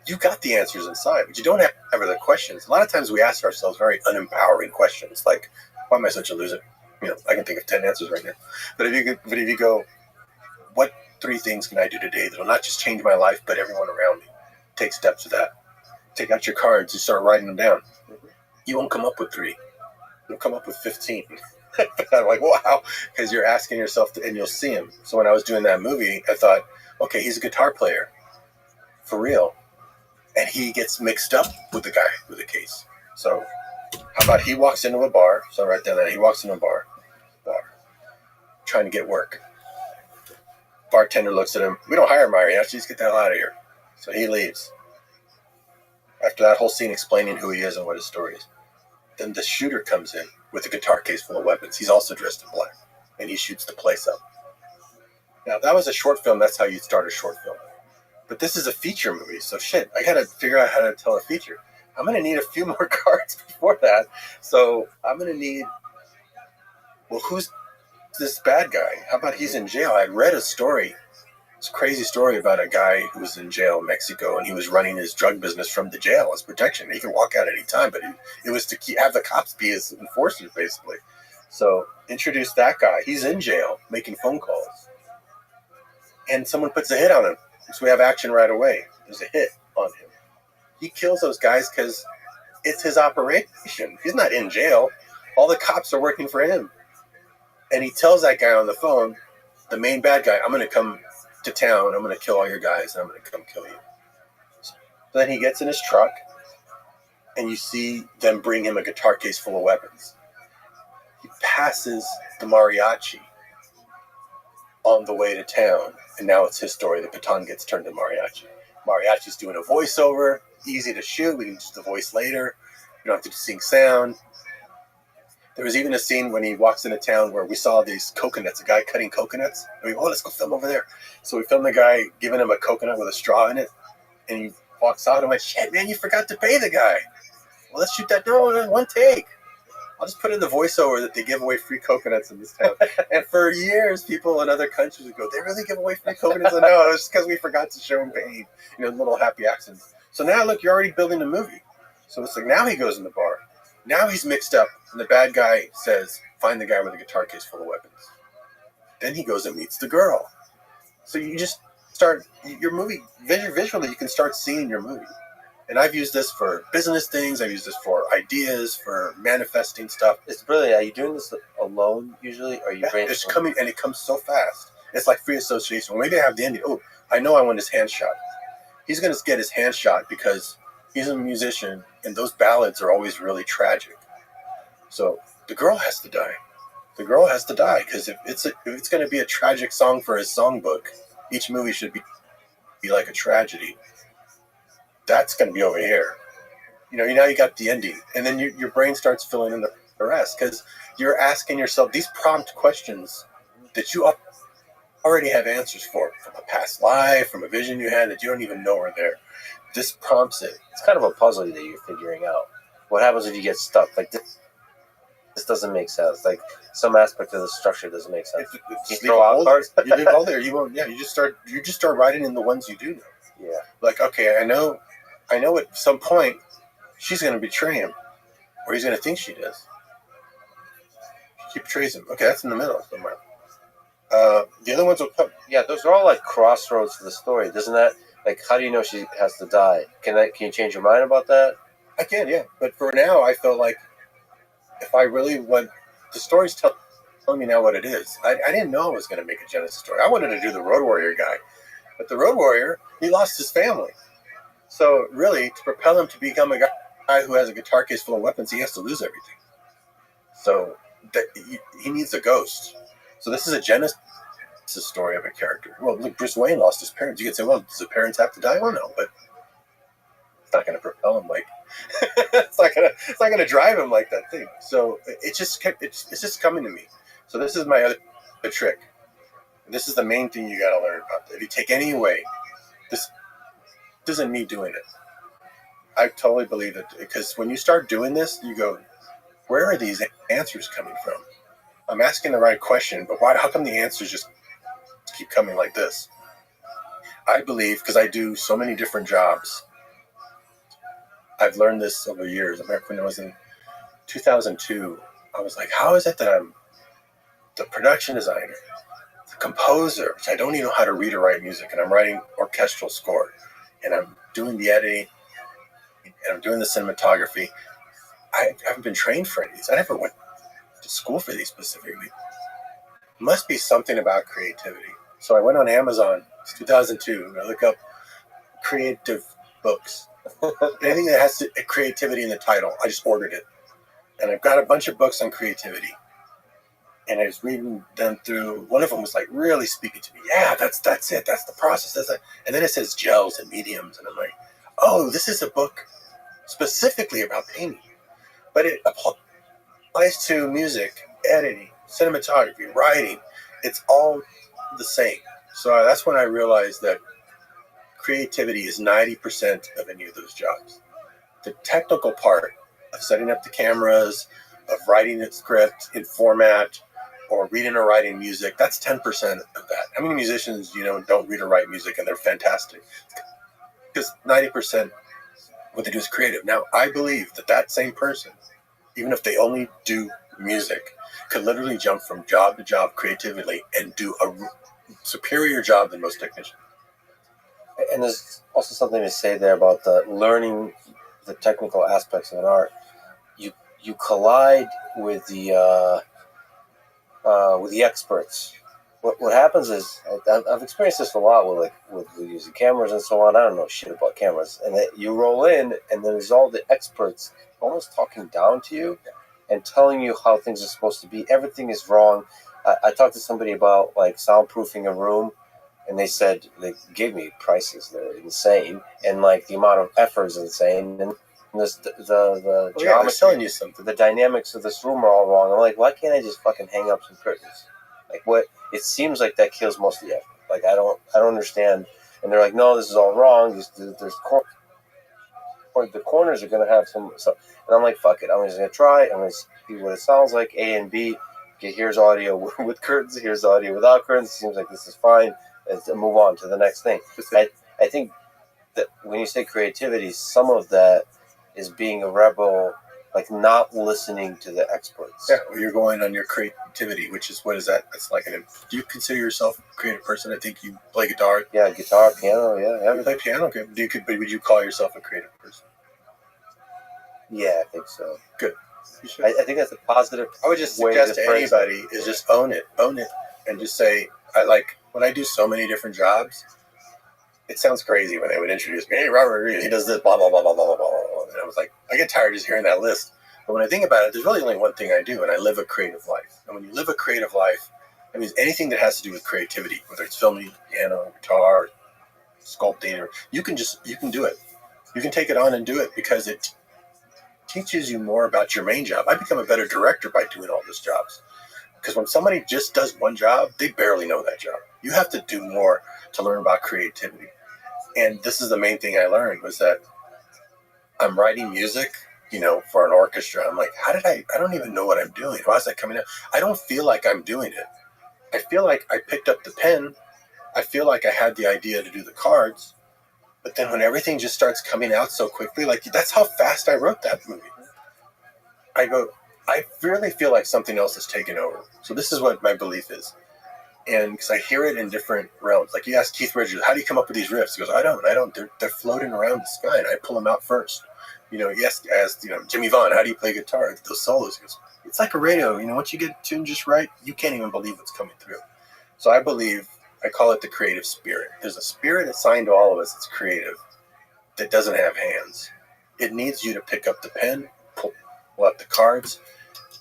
You got the answers inside, but you don't have the questions. A lot of times we ask ourselves very unempowering questions, like, why am I such a loser? I can think of 10 answers right now. But if you go, what 3 things can I do today that will not just change my life, but everyone around me? Take steps to that. Take out your cards and start writing them down. You won't come up with 3. You'll come up with 15. I'm like, wow, because you're asking yourself, and you'll see him. So when I was doing that movie, I thought, okay, he's a guitar player, for real. And he gets mixed up with the guy with the case. So how about he walks into a bar? So I write down that he walks into a bar, trying to get work. Bartender looks at him. We don't hire mariachi. Just get the hell out of here. So he leaves. After that whole scene explaining who he is and what his story is, then the shooter comes in with a guitar case full of weapons. He's also dressed in black, and he shoots the place up. Now, that was a short film. That's how you start a short film. But this is a feature movie, so shit, I got to figure out how to tell a feature. I'm going to need a few more cards before that. So I'm going to need, who's this bad guy? How about he's in jail? I read a story. It's a crazy story about a guy who was in jail in Mexico, and he was running his drug business from the jail as protection. He could walk out any time, but it was to have the cops be his enforcers, basically. So introduce that guy. He's in jail making phone calls. And someone puts a hit on him. So we have action right away. There's a hit on him. He kills those guys because it's his operation. He's not in jail. All the cops are working for him. And he tells that guy on the phone, the main bad guy, I'm going to come to town. I'm going to kill all your guys, and I'm going to come kill you. So then he gets in his truck, and you see them bring him a guitar case full of weapons. He passes the mariachi on the way to town, and now it's his story. The baton gets turned to mariachi. Mariachi's doing a voiceover, easy to shoot. We can use the voice later. You don't have to sing sound. There was even a scene when he walks into town where we saw these coconuts, a guy cutting coconuts. And we let's go film over there. So we filmed the guy giving him a coconut with a straw in it, and he walks out and went, shit, man, you forgot to pay the guy. Well, let's shoot that. No, one take. I'll just put in the voiceover that they give away free coconuts in this town. And for years, people in other countries would go, they really give away free coconuts? No, it was just because we forgot to show him pain. Little happy accents. So now, look, you're already building a movie. So it's like now he goes in the bar. Now he's mixed up, and the bad guy says, find the guy with a guitar case full of weapons. Then he goes and meets the girl. So you just start, your movie, visually you can start seeing your movie. And I've used this for business things, I've used this for ideas, for manifesting stuff. It's brilliant. Are you doing this alone usually? Or are you brainstorming? It's coming, and it comes so fast. It's like free association. Well, maybe I have the ending. Oh, I know I want his hand shot. He's going to get his hand shot because he's a musician, and those ballads are always really tragic. So the girl has to die. The girl has to die because if it's going to be a tragic song for his songbook, each movie should be like a tragedy. That's going to be over here. Now you got the ending, and then your brain starts filling in the rest because you're asking yourself these prompt questions that you already have answers for from a past life, from a vision you had that you don't even know are there. This prompts it. It's kind of a puzzle that you're figuring out. What happens if you get stuck? Like this doesn't make sense. Like some aspect of the structure doesn't make sense. You throw out cards. You leave it all there. You won't. Yeah, you just start writing in the ones you do know. Yeah. Like, okay, I know at some point she's going to betray him, or he's going to think she does. She betrays him. Okay, that's in the middle somewhere. The other ones will come. Yeah, those are all like crossroads to the story. Doesn't that, like, how do you know she has to die? Can you change your mind about that? I can, yeah. But for now, I felt like if I really want, the story's telling me now what it is. I didn't know I was going to make a Genesis story. I wanted to do the Road Warrior guy. But the Road Warrior, he lost his family. So really, to propel him to become a guy who has a guitar case full of weapons, he has to lose everything. So he needs a ghost. So this is a Genesis story of a character. Well, look, Bruce Wayne lost his parents. You could say, well, does the parents have to die? Well, no, but it's not going to propel him like it's not going to drive him like that thing. So it's just coming to me. So this is my other trick. This is the main thing you got to learn about. If you take any away, this isn't me doing it. I totally believe it, because when you start doing this, you go, where are these answers coming from? I'm asking the right question, but why? How come the answers just keep coming like this? I believe, because I do so many different jobs, I've learned this over years. When I was in 2002, I was like, how is it that I'm the production designer, the composer, which I don't even know how to read or write music, and I'm writing orchestral score, and I'm doing the editing, and I'm doing the cinematography. I haven't been trained for any of these. I never went to school for these specifically. Must be something about creativity. So I went on Amazon, it's 2002, and I look up creative books. Anything that has creativity in the title, I just ordered it. And I've got a bunch of books on creativity. And I was reading them through. One of them was like really speaking to me. Yeah, that's it. That's the process. And then it says gels and mediums. And I'm like, oh, this is a book specifically about painting. But it applies to music, editing, cinematography, writing. It's all the same. So that's when I realized that creativity is 90% of any of those jobs. The technical part of setting up the cameras, of writing a script in format, or reading or writing music, that's 10% of that. How many musicians don't read or write music and they're fantastic? Because 90% what they do is creative. Now, I believe that same person, even if they only do music, could literally jump from job to job creatively and do a superior job than most technicians. And there's also something to say there about the learning the technical aspects of an art. You collide with the experts. What happens is, I've experienced this a lot with using cameras and so on. I don't know shit about cameras, and that you roll in, and then there's all the experts almost talking down to you and telling you how things are supposed to be. Everything is wrong. I talked to somebody about like soundproofing a room, and they said they gave me prices. They're insane, and like the amount of effort is insane, and the geometry, telling you something. The dynamics of this room are all wrong. I'm like, why can't I just fucking hang up some curtains? Like, what? It seems like that kills most of the effort. Like, I don't understand. And they're like, no, this is all wrong. The corners are gonna have some. And I'm like, fuck it. I'm just gonna try. I'm gonna see what it sounds like. A and B. Okay, here's audio with curtains. Here's audio without curtains. It seems like this is fine. Let's move on to the next thing. I think that when you say creativity, some of that is being a rebel like not listening to the experts. Yeah, well, you're going on your creativity, which is, what is that? That's like do you consider yourself a creative person? I think you play guitar. Yeah, guitar, piano, yeah. You play piano, okay. But would you call yourself a creative person? Yeah, I think so. Good. I think that's a positive. I would just way suggest to phrase anybody is just own it, and just say, I like, when I do so many different jobs, it sounds crazy when they would introduce me. Hey, Robert, he does this, blah, blah, blah, blah, blah, blah, blah. And I was like, I get tired just hearing that list. But when I think about it, there's really only one thing I do, and I live a creative life. And when you live a creative life, that means anything that has to do with creativity, whether it's filming, piano, guitar, sculpting, or you can do it. You can take it on and do it because it teaches you more about your main job. I become a better director by doing all these jobs. Because when somebody just does one job, they barely know that job. You have to do more to learn about creativity. And this is the main thing I learned, was that I'm writing music, for an orchestra. I'm like, I don't even know what I'm doing. Why is that coming out? I don't feel like I'm doing it. I feel like I picked up the pen. I feel like I had the idea to do the cards. But then when everything just starts coming out so quickly, like, that's how fast I wrote that movie. I really feel like something else has taken over. So this is what my belief is. And because I hear it in different realms. Like, you ask Keith Richards, how do you come up with these riffs? He goes, I don't. They're floating around the sky, and I pull them out first. Yes, as Jimmy Vaughn, how do you play guitar? Those solos. He goes, it's like a radio. Once you get tuned just right, you can't even believe what's coming through. So I call it the creative spirit. There's a spirit assigned to all of us that's creative, that doesn't have hands. It needs you to pick up the pen, pull out the cards,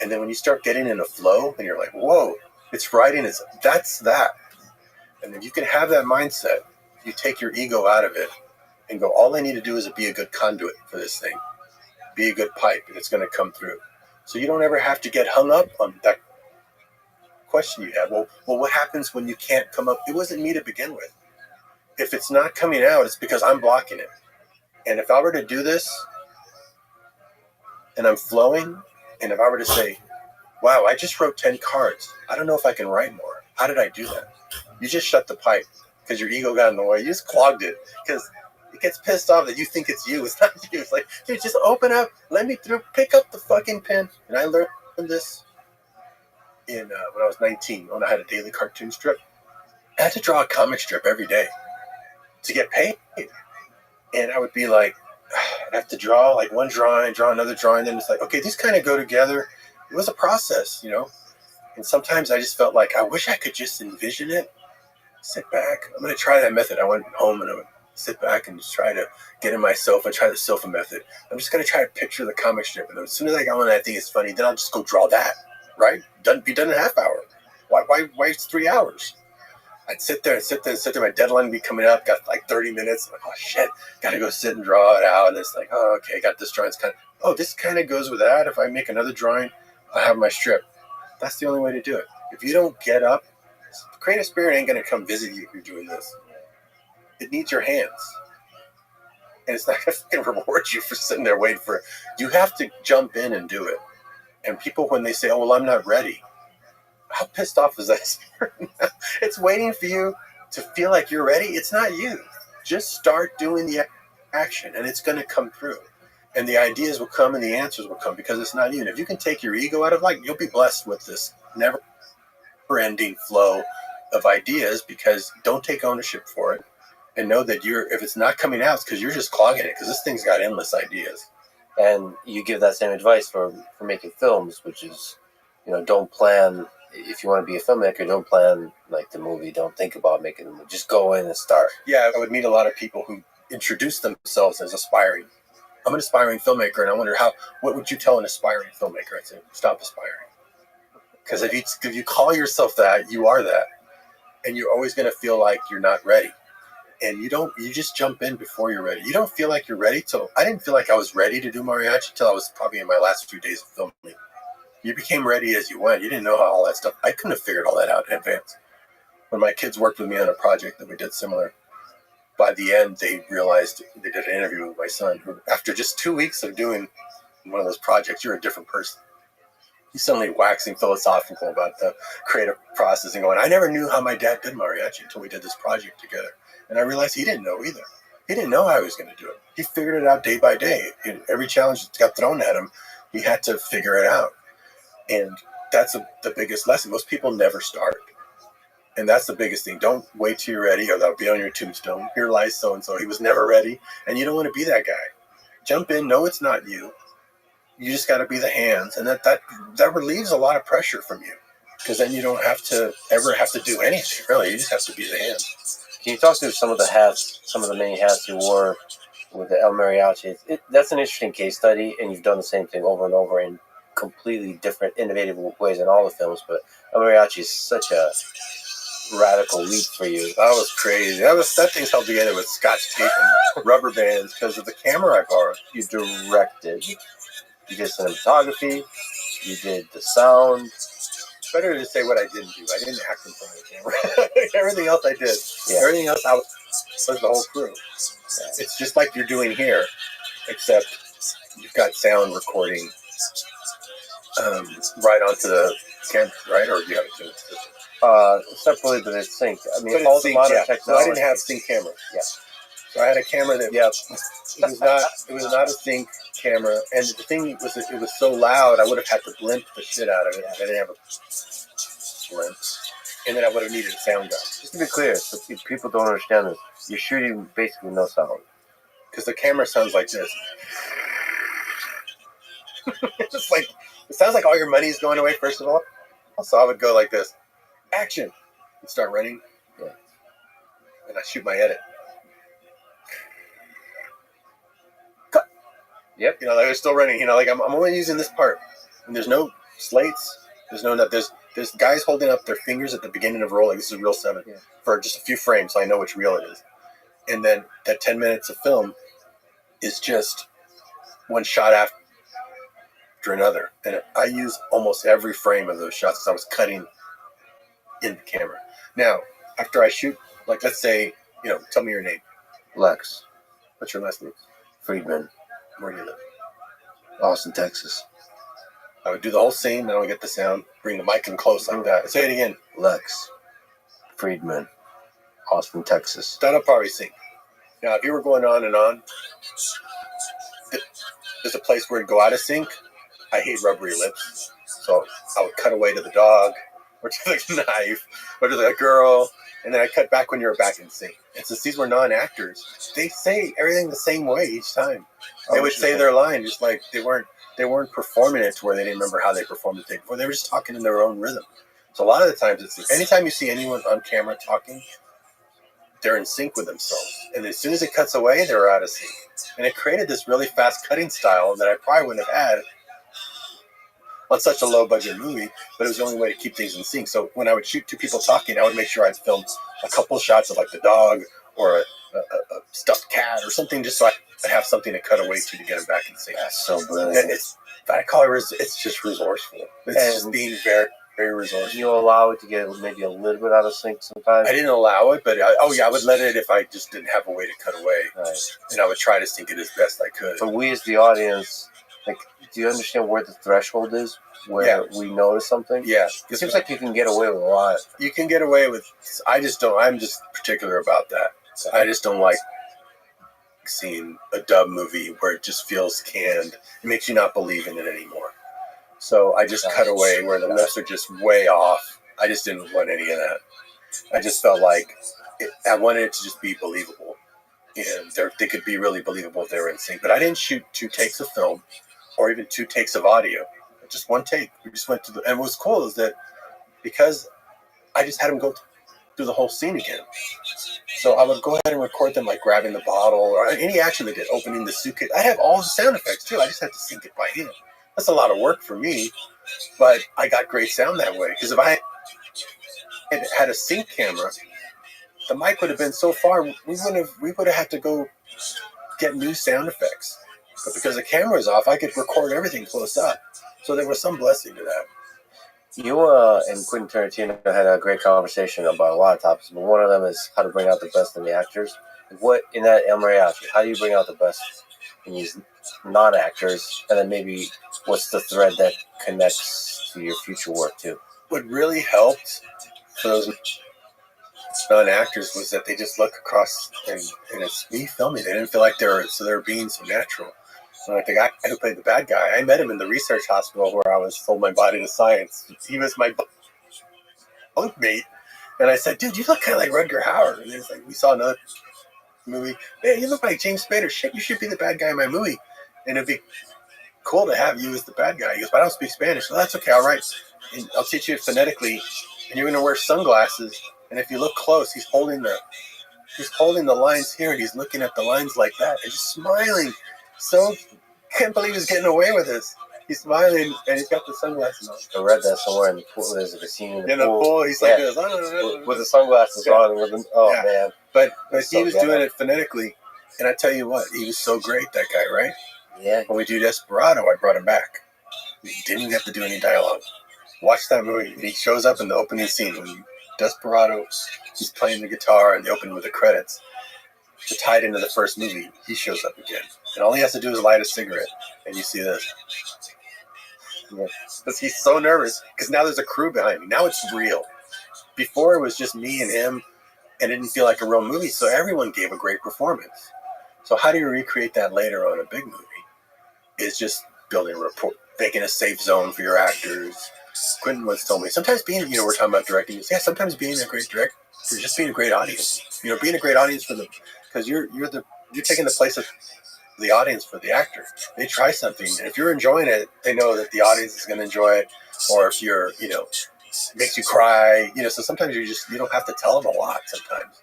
and then when you start getting in a flow, and you're like, whoa, it's writing, that's that. And if you can have that mindset, you take your ego out of it and go, all I need to do is be a good conduit for this thing. Be a good pipe, and it's going to come through. So you don't ever have to get hung up on that question you have. Well, what happens when you can't come up? It wasn't me to begin with. If it's not coming out, it's because I'm blocking it. And if I were to do this, and I'm flowing, and if I were to say, wow, I just wrote 10 cards. I don't know if I can write more. How did I do that? You just shut the pipe because your ego got in the way. You just clogged it because it gets pissed off that you think it's you. It's not you. It's like, dude, just open up. Let me through. Pick up the fucking pen. And I learned this when I was 19, when I had a daily cartoon strip. I had to draw a comic strip every day to get paid. And I would be like, I'd have to draw like one drawing, draw another drawing. Then it's like, okay, these kind of go together. It was a process, And sometimes I just felt like I wish I could just envision it, sit back. I'm going to try that method. I went home and I would sit back and just try to get in myself and try the sofa method. I'm just going to try to picture the comic strip. And as soon as I got one that I think is funny, then I'll just go draw that, right? Be done in a half hour. Why waste 3 hours? I'd sit there. My deadline would be coming up. Got like 30 minutes. I'm like, oh, shit. Got to go sit and draw it out. And it's like, oh, okay, got this drawing. This kind of goes with that. If I make another drawing, I have my strip. That's the only way to do it. If you don't get up, creative spirit ain't going to come visit you if you're doing this. It needs your hands. And it's not going to reward you for sitting there waiting for it. You have to jump in and do it. And people, when they say, oh, well, I'm not ready. How pissed off is that spirit? It's waiting for you to feel like you're ready. It's not you. Just start doing the action, and it's going to come through. And the ideas will come and the answers will come because it's not you. And if you can take your ego out of life, you'll be blessed with this never-ending flow of ideas, because don't take ownership for it and know that if it's not coming out, it's because you're just clogging it, because this thing's got endless ideas. And you give that same advice for making films, which is, don't plan. If you want to be a filmmaker, don't plan like the movie. Don't think about making the movie. Just go in and start. Yeah, I would meet a lot of people who introduce themselves as aspiring. I'm an aspiring filmmaker, and I wonder what would you tell an aspiring filmmaker? I'd say, stop aspiring. Because if you call yourself that, you are that. And you're always going to feel like you're not ready. And you just jump in before you're ready. You don't feel like you're ready I didn't feel like I was ready to do mariachi until I was probably in my last few days of filming. You became ready as you went. You didn't know how all that stuff. I couldn't have figured all that out in advance. When my kids worked with me on a project that we did similar, by the end, they realized, they did an interview with my son, who, after just 2 weeks of doing one of those projects, you're a different person. He's suddenly waxing philosophical about the creative process and going, I never knew how my dad did mariachi until we did this project together. And I realized he didn't know either. He didn't know how he was going to do it. He figured it out day by day. Every challenge that got thrown at him, He had to figure it out. And that's the biggest lesson. Most people never start. And that's the biggest thing. Don't wait till you're ready, or that'll be on your tombstone. Here lies so-and-so. He was never ready. And you don't want to be that guy. Jump in. No, it's not you. You just got to be the hands. And that relieves a lot of pressure from you. Because then you don't have to ever have to do anything, really. You just have to be the hands. Can you talk through some of the hats, some of the many hats you wore with the El Mariachi? That's an interesting case study, and you've done the same thing over and over in completely different, innovative ways in all the films. But El Mariachi is such a radical leap for you. That was crazy. That thing's held together with scotch tape and rubber bands because of the camera I borrowed. You directed, you did cinematography, you did the sound. Better to say what I didn't do. I didn't act in front of the camera. Everything else I did. Yeah. Everything else I was the whole crew. Yeah. It's just like you're doing here, except you've got sound recording right onto the camera, right? Or do you have it too? Separately, but it's synced. I mean, but all it's the synced, modern yeah. technology. So I didn't have sync cameras. Yeah. So I had a camera that it was not a sync camera, and the thing was that it was so loud I would have had to blimp the shit out of it. I didn't have a blimp, and then I would have needed a sound guy. Just to be clear, so people don't understand this, you're shooting basically no sound because the camera sounds like this. It's like it sounds like all your money is going away. First of all, so I would go like this, action, and start running, yeah, and I shoot my edit. Yep. You know, they're still running. You know, like I'm only using this part, and there's no slates. There's guys holding up their fingers at the beginning of roll. Like this is reel 7 for just a few frames, so I know which reel it is. And then that 10 minutes of film is just one shot after another, and I use almost every frame of those shots because I was cutting in the camera. Now, after I shoot, like let's say, tell me your name. Lex. What's your last name? Friedman. Where do you live? Austin, Texas. I would do the whole scene, then I would get the sound, bring the mic in close like that. Say it again. Lex Friedman, Austin, Texas. That'll probably sync. Now, if you were going on and on, there's a place where it'd go out of sync. I hate rubbery lips. So I would cut away to the dog, or to the knife, or to the girl, and then I cut back when you were back in sync. And since these were non-actors, they say everything the same way each time. They would say their line just like they weren't performing it to where they didn't remember how they performed the tape before. They were just talking in their own rhythm. So a lot of the times, anytime you see anyone on camera talking, they're in sync with themselves. And as soon as it cuts away, they're out of sync. And it created this really fast cutting style that I probably wouldn't have had on such a low-budget movie, but it was the only way to keep things in sync. So when I would shoot two people talking, I would make sure I'd film a couple shots of like the dog or a stuffed cat or something, just so I'd have something to cut away to get them back in sync. That's so brilliant. It's just resourceful. It's just being very, very resourceful. You allow it to get maybe a little bit out of sync sometimes? I didn't allow it, but I would let it if I just didn't have a way to cut away. Right. And I would try to sync it as best I could. But we as the audience, do you understand where the threshold is where we notice something? Yeah. It seems like you can get away with a lot. You can get away with, I'm just particular about that. I just don't like seeing a dub movie where it just feels canned. It makes you not believe in it anymore. So I just cut away where the lips are just way off. I just didn't want any of that. I just felt like I wanted it to just be believable. And they could be really believable if they were in sync. But I didn't shoot 2 takes of film or even 2 takes of audio. Just 1 take. We just went and what was cool is that because I just had them go through the whole scene again. So I would go ahead and record them like grabbing the bottle or any action they did, opening the suitcase. I have all the sound effects too. I just had to sync it by hand. That's a lot of work for me, but I got great sound that way. Because if I had a sync camera, the mic would have been so far, we would have had to go get new sound effects. But because the camera was off, I could record everything close up. So there was some blessing to that. You and Quentin Tarantino had a great conversation about a lot of topics, but one of them is how to bring out the best in the actors. What in that El Mariachi, how do you bring out the best in these non-actors, and then maybe what's the thread that connects to your future work too? What really helped for those non-actors was that they just look across and it's me filming. They didn't feel like they're being so natural. So like the guy who played the bad guy, I met him in the research hospital where I was sold my body to science. He was my bunkmate, and I said, "Dude, you look kind of like Rutger Hauer." And it's like we saw another movie. Man, you look like James Spader. Shit, you should be the bad guy in my movie, and it'd be cool to have you as the bad guy. He goes, "But I don't speak Spanish." So that's okay. All right, and I'll teach you phonetically, and you're gonna wear sunglasses. And if you look close, he's holding the lines here, and he's looking at the lines like that, and just smiling. So can't believe he's getting away with this. He's smiling, and he's got the sunglasses on. I read that somewhere in the pool. There's a scene in the pool. He's like this, with the sunglasses on. With them, man! But he was doing it phonetically, and I tell you what, he was so great. That guy, right? Yeah. When we do Desperado, I brought him back. He didn't even have to do any dialogue. Watch that movie. He shows up in the opening scene when Desperado. He's playing the guitar, and they open with the credits. To tie it into the first movie, he shows up again, and all he has to do is light a cigarette, and you see this. Because he's so nervous, because now there's a crew behind me. Now it's real. Before it was just me and him, and it didn't feel like a real movie, so everyone gave a great performance. So how do you recreate that later on a big movie? It's just building a rapport, making a safe zone for your actors. Quentin once told me, sometimes being, we're talking about directing, sometimes being a great director is just being a great audience. Being a great audience for them, because you're taking the place of the audience for the actor. They try something, and if you're enjoying it, they know that the audience is going to enjoy it. Or if you're, makes you cry, so sometimes you don't have to tell them a lot sometimes.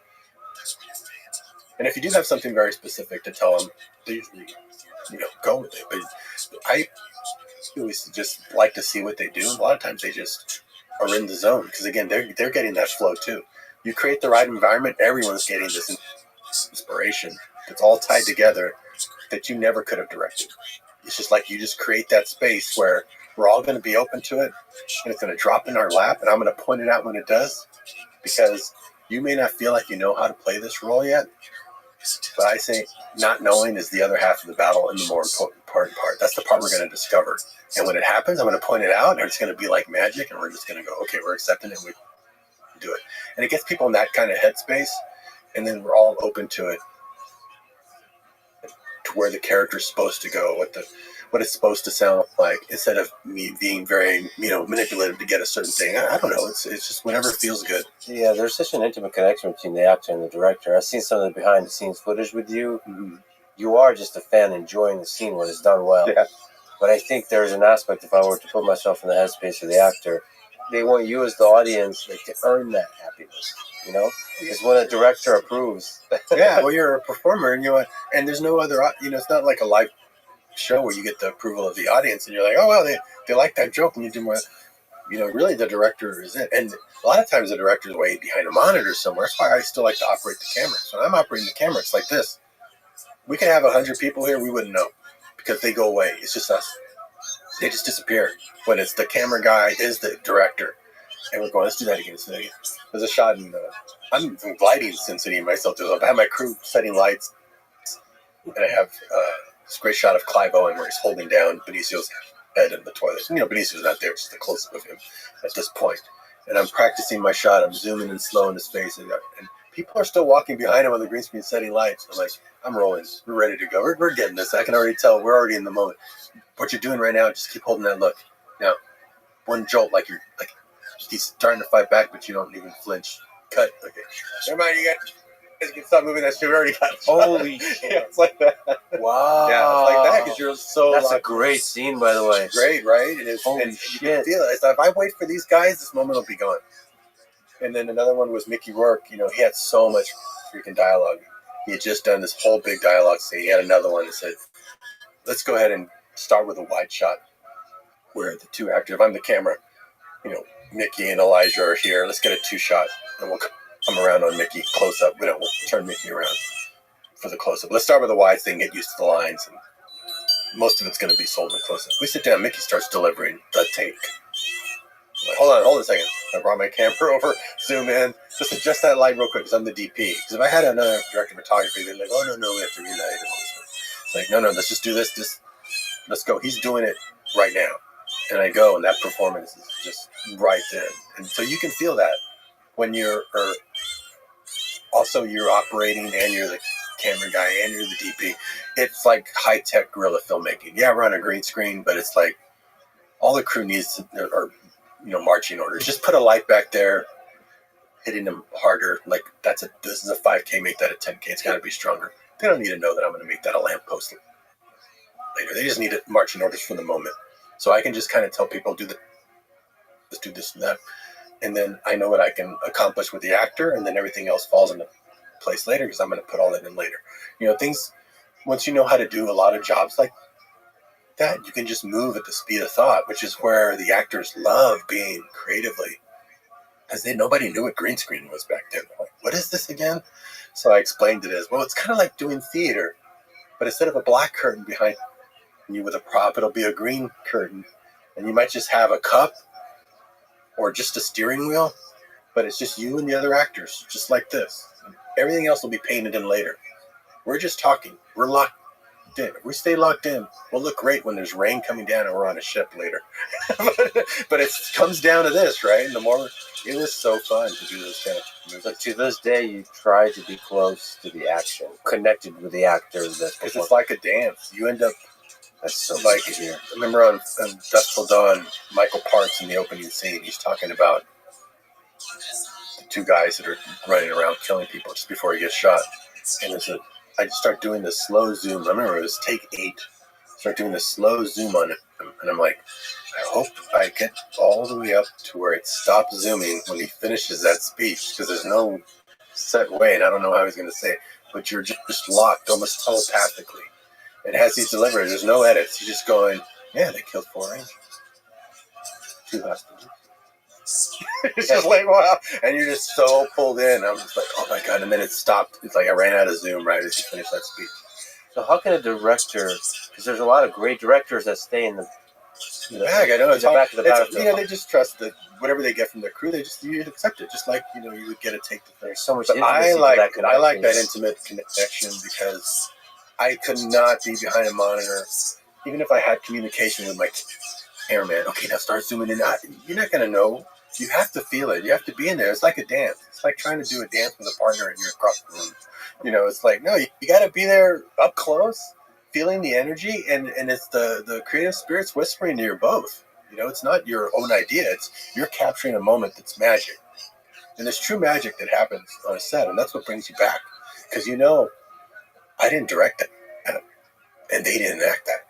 And if you do have something very specific to tell them, they usually, go with it. But I always just like to see what they do. A lot of times they just are in the zone, because again, they're getting that flow too. You create the right environment, everyone's getting this inspiration. It's all tied together that you never could have directed. It's just like you just create that space where we're all going to be open to it, and it's going to drop in our lap, and I'm going to point it out when it does, because you may not feel like you know how to play this role yet, but I say not knowing is the other half of the battle and the more important part. That's the part we're going to discover. And when it happens, I'm going to point it out, and it's going to be like magic, and we're just going to go, okay, we're accepting it, we do it. And it gets people in that kind of headspace, and then we're all open to it, to where the character's supposed to go, what it's supposed to sound like, instead of me being very, manipulative to get a certain thing. I don't know. It's just whatever feels good. Yeah, there's such an intimate connection between the actor and the director. I've seen some of the behind-the-scenes footage with you. Mm-hmm. You are just a fan enjoying the scene when it's done well. Yeah. But I think there's an aspect, if I were to put myself in the headspace of the actor, they want you as the audience to earn that happiness, Because when a director approves. Yeah, well, you're a performer, and there's no other, it's not like a live show where you get the approval of the audience, and you're like, oh, well, they like that joke, and you do more. Really the director is it. And a lot of times the director's way behind a monitor somewhere. That's why I still like to operate the camera. So when I'm operating the camera, it's like this. We could have 100 people here, we wouldn't know, because they go away. It's just us. They just disappear. When it's the camera guy is the director. And we're going, let's do that again. There's a shot in I'm lighting sensitive myself. I have my crew setting lights, and I have this great shot of Clive Owen where he's holding down Benicio's head in the toilet. Benicio's not there, it's just a close-up of him at this point. And I'm practicing my shot. I'm zooming in slow in his face, and people are still walking behind him on the green screen setting lights. I'm like, I'm rolling. We're ready to go. We're getting this. I can already tell. We're already in the moment. What you're doing right now, just keep holding that look. Now, one jolt, like he's starting to fight back, but you don't even flinch. Cut. Okay. Never mind, you guys can stop moving that shit. We already got it. Holy shit. Yeah, it's like that. Wow. Yeah, it's like that because you're so... That's a great scene, by the way. Great, right? It is. Holy shit. You can shit. feel it. If I wait for these guys, this moment will be gone. And then another one was Mickey Rourke. He had so much freaking dialogue. He had just done this whole big dialogue scene. He had another one that said, let's go ahead and start with a wide shot where the two actors, if I'm the camera, Mickey and Elijah are here. Let's get a 2-shot, and we'll come around on Mickey close up. We'll turn Mickey around for the close up. Let's start with a wide thing, get used to the lines, and most of it's going to be sold in close up. We sit down, Mickey starts delivering the take. I'm like, hold on a second. I brought my camera over, zoom in, just adjust that light real quick because I'm the DP. Because if I had another director of photography, they'd be like, oh, no, we have to relight it. It's like, no, let's just do this. Let's go. He's doing it right now. And I go, and that performance is just right then. And so you can feel that when you're operating and you're camera guy and you're the DP. It's like high-tech guerrilla filmmaking. Yeah, we're on a green screen, but it's like all the crew needs are marching orders. Just put a light back there, hitting them harder. Like this is a 5K, make that a 10K. It's got to be stronger. They don't need to know that I'm going to make that a lamppost later. They just need marching orders for the moment. So I can just kind of tell people, do this and that. And then I know what I can accomplish with the actor, and then everything else falls into place later because I'm going to put all that in later. Things, once you know how to do a lot of jobs like that, you can just move at the speed of thought, which is where the actors love being creatively, because nobody knew what green screen was back then. Like, what is this again? So I explained it as, well, it's kind of like doing theater, but instead of a black curtain behind you with a prop, it'll be a green curtain, and you might just have a cup or just a steering wheel, but it's just you and the other actors, just like this. Everything else will be painted in later. We're just talking. We're locked in. If we stay locked in, we'll look great when there's rain coming down and we're on a ship later. But it comes down to this, right? And it was so fun to do this kind of movies. So to this day, you try to be close to the action, connected with the actors. Because it's like a dance. You end up. That's so like here. Remember on Dusk Till Dawn, Michael Parks in the opening scene, he's talking about the two guys that are running around killing people just before he gets shot. And I just start doing this slow zoom. I remember it was take 8. Start doing this slow zoom on it, and I'm like, I hope I get all the way up to where it stops zooming when he finishes that speech, because there's no set way, and I don't know how he's going to say it, but you're just locked almost telepathically. And as he's delivering, there's no edits. He's just going, yeah, they killed 4 Rangers. 2 hostages. It's just like, wow. And you're just so pulled in. I'm just like, oh my God. And then it stopped. It's like I ran out of zoom right as he finished that speech. So how can a director, because there's a lot of great directors that stay in the bag. I know. It's back of the battlefield. They just trust that whatever they get from their crew, you accept it. Just like, you would get a take the thing. There's so much but intimacy I like that intimate connection because I could not be behind a monitor, even if I had communication with my cameraman. Okay, now start zooming in. You're not going to know. You have to feel it. You have to be in there. It's like a dance. It's like trying to do a dance with a partner and you're across the room. It's like, no, you got to be there up close, feeling the energy, and it's the creative spirits whispering to you both. It's not your own idea. You're capturing a moment that's magic. And there's true magic that happens on a set, and that's what brings you back. Because I didn't direct that, and they didn't act that.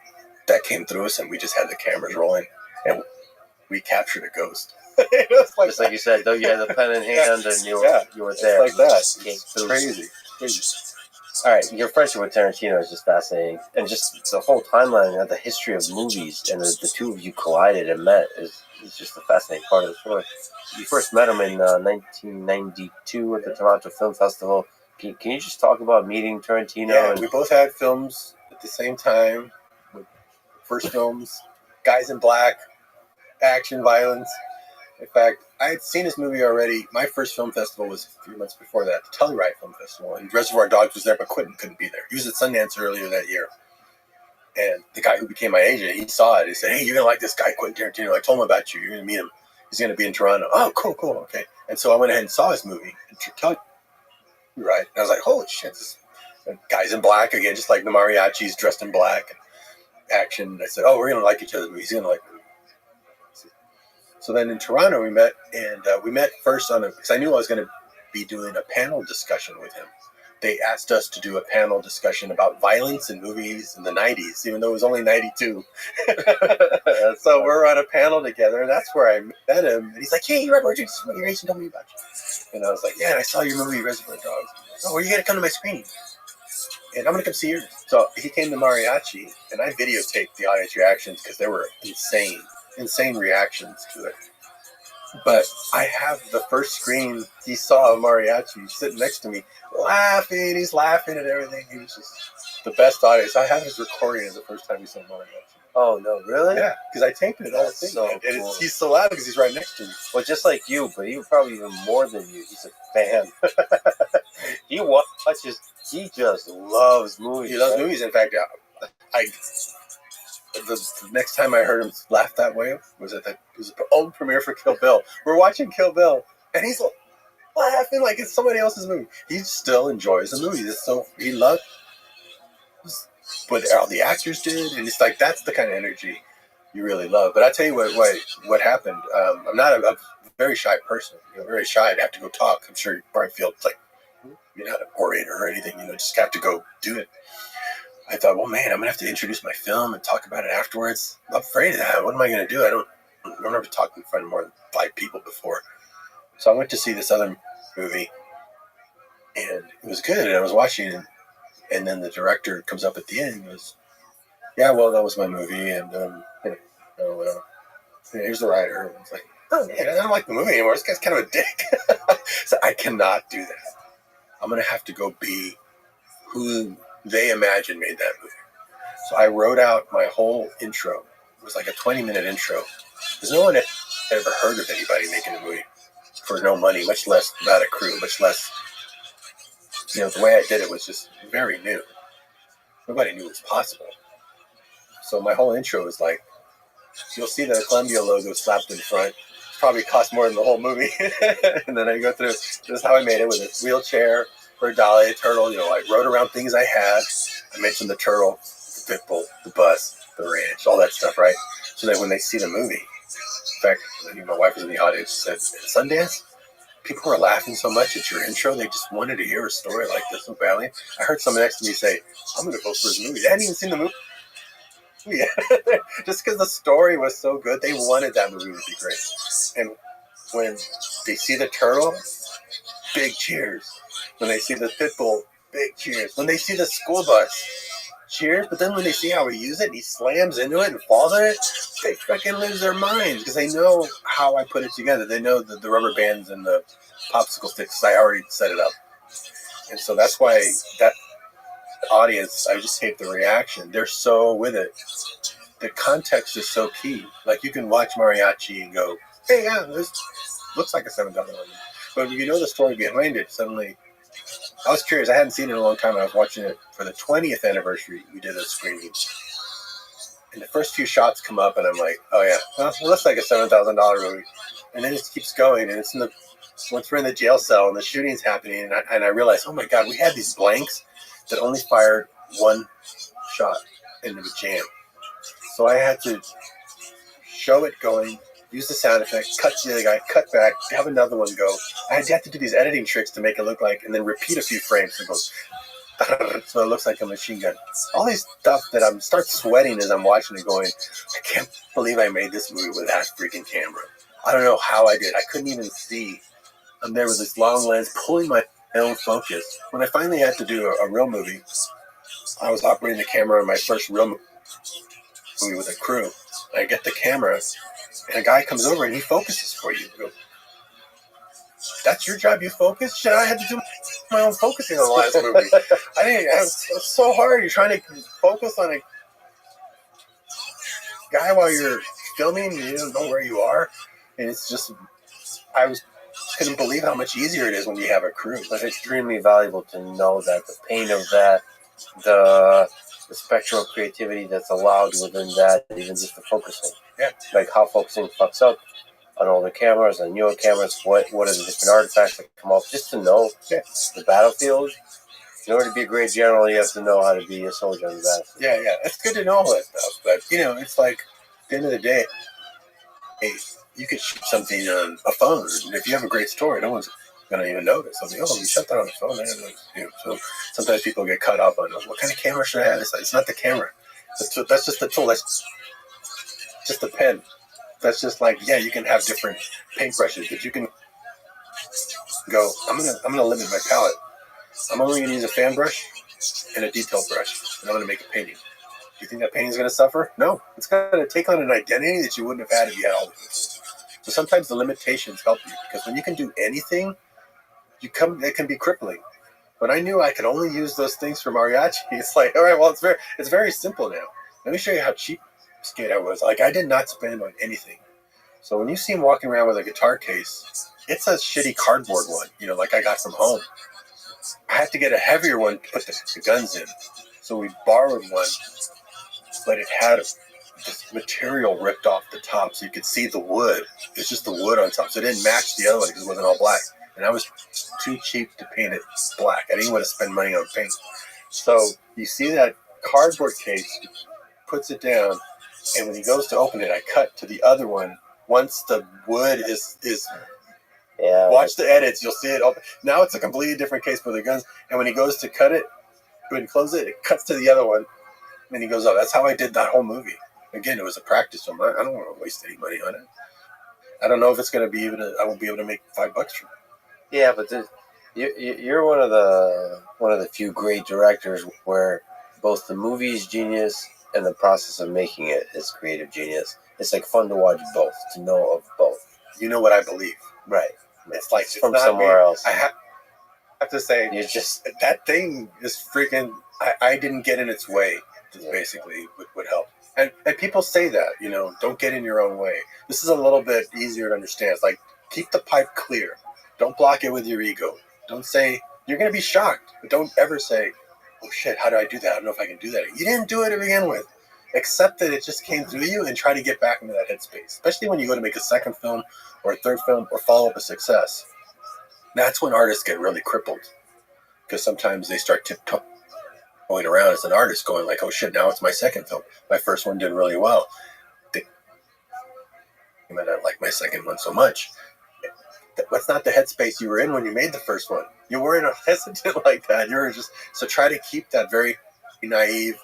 That came through us, and we just had the cameras rolling, and we captured a ghost. Just like you said, though, you had the pen in hand, and you were there. Like that. It's crazy. All right, your friendship with Tarantino is just fascinating, and just the whole timeline of the history of movies, and the two of you collided and met is just a fascinating part of the story. You first met him in 1992 at the Toronto Film Festival. Can you just talk about meeting Tarantino? Yeah, we both had films at the same time. First films, Guys in Black, action, violence. In fact, I had seen this movie already. My first film festival was 3 months before that, the Telluride Film Festival, and Reservoir Dogs was there, but couldn't be there. He was at Sundance earlier that year. And the guy who became my agent, he saw it. He said, hey, you're going to like this guy, Quentin Tarantino. I told him about you. You're going to meet him. He's going to be in Toronto. Oh, cool, okay. And so I went ahead and saw his movie, Telluride. And I was like, holy shit, this Guys in Black again, just like the mariachis dressed in black. Action. And I said, oh, we're going to like each other. He's going to like me. So then in Toronto we met, and we met first because I knew I was going to be doing a panel discussion with him. They asked us to do a panel discussion about violence in movies in the 90s, even though it was only 92. So we're on a panel together, and that's where I met him. And he's like, hey, Robert, your agent told me about you. And I was like, yeah, and I saw your movie, Reservoir Dogs. Oh, well, you got to come to my screening. And I'm going to come see yours. So he came to Mariachi, and I videotaped the audience reactions because they were insane reactions to it. But I have the first screen. He saw a mariachi sitting next to me, laughing. He's laughing at everything. He was just the best audience. I have his recording of the first time he saw mariachi. Oh, no, really? Yeah, because I taped it all the thing. So cool. He's so loud because he's right next to me. Well, just like you, but even probably even more than you. He's a fan. He watches. He just loves movies. He loves movies. In fact, the next time I heard him laugh that way was at the old premiere for Kill Bill. We're watching Kill Bill, and he's laughing like it's somebody else's movie. He still enjoys the movie. He loves what all the actors did, and it's like that's the kind of energy you really love. But I tell you what happened. I'm not a very shy person. Very shy. I'd have to go talk. I'm sure you probably feel like you're not an orator or anything. Just have to go do it. I thought, well, man, I'm gonna have to introduce my film and talk about it afterwards. I'm afraid of that. What am I gonna do? I've never talked in front of more than 5 people before. So I went to see this other movie, and it was good. And I was watching it, and then the director comes up at the end and goes, "Yeah, well, that was my movie, and here's the writer." And it's like, oh man, I don't like the movie anymore. This guy's kind of a dick. So I cannot do that. I'm gonna have to go be who they imagine made that movie. So I wrote out my whole intro. It was like a 20-minute intro. Because no one had ever heard of anybody making a movie for no money, much less without a crew, much less, the way I did it was just very new. Nobody knew it was possible. So my whole intro is like, you'll see the Columbia logo slapped in front. It probably cost more than the whole movie. And then I go through, this is how I made it with a wheelchair, for a dolly, a turtle. I wrote around things I had. I mentioned the turtle, the pit bull, the bus, the ranch, all that stuff, right? So that when they see the movie, in fact, my wife was in the audience, said, at Sundance, people were laughing so much at your intro, they just wanted to hear a story like this so badly. I heard someone next to me say, I'm going to vote for his movie. They hadn't even seen the movie yet. Just because the story was so good, they wanted that movie to be great. And when they see the turtle, big cheers. When they see the pit bull, big cheers. When they see the school bus, cheers. But then when they see how we use it, he slams into it and falls on it, they fucking lose their minds because they know how I put it together. They know the rubber bands and the popsicle sticks. I already set it up. And so that's why that audience, I just hate the reaction. They're so with it. The context is so key. Like you can watch mariachi and go, hey, yeah, this looks like a $7 movie. But if you know the story behind it, suddenly, I was curious. I hadn't seen it in a long time. I was watching it for the 20th anniversary. We did a screening. And the first few shots come up, and I'm like, oh, yeah, well, it looks like a $7,000 movie. And then it keeps going, and once we're in the jail cell and the shooting's happening, and I realize, oh, my God, we had these blanks that only fired one shot, and it was jam. So I had to show it going, use the sound effect, cut to the other guy, cut back, have another one go. I had to do these editing tricks to make it look like, and then repeat a few frames so it goes, so it looks like a machine gun. All these stuff that I'm start sweating as I'm watching it going, I can't believe I made this movie with that freaking camera. I don't know how I did. I couldn't even see. I'm there with this long lens pulling my own focus. When I finally had to do a real movie, I was operating the camera in my first real movie with a crew. I get the camera, and a guy comes over and he focuses for you. I go, that's your job, you focus? Shit, I had to do my own focusing on the last movie. It's so hard. You're trying to focus on a guy while you're filming, and you don't know where you are. And it's just, couldn't believe how much easier it is when you have a crew. But it's extremely valuable to know that the pain of that, the spectrum of creativity that's allowed within that, even just the focusing. Yeah. Like how focusing fucks up on older cameras, on newer cameras, what are the different artifacts that come off, just to know the battlefield. In order to be a great general, you have to know how to be a soldier on the battlefield. Yeah. It's good to know all that stuff. But, it's like, at the end of the day, you could shoot something on a phone. And if you have a great story, no one's going to even notice. They'll be, oh, you shot that on a phone. So sometimes people get caught up on, what kind of camera should I have? It's not the camera. That's just the tool. That's just the pen. That's just like, you can have different paintbrushes, but you can go, I'm gonna limit my palette. I'm only gonna use a fan brush and a detail brush, and I'm gonna make a painting. Do you think that painting's gonna suffer? No. It's gonna take on an identity that you wouldn't have had if you had all the tools. So sometimes the limitations help you, because when you can do anything, it can be crippling. But I knew I could only use those things for mariachi. It's like, all right, well, it's very simple now. Let me show you how cheap skate I was. Like, I did not spend on anything. So when you see him walking around with a guitar case, it's a shitty cardboard one, like I got from home. I had to get a heavier one to put the guns in. So we borrowed one, but it had this material ripped off the top so you could see the wood. It was just the wood on top. So it didn't match the other one because it wasn't all black. and I was too cheap to paint it black. I didn't want to spend money on paint. So you see that cardboard case, he puts it down, and when he goes to open it, I cut to the other one. Once the wood is watch the edits, you'll see it open. Now it's a completely different case for the guns, and when he goes to cut it, when he closes it, it cuts to the other one, and he goes, "Oh, that's how I did that whole movie." Again, it was a practice film. I don't want to waste any money on it. I don't know if it's going to be I won't be able to make $5 from it. Yeah, but you're one of the few great directors where both the movie is genius and the process of making it is creative genius. It's like fun to watch both, to know of both. You know what I believe, right? It's like It's from somewhere else. I have to say, that thing is freaking. I didn't get in its way. Basically, would help. And people say that, don't get in your own way. This is a little bit easier to understand. It's like, keep the pipe clear. Don't block it with your ego. Don't say, you're going to be shocked, but don't ever say, oh shit, how do I do that? I don't know if I can do that. You didn't do it to begin with. Accept that it just came through you and try to get back into that headspace. Especially when you go to make a second film or a third film or follow up a success. That's when artists get really crippled. Because sometimes they start tiptoeing around as an artist going like, oh shit, now it's my second film. My first one did really well. I don't like my second one so much. That's not the headspace you were in when you made the first one. You weren't hesitant like that. You were just, so try to keep that very naive.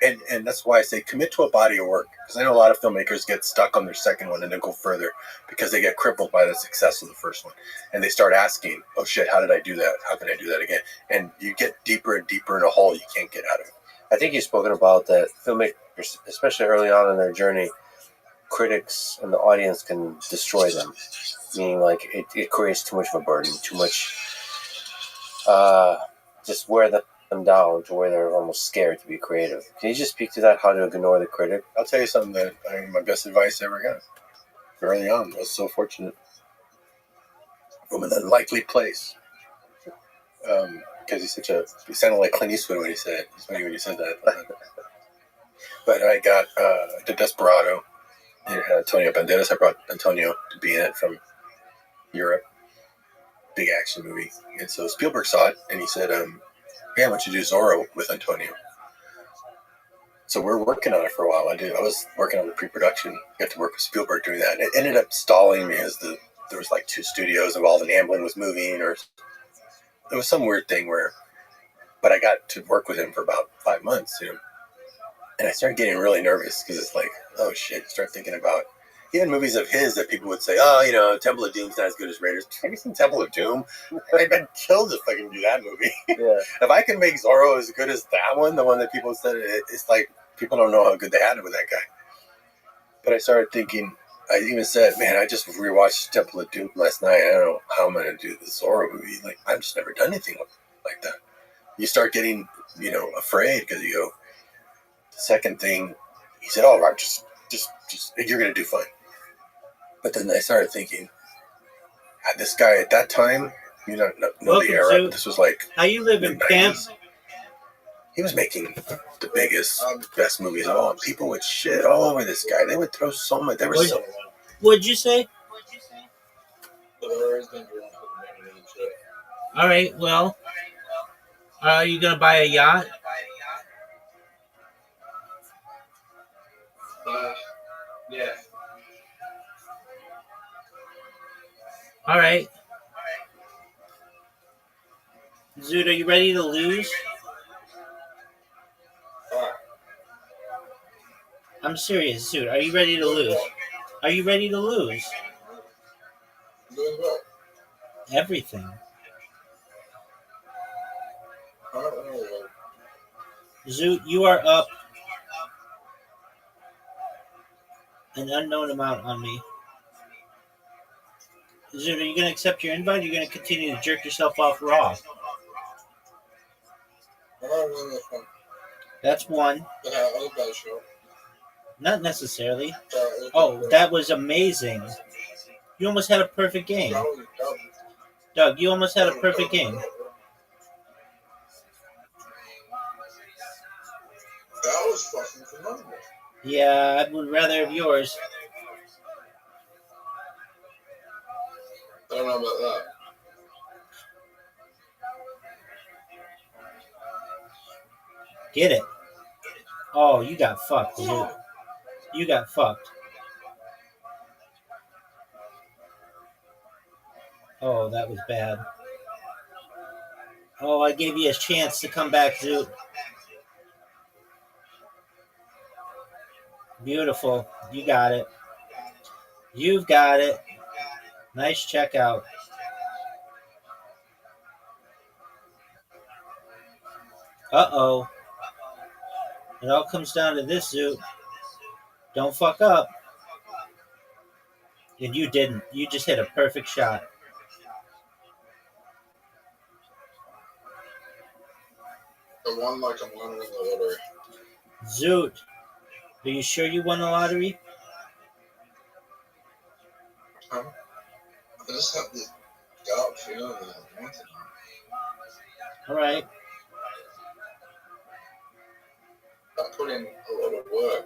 And that's why I say commit to a body of work. Because I know a lot of filmmakers get stuck on their second one and then go further because they get crippled by the success of the first one. And they start asking, oh shit, how did I do that? How can I do that again? And you get deeper and deeper in a hole you can't get out of it. I think you've spoken about that filmmakers, especially early on in their journey, critics and the audience can destroy them. Meaning like it creates too much of a burden, too much, just wear them down to where they're almost scared to be creative. Can you just speak to that, how to ignore the critic? I'll tell you something that my best advice I ever got early on. I was so fortunate from an unlikely place. Because he sounded like Clint Eastwood when he said it. It's funny when you said that. But I got the Desperado. It had Antonio Banderas. I brought Antonio to be in it from Europe. Big action movie. And so Spielberg saw it and he said, hey, I want you to do Zorro with Antonio. So we're working on it for a while. I was working on the pre-production. Got to work with Spielberg doing that. And it ended up stalling because there was like 2 studios involved and Amblin was moving, or it was some weird thing but I got to work with him for about 5 months, and I started getting really nervous because it's like, oh shit, start thinking about even movies of his that people would say, oh, Temple of Doom's not as good as Raiders. Have you seen Temple of Doom? I'd kill if I can do that movie. Yeah. If I can make Zorro as good as that one, the one that people said, it's like people don't know how good they had it with that guy. But I started thinking, I even said, man, I just rewatched Temple of Doom last night. I don't know how I'm going to do the Zorro movie. Like, I've just never done anything like that. You start getting, afraid because you go, the second thing, he said, oh, Rob, just you're going to do fine. But then I started thinking, this guy at that time, know the era, but this was like, how you live in camp? He was making the biggest, best movies of all. People would shit all over this guy. They would throw so much. What'd you say? All right, well, are you going to buy a yacht? Yeah. All right. Zoot, are you ready to lose? I'm serious, Zoot. Are you ready to lose? Are you ready to lose? Doing what? Everything. Zoot, you are up an unknown amount on me. Zoot, are you going to accept your invite, or are you going to continue to jerk yourself off raw? That's one. Not necessarily. Oh, that was amazing. You almost had a perfect game. Doug, you almost had a perfect game. That was fucking phenomenal. Yeah, I would rather have yours. I don't know about that. Get it. Oh, you got fucked, dude. You got fucked. Oh, that was bad. Oh, I gave you a chance to come back, Zoot. Beautiful. You got it. You've got it. Nice checkout. Uh-oh. It all comes down to this, Zoot. Don't fuck up. And you didn't. You just hit a perfect shot. I won like I'm winning the lottery. Zoot, are you sure you won the lottery? I just have the gut feeling that I want it. All right. I put in a lot of work.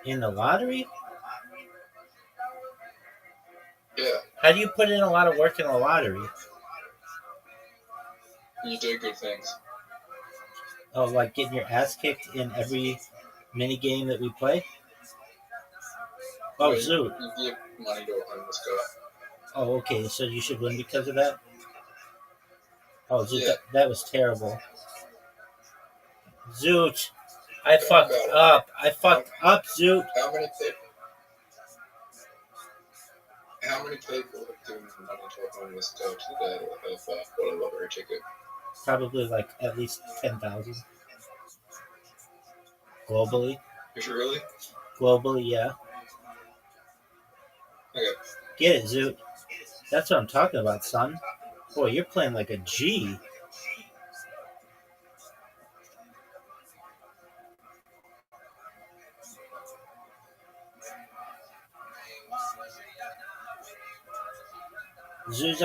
In the lottery? Yeah. How do you put in a lot of work in a lottery? You do good things. Oh, like getting your ass kicked in every mini game that we play? Oh, Yeah, Zoot. You give money to a homeless guy. Oh, okay. So you should win because of that? Oh, Zoot, Yeah. that was terrible. Zoot, I fucked up. I fucked up, Zoot. How many people have given money to a homeless guy today that have got a lottery ticket? Probably like at least 10,000. Globally? Is it really? Globally, yeah. Okay. Get it, Zoot. That's what I'm talking about, son. Boy, you're playing like a G. Zoot's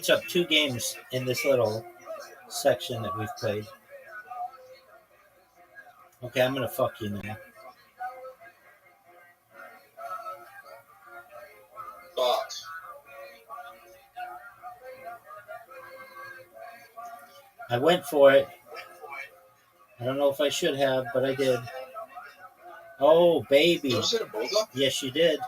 up two games in this little section that we've played. Okay, I'm gonna fuck you now. Fuck. I went for it. I don't know if I should have, but I did. Oh, baby. Did you say a bullseye? Yes, you did.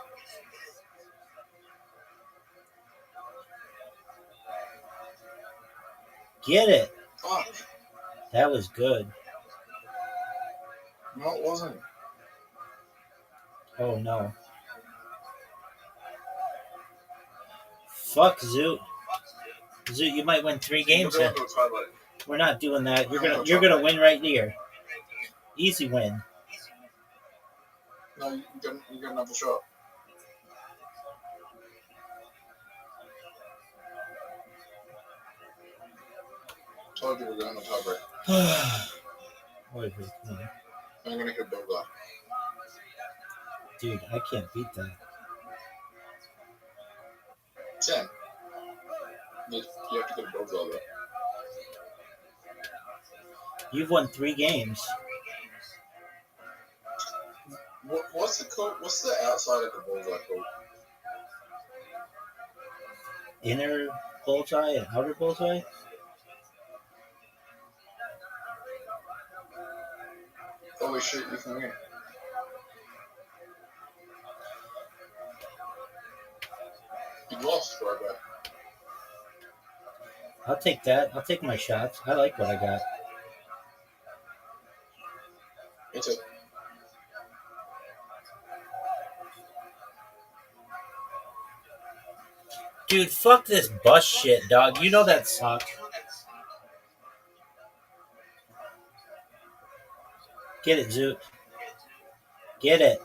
Get it. Fuck. That was good. No, it wasn't. Oh, no. Fuck, Zoot. Zoot, you might win 3 games then. We're not doing that. You're gonna win right here. Easy win. No, you got another shot. Told you we're going to tiebreak. Wait, come on. I'm going to hit a bullseye. Dude, I can't beat that. 10. You have to get a bullseye though. You've won 3 games. What's the outside of the bullseye called? Inner bullseye and outer bullseye? Holy shit, you can win. You lost, Rabbi. I'll take that. I'll take my shots. I like what I got. Me too. Dude, fuck this bus shit, dog. You know that sucks. Get it, Zoot. Get it.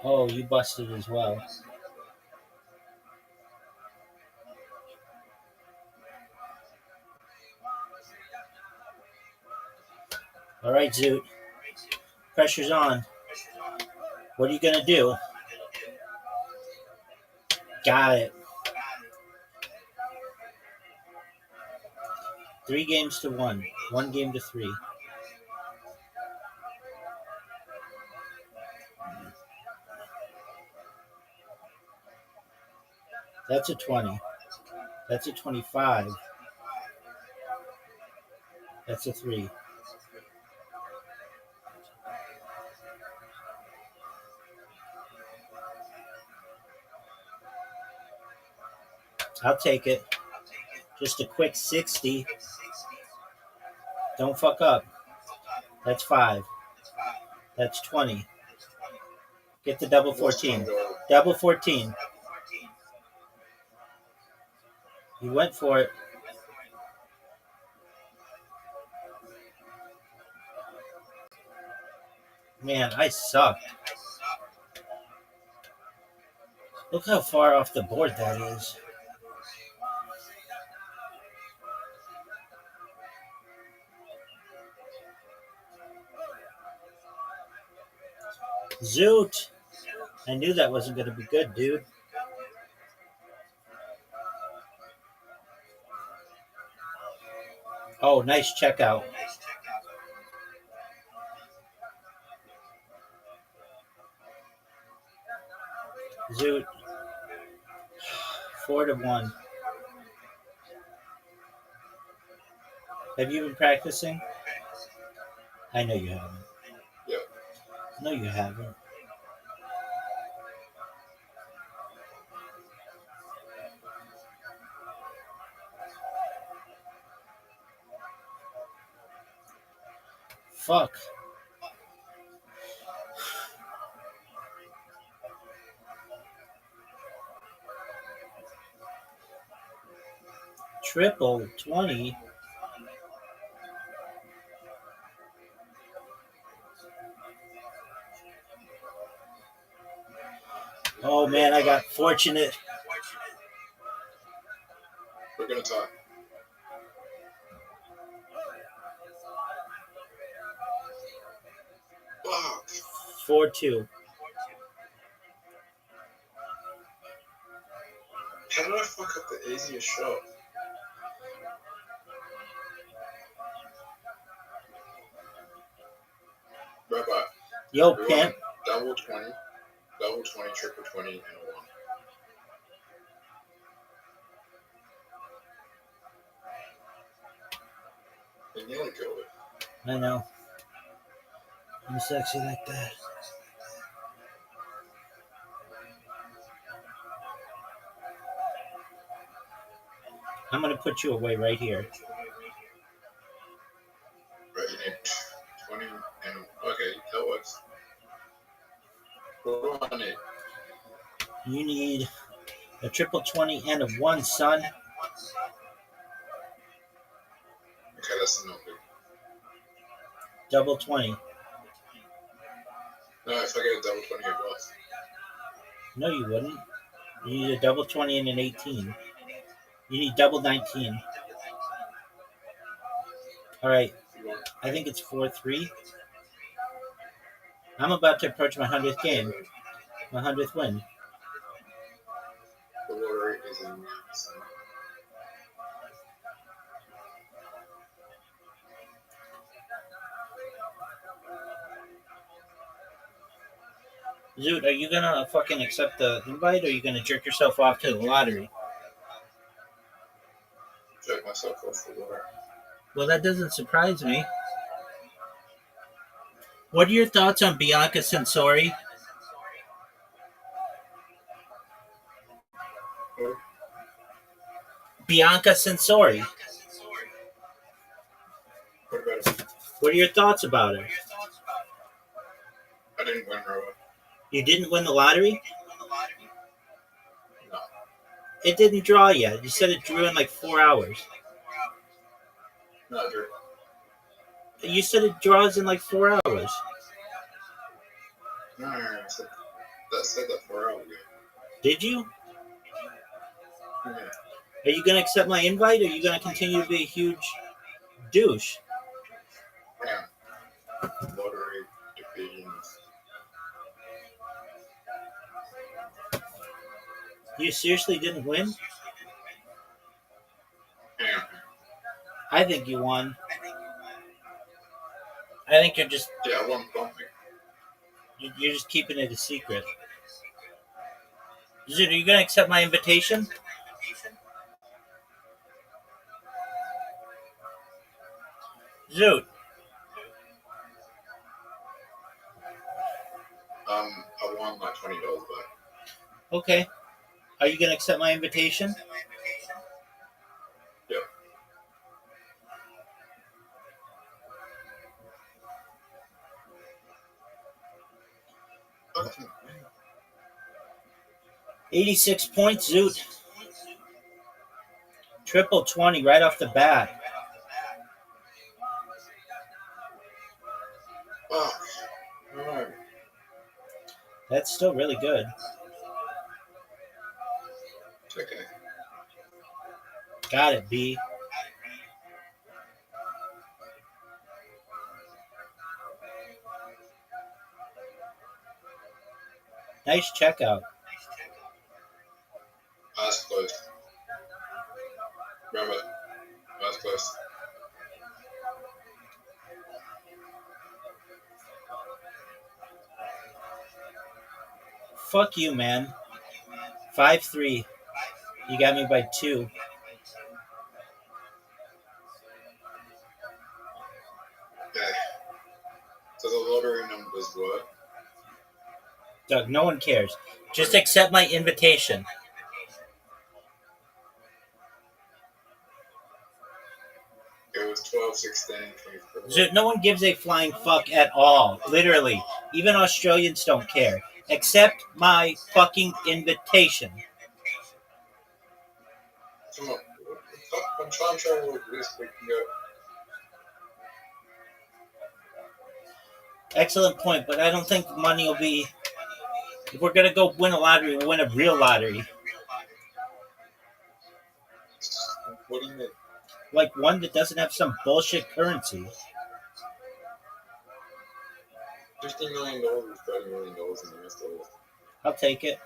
Oh, you busted as well. All right, Zoot. Pressure's on. What are you going to do? Got it. 3 games to 1. 1 game to 3. That's a 20. That's a 25. That's a 3. I'll take it. Just a quick 60. Don't fuck up. That's 5. That's 20. Get the double 14. Double 14. You went for it. Man, I sucked. Look how far off the board that is. Zoot! I knew that wasn't going to be good, dude. Oh, nice checkout. Zoot. 4-1. Have you been practicing? I know you haven't. Yeah. No, you haven't. Fuck. Triple 20. Oh man, I got fortunate. We're gonna talk. Wow. 4-2. How did I fuck up the easiest shot? Rabbi. Yo, pimp. Double 20, triple 20, and a 1. You nearly killed it. I know. I'm sexy like that. I'm going to put you away right here. Right, you need 20 and... Okay, that works. What do I need? You need a triple 20 and a 1, son. Okay, that's not big. Double 20. No, if I get a double 20, it was. No, you wouldn't. You need a double 20 and an 18. You need double 19. All right. I think it's 4-3. I'm about to approach my 100th game. My 100th win. The lottery is in... Zoot, are you gonna fucking accept the invite or are you gonna jerk yourself off to the lottery? Jerk myself off the lottery. Well, that doesn't surprise me. What are your thoughts on Bianca Sensori? Who? Bianca Sensori. What about it? What are your thoughts about her? I didn't win, Rabbi. You didn't win the lottery? No. It didn't draw yet. You said it drew in like 4 hours. No, Drew. You said it draws in like 4 hours. No, I said that 4 hours ago. Did you? Yeah. Are you going to accept my invite or are you going to continue to be a huge douche? Yeah. Lottery divisions. You seriously didn't win? Yeah. I think you won. I think you're just... Yeah, I won bumping. You're just keeping it a secret. Zoot, are you going to accept my invitation? Zoot. I won my $20 back. Okay. Are you gonna accept my invitation? Yep. Okay. 86 points, Zoot. Triple 20 right off the bat. Wow. All right. That's still really good. Okay. Got it, B. Nice checkout. Eyes closed. Remember, eyes closed. Fuck you, man. 5-3. You got me by 2. Okay. So the lottery numbers were. Doug, no one cares. Just accept my invitation. It was 12, 16, 24. Zoot, no one gives a flying fuck at all. Literally. Even Australians don't care. Accept my fucking invitation. Come on. I'm trying to look this. We can go. Excellent point, but I don't think money will be... If we're going to go win a lottery, we'll win a real lottery. What do you mean? Like one that doesn't have some bullshit currency. $50 million, $30 million in the US dollar. I'll take it.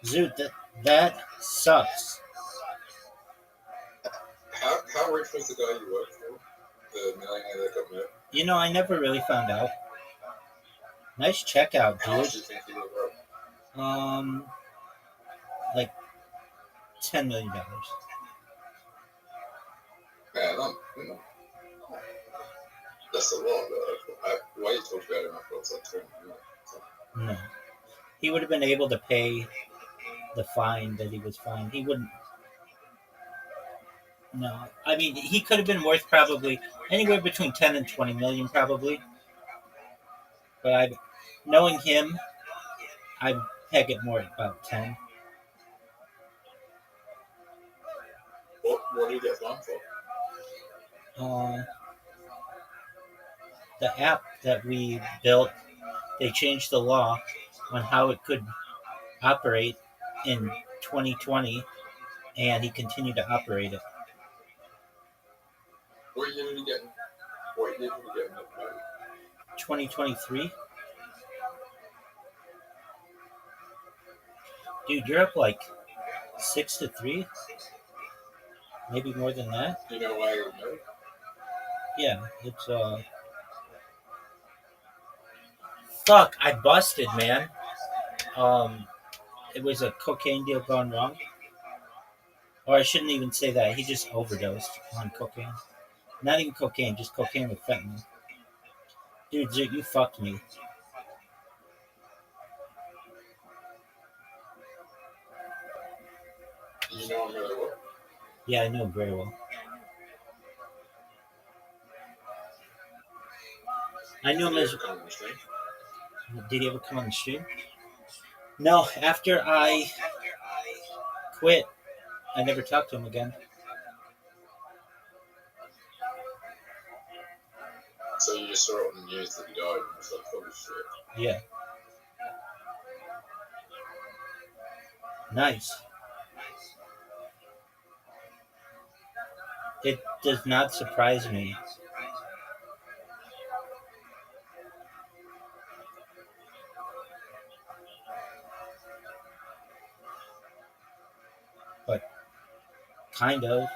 Zoot, that sucks. How rich was the guy you worked for? The millionaire that got murdered? You know, I never really found out. Nice checkout, How much dude. do you think he was worth? Like $10 million. Yeah, no. That's a lot, though. Why you talk about it, I thought it was like $2 million. No. He would have been able to pay the fine that he was fined. He wouldn't. No. I mean, he could have been worth probably anywhere between 10 and 20 million, probably. But knowing him, I'd peg it more at about 10. What did he get fined for? The app that we built, they changed the law on how it could operate in 2020, and he continued to operate it. What year did he get? What year did he get murdered? 2023. Dude, you're up like 6-3, maybe more than that. Do you know why he was murdered? Yeah, it's fuck, I busted, man. It was a cocaine deal gone wrong. Or I shouldn't even say that. He just overdosed on cocaine. Not even cocaine, just cocaine with fentanyl. Dude, you fucked me. You know him really well? Yeah, I knew him very well. I knew him as... Did he ever come on the stream? No, after I quit, I never talked to him again. So you just saw it on the news that he died and was like, holy shit. Yeah. Nice. It does not surprise me. But kind of.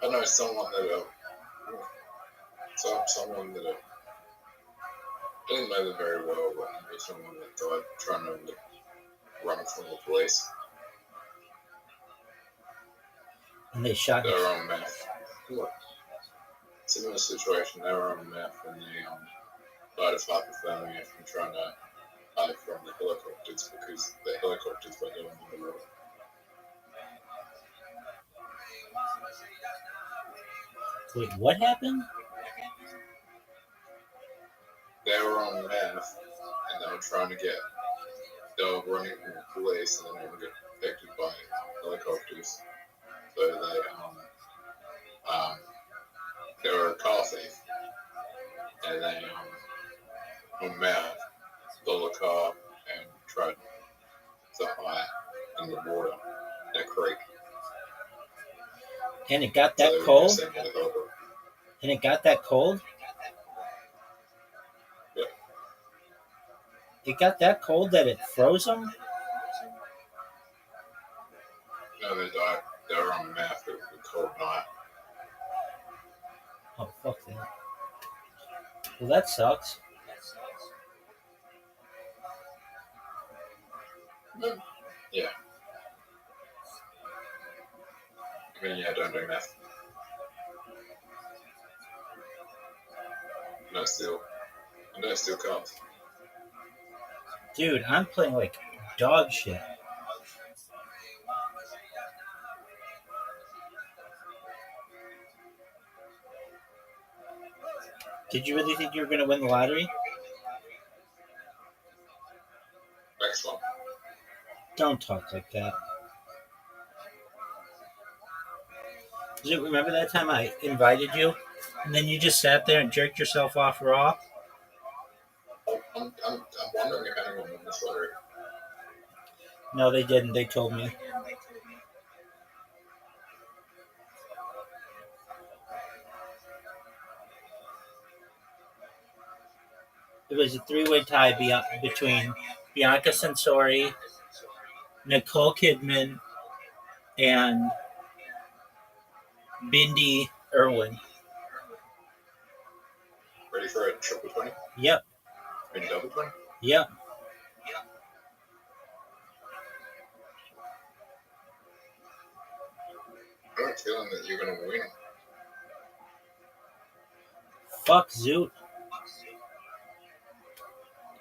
I know someone that someone that I didn't know them very well, but I knew someone that died trying to running from the police. And they shot They were on meth. Similar situation. They were on meth and they died of hypothermia from trying to hide from the helicopters because the helicopters were going on the road. Wait, what happened? They were on meth and they were trying to get. They were running from the police and then they were getting affected by helicopters. So they were a car thief and they on meth stole a car and tried to hide in the water in a creek. And it got that cold? And it got that cold? Yeah. It got that cold that it froze them? No, they died. They were on meth. It was a cold night. Oh, fuck that. Well, that sucks. Yeah. I mean, yeah, don't do meth. No steal. And don't steal cars. Dude, I'm playing like dog shit. Did you really think you were going to win the lottery? Next one. Don't talk like that. Does it remember that time I invited you and then you just sat there and jerked yourself off raw? I'm wondering if anyone won this lottery. No, they didn't. They told me. It was a three-way tie between Bianca Censori, Nicole Kidman, and Bindi Irwin. Ready for a triple 20? Yep. And double 20? Yep. I have a feeling that you're going to win. Fuck Zoot.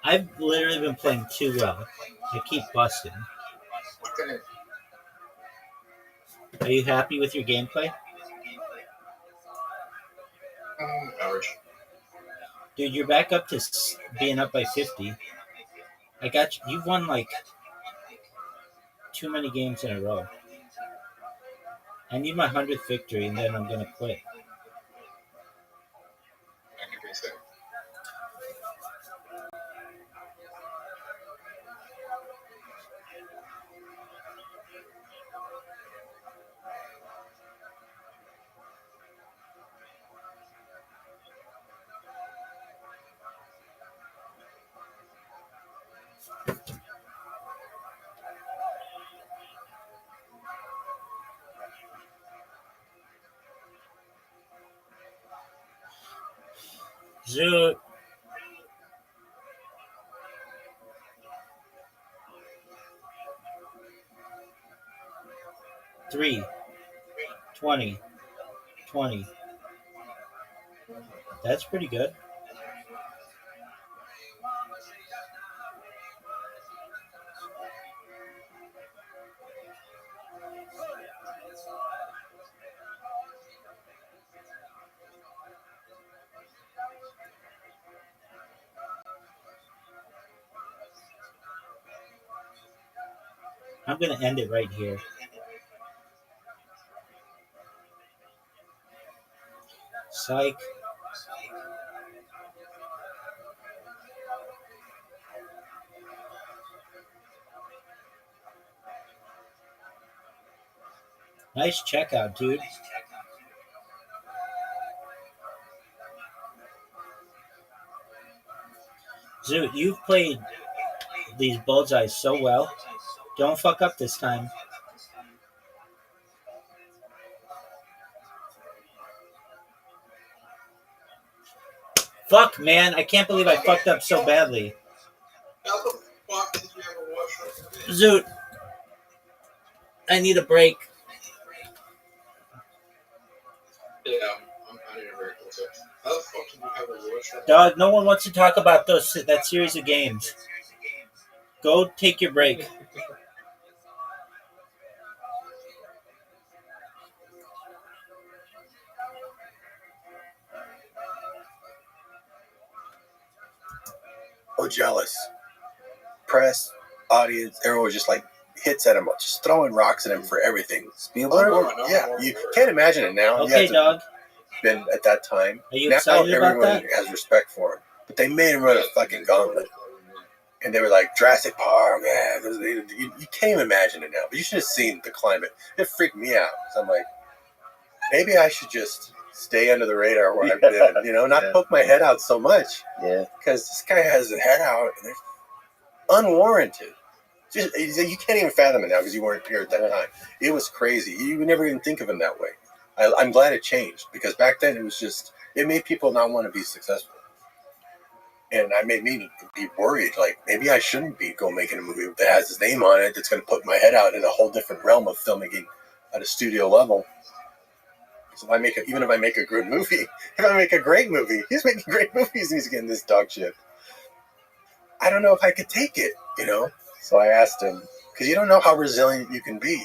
I've literally been playing too well. I keep busting. Okay. Are you happy with your gameplay? Average. Dude, you're back up to being up by 50. I got you. You've won like too many games in a row. I need my 100th victory and then I'm going to quit. I can be safe. Zoot. Three. 20. 20. That's pretty good. I'm going to end it right here. Psych. Nice checkout, dude. Zoot, you've played these bullseyes so well. Don't fuck up this time. Fuck, man. I can't believe I fucked up so badly. How the fuck did you ever watch Zoot, I need a break. Yeah, I need a break also. How the fuck can you have a watch? Dog, no one wants to talk about that series of games. Go take your break. Oh, jealous. Press, audience, everyone was just like hits at him, just throwing rocks at him for everything. Spielberg? Yeah, you can't imagine it now. Okay, dog. Been at that time. Are you now excited about everyone that? has respect for him. But they made him run a fucking gauntlet. And they were like, Jurassic Park, man. You can't even imagine it now. But you should have seen the climate. It freaked me out. So I'm like, maybe I should just stay under the radar where I've been. You know, not poke my head out so much. Yeah. Because this guy has his head out, and it's unwarranted. Just, you can't even fathom it now because you weren't here at that time. It was crazy. You would never even think of him that way. I'm glad it changed because back then it was just, it made people not want to be successful. And it made me be worried, like maybe I shouldn't be making a movie that has his name on it that's going to put my head out in a whole different realm of filmmaking at a studio level. So even if I make a good movie, if I make a great movie, he's making great movies, he's getting this dog shit. I don't know if I could take it, you know? So I asked him, because you don't know how resilient you can be.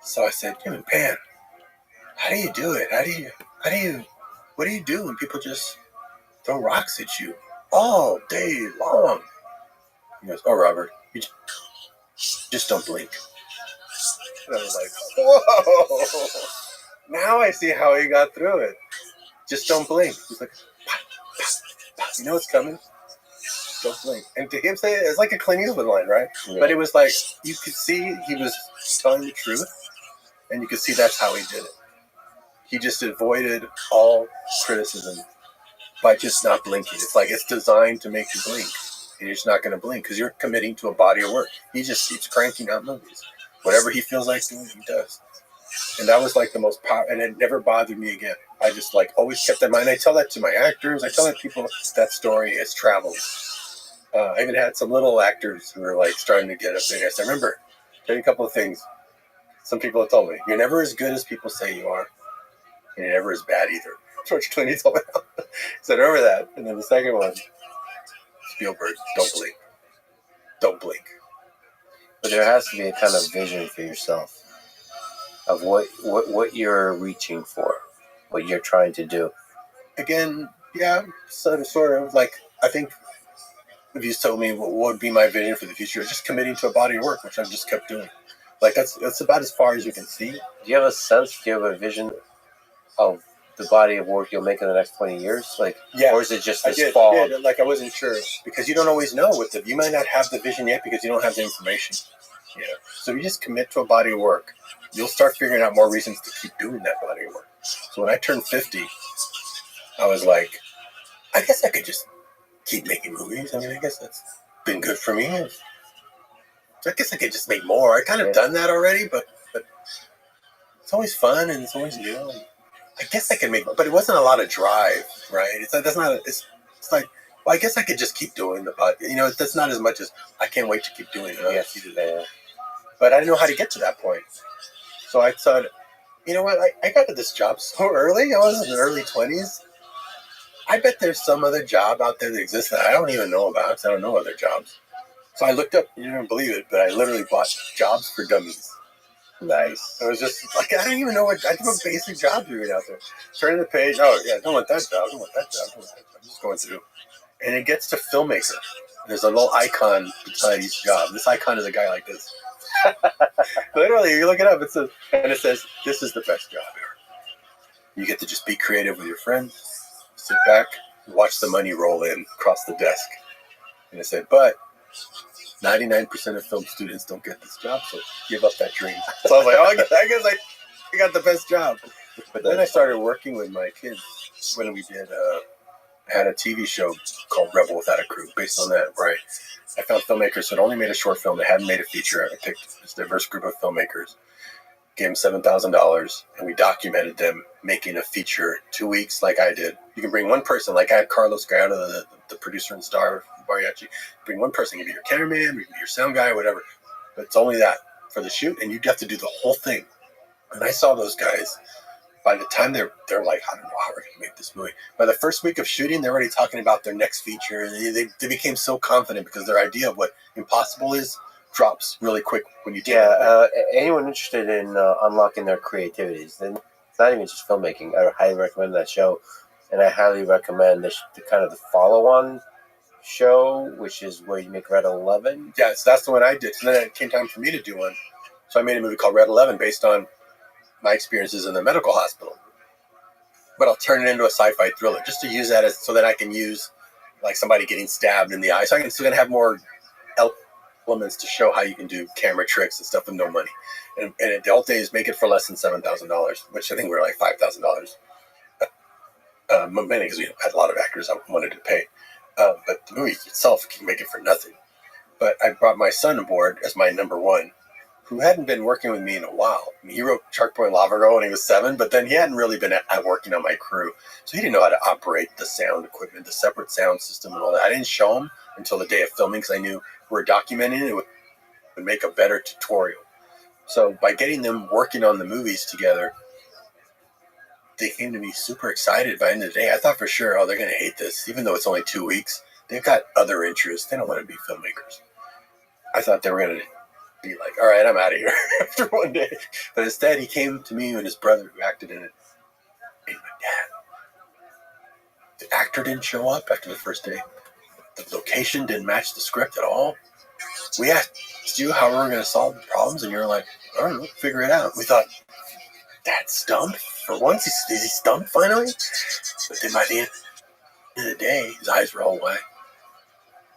So I said, Jim and Pan, how do you do it? What do you do when people just throw rocks at you all day long? He goes, oh, Robert, you just don't blink. And I was like, whoa. Now I see how he got through it. Just don't blink. He's like, you know what's coming? Don't blink. And to him say it, it's like a Clint Eastwood line, right? Yeah. But it was like, you could see he was telling the truth, and you could see that's how he did it. He just avoided all criticism by just not blinking. It's like it's designed to make you blink, and you're just not going to blink because you're committing to a body of work. He just keeps cranking out movies. Whatever he feels like doing, he does. And that was like the most powerful, and it never bothered me again. I just like always kept that in mind. I tell that to my actors. I tell that people that story is traveled. I even had some little actors who were like starting to get up there. I said, remember, tell you a couple of things. Some people have told me, you're never as good as people say you are. And you're never as bad either. George Clooney told me that. He said, remember that. And then the second one, Spielberg, don't blink. Don't blink. But there has to be a kind of vision for yourself of what you're reaching for, what you're trying to do. Again, yeah, sort of. Like, I think if you told me what would be my vision for the future, just committing to a body of work, which I've just kept doing. Like, that's about as far as you can see. Do you have a sense, do you have a vision of the body of work you'll make in the next 20 years? Like, yeah. Or is it just this fall? I did. Like, I wasn't sure. Because you don't always know. You might not have the vision yet because you don't have the information. Yeah. So you just commit to a body of work. You'll start figuring out more reasons to keep doing that body of work. So when I turned 50, I was like, I guess I could just keep making movies. I mean, I guess that's been good for me. So I guess I could just make more. I kind of done that already, but it's always fun and it's always new. I guess I can make, but it wasn't a lot of drive, right? It's like, well, I guess I could just keep doing the pod. You know, that's not as much as I can't wait to keep doing it. Yes, you do that. But I didn't know how to get to that point. So I thought, you know what? I got to this job so early. I was in the early 20s. I bet there's some other job out there that exists that I don't even know about because I don't know other jobs. So I looked up, you don't believe it, but I literally bought Jobs for Dummies. Nice. It was just like, I don't even know what basic jobs you read out there. Turning the page, oh yeah, don't want that job, don't want that job, don't want that job. I'm just going through. And it gets to filmmaker. There's a little icon beside each job. This icon is a guy like this. Literally, you look it up, it says, this is the best job ever. You get to just be creative with your friends, sit back, and watch the money roll in across the desk. And it said, but 99% of film students don't get this job, so give up that dream. So I was like, oh, I guess I got the best job. But then I started working with my kids when we had a TV show called Rebel Without a Crew, based on that, right? I found filmmakers who had only made a short film that hadn't made a feature. I picked this diverse group of filmmakers, gave them $7,000, and we documented them making a feature 2 weeks like I did. You can bring one person, like I had Carlos Gallardo, the producer and star of Mariachi. Bring one person, you can be your cameraman, you can be your sound guy, whatever. but it's only that for the shoot, and you have to do the whole thing. And I saw those guys. By the time they're like, I don't know how we're going to make this movie. By the first week of shooting, they're already talking about their next feature. They became so confident because their idea of what impossible is drops really quick when you take it. Anyone interested in unlocking their creativities, then it's not even just filmmaking. I highly recommend that show, and I highly recommend the kind of the follow-on show, which is where you make Red 11. Yeah, so that's the one I did. So then it came time for me to do one. So I made a movie called Red 11 based on my experiences in the medical hospital. But I'll turn it into a sci-fi thriller just to use that as so that I can use like somebody getting stabbed in the eye. So I'm still going to have more elements to show how you can do camera tricks and stuff with no money. And the whole thing is make it for less than $7,000, which I think we're like $5,000. Mainly because we had a lot of actors I wanted to pay. But the movie itself can make it for nothing. But I brought my son aboard as my number one, who hadn't been working with me in a while. I mean, he wrote Shark Boy and Lava Girl when he was 7, but then he hadn't really been working on my crew. So he didn't know how to operate the sound equipment, the separate sound system and all that. I didn't show him until the day of filming because I knew we were documenting it would make a better tutorial. So by getting them working on the movies together, they came to me super excited by the end of the day. I thought for sure, they're going to hate this. Even though it's only 2 weeks, they've got other interests. They don't want to be filmmakers. I thought they were going to be like, all right, I'm out of here after one day. But instead, he came to me and his brother who acted in it. And my dad, the actor didn't show up after the first day. The location didn't match the script at all. We asked you how we were going to solve the problems, and you were like, I don't know, figure it out. We thought, Dad's stumped? For once, is he stumped finally? But then by the end of the day, his eyes were all wide.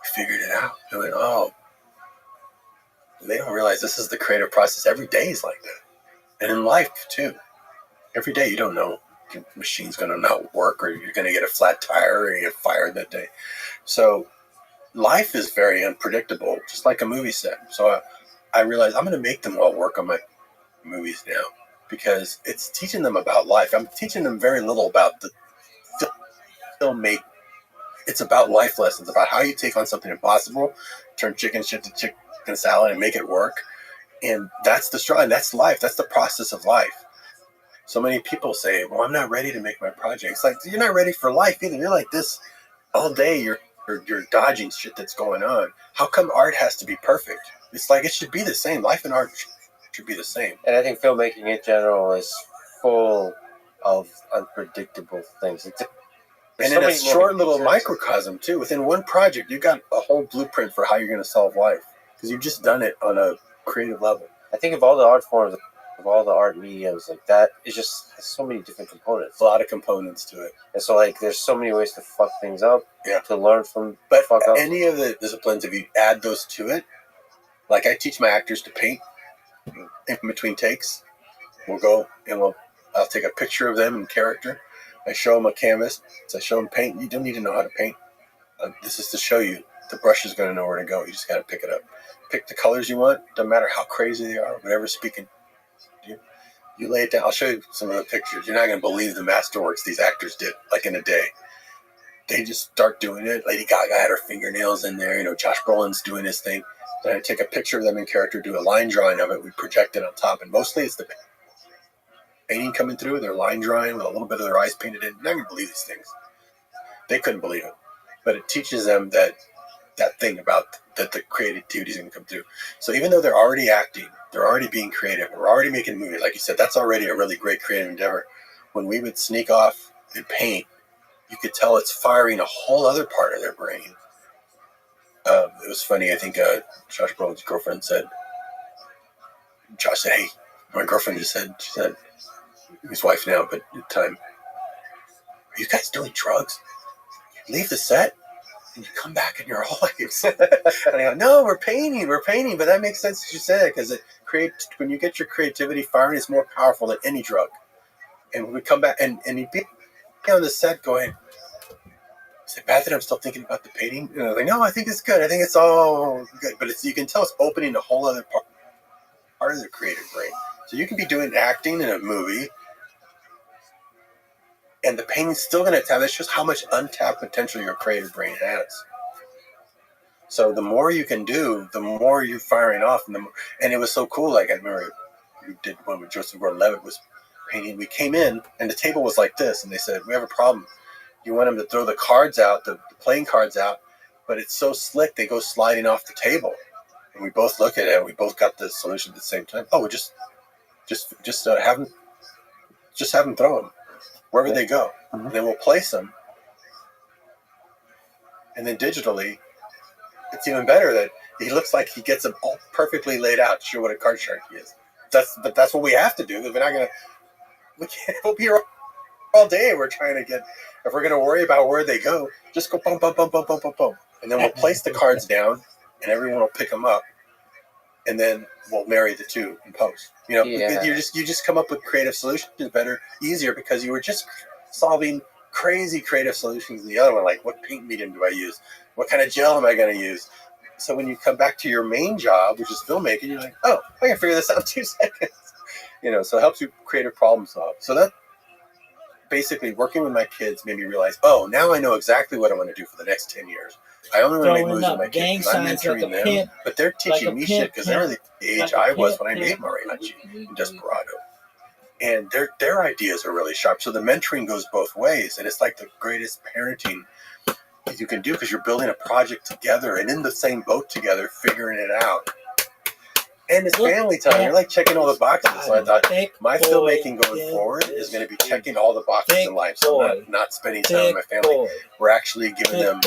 We figured it out. We went, oh. They don't realize this is the creative process. Every day is like that. And in life, too. Every day you don't know if your machine's going to not work or you're going to get a flat tire or you get fired that day. So life is very unpredictable, just like a movie set. So I realized I'm going to make them all work on my movies now because it's teaching them about life. I'm teaching them very little about the filmmaking. It's about life lessons, about how you take on something impossible, turn chicken shit to chicken salad and make it work. And that's the struggle, and that's life. That's the process of life. So many people say, well, I'm not ready to make my project. It's like, you're not ready for life either. You're like this all day. You're dodging shit that's going on. How come art has to be perfect? It's like, it should be the same. Life and art should be the same. And I think filmmaking in general is full of unpredictable things. And in a short little microcosm, too. Within one project, you got a whole blueprint for how you're going to solve life. Because you've just done it on a creative level. I think of all the art forms, of all the art mediums, like that, it just has so many different components. A lot of components to it. And so, like, there's so many ways to fuck things up, to learn from fuck up. Any of the disciplines, if you add those to it, like I teach my actors to paint in between takes. We'll go and I'll take a picture of them in character. I show them a canvas. So I show them paint. You don't need to know how to paint. This is to show you. The brush is going to know where to go. You just got to pick it up. Pick the colors you want. Doesn't matter how crazy they are. Whatever's speaking. You lay it down. I'll show you some of the pictures. You're not going to believe the masterworks these actors did, like in a day. They just start doing it. Lady Gaga had her fingernails in there. Josh Brolin's doing his thing. Then I take a picture of them in character, do a line drawing of it. We project it on top. And mostly it's the painting coming through. Their line drawing with a little bit of their eyes painted in. You're not going to believe these things. They couldn't believe it. But it teaches them that thing about that the creativity is going to come through. So even though they're already acting, they're already being creative, we're already making movies, like you said, that's already a really great creative endeavor. When we would sneak off and paint, you could tell it's firing a whole other part of their brain. It was funny, I think Josh Brolin's girlfriend said, Josh said, hey, my girlfriend just said, she said, his wife now, but at the time, are you guys doing drugs? You leave the set? And you come back and you're all like, and I go, no, we're painting, but that makes sense that you say that because when you get your creativity firing, it's more powerful than any drug. And when we come back, and you'd be on the set going, is it bad that I'm still thinking about the painting? And I was like, no, I think it's good. I think it's all good. But you can tell it's opening a whole other part of the creative brain. So you can be doing acting in a movie, and the painting's still going to tap. That's just how much untapped potential your creative brain has. So the more you can do, the more you're firing off. And it was so cool. Like I remember we did one with Joseph Gordon-Levitt was painting. We came in and the table was like this, and they said, "We have a problem. You want them to throw the cards out, the playing cards out, but it's so slick they go sliding off the table." And we both look at it, and we both got the solution at the same time. Oh, we just have them throw them wherever they go, and then we'll place them. And then digitally, it's even better that he looks like he gets them all perfectly laid out to show what a card shark he is. But that's what we have to do. We're not gonna. We can't. We'll be here all day. We're trying to get. If we're gonna worry about where they go, just go bump, bump, bump, bump, bump, bump, bump, and then we'll place the cards down, and everyone will pick them up, and then we'll marry the two in post. You know, you just come up with creative solutions better, easier, because you were just solving crazy creative solutions in the other one, like what paint medium do I use? What kind of gel am I going to use? So when you come back to your main job, which is filmmaking, you're like, oh, I can figure this out in 2 seconds. You know, so it helps you creative problem solve. So that basically working with my kids made me realize, oh, now I know exactly what I want to do for the next 10 years. I only want to make movies with my kids because I'm mentoring them, but they're teaching me shit because they're the age I was when I made Mariachi and Desperado. And their ideas are really sharp. So the mentoring goes both ways, and it's like the greatest parenting you can do because you're building a project together and in the same boat together, figuring it out. And it's family time. You're like checking all the boxes. So I thought my filmmaking going forward is going to be checking all the boxes in life. So I'm not spending time with my family. We're actually giving them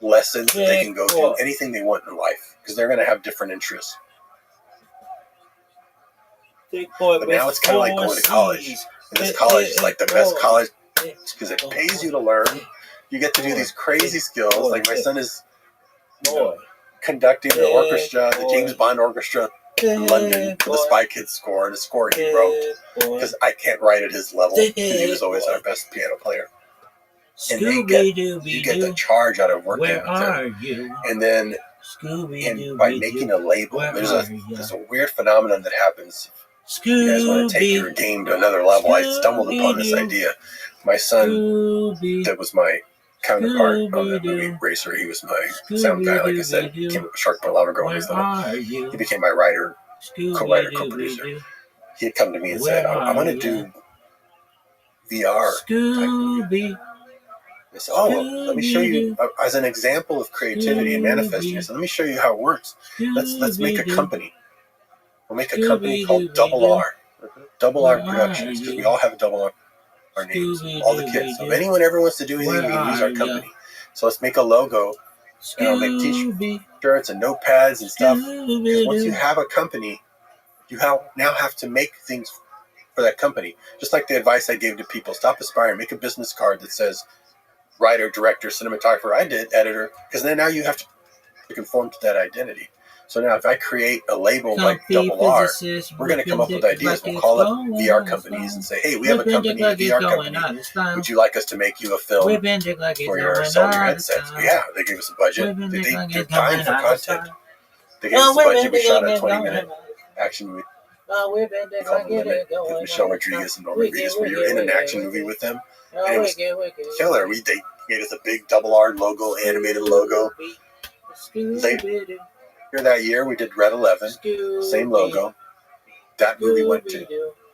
lessons that they can go do anything they want in life because they're going to have different interests. But now it's kind of like going to college. And this college is like the best college because it pays you to learn. You get to do these crazy skills. Like my son is conducting the orchestra, the James Bond Orchestra in London for the Spy Kids score, and the score he wrote because I can't write at his level because he was always our best piano player. And you get the charge out of working with them. And then by making a label, there's a weird phenomenon that happens. You guys want to take your game to another level. I stumbled upon this idea. My son, that was my counterpart on the movie Racer, he was my sound guy, like I said. He came up with Shark Boy Lava Girl when he was little. He became my writer, co-writer, co-producer. He had come to me and said, I want to do VR type movie. I said, oh, well, let me show you as an example of creativity and manifesting. I said, let me show you how it works. Let's make a company. We'll make a company called Double R. Double R Productions, because we all have Double R names, all the kids. So if anyone ever wants to do anything, we can use our company. So let's make a logo, and I'll make t-shirts and notepads and stuff. Because once you have a company, you now have to make things for that company. Just like the advice I gave to people, stop aspiring, make a business card that says writer, director, cinematographer, I did, editor, because then now you have to conform to that identity. So now if I create a label like Double R, we're going to come up with ideas. We'll call up VR companies and say, hey, we have a company, a VR company. Would you like us to make you a film for sell your headsets? Yeah, they gave us a budget. They're dying for content. They gave us a budget. We shot a 20-minute action movie called The Limit with Michelle Rodriguez and Norman Reedus, where you're in an action movie with them. And it was killer. They gave us a big Double R logo, animated logo. That year we did Red 11, same logo. That movie went to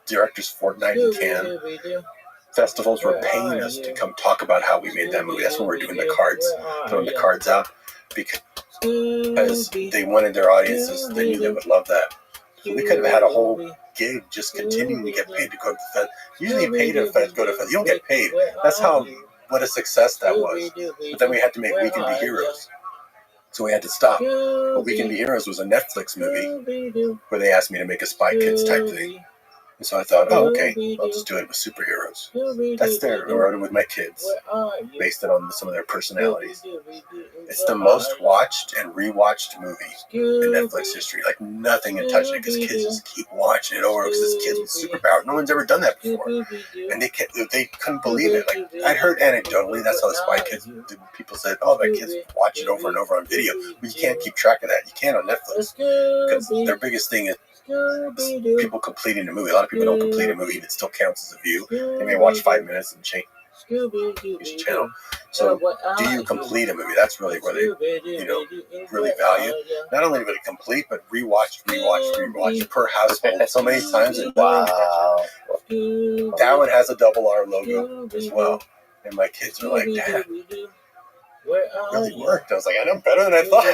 Directors Fortnight in Cannes. Festivals were paying us to come talk about how we made that movie. That's when we're doing the cards, throwing the cards out, because they wanted their audiences. They knew they would love that. So we could have had a whole gig just continuing to get paid to go to the fest. Usually you pay to go to the fest. You don't get paid. That's what a success that was. But then we had to make We Can Be Heroes. So we had to stop. But We Can Be Heroes was a Netflix movie where they asked me to make a Spy Kids type thing. And so I thought, oh, okay, I'll just do it with superheroes. That's I wrote it with my kids, based it on some of their personalities. It's the most watched and rewatched movie in Netflix history. Like nothing can touch it because kids just keep watching it over because it's kids with superpowers. No one's ever done that before. And they couldn't believe it. Like I'd heard anecdotally, that's how the Spy Kids, people said, oh, my kids watch it over and over on video. But you can't keep track of that. You can't on Netflix because their biggest thing is people completing a movie. A lot of people don't complete a movie, but it still counts as a view. They may watch 5 minutes and change Each channel. So, do you complete a movie? That's really where they, really value. Not only would it complete, but rewatch per household so many times. Wow. That one has a double R logo as well. And my kids are like, Dad, it really worked. I was like, I know better than I thought.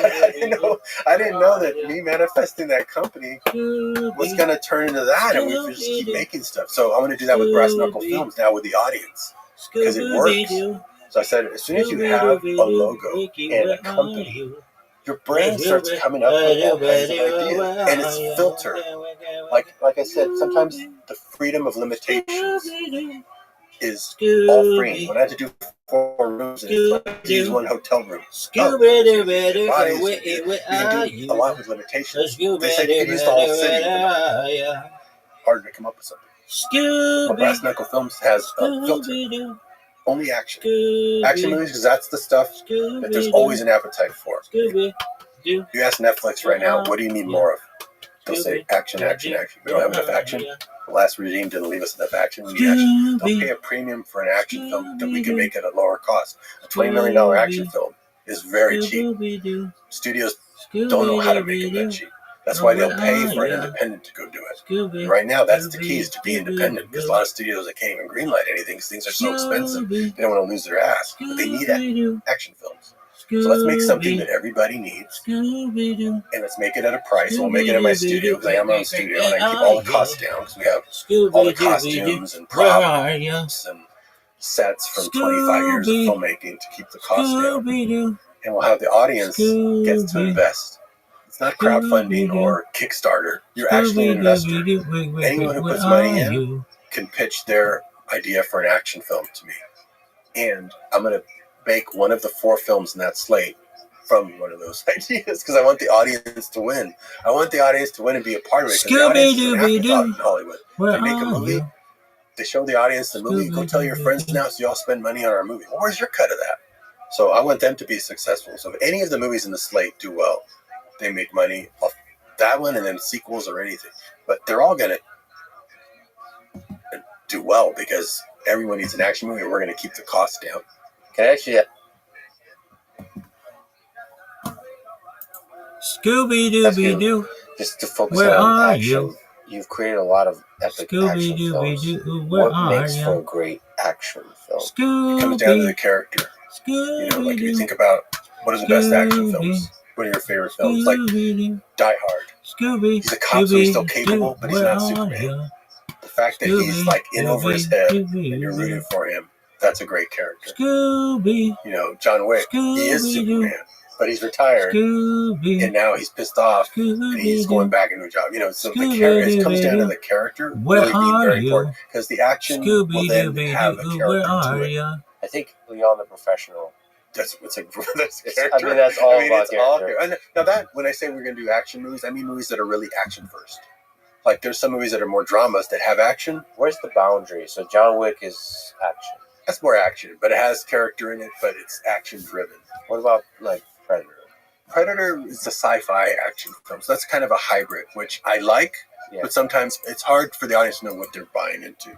I didn't know that me manifesting that company was going to turn into that, and we just keep making stuff. So I'm going to do that with Brass Knuckle Films now with the audience because it works. So I said, as soon as you have a logo and a company, your brain starts coming up with all kinds of ideas, and it's filtered. Like I said, sometimes the freedom of limitations is all free. When I had to do 4 rooms, and it's like use one hotel room. You can do a lot with limitations. They said you could use the whole city. Hard to come up with something. But Brass Knuckle Films has a filter. Only action. Action movies, because that's the stuff that there's always an appetite for. You ask Netflix right now, what do you need more of? They'll say action, action, action. We don't have enough action. The last regime didn't leave us enough action. We need action. They'll pay a premium for an action film that we can make at a lower cost. A $20 million action film is very cheap. Studios don't know how to make it that cheap. That's why they'll pay for an independent to go do it. And right now, that's the key, is to be independent, because a lot of studios that can't even greenlight anything because things are so expensive. They don't want to lose their ass, but they need action films. So let's make something that everybody needs, and let's make it at a price. We'll make it in my studio, because I am my own studio, and I keep all the costs down, because we have all the costumes and props and sets from 25 years of filmmaking to keep the cost down. And we'll have the audience get to invest. It's not crowdfunding or Kickstarter. You're actually an investor. Anyone who puts money in can pitch their idea for an action film to me. And I'm going to make one of the 4 films in that slate from one of those ideas, because I want the audience to win. I want the audience to win and be a part of it, because the audience is an afterthought in Hollywood. They make a movie, they show the audience the movie, go tell your friends now so you all spend money on our movie. Well, where's your cut of that? So I want them to be successful. So if any of the movies in the slate do well, they make money off that one and then sequels or anything. But they're all going to do well, because everyone needs an action movie, and we're going to keep the cost down. Can I actually... Scooby-Dooby-Doo. Just to focus on action, you've created a lot of epic action films. What makes for a great action film? It comes down to the character. Like if you think about what are the best action films, what are your favorite films? Like Die Hard. He's a cop, so he's still capable, but he's not Superman. The fact that he's like in over his head and you're rooting for him, that's a great character. John Wick, he is Superman, but he's retired, and now he's pissed off, and he's going back into a job. So it comes down to the character really being very important, because the action will then have a character to it. I think Leon the Professional. That's character. That's all about character. Now that, when I say we're going to do action movies, I mean movies that are really action first. Like there's some movies that are more dramas that have action. Where's the boundary? So John Wick is action. That's more action, but it has character in it, but it's action driven. What about like Predator? Predator is a sci-fi action film, so that's kind of a hybrid, which I like, but sometimes it's hard for the audience to know what they're buying into.